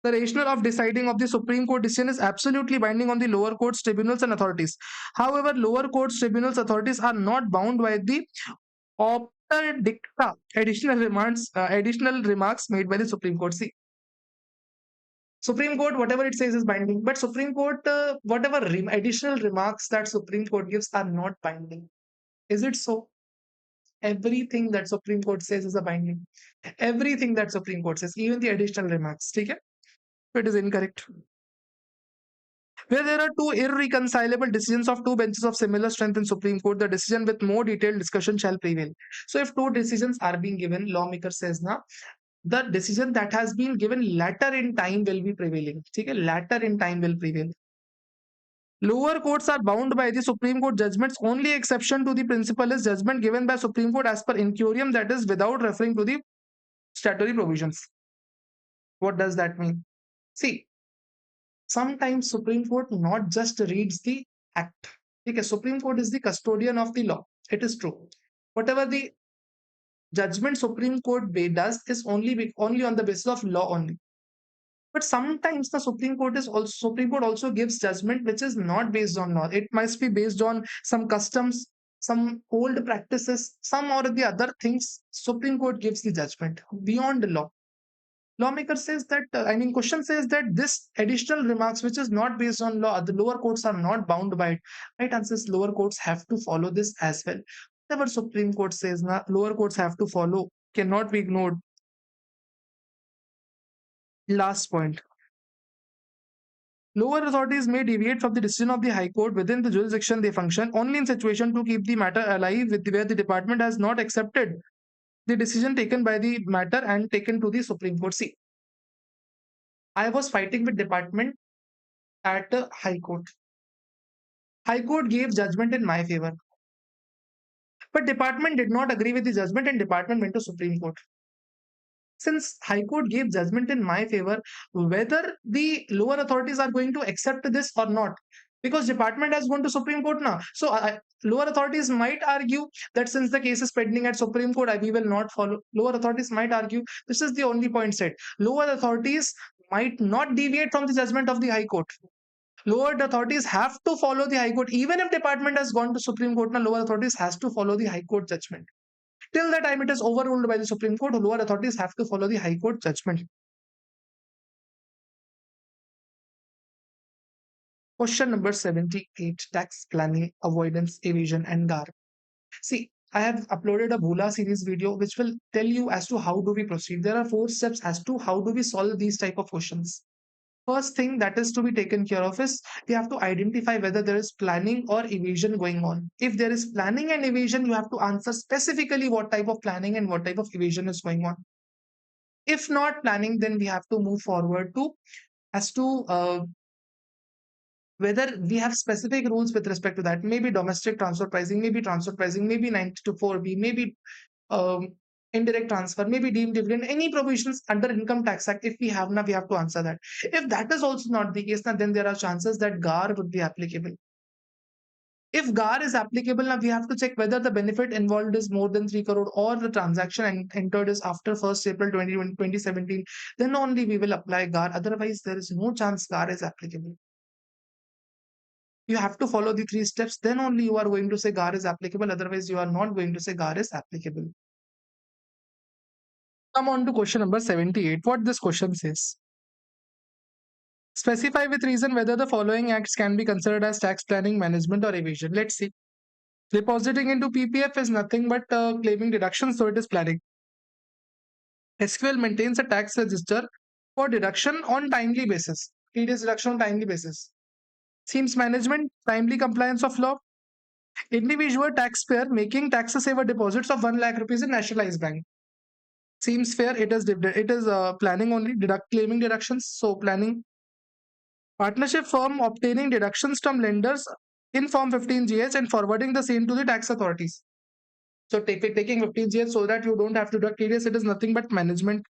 The rationale of deciding of the Supreme Court decision is absolutely binding on the lower courts, tribunals, and authorities. However, lower courts, tribunals, authorities are not bound by the opter dicta, additional remarks made by the Supreme Court. See, Supreme Court, whatever it says is binding, but Supreme Court, whatever additional remarks that Supreme Court gives are not binding. Is it so? Everything that Supreme Court says is a binding. Everything that Supreme Court says, even the additional remarks. Okay? It is incorrect. Where there are two irreconcilable decisions of two benches of similar strength in Supreme Court, the decision with more detailed discussion shall prevail. So if two decisions are being given, lawmaker says now, the decision that has been given later in time will be prevailing. Okay? Later in time will prevail. Lower courts are bound by the Supreme Court judgments. Only exception to the principle is judgment given by Supreme Court as per incurium, that is without referring to the statutory provisions. What does that mean? See, sometimes Supreme Court not just reads the act. Okay, Supreme Court is the custodian of the law. It is true. Whatever the judgment Supreme Court does is only on the basis of law only. But sometimes the Supreme Court also gives judgment which is not based on law. It must be based on some customs, some old practices, some or the other things. Supreme Court gives the judgment beyond the law. Lawmaker says that question says that this additional remarks which is not based on law, the lower courts are not bound by it. Right answer is lower courts have to follow this as well. Whatever Supreme Court says, lower courts have to follow, cannot be ignored. Last point. Lower authorities may deviate from the decision of the High Court within the jurisdiction they function only in situation to keep the matter alive with where the department has not accepted the decision taken by the matter and taken to the Supreme Court. See, I was fighting with department at High Court. High Court gave judgment in my favor. But department did not agree with the judgment and department went to Supreme Court. Since High Court gave judgment in my favor, whether the lower authorities are going to accept this or not, because department has gone to Supreme Court now. So lower authorities might argue that since the case is pending at Supreme Court, we will not follow. Lower authorities might argue. This is the only point said. Lower authorities might not deviate from the judgment of the High Court. Lower authorities have to follow the High Court. Even if department has gone to Supreme Court, now lower authorities has to follow the High Court judgment. Till the time it is overruled by the Supreme Court, lower authorities have to follow the High Court judgment. Question number 78, tax planning, avoidance, evasion, and GAR. See, I have uploaded a Bhula series video which will tell you as to how do we proceed. There are 4 steps as to how do we solve these type of questions. First thing that is to be taken care of is we have to identify whether there is planning or evasion going on. If there is planning and evasion, you have to answer specifically what type of planning and what type of evasion is going on. If not planning, then we have to move forward to as to whether we have specific rules with respect to that. Maybe domestic transfer pricing, maybe transfer pricing, maybe 924B, maybe indirect transfer, maybe deemed dividend, any provisions under Income Tax Act. If we have now, we have to answer that. If that is also not the case, now then there are chances that GAR would be applicable. If GAR is applicable, now we have to check whether the benefit involved is more than 3 crore or the transaction entered is after 1st April 2017. Then only we will apply GAR. Otherwise, there is no chance GAR is applicable. You have to follow the 3 steps. Then only you are going to say GAR is applicable. Otherwise, you are not going to say GAR is applicable. Come on to question number 78. What this question says. Specify with reason whether the following acts can be considered as tax planning, management, or evasion. Let's see. Depositing into PPF is nothing but claiming deductions, so it is planning. SQL maintains a tax register for deduction on timely basis. It is deduction on timely basis. Seems management, timely compliance of law. Individual taxpayer making taxes saver deposits of 1 lakh rupees in nationalized bank. Seems fair. It is planning only, claiming deductions. So planning. Partnership firm obtaining deductions from lenders in Form 15GH and forwarding the same to the tax authorities. So taking 15GH so that you don't have to deduct TDS, it is nothing but management.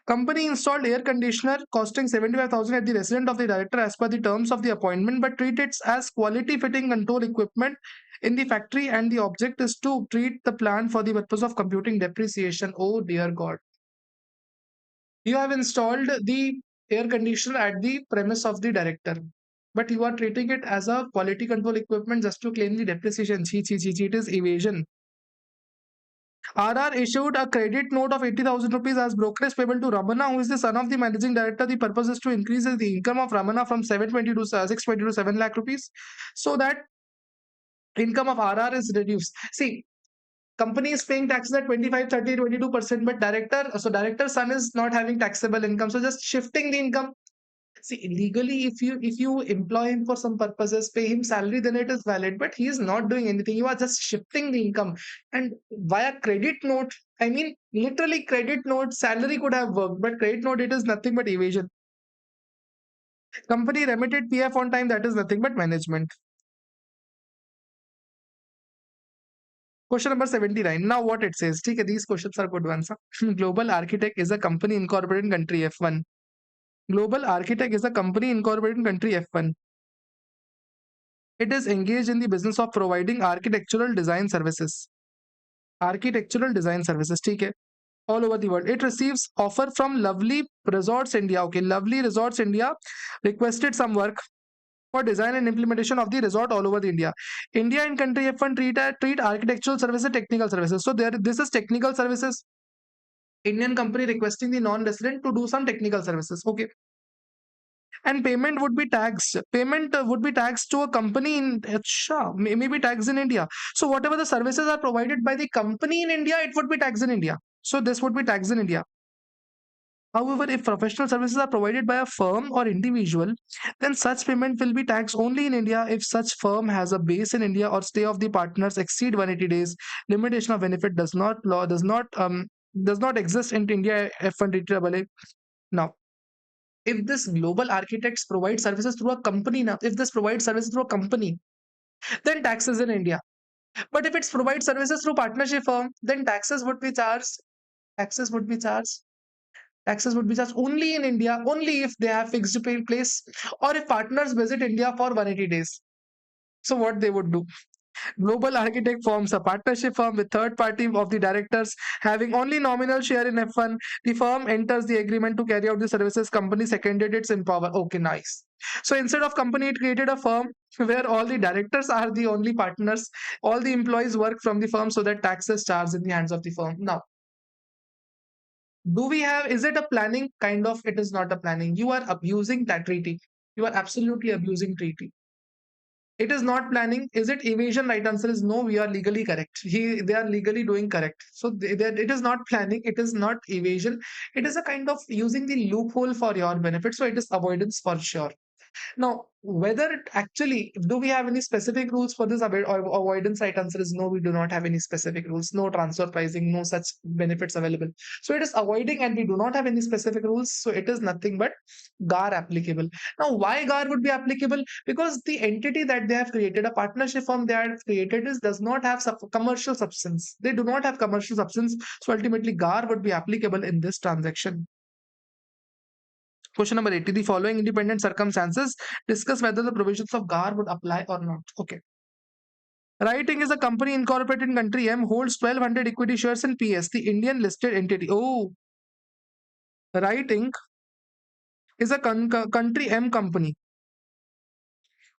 Company installed air conditioner costing 75,000 at the residence of the director as per the terms of the appointment, but treat it as quality fitting control equipment in the factory, and the object is to treat the plant for the purpose of computing depreciation. Oh dear God. You have installed the air conditioner at the premise of the director, but you are treating it as a quality control equipment just to claim the depreciation. It is evasion. RR issued a credit note of 80,000 rupees as brokerage payable to Ramana, who is the son of the managing director. The purpose is to increase the income of Ramana from 720 to 620 to 7 lakh rupees, so that income of RR is reduced. See, company is paying taxes at 25, 30, 22%, but director's son is not having taxable income. So just shifting the income. See, legally, if you employ him for some purposes, pay him salary, then it is valid. But he is not doing anything. You are just shifting the income. And via credit note, I mean, literally credit note, salary could have worked, but credit note, it is nothing but evasion. Company remitted PF on time, that is nothing but management. Question number 79. Now what it says. Okay, these questions are good ones. Huh? Global Architect is a company incorporated in country F1. Global Architect is a company incorporated in country F1. It is engaged in the business of providing architectural design services. Architectural design services, okay, all over the world. It receives offer from Lovely Resorts India. Okay, Lovely Resorts India requested some work for design and implementation of the resort all over the India. India and country F1 treat architectural services, technical services. So there, this is technical services. Indian company requesting the non-resident to do some technical services. Okay, and payment would be taxed. Payment would be taxed to a company in Acha, maybe taxed in India. So whatever the services are provided by the company in India, it would be taxed in India. So this would be taxed in India. However, if professional services are provided by a firm or individual, then such payment will be taxed only in India if such firm has a base in India or stay of the partners exceed 180 days. Limitation of benefit does not exist in India F1 now. If this global architects provide services through a company now, if this provides services through a company, then taxes in India. But if it's provide services through partnership firm, then taxes would be charged. Taxes would be charged. Taxes would be charged only in India, only if they have fixed pay place or if partners visit India for 180 days. So what they would do? Global Architect forms a partnership firm with third party of the directors having only nominal share in F1. The firm enters the agreement to carry out the services. Company seconded its in power. Okay, nice. So instead of company, it created a firm where all the directors are the only partners. All the employees work from the firm so that taxes charged in the hands of the firm. Now, do we have, is it a planning? Kind of, it is not a planning. You are abusing that treaty. You are absolutely abusing treaty. It is not planning. Is it evasion? Right answer is no. We are legally correct. They are legally doing correct. So it is not planning. It is not evasion. It is a kind of using the loophole for your benefit. So it is avoidance for sure. Now, whether it actually, do we have any specific rules for this avoidance? Right answer is no, we do not have any specific rules. No transfer pricing, no such benefits available. So it is avoiding and we do not have any specific rules. So it is nothing but GAR applicable. Now, why GAR would be applicable? Because the entity that they have created, a partnership firm they have created, is does not have commercial substance. They do not have commercial substance. So ultimately, GAR would be applicable in this transaction. Question number 80. The following independent circumstances discuss whether the provisions of GAR would apply or not. Okay. Writing is a company incorporated in country M, holds 1200 equity shares in PS, the Indian listed entity. Oh, Writing is a country M company,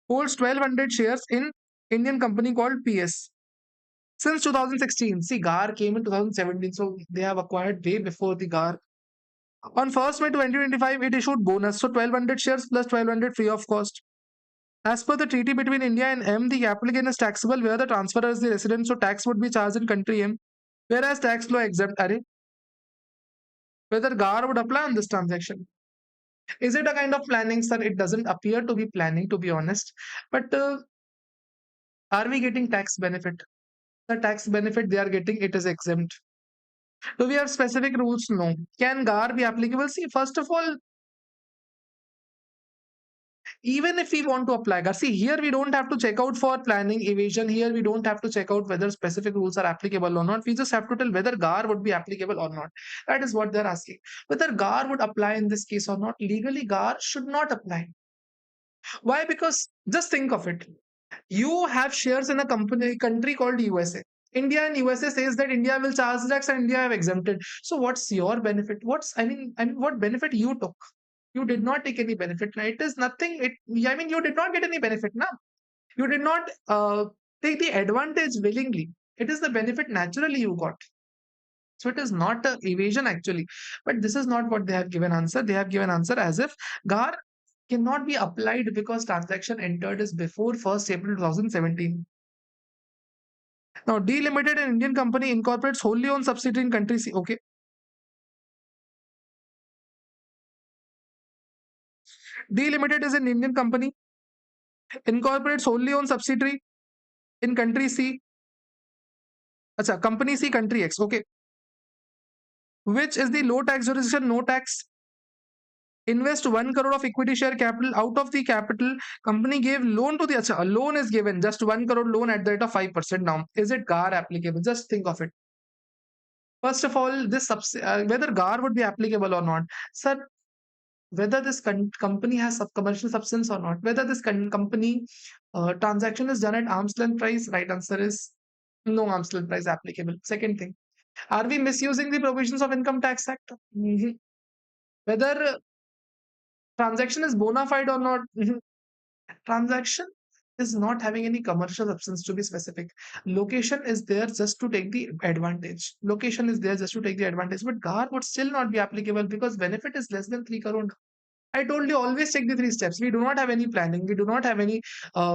holds 1200 shares in Indian company called PS. Since 2016, see, GAR came in 2017, so they have acquired way before the GAR. On 1st May 2025, it issued bonus, so 1200 shares plus 1200 free of cost. As per the treaty between India and M, the applicant is taxable where the transferor is the resident, so tax would be charged in country M, whereas tax law exempt. Array, whether GAR would apply on this transaction. Is it a kind of planning, sir? It doesn't appear to be planning, to be honest. But are we getting tax benefit? The tax benefit they are getting, it is exempt. Do we have specific rules? No. Can GAR be applicable? See, first of all, even if we want to apply GAR, see, here we don't have to check out for planning evasion. Here we don't have to check out whether specific rules are applicable or not. We just have to tell whether GAR would be applicable or not. That is what they're asking. Whether GAR would apply in this case or not. Legally, GAR should not apply. Why? Because just think of it. You have shares in a country called USA. India and USA says that India will charge tax and India have exempted. So what's your benefit? I mean, what benefit you took? You did not take any benefit. Right? It is nothing. I mean, you did not get any benefit now. You did not take the advantage willingly. It is the benefit naturally you got. So it is not a evasion actually. But this is not what they have given answer. They have given answer as if GAR cannot be applied because transaction entered is before 1st April 2017. Now, D Limited, an Indian company, incorporates wholly owned subsidiary in country C. Okay. D Limited is an Indian company, incorporates wholly owned subsidiary in country C. Acha, company C, country X. Okay. Which is the low tax jurisdiction? No tax. Invest 1 crore of equity share capital. Out of the capital, company gave loan to the a loan is given, just 1 crore loan at the rate of 5% now. Is it GAR applicable? Just think of it. First of all, whether GAR would be applicable or not, sir. Whether this company has commercial substance or not, whether this company transaction is done at arm's length price, right answer is no arm's length price applicable. Second thing, are we misusing the provisions of Income Tax Act? Mhm. Whether transaction is bona fide or not, mhm. Transaction is not having any commercial substance, to be specific. Location is there just to take the advantage. Location is there just to take the advantage, but GAR would still not be applicable because benefit is less than 3 crore. I told you always take the 3 steps. We do not have any planning. We do not have any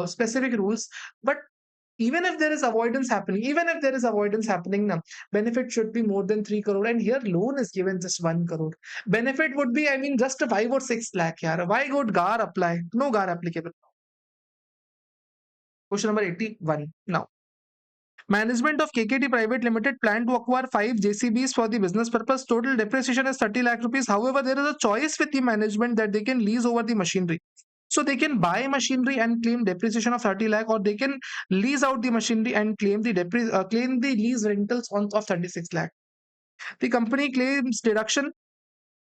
specific rules. But even if there is avoidance happening, now, benefit should be more than 3 crore. And here loan is given just 1 crore. Benefit would be, I mean, just a 5 or 6 lakh. Yaar. Why would GAR apply? No GAR applicable. Question number 81 now. Management of KKT Private Limited plan to acquire 5 JCBs for the business purpose. Total depreciation is 30 lakh rupees. However, there is a choice with the management that they can lease over the machinery. So they can buy machinery and claim depreciation of 30 lakh, or they can lease out the machinery and claim the lease rentals of 36 lakh. The company claims deduction.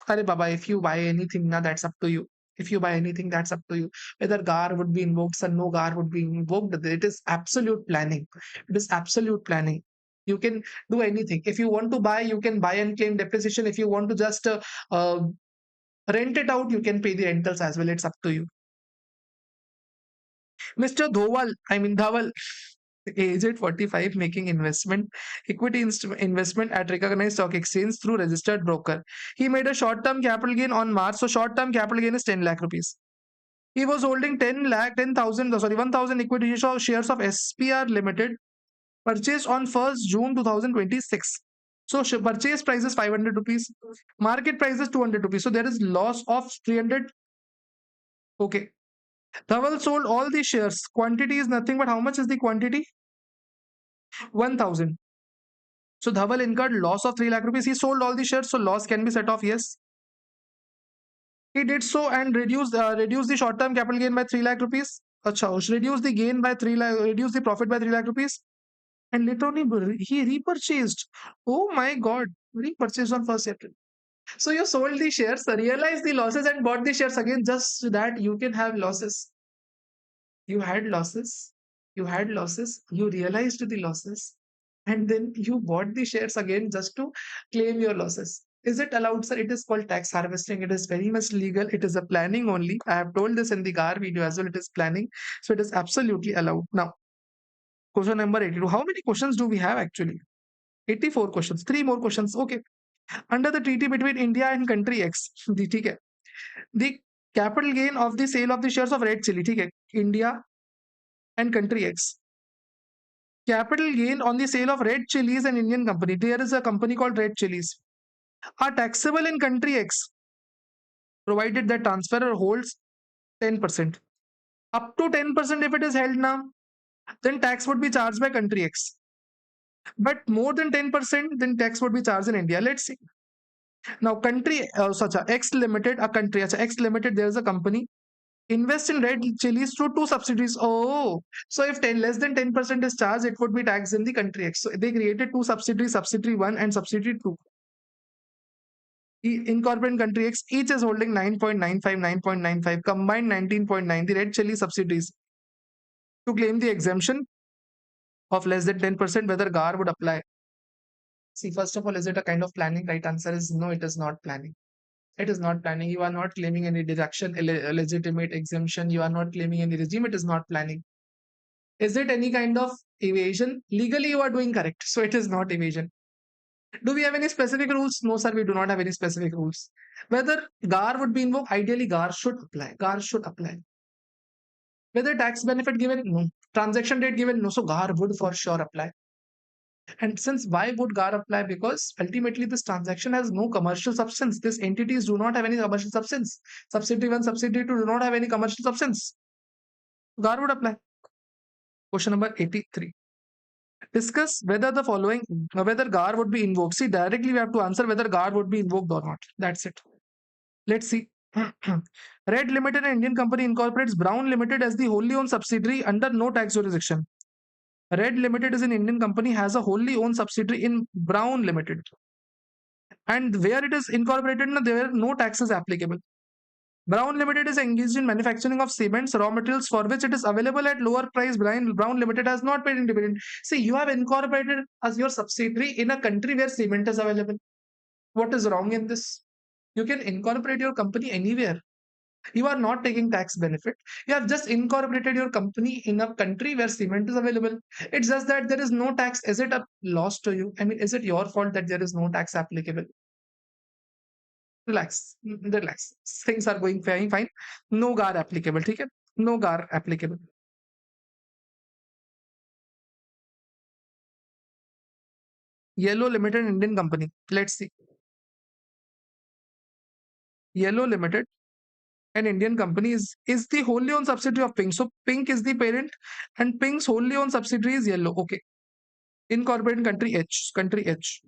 Arey Baba, if you buy anything, now that's up to you. If you buy anything, that's up to you. Whether GAR would be invoked or no GAR would be invoked, it is absolute planning. It is absolute planning. You can do anything. If you want to buy, you can buy and claim depreciation. If you want to just rent it out, you can pay the rentals as well. It's up to you. Mr. Dhawal, aged 45, making investment at recognized stock exchange through registered broker. He made a short-term capital gain on March. So short-term capital gain is 10 lakh rupees. He was holding 1,000 equity shares of SPR Limited, purchased on 1st June 2026. So purchase price is 500 rupees. Market price is 200 rupees. So there is loss of 300. Okay. Dhawal sold all the shares. Quantity is nothing but how much is the quantity? 1,000. So Dhawal incurred loss of 3 lakh rupees. He sold all the shares, so loss can be set off. Yes. He did so and reduced the short-term capital gain by 3 lakh rupees. Reduce the gain by 3 lakh, reduce the profit by 3 lakh rupees. And later on he repurchased. Oh my God, repurchased on 1st April. So you sold the shares, realized the losses and bought the shares again just so that you can have losses. You had losses, you realized the losses, and then you bought the shares again just to claim your losses. Is it allowed, sir? It is called tax harvesting. It is very much legal. It is a planning only. I have told this in the GAR video as well. It is planning. So it is absolutely allowed. Now, question number 82. How many questions do we have actually? 84 questions. 3 more questions. Okay. Under the treaty between India and country X, the capital gain of the sale of the shares of Red Chili, India and country X. Capital gain on the sale of Red Chilies, an Indian company. There is a company called Red Chilies. Are taxable in country X, provided that transferor holds 10%. Up to 10% if it is held now, then tax would be charged by country X. But more than 10%, then tax would be charged in India. Let's see. Now, country X Limited, X Limited, there is a company. Invest in Red Chilies through 2 subsidiaries. Oh, so if less than 10% is charged, it would be taxed in the country X. So they created 2 subsidiaries, subsidiary 1 and subsidiary 2. Incorporated country X, each is holding 9.95, combined 19.9. The Red Chili subsidiaries. To claim the exemption of less than 10%, whether GAR would apply. See, first of all, is it a kind of planning? Right answer is no, it is not planning. It is not planning. You are not claiming any deduction, legitimate exemption. You are not claiming any regime. It is not planning. Is it any kind of evasion? Legally, you are doing correct. So it is not evasion. Do we have any specific rules? No, sir, we do not have any specific rules. Whether GAR would be invoked, ideally GAR should apply. GAR should apply. Whether tax benefit given? No. Transaction date given? No. So GAR would for sure apply. And since why would GAR apply? Because ultimately this transaction has no commercial substance. These entities do not have any commercial substance. Subsidiary 1, subsidiary 2 do not have any commercial substance. GAR would apply. Question number 83. Discuss whether whether GAR would be invoked. See, directly we have to answer whether GAR would be invoked or not. That's it. Let's see. Red Limited, an Indian company, incorporates Brown Limited as the wholly owned subsidiary under no tax jurisdiction. Red Limited is an Indian company, has a wholly owned subsidiary in Brown Limited, and where it is incorporated, there are no taxes applicable. Brown Limited is engaged in manufacturing of cements, raw materials for which it is available at lower price. Brown Limited has not paid in dividend. See, you have incorporated as your subsidiary in a country where cement is available. What is wrong in this? You can incorporate your company anywhere. You are not taking tax benefit. You have just incorporated your company in a country where cement is available. It's just that there is no tax. Is it a loss to you? I mean, is it your fault that there is no tax applicable? Relax, relax. Things are going very fine. No GAR applicable. Okay? No GAR applicable. Yellow Limited, Indian company. Let's see. Yellow Limited, an Indian company, is the wholly owned subsidiary of Pink. So Pink is the parent, and Pink's wholly owned subsidiary is Yellow. Okay. Incorporated country H. Country H.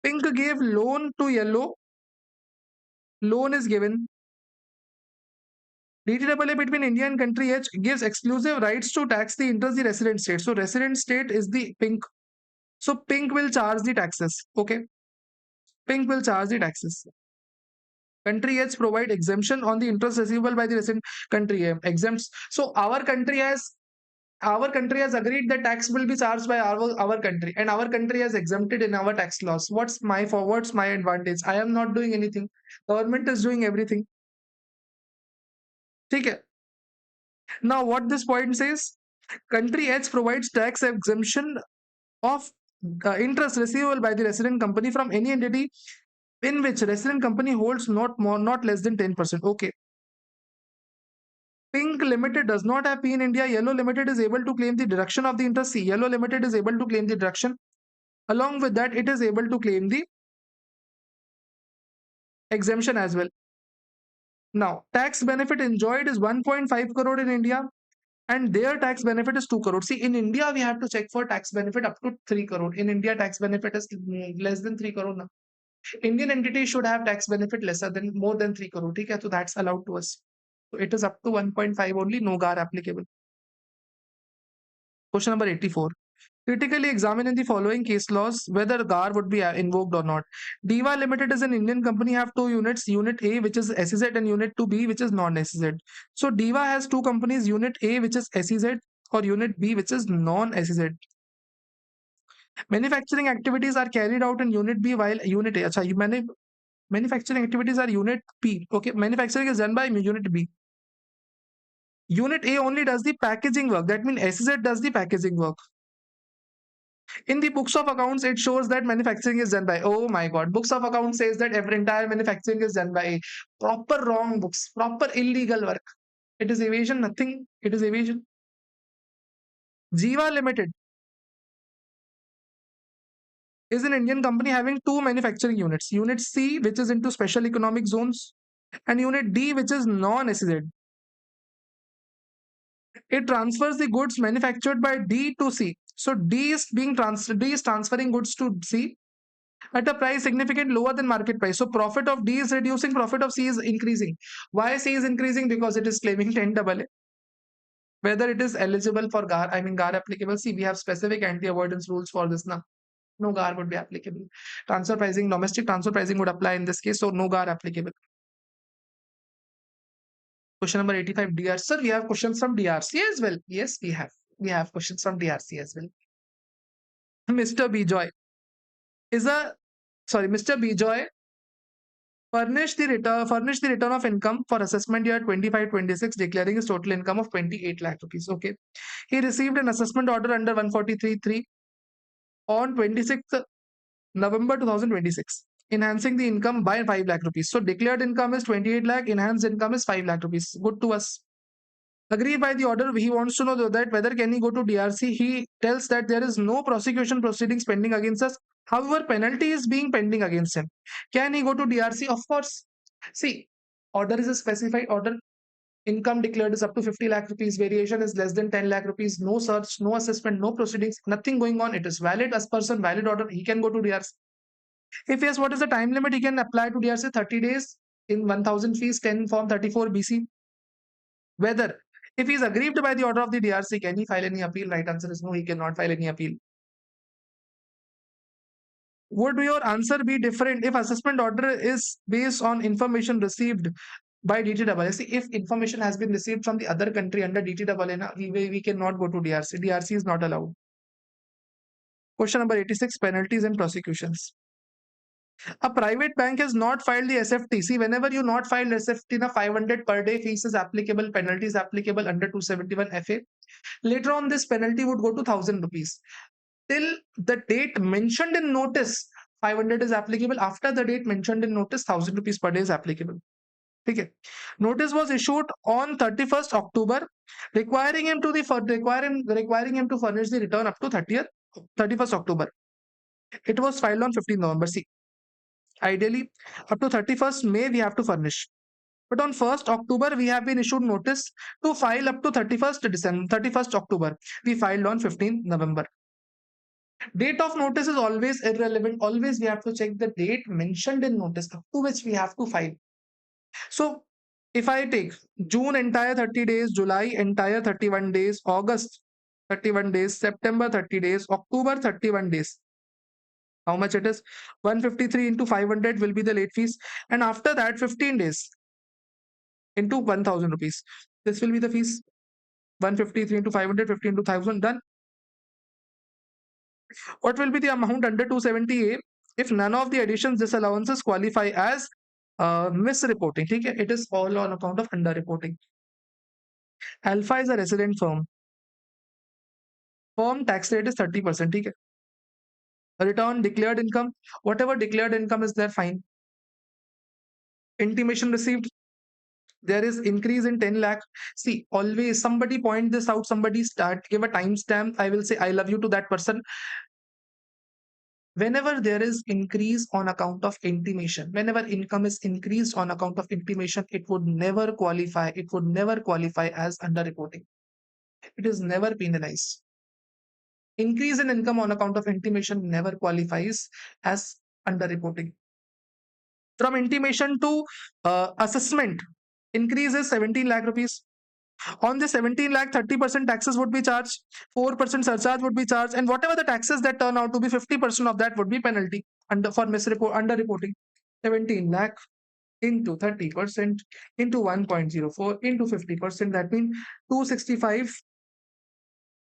Pink gave loan to Yellow. Loan is given. DTAA between India and country H gives exclusive rights to tax the interest the resident state. So resident state is the Pink. So Pink will charge the taxes. Okay. Pink will charge the taxes. Country H provide exemption on the interest receivable by the resident country exempts. So our country has agreed that tax will be charged by our country, and our country has exempted in our tax laws. What's my advantage? I am not doing anything. Government is doing everything. Okay. Now what this point says, country H provides tax exemption of interest receivable by the resident company from any entity in which resident company holds not less than 10%. Okay. Pink Limited does not have P in India. Yellow Limited is able to claim the deduction of the interest. See, Yellow Limited is able to claim the deduction. Along with that, it is able to claim the exemption as well. Now, tax benefit enjoyed is 1.5 crore in India, and their tax benefit is 2 crore. See, in India, we have to check for tax benefit up to 3 crore. In India, tax benefit is less than 3 crore now. Indian entity should have tax benefit more than 3 crore. Okay? So that's allowed to us. So it is up to 1.5 only, no GAR applicable. Question number 84. Critically examine in the following case laws whether GAR would be invoked or not. Diva Limited is an Indian company, have two units, Unit A which is SEZ and Unit 2B which is non-SEZ. So Diva has two companies, Unit A which is SEZ or Unit B which is non-SEZ. Manufacturing activities are carried out in Unit B while Unit A. Manufacturing activities are Unit B. Okay, manufacturing is done by Unit B. Unit A only does the packaging work. That means SEZ does the packaging work. In the books of accounts, it shows that manufacturing is done by, oh my god, books of accounts says that every entire manufacturing is done by proper wrong books, proper illegal work. It is evasion, nothing. It is evasion. Jiva Limited is an Indian company having two manufacturing units. Unit C, which is into special economic zones, and Unit D, which is non-SEZ. It transfers the goods manufactured by D to C. So D is transferring goods to C at a price significantly lower than market price. So profit of D is reducing, profit of C is increasing. Why C is increasing? Because it is claiming 10 AA. Whether it is eligible for GAR, I mean GAR applicable. See, we have specific anti-avoidance rules for this now. No GAR would be applicable. Transfer pricing, domestic transfer pricing would apply in this case. So no GAR applicable. Question number 85, DRC. Sir, we have questions from DRC as well. Yes, we have. We have questions from DRC as well. Mr. Bijoy Mr. Bijoy furnish the return of income for assessment year 25-26, declaring his total income of 28 lakh rupees. Okay. He received an assessment order under 143.3 on 26th November 2026, enhancing the income by 5 lakh rupees. So declared income is 28 lakh, enhanced income is 5 lakh rupees. Good to us. Agreed by the order, he wants to know that whether can he go to DRC. He tells that there is no prosecution proceedings pending against us. However, penalty is being pending against him. Can he go to DRC? Of course. See, order is a specified order. Income declared is up to 50 lakh rupees. Variation is less than 10 lakh rupees. No search, no assessment, no proceedings, nothing going on. It is valid as person, valid order. He can go to DRC. If yes, what is the time limit? He can apply to DRC 30 days. in 1000 fees 10 form 34 BC. Whether if he is aggrieved by the order of the DRC, can he file any appeal? Right answer is no, he cannot file any appeal. Would your answer be different if assessment order is based on information received by DTAA? See, if information has been received from the other country under DTAA, we cannot go to DRC. DRC is not allowed. Question number 86, penalties and prosecutions. A private bank has not filed the SFT. See, whenever you not filed SFT, na 500 per day fees is applicable, penalties applicable under 271 FA. Later on, this penalty would go to 1000 rupees. Till the date mentioned in notice, 500 is applicable. After the date mentioned in notice, 1000 rupees per day is applicable. Okay. Notice was issued on 31st October, requiring him to furnish the return up to 31st October. It was filed on 15th November. See, ideally, up to 31st May we have to furnish. But on 1st October, we have been issued notice to file up to 31st October. We filed on 15th November. Date of notice is always irrelevant. Always we have to check the date mentioned in notice up to which we have to file. So if I take June entire 30 days, July entire 31 days, August 31 days, September 30 days, October 31 days, how much it is? 153 into 500 will be the late fees. And after that, 15 days into 1000 rupees. This will be the fees. 153 into 500, 15 into 1000, done. What will be the amount under 270A if none of the additions disallowances qualify as misreporting? Okay? It is all on account of underreporting. Alpha is a resident firm. Firm tax rate is 30%. Okay? Return declared income, whatever declared income is there, fine. Intimation received, there is increase in 10 lakh. See, always somebody point this out, somebody give a timestamp. I will say I love you to that person. Whenever there is increase on account of intimation, whenever income is increased on account of intimation, it would never qualify. It would never qualify as underreporting. It is never penalized. Increase in income on account of intimation never qualifies as underreporting. From intimation to assessment, increase is 17 lakh rupees. On the 17 lakh, 30% taxes would be charged, 4% surcharge would be charged, and whatever the taxes that turn out to be, 50% of that would be penalty for underreporting. 17 lakh into 30% into 1.04 into 50%, that means 265,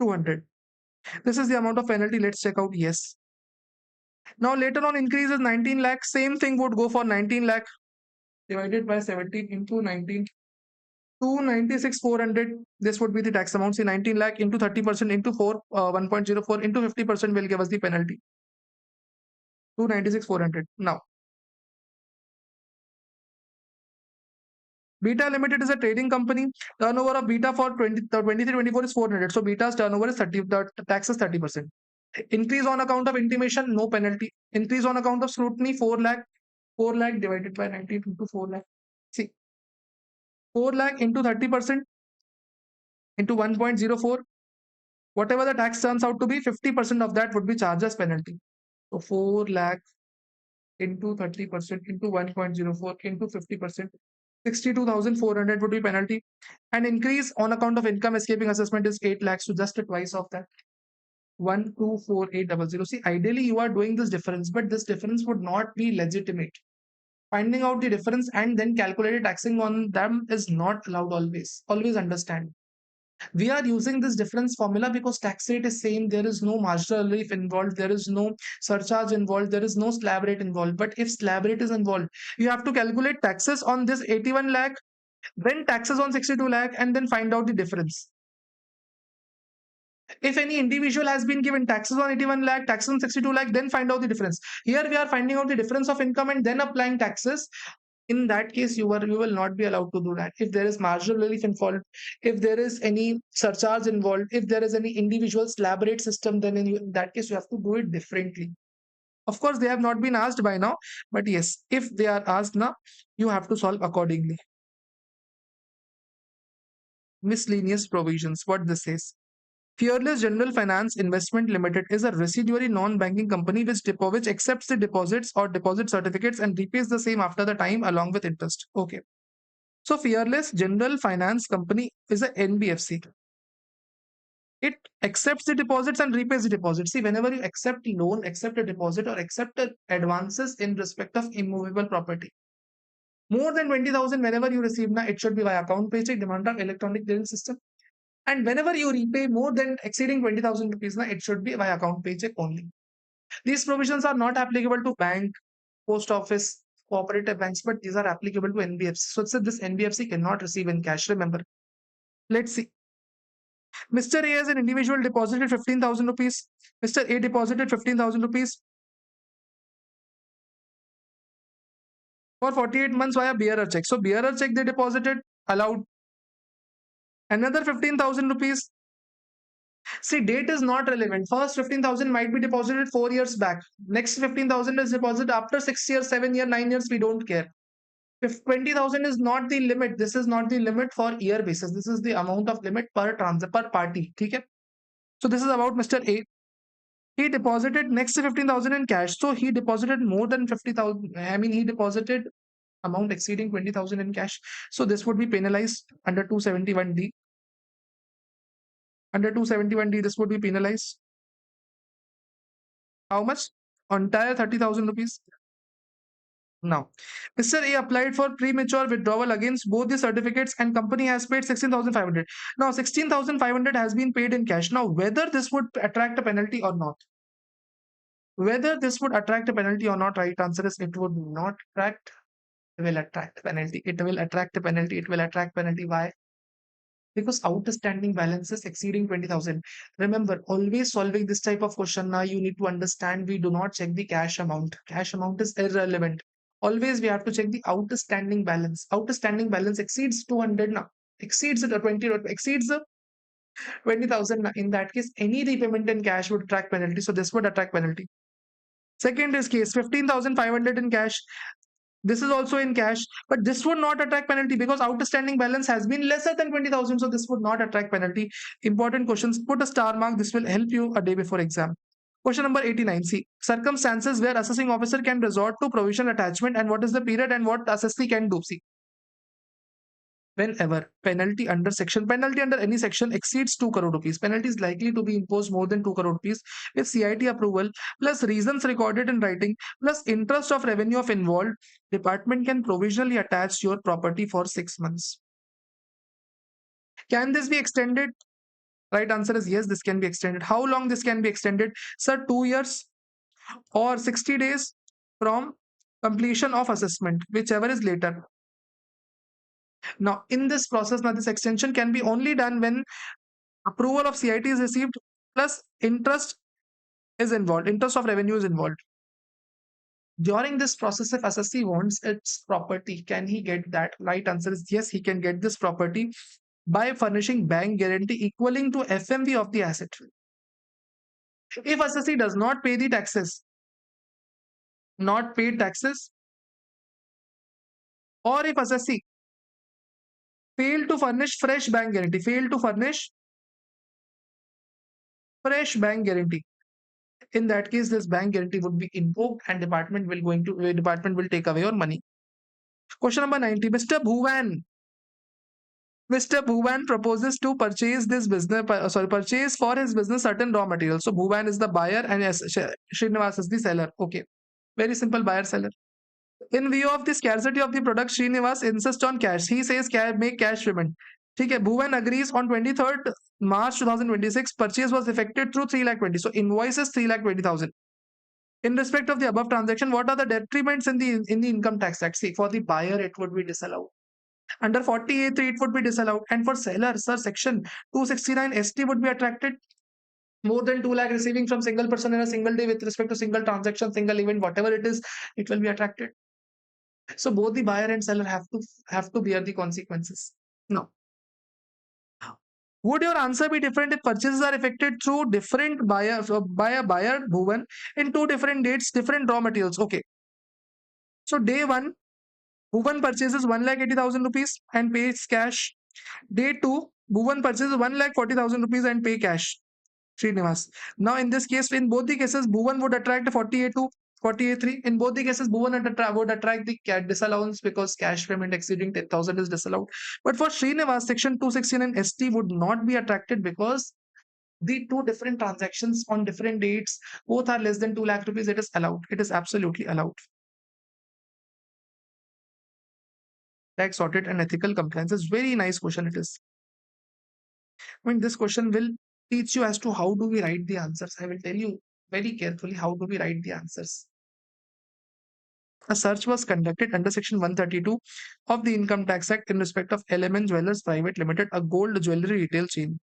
200. This is the amount of penalty. Let's check out. Yes. Now later on increase is 19 lakh. Same thing would go for 19 lakh divided by 17 into 19. 296 400. This would be the tax amount. See, 19 lakh into 30% into 1.04 into 50% will give us the penalty. 296 400. Now, Beta Limited is a trading company. Turnover of Beta for 23-24 is 400. So Beta's turnover is 30. The tax is 30%. Increase on account of intimation, no penalty. Increase on account of scrutiny, 4 lakh. 4 lakh divided by 19 into 4 lakh. See, 4 lakh into 30% into 1.04. Whatever the tax turns out to be, 50% of that would be charged as penalty. So 4 lakh into 30% into 1.04 into 50%. 62,400 would be penalty. And increase on account of income escaping assessment is 8 lakhs, so just twice of that. 124800. See, ideally you are doing this difference, but this difference would not be legitimate. Finding out the difference and then calculated taxing on them is not allowed always. Always understand. We are using this difference formula because tax rate is same. There is no marginal relief involved. There is no surcharge involved. There is no slab rate involved. But if slab rate is involved, you have to calculate taxes on this 81 lakh, then taxes on 62 lakh, and then find out the difference. If any individual has been given taxes on 81 lakh, taxes on 62 lakh, then find out the difference. Here we are finding out the difference of income and then applying taxes. In that case, you will not be allowed to do that. If there is marginal relief involved, if there is any surcharge involved, if there is any individual slab rate system, then in that case, you have to do it differently. Of course, they have not been asked by now, but yes, if they are asked now, you have to solve accordingly. Miscellaneous provisions, what this is. Fearless General Finance Investment Limited is a residuary non-banking company which accepts the deposits or deposit certificates and repays the same after the time along with interest. Okay. So Fearless General Finance Company is a NBFC. It accepts the deposits and repays the deposits. See, whenever you accept loan, accept a deposit, or accept advances in respect of immovable property, more than 20,000, whenever you receive, now it should be via account paycheck, demand of electronic clearing system. And whenever you repay more than exceeding 20,000 rupees, now it should be via account paycheck only. These provisions are not applicable to bank, post office, cooperative banks, but these are applicable to NBFC. So this NBFC cannot receive in cash. Remember, let's see. Mr. A as an individual deposited 15,000 rupees. Mr. A deposited 15,000 rupees for 48 months via bearer check. So bearer check they deposited, allowed. Another 15,000 rupees. See, date is not relevant. First 15,000 might be deposited 4 years back. Next 15,000 is deposited after 6 years, 7 years, 9 years. We don't care. If 20,000 is not the limit, this is not the limit for year basis. This is the amount of limit per transit per party. Okay. So this is about Mr. A. He deposited next 15,000 in cash. So he deposited more than 50,000. I mean, he deposited amount exceeding 20,000 in cash. So this would be penalized under 271D. Under 271D, this would be penalized. How much? Entire 30,000 rupees. Now, Mr. A applied for premature withdrawal against both the certificates and company has paid 16,500. Now, 16,500 has been paid in cash. Now, whether this would attract a penalty or not, whether this would attract a penalty or not, right answer is it would not attract. It will attract penalty. It will attract a penalty. It will attract penalty. Why? Because outstanding balances exceeding 20,000. Remember, always solving this type of question now, you need to understand we do not check the cash amount. Cash amount is irrelevant. Always we have to check the outstanding balance. Outstanding balance exceeds 200 now. Exceeds the 20 or exceeds the 20,000. In that case, any repayment in cash would attract penalty. So this would attract penalty. Second is case 15,500 in cash. This is also in cash, but this would not attract penalty because outstanding balance has been lesser than 20,000. So this would not attract penalty. Important questions. Put a star mark. This will help you a day before exam. Question number 89. See, circumstances where assessing officer can resort to provision attachment and what is the period and what assessee can do. See, whenever penalty under any section exceeds 2 crore rupees, penalty is likely to be imposed more than 2 crore rupees with CIT approval plus reasons recorded in writing plus interest of revenue of involved, department can provisionally attach your property for 6 months. Can this be extended? Right answer is yes, this can be extended. How long this can be extended? Sir, 2 years or 60 days from completion of assessment, whichever is later. Now, in this process, now this extension can be only done when approval of CIT is received plus interest is involved, interest of revenue is involved. During this process, if assessee wants its property, can he get that? Right answer is yes, he can get this property by furnishing bank guarantee equaling to FMV of the asset. If assessee does not pay the taxes, not paid taxes, or if assessee fail to furnish fresh bank guarantee, in that case, this bank guarantee would be invoked and department will take away your money. Question number 90. Mr. Bhuvan proposes to purchase purchase for his business certain raw materials. So Bhuvan is the buyer and Srinivas is the seller. Okay. Very simple buyer seller. In view of the scarcity of the product, Srinivas insists on cash. He says make cash payment. Okay, Bhuvan agrees on 23rd March 2026. Purchase was effected through 3,20,000. So invoice is 3,20,000. In respect of the above transaction, what are the detriments in the income tax act? See, for the buyer, it would be disallowed. Under 40A3, it would be disallowed. And for seller, sir, section 269 ST would be attracted. More than 2 lakh receiving from single person in a single day with respect to single transaction, single event, whatever it is, it will be attracted. So both the buyer and seller have to bear the consequences. No. Would your answer be different if purchases are effected through different buyers by a buyer, Bhuvan, in 2 different dates, different raw materials? Okay. So day 1, Bhuvan purchases 1,80,000 rupees and pays cash. Day 2, Bhuvan purchases 1,40,000 rupees and pay cash. Srinivas. Now, in this case, in both the cases, Bhuvan would attract 48 to 48.3. In both the cases, Bhuvan would attract the disallowance because cash payment exceeding 10,000 is disallowed. But for Srinivas, section 269 ST would not be attracted because the two different transactions on different dates, both are less than 2 lakh rupees. It is allowed. It is absolutely allowed. Tax audit and ethical compliance is very nice question. It is. I mean, this question will teach you as to how do we write the answers. I will tell you very carefully how do we write the answers. A search was conducted under Section 132 of the Income Tax Act in respect of Element Jewelers Private Limited, a gold jewelry retail chain,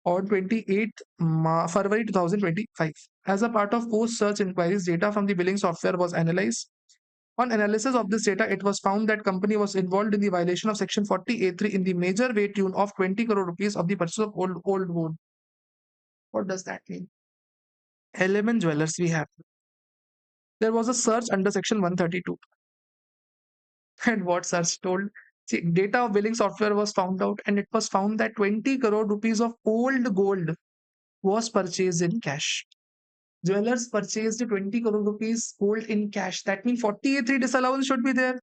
on 28th February 2025. As a part of post-search inquiries, data from the billing software was analyzed. On analysis of this data, it was found that company was involved in the violation of Section 40A3 in the major way tune of 20 crore rupees of the purchase of old gold. What does that mean? Element Jewelers we have. There was a search under Section 132. And what search told? See, data of billing software was found out, and it was found that 20 crore rupees of old gold was purchased in cash. Jewelers purchased 20 crore rupees gold in cash. That means 48.3 disallowance should be there.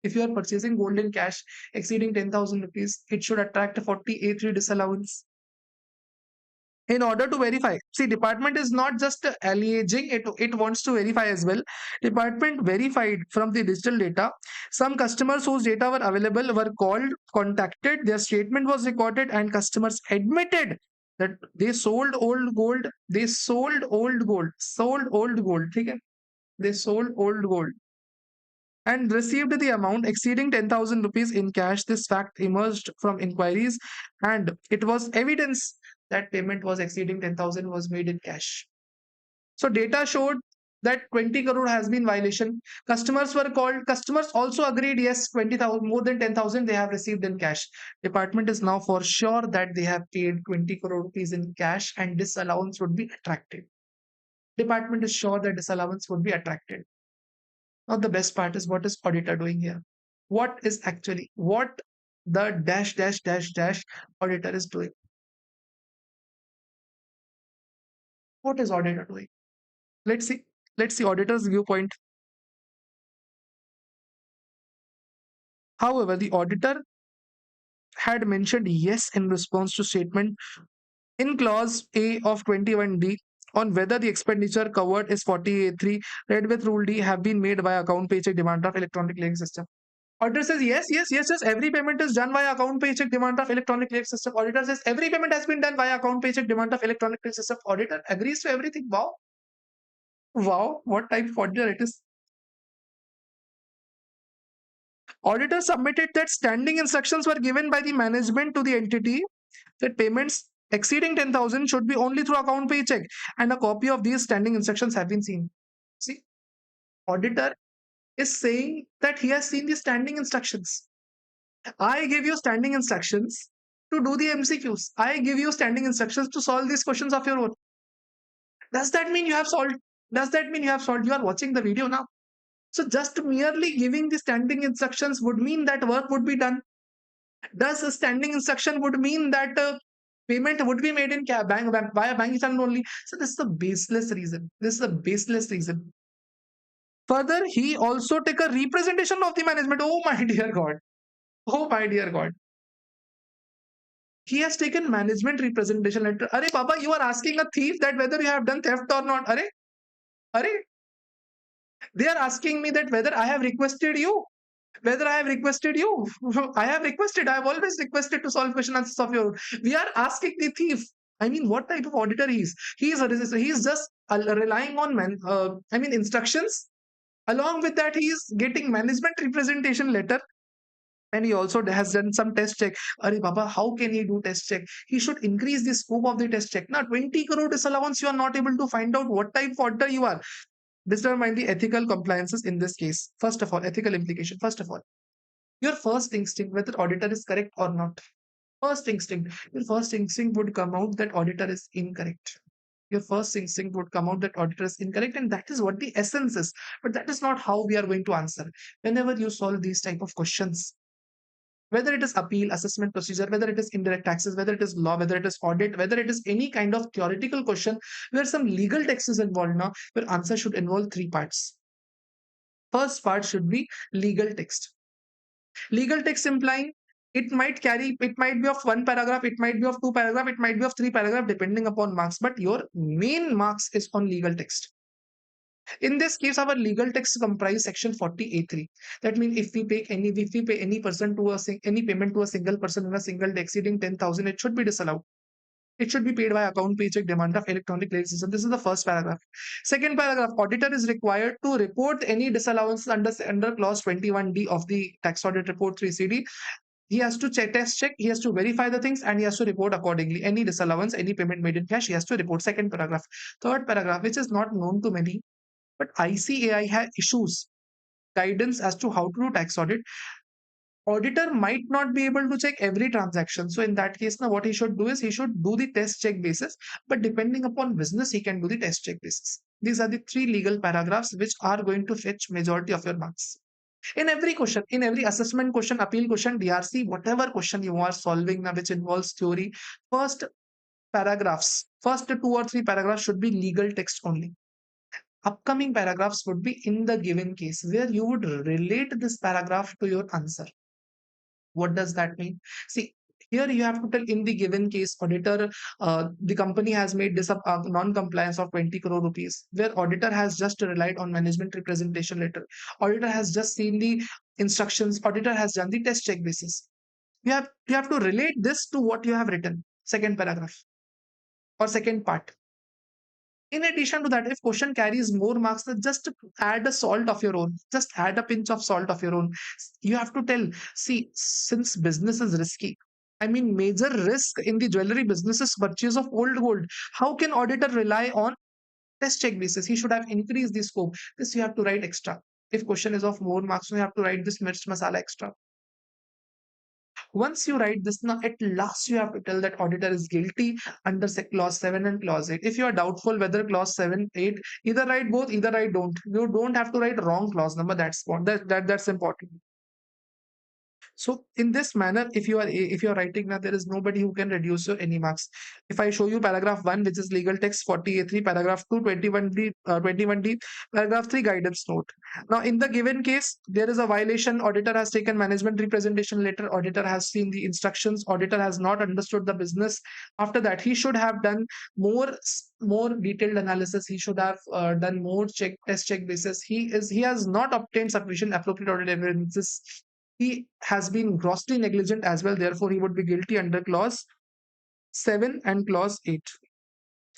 If you are purchasing gold in cash exceeding 10,000 rupees, it should attract a 48.3 disallowance. In order to verify, see, department is not just alleging, it wants to verify as well. Department verified from the digital data. Some customers whose data were available were called, contacted, their statement was recorded, and customers admitted that they sold old gold. They sold old gold. Sold old gold. Okay? They sold old gold and received the amount exceeding 10,000 rupees in cash. This fact emerged from inquiries, and it was evidence that payment was exceeding 10,000 was made in cash. So data showed that 20 crore has been violation. Customers were called. Customers also agreed, yes, 20,000, more than 10,000 they have received in cash. Department is now for sure that they have paid 20 crore rupees in cash, and disallowance would be attracted. Department is sure that disallowance would be attracted. Now, the best part is what is auditor doing here? What is actually what the dash dash dash dash auditor is doing? What is auditor doing? Let's see. Let's see auditor's viewpoint. However, the auditor had mentioned yes in response to statement in clause A of 21D on whether the expenditure covered is 48.3 read with rule D have been made by account paycheck demand draft electronic clearing system. Auditor says yes, yes, yes, yes. Every payment is done via account paycheck demand draft electronic clearing system. Auditor says every payment has been done via account paycheck demand draft electronic clearing system. Auditor agrees to everything. Wow, wow. What type of auditor it is? Auditor submitted that standing instructions were given by the management to the entity that payments exceeding 10,000 should be only through account paycheck, and a copy of these standing instructions have been seen. See, auditor is saying that he has seen the standing instructions. I give you standing instructions to do the MCQs. I give you standing instructions to solve these questions of your own. Does that mean you have solved? Does that mean you have solved? You are watching the video now. So just merely giving the standing instructions would mean that work would be done. Does a standing instruction would mean that payment would be made in via bank account only? So this is a baseless reason. This is a baseless reason. Further, he also take a representation of the management. Oh my dear God. Oh my dear God. He has taken management representation letter. Are Baba, you are asking a thief that whether you have done theft or not. Are they are asking me that whether I have requested you. Whether I have requested you. I have requested. I have always requested to solve question answers of your own. We are asking the thief. I mean, what type of auditor he is? He is just relying on instructions. Along with that, he is getting management representation letter. And he also has done some test check. Are Baba, how can he do test check? He should increase the scope of the test check. Now, 20 crore disallowance, you are not able to find out what type of auditor you are. Determine the ethical compliances in this case. First of all, ethical implication. First of all, your first instinct, whether auditor is correct or not. Your first instinct would come out that auditor is incorrect. Your first instinct would come out that auditor is incorrect, and that is what the essence is. But that is not how we are going to answer. Whenever you solve these type of questions, whether it is appeal, assessment procedure, whether it is indirect taxes, whether it is law, whether it is audit, whether it is any kind of theoretical question where some legal text is involved now, your answer should involve three parts. First part should be legal text. Legal text implying it might be of one paragraph, it might be of two paragraph, it might be of three paragraph, depending upon marks, but your main marks is on legal text. In this case, our legal text comprise section 40A3. That means if we pay any person to any payment to a single person in a single day exceeding 10,000, it should be disallowed. It should be paid by account, paycheck, demand draft, electronic clearing system. This is the first paragraph. Second paragraph, auditor is required to report any disallowance under clause 21D of the tax audit report 3CD. He has to test check, he has to verify the things, and he has to report accordingly. Any disallowance, any payment made in cash, he has to report. Second paragraph. Third paragraph, which is not known to many, but ICAI has issues guidance as to how to do tax audit. Auditor might not be able to check every transaction. So in that case, now what he should do is he should do the test check basis, but depending upon business, he can do the test check basis. These are the three legal paragraphs which are going to fetch majority of your marks. In every question, in every assessment question, appeal question, DRC, whatever question you are solving now, which involves theory, first two or three paragraphs should be legal text only. Upcoming paragraphs would be in the given case where you would relate this paragraph to your answer. What does that mean? See, here you have to tell in the given case, auditor, the company has made this non-compliance of 20 crore rupees, where auditor has just relied on management representation letter. Auditor has just seen the instructions. Auditor has done the test check basis. You have to relate this to what you have written. Second paragraph or second part. In addition to that, if question carries more marks, then just add a salt of your own. Just add a pinch of salt of your own. You have to tell, see, since business is risky, I mean, major risk in the jewelry business is purchase of old gold. How can auditor rely on test check basis? He should have increased the scope. This you have to write extra. If question is of more marks, you have to write this mirch masala extra. Once you write this, now at last you have to tell that auditor is guilty under clause 7 and clause 8. If you are doubtful whether clause 7, 8, either write both, either write don't. You don't have to write wrong clause number. That's important. So in this manner, if you are writing now, there is nobody who can reduce your any marks. If I show you paragraph 1, which is legal text 40A3, paragraph 2, 21D, paragraph 3, guidance note. Now in the given case, there is a violation. Auditor has taken management representation letter. Auditor has seen the instructions. Auditor has not understood the business. After that, he should have done more detailed analysis. He should have done more test check basis. He has not obtained sufficient appropriate audit evidences. He has been grossly negligent as well. Therefore, he would be guilty under clause 7 and clause 8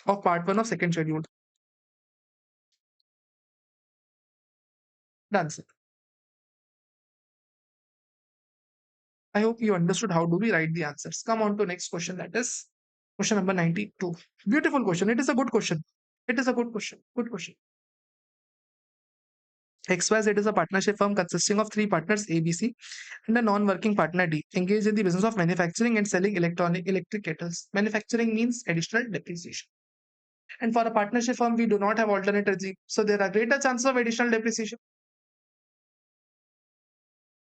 of part 1 of second schedule. Done, sir. I hope you understood how do we write the answers. Come on to next question, that is question number 92. Beautiful question. It is a good question. It is a good question. Good question. XYZ is a partnership firm consisting of three partners, ABC, and a non-working partner, D, engaged in the business of manufacturing and selling electric kettles. Manufacturing means additional depreciation. And for a partnership firm, we do not have alternate regime. So there are greater chances of additional depreciation.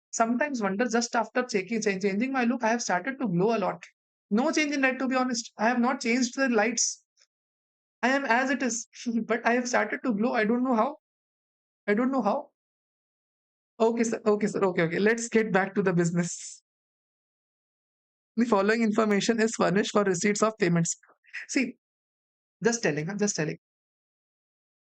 Sometimes wonder just after changing my look, I have started to glow a lot. No change in that, to be honest. I have not changed the lights. I am as it is, but I have started to glow. I don't know how. I don't know how. Okay, sir. Okay, sir. Okay, okay. Let's get back to the business. The following information is furnished for receipts of payments. See, just telling.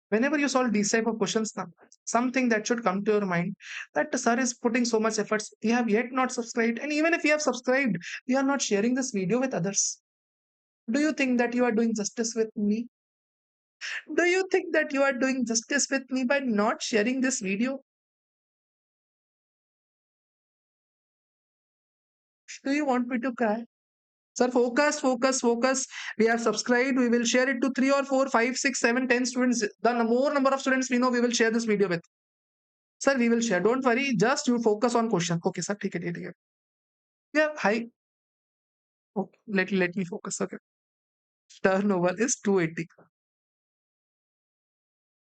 Whenever you solve these type of questions, now, something that should come to your mind that the sir is putting so much efforts. We have yet not subscribed, and even if we have subscribed, we are not sharing this video with others. Do you think that you are doing justice with me? Do you think that you are doing justice with me by not sharing this video? Do you want me to cry? Sir, focus, focus, focus. We have subscribed. We will share it to 3 or 4, 5, 6, 7, 10 students. The more number of students we know, we will share this video with. Sir, we will share. Don't worry. Just you focus on question. Okay, sir. Take it. Yeah, hi. Okay, let me focus. Okay. Turnover is 280.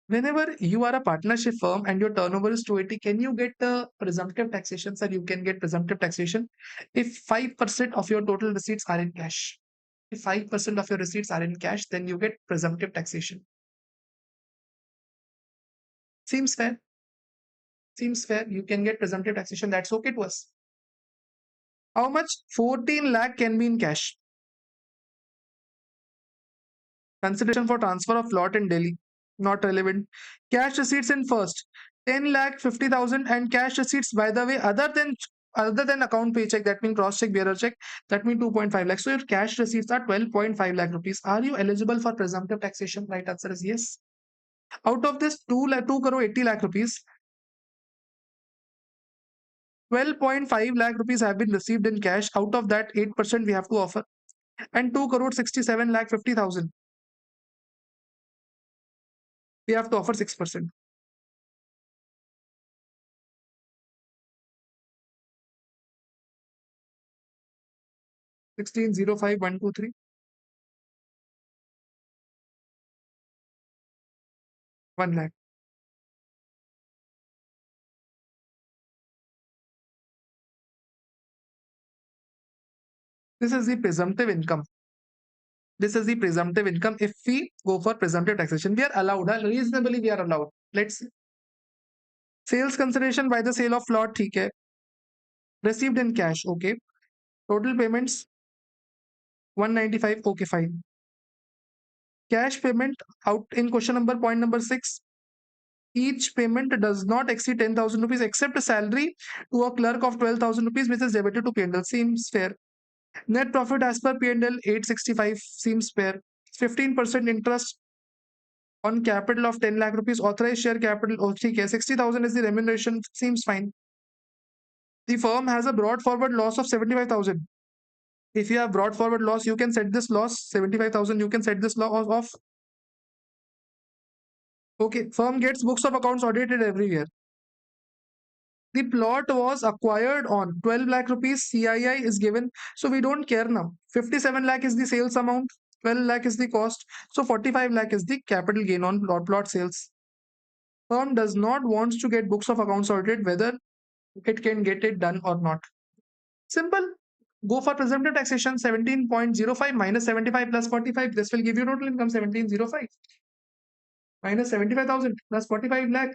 Whenever you are a partnership firm and your turnover is 280, can you get presumptive taxation? Sir, you can get presumptive taxation if 5% of your total receipts are in cash. If 5% of your receipts are in cash, then you get presumptive taxation. Seems fair. Seems fair. You can get presumptive taxation. That's okay to us. How much? 14 lakh can be in cash. Consideration for transfer of lot in Delhi. Not relevant. Cash receipts in first. 10 lakh 50,000 and cash receipts, by the way, other than account paycheck, that means cross check, bearer check, that means 2.5 lakh. So your cash receipts are 12.5 lakh rupees. Are you eligible for presumptive taxation? Right answer is yes. Out of this 2 crore 80 lakh rupees, 12.5 lakh rupees have been received in cash. Out of that, 8% we have to offer. And 2 crore 67 lakh 50,000, we have to offer 6%. 16,05,123, 1 lakh. This is the presumptive income. This is the presumptive income. If we go for presumptive taxation, we are allowed, reasonably we are allowed. Let's see. Sales consideration by the sale of plot, ठीक है. Received in cash, okay. Total payments 195, okay, fine. Cash payment out in question number, point number 6. Each payment does not exceed 10,000 rupees except a salary to a clerk of 12,000 rupees, which is debited to P&L. Seems fair. Net profit as per P&L 865, seems fair. 15% interest on capital of 10 lakh rupees. Authorized share capital, okay, 60,000 is the remuneration, seems fine. The firm has a brought forward loss of 75,000. If you have brought forward loss, you can set this loss 75,000. You can set this loss off. Okay, firm gets books of accounts audited every year. The plot was acquired on 12 lakh rupees. CII is given, so we don't care now. 57 lakh is the sales amount. 12 lakh is the cost. So 45 lakh is the capital gain on plot sales. Firm does not want to get books of accounts audited whether it can get it done or not. Simple. Go for presumptive taxation. 17.05 minus 75 plus 45. This will give you total income 1705 minus 75,000 plus 45 lakh.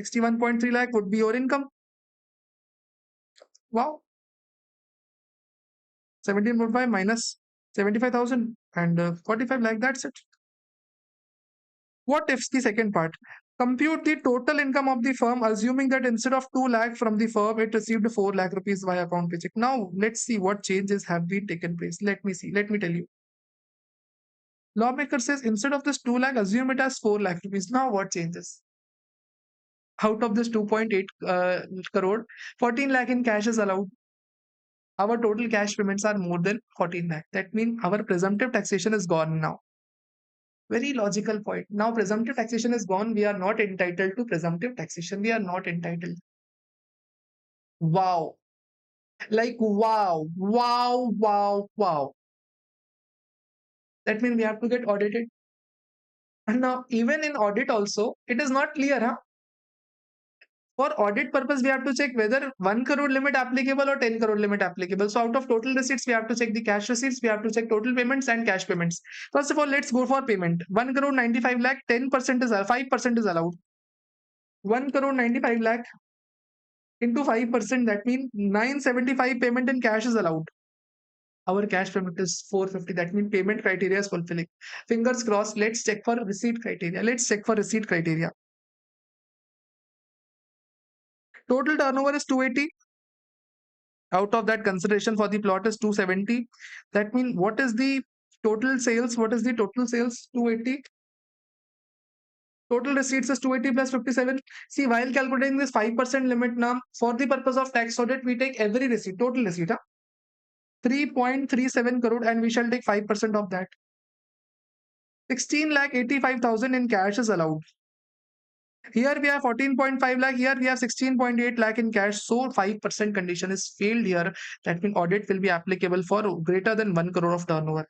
61.3 lakh would be your income. Wow. 17.5 minus 75,000 and 45 lakh. That's it. What ifs the second part? Compute the total income of the firm, assuming that instead of 2 lakh from the firm, it received 4 lakh rupees via account paycheck. Now, let's see what changes have been taken place. Let me see. Let me tell you. Lawmaker says instead of this 2 lakh, assume it as 4 lakh rupees. Now, what changes? Out of this 2.8 crore, 14 lakh in cash is allowed. Our total cash payments are more than 14 lakh. That means our presumptive taxation is gone now. Very logical point. Now presumptive taxation is gone. We are not entitled to presumptive taxation. We are not entitled. Wow. Like wow, wow, wow, wow. That means we have to get audited. And now even in audit also, it is not clear, huh? For audit purpose, we have to check whether 1 crore limit applicable or 10 crore limit applicable. So out of total receipts, we have to check the cash receipts, we have to check total payments and cash payments. First of all, let's go for payment. 1 crore 95 lakh, 10% is 5% is allowed. 1 crore 95 lakh into 5%, that means 975 payment in cash is allowed. Our cash payment is 450. That means payment criteria is fulfilling. Fingers crossed. Let's check for receipt criteria. Let's check for receipt criteria. Total turnover is 280. Out of that, consideration for the plot is 270. That means what is the total sales? What is the total sales? 280. Total receipts is 280 plus 57. See, while calculating this 5% limit now, for the purpose of tax audit, we take every receipt, total receipt, 3.37 crore, and we shall take 5% of that. 16 lakh 85,000 in cash is allowed. Here we have 14.5 lakh. Here we have 16.8 lakh in cash. So 5% condition is failed here. That means audit will be applicable for greater than 1 crore of turnover.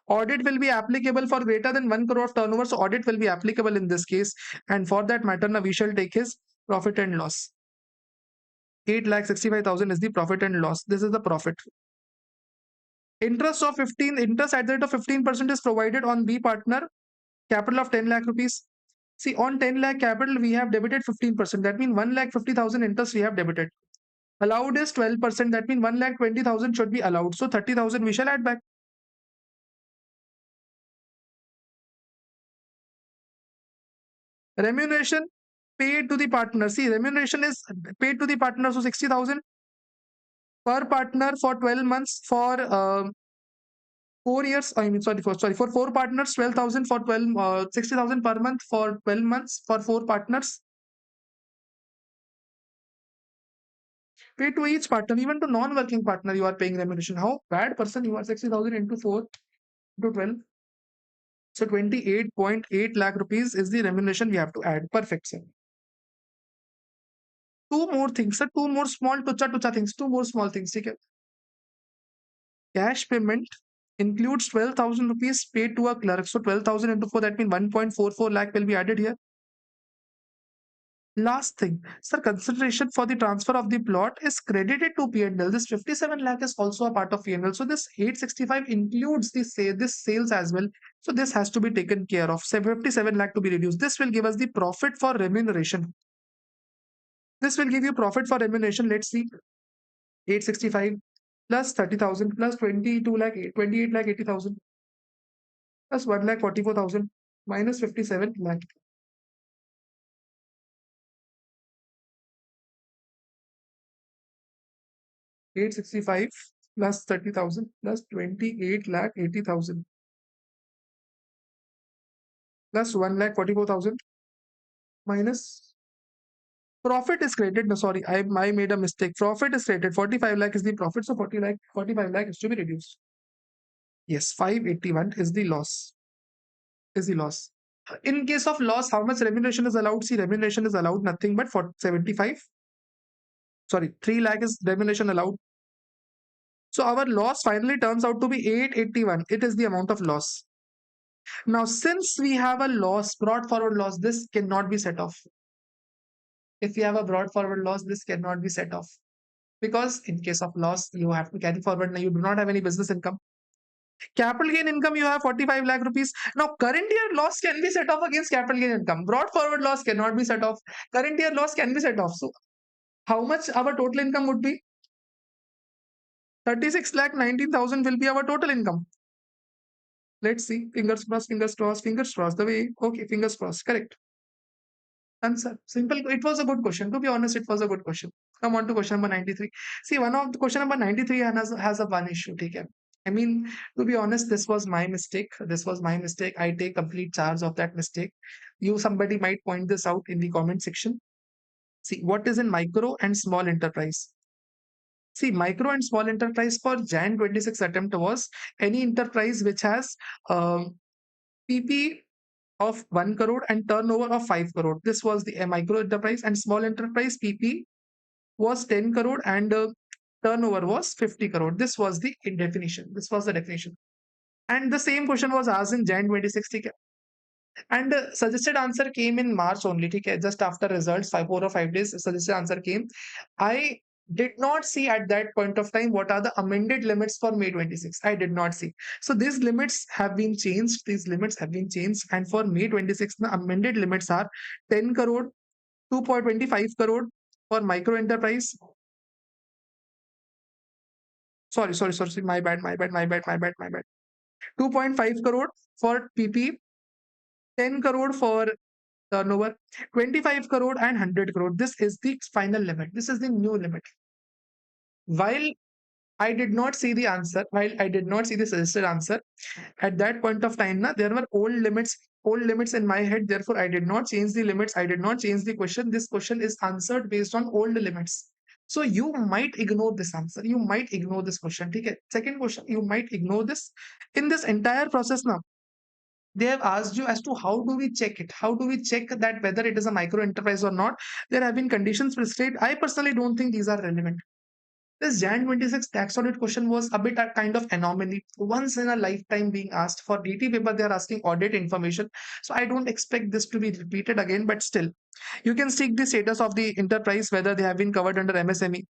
Audit will be applicable for greater than 1 crore of turnover. So audit will be applicable in this case. And for that matter, now we shall take his profit and loss. 8,65,000 is the profit and loss. This is the profit. Interest at the rate of 15% is provided on B partner, capital of 10 lakh rupees. See, on 10 lakh capital, we have debited 15%. That means 1,50,000 interest we have debited. Allowed is 12%. That means 1,20,000 should be allowed. So 30,000 we shall add back. Remuneration paid to the partner. See, remuneration is paid to the partner. So 60,000 per partner for 12 months for 4 years. I mean, for four partners, 12,000 for 12, 60,000 per month for 12 months for four partners. Pay to each partner, even to non-working partner, you are paying remuneration. How bad person you are? 60,000 into 4 into 12. So 28.8 lakh rupees is the remuneration we have to add. Perfect, sir. Two more things, sir. Two more small tucha things. Two more small things. Okay? Cash payment includes 12,000 rupees paid to a clerk. So 12,000 into 4, that means 1.44 lakh will be added here. Last thing, sir, consideration for the transfer of the plot is credited to P&L. This 57 lakh is also a part of P&L. So this 865 includes this sales as well. So this has to be taken care of. 57 lakh to be reduced. This will give us the profit for remuneration. This will give you profit for remuneration. Let's see. 865 plus 30,000 plus 22 lakh, 28 lakh 80,000 plus 1 lakh 44,000 minus 57 lakh. 865 plus 30,000 plus 28 lakh 80,000 plus 1 lakh 44,000 minus profit is created. No, sorry, I made a mistake. Profit is created. 45 lakh is the profit. So 45 lakh is to be reduced. Yes, 581 is the loss. Is the loss. In case of loss, how much remuneration is allowed? See, remuneration is allowed nothing but for 75. Sorry, 3 lakh is remuneration allowed. So our loss finally turns out to be 881. It is the amount of loss. Now, since we have a loss, brought forward loss, this cannot be set off. If you have a brought forward loss, this cannot be set off. Because in case of loss, you have to carry forward. Now, you do not have any business income. Capital gain income, you have 45 lakh rupees. Now, current year loss can be set off against capital gain income. Brought forward loss cannot be set off. Current year loss can be set off. So, how much our total income would be? 36 lakh 19,000 will be our total income. Let's see. Fingers crossed, fingers crossed, fingers crossed. The way, okay, fingers crossed. Correct. Answer. Simple. It was a good question. To be honest, it was a good question. Come on to question number 93. See, one of the question number 93 has a one issue. Okay. I mean, to be honest, this was my mistake. This was my mistake. I take complete charge of that mistake. Somebody might point this out in the comment section. See, what is in micro and small enterprise? See, micro and small enterprise for Jan 26 attempt was any enterprise which has PP of 1 crore and turnover of 5 crore. This was the micro enterprise, and small enterprise PP was 10 crore and turnover was 50 crore. This was the definition. This was the definition. And the same question was asked in Jan 26. And suggested answer came in March only. Just after results, 4 or 5 days, suggested answer came. I did not see at that point of time what are the amended limits for May 26. I did not see. So these limits have been changed. These limits have been changed. And for May 26, the amended limits are 10 crore, 2.25 crore for micro enterprise. Sorry. My bad. 2.5 crore for PP, 10 crore for turnover, 25 crore and 100 crore. This is the final limit. This is the new limit. While I did not see the answer, while I did not see the suggested answer, at that point of time, there were old limits in my head. Therefore, I did not change the limits. I did not change the question. This question is answered based on old limits. So you might ignore this answer. You might ignore this question. Okay. Second question, you might ignore this. In this entire process now, they have asked you as to how do we check it? How do we check that whether it is a micro enterprise or not? There have been conditions prescribed. I personally don't think these are relevant. This Jan 26 tax audit question was a bit a kind of anomaly. Once in a lifetime being asked for DT paper, they are asking audit information. So I don't expect this to be repeated again, but still, you can seek the status of the enterprise, whether they have been covered under MSME.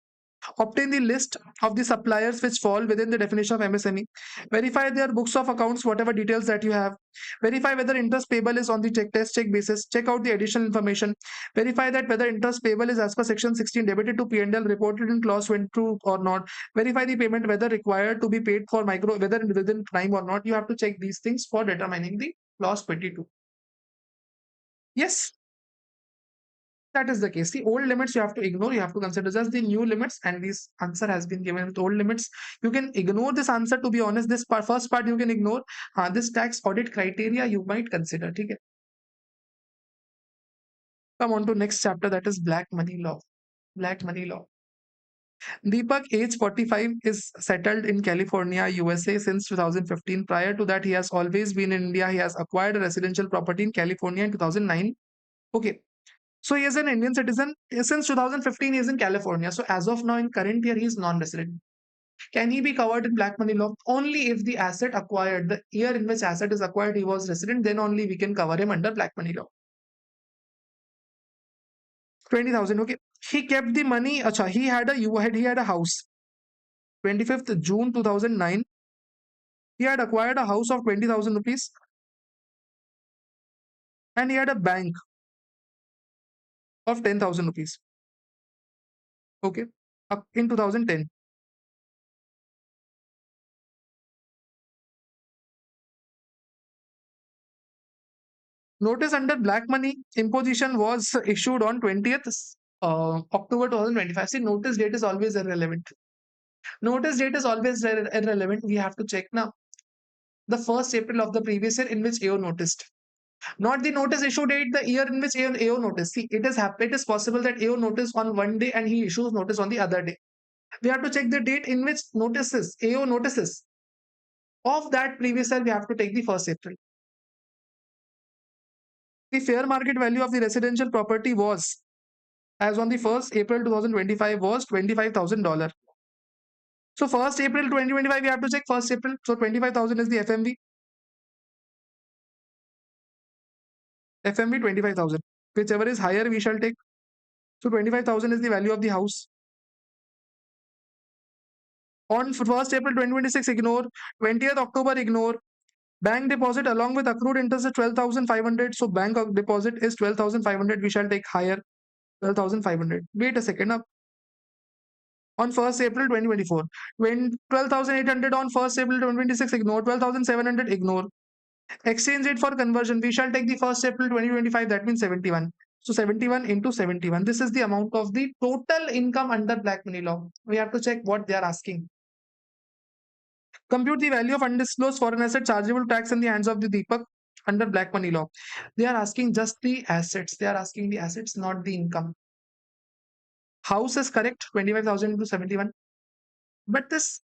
Obtain the list of the suppliers which fall within the definition of MSME. Verify their books of accounts, whatever details that you have. Verify whether interest payable is on the check test check basis. Check out the additional information. Verify that whether interest payable is as per section 16 debited to P&L reported in clause 22 or not. Verify the payment whether required to be paid for micro whether within time or not. You have to check these things for determining the clause 22. Yes, that is the case. The old limits you have to ignore. You have to consider just the new limits, and this answer has been given with old limits. You can ignore this answer. To be honest, this part, first part you can ignore. This tax audit criteria you might consider. Okay. Come on to next chapter, that is black money law. Black money law. Deepak, age 45, is settled in California, USA since 2015. Prior to that, he has always been in India. He has acquired a residential property in California in 2009. Okay. So he is an Indian citizen. Since 2015, he is in California. So as of now, in current year, he is non-resident. Can he be covered in black money law? Only if the asset acquired, the year in which asset is acquired, he was resident, then only we can cover him under black money law. 20,000. Okay. He kept the money. Acha, he had a house. 25th June 2009. He had acquired a house of 20,000 rupees, and he had a bank of 10,000 rupees. Okay. In 2010. Notice under black money imposition was issued on 20th October 2025. See, notice date is always irrelevant. Notice date is always irrelevant. We have to check now the 1st April of the previous year in which AO noticed. Not the notice issue date, the year in which AO noticed. See, it is possible that AO noticed on one day and he issues notice on the other day. We have to check the date in which AO notices of that previous year. We have to take the 1st April. The fair market value of the residential property was, as on the 1st April 2025, was $25,000. So 1st April 2025, we have to check 1st April. So 25,000 is the FMV. FMV 25,000. Whichever is higher, we shall take. So 25,000 is the value of the house. On 1st April 2026, ignore. 20th October, ignore. Bank deposit along with accrued interest is 12,500. So bank deposit is 12,500. We shall take higher, 12,500. Wait a second. Up. On 1st April 2024. When 12,800 on 1st April 2026, ignore. 12,700, ignore. Exchange rate for conversion, we shall take the 1st April 2025, that means 71. So 71 into 71. This is the amount of the total income under black money law. We have to check what they are asking. Compute the value of undisclosed foreign asset chargeable tax in the hands of the Deepak under black money law. They are asking just the assets. They are asking the assets, not the income. House is correct, 25,000 into 71. But this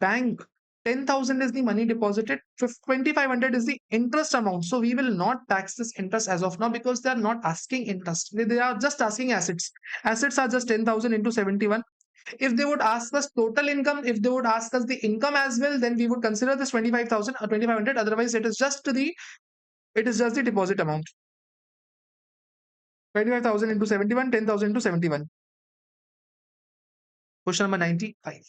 bank, 10,000 is the money deposited, 2,500 is the interest amount. So we will not tax this interest as of now because they are not asking interest. They are just asking assets. Assets are just 10,000 into 71. If they would ask us total income, if they would ask us the income as well, then we would consider this 25,000 or 2,500. Otherwise, it is just the deposit amount. 25,000 into 71, 10,000 into 71. Question number 95.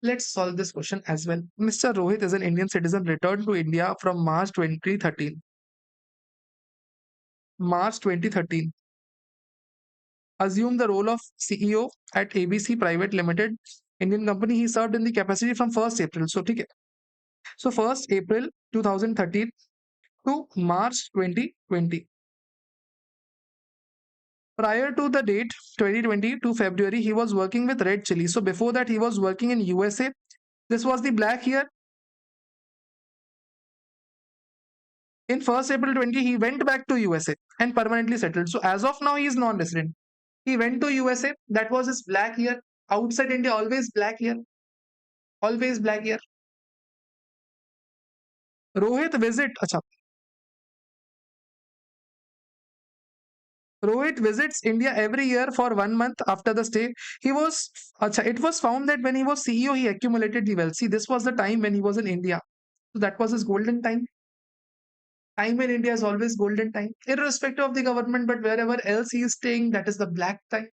Let's solve this question as well. Mr. Rohit is an Indian citizen returned to India from March 2013. March 2013. Assumed the role of CEO at ABC Private Limited, Indian company. He served in the capacity from 1st April. So, okay. So 1st April 2013 to March 2020. Prior to the date 2020 to February, he was working with Red Chili. So before that, he was working in USA. This was the black year. In 1st April 20, he went back to USA and permanently settled. So as of now, he is non-resident. He went to USA. That was his black year. Outside India, always black year. Always black year. Rohit visit. Acha. Rohit visits India every year for 1 month after the stay. He was, it was found that when he was CEO, he accumulated the wealth. See, this was the time when he was in India. So that was his golden time. Time in India is always golden time, irrespective of the government, but wherever else he is staying, that is the black time.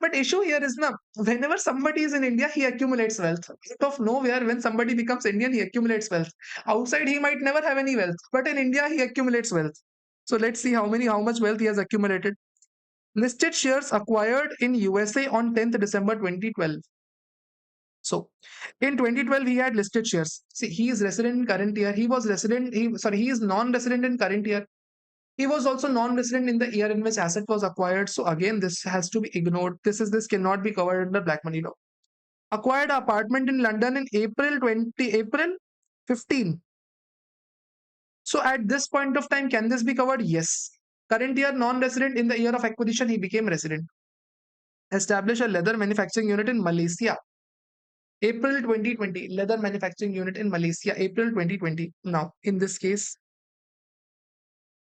But issue here is now, whenever somebody is in India, he accumulates wealth. Out of nowhere, when somebody becomes Indian, he accumulates wealth. Outside, he might never have any wealth, but in India, he accumulates wealth. So let's see how much wealth he has accumulated. Listed shares acquired in USA on 10th December 2012. So in 2012, he had listed shares. See, he is resident in current year. He was resident, he is non-resident in current year. He was also non-resident in the year in which asset was acquired. So again, this has to be ignored. This cannot be covered under black money law. Acquired apartment in London in April 15. So at this point of time, can this be covered? Yes. Current year non-resident, in the year of acquisition, he became resident. Establish a leather manufacturing unit in Malaysia. April 2020, leather manufacturing unit in Malaysia, April 2020. Now, in this case,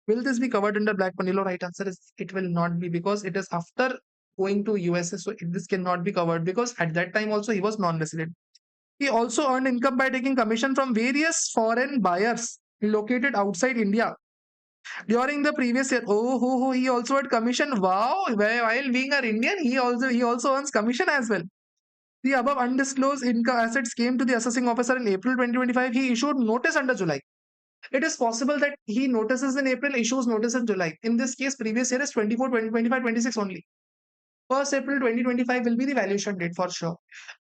will this be covered under black money law? Right answer is it will not be, because it is after going to USA. So this cannot be covered because at that time also he was non-resident. He also earned income by taking commission from various foreign buyers located outside India during the previous year. He also had commission. Wow, while being an Indian, he also earns commission as well. The above undisclosed income assets came to the assessing officer in April 2025. He issued notice under July. It is possible that he notices in April, issues notice in July. In this case, previous year is 24, 20, 25, 26 only. 1st April 2025 will be the valuation date for sure.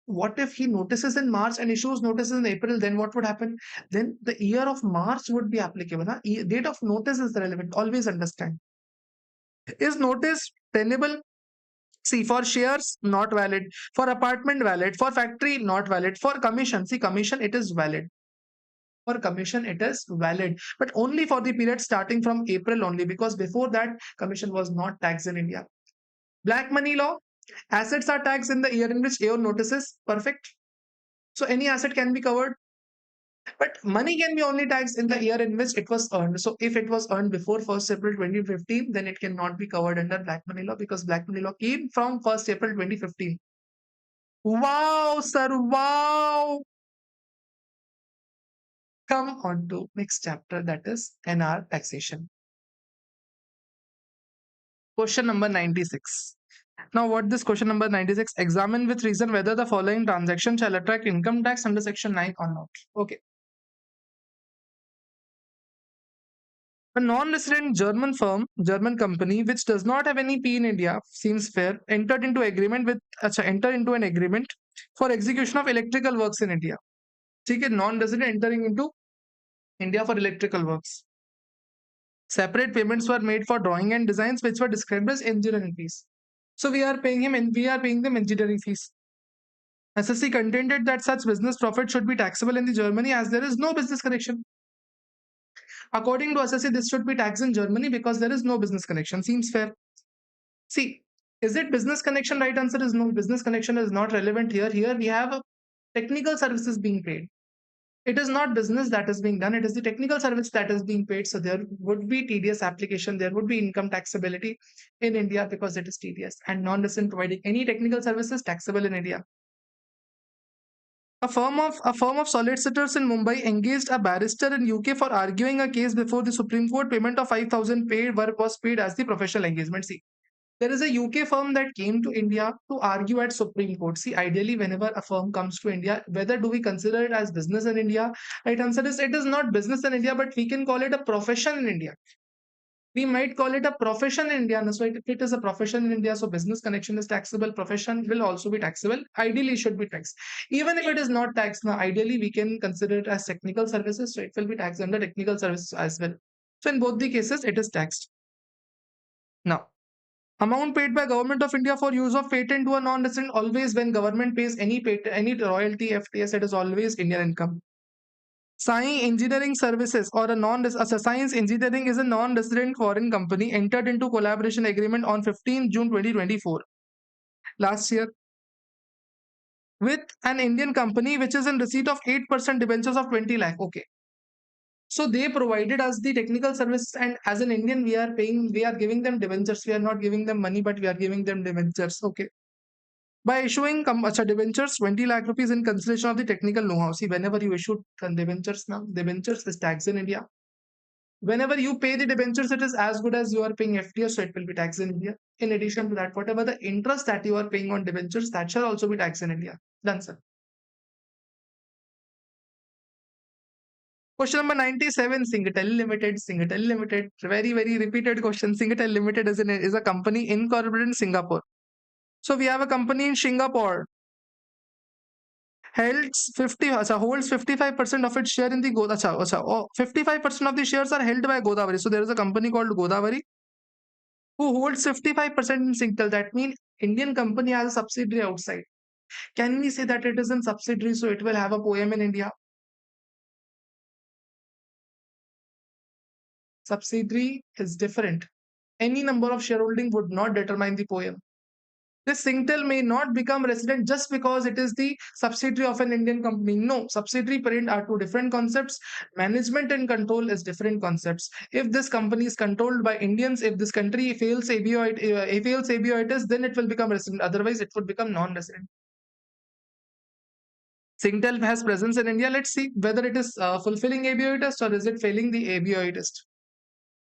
What if he notices in March and issues notices in April? Then what would happen? Then the year of March would be applicable. Huh? Date of notice is relevant. Always understand. Is notice tenable? See, for shares, not valid. For apartment, valid. For factory, not valid. For commission, see, commission, it is valid. For commission, it is valid, but only for the period starting from April only, because before that, commission was not taxed in India. Black money law, assets are taxed in the year in which AO notices. Perfect. So any asset can be covered, but money can be only taxed in the year in which it was earned. So if it was earned before 1st April 2015, then it cannot be covered under black money law, because black money law came from 1st April 2015. Wow, sir, wow. Come on to next chapter, that is NR taxation. Question number 96. Now, what this question number 96? Examine with reason whether the following transaction shall attract income tax under section 9 or not. Okay. A non-resident German company, which does not have any P in India, seems fair, entered into an agreement for execution of electrical works in India. ठीक है, non-resident entering into India for electrical works. Separate payments were made for drawing and designs, which were described as engineering fees. So we are paying them engineering fees. SSC contended that such business profit should be taxable in the Germany as there is no business connection. According to SSC, this should be taxed in Germany because there is no business connection. Seems fair. See, is it business connection? Right answer is no. Business connection is not relevant here. Here we have a technical services being paid. It is not business that is being done. It is the technical service that is being paid. So there would be TDS application. There would be income taxability in India because it is TDS, and non-resident providing any technical services taxable in India. A firm of solicitors in Mumbai engaged a barrister in UK for arguing a case before the Supreme Court. Payment of 5,000 was paid as the professional engagement. See, there is a UK firm that came to India to argue at Supreme Court. See, ideally, whenever a firm comes to India, whether do we consider it as business in India? Right answer is it is not business in India, but we can call it a profession in India. We might call it a profession in India. So if it is a profession in India, so business connection is taxable. Profession will also be taxable. Ideally, should be taxed. Even if it is not taxed now, ideally we can consider it as technical services. So it will be taxed under technical services as well. So in both the cases, it is taxed. Now, amount paid by Government of India for use of patent to a non-resident, always when government pays any patent, any royalty, FTS, it is always Indian income. Science Engineering Services or Science Engineering is a non-resident foreign company entered into collaboration agreement on 15 June 2024 last year with an Indian company which is in receipt of 8% debentures of 20 lakh. Okay. So they provided us the technical service, and as an Indian, we are giving them debentures. We are not giving them money, but we are giving them debentures. Okay. By issuing debentures, 20 lakh rupees in consideration of the technical know-how. See, whenever you issue debentures now, debentures is tax in India. Whenever you pay the debentures, it is as good as you are paying FTS, so it will be tax in India. In addition to that, whatever the interest that you are paying on debentures, that shall also be tax in India. Done, sir. Question number 97, Singatel Limited. Singatel Limited, very, very repeated question. Singatel Limited is a company incorporated in Singapore. So we have a company in Singapore, holds 55% of its share in the Godavari. 55% of the shares are held by Godavari. So there is a company called Godavari who holds 55% in Singtel. That means Indian company has a subsidiary outside. Can we say that it is a subsidiary, so it will have a poem in India? Subsidiary is different. Any number of shareholding would not determine the poem. This Singtel may not become resident just because it is the subsidiary of an Indian company. No, subsidiary parent are two different concepts. Management and control is different concepts. If this company is controlled by Indians, if this country fails ABOITS, then it will become resident. Otherwise, it would become non-resident. Singtel has presence in India. Let's see whether it is fulfilling ABOI test or is it failing the ABOI test.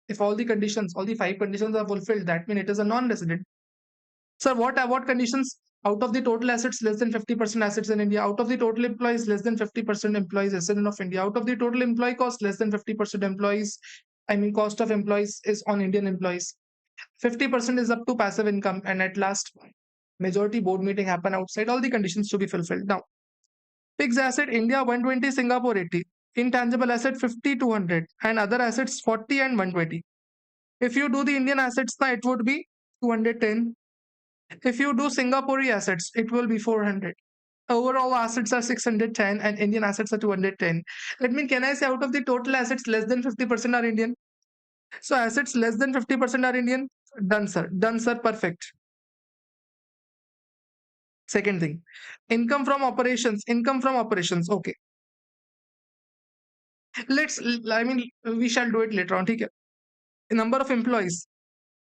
If all the conditions, all the 5 conditions are fulfilled, that means it is a non-resident. Sir, what conditions? Out of the total assets, less than 50% assets in India. Out of the total employees, less than 50% employees resident of India. Out of the total employee cost, less than 50% cost of employees is on Indian employees. 50% is up to passive income. And at last, majority board meeting happen outside. All the conditions to be fulfilled. Now, fixed asset, India 120, Singapore 80. Intangible asset 50, 200. And other assets 40 and 120. If you do the Indian assets, now it would be 210. If you do Singaporean assets, it will be 400. Overall assets are 610 and Indian assets are 210. That means, can I say out of the total assets, less than 50% are Indian? So assets less than 50% are Indian? Done, sir. Done, sir. Perfect. Second thing, income from operations. Income from operations. Okay. We shall do it later on. Okay. Number of employees.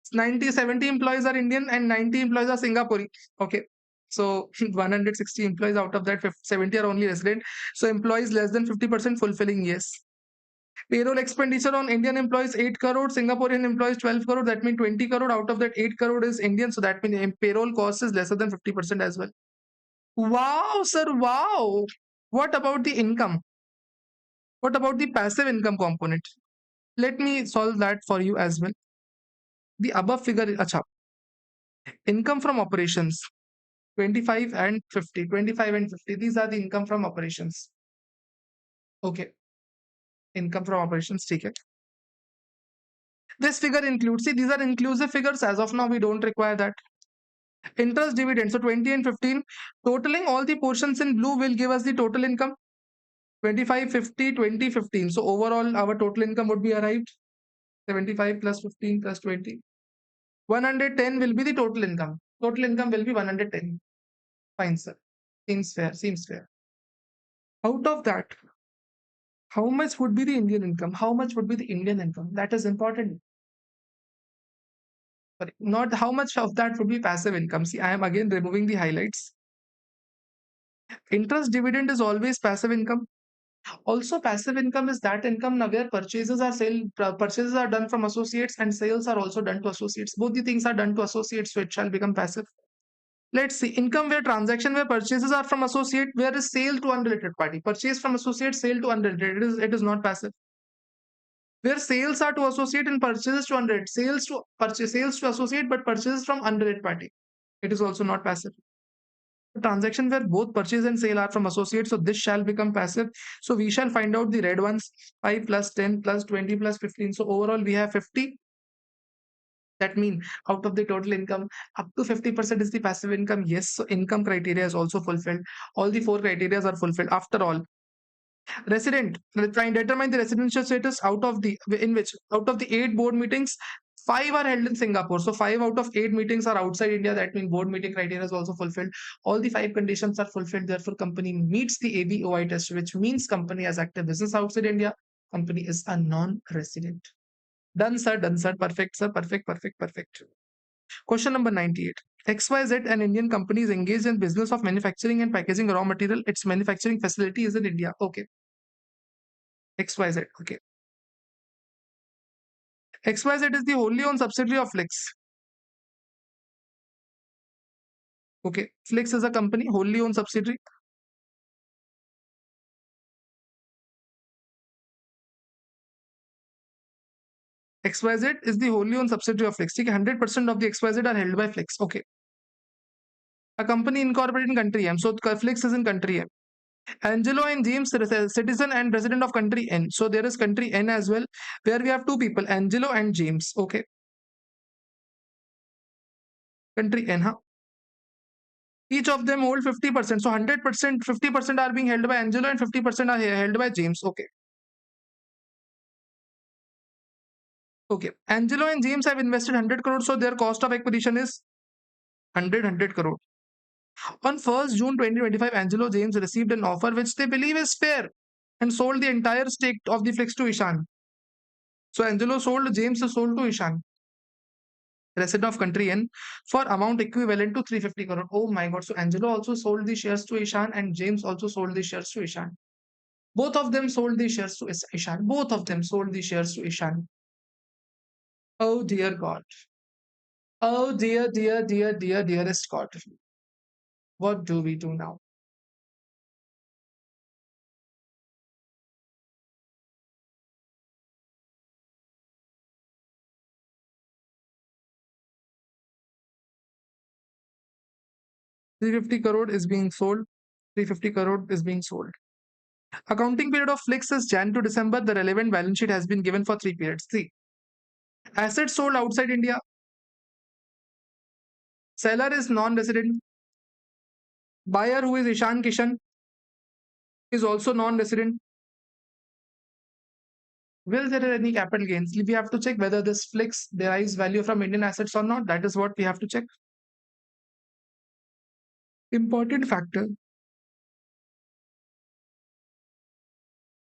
70 employees are Indian and 90 employees are Singaporean. Okay. So 160 employees, out of that 70 are only resident. So employees less than 50% fulfilling, yes. Payroll expenditure on Indian employees 8 crore, Singaporean employees 12 crore. That means 20 crore. Out of that 8 crore is Indian. So that means payroll cost is lesser than 50% as well. Wow, sir. Wow. What about the income? What about the passive income component? Let me solve that for you as well. The above figure, acha, income from operations 25 and 50. 25 and 50. These are the income from operations. Okay. Income from operations. Okay. This figure includes, see, these are inclusive figures. As of now, we don't require that. Interest dividend. So 20 and 15. Totaling all the portions in blue will give us the total income. 25, 50, 20, 15. So overall, our total income would be arrived. 75 plus 15 plus 20. 110 will be the total income. Total income will be 110. Fine, sir. Seems fair. Seems fair. Out of that, how much would be the Indian income? How much would be the Indian income? That is important. Sorry, not how much of that would be passive income. See, I am again removing the highlights. Interest dividend is always passive income. Also, passive income is that income now where purchases are done from associates and sales are also done to associates. Both the things are done to associates, so it shall become passive. Let's see, income where transaction where purchases are from associate, where is sale to unrelated party. Purchase from associate, sale to unrelated. It is not passive. Where sales are to associate and purchases to unrelated. Sales to associate, but purchases from unrelated party. It is also not passive. Transaction where both purchase and sale are from associates, so this shall become passive. So we shall find out the red ones. 5 plus 10 plus 20 plus 15. So overall we have 50. That means out of the total income, up to 50% is the passive income. Yes, so income criteria is also fulfilled. All the 4 criteria are fulfilled. After all, resident, try and determine the residential status out of the 8 board meetings, 5 are held in Singapore. So 5 out of 8 meetings are outside India. That means board meeting criteria is also fulfilled. All the 5 conditions are fulfilled. Therefore, company meets the ABOI test, which means company has active business outside India. company is a non-resident. Done, sir. Done, sir. Perfect, sir. Perfect, perfect, perfect. Question number 98. XYZ, an Indian company, is engaged in business of manufacturing and packaging raw material. Its manufacturing facility is in India. Okay. XYZ. Okay. XYZ is the wholly owned subsidiary of Flix. Okay. Flix is a company, wholly owned subsidiary. XYZ is the wholly owned subsidiary of Flix. 100% of the XYZ are held by Flix. Okay. A company incorporated in country M. So Flix is in country M. Angelo and James, citizen and resident of country N. So there is country N as well, where we have two people, Angelo and James. Okay. Country N, huh? Each of them hold 50%. So 100%, 50% are being held by Angelo and 50% are held by James. Okay. Okay. Angelo and James have invested 100 crore. So their cost of acquisition is 100 crore. On 1st June 2025, Angelo James received an offer which they believe is fair and sold the entire stake of the Flix to Ishan. So Angelo sold, James sold to Ishan, resident of country N, for amount equivalent to 350 crore. Oh my god. So Angelo also sold the shares to Ishan and James also sold the shares to Ishan. Both of them sold the shares to Ishan. Both of them sold the shares to Ishan. Oh dear God. Oh dear, dear, dear, dear, dearest God. What do we do now? ₹350 crore is being sold. 350 crore is being sold. Accounting period of Flix is Jan to December. The relevant balance sheet has been given for 3 periods. See, assets sold outside India. Seller is non-resident. Buyer, who is Ishan Kishan, is also non-resident. Will there are any capital gains? We have to check whether this Flix derives value from Indian assets or not. That is what we have to check. Important factor.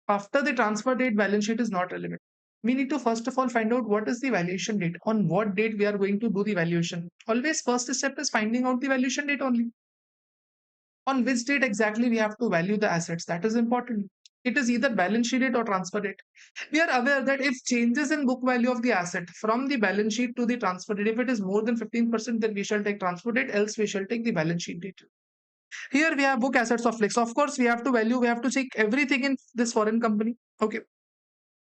After the transfer date, balance sheet is not relevant. We need to first of all find out what is the valuation date. On what date we are going to do the valuation. Always first step is finding out the valuation date only. On which date exactly we have to value the assets. That is important. It is either balance sheet date or transfer date. We are aware that if changes in book value of the asset from the balance sheet to the transfer date, if it is more than 15%, then we shall take transfer date, else we shall take the balance sheet date. Here we have book assets of Flix. Of course, we have to value, we have to check everything in this foreign company. Okay.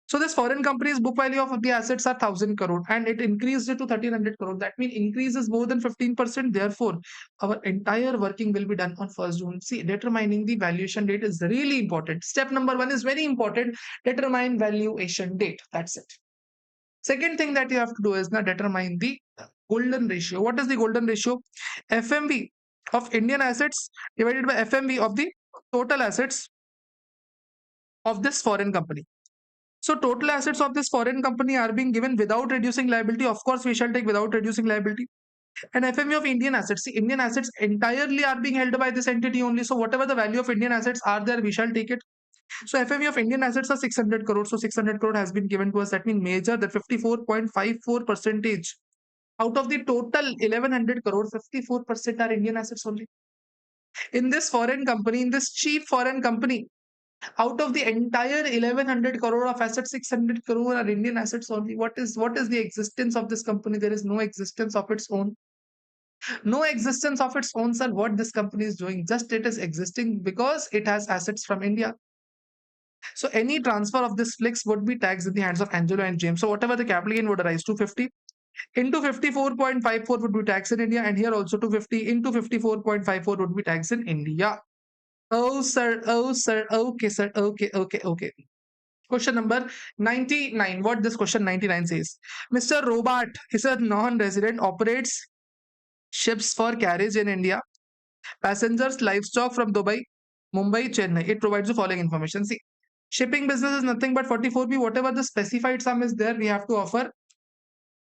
So this foreign company's book value of the assets are 1000 crore and it increased it to 1300 crore. That means increase is more than 15%. Therefore, our entire working will be done on 1st June. See, determining the valuation date is really important. Step number 1 is very important. Determine valuation date. That's it. Second thing that you have to do is now determine the golden ratio. What is the golden ratio? FMV of Indian assets divided by FMV of the total assets of this foreign company. So total assets of this foreign company are being given without reducing liability. Of course, we shall take without reducing liability. And FME of Indian assets. See, Indian assets entirely are being held by this entity only. So whatever the value of Indian assets are there, we shall take it. So FME of Indian assets are 600 crore. So 600 crore has been given to us. That means major, that 54.54 percentage out of the total 1100 crore, 54% are Indian assets only. In this foreign company, in this cheap foreign company, out of the entire 1100 crore of assets, 600 crore are Indian assets only. What is the existence of this company? There is no existence of its own. No existence of its own, sir. What this company is doing, just it is existing because it has assets from India. So any transfer of this Flix would be taxed in the hands of Angelo and James. So whatever the capital gain would arise, 250 into 54.54 would be taxed in India, and here also 250 into 54.54 would be taxed in India. Oh sir, oh sir, okay sir, okay, okay, okay. Question number 99. What this question 99 says? Mr. Robart is a non-resident, operates ships for carriage in India, passengers, livestock from Dubai, Mumbai, Chennai. It provides the following information. See, shipping business is nothing but 44B. Whatever the specified sum is there, we have to offer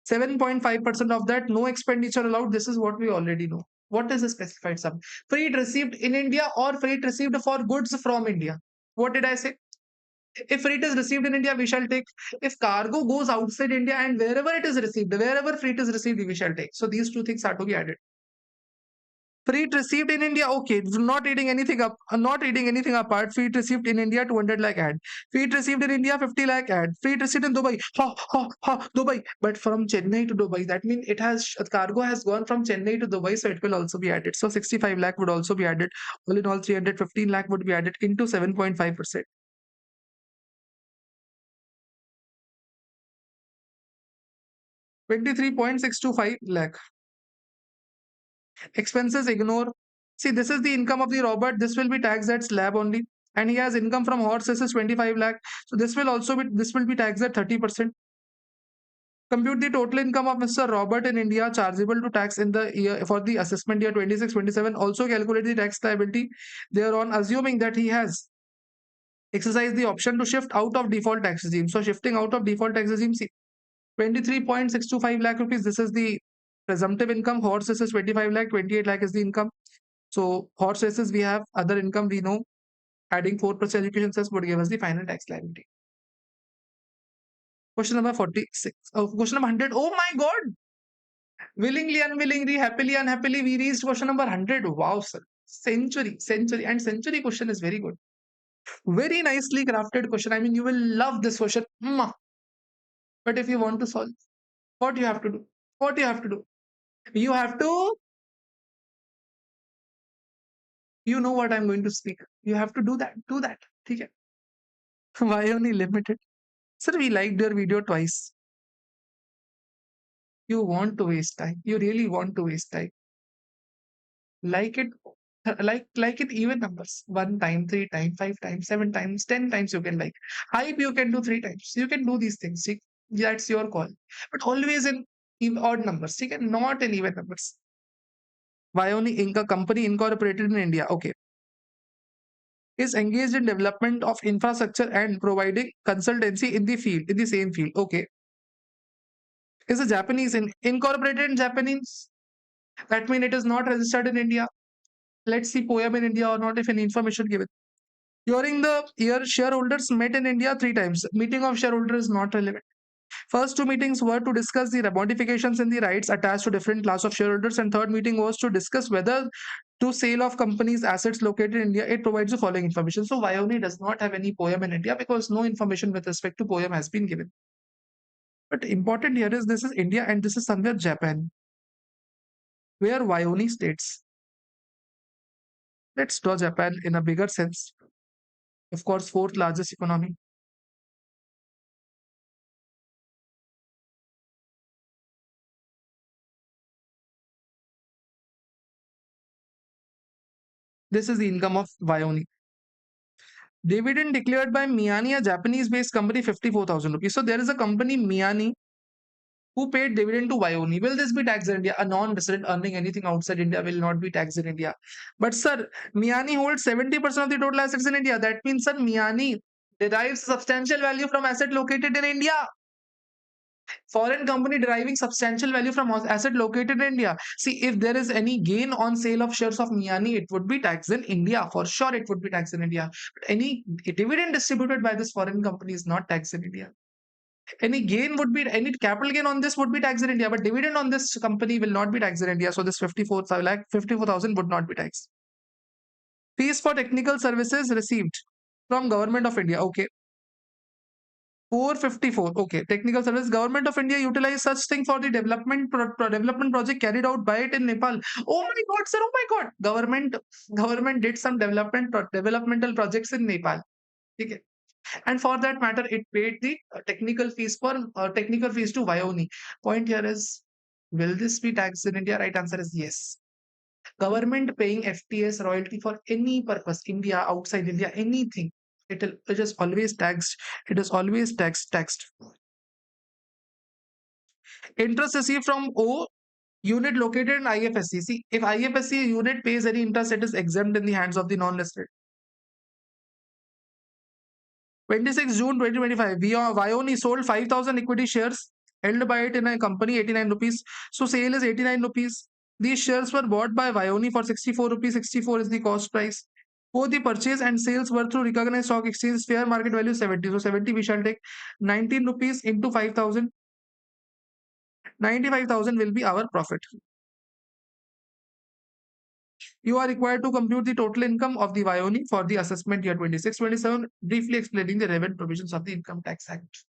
7.5% of that. No expenditure allowed. This is what we already know. What is the specified sum? Freight received in India or freight received for goods from India. What did I say? If freight is received in India, we shall take. If cargo goes outside India and wherever it is received, wherever freight is received, we shall take. So these two things are to be added. Freight received in India, okay, not eating anything up, not eating anything apart. Freight received in India, 200 lakh add. Freight received in India, 50 lakh add. Freight received in Dubai, Dubai. But from Chennai to Dubai, that means it has cargo has gone from Chennai to Dubai, so it will also be added. So 65 lakh would also be added. All in all, 315 lakh would be added into 7.5%. 23.625 lakh. Expenses ignore. See, this is the income of the Robert. This will be taxed at slab only. And he has income from horses is 25 lakh. So this will be taxed at 30%. Compute the total income of Mr. Robert in India chargeable to tax in the year for the assessment year 26-27. Also calculate the tax liability thereon, assuming that he has exercised the option to shift out of default tax regime. So shifting out of default tax regime, see, 23.625 lakh rupees. This is the presumptive income. Horses is 25 lakh, 28 lakh is the income. So horse races, we have other income, we know. Adding 4% education cess would give us the final tax liability. Question number 46. Question number 100. Oh my God. Willingly, unwillingly, happily, unhappily, we reached question number 100. Wow, sir. Century. And century question is very good. Very nicely crafted question. I mean, you will love this question. But if you want to solve, what you have to do? What you have to do? You have to, you know what I'm going to speak. You have to do that. Do that. Okay. Why only limited? Sir, we liked your video twice. You want to waste time. You really want to waste time. Like it, like it even numbers. 1 time, 3 times, 5 times, 7 times, 10 times you can like. Hype you can do 3 times. You can do these things. See? That's your call. But always in odd numbers. See? Not in even numbers. Vioni Inca company incorporated in India. Okay. Is engaged in development of infrastructure and providing consultancy in the field, in the same field. Okay. Is a Japanese incorporated in Japanese? That means it is not registered in India. Let's see poem in India or not, if any information given. During the year, shareholders met in India 3 times. Meeting of shareholders is not relevant. First two meetings were to discuss the modifications in the rights attached to different class of shareholders, and third meeting was to discuss whether to sale of companies assets located in India. It provides the following information. So Vioni does not have any poem in India because no information with respect to poem has been given. But important here is this is India and this is somewhere Japan, where Vioni states. Let's draw Japan in a bigger sense. Of course, fourth largest economy. This is the income of Vioni. Dividend declared by Miyani, a Japanese-based company, 54,000 rupees. So there is a company, Miyani, who paid dividend to Vioni. Will this be taxed in India? A non-resident earning anything outside India will not be taxed in India. But sir, Miyani holds 70% of the total assets in India. That means, sir, Miyani derives substantial value from asset located in India. Foreign company deriving substantial value from asset located in India. See, if there is any gain on sale of shares of Miyani, it would be taxed in India. For sure, it would be taxed in India. But any dividend distributed by this foreign company is not taxed in India. Any capital gain on this would be taxed in India, but dividend on this company will not be taxed in India. So this 54,000 would not be taxed. Fees for technical services received from Government of India. Okay. 454. Okay. Technical service. Government of India utilized such thing for the development development project carried out by it in Nepal. Oh my God, sir. Oh my God. Government did some developmental projects in Nepal. Okay. And for that matter, it paid the technical fees to Vioni. Point here is, will this be taxed in India? Right answer is yes. Government paying FTS royalty for any purpose, India, outside India, anything. It is always taxed. It is always taxed. Interest received from O unit located in IFSC. See, if IFSC unit pays any interest, it is exempt in the hands of the non-listed. 26 June 2025, Vioni sold 5,000 equity shares held by it in a company, 89 rupees. So sale is 89 rupees. These shares were bought by Vioni for 64 rupees. 64 is the cost price. Both the purchase and sales were through recognized stock exchange, fair market value 70. So 70 we shall take 19 rupees into 5,000. 95,000 will be our profit. You are required to compute the total income of the Vioni for the assessment year 26-27, briefly explaining the relevant provisions of the Income Tax Act.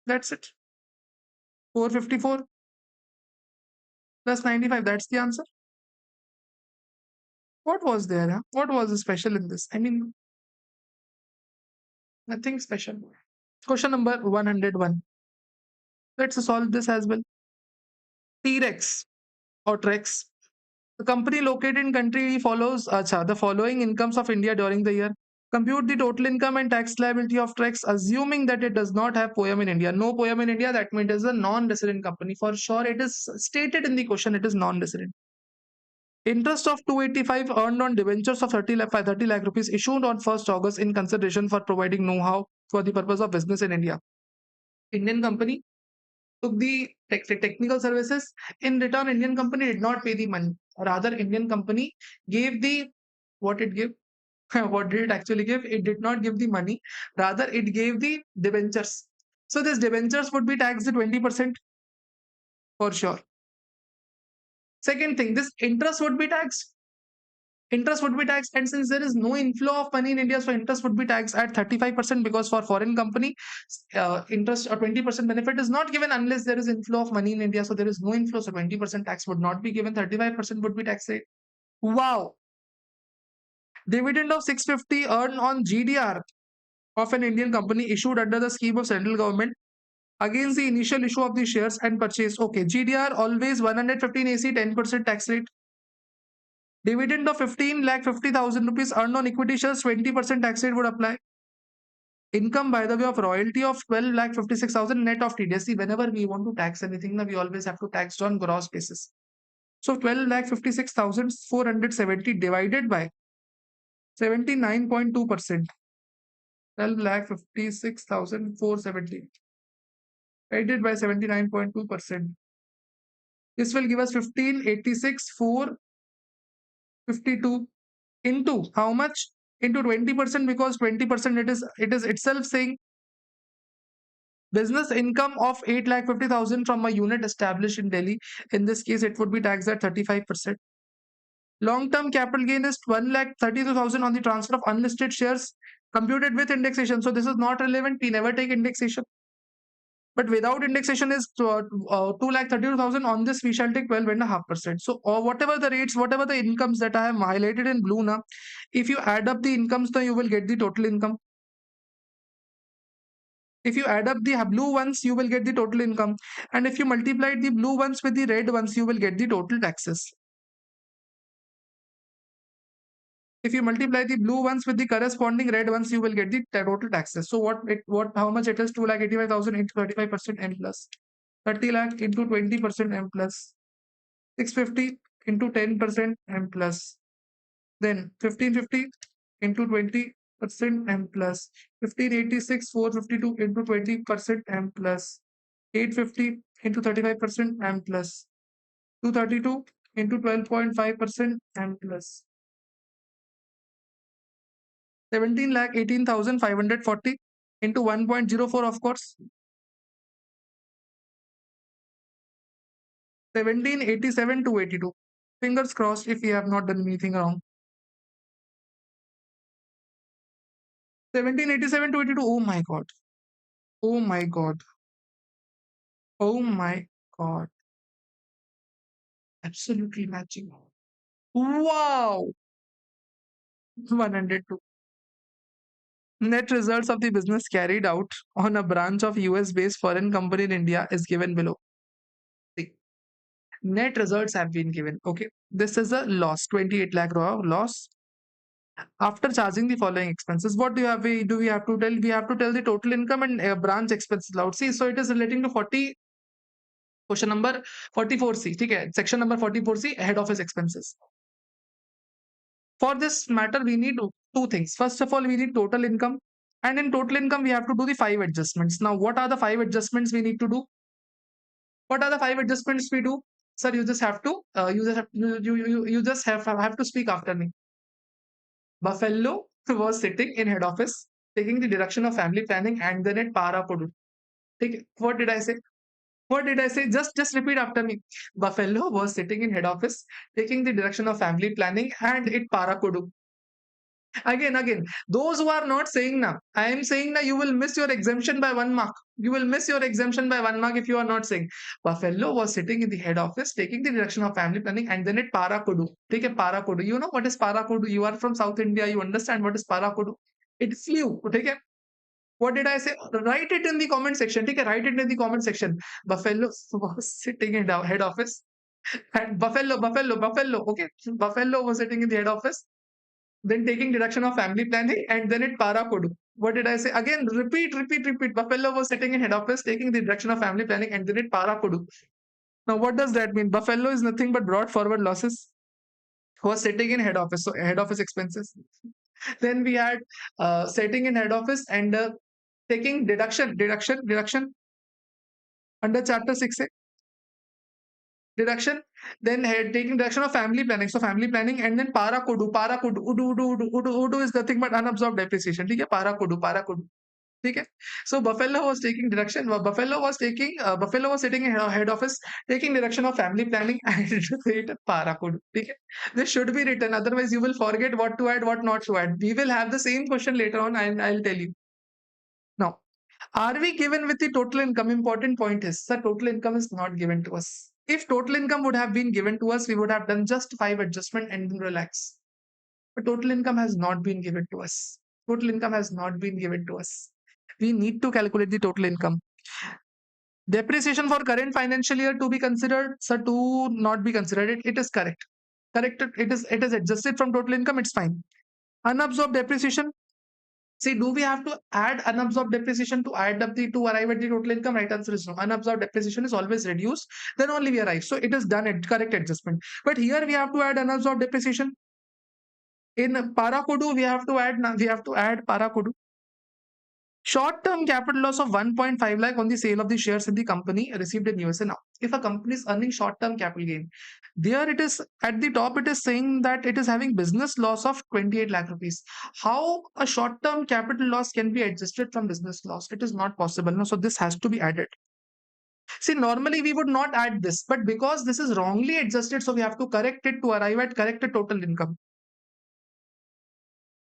That's it. 454 plus 95. That's the answer. What was there? Huh? What was special in this? I mean, nothing special. Question number 101. Let's solve this as well. T-Rex or Trex. The company located in country follows the following incomes of India during the year. Compute the total income and tax liability of Trex, assuming that it does not have POEM in India. No POEM in India, that means it is a non-resident company. For sure, it is stated in the question, it is non-resident. Interest of 285 earned on debentures of 30 lakh rupees issued on 1st August in consideration for providing know-how for the purpose of business in India. Indian company took the technical services. In return, Indian company did not pay the money. Rather, Indian company gave the what it gave. What did it actually give? It did not give the money. Rather, it gave the debentures. So these debentures would be taxed at 20% for sure. Second thing, this interest would be taxed. Interest would be taxed, and since there is no inflow of money in India, so interest would be taxed at 35%, because for foreign company, interest or 20% benefit is not given unless there is inflow of money in India. So there is no inflow, so 20% tax would not be given. 35% would be tax rate. Wow! Dividend of 650 earned on GDR of an Indian company issued under the scheme of central government against the initial issue of the shares and purchase. Okay, GDR always 115 AC, 10% tax rate. Dividend of 15 lakh 50,000 rupees earned on equity shares, 20% tax rate would apply. Income by the way of royalty of 12 lakh 56,000 net of TDS. Whenever we want to tax anything, we always have to tax on gross basis. So 12 lakh 56,470 divided by 79.2%. 12 lakh 56,470 divided by 79.2%. This will give us 1586,452 into how much? Into 20%, because 20% it is itself saying business income of 8,50,000 from a unit established in Delhi. In this case, it would be taxed at 35%. Long-term capital gain is 1,32,000 on the transfer of unlisted shares computed with indexation. So this is not relevant. We never take indexation. But without indexation is 2,32,000. On this, we shall take 12.5%. So whatever the rates, whatever the incomes that I have highlighted in blue now, if you add up the incomes, then you will get the total income. If you add up the blue ones, you will get the total income. And if you multiply the blue ones with the red ones, you will get the total taxes. If you multiply the blue ones with the corresponding red ones, you will get the total taxes. So how much it is? 2,85,000 into 35% M plus. 30 lakh into 20% M plus. 650 into 10% M plus. Then 1550 into 20% M plus. 1586 452 into 20% M plus. 850 into 35% M plus. 232 into 12.5% M plus. 17 lakh 18,540 into 1.04, of course. 1787 282. Fingers crossed if we have not done anything wrong. 1787 282. Oh my god. Oh my god. Oh my god. Absolutely matching. Wow. 102. Net results of the business carried out on a branch of US based foreign company in India is given below. See, net results have been given. Okay. This is a loss, 28 lakh loss. After charging the following expenses, what do we have to tell? We have to tell the total income and branch expenses loud. See, so it is relating to 40, question number 44C. Okay, section number 44C, head office expenses. For this matter, we need two things. First of all, we need total income. And in total income, we have to do the 5 adjustments. Now, what are the 5 adjustments we need to do? What are the 5 adjustments we do? Sir, you just have to you just have to speak after me. Buffalo was sitting in head office, taking the direction of family planning, and then at Parakodu. What did I say? What did I say? Just repeat after me. Buffalo was sitting in head office, taking the direction of family planning, and it Parakodu. Again, those who are not saying now, I am saying now you will miss your exemption by 1 mark. You will miss your exemption by 1 mark if you are not saying. Buffalo was sitting in the head office, taking the direction of family planning, and then it Parakodu. Take a Parakodu. You know what is Parakodu? You are from South India. You understand what is Parakodu? It flew. Take a what did I say? Write it in the comment section. Take a write it in the comment section. Buffalo was sitting in the head office. And Buffalo. Okay. Buffalo was sitting in the head office, then taking deduction of family planning, and then it Parakodu. What did I say? Again, repeat. Buffalo was sitting in head office, taking the deduction of family planning, and then it Parakodu. Now, what does that mean? Buffalo is nothing but brought forward losses. Was sitting in head office, so head office expenses. Then we had sitting in head office and taking deduction under chapter 6A. Deduction, then taking deduction of family planning. So family planning and then Parakodu. Udu is nothing but unabsorbed depreciation. Okay, Parakodu. Okay. So Buffalo was taking deduction. Buffalo was sitting in head office, taking direction of family planning and it Parakodu. Okay. This should be written. Otherwise, you will forget what to add, what not to add. We will have the same question later on, and I'll tell you. Now, are we given with the total income? Important point is the total income is not given to us. If total income would have been given to us, we would have done just 5 adjustment and then relax. But total income has not been given to us. Total income has not been given to us. We need to calculate the total income. Depreciation for current financial year to be considered, sir, to not be considered. It is correct. Corrected. It is adjusted from total income. It's fine. Unabsorbed depreciation. See, do we have to add unabsorbed depreciation to add up to arrive at the total income? Right answer is no. Unabsorbed depreciation is always reduced, then only we arrive. So it is done at correct adjustment. But here we have to add unabsorbed depreciation. In Parakodu, we have to add Parakodu. Short-term capital loss of 1.5 lakh on the sale of the shares in the company received in USA. Now, if a company is earning short-term capital gain, there it is at the top, it is saying that it is having business loss of 28 lakh rupees. How a short-term capital loss can be adjusted from business loss? It is not possible. No, so this has to be added. See, normally we would not add this, but because this is wrongly adjusted, so we have to correct it to arrive at corrected total income.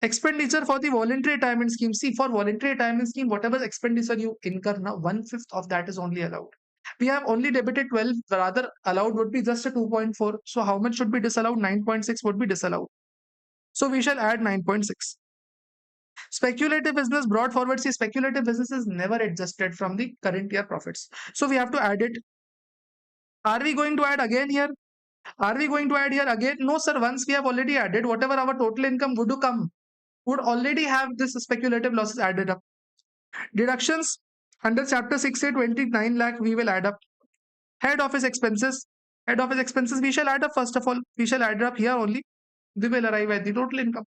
Expenditure for the voluntary retirement scheme. See, for voluntary retirement scheme, whatever expenditure you incur now, 1/5 of that is only allowed. We have only debited 12, rather allowed would be just a 2.4. So how much should be disallowed? 9.6 would be disallowed. So we shall add 9.6. Speculative business brought forward. See, speculative business is never adjusted from the current year profits. So we have to add it. Are we going to add again here? Are we going to add here again? No, sir. Once we have already added, whatever our total income would already have this speculative losses added up. Deductions under chapter 6A 29 lakh we will add up. Head office expenses. Head office expenses we shall add up first of all. We shall add up here only. We will arrive at the total income.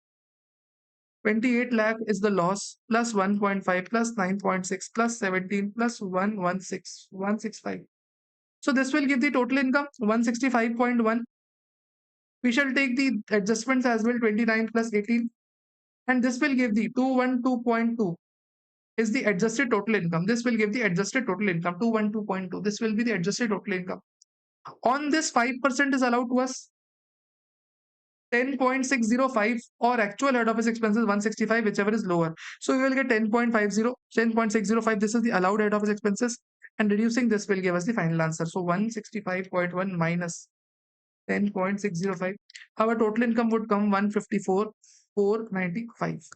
28 lakh is the loss plus 1.5 plus 9.6 plus 17 plus 165. So this will give the total income 165.1. We shall take the adjustments as well 29 plus 18. And this will give the 212.2 is the adjusted total income. This will give the adjusted total income 212.2. This will be the adjusted total income. On this 5% is allowed to us 10.605 or actual head office expenses 165, whichever is lower. So we will get 10.50, 10.605. This is the allowed head office expenses, and reducing this will give us the final answer. So 165.1 minus 10.605. Our total income would come 154,495.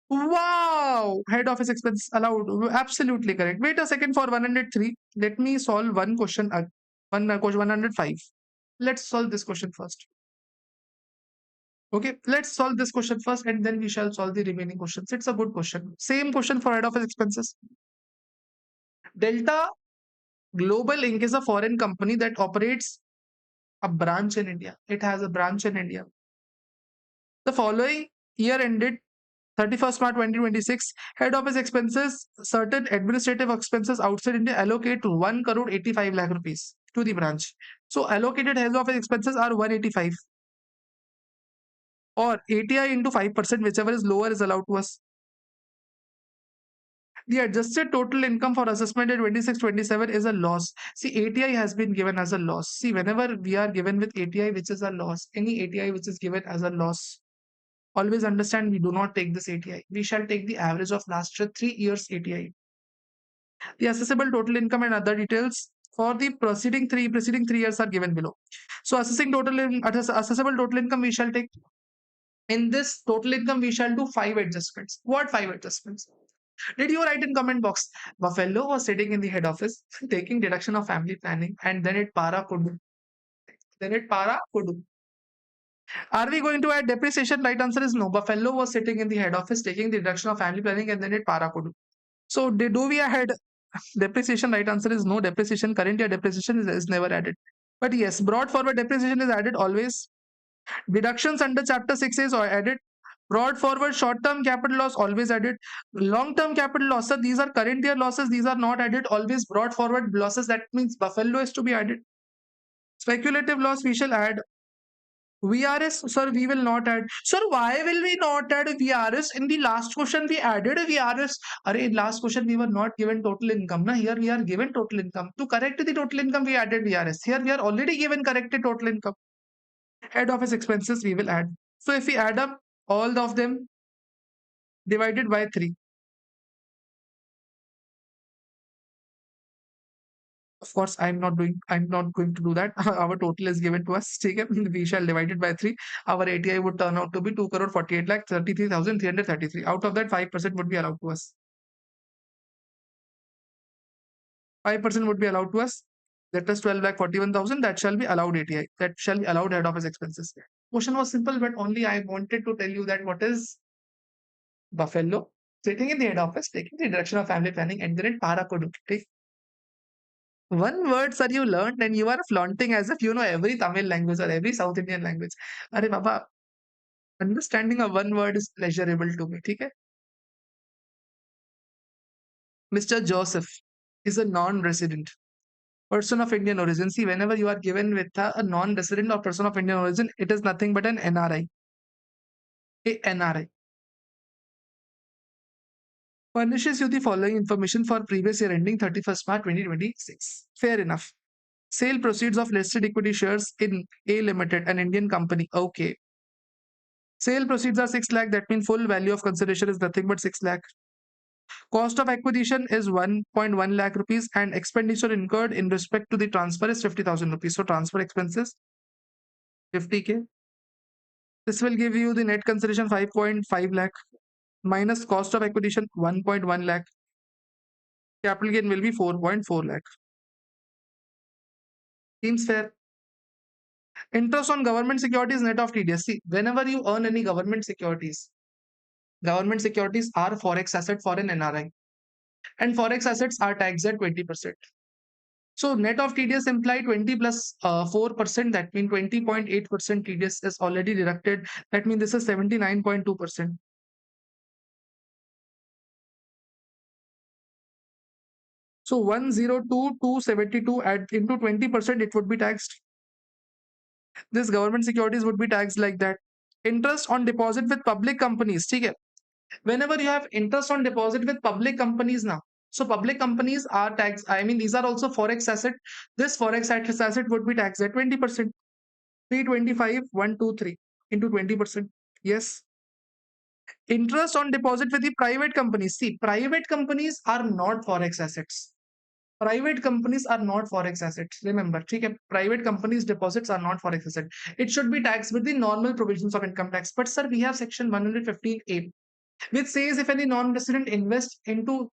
Wow! Head office expense allowed. Absolutely correct. Wait a second for 103. Let me solve one question. Question 105. Let's solve this question first. Okay, let's solve this question first and then we shall solve the remaining questions. It's a good question. Same question for head office expenses. Delta Global Inc. is a foreign company that operates a branch in India. It has a branch in India. The following year ended 31st March 2026, head office expenses, certain administrative expenses outside India allocate 1 crore 85 lakh rupees to the branch. So allocated head office expenses are 185 or ATI into 5%, whichever is lower is allowed to us. The adjusted total income for assessment at 26-27 is a loss. See, ATI has been given as a loss. See, whenever we are given with ATI, which is a loss, any ATI which is given as a loss, always understand we do not take this ATI. We shall take the average of last 3 years ATI. The assessable total income and other details for the preceding three years are given below. So assessable total income we shall take. In this total income we shall do 5 adjustments. What 5 adjustments? Did you write in comment box? Buffalo was sitting in the head office taking deduction of family planning and then it para kudu. Then it para kudu. Are we going to add depreciation? Right answer is no. Buffalo was sitting in the head office taking the deduction of family planning and then it para kudu. So do we add depreciation? Right answer is no. Depreciation, current year depreciation is never added. But yes, brought forward depreciation is added always. Deductions under chapter 6 is added. Brought forward short-term capital loss always added. Long-term capital loss, sir, these are current year losses. These are not added. Always brought forward losses. That means Buffalo is to be added. Speculative loss we shall add. VRS, sir, we will not add. Sir, why will we not add VRS? In the last question, we added a VRS. In last question, we were not given total income. Na? Here we are given total income. To correct the total income, we added VRS. Here we are already given corrected total income. Head office expenses, we will add. So if we add up all of them divided by 3. Of course, I'm not going to do that. Our total is given to us. Okay? We shall divide it by 3. Our ATI would turn out to be 2 crore 48 lakh 33,333. Out of that, 5% would be allowed to us. 5% would be allowed to us. That is 12 lakh 41,000. That shall be allowed ATI. That shall be allowed head office expenses. Question was simple, but only I wanted to tell you that what is Buffalo sitting in the head office, taking the direction of family planning, and then in Parakodu. One word, sir, you learned, and you are flaunting as if you know every Tamil language or every South Indian language. Arey Baba, understanding of one word is pleasurable to me. Okay? Mr. Joseph is a non-resident person of Indian origin. See, whenever you are given with a non-resident or person of Indian origin, it is nothing but an NRI. A NRI. Furnishes you the following information for previous year ending 31st March 2026. Fair enough. Sale proceeds of listed equity shares in A Limited, an Indian company. Okay. Sale proceeds are 6 lakh. That means full value of consideration is nothing but 6 lakh. Cost of acquisition is 1.1 lakh rupees and expenditure incurred in respect to the transfer is 50,000 rupees. So transfer expenses 50k. This will give you the net consideration 5.5 lakh minus cost of acquisition 1.1 lakh. Capital gain will be 4.4 lakh. Seems fair. Interest on government securities net of TDS. See, whenever you earn any government securities are forex asset for an NRI, and forex assets are taxed at 20%. So net of TDS imply 20 plus 4%. That means 20.8% TDS is already deducted. That means this is 79.2%. So 102,272 into 20%, it would be taxed. This government securities would be taxed like that. Interest on deposit with public companies. Okay? Whenever you have interest on deposit with public companies now, so public companies are taxed. I mean, these are also forex asset. This forex asset would be taxed at 20%. 325, 123 into 20%. Yes. Interest on deposit with the private companies. See, private companies are not forex assets. Private companies are not forex assets. Remember, private companies' deposits are not forex assets. It should be taxed with the normal provisions of income tax. But sir, we have section 115A, which says if any non-resident invest into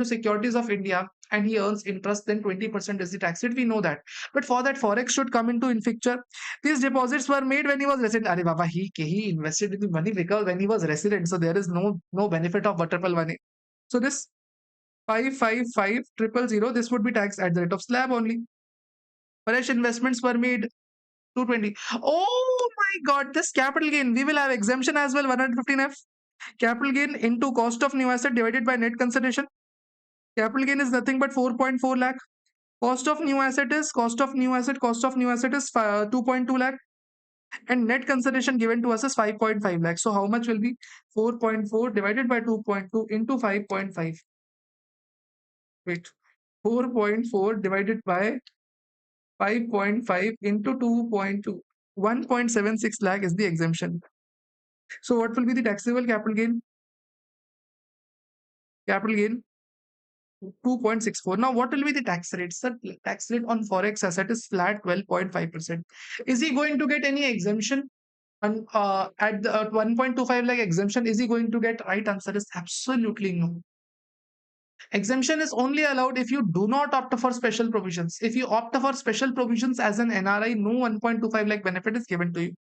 securities of India and he earns interest, then 20% is the tax rate. We know that. But for that, forex should come into in picture. These deposits were made when he was resident. Are Baba, he invested in the money because when he was resident, so there is no benefit of triple money. So this 555,000, this would be taxed at the rate of slab only. Fresh investments were made 220. Oh my God, this capital gain, we will have exemption as well, 115F. Capital gain into cost of new asset divided by net consideration. Capital gain is nothing but 4.4 lakh. Cost of new asset is 2.2 lakh, and net consideration given to us is 5.5 lakh. So how much will be 4.4 divided by 2.2 into 5.5? Wait, 4.4 divided by 5.5 into 2.2. 1.76 lakh is the exemption. So what will be the taxable capital gain? Capital gain 2.64. Now, what will be the tax rate? Sir, tax rate on forex asset is flat 12.5%. Is he going to get any exemption? And at the 1.25 lakh exemption, is he going to get? Right answer is absolutely no. Exemption is only allowed if you do not opt for special provisions. If you opt for special provisions as an NRI, no 1.25 lakh benefit is given to you.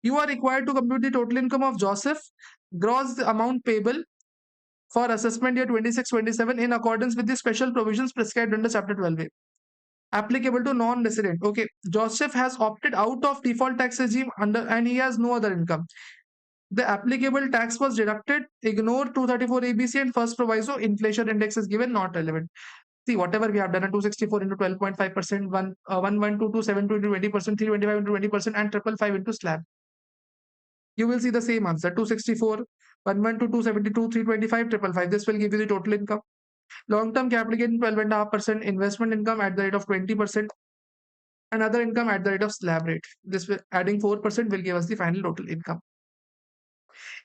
You are required to compute the total income of Joseph, gross amount payable for assessment year 26-27 in accordance with the special provisions prescribed under Chapter 12A. Applicable to non-resident. Okay, Joseph has opted out of default tax regime and he has no other income. The applicable tax was deducted. Ignore 234 ABC and first proviso. Inflation index is given, not relevant. See, whatever we have done, a 264 into 12.5%, 112272 into 20%, 325 into 20%, and 555 into slab. You will see the same answer: 264, 112272, 325, 555. This will give you the total income. Long-term capital gain 12.5%, investment income at the rate of 20%, and other income at the rate of slab rate. This will, adding 4% will give us the final total income.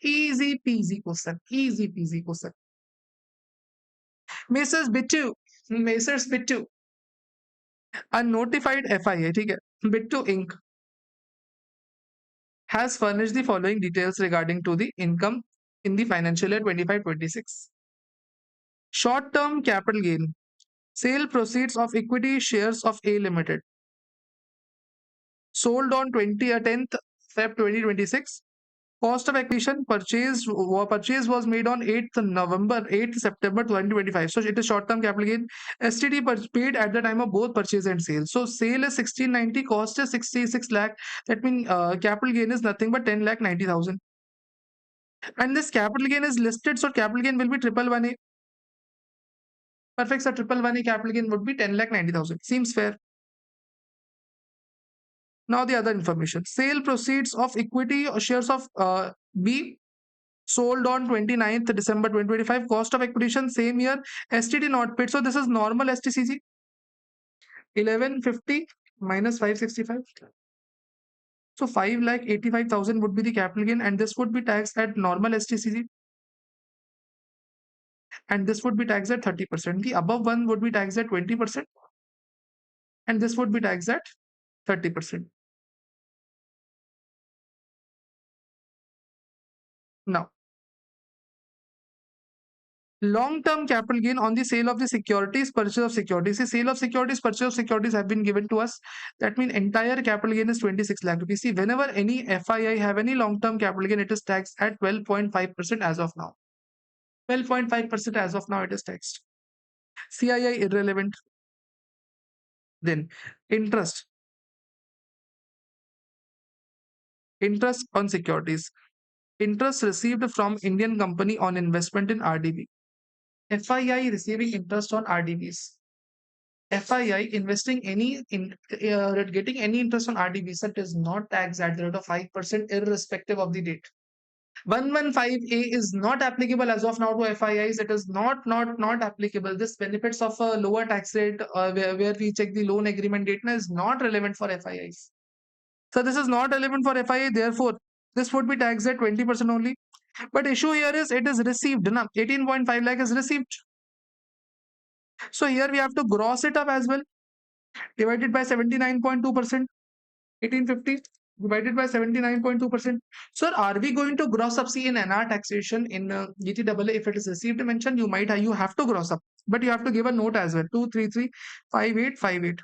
Easy peasy question. Easy peasy question. Messrs. Bittu. Messrs. Bittu. A notified FIA, ठीक है, Bittu Inc. has furnished the following details regarding to the income in the financial year 25-26. Short-term capital gain. Sale proceeds of equity shares of A Limited. Sold on 10th Feb 2026. Cost of acquisition purchase was made on 8th September 2025. So it is short-term capital gain. STD paid at the time of both purchase and sale. So sale is 1690, cost is 66 lakh. That means capital gain is nothing but 10 lakh 90,000. And this capital gain is listed, so capital gain will be 111A. Perfect, sir. 111A capital gain would be 10 lakh 90,000. Seems fair. Now the other information. Sale proceeds of equity or shares of B sold on 29th December 2025. Cost of acquisition same year. STD not paid. So this is normal STCG. 1150 minus 565. So 5,85,000 would be the capital gain, and this would be taxed at normal STCG. And this would be taxed at 30%. The above one would be taxed at 20%. And this would be taxed at 30%. Now, long-term capital gain on the sale of the securities, purchase of securities. The sale of securities, purchase of securities have been given to us. That means entire capital gain is 26 lakh rupees. See, whenever any FII have any long-term capital gain, it is taxed at 12.5% as of now. 12.5% as of now it is taxed. CII irrelevant. Then interest. Interest on securities. Interest received from Indian company on investment in RDB. FII receiving interest on RDBs. FII investing getting any interest on RDBs that is not taxed at the rate of 5% irrespective of the date. 115A is not applicable as of now to FIIs. It is not applicable. This benefits of a lower tax rate where we check the loan agreement date is not relevant for FIIs. So this is not relevant for FII. Therefore, this would be taxed at 20% only. But issue here is it is received. 18.5 lakh is received. So here we have to gross it up as well. Divided by 79.2%. 1850 divided by 79.2%. Sir, are we going to gross up? See, in NR taxation in GTAA, if it is received mention, you have to gross up, but you have to give a note as well. 2335858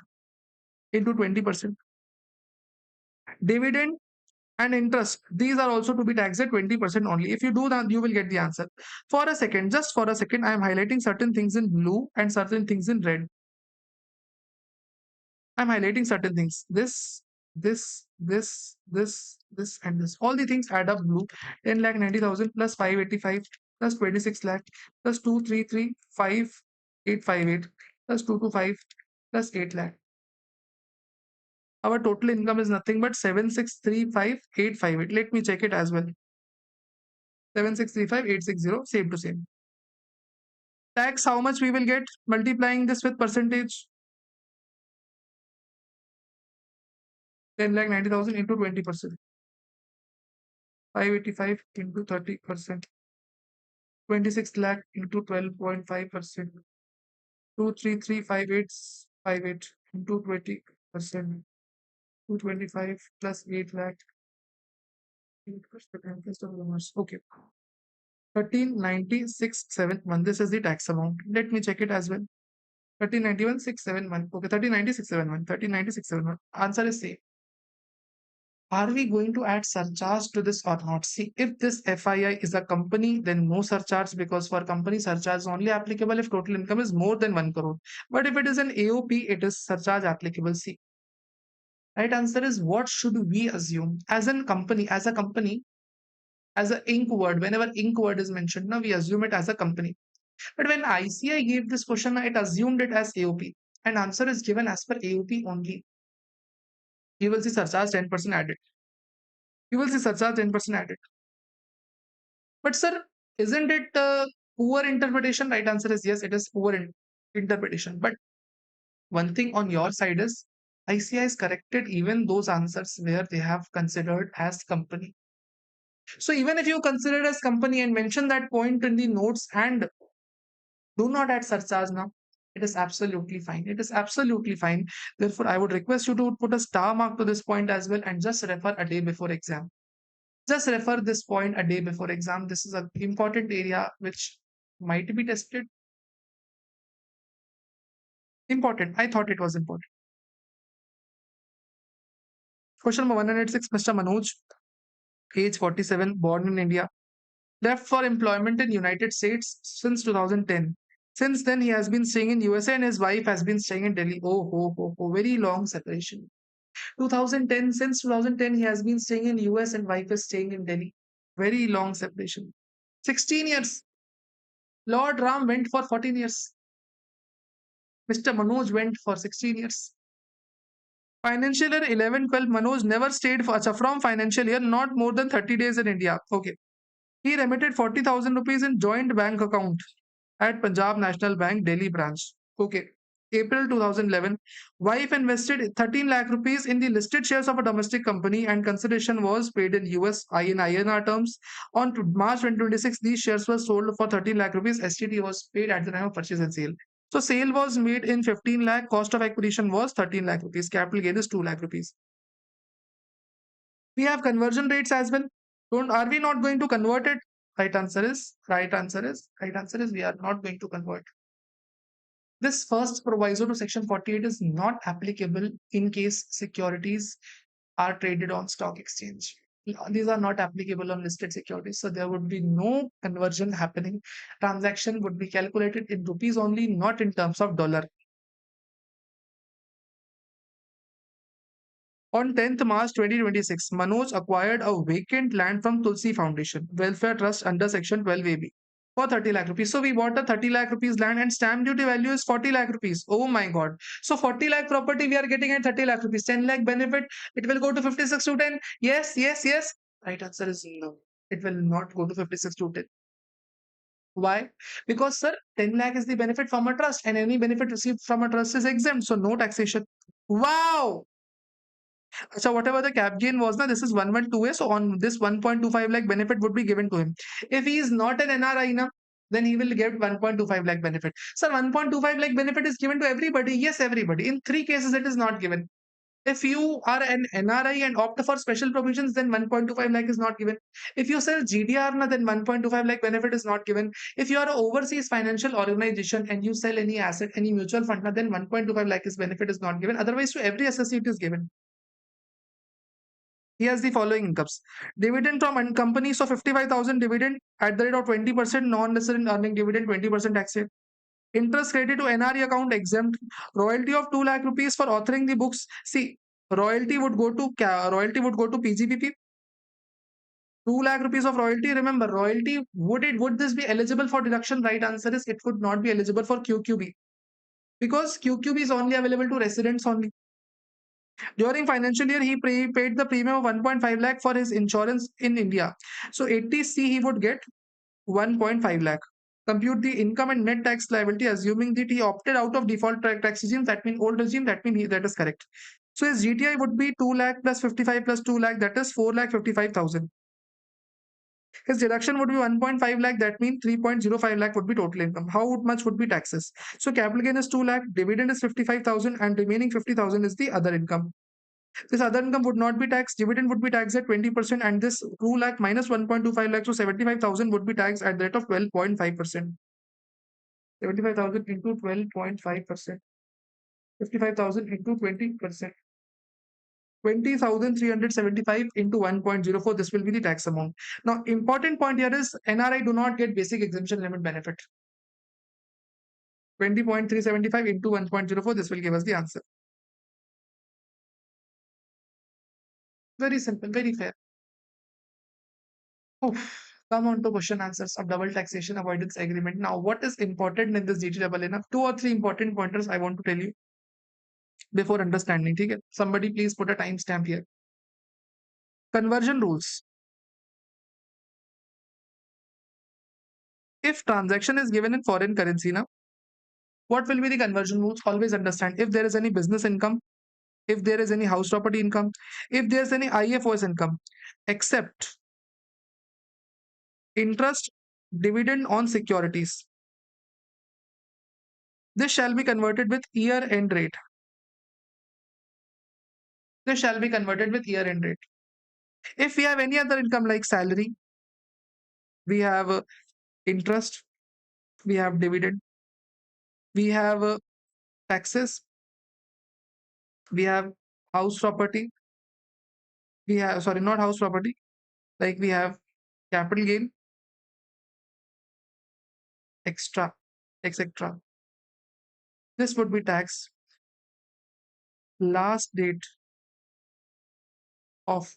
into 20%. Dividend and interest, these are also to be taxed at 20% only. If you do that, you will get the answer. For a second, just for a second, I am highlighting certain things in blue and certain things in red. I'm highlighting certain things. This, this and this. All the things add up blue. 10 lakh 90,000 plus 585 plus 26 lakh plus 2335858 plus 225 plus 8 lakh. Our total income is nothing but 7635858. Let me check it as well. 7635860, same to same. Tax, how much we will get multiplying this with percentage? 10 lakh 90,000 into 20%. 585 into 30%. 26 lakh into 12.5%. 2335858 into 20%. 225 plus 8 lakh. 8% interest of commerce. Okay. 139671. This is the tax amount. Let me check it as well. 1391,671. Okay, 1390,671. 1390,671. Answer is same. Are we going to add surcharge to this or not? See, if this FII is a company, then no surcharge, because for company surcharge is only applicable if total income is more than 1 crore. But if it is an AOP, it is surcharge applicable. See, right answer is what should we assume? As a company, as a ink word, whenever ink word is mentioned, now we assume it as a company. But when ICI gave this question, it assumed it as AOP. And answer is given as per AOP only. You will see surcharge 10% added. You will see surcharge 10% added. But sir, isn't it poor interpretation? Right answer is yes, it is poor interpretation. But one thing on your side is ICI has corrected even those answers where they have considered as company. So even if you consider as company and mention that point in the notes and do not add surcharge now, it is absolutely fine. It is absolutely fine. Therefore, I would request you to put a star mark to this point as well and just refer a day before exam. Just refer this point a day before exam. This is an important area which might be tested. Important. I thought it was important. Question number 106, Mr. Manoj, age 47, born in India, left for employment in United States since 2010. Since then, he has been staying in USA and his wife has been staying in Delhi. Oh, very long separation. 2010, since 2010, he has been staying in US and wife is staying in Delhi. Very long separation. 16 years. Lord Ram went for 14 years. Mr. Manoj went for 16 years. Financial year 11-12, Manoj never stayed for from financial year, not more than 30 days in India. Okay. He remitted 40,000 rupees in joint bank account at Punjab National Bank, Delhi branch. Okay. April 2011, wife invested 13 lakh rupees in the listed shares of a domestic company and consideration was paid in US INR terms. On March 2026, these shares were sold for 13 lakh rupees. STT was paid at the time of purchase and sale. So sale was made in 15 lakh, cost of acquisition was 13 lakh rupees, capital gain is 2 lakh rupees. We have conversion rates as well. Are we not going to convert it? Right answer is we are not going to convert. This first proviso to section 48 is not applicable in case securities are traded on stock exchange. These are not applicable on listed securities. So there would be no conversion happening. Transaction would be calculated in rupees only, not in terms of dollar. On 10th March 2026, Manoj acquired a vacant land from Tulsi Foundation Welfare Trust under Section 12AB for 30 lakh rupees. So we bought a 30 lakh rupees land and stamp duty value is 40 lakh rupees. Oh my God. So 40 lakh property we are getting at 30 lakh rupees. 10 lakh benefit, it will go to 56 to 10. Yes. Right answer is no. It will not go to 56 to 10. Why? Because sir, 10 lakh is the benefit from a trust and any benefit received from a trust is exempt. So no taxation. Wow. So whatever the cap gain was, now this is 112A. So on this 1.25 lakh benefit would be given to him. If he is not an NRI, now, then he will get 1.25 lakh benefit. So 1.25 lakh benefit is given to everybody. Yes, everybody. In 3 cases, it is not given. If you are an NRI and opt for special provisions, then 1.25 lakh is not given. If you sell GDR, then 1.25 lakh benefit is not given. If you are an overseas financial organization and you sell any asset, any mutual fund, then 1.25 lakh is benefit is not given. Otherwise, to every associate is given. He has the following incomes. Dividend from company, so 55,000 dividend at the rate of 20%, non-resident earning dividend 20% tax rate. Interest credit to NRE account exempt. Royalty of 2 lakh rupees for authoring the books. See, royalty would go to PGBP. 2 lakh rupees of royalty. Remember, royalty, would this be eligible for deduction? Right answer is it would not be eligible for QQB, because QQB is only available to residents only. During financial year, he paid the premium of 1.5 lakh for his insurance in India. So 80C he would get 1.5 lakh. Compute the income and net tax liability, assuming that he opted out of default tax regime. That means old regime. That means that is correct. So his GTI would be 2 lakh plus 55 plus 2 lakh. That is 4 lakh 55,000. His deduction would be 1.5 lakh. That means 3.05 lakh would be total income. How much would be taxes? So capital gain is 2 lakh, dividend is 55,000, and remaining 50,000 is the other income. This other income would not be taxed. Dividend would be taxed at 20%, and this 2 lakh minus 1.25 lakh, so 75,000 would be taxed at the rate of 12.5%. 75,000 into 12.5%. 55,000 into 20%. 20,375 into 1.04. This will be the tax amount. Now, important point here is NRI do not get basic exemption limit benefit. 20.375 into 1.04. This will give us the answer. Very simple, very fair. Oh, come on to question answers of double taxation avoidance agreement. Now, what is important in this DTAA? Two or three important pointers I want to tell you before understanding. Okay? Somebody please put a timestamp here. Conversion rules. If transaction is given in foreign currency, now what will be the conversion rules? Always understand if there is any business income, if there is any house property income, if there's any IFOS income, except interest, dividend on securities. This shall be converted with year-end rate. This shall be converted with year-end rate. If we have any other income like salary, we have interest, we have dividend, we have taxes, we have house property, we have, sorry, not house property, like we have capital gain, extra, etc. This would be taxed last date of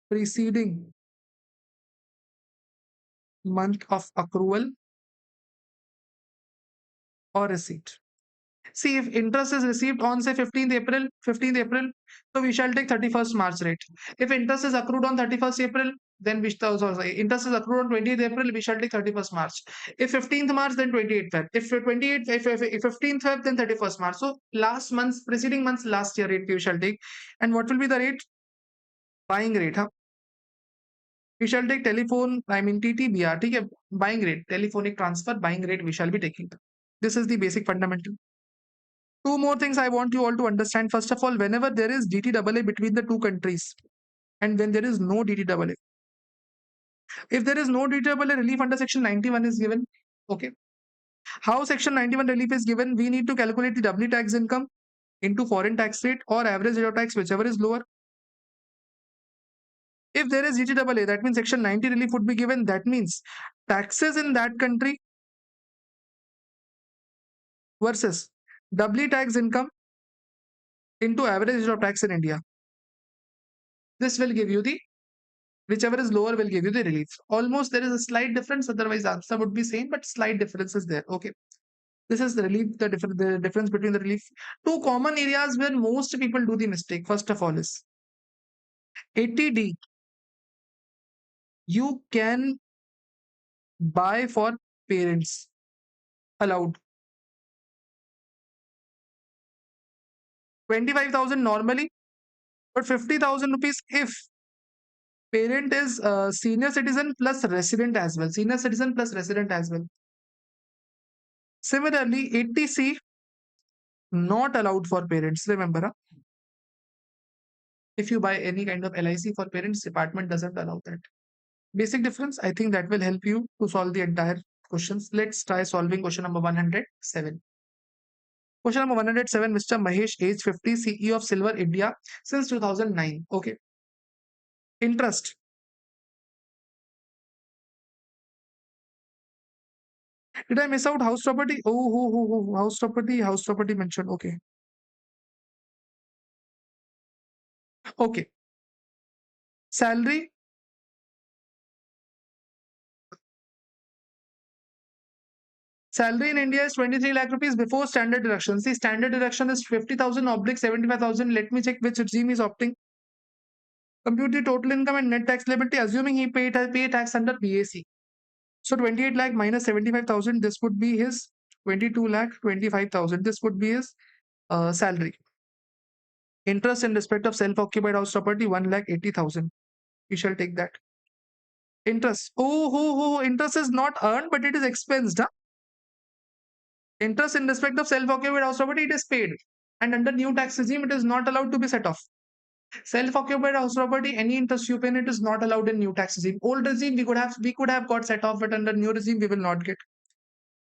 preceding month of accrual or receipt. See, if interest is received on say 15th April, so we shall take 31st March rate. If interest is accrued on 31st April, then we shall, sorry, interest is accrued on 20th April, we shall take 31st March. If 15th March, then 28th Feb. If 28th, if 15th Feb, then 31st March. So last month's, preceding month's last year rate we shall take. And what will be the rate? Buying rate, huh? We shall take telephone, I mean TTBR, okay? Buying rate, telephonic transfer, buying rate we shall be taking. This is the basic fundamental. Two more things I want you all to understand. First of all, whenever there is DTAA between the two countries, and when there is no DTAA, if there is no DTAA, relief under Section 91 is given. Okay. How Section 91 relief is given? We need to calculate the doubly tax income into foreign tax rate or average rate of tax, whichever is lower. If there is DTAA, that means Section 90 relief would be given. That means taxes in that country versus doubly tax income into average rate of tax in India. This will give you the, whichever is lower will give you the relief. Almost there is a slight difference, otherwise answer would be same, but slight difference is there. Okay. This is the relief, the difference between the relief. Two common areas where most people do the mistake. First of all is 80D. You can buy for parents. Allowed. 25,000 normally, but 50,000 rupees if parent is senior citizen plus resident as well. Senior citizen plus resident as well. Similarly, 80C not allowed for parents. Remember, huh? If you buy any kind of LIC for parents, department doesn't allow that. Basic difference. I think that will help you to solve the entire questions. Let's try solving question number 107. Question number 107, Mr. Mahesh, age 50, CEO of Silver India since 2009. Okay. Interest. Did I miss out house property? Oh, house property mentioned. Okay. Okay. Salary, Salary in India is 23 lakh rupees before standard deduction. See, standard deduction is 50,000 oblique 75,000. Let me check which regime is opting. Compute the total income and net tax liability, assuming he pay tax under BAC. So 28 lakh minus 75,000, this would be his 22 lakh 25,000. This would be his salary. Interest in respect of self-occupied house property, 1 lakh 80,000. We shall take that. Interest. Interest is not earned, but it is expensed. Huh? Interest in respect of self-occupied house property, it is paid. And under new tax regime, it is not allowed to be set off. Self-occupied house property, any interest you pay, it is not allowed in new tax regime. Old regime, we could have got set off, but under new regime, we will not get.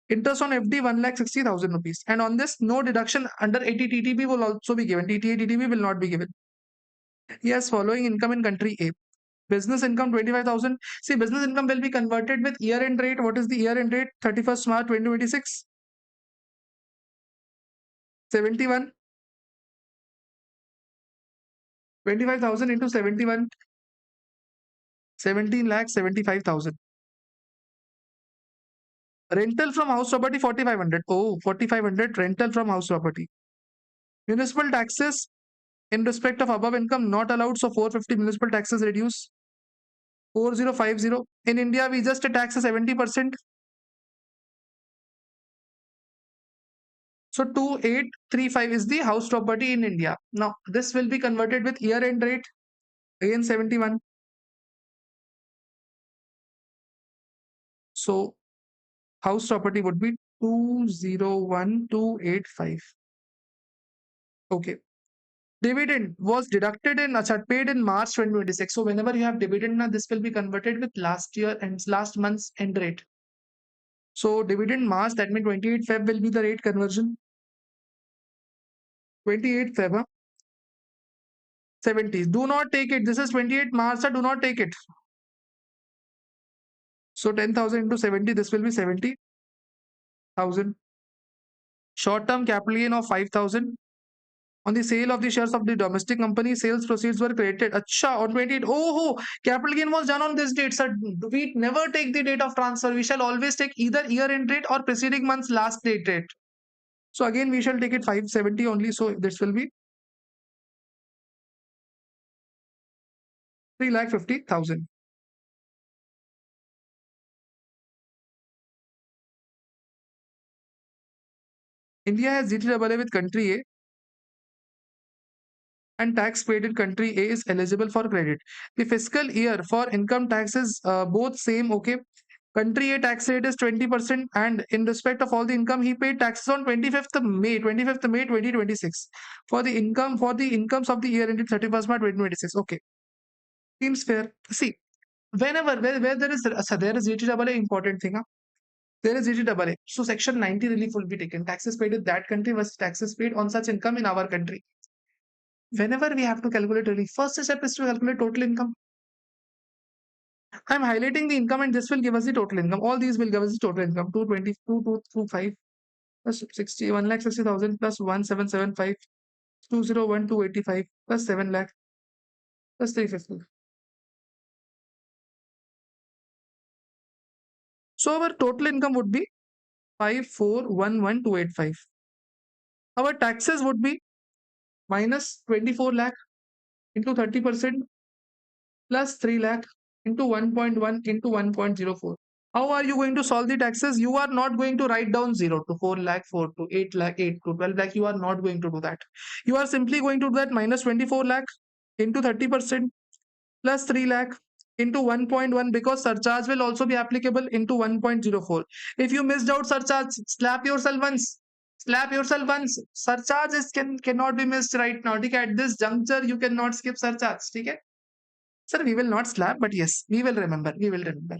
Interest on FD 1,60,000 rupees. And on this, no deduction under 80 TTB will also be given. TTA TTB will not be given. Yes, following income in country A. Business income 25,000. See, business income will be converted with year end rate. What is the year end rate? 31st March 2026. 71. 25,000 into 71. 17 lakh 75,000. Rental from house property 4,500. Oh, 4,500 rental from house property. Municipal taxes in respect of above income not allowed. So 450 municipal taxes reduce. 4050. In India, we just tax 70%. So 2835 is the house property in India. Now, this will be converted with year end rate. Again 71. So house property would be 201285. Okay. Dividend was deducted in paid in March 2026. So whenever you have dividend, now this will be converted with last year and last month's end rate. So dividend March, that means 28 Feb will be the rate conversion. 28 Feb, huh? 70. Do not take it. This is 28 March, so do not take it. So 10,000 into 70, this will be 70,000. Short-term capital gain of 5,000. On the sale of the shares of the domestic company, sales proceeds were credited. Acha, on 28. Oh, capital gain was done on this date. Sir, we never take the date of transfer. We shall always take either year-end rate or preceding month's last date rate. So again, we shall take it 570 only. So this will be 3,50,000. India has GTAA with country A, and tax paid in country A is eligible for credit. The fiscal year for income tax is both same, okay? Country A tax rate is 20%, and in respect of all the income, he paid taxes on 25th May 2026 for the incomes of the year ended 31st March 2026. Okay, seems fair. See, where there is GTAA, important thing, huh? There is GTAA. So section 90 relief will be taken. Taxes paid in that country versus taxes paid on such income in our country. Whenever we have to calculate relief, first step is to calculate total income. I'm highlighting the income, and this will give us the total income. All these will give us the total income. 222,225 plus 61 lakh 60,000 plus 1,775 201,285 plus 7 lakh plus 350. So our total income would be 5,411,285. Our taxes would be minus 24 lakh into 30% plus 3 lakh into 1.1 into 1.04. How are you going to solve the taxes? You are not going to write down 0 to 4 lakh, 4 to 8 lakh, 8 to 12 lakh. You are not going to do that. You are simply going to do that minus 24 lakh into 30% plus 3 lakh into 1.1, because surcharge will also be applicable into 1.04. If you missed out surcharge, slap yourself once. Slap yourself once. Surcharge cannot be missed right now. Okay? At this juncture, you cannot skip surcharge. Okay? Sir, we will not slap, but yes, we will remember. We will remember.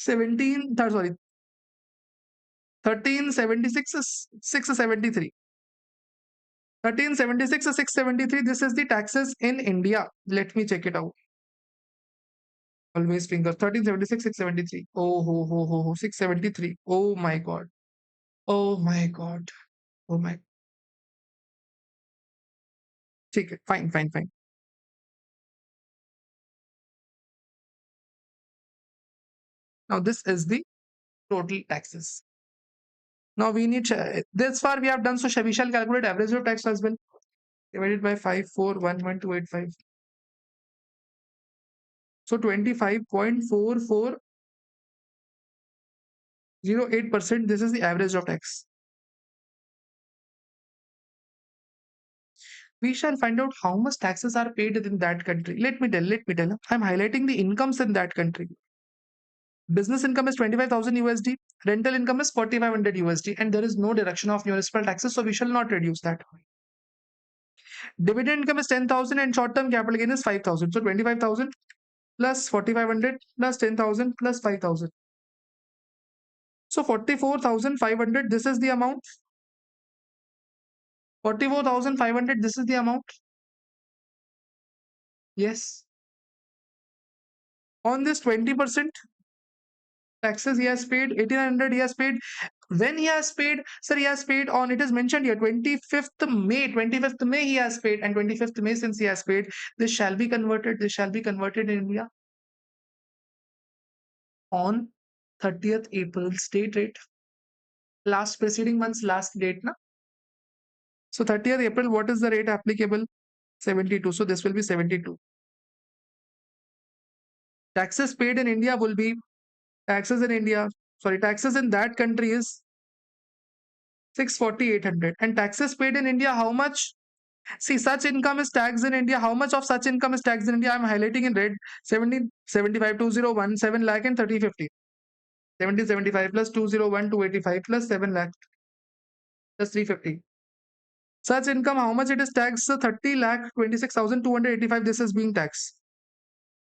1376 is 673. 1376 is 673. This is the taxes in India. Let me check it out. Always finger. 1376, 673. Oh, 673. Oh my God. Oh my God. Oh my. Take it. Fine, fine, fine. Now this is the total taxes. Now we need this far we have done. So we shall calculate average of tax as well. Divided by 5411285. So 25.4408%. This is the average of tax. We shall find out how much taxes are paid in that country. Let me tell. I'm highlighting the incomes in that country. Business income is 25,000 USD, rental income is 4,500 USD, and there is no deduction of municipal taxes, so we shall not reduce that. Dividend income is 10,000 and short-term capital gain is 5,000. So 25,000 plus 4,500 plus 10,000 plus 5,000. So 44,500, this is the amount. 44,500, this is the amount. Yes. On this 20% taxes he has paid, 1,800 he has paid. When he has paid, sir, he has paid on, it is mentioned here, 25th May. 25th May he has paid, and 25th May since he has paid, this shall be converted in India on 30th April state rate. Last preceding month's last date, na? So 30th April, what is the rate applicable? 72. So this will be 72. Taxes paid in India will be taxes in that country is 640,800. And taxes paid in India, how much? See, such income is taxed in India. How much of such income is taxed in India? I'm highlighting in red 70, 75, 201, 7 lakh and 3050. 70, 75 plus 201, 285 plus 7 lakh plus 350. Such income, how much it is taxed? 30 lakh 26,285. This is being taxed.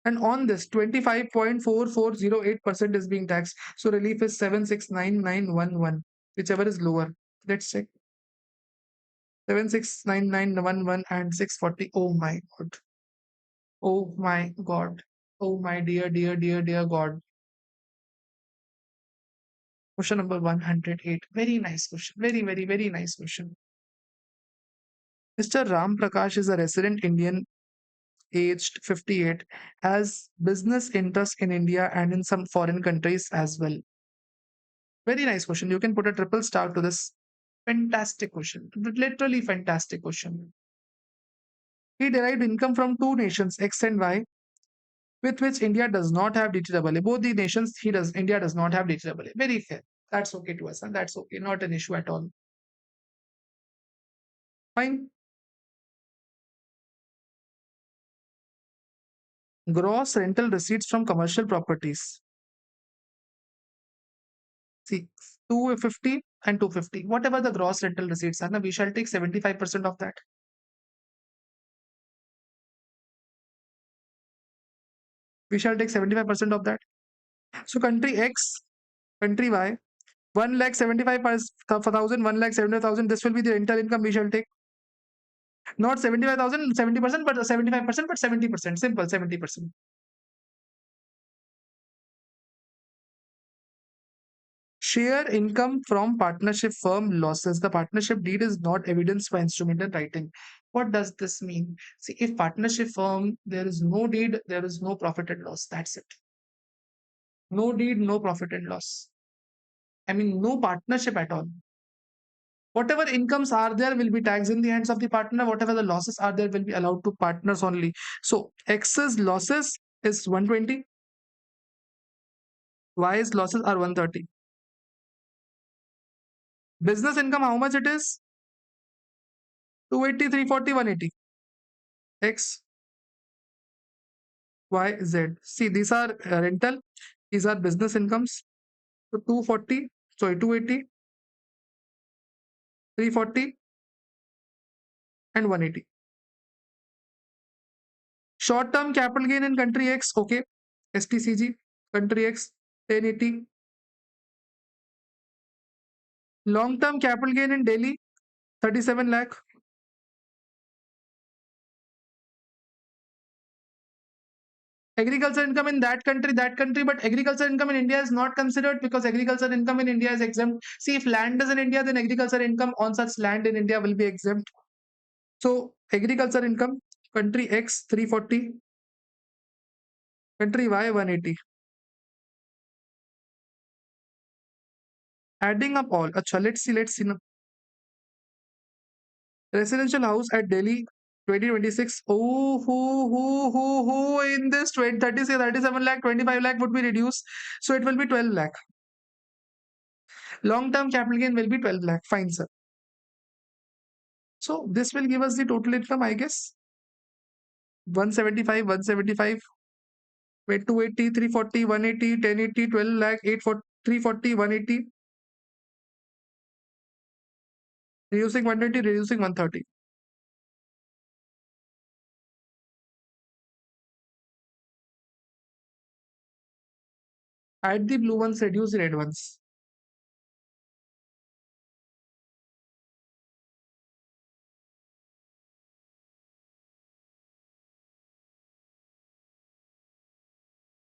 And on this, 25.4408% is being taxed. So relief is 769911, whichever is lower. Let's check. 769911 and 640. Oh my God. Oh my God. Oh my dear God. Question number 108. Very nice question. Very nice question. Mr. Ram Prakash is a resident Indian aged 58, has business interests in India and in some foreign countries as well. Very nice question. You can put a triple star to this. Fantastic question. Literally fantastic question. He derived income from two nations, X and Y, with which India does not have DTAA. Both the nations India does not have DTAA. Very fair. That's okay to us, and that's okay. Not an issue at all. Fine. Gross rental receipts from commercial properties. See, 250 and 250. Whatever the gross rental receipts are, now we shall take 75% of that. We shall take 75% of that. So country X, country Y, 1,75,000, 1,75,000. This will be the rental income we shall take. Not 75,000, 70%, but 75%, but 70%. Simple, 70%. Share income from partnership firm losses. The partnership deed is not evidenced by instrument in writing. What does this mean? See, if partnership firm, there is no deed, there is no profit and loss. That's it. No deed, no profit and loss. I mean, no partnership at all. Whatever incomes are there will be taxed in the hands of the partner. Whatever the losses are there will be allowed to partners only. So X's losses is 120. Y's losses are 130. Business income, how much it is? 280, 340, 180. X, Y, Z. See, these are rental. These are business incomes. So 240, sorry, 280, 340, and 180. Short-term capital gain in country X, okay. STCG, country X, 1080. Long-term capital gain in Delhi, 37 lakh. Agriculture income in that country, but agriculture income in India is not considered because agriculture income in India is exempt. See, if land is in India, then agriculture income on such land in India will be exempt. So, agriculture income, country X 340, country Y 180. Adding up all. Acha, let's see. Residential house at Delhi 2026. Oh, who in this 20, 36, 37 lakh, 25 lakh would be reduced. So it will be 12 lakh. Long term capital gain will be 12 lakh. Fine, sir. So this will give us the total income, I guess. 175, 175, wait, 280, 340, 180, 1080, 12 lakh, 840, 340, 180, reducing 120, reducing 130. Add the blue ones, reduce the red ones.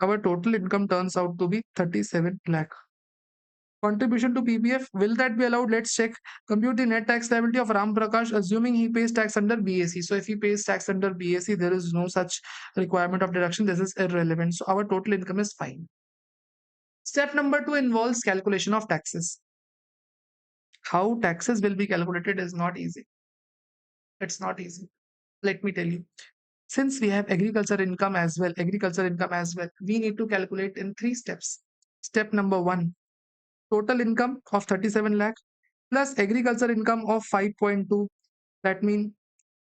Our total income turns out to be 37 lakh. Contribution to PPF, will that be allowed? Let's check. Compute the net tax liability of Ram Prakash, assuming he pays tax under BAC. So if he pays tax under BAC, there is no such requirement of deduction. This is irrelevant. So our total income is fine. Step number 2 involves calculation of taxes. How taxes will be calculated is not easy. It's not easy. Let me tell you. Since we have agriculture income as well, we need to calculate in 3 steps. Step number 1, total income of 37 lakh plus agriculture income of 5.2. That means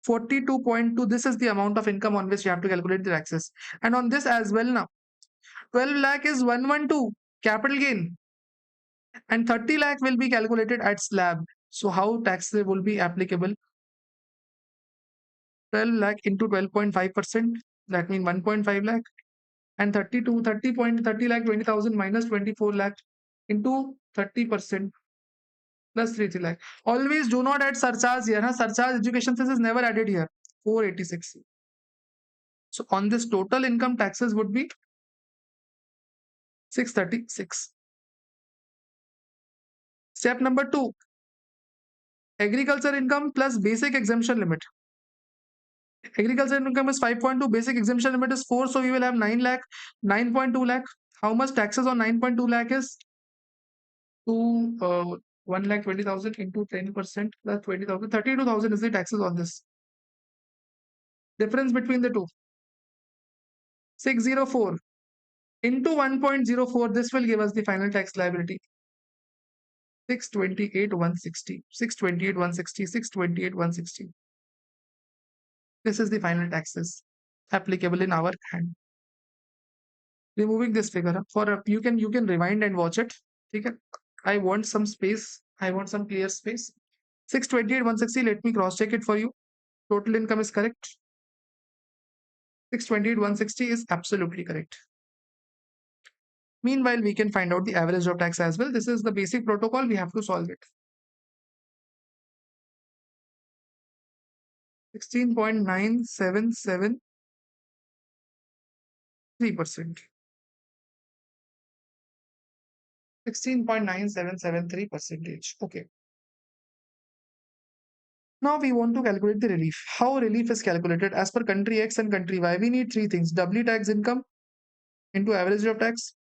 42.2. This is the amount of income on which you have to calculate the taxes. And on this as well now, 12 lakh is 112 capital gain and 30 lakh will be calculated at slab. So how taxes will be applicable? 12 lakh into 12.5%. That means 1.5 lakh and 30 lakh 20,000 minus 24 lakh into 30% plus 3 lakh. Always do not add surcharge here. Huh? Surcharge education fees is never added here. 486. So on this total income taxes would be 636. Step number 2, agriculture income plus basic exemption limit. Agriculture income is 5.2, basic exemption limit is 4, so we will have 9 lakh, 9.2 lakh. How much taxes on 9.2 lakh is? 1 lakh 20,000 into 10% plus 20,000. 32,000 is the taxes on this. Difference between the two. 604 into 1.04. This will give us the final tax liability. 628,160. 628,160. 628,160. This is the final taxes applicable in our hand. Removing this figure for you can rewind and watch it. Okay. I want some space. I want some clear space. 628,160. Let me cross check it for you. Total income is correct. 628,160 is absolutely correct. Meanwhile, we can find out the average of tax as well. This is the basic protocol. We have to solve it. 16.9773%. 16.9773%. Okay. Now we want to calculate the relief. How relief is calculated? As per country X and country Y, we need 3 things. W tax income into average of tax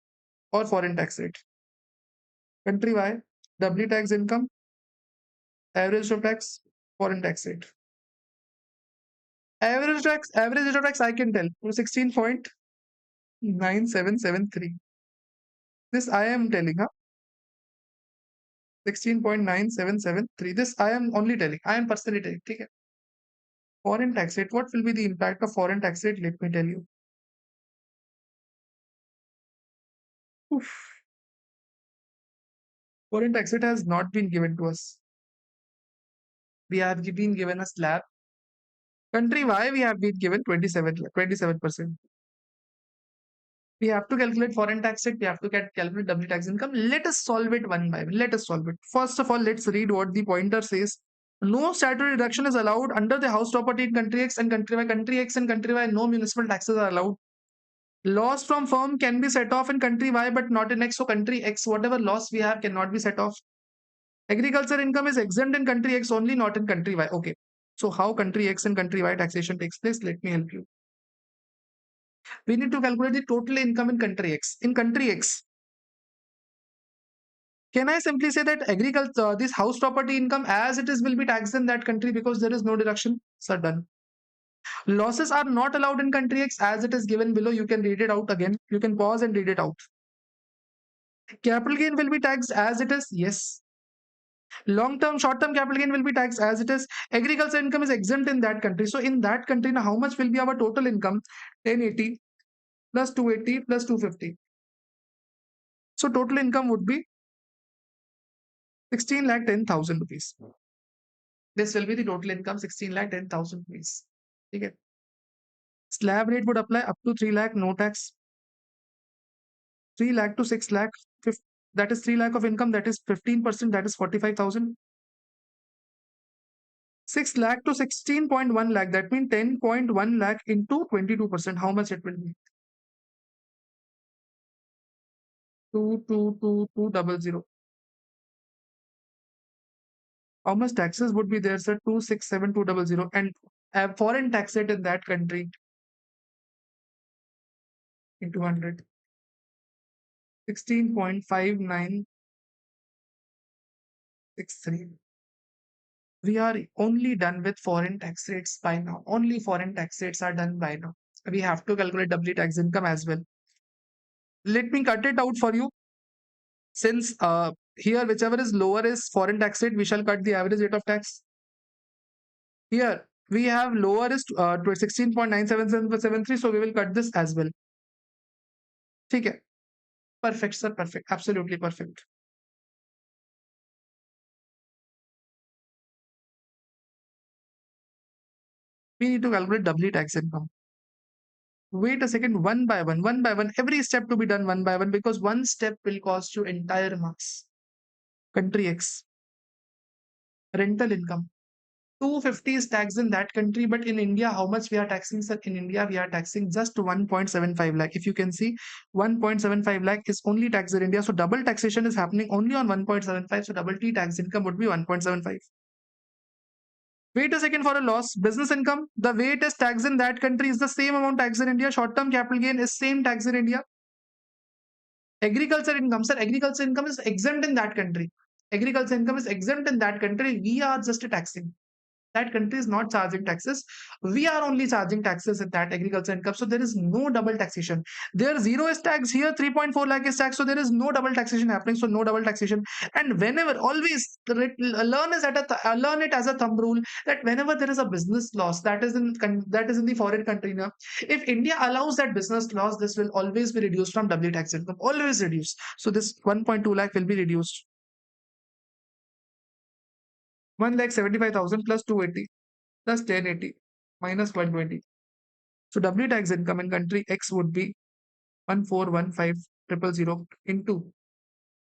or foreign tax rate. Country Y, W tax income, average of tax, foreign tax rate. Average of tax I can tell. 16.9773. This I am telling, huh? 16.9773. This I am only telling. I am personally telling. Okay. Foreign tax rate. What will be the impact of foreign tax rate? Let me tell you. Oof. Foreign tax rate has not been given to us. We have been given a slab. Country Y, we have been given 27%. We have to calculate foreign tax rate. We have to calculate W tax income. Let us solve it one by one. Let us solve it. First of all, let's read what the pointer says. No statutory deduction is allowed under the house property in country X and country Y. Country X and country Y, no municipal taxes are allowed. Loss from firm can be set off in country Y, but not in X. So country X, whatever loss we have cannot be set off. Agriculture income is exempt in country X only, not in country Y. Okay. So how country X and country Y taxation takes place? Let me help you. We need to calculate the total income in country X. In country X, Can I simply say that agriculture, this house property income as it is will be taxed in that country because there is no deduction? Sir, done. Losses are not allowed in country X as it is given below. You can read it out again. You can pause and read it out. Capital gain will be taxed as it is. Yes. Long term, short term capital gain will be taxed as it is. Agriculture income is exempt in that country. So in that country, now how much will be our total income? 1080 plus 280 plus 250. So total income would be 16 lakh 10,000 rupees. This will be the total income 16 lakh 10,000 rupees. Okay. Slab rate would apply up to 3 lakh, no tax. 3 lakh to 6 lakh, that is 3 lakh of income, that is 15%, that is 45,000. 6 lakh to 16.1 lakh, that means 10.1 lakh into 22%. How much it will be? 222,200. How much taxes would be there, sir? 267,200. And foreign tax rate in that country into 100. 16.5963. We are only done with foreign tax rates by now. Only foreign tax rates are done by now. We have to calculate doubly tax income as well. Let me cut it out for you. Since here, whichever is lower is foreign tax rate, we shall cut the average rate of tax. Here, we have lower is 16.97773, so we will cut this as well. Okay. Perfect, sir. Perfect. Absolutely perfect. We need to calculate doubly tax income. Wait a second, one by one, every step to be done one by one because one step will cost you entire marks. Country X, rental income. 250 is taxed in that country, but in India, how much we are taxing, sir? In India, we are taxing just 1.75 lakh. If you can see, 1.75 lakh is only taxed in India. So double taxation is happening only on 1.75. So double T tax income would be 1.75. Wait a second for a loss. Business income, the way it is taxed in that country is the same amount taxed in India. Short-term capital gain is same tax in India. Agriculture income, sir, agriculture income is exempt in that country. Agriculture income is exempt in that country. We are just taxing. That country is not charging taxes. We are only charging taxes in that agriculture income. So there is no double taxation. There zero is tax here, 3.4 lakh is tax. So there is no double taxation happening. So no double taxation. And whenever, always learn it as a thumb rule that whenever there is a business loss that is in the foreign country now, if India allows that business loss, this will always be reduced from double tax income. Always reduced. So this 1.2 lakh will be reduced. 1,75,000 plus 280 plus 1080 minus 120. So W tax income in country X would be 1415000 into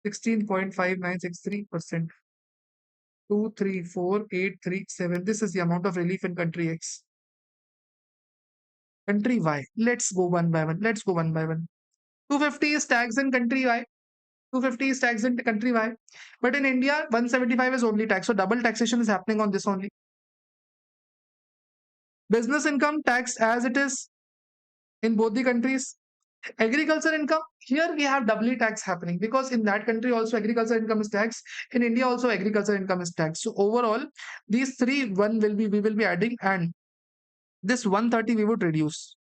16.5963%. 234,837. This is the amount of relief in country X. Country Y. Let's go one by one. 250 is tax in country Y. 250 is tax in country Y. But in India, 175 is only tax. So double taxation is happening on this only. Business income tax as it is in both the countries. Agriculture income, here we have doubly tax happening because in that country also agriculture income is taxed. In India also agriculture income is taxed. So overall, these three we will be adding, and this 130 we would reduce.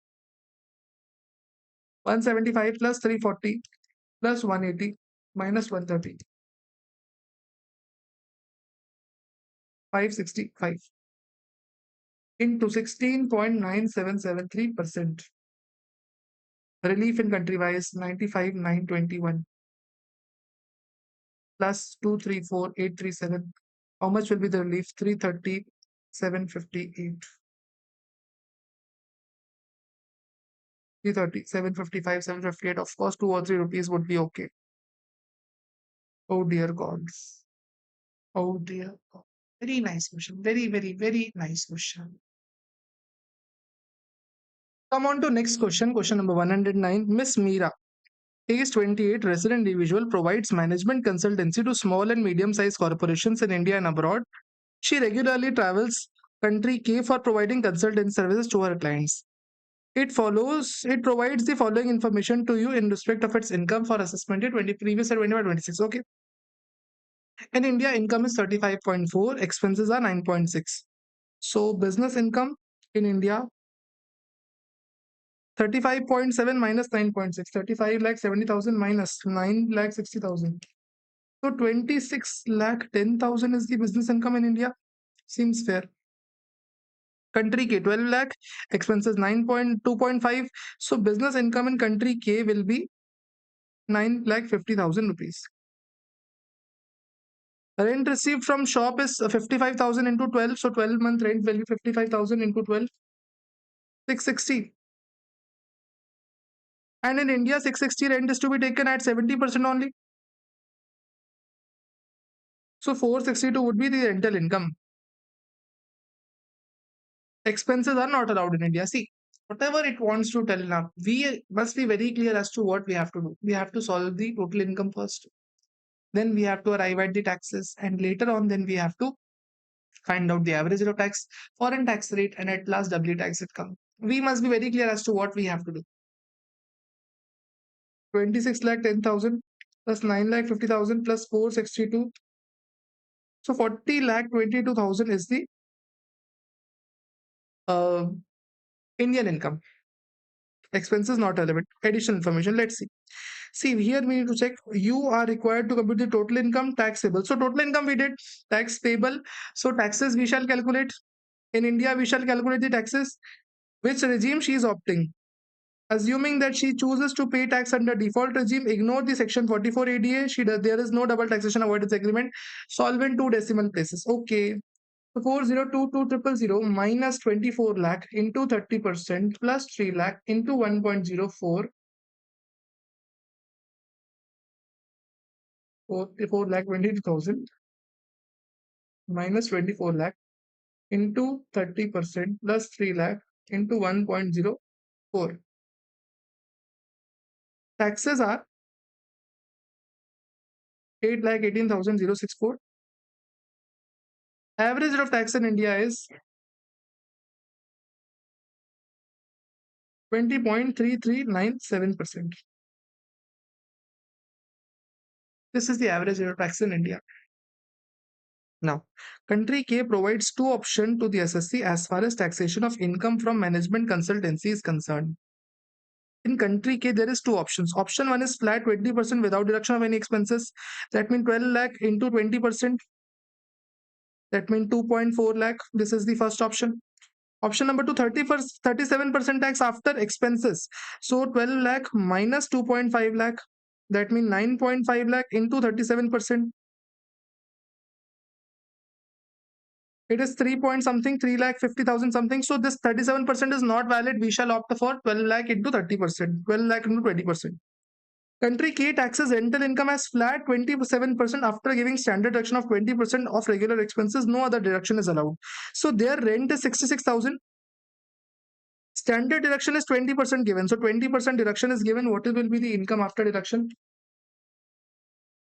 175 plus 340 plus 180 minus 130. 565 into 16.9773%. Relief in country wise 95,921 plus 234,837. How much will be the relief? 330,758. 330, 755, 758. Of course, 2 or 3 rupees would be okay. Oh dear God. Oh dear God. Very nice question. Very, very, very nice question. Come on to next question. Question number 109. Miss Meera, age 28, resident individual, provides management consultancy to small and medium-sized corporations in India and abroad. She regularly travels country K for providing consultancy services to her clients. It provides the following information to you in respect of its income for assessment year 20 previous year 25-26. Okay. In India, income is 35.4, expenses are 9.6. So business income in India, 35.7 minus 9.6, 35 lakh 70,000 minus 9 lakh 60,000. So 26 lakh 10,000 is the business income in India. Seems fair. Country K 12 lakh, expenses 9.2.5. So business income in country K will be 9 lakh 50,000 rupees. Rent received from shop is 55,000 into 12. So 12-month rent will be 55,000 into 12, 660. And in India, 660 rent is to be taken at 70% only. So 462 would be the rental income. Expenses are not allowed in India. See, whatever it wants to tell now, we must be very clear as to what we have to do. We have to solve the total income first. Then we have to arrive at the taxes. And later on, then we have to find out the average rate of tax, foreign tax rate, and at last W tax income. We must be very clear as to what we have to do. 26 lakh 10,000 plus 9 lakh 50,000 plus 462. So 40 lakh 22,000 is the uh, Indian income. Expenses not relevant. Additional information. Let's see. See, here we need to check. You are required to compute the total income taxable. So total income we did, tax payable. So taxes we shall calculate. In India, we shall calculate the taxes. Which regime she is opting? Assuming that she chooses to pay tax under default regime, ignore the section 44 ADA. There is no double taxation avoidance agreement. Solve in two decimal places. Okay. So 4022,000 minus 24 lakh into 30% plus 3 lakh into 1.04. 44 lakh 22,000 minus 24 lakh into 30% plus 3 lakh into 1.04. Taxes are 8 lakh 18,064. Average rate of tax in India is 20.3397%. This is the average rate of tax in India. Now, country K provides two options to the SSC as far as taxation of income from management consultancy is concerned. In country K, there is two options. Option one is flat 20% without deduction of any expenses. That means 12 lakh into 20%. That means 2.4 lakh. This is the first option. Option number two, 37% tax after expenses. So 12 lakh minus 2.5 lakh. That means 9.5 lakh into 37%. It is 3 point something, 3 lakh 50,000 something. So this 37% is not valid. We shall opt for 12 lakh into 30%, 12 lakh into 20%. Country K taxes rental income as flat 27% after giving standard deduction of 20% of regular expenses. No other deduction is allowed. So their rent is 66,000. Standard deduction is 20% given. So 20% deduction is given. What will be the income after deduction?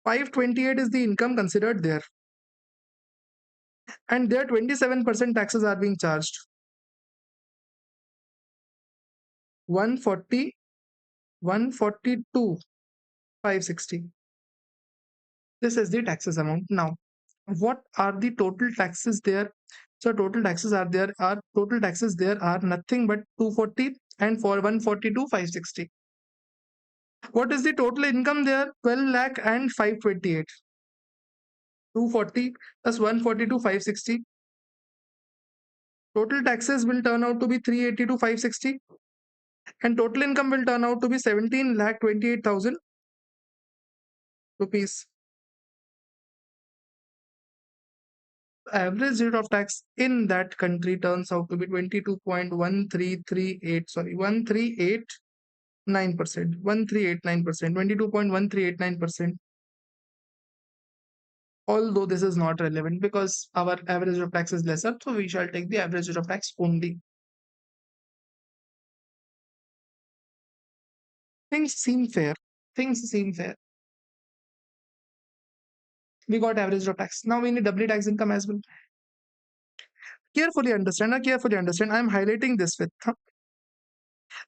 528 is the income considered there. And there 27% taxes are being charged. 140, 142, 560. This is the taxes amount. Now, what are the total taxes there? So total taxes are nothing but 240 and for 142, 560. What is the total income there? 12 lakh and 528. 240 plus 142, 560. Total taxes will turn out to be 380 to 560. And total income will turn out to be 17 lakh 28,000 rupees. Average rate of tax in that country turns out to be 22.1338, sorry, 1389%, 1389%, 22.1389%. Although this is not relevant because our average rate of tax is lesser, so we shall take the average rate of tax only. Things seem fair. Things seem fair. We got average rate of tax. Now we need doubly tax income as well. Carefully understand. I am highlighting this with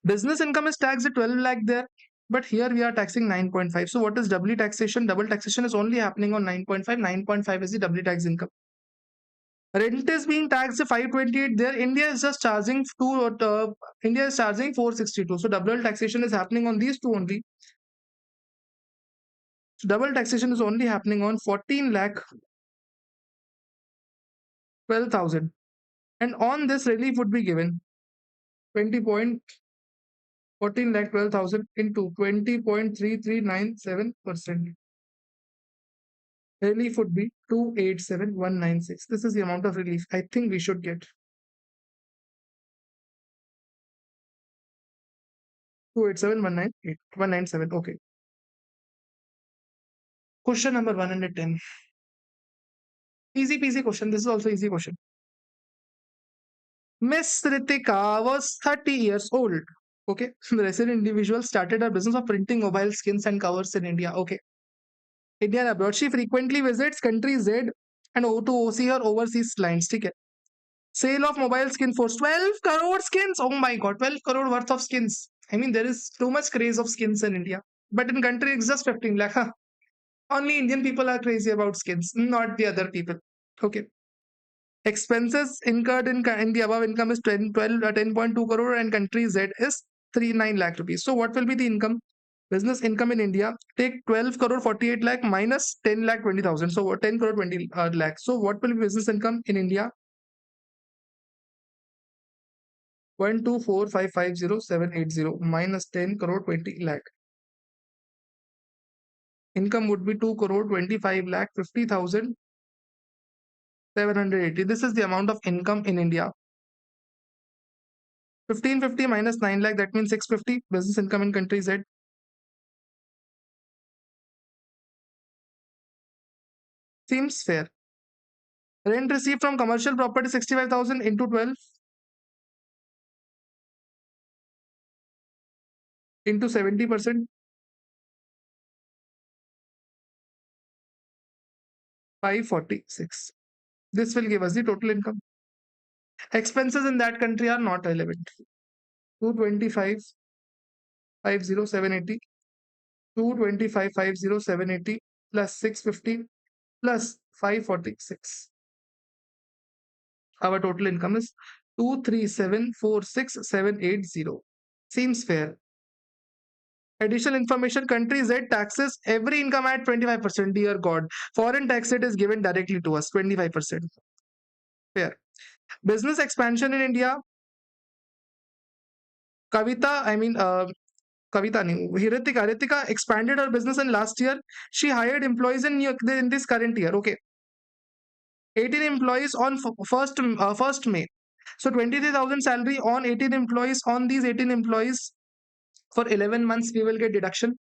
business income is taxed at 12 lakh there. But here we are taxing 9.5. So what is doubly taxation? Double taxation is only happening on 9.5. 9.5 is the doubly tax income. Rent is being taxed at 528 there. India is just charging India is charging 462. So double taxation is happening on these two only. So double taxation is only happening on 14 lakh 12,000. And on this relief would be given 20.14 lakh 12,000 into 20.3397%. Relief would be 287,196. This is the amount of relief I think we should get. 287,197. Okay. Question number 110. Easy peasy question. This is also easy question. Miss Ritika was 30 years old. Okay. The resident individual started her business of printing mobile skins and covers in India. Okay. India and abroad. She frequently visits country Z and to see her overseas clients. Okay. Sale of mobile skin for 12 crore skins. Oh my god, 12 crore worth of skins. I mean, there is too much craze of skins in India. But in country, it's just 15 lakh. Huh? Only Indian people are crazy about skins, not the other people. Okay. Expenses incurred in the above income is 10.2 crore and country Z is 39 lakh rupees. So what will be the income? Business income in India, take 12 crore 48 lakh minus 10 lakh 20,000. So 10 crore 20 lakh. So what will be business income in India? 124,550,780 minus 10 crore 20 lakh. Income would be 2 crore 25 lakh 50,780. This is the amount of income in India. 1550 minus 9 lakh, that means 650 business income in country Z. Seems fair. Rent received from commercial property 65,000 into 12 into 70%, 546. This will give us the total income. Expenses in that country are not relevant. 225 50780, 225 50780 plus 650 plus 546. Our total income is 237,46780. Seems fair. Additional information, country Z taxes every income at 25%. Dear God, foreign tax rate is given directly to us, 25%. Fair. Business expansion in India. Hiritika expanded her business in last year. She hired employees in this current year. Okay. 18 employees on 1st May. So 23,000 salary on 18 employees. On these 18 employees, for 11 months, we will get deduction.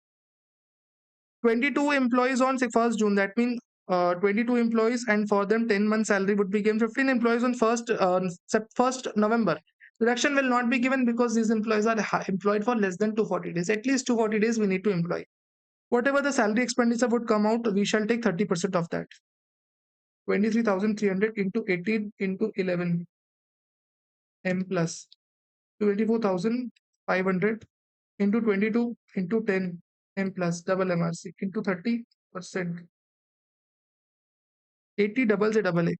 22 employees on 1st June. That means 22 employees, and for them 10 months salary would be given. 15 employees on 1st November. Deduction will not be given because these employees are employed for less than 240 days. At least 240 days we need to employ. Whatever the salary expenditure would come out, we shall take 30% of that. 23,300 into 18 into 11 M plus 24,500 into 22 into 10 M plus double MRC into 30%. 80 double Z double A.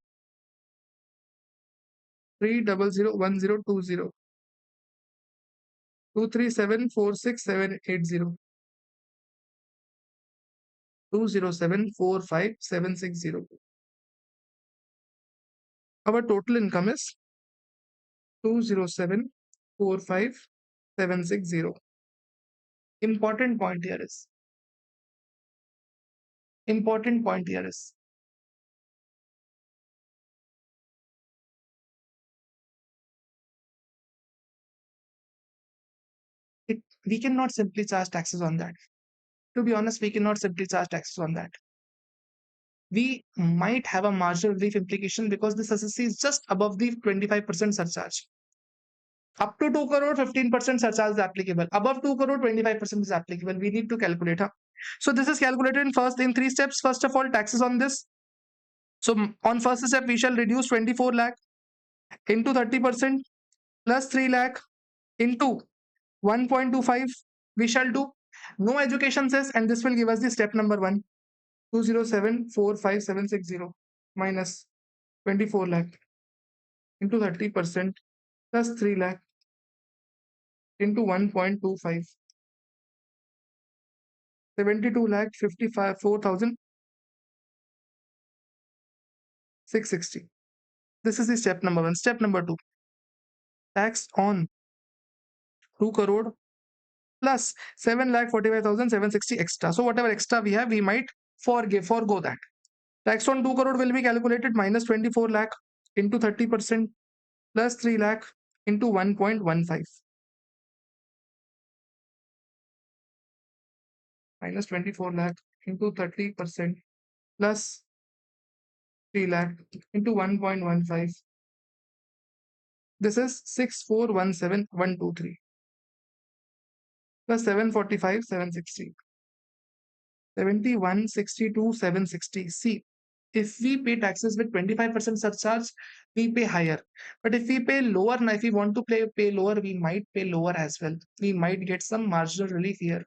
3001020. 237,46780. 207,45760. Our total income is 207,45760. Important point here is we cannot simply charge taxes on that. To be honest, we cannot simply charge taxes on that. We might have a marginal relief implication because this SSC is just above the 25% surcharge. Up to 2 crore, 15% surcharge is applicable. Above 2 crore, 25% is applicable. We need to calculate. So this is calculated in 3 steps. First of all, taxes on this. So on first step, we shall reduce 24 lakh into 30% plus 3 lakh into 1.25 we shall do. No education cess, and this will give us the step number 1. 207,45760 minus 24 lakh into 30% plus 3 lakh into 1.25. 72 lakh 55 4,660. This is the step number 1. Step number 2, tax on 2 crore plus 7,45,760 extra. So whatever extra we have, we might forgo that. Tax on 2 crore will be calculated minus 24 lakh into 30% plus 3 lakh into 1.15. Minus 24 lakh into 30% plus 3 lakh into 1.15. This is 6417123 plus 745 760. 7162 760. See, if we pay taxes with 25% surcharge, we pay higher. But if we pay lower, if we want to pay lower, we might pay lower as well. We might get some marginal relief here.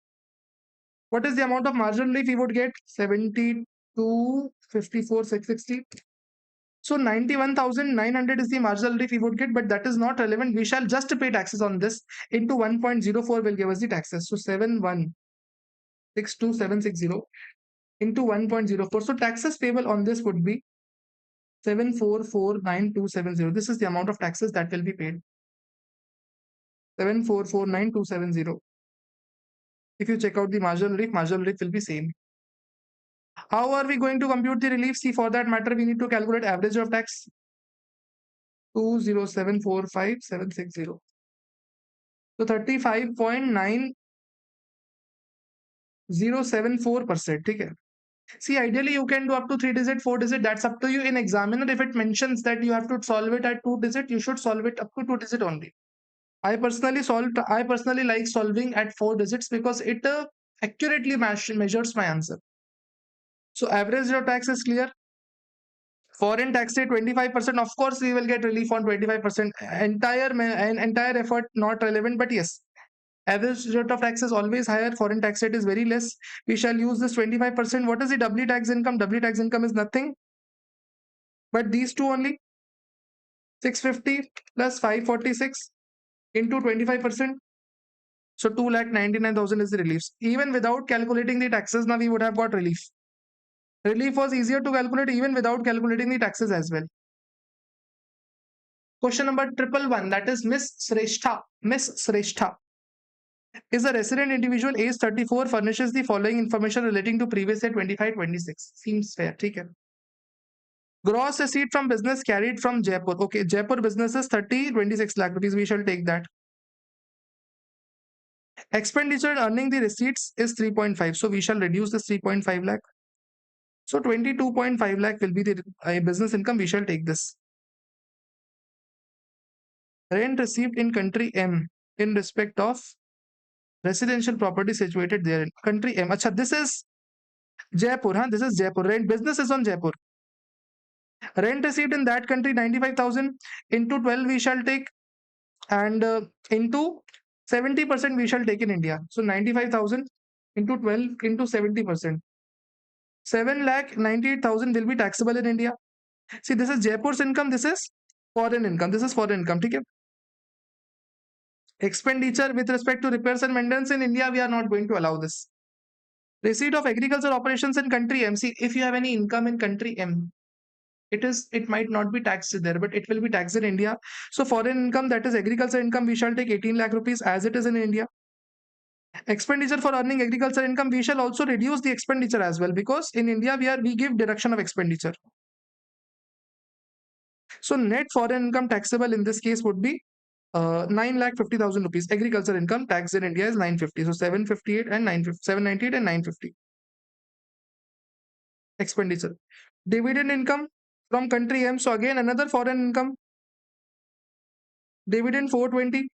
What is the amount of marginal relief we would get? 72 54 660. So 91,900 is the marginal relief we would get, but that is not relevant. We shall just pay taxes on this. Into 1.04 will give us the taxes. So 71,62760 into 1.04. So taxes payable on this would be 7449270. This is the amount of taxes that will be paid. 7449270. If you check out the marginal relief will be same. How are we going to compute the relief? See, for that matter, we need to calculate average of tax. 207,45760. So 35.9074%. Okay. See, ideally you can do up to 3 digit, 4 digit. That's up to you. In examiner, if it mentions that you have to solve it at 2 digit, you should solve it up to 2 digit only. I personally like solving at 4 digits because it accurately measures my answer. So average of tax is clear. Foreign tax rate 25%. Of course, we will get relief on 25%. Entire effort not relevant, but yes, average rate of tax is always higher. Foreign tax rate is very less. We shall use this 25%. What is the doubly tax income? Doubly tax income is nothing but these two only. 650 plus 546 into 25%. So 2,99,000 is the relief. Even without calculating the taxes, now we would have got relief. Relief was easier to calculate even without calculating the taxes as well. Question number 111, that is Miss Sreshtha. Miss Sreshtha is a resident individual, age 34, furnishes the following information relating to previous year 25-26. Seems fair. Okay. Gross receipt from business carried from Jaipur. Okay, Jaipur business is 26 lakh rupees. We shall take that. Expenditure earning the receipts is 3.5. So we shall reduce this 3.5 lakh. So 22.5 lakh will be the business income. We shall take this. Rent received in country M in respect of residential property situated there in country M. Achha, this is Jaipur. Huh? This is Jaipur. Rent business is on Jaipur. Rent received in that country 95,000 into 12 we shall take, and into 70% we shall take in India. So 95,000 into 12 into 70%. 7,98,000 will be taxable in India. See, this is Jaipur's income. This is foreign income. This is foreign income. Okay. Expenditure with respect to repairs and maintenance in India, we are not going to allow this. Receipt of agriculture operations in country M. See, if you have any income in country M, it might not be taxed there, but it will be taxed in India. So foreign income, that is agriculture income, we shall take 18 lakh rupees as it is in India. Expenditure for earning agriculture income, we shall also reduce the expenditure as well, because in India we give deduction of expenditure. So net foreign income taxable in this case would be 9,50,000 rupees. Agriculture income tax in India is 950. So 758 and 950, 798 and 950. Expenditure. Dividend income from country M. So again another foreign income. Dividend 420.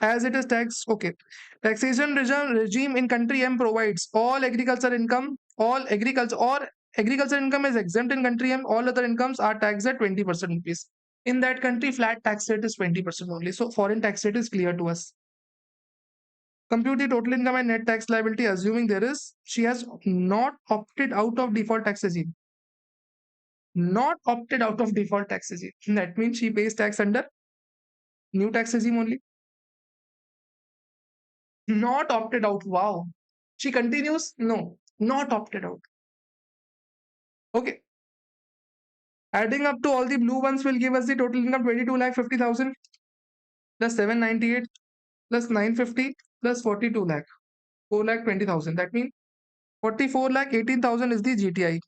As it is taxed. Okay. Taxation regime in country M provides all agriculture income, agriculture income is exempt in country M. All other incomes are taxed at 20% rupees. In that country, flat tax rate is 20% only. So foreign tax rate is clear to us. Compute the total income and net tax liability, assuming she has not opted out of default tax regime. Not opted out of default tax regime. That means she pays tax under new tax regime only. Not opted out. Wow. She continues? No, not opted out. Okay. Adding up to all the blue ones will give us the total income 22,50,000 plus 798 plus 950 plus 42 lakh. 4,20,000. That means 44,18,000 is the GTI.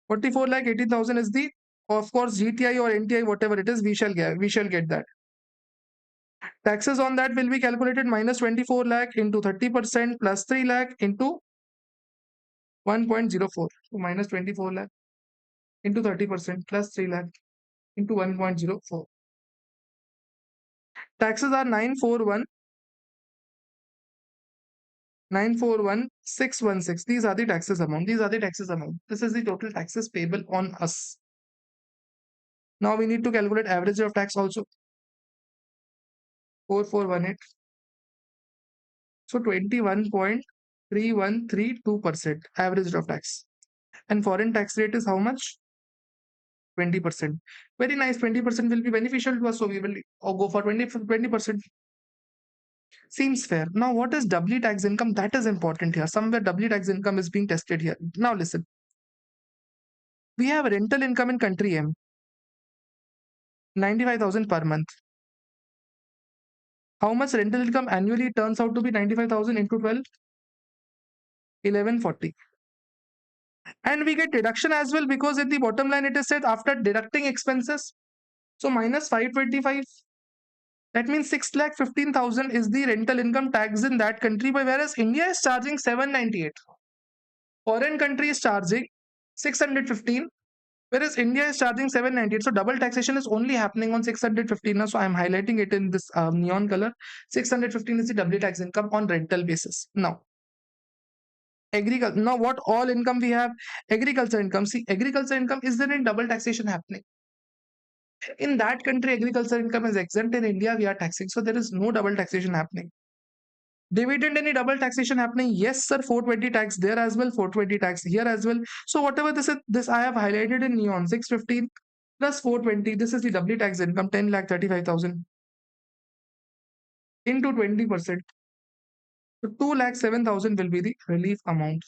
44,18,000 is the, of course, GTI or NTI, whatever it is, we shall get. We shall get that. Taxes on that will be calculated minus 24 lakh into 30% plus 3 lakh into 1.04. So minus 24 lakh into 30% plus 3 lakh into 1.04. Taxes are 941,616. These are the taxes amount. These are the taxes amount. This is the total taxes payable on us. Now we need to calculate average of tax also. 4418. So 21.3132% average of tax. And foreign tax rate is how much? 20%. Very nice. 20% will be beneficial to us. So we will go for 20%. Seems fair. Now, what is doubly tax income? That is important here. Somewhere doubly tax income is being tested here. Now listen. We have rental income in country M. 95,000 per month. How much rental income annually turns out to be 95,000 into 12? 1140. And we get deduction as well because in the bottom line it is said after deducting expenses. So minus 525. That means 6,15,000 is the rental income tax in that country, whereas India is charging 798. Foreign country is charging 615, whereas India is charging 798. So double taxation is only happening on 615 now. So I'm highlighting it in this neon color. 615 is the double tax income on rental basis. Now, agriculture. Now, what all income we have? Agriculture income. See, agriculture income is there in double taxation happening. In that country, agriculture income is exempt. In India, we are taxing. So there is no double taxation happening. Dividend, any double taxation happening? Yes, sir. 420 tax there as well. 420 tax here as well. So whatever this is, this I have highlighted in neon. 615 plus 420. This is the double tax income. 10,35,000 into 20%. So 2,07,000 will be the relief amount.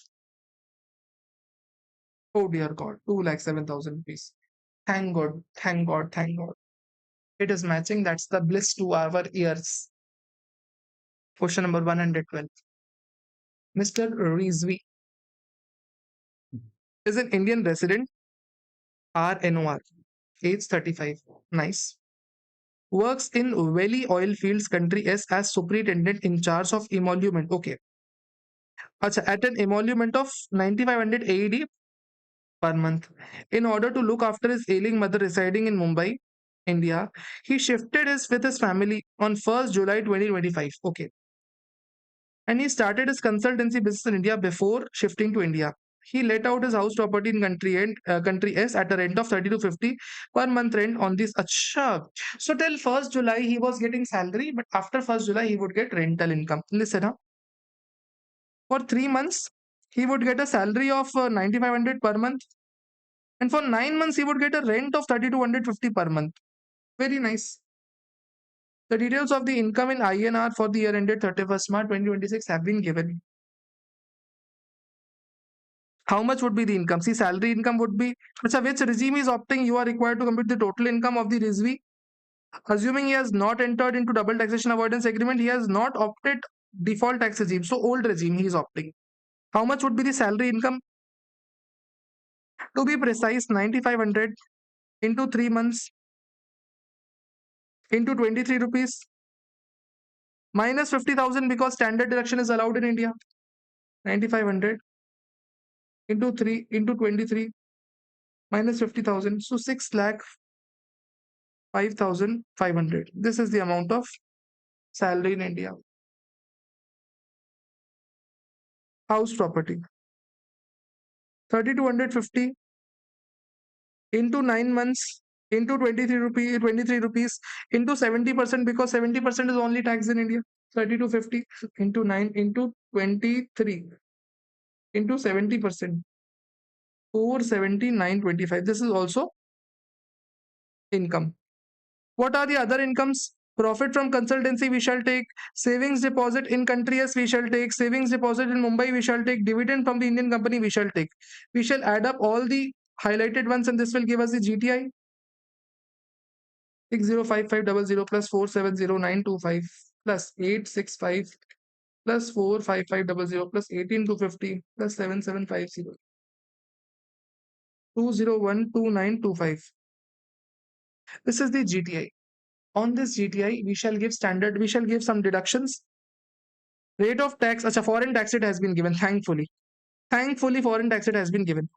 Oh dear God, 2,07,000 rupees. Thank God, thank God, thank God. It is matching. That's the bliss to our ears. Question number 112. Mr. Rizvi is an Indian resident, RNOR, age 35. Nice. Works in Valley Oil Fields, country S, as superintendent in charge of emolument. Okay. Acha, at an emolument of 9,500 AED per month. In order to look after his ailing mother residing in Mumbai, India, he shifted with his family on 1st July 2025. Okay. And he started his consultancy business in India before shifting to India. He let out his house property in country S at a rent of 30 to 50 per month rent on this. Achha. So till 1st July he was getting salary, but after 1st July he would get rental income. Listen, huh? For 3 months he would get a salary of 9,500 per month, and for 9 months he would get a rent of 3,250 per month. Very nice. The details of the income in INR for the year ended 31st March 2026 have been given. How much would be the income? See, salary income would be, which regime is opting? You are required to compute the total income of the Rizvi. Assuming he has not entered into double taxation avoidance agreement, he has not opted default tax regime. So old regime he is opting. How much would be the salary income? To be precise, 9,500 into 3 months into 23 rupees minus 50,000 because standard deduction is allowed in India. 9,500 into 3 into 23 minus 50,000. So 6 lakh 5,500. This is the amount of salary in India. House property. 3,250 into 9 months into 23 rupees into 70% because 70% is only tax in India. 3250 into 9 into 23 into 70%. 479.25. This is also income. What are the other incomes? Profit from consultancy we shall take, savings deposit in country as we shall take, savings deposit in Mumbai we shall take, dividend from the Indian company we shall take. We shall add up all the highlighted ones and this will give us the GTI. 605500 plus 470925 plus 865 plus 45500 plus 18250 plus 7750 2012925. This is the GTI. On this GTI, we shall give some deductions. Rate of tax, acha, foreign tax it has been given, thankfully. Thankfully, foreign tax it has been given.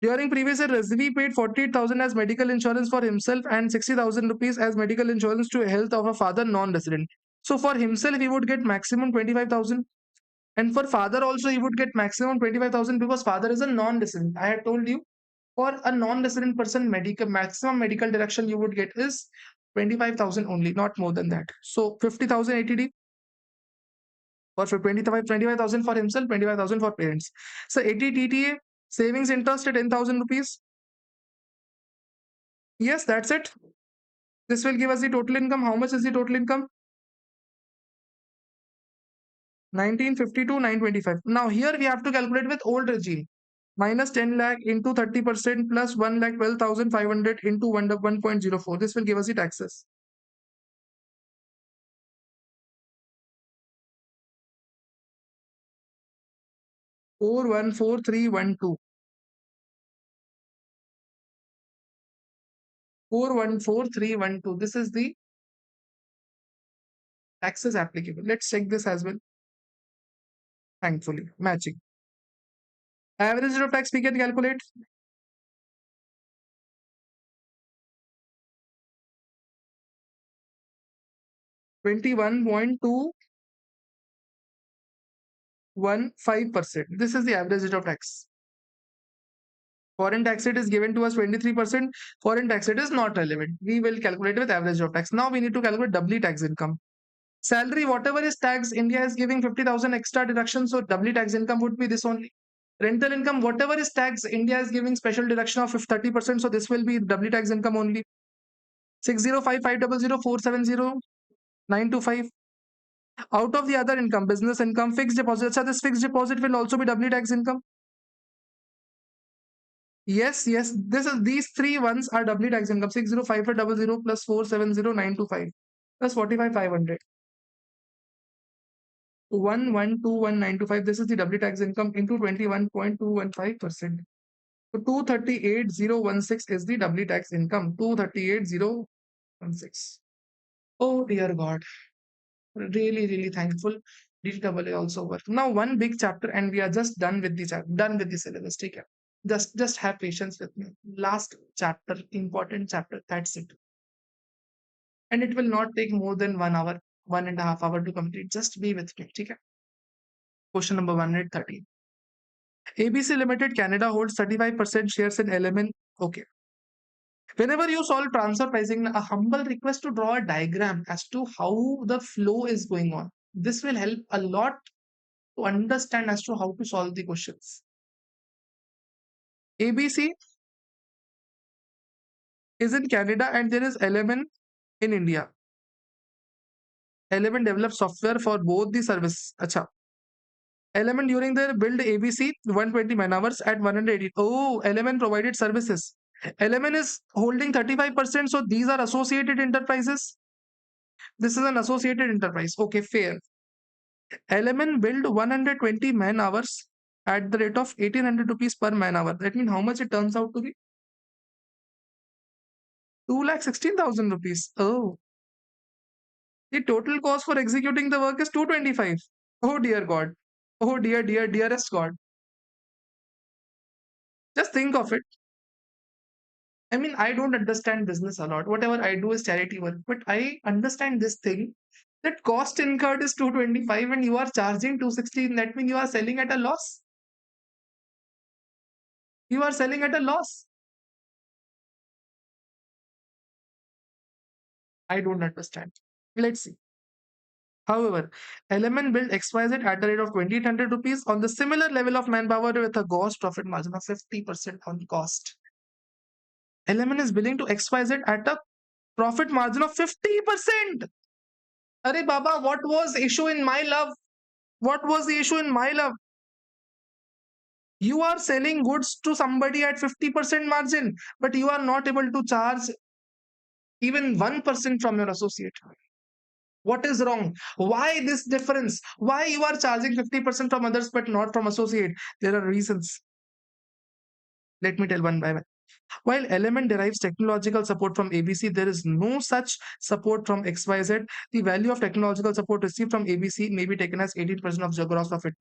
During previous year, Rizvi paid 48,000 as medical insurance for himself and 60,000 rupees as medical insurance to health of a father non-resident. So for himself, he would get maximum 25,000. And for father also, he would get maximum 25,000 because father is a non-resident. I had told you, for a non-resident person, maximum medical deduction you would get is 25,000 only, not more than that. So 50,000 ATD for 25,000 for himself, 25,000 for parents. So 80 TTA, savings interest at 10,000 rupees. Yes, that's it. This will give us the total income. How much is the total income? 1952, 925. Now here we have to calculate with old regime. Minus 10 lakh into 30% plus 1 lakh 12,500 into 1.04. This will give us the taxes. 414312. 414312. This is the taxes applicable. Let's check this as well. Thankfully, matching. Average rate of tax we can calculate. 21.215%. This is the average rate of tax. Foreign tax rate is given to us 23%. Foreign tax rate is not relevant. We will calculate with average of tax. Now we need to calculate doubly tax income. Salary, whatever is tax, India is giving 50,000 extra deduction. So doubly tax income would be this only. Rental income, whatever is tax, India is giving special deduction of 30%. So this will be doubly tax income only. 605500470925. Out of the other income, business income, fixed deposit. So this fixed deposit will also be doubly tax income. Yes, yes. These three ones are doubly tax income. 605500 plus 470925 plus 45,500. 1121925. This is the doubly tax income into 21.215%. So 238,016 is the doubly tax income. 238,016. Oh dear God. Really, really thankful. DTAA also work. Now one big chapter and we are just done with the syllabus. Take care. Just have patience with me. Last chapter, important chapter. That's it. And it will not take more than 1 hour, 1.5 hours to complete. Just be with me. Okay? Question number 130. ABC Limited Canada holds 35% shares in LMN. Okay. Whenever you solve transfer pricing, a humble request to draw a diagram as to how the flow is going on. This will help a lot to understand as to how to solve the questions. ABC is in Canada and there is LMN in India. LMN develops software for both the service. Acha. LMN during their build ABC 120 man hours at 180. Oh, LMN provided services. LMN is holding 35%. So these are associated enterprises. This is an associated enterprise. Okay, fair. LMN build 120 man hours at the rate of 1800 rupees per man hour. That means how much it turns out to be? 2,16,000 rupees. Oh, the total cost for executing the work is 225. Oh dear God. Oh dear, dearest God. Just think of it. I mean, I don't understand business a lot. Whatever I do is charity work, but I understand this thing that cost incurred is 225 and you are charging 216. That means you are selling at a loss. You are selling at a loss. I don't understand. Let's see. However, Element built XYZ at the rate of 2,800 rupees on the similar level of manpower with a gross profit margin of 50% on cost. Element is billing to XYZ at a profit margin of 50%. Arey Baba, what was issue in my love? What was the issue in my love? You are selling goods to somebody at 50% margin, but you are not able to charge even 1% from your associate. What is wrong? Why this difference? Why you are charging 50% from others but not from associate? There are reasons. Let me tell one by one. While Element derives technological support from ABC, there is no such support from XYZ. The value of technological support received from ABC may be taken as 18% of the gross profit.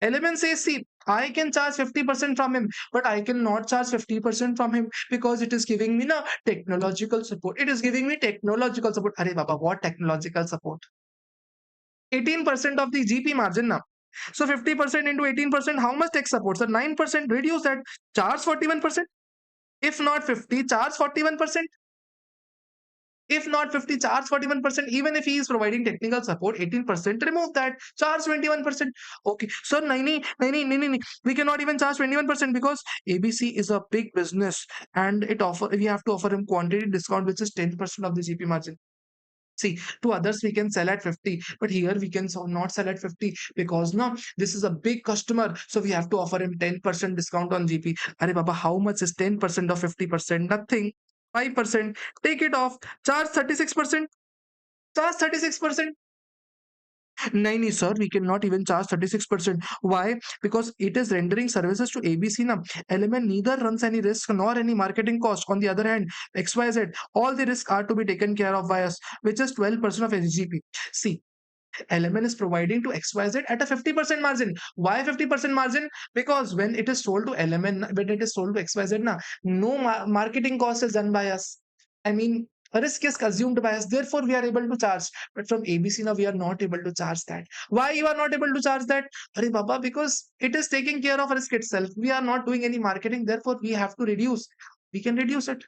Element says, see, I can charge 50% from him, but I cannot charge 50% from him because it is giving me no technological support. It is giving me technological support. Arey Baba, what technological support? 18% of the GP margin now. So 50% into 18%, how much tech support? So 9%, reduce that, charge 41%. If not 50, charge 41%. If not 50, charge 41%. Even if he is providing technical support, 18%, remove that, charge 21%. Okay, so we cannot even charge 21% because ABC is a big business and we have to offer him quantity discount, which is 10% of the GP margin. See, to others we can sell at 50, but here we can not sell at 50 because now this is a big customer, so we have to offer him 10% discount on GP. Arey Baba, how much is 10% of 50%? Nothing. 5%. Take it off. Charge 36%. Charge 36%. No, sir, we cannot even charge 36%. Why? Because it is rendering services to ABC now. Element neither runs any risk nor any marketing cost. On the other hand, XYZ, all the risks are to be taken care of by us, which is 12% of SGP. See, Element is providing to XYZ at a 50% margin. Why 50% margin? Because when it is sold to Element, when it is sold to XYZ, no marketing cost is done by us. I mean, a risk is consumed by us. Therefore, we are able to charge. But from ABC now, we are not able to charge that. Why you are not able to charge that? Arey Baba, because it is taking care of risk itself. We are not doing any marketing. Therefore, we have to reduce. We can reduce it.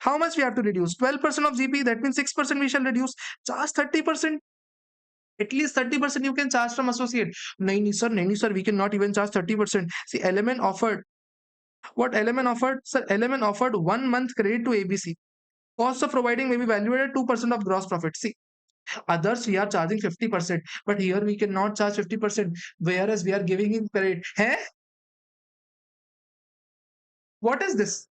How much we have to reduce? 12% of GP. That means 6% we shall reduce. Charge 30%. At least 30% you can charge from associate. No, sir, we cannot even charge 30%. See, Element offered. What Element offered? Sir, Element offered 1 month credit to ABC. Cost of providing may be valued at 2% of gross profit. See, others we are charging 50%, but here we cannot charge 50%, whereas we are giving in credit. Hey? What is this?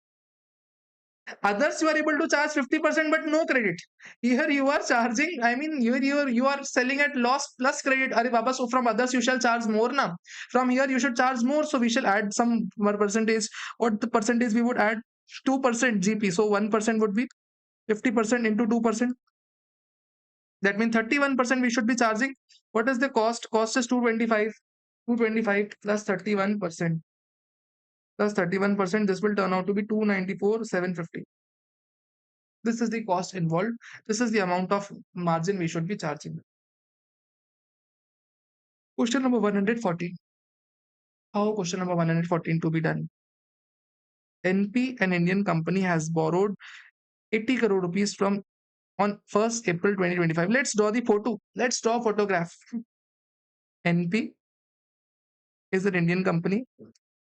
Others you are able to charge 50%, but no credit. Here you are charging, I mean, you are selling at loss plus credit. Arey Baba, so from others you shall charge more now. From here you should charge more, so we shall add some more percentage. What the percentage we would add? 2% GP. So 1% would be 50% into 2%. That means 31% we should be charging. What is the cost? Cost is 225. 225 plus 31%. Plus 31%, this will turn out to be 294,750. This is the cost involved. This is the amount of margin we should be charging. Question number 114. How question number 114 to be done? NP, an Indian company, has borrowed 80 crore rupees from on 1st April 2025. Let's draw the photo. Let's draw a photograph. NP is an Indian company.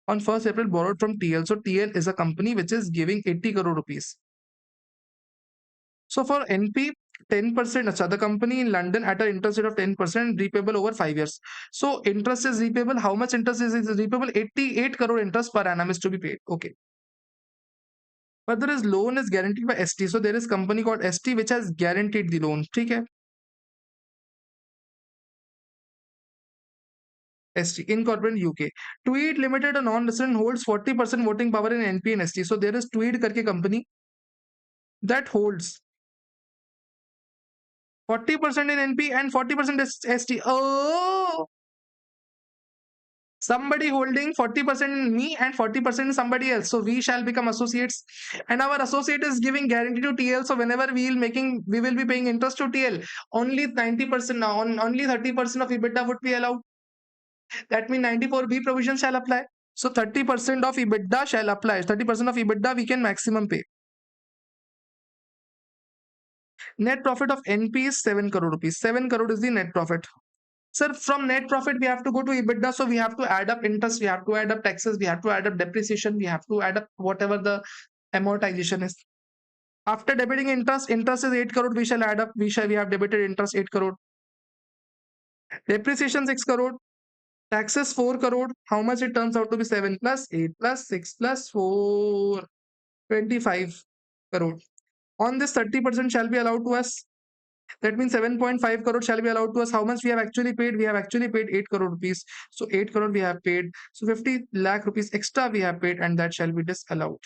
On 1st April borrowed from TL. So TL is a company which is giving 80 crore rupees. So for NP, 10%, the company in London at an interest rate of 10% repayable over 5 years. So interest is repayable. How much interest is repayable? 88 crore interest per annum is to be paid. Okay. But there is loan is guaranteed by ST. So there is company called ST which has guaranteed the loan. Okay. ST Incorporated UK. Tweed Limited, a non-resident, holds 40% voting power in NP and ST. So there is Tweed karke company that holds 40% in NP and 40% ST. Oh, somebody holding 40% in me and 40% in somebody else. So we shall become associates, and our associate is giving guarantee to TL. So whenever we will be paying interest to TL. Only 90% now. Only 30% of EBITDA would be allowed. That means 94B provision shall apply. So 30% of EBITDA shall apply. 30% of EBITDA we can maximum pay. Net profit of NP is 7 crore rupees. 7 crore is the net profit. Sir, from net profit, we have to go to EBITDA. So we have to add up interest, we have to add up taxes, we have to add up depreciation, we have to add up whatever the amortization is. After debiting interest, interest is 8 crore. We shall add up. We have debited interest 8 crore. Depreciation 6 crore. Taxes 4 crore. How much it turns out to be? 7 plus 8 plus 6 plus 4. 25 crore. On this 30% shall be allowed to us. That means 7.5 crore shall be allowed to us. How much we have actually paid? We have actually paid 8 crore rupees. So 8 crore we have paid. So 50 lakh rupees extra we have paid, and that shall be disallowed.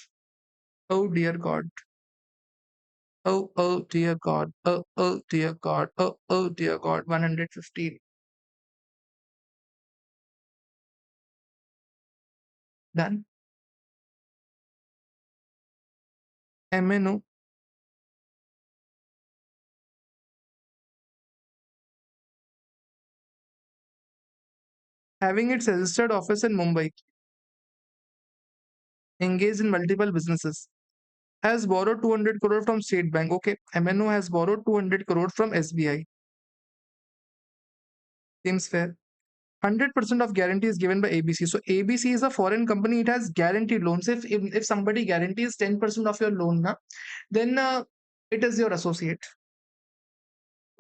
Oh dear God. Oh dear God. Oh dear God. Oh dear God. 115. Done. MNO having its registered office in Mumbai, engaged in multiple businesses, has borrowed 200 crore from State Bank. Okay, MNO has borrowed 200 crore from SBI. Seems fair. 100% of guarantee is given by ABC. So ABC is a foreign company. It has guaranteed loans. If somebody guarantees 10% of your loan, then it is your associate.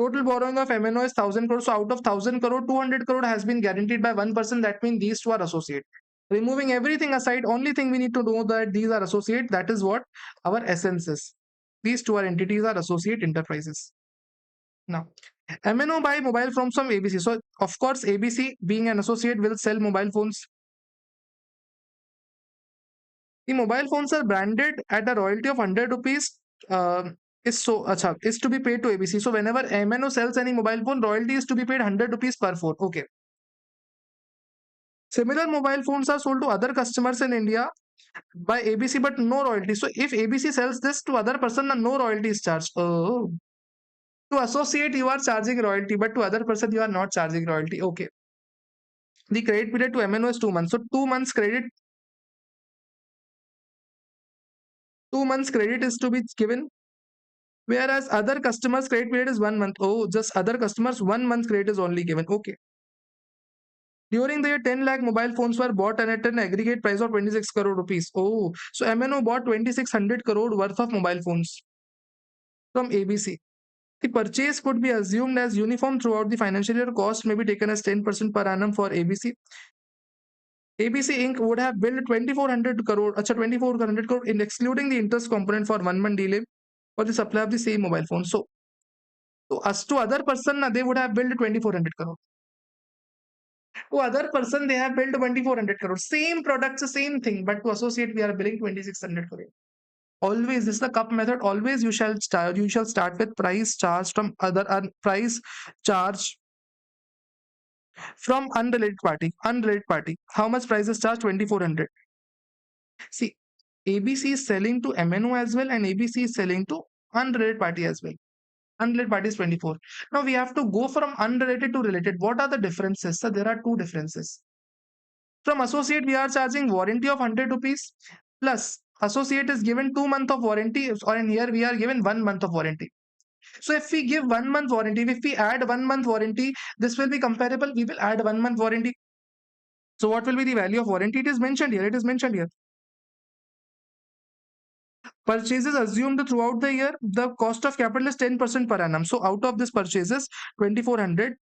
Total borrowing of MNO is 1000 crore. So out of 1000 crore, 200 crore has been guaranteed by one person. That means these two are associate. Removing everything aside, only thing we need to know that these are associate. That is what our essence is. These two are entities are associate enterprises. Now, MNO buy mobile phones from ABC. So of course, ABC being an associate will sell mobile phones. The mobile phones are branded at a royalty of 100 rupees. Is to be paid to ABC. So whenever MNO sells any mobile phone, royalty is to be paid 100 rupees per phone. Okay. Similar mobile phones are sold to other customers in India by ABC, but no royalty. So if ABC sells this to other person, no royalty is charged. Oh, to associate you are charging royalty, but to other person you are not charging royalty. Okay. The credit period to MNO is 2 months. So 2 months credit, 2 months credit is to be given. Whereas other customers credit period is 1 month. Oh, just other customers 1 month credit is only given. Okay. During the year, 10 lakh mobile phones were bought and at an aggregate price of 26 crore rupees. Oh, so MNO bought 2600 crore worth of mobile phones from ABC. The purchase could be assumed as uniform throughout the financial year. Cost may be taken as 10% per annum for ABC. ABC Inc. would have billed 2400 crore, 2400 crore in excluding the interest component for 1 month delay for the supply of the same mobile phone. So, to other person, they would have billed 2400 crore. To other person, they have billed 2400 crore. Same products, same thing, but to associate, we are billing 2600 crore. Always, this is the cup method. Always, you shall start with price charge from other price charge from unrelated party. Unrelated party. How much price is charged? 2400. See, ABC is selling to MNO as well, and ABC is selling to unrelated party as well. Unrelated party is 24. Now we have to go from unrelated to related. What are the differences? So there are two differences. From associate, we are charging warranty of 100 rupees plus associate is given 2 months of warranty, or in here we are given 1 month of warranty. So if we give 1 month warranty, if we add 1 month warranty, this will be comparable. We will add 1 month warranty. So what will be the value of warranty? It is mentioned here. It is mentioned here. Purchases assumed throughout the year, the cost of capital is 10% per annum. So out of this purchases, 2400,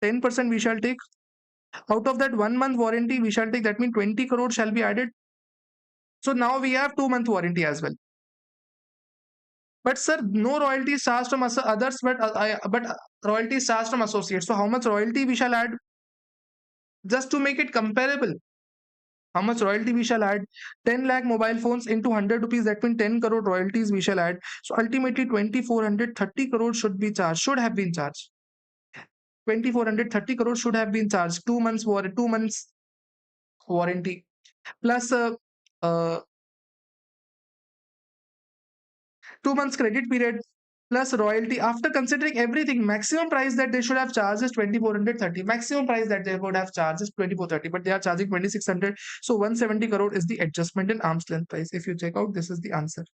10% we shall take. Out of that 1 month warranty, we shall take, that means 20 crore shall be added. So now we have 2 month warranty as well. But sir, no royalty is charged from others, but royalty is charged from associates. So how much royalty we shall add? Just to make it comparable. How much royalty we shall add? 10 lakh mobile phones into 100 rupees, that means 10 crore royalties we shall add. So ultimately 2430 crore should be charged, should have been charged. 2430 crore should have been charged. 2 months 2 months warranty plus uh, 2 months credit period plus royalty. After considering everything, maximum price that they should have charged is 2430. Maximum price that they would have charged is 2430, but they are charging 2600. So 170 crore is the adjustment in arm's length price. If you check out, this is the answer.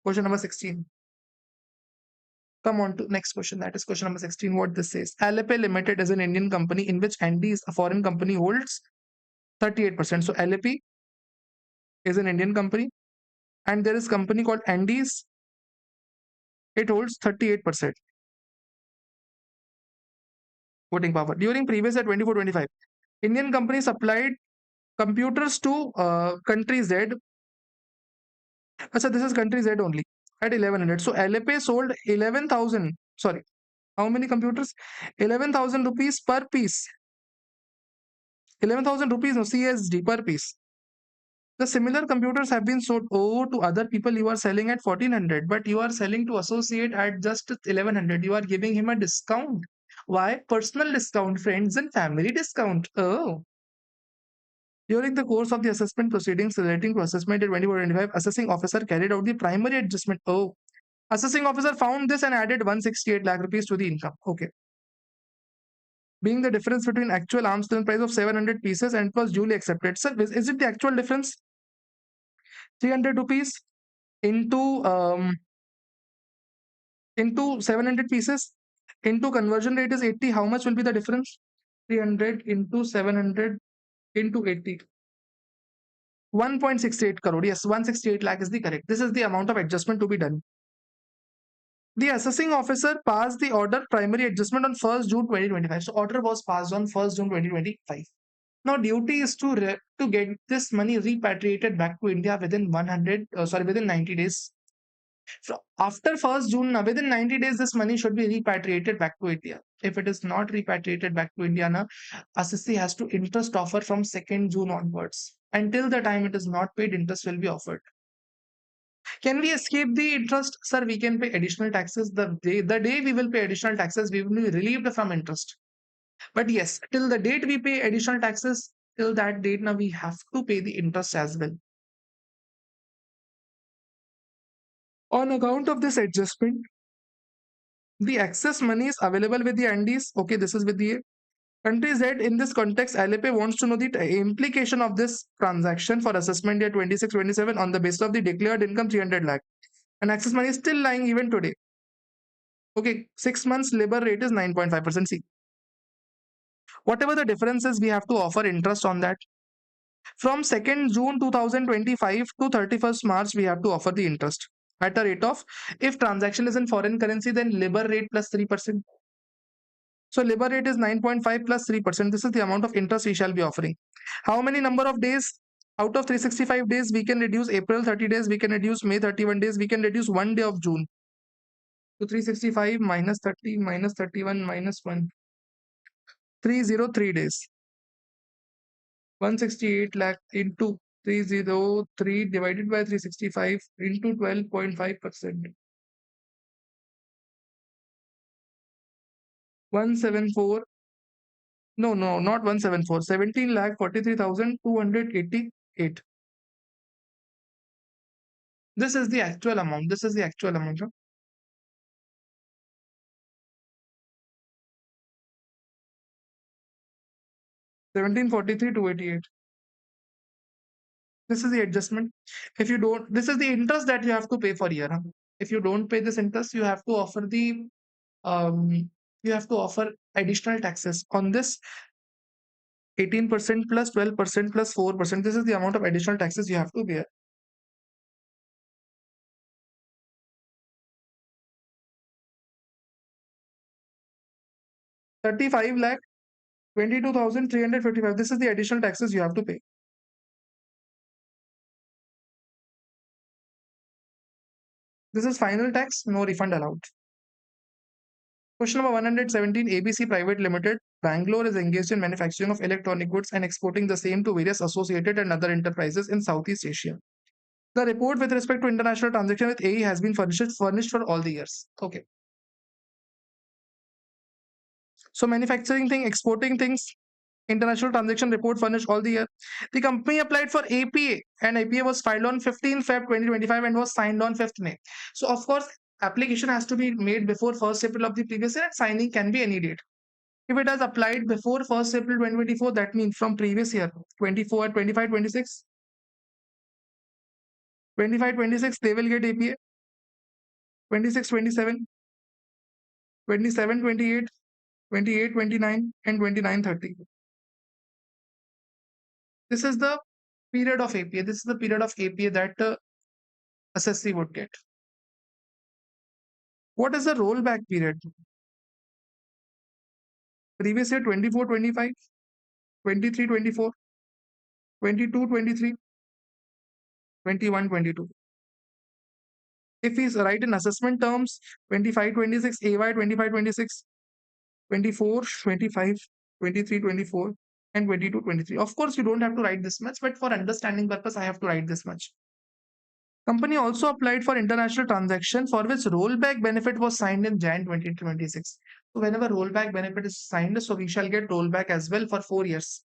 Question number 16. Come on to next question. That is question number 16. What this says. LP Limited is an Indian company in which Andes, a foreign company, holds 38%. So LP is an Indian company, and there is company called Andes. It holds 38% voting power. During previous year 24-25, Indian company supplied computers to country Z. So this is country Z only at 1100. So LP sold 11,000. Sorry, how many computers? 11,000 rupees per piece. 11,000 rupees, no, CSD per piece. The similar computers have been sold to other people. You are selling at 1400, but you are selling to associate at just 1100. You are giving him a discount. Why? Personal discount, friends and family discount. Oh. During the course of the assessment proceedings relating to assessment in 24-25, assessing officer carried out the primary adjustment. Oh. Assessing officer found this and added 168 lakh rupees to the income. Okay. Being the difference between actual arms sale price of 700 pieces and it was duly accepted. Sir, is it the actual difference? 300 rupees into 700 pieces into conversion rate is 80. How much will be the difference? 300 into 700 into 80. 1.68 crore. Yes, 168 lakh is the correct. This is the amount of adjustment to be done. The assessing officer passed the order primary adjustment on 1st June 2025. So order was passed on 1st June 2025. Now duty is to get this money repatriated back to India within within 90 days. So after 1st June, within 90 days, this money should be repatriated back to India. If it is not repatriated back to India, assessee has to interest offer from 2nd June onwards. Until the time it is not paid, interest will be offered. Can we escape the interest? Sir, we can pay additional taxes. The day we will pay additional taxes, we will be relieved from interest. But yes, till the date we pay additional taxes, till that date now we have to pay the interest as well. On account of this adjustment, the excess money is available with the Andes. Okay, this is with the country Z. In this context, LAP wants to know the implication of this transaction for assessment year 26-27 on the basis of the declared income 300 lakh. And excess money is still lying even today. Okay, 6 months labor rate is 9.5%. See, whatever the difference is, we have to offer interest on that. From 2nd June 2025 to 31st March, we have to offer the interest at a rate of, if transaction is in foreign currency, then labor rate plus 3%. So labor rate is 9.5 plus 3%. This is the amount of interest we shall be offering. How many number of days? Out of 365 days, we can reduce April 30 days, we can reduce May 31 days, we can reduce 1 day of June. So 365 minus 30 minus 31 minus 1. 303 days. 168 lakh into 303 divided by 365 into 12.5%. 174. No, not 174. 17 lakh 43,288. This is the actual amount. This is the actual amount. 1743,288. This is the adjustment. If you don't, this is the interest that you have to pay for a year. If you don't pay this interest, you have to offer additional taxes on this 18% plus 12% plus 4%. This is the amount of additional taxes you have to bear. 35 lakh 22,355. This is the additional taxes you have to pay. This is final tax, no refund allowed. Question number 117. ABC Private Limited, Bangalore, is engaged in manufacturing of electronic goods and exporting the same to various associated and other enterprises in Southeast Asia. The report with respect to international transaction with AE has been furnished for all the years. Okay. So manufacturing thing, exporting things, international transaction report furnished all the year. The company applied for APA and APA was filed on 15th Feb 2025 and was signed on 5th May. So of course, application has to be made before 1st April of the previous year and signing can be any date. If it has applied before 1st April 2024, that means from previous year, 24, 25, 26, 25, 26, they will get APA. 26, 27, 27, 28, 28, 29, and 29, 30. This is the period of APA. This is the period of APA that assessee would get. What is the rollback period? Previous year 24, 25, 23, 24, 22, 23, 21, 22. If we write in assessment terms, 25, 26, AY 25, 26, 24, 25, 23, 24, and 22, 23. Of course, you don't have to write this much, but for understanding purpose, I have to write this much. Company also applied for international transaction for which rollback benefit was signed in Jan 2026. So whenever rollback benefit is signed, so we shall get rollback as well for 4 years.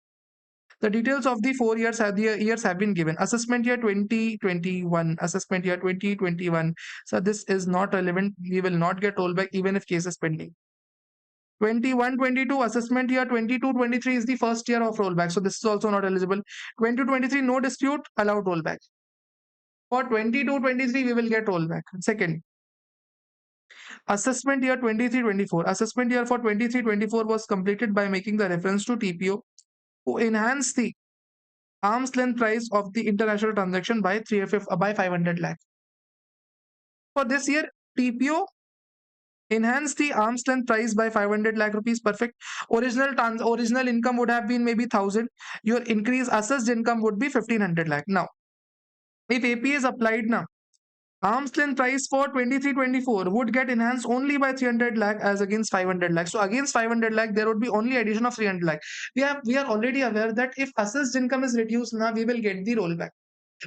The details of the 4 years have been given. Assessment year 2021, assessment year 2021. So this is not relevant. We will not get rollback even if case is pending. 21-22 assessment year 22-23 is the first year of rollback. So this is also not eligible. 2023 no dispute, allowed rollback. For 22-23 we will get rollback. Second, assessment year 23-24. Assessment year for 23-24 was completed by making the reference to TPO who enhanced the arm's length price of the international transaction by 500 lakh. For this year, TPO enhance the arm's length price by 500 lakh rupees. Perfect. Original income would have been maybe 1,000. Your increased assessed income would be 1,500 lakh. Now, if AP is applied now, arm's length price for 23-24 would get enhanced only by 300 lakh as against 500 lakh. So against 500 lakh, there would be only addition of 300 lakh. We are already aware that if assessed income is reduced now, we will get the rollback.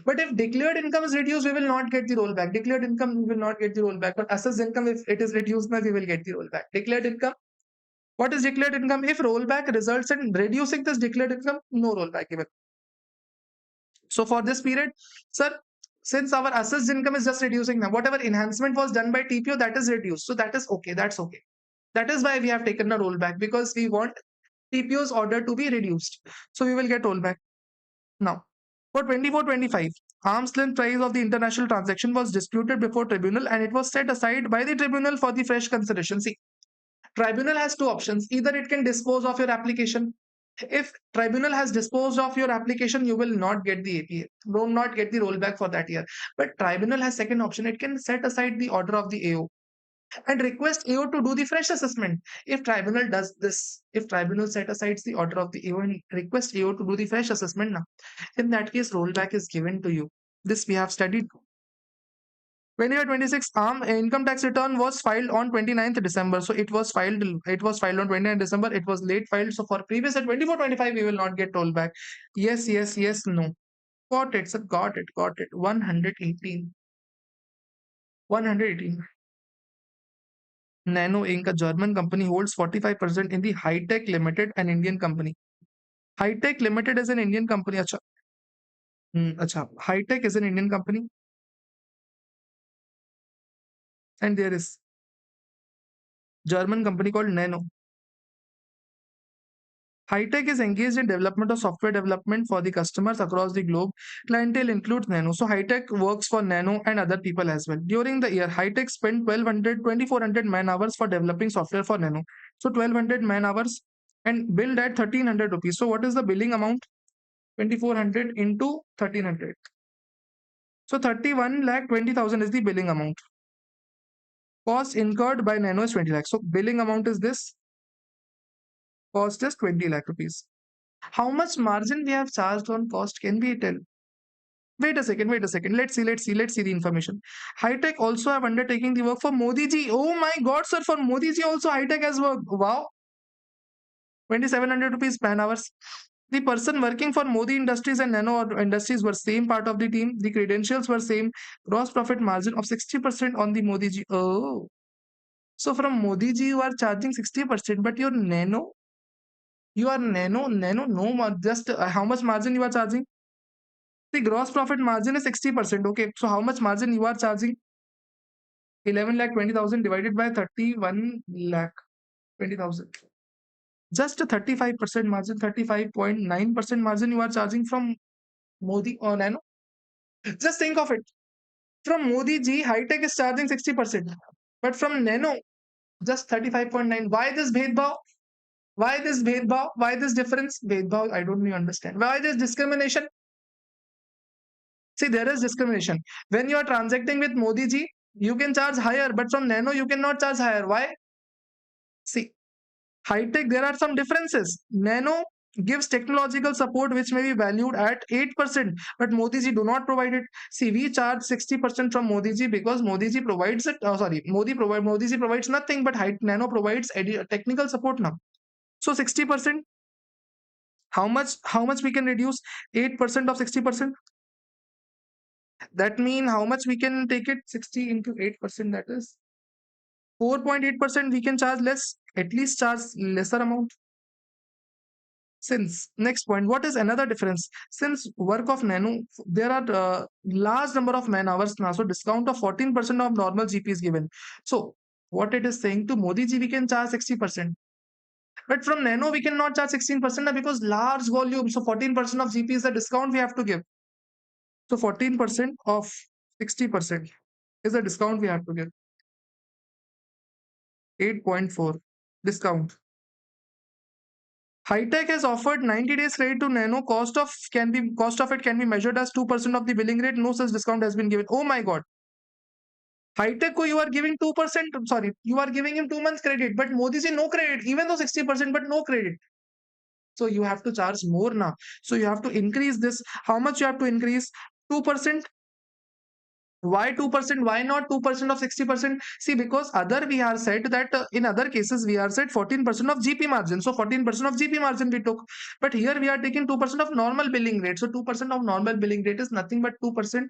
But if declared income is reduced, we will not get the rollback. Declared income, we will not get the rollback. But assessed income, if it is reduced, then we will get the rollback. Declared income. What is declared income? If rollback results in reducing this declared income, no rollback given. So for this period, sir, since our assessed income is just reducing now, whatever enhancement was done by TPO, that is reduced. So that is okay. That's okay. That is why we have taken a rollback, because we want TPO's order to be reduced. So we will get rollback. Now, for 24-25, arm's length price of the international transaction was disputed before tribunal and it was set aside by the tribunal for the fresh consideration. See, tribunal has two options. Either it can dispose of your application. If tribunal has disposed of your application, you will not get the APA, will not get the rollback for that year. But tribunal has second option. It can set aside the order of the AO and request AO to do the fresh assessment. If tribunal does this, if tribunal set aside the order of the AO and request AO to do the fresh assessment now, in that case, rollback is given to you. This we have studied. When year 26 income tax return was filed on 29th December. So it was filed on 29th December. It was late filed. So for previous at 24-25, we will not get rollback. Yes, yes, yes, no. Got it, sir. Got it. 118. 118. Nano Inc., a German company, holds 45% in the High-Tech Limited, an Indian company. High-Tech Limited is an Indian company. Acha. Acha. High-Tech is an Indian company. And there is German company called Nano. High-Tech is engaged in development of software development for the customers across the globe. Clientele includes Nano. So High-Tech works for Nano and other people as well. During the year, High-Tech spent 2,400 man hours for developing software for Nano. So 1,200 man hours and billed at 1,300 rupees. So what is the billing amount? 2,400 into 1,300. So 31,20,000 is the billing amount. Cost incurred by Nano is 20 lakh. So billing amount is this. Cost is 20 lakh rupees. How much margin we have charged on cost? Can we tell? Wait a second. Let's see the information. High-Tech also have undertaking the work for Modi ji. Oh my God, sir, for Modi ji also High-Tech has worked. Wow. 2,700 rupees man hours. The person working for Modi Industries and Nano Industries were same part of the team. The credentials were same. Gross profit margin of 60% on the Modi ji. Oh. So from Modi ji you are charging 60%, but your Nano, no, just how much margin you are charging? The gross profit margin is 60%. Okay, so how much margin you are charging? 11,20,000 divided by 31,20,000. Just a 35% margin, 35.9% margin you are charging from Modi or Nano. Just think of it. From Modi ji, High-Tech is charging 60%. But from Nano, Just 35.9. Why this bhedbhav? Why this bhedbhav? Why this difference? Bhedbhav, I don't really understand. Why this discrimination? See, there is discrimination. When you are transacting with Modi ji, you can charge higher, but from Nano, you cannot charge higher. Why? See, high tech, there are some differences. Nano gives technological support which may be valued at 8%, but Modi ji do not provide it. See, we charge 60% from Modi ji because Modi ji provides it. Sorry, Modi ji provides nothing, but high Nano provides technical support now. So 60%, how much we can reduce? 8% of 60%. That means how much we can take it? 60 into 8%, that is 4.8% we can charge less, at least charge lesser amount. Since next point, what is another difference? Since work of Nano, there are large number of man hours now, so discount of 14% of normal GP is given. So what it is saying, to Modi ji we can charge 60%, but from Nano we cannot charge 16% because large volume. So 14% of GP is the discount we have to give. So 14% of 60% is the discount we have to give. 8.4 discount. High-tech has offered 90 days credit to Nano. Cost of it can be measured as 2% of the billing rate. No such discount has been given. Oh my god. High-tech ko you are giving 2%. Sorry, you are giving him 2 months credit, but Modi say no credit, even though 60%, but no credit. So you have to charge more now. So you have to increase this. How much you have to increase? 2%. Why 2%? Why not 2% of 60%? See, because other we are said that in other cases we are said 14% of GP margin. So 14% of GP margin we took. But here we are taking 2% of normal billing rate. So 2% of normal billing rate is nothing but 2%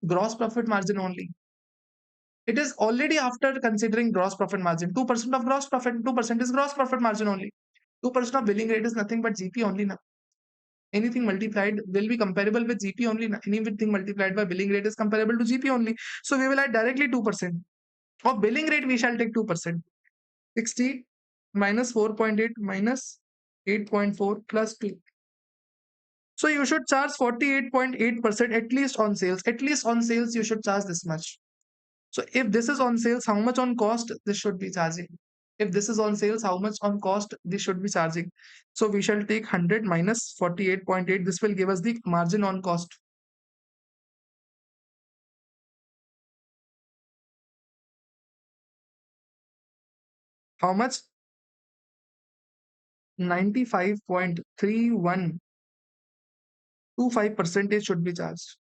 gross profit margin only. It is already after considering gross profit margin. 2% of gross profit, 2% is gross profit margin only. 2% of billing rate is nothing but GP only now. Anything multiplied will be comparable with GP only. Anything multiplied by billing rate is comparable to GP only. So we will add directly 2%. Of billing rate, we shall take 2%. 60 minus 4.8 minus 8.4 plus 2. So you should charge 48.8% at least on sales. At least on sales, you should charge this much. So if this is on sales, how much on cost this should be charging? If this is on sales, how much on cost this should be charging? So we shall take 100 minus 48.8. This will give us the margin on cost. How much? 95.3125% should be charged.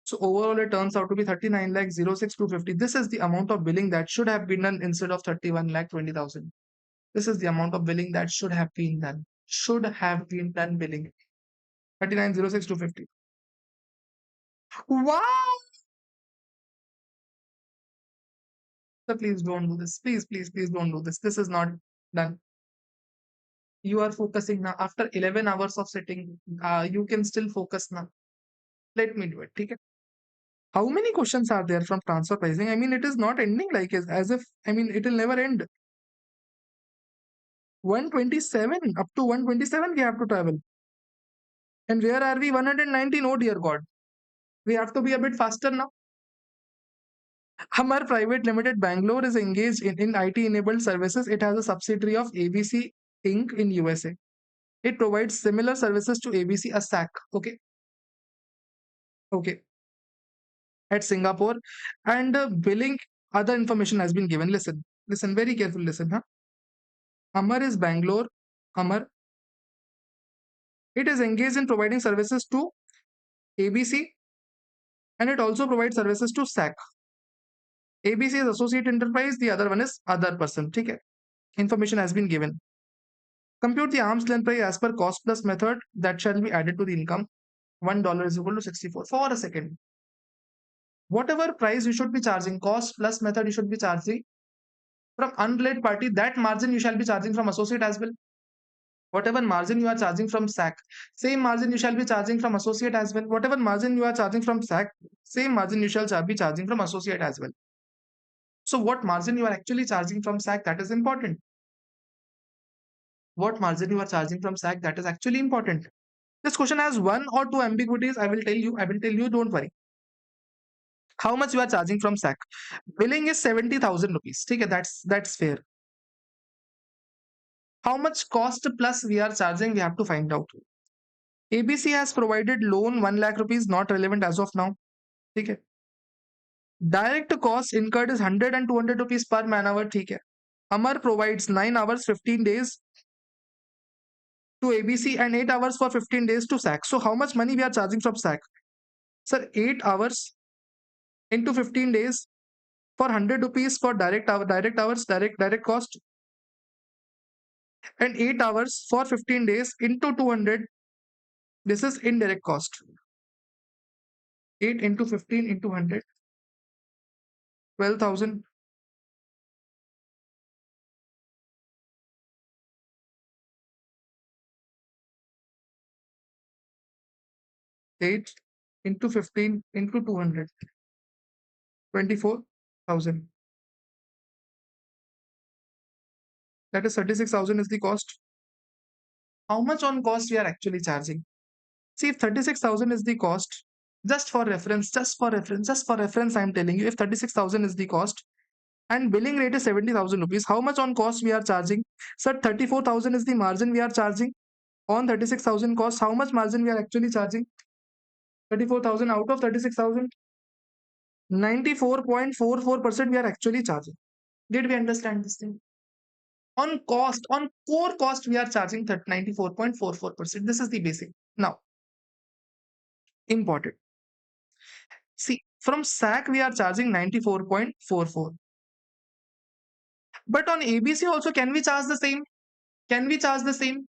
So overall, it turns out to be 39 lakh 06,250. This is the amount of billing that should have been done instead of 31 lakh 20,000. This is the amount of billing that should have been done. Should have been done billing. 39,06,250. Wow! So please don't do this. Please, please, please don't do this. This is not done. You are focusing now. After 11 hours of sitting, you can still focus now. Let me do it. Okay? How many questions are there from transfer pricing? I mean, it is not ending like as if, I mean, it will never end. 127, up to 127 we have to travel. And where are we? 119. Oh dear God. We have to be a bit faster now. Hamar Private Limited Bangalore is engaged in IT enabled services. It has a subsidiary of ABC Inc. in USA. It provides similar services to ABC, a SAC. Okay. Okay. At Singapore. And billing, other information has been given. Listen, listen, very careful. Listen, huh? Hamar is Bangalore. Hamar. It is engaged in providing services to ABC, and it also provides services to SAC. ABC is associate enterprise, the other one is other person. Okay. Information has been given. Compute the arm's length price as per cost plus method that shall be added to the income. $1 is equal to 64. For a second. Whatever price you should be charging, cost plus method you should be charging from unrelated party, that margin you shall be charging from associate as well. Whatever margin you are charging from SAC, same margin you shall be charging from associate as well. Whatever margin you are charging from SAC, same margin you shall be charging from associate as well. So what margin you are actually charging from SAC, that is important. What margin you are charging from SAC, that is actually important. This question has one or two ambiguities. I will tell you, don't worry. How much you are charging from SAC? Billing is 70,000 rupees. Okay, that's fair. How much cost plus we are charging? We have to find out. ABC has provided loan 1 lakh rupees, not relevant as of now. Okay. Direct cost incurred is 100 and 200 rupees per man hour. Okay. Amar provides 9 hours 15 days to ABC and 8 hours for 15 days to SAC. So how much money we are charging from SAC? Sir, 8 hours into 15 days for 100 rupees for direct cost, and 8 hours for 15 days into 200. This is indirect cost. 8 into 15 into 100, 12,000. 8 into 15 into 200, 24,000. That is 36,000 is the cost. How much on cost we are actually charging? See, if 36,000 is the cost, just for reference, I'm telling you, if 36,000 is the cost and billing rate is 70,000 rupees, how much on cost we are charging? Sir, 34,000 is the margin we are charging on 36,000 cost. How much margin we are actually charging? 34,000 out of 36,000, 94.44% we are actually charging. Did we understand this thing? On cost, on core cost, we are charging 94.44%. This is the basic. Now, important. See, from SAC, we are charging 94.44. But on ABC also, can we charge the same? Can we charge the same?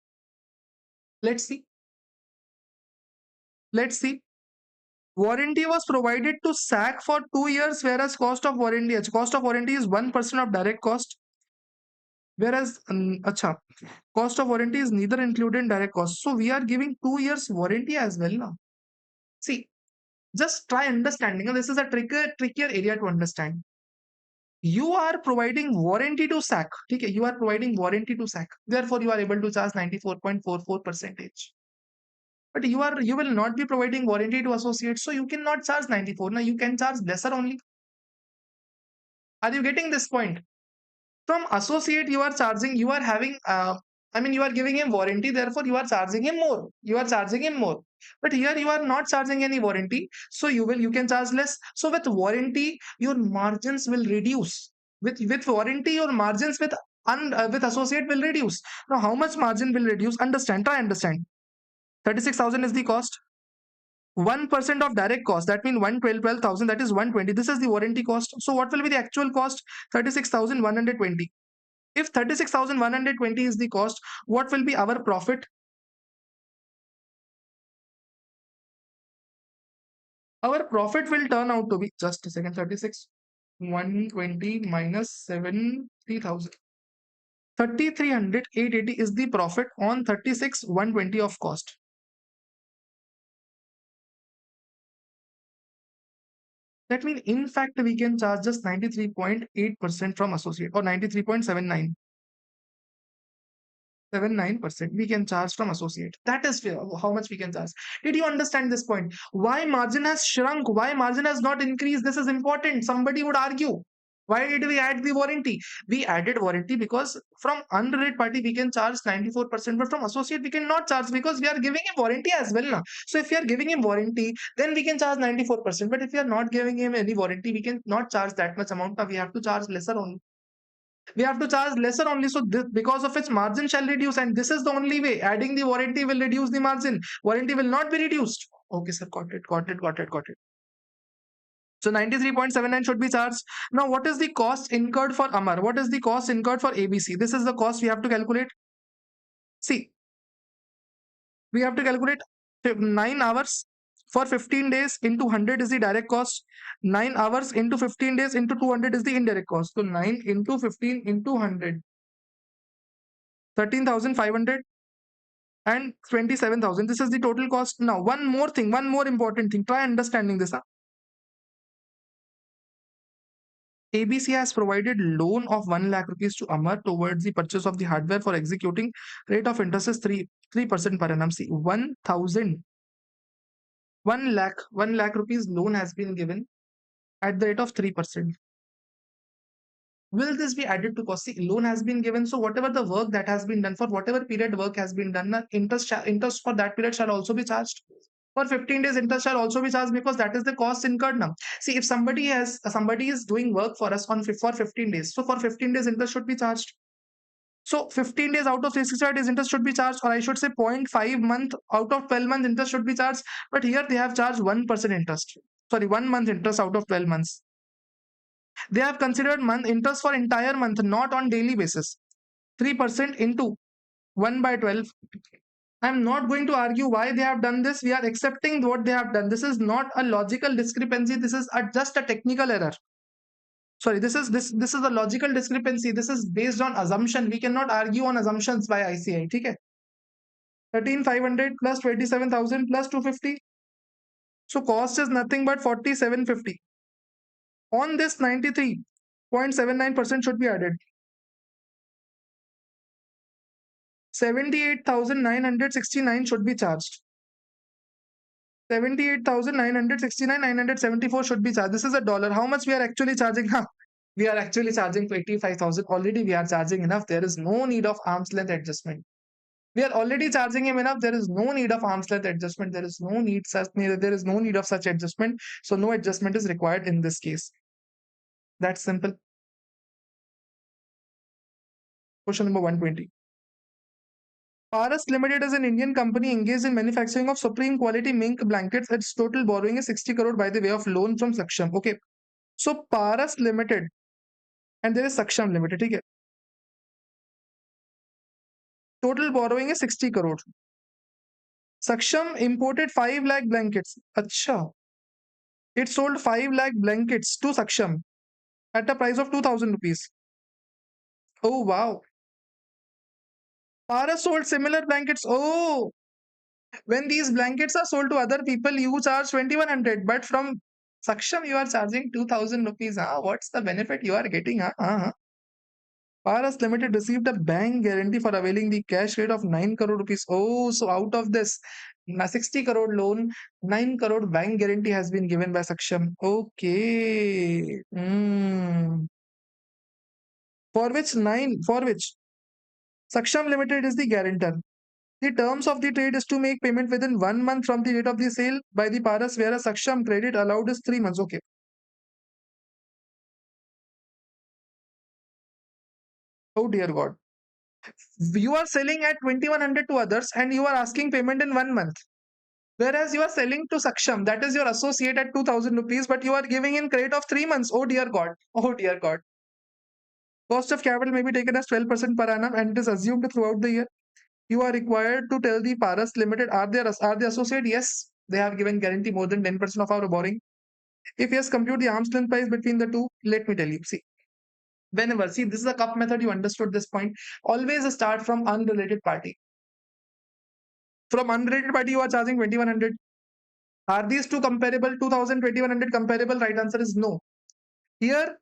Let's see. Let's see. Warranty was provided to SAC for 2 years, whereas cost of warranty is 1% of direct cost. Whereas, cost of warranty is neither included in direct cost. So we are giving 2 years warranty as well now. See, just try understanding. This is a trickier area to understand. You are providing warranty to SAC. Okay, you are providing warranty to SAC. Therefore, you are able to charge 94.44%. But you will not be providing warranty to associates, so you cannot charge 94. Now you can charge lesser only. Are you getting this point? From associate, you are charging, you are having, you are giving him warranty, therefore you are charging him more. You are charging him more. But here you are not charging any warranty, so you can charge less. So with warranty, your margins will reduce. With warranty, your margins with associate will reduce. Now, how much margin will reduce? Try understand. 36,000 is the cost. 1% of direct cost, that means 12,000, that is 120. This is the warranty cost. So what will be the actual cost? 36,120. If 36,120 is the cost, what will be our profit? Our profit will turn out to be, just a second, 36,120 minus 70,000. 3,300, 880 is the profit on 36,120 of cost. That means, in fact, we can charge just 93.8% from associate, or 93.79. 79% we can charge from associate. That is fair. How much we can charge? Did you understand this point? Why margin has shrunk? Why margin has not increased? This is important. Somebody would argue, why did we add the warranty? We added warranty because from unrelated party we can charge 94%, but from associate we cannot charge because we are giving him warranty as well now. So if we are giving him warranty, then we can charge 94%. But if we are not giving him any warranty, we can not charge that much amount. Now we have to charge lesser only. We have to charge lesser only, so because of its margin shall reduce, and this is the only way. Adding the warranty will reduce the margin. Warranty will not be reduced. Okay, sir, got it. So 93.79 should be charged. Now, what is the cost incurred for Amar? What is the cost incurred for ABC? This is the cost we have to calculate. See, we have to calculate 9 hours for 15 days into 100 is the direct cost. 9 hours into 15 days into 200 is the indirect cost. So 9 into 15 into 100. 13,500 and 27,000. This is the total cost. Now, one more important thing. Try understanding this. ABC has provided loan of 1 lakh rupees to Amar towards the purchase of the hardware for executing. Rate of interest is 3% per annum. See, 1 lakh rupees loan has been given at the rate of 3%. Will this be added to cost? See, loan has been given, so whatever the work that has been done, for whatever period work has been done, interest for that period shall also be charged. For 15 days, interest shall also be charged because that is the cost incurred now. See, if somebody is doing work for us for 15 days, so for 15 days, interest should be charged. So 15 days out of 365 days, interest should be charged, or I should say 0.5 month out of 12 months, interest should be charged. But here they have charged 1% interest. Sorry, 1 month interest out of 12 months. They have considered month interest for entire month, not on daily basis. 3% into 1 by 12. I'm not going to argue why they have done this. We are accepting what they have done. This is not a logical discrepancy. This is just a technical error. Sorry, this is a logical discrepancy. This is based on assumption. We cannot argue on assumptions by ICI. Okay? 13,500 plus 27,000 plus 250. So cost is nothing but 4750. On this 93.79% should be added. 78,969 should be charged. 78,969, 974 should be charged. This is a dollar. How much we are actually charging? We are actually charging 85,000. Already we are charging enough. There is no need of arm's length adjustment. We are already charging him enough. There is no need of arm's length adjustment. There is no need of such adjustment. So no adjustment is required in this case. That's simple. Question number 120. Paras Limited is an Indian company engaged in manufacturing of supreme quality mink blankets. Its total borrowing is 60 crore by the way of loan from Saksham. Okay. So Paras Limited and there is Saksham Limited. Okay. Total borrowing is 60 crore. Saksham imported 5 lakh blankets. Acha. It sold 5 lakh blankets to Saksham at a price of 2,000 rupees. Oh wow. Paras sold similar blankets. Oh, when these blankets are sold to other people, you charge 2,100, but from Saksham you are charging 2,000 rupees. What's the benefit you are getting? Paras Limited received a bank guarantee for availing the cash rate of 9 crore rupees. Oh, so out of this 60 crore loan, 9 crore bank guarantee has been given by Saksham. Okay. For which Saksham Limited is the guarantor. The terms of the trade is to make payment within 1 month from the date of the sale by the Paras, whereas Saksham credit allowed is 3 months. Okay. Oh dear God. You are selling at 2,100 to others and you are asking payment in 1 month. Whereas you are selling to Saksham, that is your associate at 2,000 rupees, but you are giving in credit of 3 months. Oh dear God. Oh dear God. Cost of capital may be taken as 12% per annum and it is assumed throughout the year. You are required to tell the Paras Limited, are they associate? Yes, they have given guarantee more than 10% of our borrowing. If yes, compute the arm's length price between the two. Let me tell you. See, this is a cup method, you understood this point. Always start from unrelated party. From unrelated party, you are charging 2,100. Are these two comparable? 2,000, 2,100 comparable? Right answer is no. Here,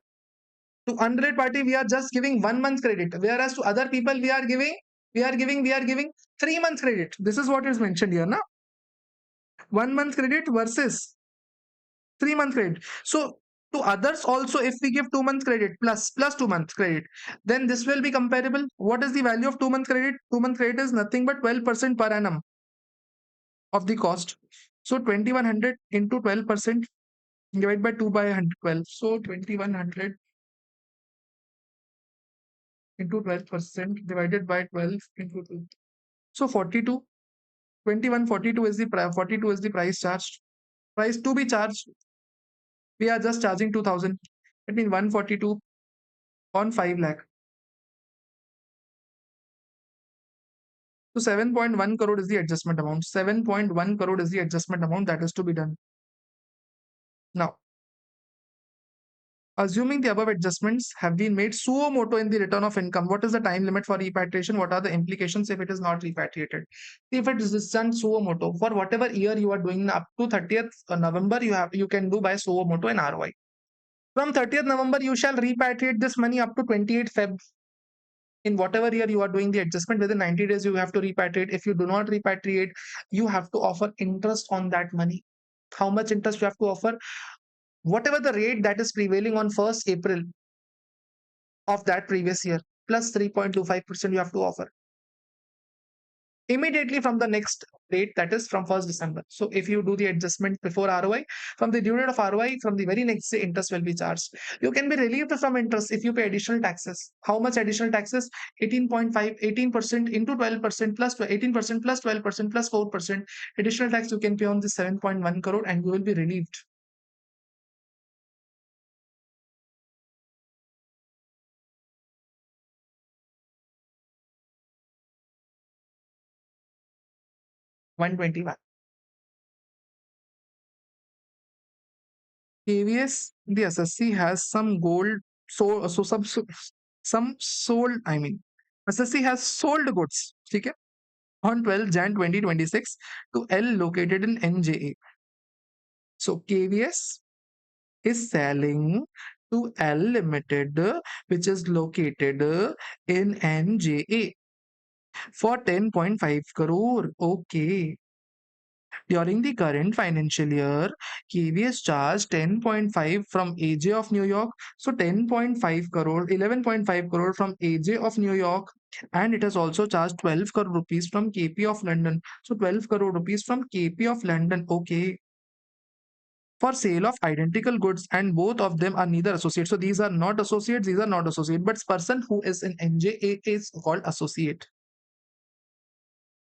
to unrelated party, we are just giving 1 month credit. Whereas to other people, we are giving 3 months credit. This is what is mentioned here, na? 1 month credit versus 3 month credit. So to others also, if we give 2 months credit plus 2 months credit, then this will be comparable. What is the value of 2 month credit? 2 month credit is nothing but 12% per annum of the cost. So 2,100 into 12% divided by 2 by 112. So 2,100 into 12% divided by 12 into 2. So 42. 2,142 is the price charged. Price to be charged. We are just charging 2,000. That means 142 on 5 lakh. So 7.1 crore is the adjustment amount. 7.1 crore is the adjustment amount that is to be done. Now, assuming the above adjustments have been made suo moto in the return of income, what is the time limit for repatriation? What are the implications if it is not repatriated? If it is done suo moto, for whatever year you are doing up to 30th November, you can do by suo moto and ROI. From 30th November, you shall repatriate this money up to 28th Feb. In whatever year you are doing the adjustment, within 90 days you have to repatriate. If you do not repatriate, you have to offer interest on that money. How much interest you have to offer? whatever the rate that is prevailing on 1st April of that previous year, plus 3.25% you have to offer immediately from the next date, that is from 1st December. So if you do the adjustment before ROI, from the due date of ROI, from the very next day, interest will be charged. You can be relieved from interest if you pay additional taxes. How much additional taxes? 18.5, 18% into 12% plus 18% plus 12% plus 4% additional tax you can pay on the 7.1 crore and you will be relieved. 121. KVS, the SSC has some gold, some sold, I mean, SSC has sold goods, okay, on 12 Jan 2026 to L located in NJA. So KVS is selling to L Limited, which is located in NJA for 10.5 crore. Okay. During the current financial year, KVS charged 10.5 from AJ of New York. So 10.5 crore, 11.5 crore from AJ of New York. And it has also charged 12 crore rupees from KP of London. So 12 crore rupees from KP of London. Okay. For sale of identical goods, and both of them are neither associates. So these are not associates, these are not associate. But person who is in NJA is called associate.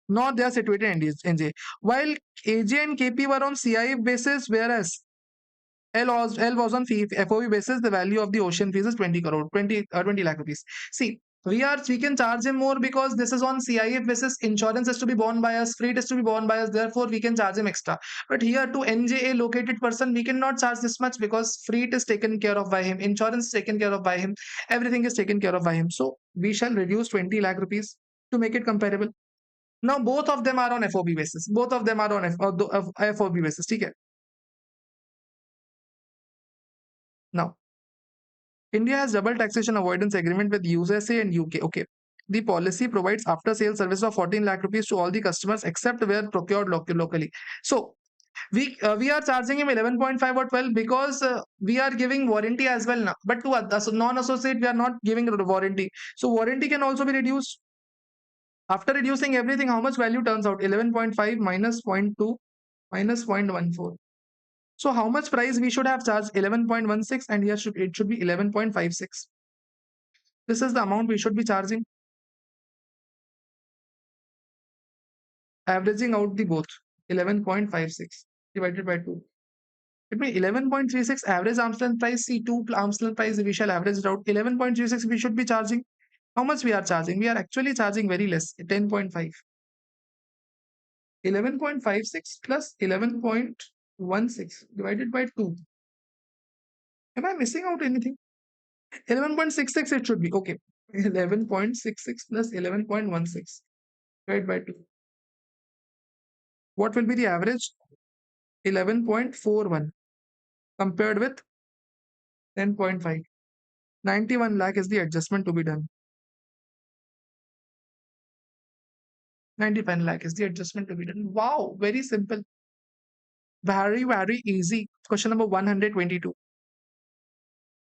Not they are situated in NJ. While AJ and KP were on CIF basis, whereas L was on FOB basis, the value of the ocean fees is 20 crore, 20 lakh rupees. See, we can charge him more because this is on CIF basis. Insurance is to be borne by us, freight is to be borne by us. Therefore, we can charge him extra. But here to NJA located person, we cannot charge this much because freight is taken care of by him, insurance is taken care of by him, everything is taken care of by him. So we shall reduce 20 lakh rupees to make it comparable. Now both of them are on FOB basis. Both of them are on FOB basis. Okay. Now India has double taxation avoidance agreement with USA and UK. Okay. The policy provides after sales service of 14 lakh rupees to all the customers except where procured locally. So we are charging him 11.5 or 12 because we are giving warranty as well now. But to others, non-associate, we are not giving warranty. So warranty can also be reduced. After reducing everything, how much value turns out? 11.5 minus 0.2 minus 0.14. So how much price we should have charged? 11.16 and here it should be 11.56. This is the amount we should be charging. Averaging out the both. 11.56 divided by 2. It means 11.36 average arm's length price. See, 2 arm's length price we shall average it out. 11.36 we should be charging. How much we are charging? We are actually charging very less. 10.5. 11.56 plus 11.16 divided by 2. Am I missing out anything? 11.66 it should be. Okay. 11.66 plus 11.16 divided by 2. What will be the average? 11.41 compared with 10.5. 91 lakh is the adjustment to be done. 95 lakh is the adjustment to be done. Wow, very simple. Very, very easy. Question number 122.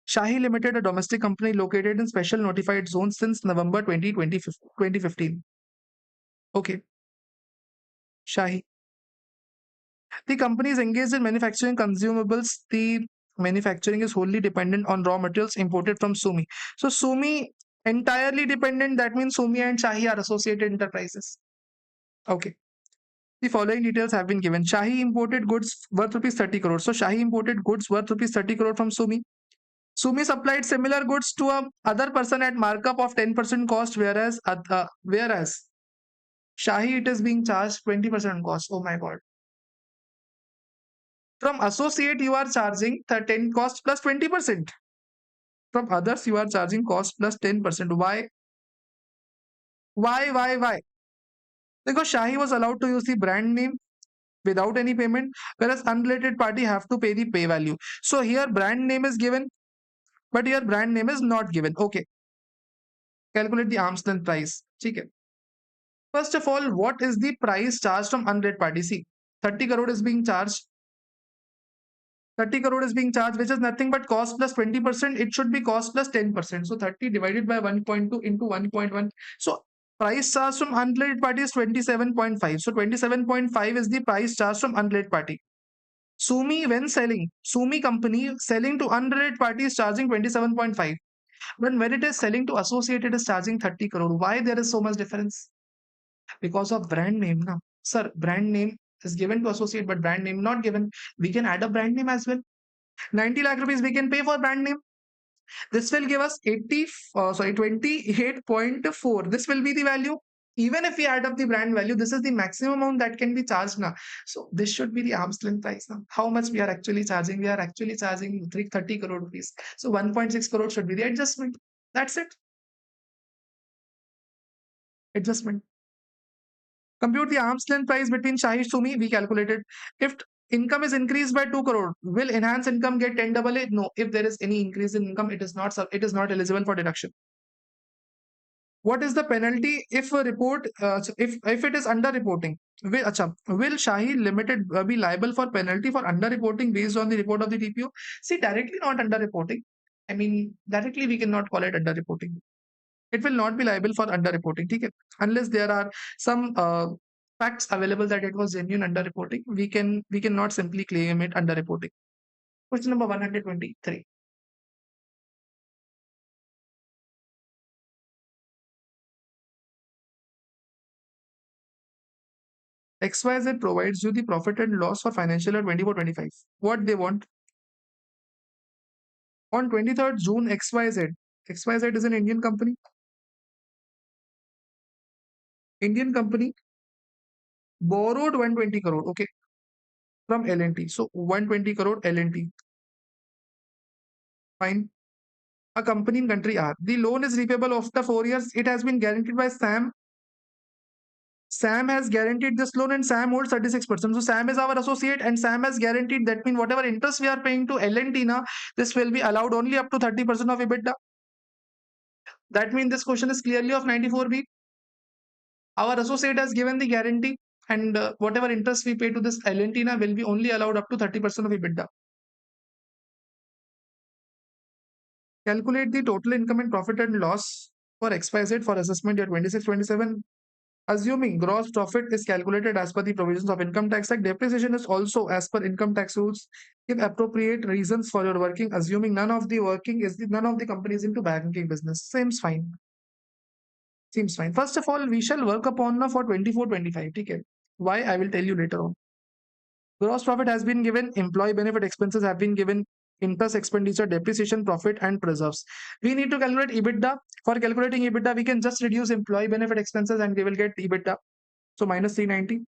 Shahi Limited, a domestic company located in special notified zones since November 2015. Okay. Shahi. The company is engaged in manufacturing consumables. The manufacturing is wholly dependent on raw materials imported from Sumi. So Sumi entirely dependent. That means Sumi and Shahi are associated enterprises. Okay. The following details have been given. Shahi imported goods worth rupees 30 crore. So Shahi imported goods worth rupees 30 crore from Sumi. Sumi supplied similar goods to a other person at markup of 10% cost, whereas Shahi it is being charged 20% cost. Oh my god. From associate you are charging 10 cost plus 20%. From others you are charging cost plus 10%. Why? Why? Because Shahi was allowed to use the brand name without any payment, whereas unrelated party have to pay the pay value. So here brand name is given, but here brand name is not given. Okay. Calculate the arm's length price. Okay. First of all, what is the price charged from unrelated party? See, 30 crore is being charged. 30 crore is being charged, which is nothing but cost plus 20%. It should be cost plus 10%. So 30 divided by 1.2 into 1.1. So price charge from unrelated party is 27.5. So 27.5 is the price charge from unrelated party. Sumi, when selling, Sumi company selling to unrelated party is charging 27.5. When it is selling to associate, it is charging 30 crore. Why there is so much difference? Because of brand name. Now, sir, brand name is given to associate, but brand name not given. We can add a brand name as well. 90 lakh rupees we can pay for brand name. This will give us 28.4. This will be the value. Even if we add up the brand value, this is the maximum amount that can be charged now. So this should be the arm's length price now. How much we are actually charging? We are actually charging 330 crore rupees. So 1.6 crore should be the adjustment. That's it. Adjustment. Compute the arm's length price between Shahi Sumi. We calculated. If income is increased by 2 crore, will enhanced income get 10 double A? No. If there is any increase in income, it is not eligible for deduction. What is the penalty if a report if it is under reporting? Will Shahi Limited be liable for penalty for under reporting based on the report of the TPO? See, directly not under reporting. I mean, directly we cannot call it under reporting. It will not be liable for under reporting, okay? Unless there are some facts available that it was genuine under reporting. We cannot simply claim it under reporting. Question number 123. XYZ provides you the profit and loss for financial year 24-25. What they want? On 23rd June, XYZ is an Indian company. Indian company borrowed 120 crore, okay, from L&T. So 120 crore L&T. Fine. A company in country R. The loan is repayable after 4 years. It has been guaranteed by Sam. Sam has guaranteed this loan and Sam holds 36%. So Sam is our associate and Sam has guaranteed. That means whatever interest we are paying to L&T now, this will be allowed only up to 30% of EBITDA. That means this question is clearly of 94B. Our associate has given the guarantee and whatever interest we pay to this L&T now will be only allowed up to 30% of EBITDA. Calculate the total income and profit and loss for XYZ for assessment year 26-27. Assuming gross profit is calculated as per the provisions of Income Tax Act, depreciation is also as per income tax rules. Give appropriate reasons for your working, assuming none of the companies into banking business. Seems fine. Seems fine. First of all, we shall work upon for 24-25. Okay. Why? I will tell you later on. Gross profit has been given, employee benefit expenses have been given, interest expenditure, depreciation, profit, and reserves. We need to calculate EBITDA. For calculating EBITDA, we can just reduce employee benefit expenses and we will get EBITDA. So minus 390,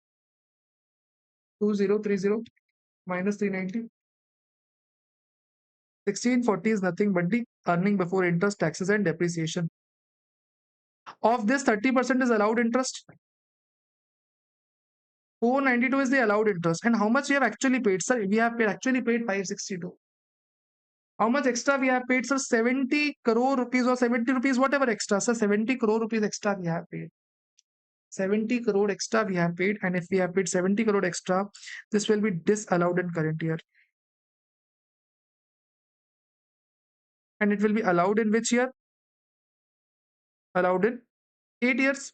2030 minus 390. 1640 is nothing but the earning before interest, taxes, and depreciation. Of this, 30% is allowed interest. 492 is the allowed interest. And how much we have actually paid? Sir, we have actually paid 562. How much extra we have paid, sir? 70 crore rupees or 70 rupees, whatever extra, sir. 70 crore rupees extra we have paid. 70 crore extra we have paid. And if we have paid 70 crore extra, this will be disallowed in current year. And it will be allowed in which year? Allowed in 8 years.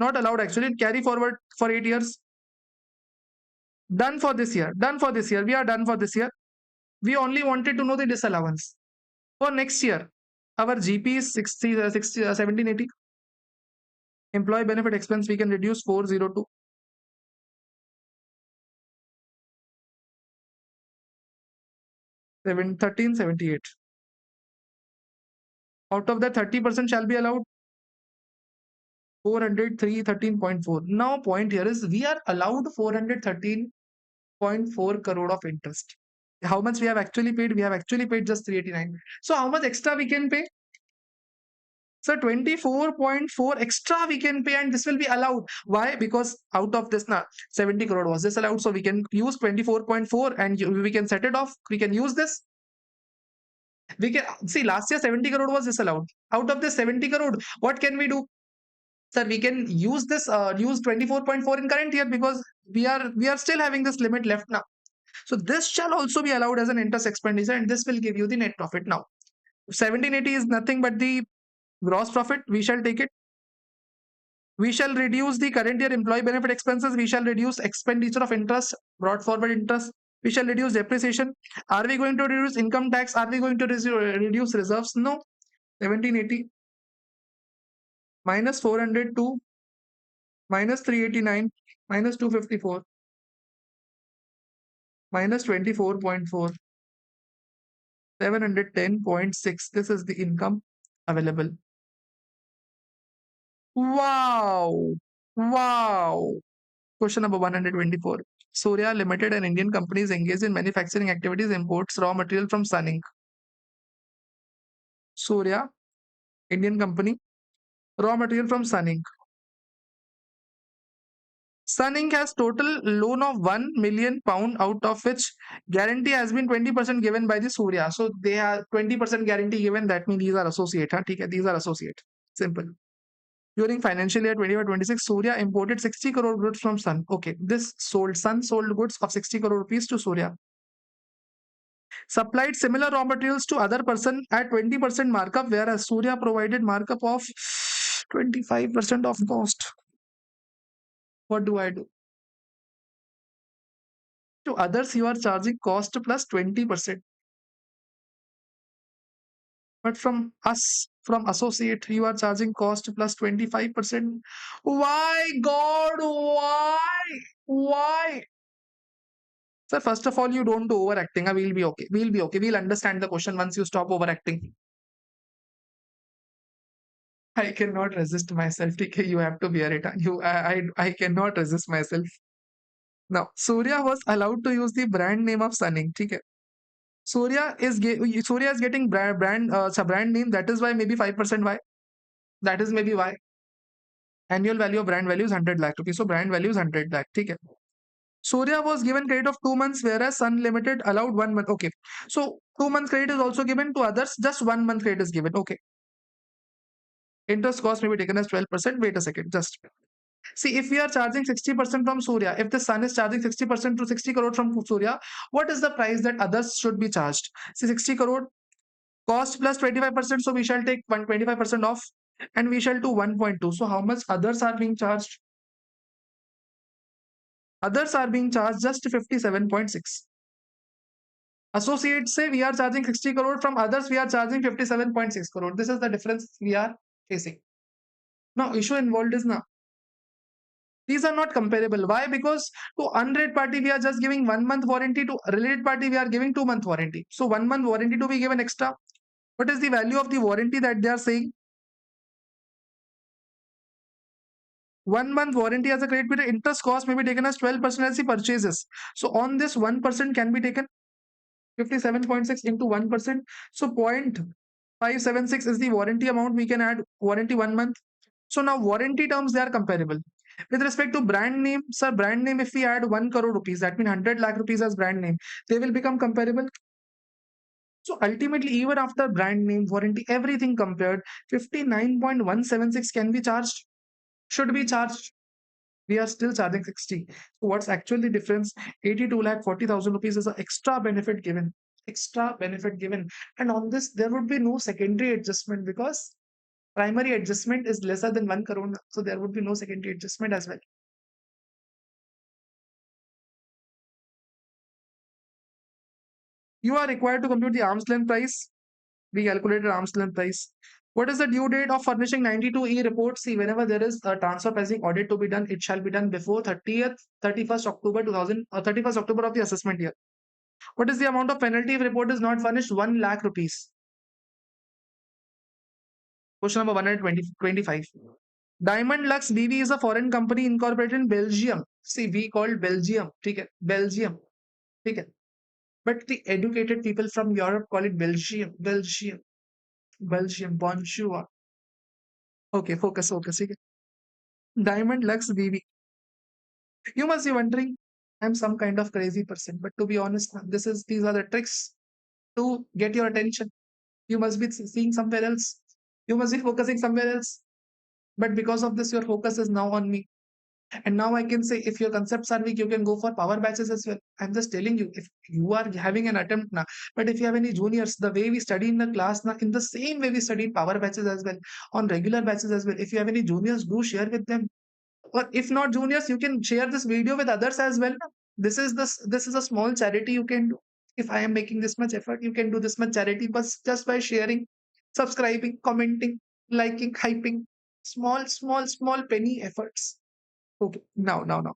Not allowed actually. Carry forward for 8 years. Done for this year. Done for this year. We are done for this year. We only wanted to know the disallowance. For next year, our GP is 1780. Employee benefit expense we can reduce 402. 1378. Out of that, 30% shall be allowed. 403, 13.4. Now, point here is we are allowed 413.4 crore of interest. How much we have actually paid? We have actually paid just 389. So, how much extra we can pay? So 24.4 extra we can pay and this will be allowed. Why? Because out of this 70 crore was disallowed. So we can use 24.4 and we can set it off. We can use this. We can see last year 70 crore was disallowed. Out of this 70 crore, what can we do? Sir, we can use this use 24.4 in current year because we are still having this limit left now. So this shall also be allowed as an interest expenditure, and this will give you the net profit. Now, 1780 is nothing but the gross profit. We shall take it. We shall reduce the current year employee benefit expenses. We shall reduce expenditure of interest, brought forward interest. We shall reduce depreciation. Are we going to reduce income tax? Are we going to reduce reserves? No. 1780 minus 402 minus 389 minus 254 minus 24.4, 710.6. This is the income available. Wow. Wow. Question number 124. Surya Limited, an Indian company, is engaged in manufacturing activities, imports raw material from Sun. Surya, Indian company, raw material from Sun. Sun has total loan of 1 million pound, out of which guarantee has been 20% given by the Surya. So they have 20% guarantee given. That means these are associate. Huh? These are associate. Simple. During financial year 25-26, Surya imported 60 crore goods from Sun. Okay, this Sun sold goods of 60 crore rupees to Surya. Supplied similar raw materials to other person at 20% markup, whereas Surya provided markup of 25% of cost. What do I do? To others, you are charging cost plus 20%. But from us, from associate, you are charging cost plus 25%. Why, God? Why? Why? Sir, first of all, you don't do overacting. We'll be okay. We'll be okay. We'll understand the question once you stop overacting. I cannot resist myself. TK, you have to bear it. I cannot resist myself. Now, Surya was allowed to use the brand name of Sunning. TK. Surya is getting brand name. That is why maybe 5%. Why? That is maybe why. Annual value of brand value is 100 lakh rupees. So brand value is 100 lakh. TK. Surya was given credit of 2 months, whereas Sun Limited allowed 1 month. Okay. So 2 months credit is also given to others. Just 1 month credit is given. Okay. Interest cost may be taken as 12%. Wait a second. Just see, if we are charging 60% from Surya, if the Sun is charging 60% to 60 crore from Surya, what is the price that others should be charged? See, 60 crore cost plus 25%. So we shall take 125% off and we shall do 1.2. So how much others are being charged? Others are being charged just 57.6. Associates say we are charging 60 crore, from others we are charging 57.6 crore. This is the difference we are facing. Now, issue involved is now, these are not comparable. Why? Because to unrelated party we are just giving 1 month warranty, to related party we are giving 2 month warranty. So 1 month warranty to be given extra. What is the value of the warranty that they are saying? 1 month warranty as a credit period. Interest cost may be taken as 12% as the purchases. So on this 1% can be taken 57.6 into 1%. So 0.576 is the warranty amount. We can add warranty 1 month. So now warranty terms, they are comparable. With respect to brand name, sir, brand name, if we add 1 crore rupees, that means 100 lakh rupees as brand name, they will become comparable. So ultimately, even after brand name, warranty, everything compared, 59.176 can be charged, should be charged. We are still charging 60. So what's actually the difference? 82 lakh 40,000 rupees is an extra benefit given. Extra benefit given. And on this, there would be no secondary adjustment because primary adjustment is lesser than 1 crore. So there would be no secondary adjustment as well. You are required to compute the arm's length price. We calculated arm's length price. What is the due date of furnishing 92E report? See, whenever there is a transfer pricing audit to be done, it shall be done before 31st October 2000, 31st October of the assessment year. What is the amount of penalty if report is not furnished? 1 lakh rupees. Question number 125. Diamond Lux BV is a foreign company incorporated in Belgium. See, we called Belgium. Okay? Belgium. Okay? But the educated people from Europe call it Belgium. Belgium. Belgium. Bonjour. Okay, focus. Okay? Diamond Lux BV. You must be wondering, I'm some kind of crazy person. But to be honest, these are the tricks to get your attention. You must be seeing somewhere else. You must be focusing somewhere else. But because of this, your focus is now on me. And now I can say, if your concepts are weak, you can go for power batches as well. I'm just telling you, if you are having an attempt now, but if you have any juniors, the way we study in the class now, in the same way we study in power batches as well, on regular batches as well. If you have any juniors, do share with them. Or if not juniors, you can share this video with others as well. This is a small charity you can do. If I am making this much effort, you can do this much charity, but just by sharing, subscribing, commenting, liking, hyping, small penny efforts. Okay, now.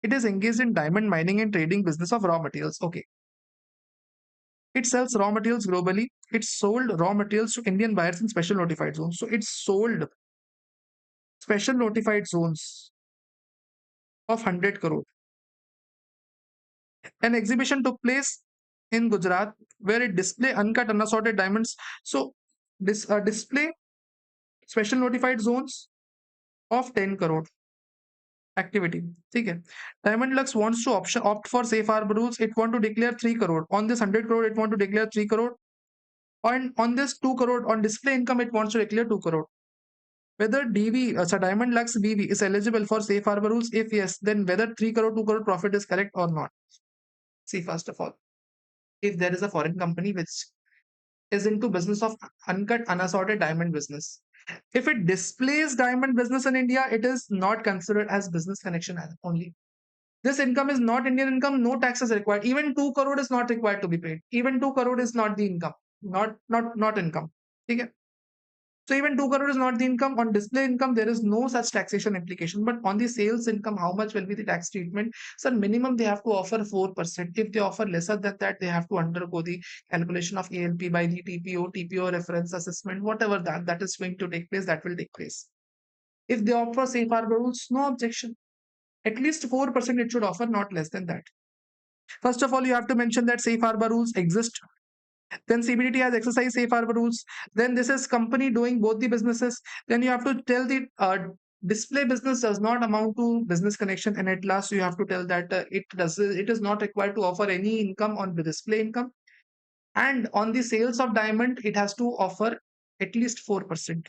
It is engaged in diamond mining and trading business of raw materials. Okay. It sells raw materials globally. It sold raw materials to Indian buyers in special notified zones. So it sold special notified zones of 100 crore. An exhibition took place in Gujarat where it display uncut unassorted diamonds. So this display special notified zones of 10 crore activity. Okay. Diamond Lux wants to opt for safe harbor rules. It want to declare 3 crore. On this 100 crore, it want to declare 3 crore. On this 2 crore, on display income, it wants to declare 2 crore. Whether so Diamond Lux BV is eligible for safe harbor rules? If yes, then whether 3 crore, 2 crore profit is correct or not. See, first of all, if there is a foreign company which is into business of uncut, unassorted diamond business, if it displays diamond business in India, it is not considered as business connection only. This income is not Indian income, no taxes required. Even 2 crore is not required to be paid. Even 2 crore is not the income, not income. Okay. So even 2 crore is not the income. On display income, there is no such taxation implication. But on the sales income, how much will be the tax treatment? So minimum they have to offer 4%. If they offer lesser than that, they have to undergo the calculation of ALP by the TPO reference assessment, whatever that is going to take place, that will take place. If they offer safe harbor rules, no objection. At least 4% it should offer, not less than that. First of all, you have to mention that safe harbor rules exist. Then CBDT has exercised safe harbor rules. Then this is company doing both the businesses. Then you have to tell the display business does not amount to business connection, and at last you have to tell that it is not required to offer any income on the display income, and on the sales of diamond it has to offer at least 4%.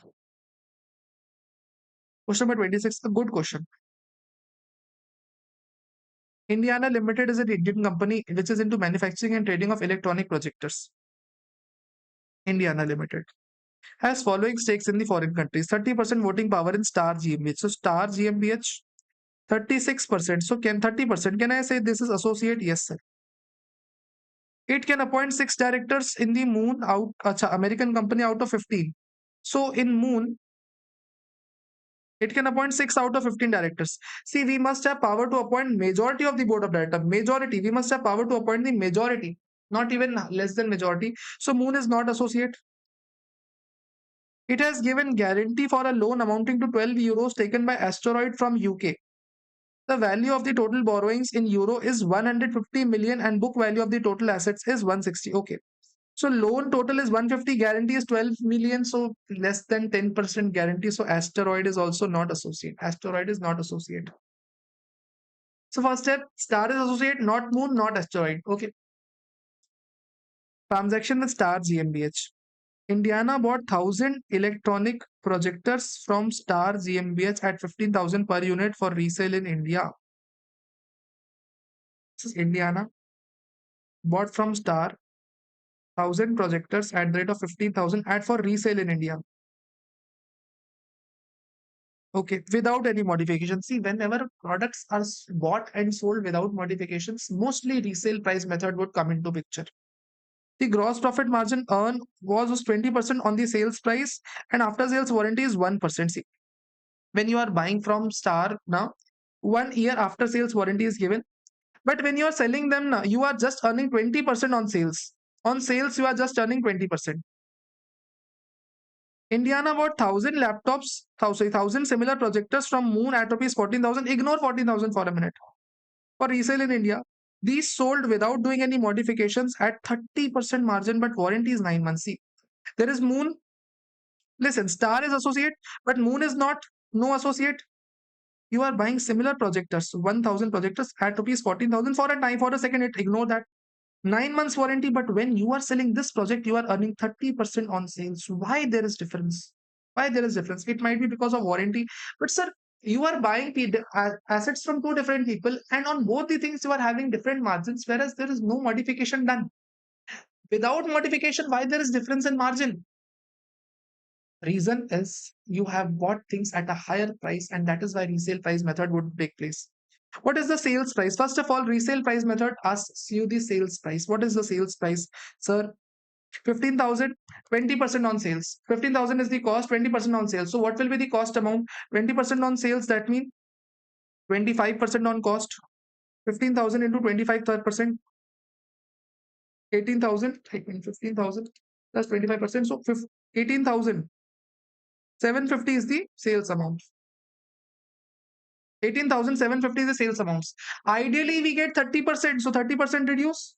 Question number 26, a good question. Indiana Limited is an Indian company which is into manufacturing and trading of electronic projectors. Indiana Limited has following stakes in the foreign countries: 30% voting power in Star GmbH. So Star GmbH, 36%. So can 30%? Can I say this is associate? Yes, sir. It can appoint 6 directors in the Moon American company out of 15. So in Moon, it can appoint 6 out of 15 directors. See, we must have power to appoint majority of the board of directors. Majority. We must have power to appoint the majority, not even less than majority. So Moon is not associate. It has given guarantee for a loan amounting to 12 euros taken by Asteroid from UK. The value of the total borrowings in euro is 150 million and book value of the total assets is 160. Okay. So loan total is 150, guarantee is 12 million, so less than 10% guarantee. So Asteroid is also not associate. Asteroid is not associate. So first step, Star is associate, not Moon, not Asteroid. Okay. Transaction with Star GmbH. Indiana bought 1,000 electronic projectors from Star GmbH at 15,000 per unit for resale in India. This is Indiana bought from Star 1,000 projectors at the rate of 15,000 at for resale in India. Okay, without any modification. See, whenever products are bought and sold without modifications, mostly resale price method would come into picture. The gross profit margin earned was 20% on the sales price, and after sales warranty is 1%. See, when you are buying from Star now, 1 year after sales warranty is given. But when you are selling them now, you are just earning 20% on sales. On sales, you are just earning 20%. Indiana bought 1,000 laptops, 1,000 similar projectors from Moon at rupees 14,000. Ignore 14,000 for a minute. For resale in India, these sold without doing any modifications at 30% margin, but warranty is 9 months. See, there is Moon. Listen, Star is associate, but Moon is not. No associate. You are buying similar projectors, 1,000 projectors at rupees 14,000 for a time, for a second. Ignore that. 9 months warranty, but when you are selling this project, you are earning 30% on sales. Why there is difference? Why there is difference? It might be because of warranty, but sir, you are buying assets from two different people, and on both the things you are having different margins, whereas there is no modification done. Without modification, why there is difference in margin? Reason is you have bought things at a higher price, and that is why resale price method would take place. What is the sales price? First of all, resale price method asks you the sales price. What is the sales price, sir? 15,000, 20% on sales. 15,000 is the cost, 20% on sales. So what will be the cost amount? 20% on sales, that means 25% on cost. 15,000 into 25%, 18,000, 15,000 plus 25%. So 18,000. 750 is the sales amount. 18,750 is the sales amounts. Ideally, we get 30%. So 30% reduce.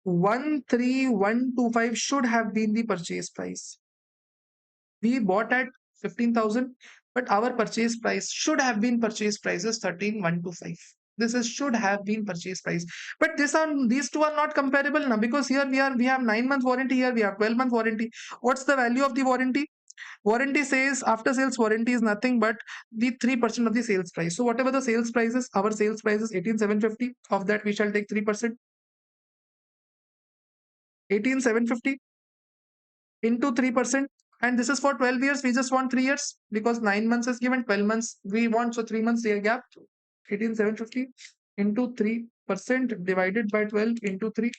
13,125 should have been the purchase price. We bought at 15,000, but our purchase price should have been purchase price is 13,125. This is should have been purchase price. But these two are not comparable now, because here we have 9 month warranty, here we have 12-month warranty. What's the value of the warranty? Warranty says after sales warranty is nothing but the 3% of the sales price. So whatever the sales price is, our sales price is 18,750. Of that, we shall take 3%. 18,750 into 3%. And this is for 12 years. We just want 3 years because 9 months is given, 12 months we want. So 3 months year gap. 18,750 into 3% divided by 12 into 3.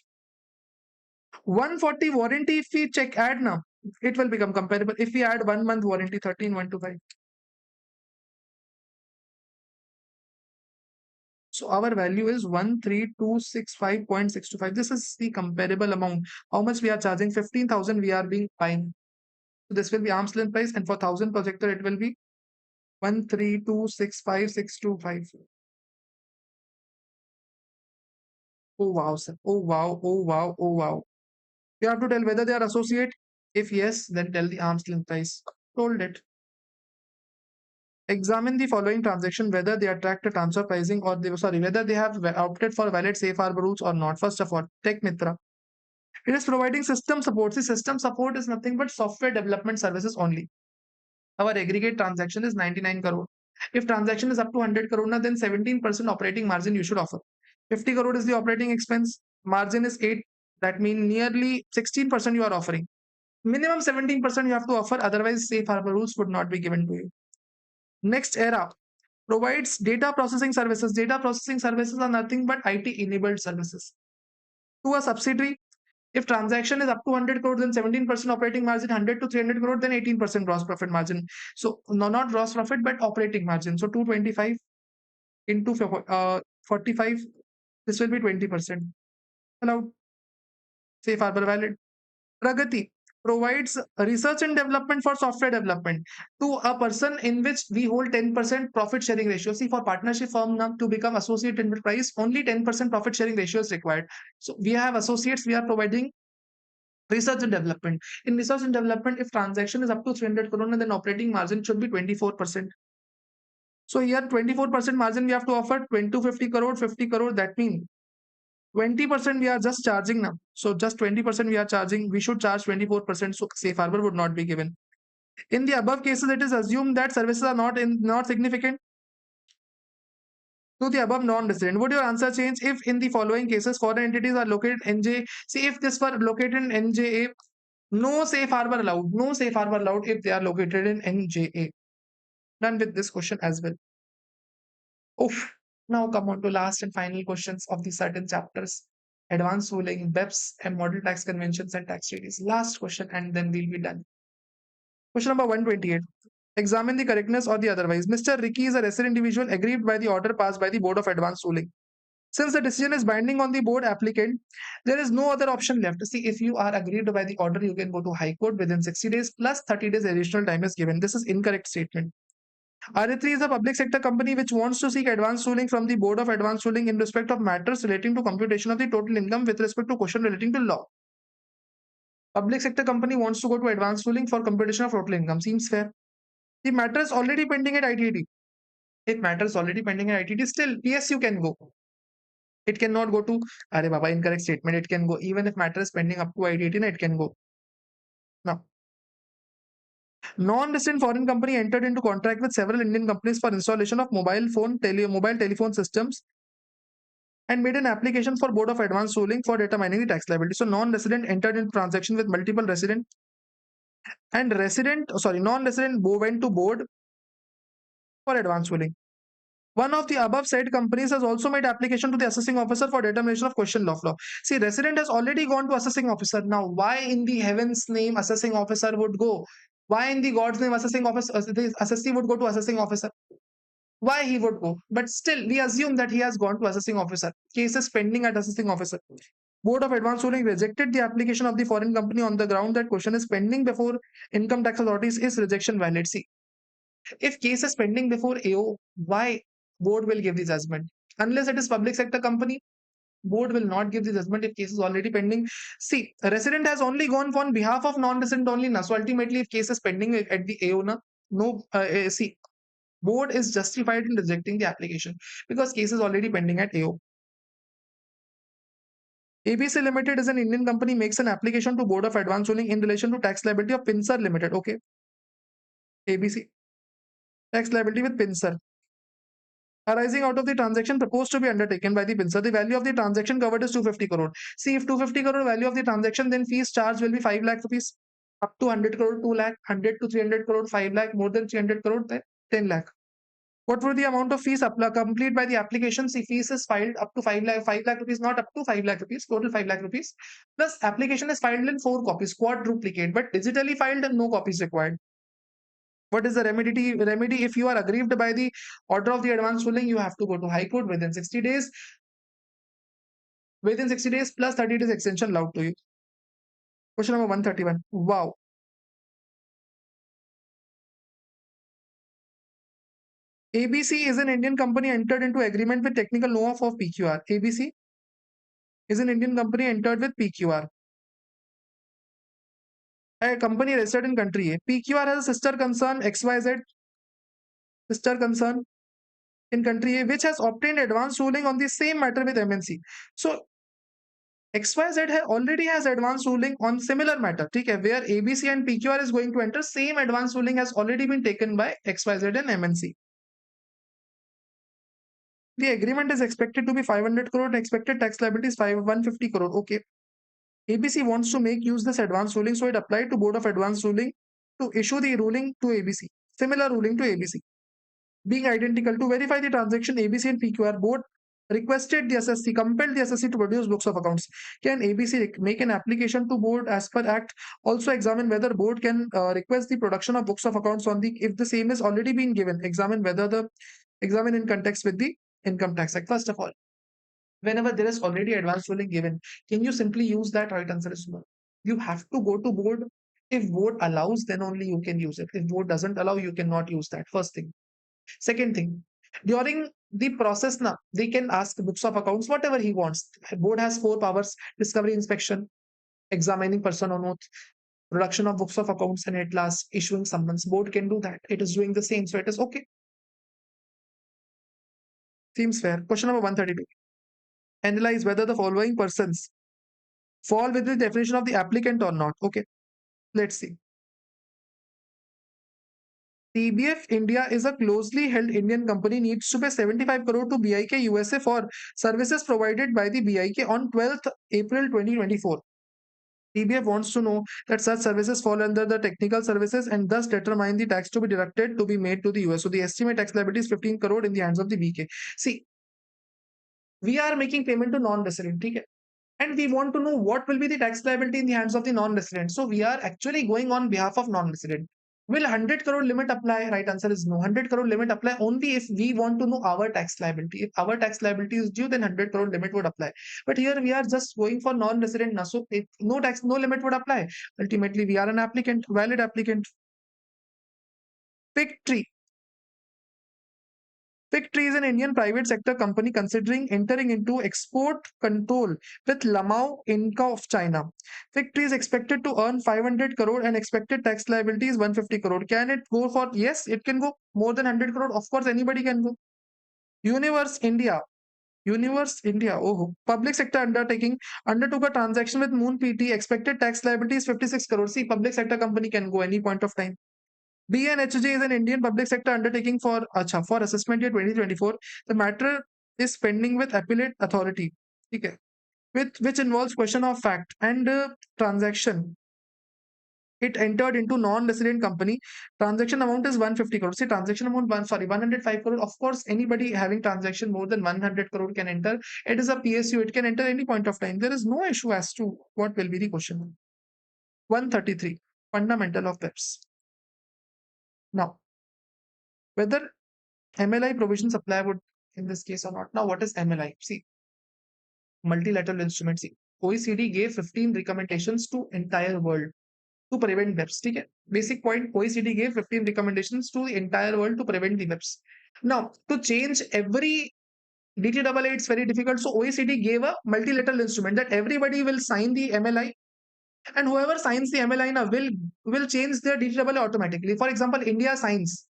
140 warranty. If we check add now, it will become comparable. If we add 1 month warranty, 13,125. So our value is 13,265.625. This is the comparable amount. How much we are charging? 15,000 we are being buying. So this will be arm's length price, and for 1,000 projector it will be 13,265,625. Oh wow, sir. Oh wow, oh wow, oh wow. You have to tell whether they are associate. If yes, then tell the arm's length price. Told it. Examine the following transaction whether they attract a transfer pricing or whether they have opted for valid safe harbor rules or not. First of all, Tech Mitra. It is providing system support. See, system support is nothing but software development services only. Our aggregate transaction is 99 crore. If transaction is up to 100 crore, then 17% operating margin you should offer. 50 crore is the operating expense. Margin is 8. That means nearly 16% you are offering. Minimum 17% you have to offer. Otherwise, safe harbor rules would not be given to you. Next era provides data processing services. Data processing services are nothing but IT enabled services. To a subsidiary, if transaction is up to 100 crore, then 17% operating margin, 100 to 300 crore, then 18% gross profit margin. So, no, not gross profit, but operating margin. So, 225 into 45, this will be 20%. Allowed. Safe harbor valid. Pragati provides research and development for software development to a person in which we hold 10% profit sharing ratio. See, for partnership firm now to become associate enterprise, only 10% profit sharing ratio is required. So we have associates, we are providing research and development. In research and development, if transaction is up to 300 crore, then operating margin should be 24%. So here 24% margin we have to offer 250 crore, 50 crore. That means 20% we are just charging now. So just 20% we are charging. We should charge 24%. So safe harbor would not be given. In the above cases, it is assumed that services are not significant to the above non-resident. Would your answer change if in the following cases foreign entities are located in NJ? See, if this were located in NJA, no safe harbor allowed. No safe harbor allowed if they are located in NJA. Done with this question as well. Oof. Now come on to last and final questions of the certain chapters. Advanced ruling, BEPS, and model tax conventions and tax treaties. Last question, and then we'll be done. Question number 128. Examine the correctness or the otherwise. Mr. Ricky is a resident individual aggrieved by the order passed by the Board of Advanced Ruling. Since the decision is binding on the board applicant, there is no other option left. See, if you are aggrieved by the order, you can go to High Court within 60 days plus 30 days additional time is given. This is incorrect statement. RA3 is a public sector company which wants to seek advance ruling from the Board of Advanced Ruling in respect of matters relating to computation of the total income with respect to question relating to law. Public sector company wants to go to advance ruling for computation of total income. Seems fair. The matter is already pending at ITT. If matter is already pending at ITT, still PSU can go. It cannot go to Are Baba, incorrect statement. It can go even if matter is pending up to ITT, it can go. Now, Non-resident foreign company entered into contract with several Indian companies for installation of mobile telephone systems and made an application for Board of Advanced Ruling for determining the tax liability. So non-resident entered into transaction with multiple resident and non-resident went to board for advanced ruling. One of the above said companies has also made application to the assessing officer for determination of question of law. See, resident has already gone to assessing officer. Now, why in the heaven's name assessing officer would go? Why in the God's name assessing officer, the assessee would go to assessing officer? Why he would go? But still, we assume that he has gone to assessing officer. Case is pending at assessing officer. Board of Advanced Ruling rejected the application of the foreign company on the ground that question is pending before income tax authorities. Is rejection valid? See, if case is pending before AO, why board will give the judgment? Unless it is public sector company, board will not give the judgment if case is already pending. See, a resident has only gone on behalf of non-resident only. Na. So ultimately, if case is pending at the AO, na, no, see, board is justified in rejecting the application because case is already pending at AO. ABC Limited is an Indian company, makes an application to Board of Advanced Ruling in relation to tax liability of Pinsir Limited. Okay. ABC. Tax liability with Pinsir. Arising out of the transaction proposed to be undertaken by the Pinsir. The value of the transaction covered is 250 crore. See, if 250 crore value of the transaction, then fees charged will be 5 lakh rupees. Up to 100 crore, 2 lakh, 100 to 300 crore, 5 lakh, more than 300 crore, then 10 lakh. What were the amount of fees complete by the application? See, fees is filed up to 5 lakh rupees, not up to 5 lakh rupees, total 5 lakh rupees. Plus, application is filed in 4 copies, quadruplicate, but digitally filed, no copies required. What is the remedy? Remedy, if you are aggrieved by the order of the advance ruling, you have to go to High Court within 60 days. Within 60 days plus 30 days extension allowed to you. Question number 131. Wow. ABC is an Indian company entered into agreement with technical know-how of PQR. ABC is an Indian company entered with PQR. A company registered in country A. PQR has a sister concern XYZ, sister concern in country A, which has obtained advance ruling on the same matter with MNC. So XYZ already has advance ruling on similar matter, okay, where ABC and PQR is going to enter, same advance ruling has already been taken by XYZ and MNC. The agreement is expected to be 500 crore and expected tax liability is 150 crore. Okay. ABC wants to make use this advance ruling, so it applied to Board of Advance Ruling to issue the ruling to ABC. Similar ruling to ABC. Being identical, to verify the transaction, ABC and PQR both requested the SSC, compelled the SSC to produce books of accounts. Can ABC make an application to board as per Act? Also examine whether board can request the production of books of accounts on the, if the same is already been given, examine in context with the Income Tax Act. First of all, whenever there is already advance ruling given, can you simply use that? Right answer is no. You have to go to board. If board allows, then only you can use it. If board doesn't allow, you cannot use that. First thing. Second thing, during the process now, they can ask books of accounts, whatever he wants. Board has 4 powers: discovery, inspection, examining person on oath, production of books of accounts, and at last issuing summons. Board can do that. It is doing the same, so it is okay. Seems fair. Question number 132. Analyze whether the following persons fall within the definition of the applicant or not. Okay, let's see. TBF India is a closely held Indian company, needs to pay 75 crore to BIK USA for services provided by the BIK on 12th April 2024. TBF wants to know that such services fall under the technical services and thus determine the tax to be deducted to be made to the US. So the estimate tax liability is 15 crore in the hands of the BK. See, we are making payment to non-resident, okay? And we want to know what will be the tax liability in the hands of the non-resident. So we are actually going on behalf of non-resident. Will 100 crore limit apply? Right answer is no. 100 crore limit apply only if we want to know our tax liability. If our tax liability is due, then 100 crore limit would apply. But here we are just going for non-resident. So if no tax, no limit would apply. Ultimately, we are an applicant, valid applicant. Fig Tree. Fig Tree is an Indian private sector company considering entering into export control with Lamau Inca of China. Fig Tree is expected to earn 500 crore and expected tax liability is 150 crore. Can it go for? Yes, it can go more than 100 crore. Of course, anybody can go. Universe India. Universe India. Oh, public sector undertaking undertook a transaction with Moon PT. Expected tax liability is 56 crore. See, public sector company can go any point of time. BNHJ is an Indian public sector undertaking for assessment year 2024. The matter is pending with appellate authority. Okay. With which involves question of fact and transaction. It entered into non-resident company. Transaction amount is 150 crore. See, transaction amount 105 crore. Of course, anybody having transaction more than 100 crore can enter. It is a PSU. It can enter any point of time. There is no issue as to what will be the question. 133. Fundamental of PEPs. Now, whether MLI provisions apply would in this case or not. Now, what is MLI? See, multilateral instrument. See, OECD gave 15 recommendations to entire world to prevent BEPS. Okay? Basic point, OECD gave 15 recommendations to the entire world to prevent the BEPS. Now, to change every DTAA, it's very difficult. So OECD gave a multilateral instrument that everybody will sign the MLI, and whoever signs the MLI now will change their DTAA automatically. For example, India signs.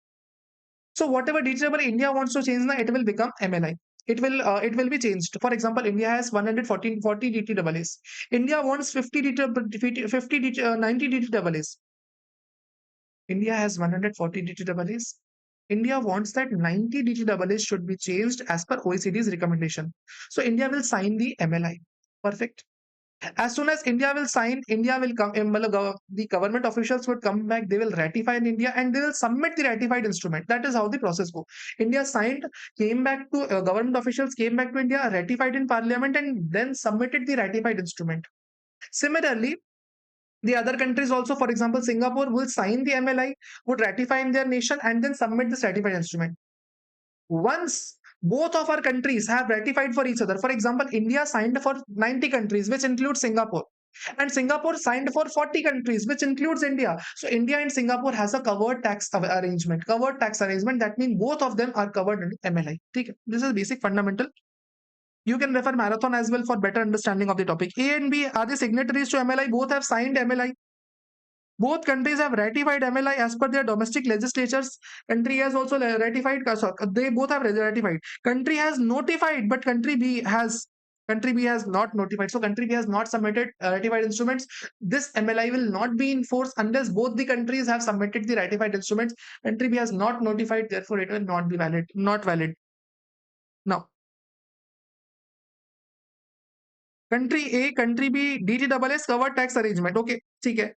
So whatever DTAA India wants to change now, it will become MLI. It will be changed. For example, India has 140 DTAAs. India wants 50 90 DTAAs. India has 140 DTAAs. India wants that 90 DTAAs should be changed as per OECD's recommendation. So India will sign the MLI. Perfect. As soon as India will sign, India will come. The government officials would come back. They will ratify in India and they will submit the ratified instrument. That is how the process goes. India signed, came back to government officials, came back to India, ratified in Parliament, and then submitted the ratified instrument. Similarly, the other countries also, for example, Singapore will sign the MLI, would ratify in their nation, and then submit this ratified instrument. Once both of our countries have ratified for each other, for example, India signed for 90 countries, which includes Singapore, and Singapore signed for 40 countries, which includes India. So India and Singapore has a covered tax arrangement. Covered tax arrangement, that means both of them are covered in MLI. Okay? This is basic fundamental. You can refer marathon as well for better understanding of the topic. A and B are the signatories to MLI. Both have signed MLI. Both countries have ratified MLI as per their domestic legislatures. Country has also ratified. They both have ratified. Country has notified, but country B has not notified. So country B has not submitted ratified instruments. This MLI will not be in force unless both the countries have submitted the ratified instruments. Country B has not notified, therefore it will not be valid. Not valid. Now, country A, country B, DTAA's covered tax arrangement. Okay, okay.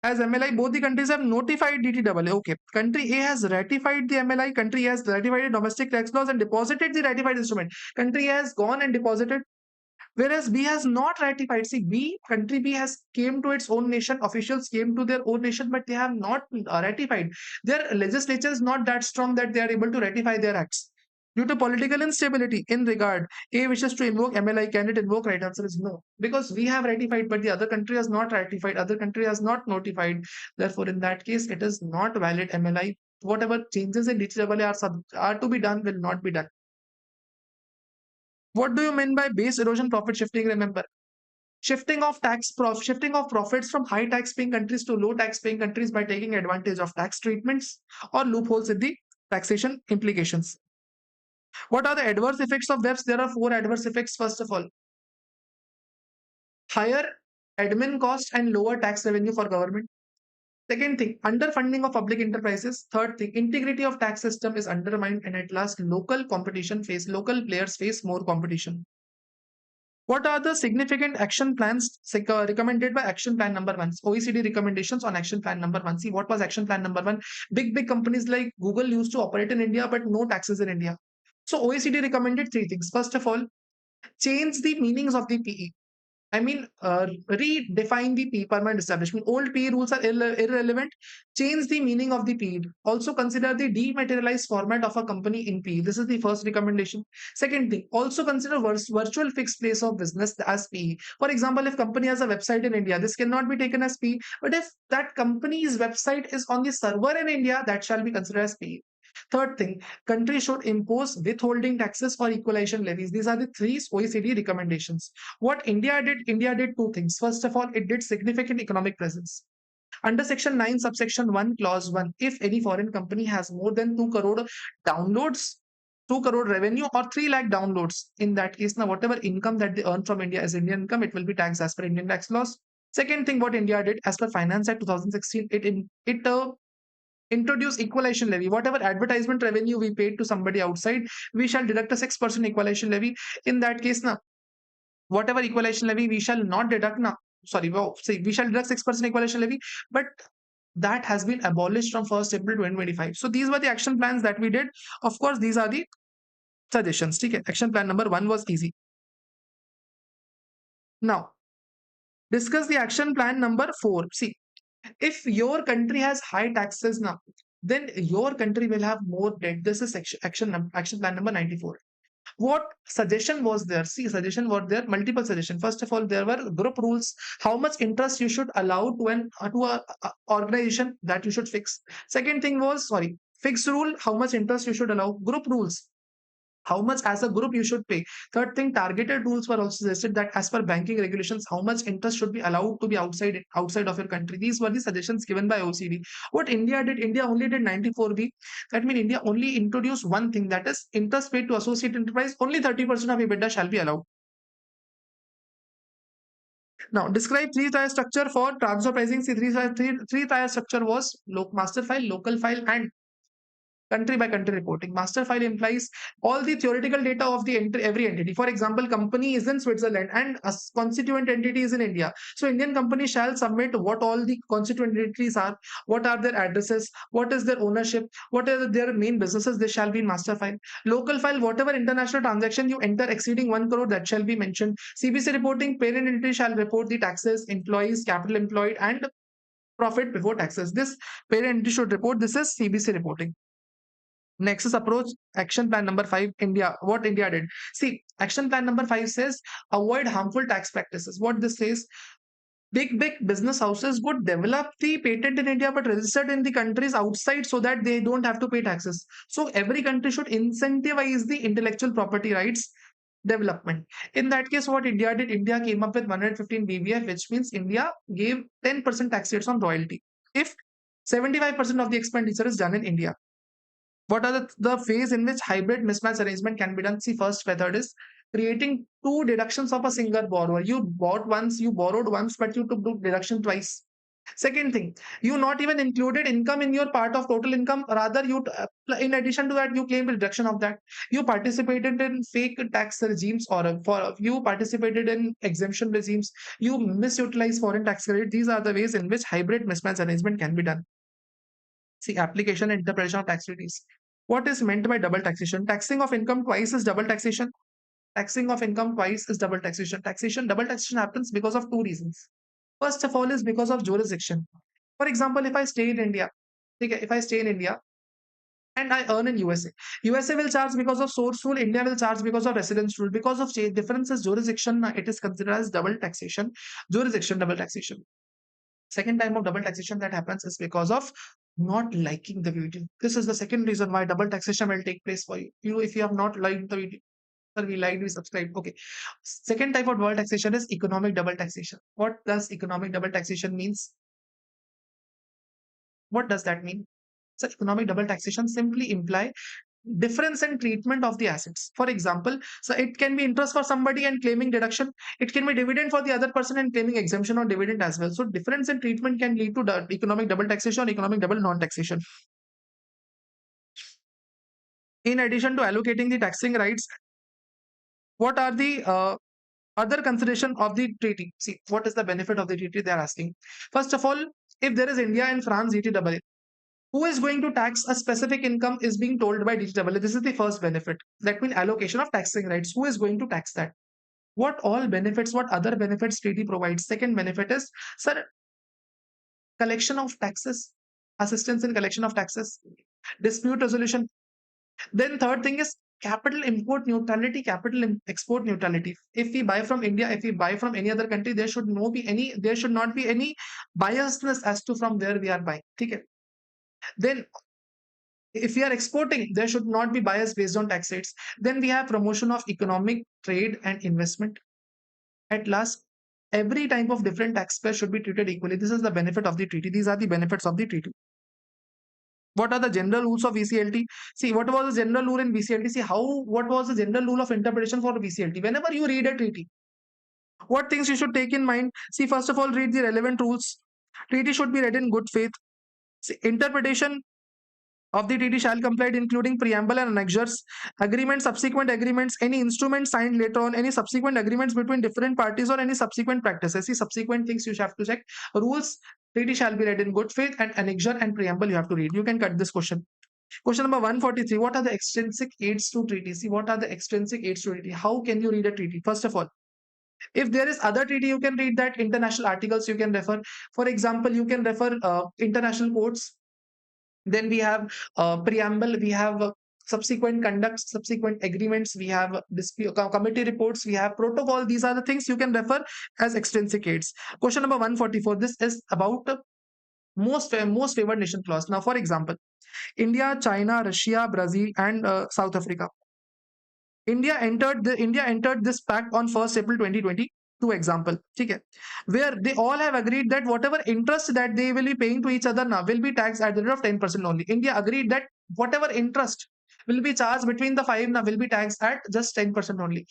As MLI, both the countries have notified DTAA. Okay. Country A has ratified the MLI. Country A has ratified domestic tax laws and deposited the ratified instrument. Country A has gone and deposited. Whereas B has not ratified. See, country B has came to its own nation. Officials came to their own nation, but they have not ratified. Their legislature is not that strong that they are able to ratify their acts. Due to political instability in regard, A wishes to invoke MLI. Can it invoke? Right answer is no. Because we have ratified, but the other country has not ratified. Other country has not notified. Therefore, in that case, it is not valid MLI. Whatever changes in DTAA are to be done will not be done. What do you mean by base erosion profit shifting? Remember, shifting of profits from high tax paying countries to low tax paying countries by taking advantage of tax treatments or loopholes in the taxation implications. What are the adverse effects of BEPS? There are 4 adverse effects. First of all, higher admin cost and lower tax revenue for government. Second thing, underfunding of public enterprises. Third thing, integrity of tax system is undermined, and at last, local players face more competition. What are the significant action plans recommended by action plan number 1? OECD recommendations on action plan number 1. See, what was action plan number 1? Big companies like Google used to operate in India, but no taxes in India. So OECD recommended 3 things. First of all, change the meanings of the PE. I mean, redefine the PE, permanent establishment. Old PE rules are irrelevant. Change the meaning of the PE. Also consider the dematerialized format of a company in PE. This is the first recommendation. Second thing, also consider virtual fixed place of business as PE. For example, if company has a website in India, this cannot be taken as PE. But if that company's website is on the server in India, that shall be considered as PE. Third thing, countries should impose withholding taxes for equalization levies. These are the 3 OECD recommendations. What India did 2 things. First of all, it did significant economic presence. Under Section 9, Subsection 1, Clause 1, if any foreign company has more than 2 crore downloads, 2 crore revenue or 3 lakh downloads, in that case, now whatever income that they earn from India as Indian income, it will be taxed as per Indian tax laws. Second thing, what India did as per Finance Act 2016, it introduce equalization levy. Whatever advertisement revenue we paid to somebody outside, we shall deduct a 6% equalization levy. In that case, now whatever equalization levy we shall not deduct now. Sorry, well, see, we shall deduct 6% equalization levy, but that has been abolished from 1st April 2025. So these were the action plans that we did. Of course, these are the suggestions. Okay, action plan number 1 was easy. Now, discuss the action plan number 4. See, if your country has high taxes now, then your country will have more debt. This is action plan number 94. What suggestion was there? See, suggestion was there, multiple suggestion. First of all, there were group rules, how much interest you should allow to an to a organization, that you should fix. Second thing was, sorry, fixed rule, how much interest you should allow. Group rules, how much as a group you should pay. Third thing, targeted rules were also suggested, that as per banking regulations, how much interest should be allowed to be outside of your country. These were the suggestions given by OECD. What India did, India only did 94B. That means India only introduced one thing, that is interest paid to associate enterprise. Only 30% of EBITDA shall be allowed. Now, describe three-tier structure for transfer pricing. See, three-tier structure was master file, local file, and country by country reporting. Master file implies all the theoretical data of the every entity. For example, company is in Switzerland and a constituent entity is in India. So Indian company shall submit what all the constituent entities are, what are their addresses, what is their ownership, what are their main businesses. This shall be in master file. Local file, whatever international transaction you enter exceeding 1 crore, that shall be mentioned. CBC reporting, parent entity shall report the taxes, employees, capital employed, and profit before taxes. This parent entity should report. This is CBC reporting. Nexus approach, action plan number 5, India. What India did? See, action plan number 5 says avoid harmful tax practices. What this says, big business houses would develop the patent in India but registered in the countries outside so that they don't have to pay taxes. So every country should incentivize the intellectual property rights development. In that case, what India did, India came up with 115 BVF, which means India gave 10% tax rates on royalty if 75% of the expenditure is done in India. What are the phase in which hybrid mismatch arrangement can be done? See, first method is creating two deductions of a single borrower. You bought once, you borrowed once, but you took deduction twice. Second thing, you not even included income in your part of total income. Rather, you in addition to that, you claim reduction of that. You participated in fake tax regimes, or you participated in exemption regimes. You misutilize foreign tax credit. These are the ways in which hybrid mismatch arrangement can be done. See, application and interpretation of tax treaties. What is meant by double taxation? Taxing of income twice is double taxation. Taxing of income twice is double taxation. Double taxation happens because of two reasons. First of all is because of jurisdiction. For example, if I stay in India, okay, if I stay in India and I earn in USA, USA will charge because of source rule, India will charge because of residence rule. Because of differences jurisdiction, it is considered as double taxation. Jurisdiction, double taxation. Second type of double taxation that happens is because of not liking the video. This is the second reason why double taxation will take place for you. If you have not liked the video, sir, we liked, we subscribe. Okay. Second type of double taxation is economic double taxation. What does economic double taxation means? What does that mean? So economic double taxation simply imply difference in treatment of the assets. For example, so it can be interest for somebody and claiming deduction. It can be dividend for the other person and claiming exemption on dividend as well. So difference in treatment can lead to economic double taxation or economic double non-taxation. In addition to allocating the taxing rights, what are the other consideration of the treaty? See, what is the benefit of the treaty they are asking? First of all, if there is India and France DTAA, who is going to tax a specific income is being told by DTAA. This is the first benefit. That means allocation of taxing rights. Who is going to tax that? What all benefits, what other benefits treaty provides? Second benefit is, sir, collection of taxes, assistance in collection of taxes, dispute resolution. Then third thing is capital import neutrality, export neutrality. If we buy from India, if we buy from any other country, there should not be any biasness as to from where we are buying. Okay. Then if we are exporting, there should not be bias based on tax rates. Then we have promotion of economic trade and investment. At last, every type of different taxpayer should be treated equally. This is the benefit of the treaty. These are the benefits of the treaty. What are the general rules of VCLT? See, what was the general rule in VCLT? See, what was the general rule of interpretation for VCLT? Whenever you read a treaty, what things you should take in mind? See, first of all, read the relevant rules. Treaty should be read in good faith. See, interpretation, of the treaty shall comply, including preamble and annexures, agreements, subsequent agreements, any instrument signed later on, any subsequent agreements between different parties, or any subsequent practices. See, subsequent things you have to check. Rules, treaty shall be read in good faith, and annexure and preamble you have to read. You can cut this question. Question number 143. What are the extrinsic aids to treaty? See, what are the extrinsic aids to treaty? How can you read a treaty? First of all, if there is other treaty, you can read that. International articles you can refer. For example, you can refer international codes. Then we have preamble, we have subsequent conducts, subsequent agreements, we have dispute committee reports, we have protocol. These are the things you can refer as extrinsic aids. Question number 144. This is about most favored nation clause. Now, for example, India, China, Russia, Brazil, and South Africa. India entered this pact on 1st April 2020. Two example, okay, where they all have agreed that whatever interest that they will be paying to each other now will be taxed at the rate of 10% only. India agreed that whatever interest will be charged between the five now will be taxed at just 10% only.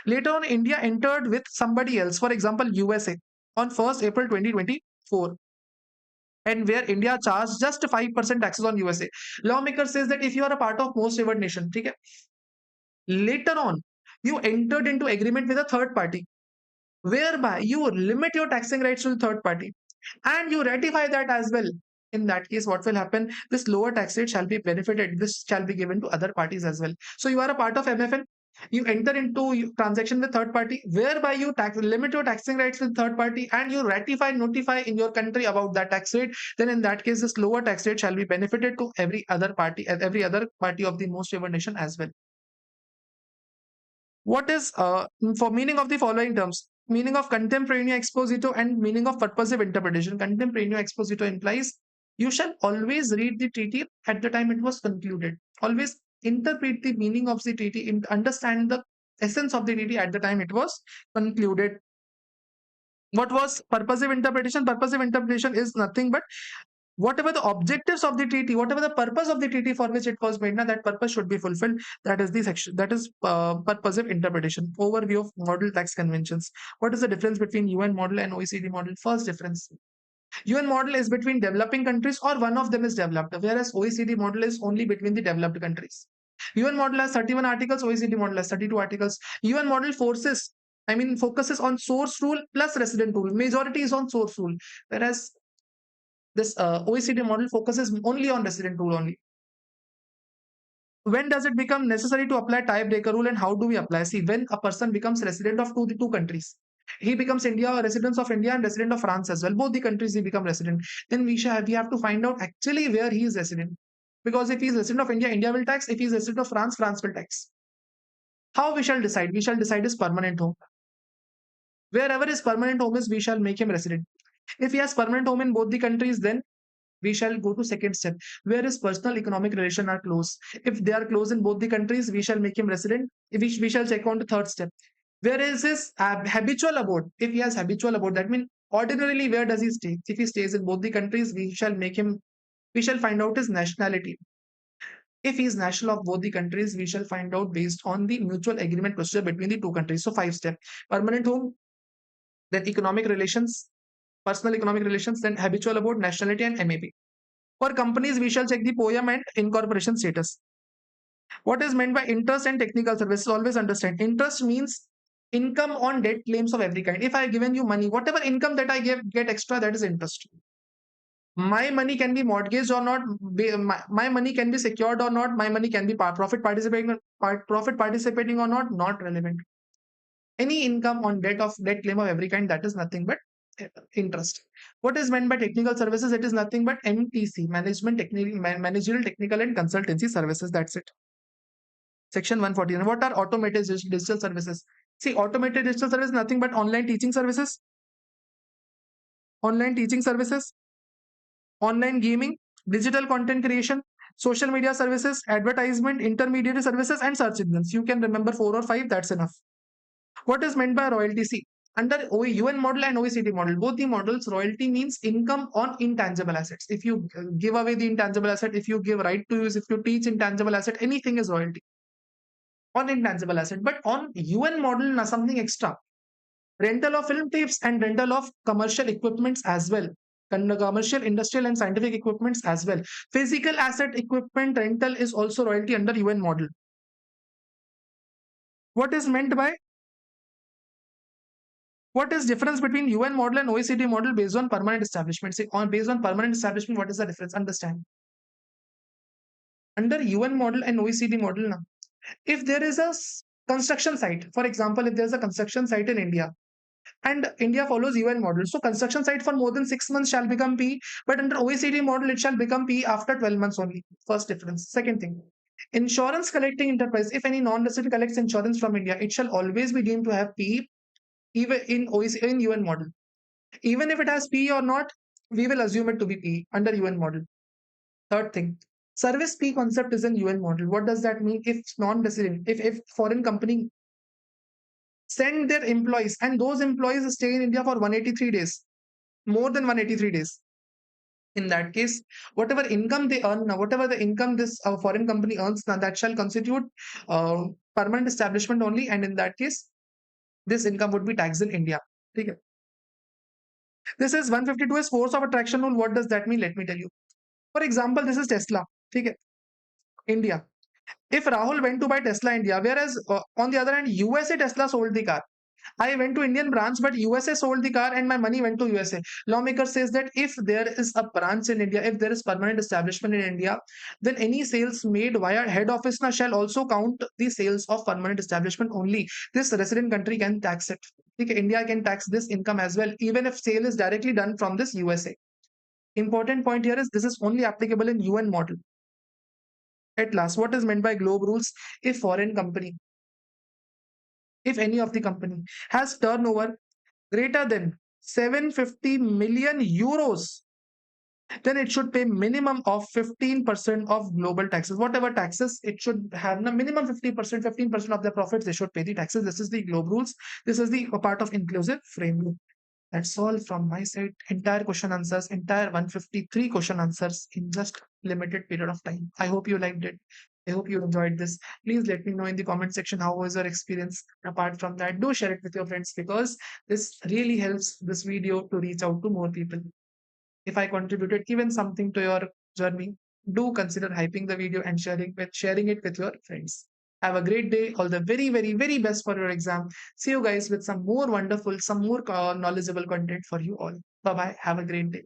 Later on, India entered with somebody else, for example, USA, on 1st April 2024. And where India charged just 5% taxes on USA. Lawmaker says that if you are a part of most favored nation, okay, later on, you entered into agreement with a third party, whereby you limit your taxing rights to the third party and you ratify that as well. In that case, what will happen? This lower tax rate shall be benefited. This shall be given to other parties as well. So you are a part of MFN. You enter into transaction with third party, whereby you limit your taxing rights with third party, and you notify in your country about that tax rate. Then in that case, this lower tax rate shall be benefited to every other party of the most favored nation as well. What is for meaning of the following terms? Meaning of contemporaneous exposito and meaning of purposive interpretation. Contemporaneous exposito implies you shall always read the treaty at the time it was concluded. Always interpret the meaning of the treaty, understand the essence of the treaty at the time it was concluded. What was purposive interpretation? Purposive interpretation is nothing but whatever the objectives of the treaty, whatever the purpose of the treaty for which it was made, now that purpose should be fulfilled. That is the section. That is purposive interpretation. Overview of model tax conventions. What is the difference between UN model and OECD model? First difference. UN model is between developing countries or one of them is developed, whereas OECD model is only between the developed countries. UN model has 31 articles, OECD model has 32 articles. UN model focuses on source rule plus resident rule. Majority is on source rule, whereas this OECD model focuses only on resident rule only. When does it become necessary to apply tiebreaker rule and how do we apply? See, when a person becomes resident of the two countries, he becomes resident of India and resident of France as well. Both the countries he become resident. Then we have to find out actually where he is resident. Because if he is resident of India, India will tax. If he is resident of France, France will tax. How we shall decide? We shall decide his permanent home. Wherever his permanent home is, we shall make him resident. If he has permanent home in both the countries, then we shall go to second step, where his personal economic relation are close. If they are close in both the countries, we shall make him resident. If we shall check on the third step. Where is his habitual abode? If he has habitual abode, that means ordinarily where does he stay? If he stays in both the countries, we shall find out his nationality. If he is national of both the countries, we shall find out based on the mutual agreement procedure between the two countries. So 5 steps: permanent home, then economic relations, personal economic relations, then habitual abode, nationality, and MAP. For companies, we shall check the POEM and incorporation status. What is meant by interest and technical services? Always understand. Interest means income on debt claims of every kind. If I have given you money, whatever income that I get extra, that is interest. My money can be mortgaged or not. My money can be secured or not. My money can be profit participating or not. Not relevant. Any income on debt claim of every kind, that is nothing but interest. What is meant by technical services? It is nothing but MTC, managerial, technical, and consultancy services. That's it. Section 149. What are automated digital services? See, automated digital service is nothing but online teaching services, online gaming, digital content creation, social media services, advertisement, intermediary services, and search engines. You can remember 4 or 5. That's enough. What is meant by royalty? See, under UN model and OECD model, both the models, royalty means income on intangible assets. If you give away the intangible asset, if you give right to use, if you teach intangible asset, anything is royalty on intangible asset. But on UN model, something extra. Rental of film tapes and rental of commercial equipments as well. Commercial, industrial, and scientific equipments as well. Physical asset equipment rental is also royalty under UN model. What is meant by what is difference between UN model and OECD model based on permanent establishment? Say on based on permanent establishment, what is the difference? Understand. Under UN model and OECD model now, if there is a construction site, for example, if there's a construction site in India and India follows UN model, so construction site for more than 6 months shall become P, but under OECD model it shall become P after 12 months only. First difference. Second thing, insurance collecting enterprise, if any non-resident collects insurance from India, it shall always be deemed to have P even in OECD in UN model. Even if it has P or not, we will assume it to be P under UN model. Third thing, service P concept is in UN model. What does that mean? If non-resident, if foreign company send their employees and those employees stay in India for 183 days, more than 183 days. In that case, whatever income they earn now, whatever the income this foreign company earns now, that shall constitute uh, permanent establishment only. And in that case, this income would be taxed in India. Okay. This is 152 is force of attraction rule. What does that mean? Let me tell you. For example, this is Tesla. Okay. India. If Rahul went to buy Tesla India, whereas on the other hand, USA Tesla sold the car. I went to Indian branch, but USA sold the car and my money went to USA. Lawmaker says that if there is a branch in India, if there is permanent establishment in India, then any sales made via head office na shall also count the sales of permanent establishment only. This resident country can tax it. Okay, India can tax this income as well, even if sale is directly done from this USA. Important point here is this is only applicable in UN model. At last, what is meant by globe rules? If foreign company, if any of the company has turnover greater than 750 million euros, then it should pay minimum of 15% of global taxes. Whatever taxes it should have, the minimum 50%, 15% of their profits, they should pay the taxes. This is the globe rules. This is the part of inclusive framework. That's all from my side. Entire question answers, entire 153 question answers in just limited period of time. I hope you liked it. I hope you enjoyed this. Please let me know in the comment section how was your experience. Apart from that, do share it with your friends because this really helps this video to reach out to more people. If I contributed even something to your journey, do consider hyping the video and sharing it with your friends. Have a great day. All the very, very, very best for your exam. See you guys with some more wonderful, some more knowledgeable content for you all. Bye bye. Have a great day.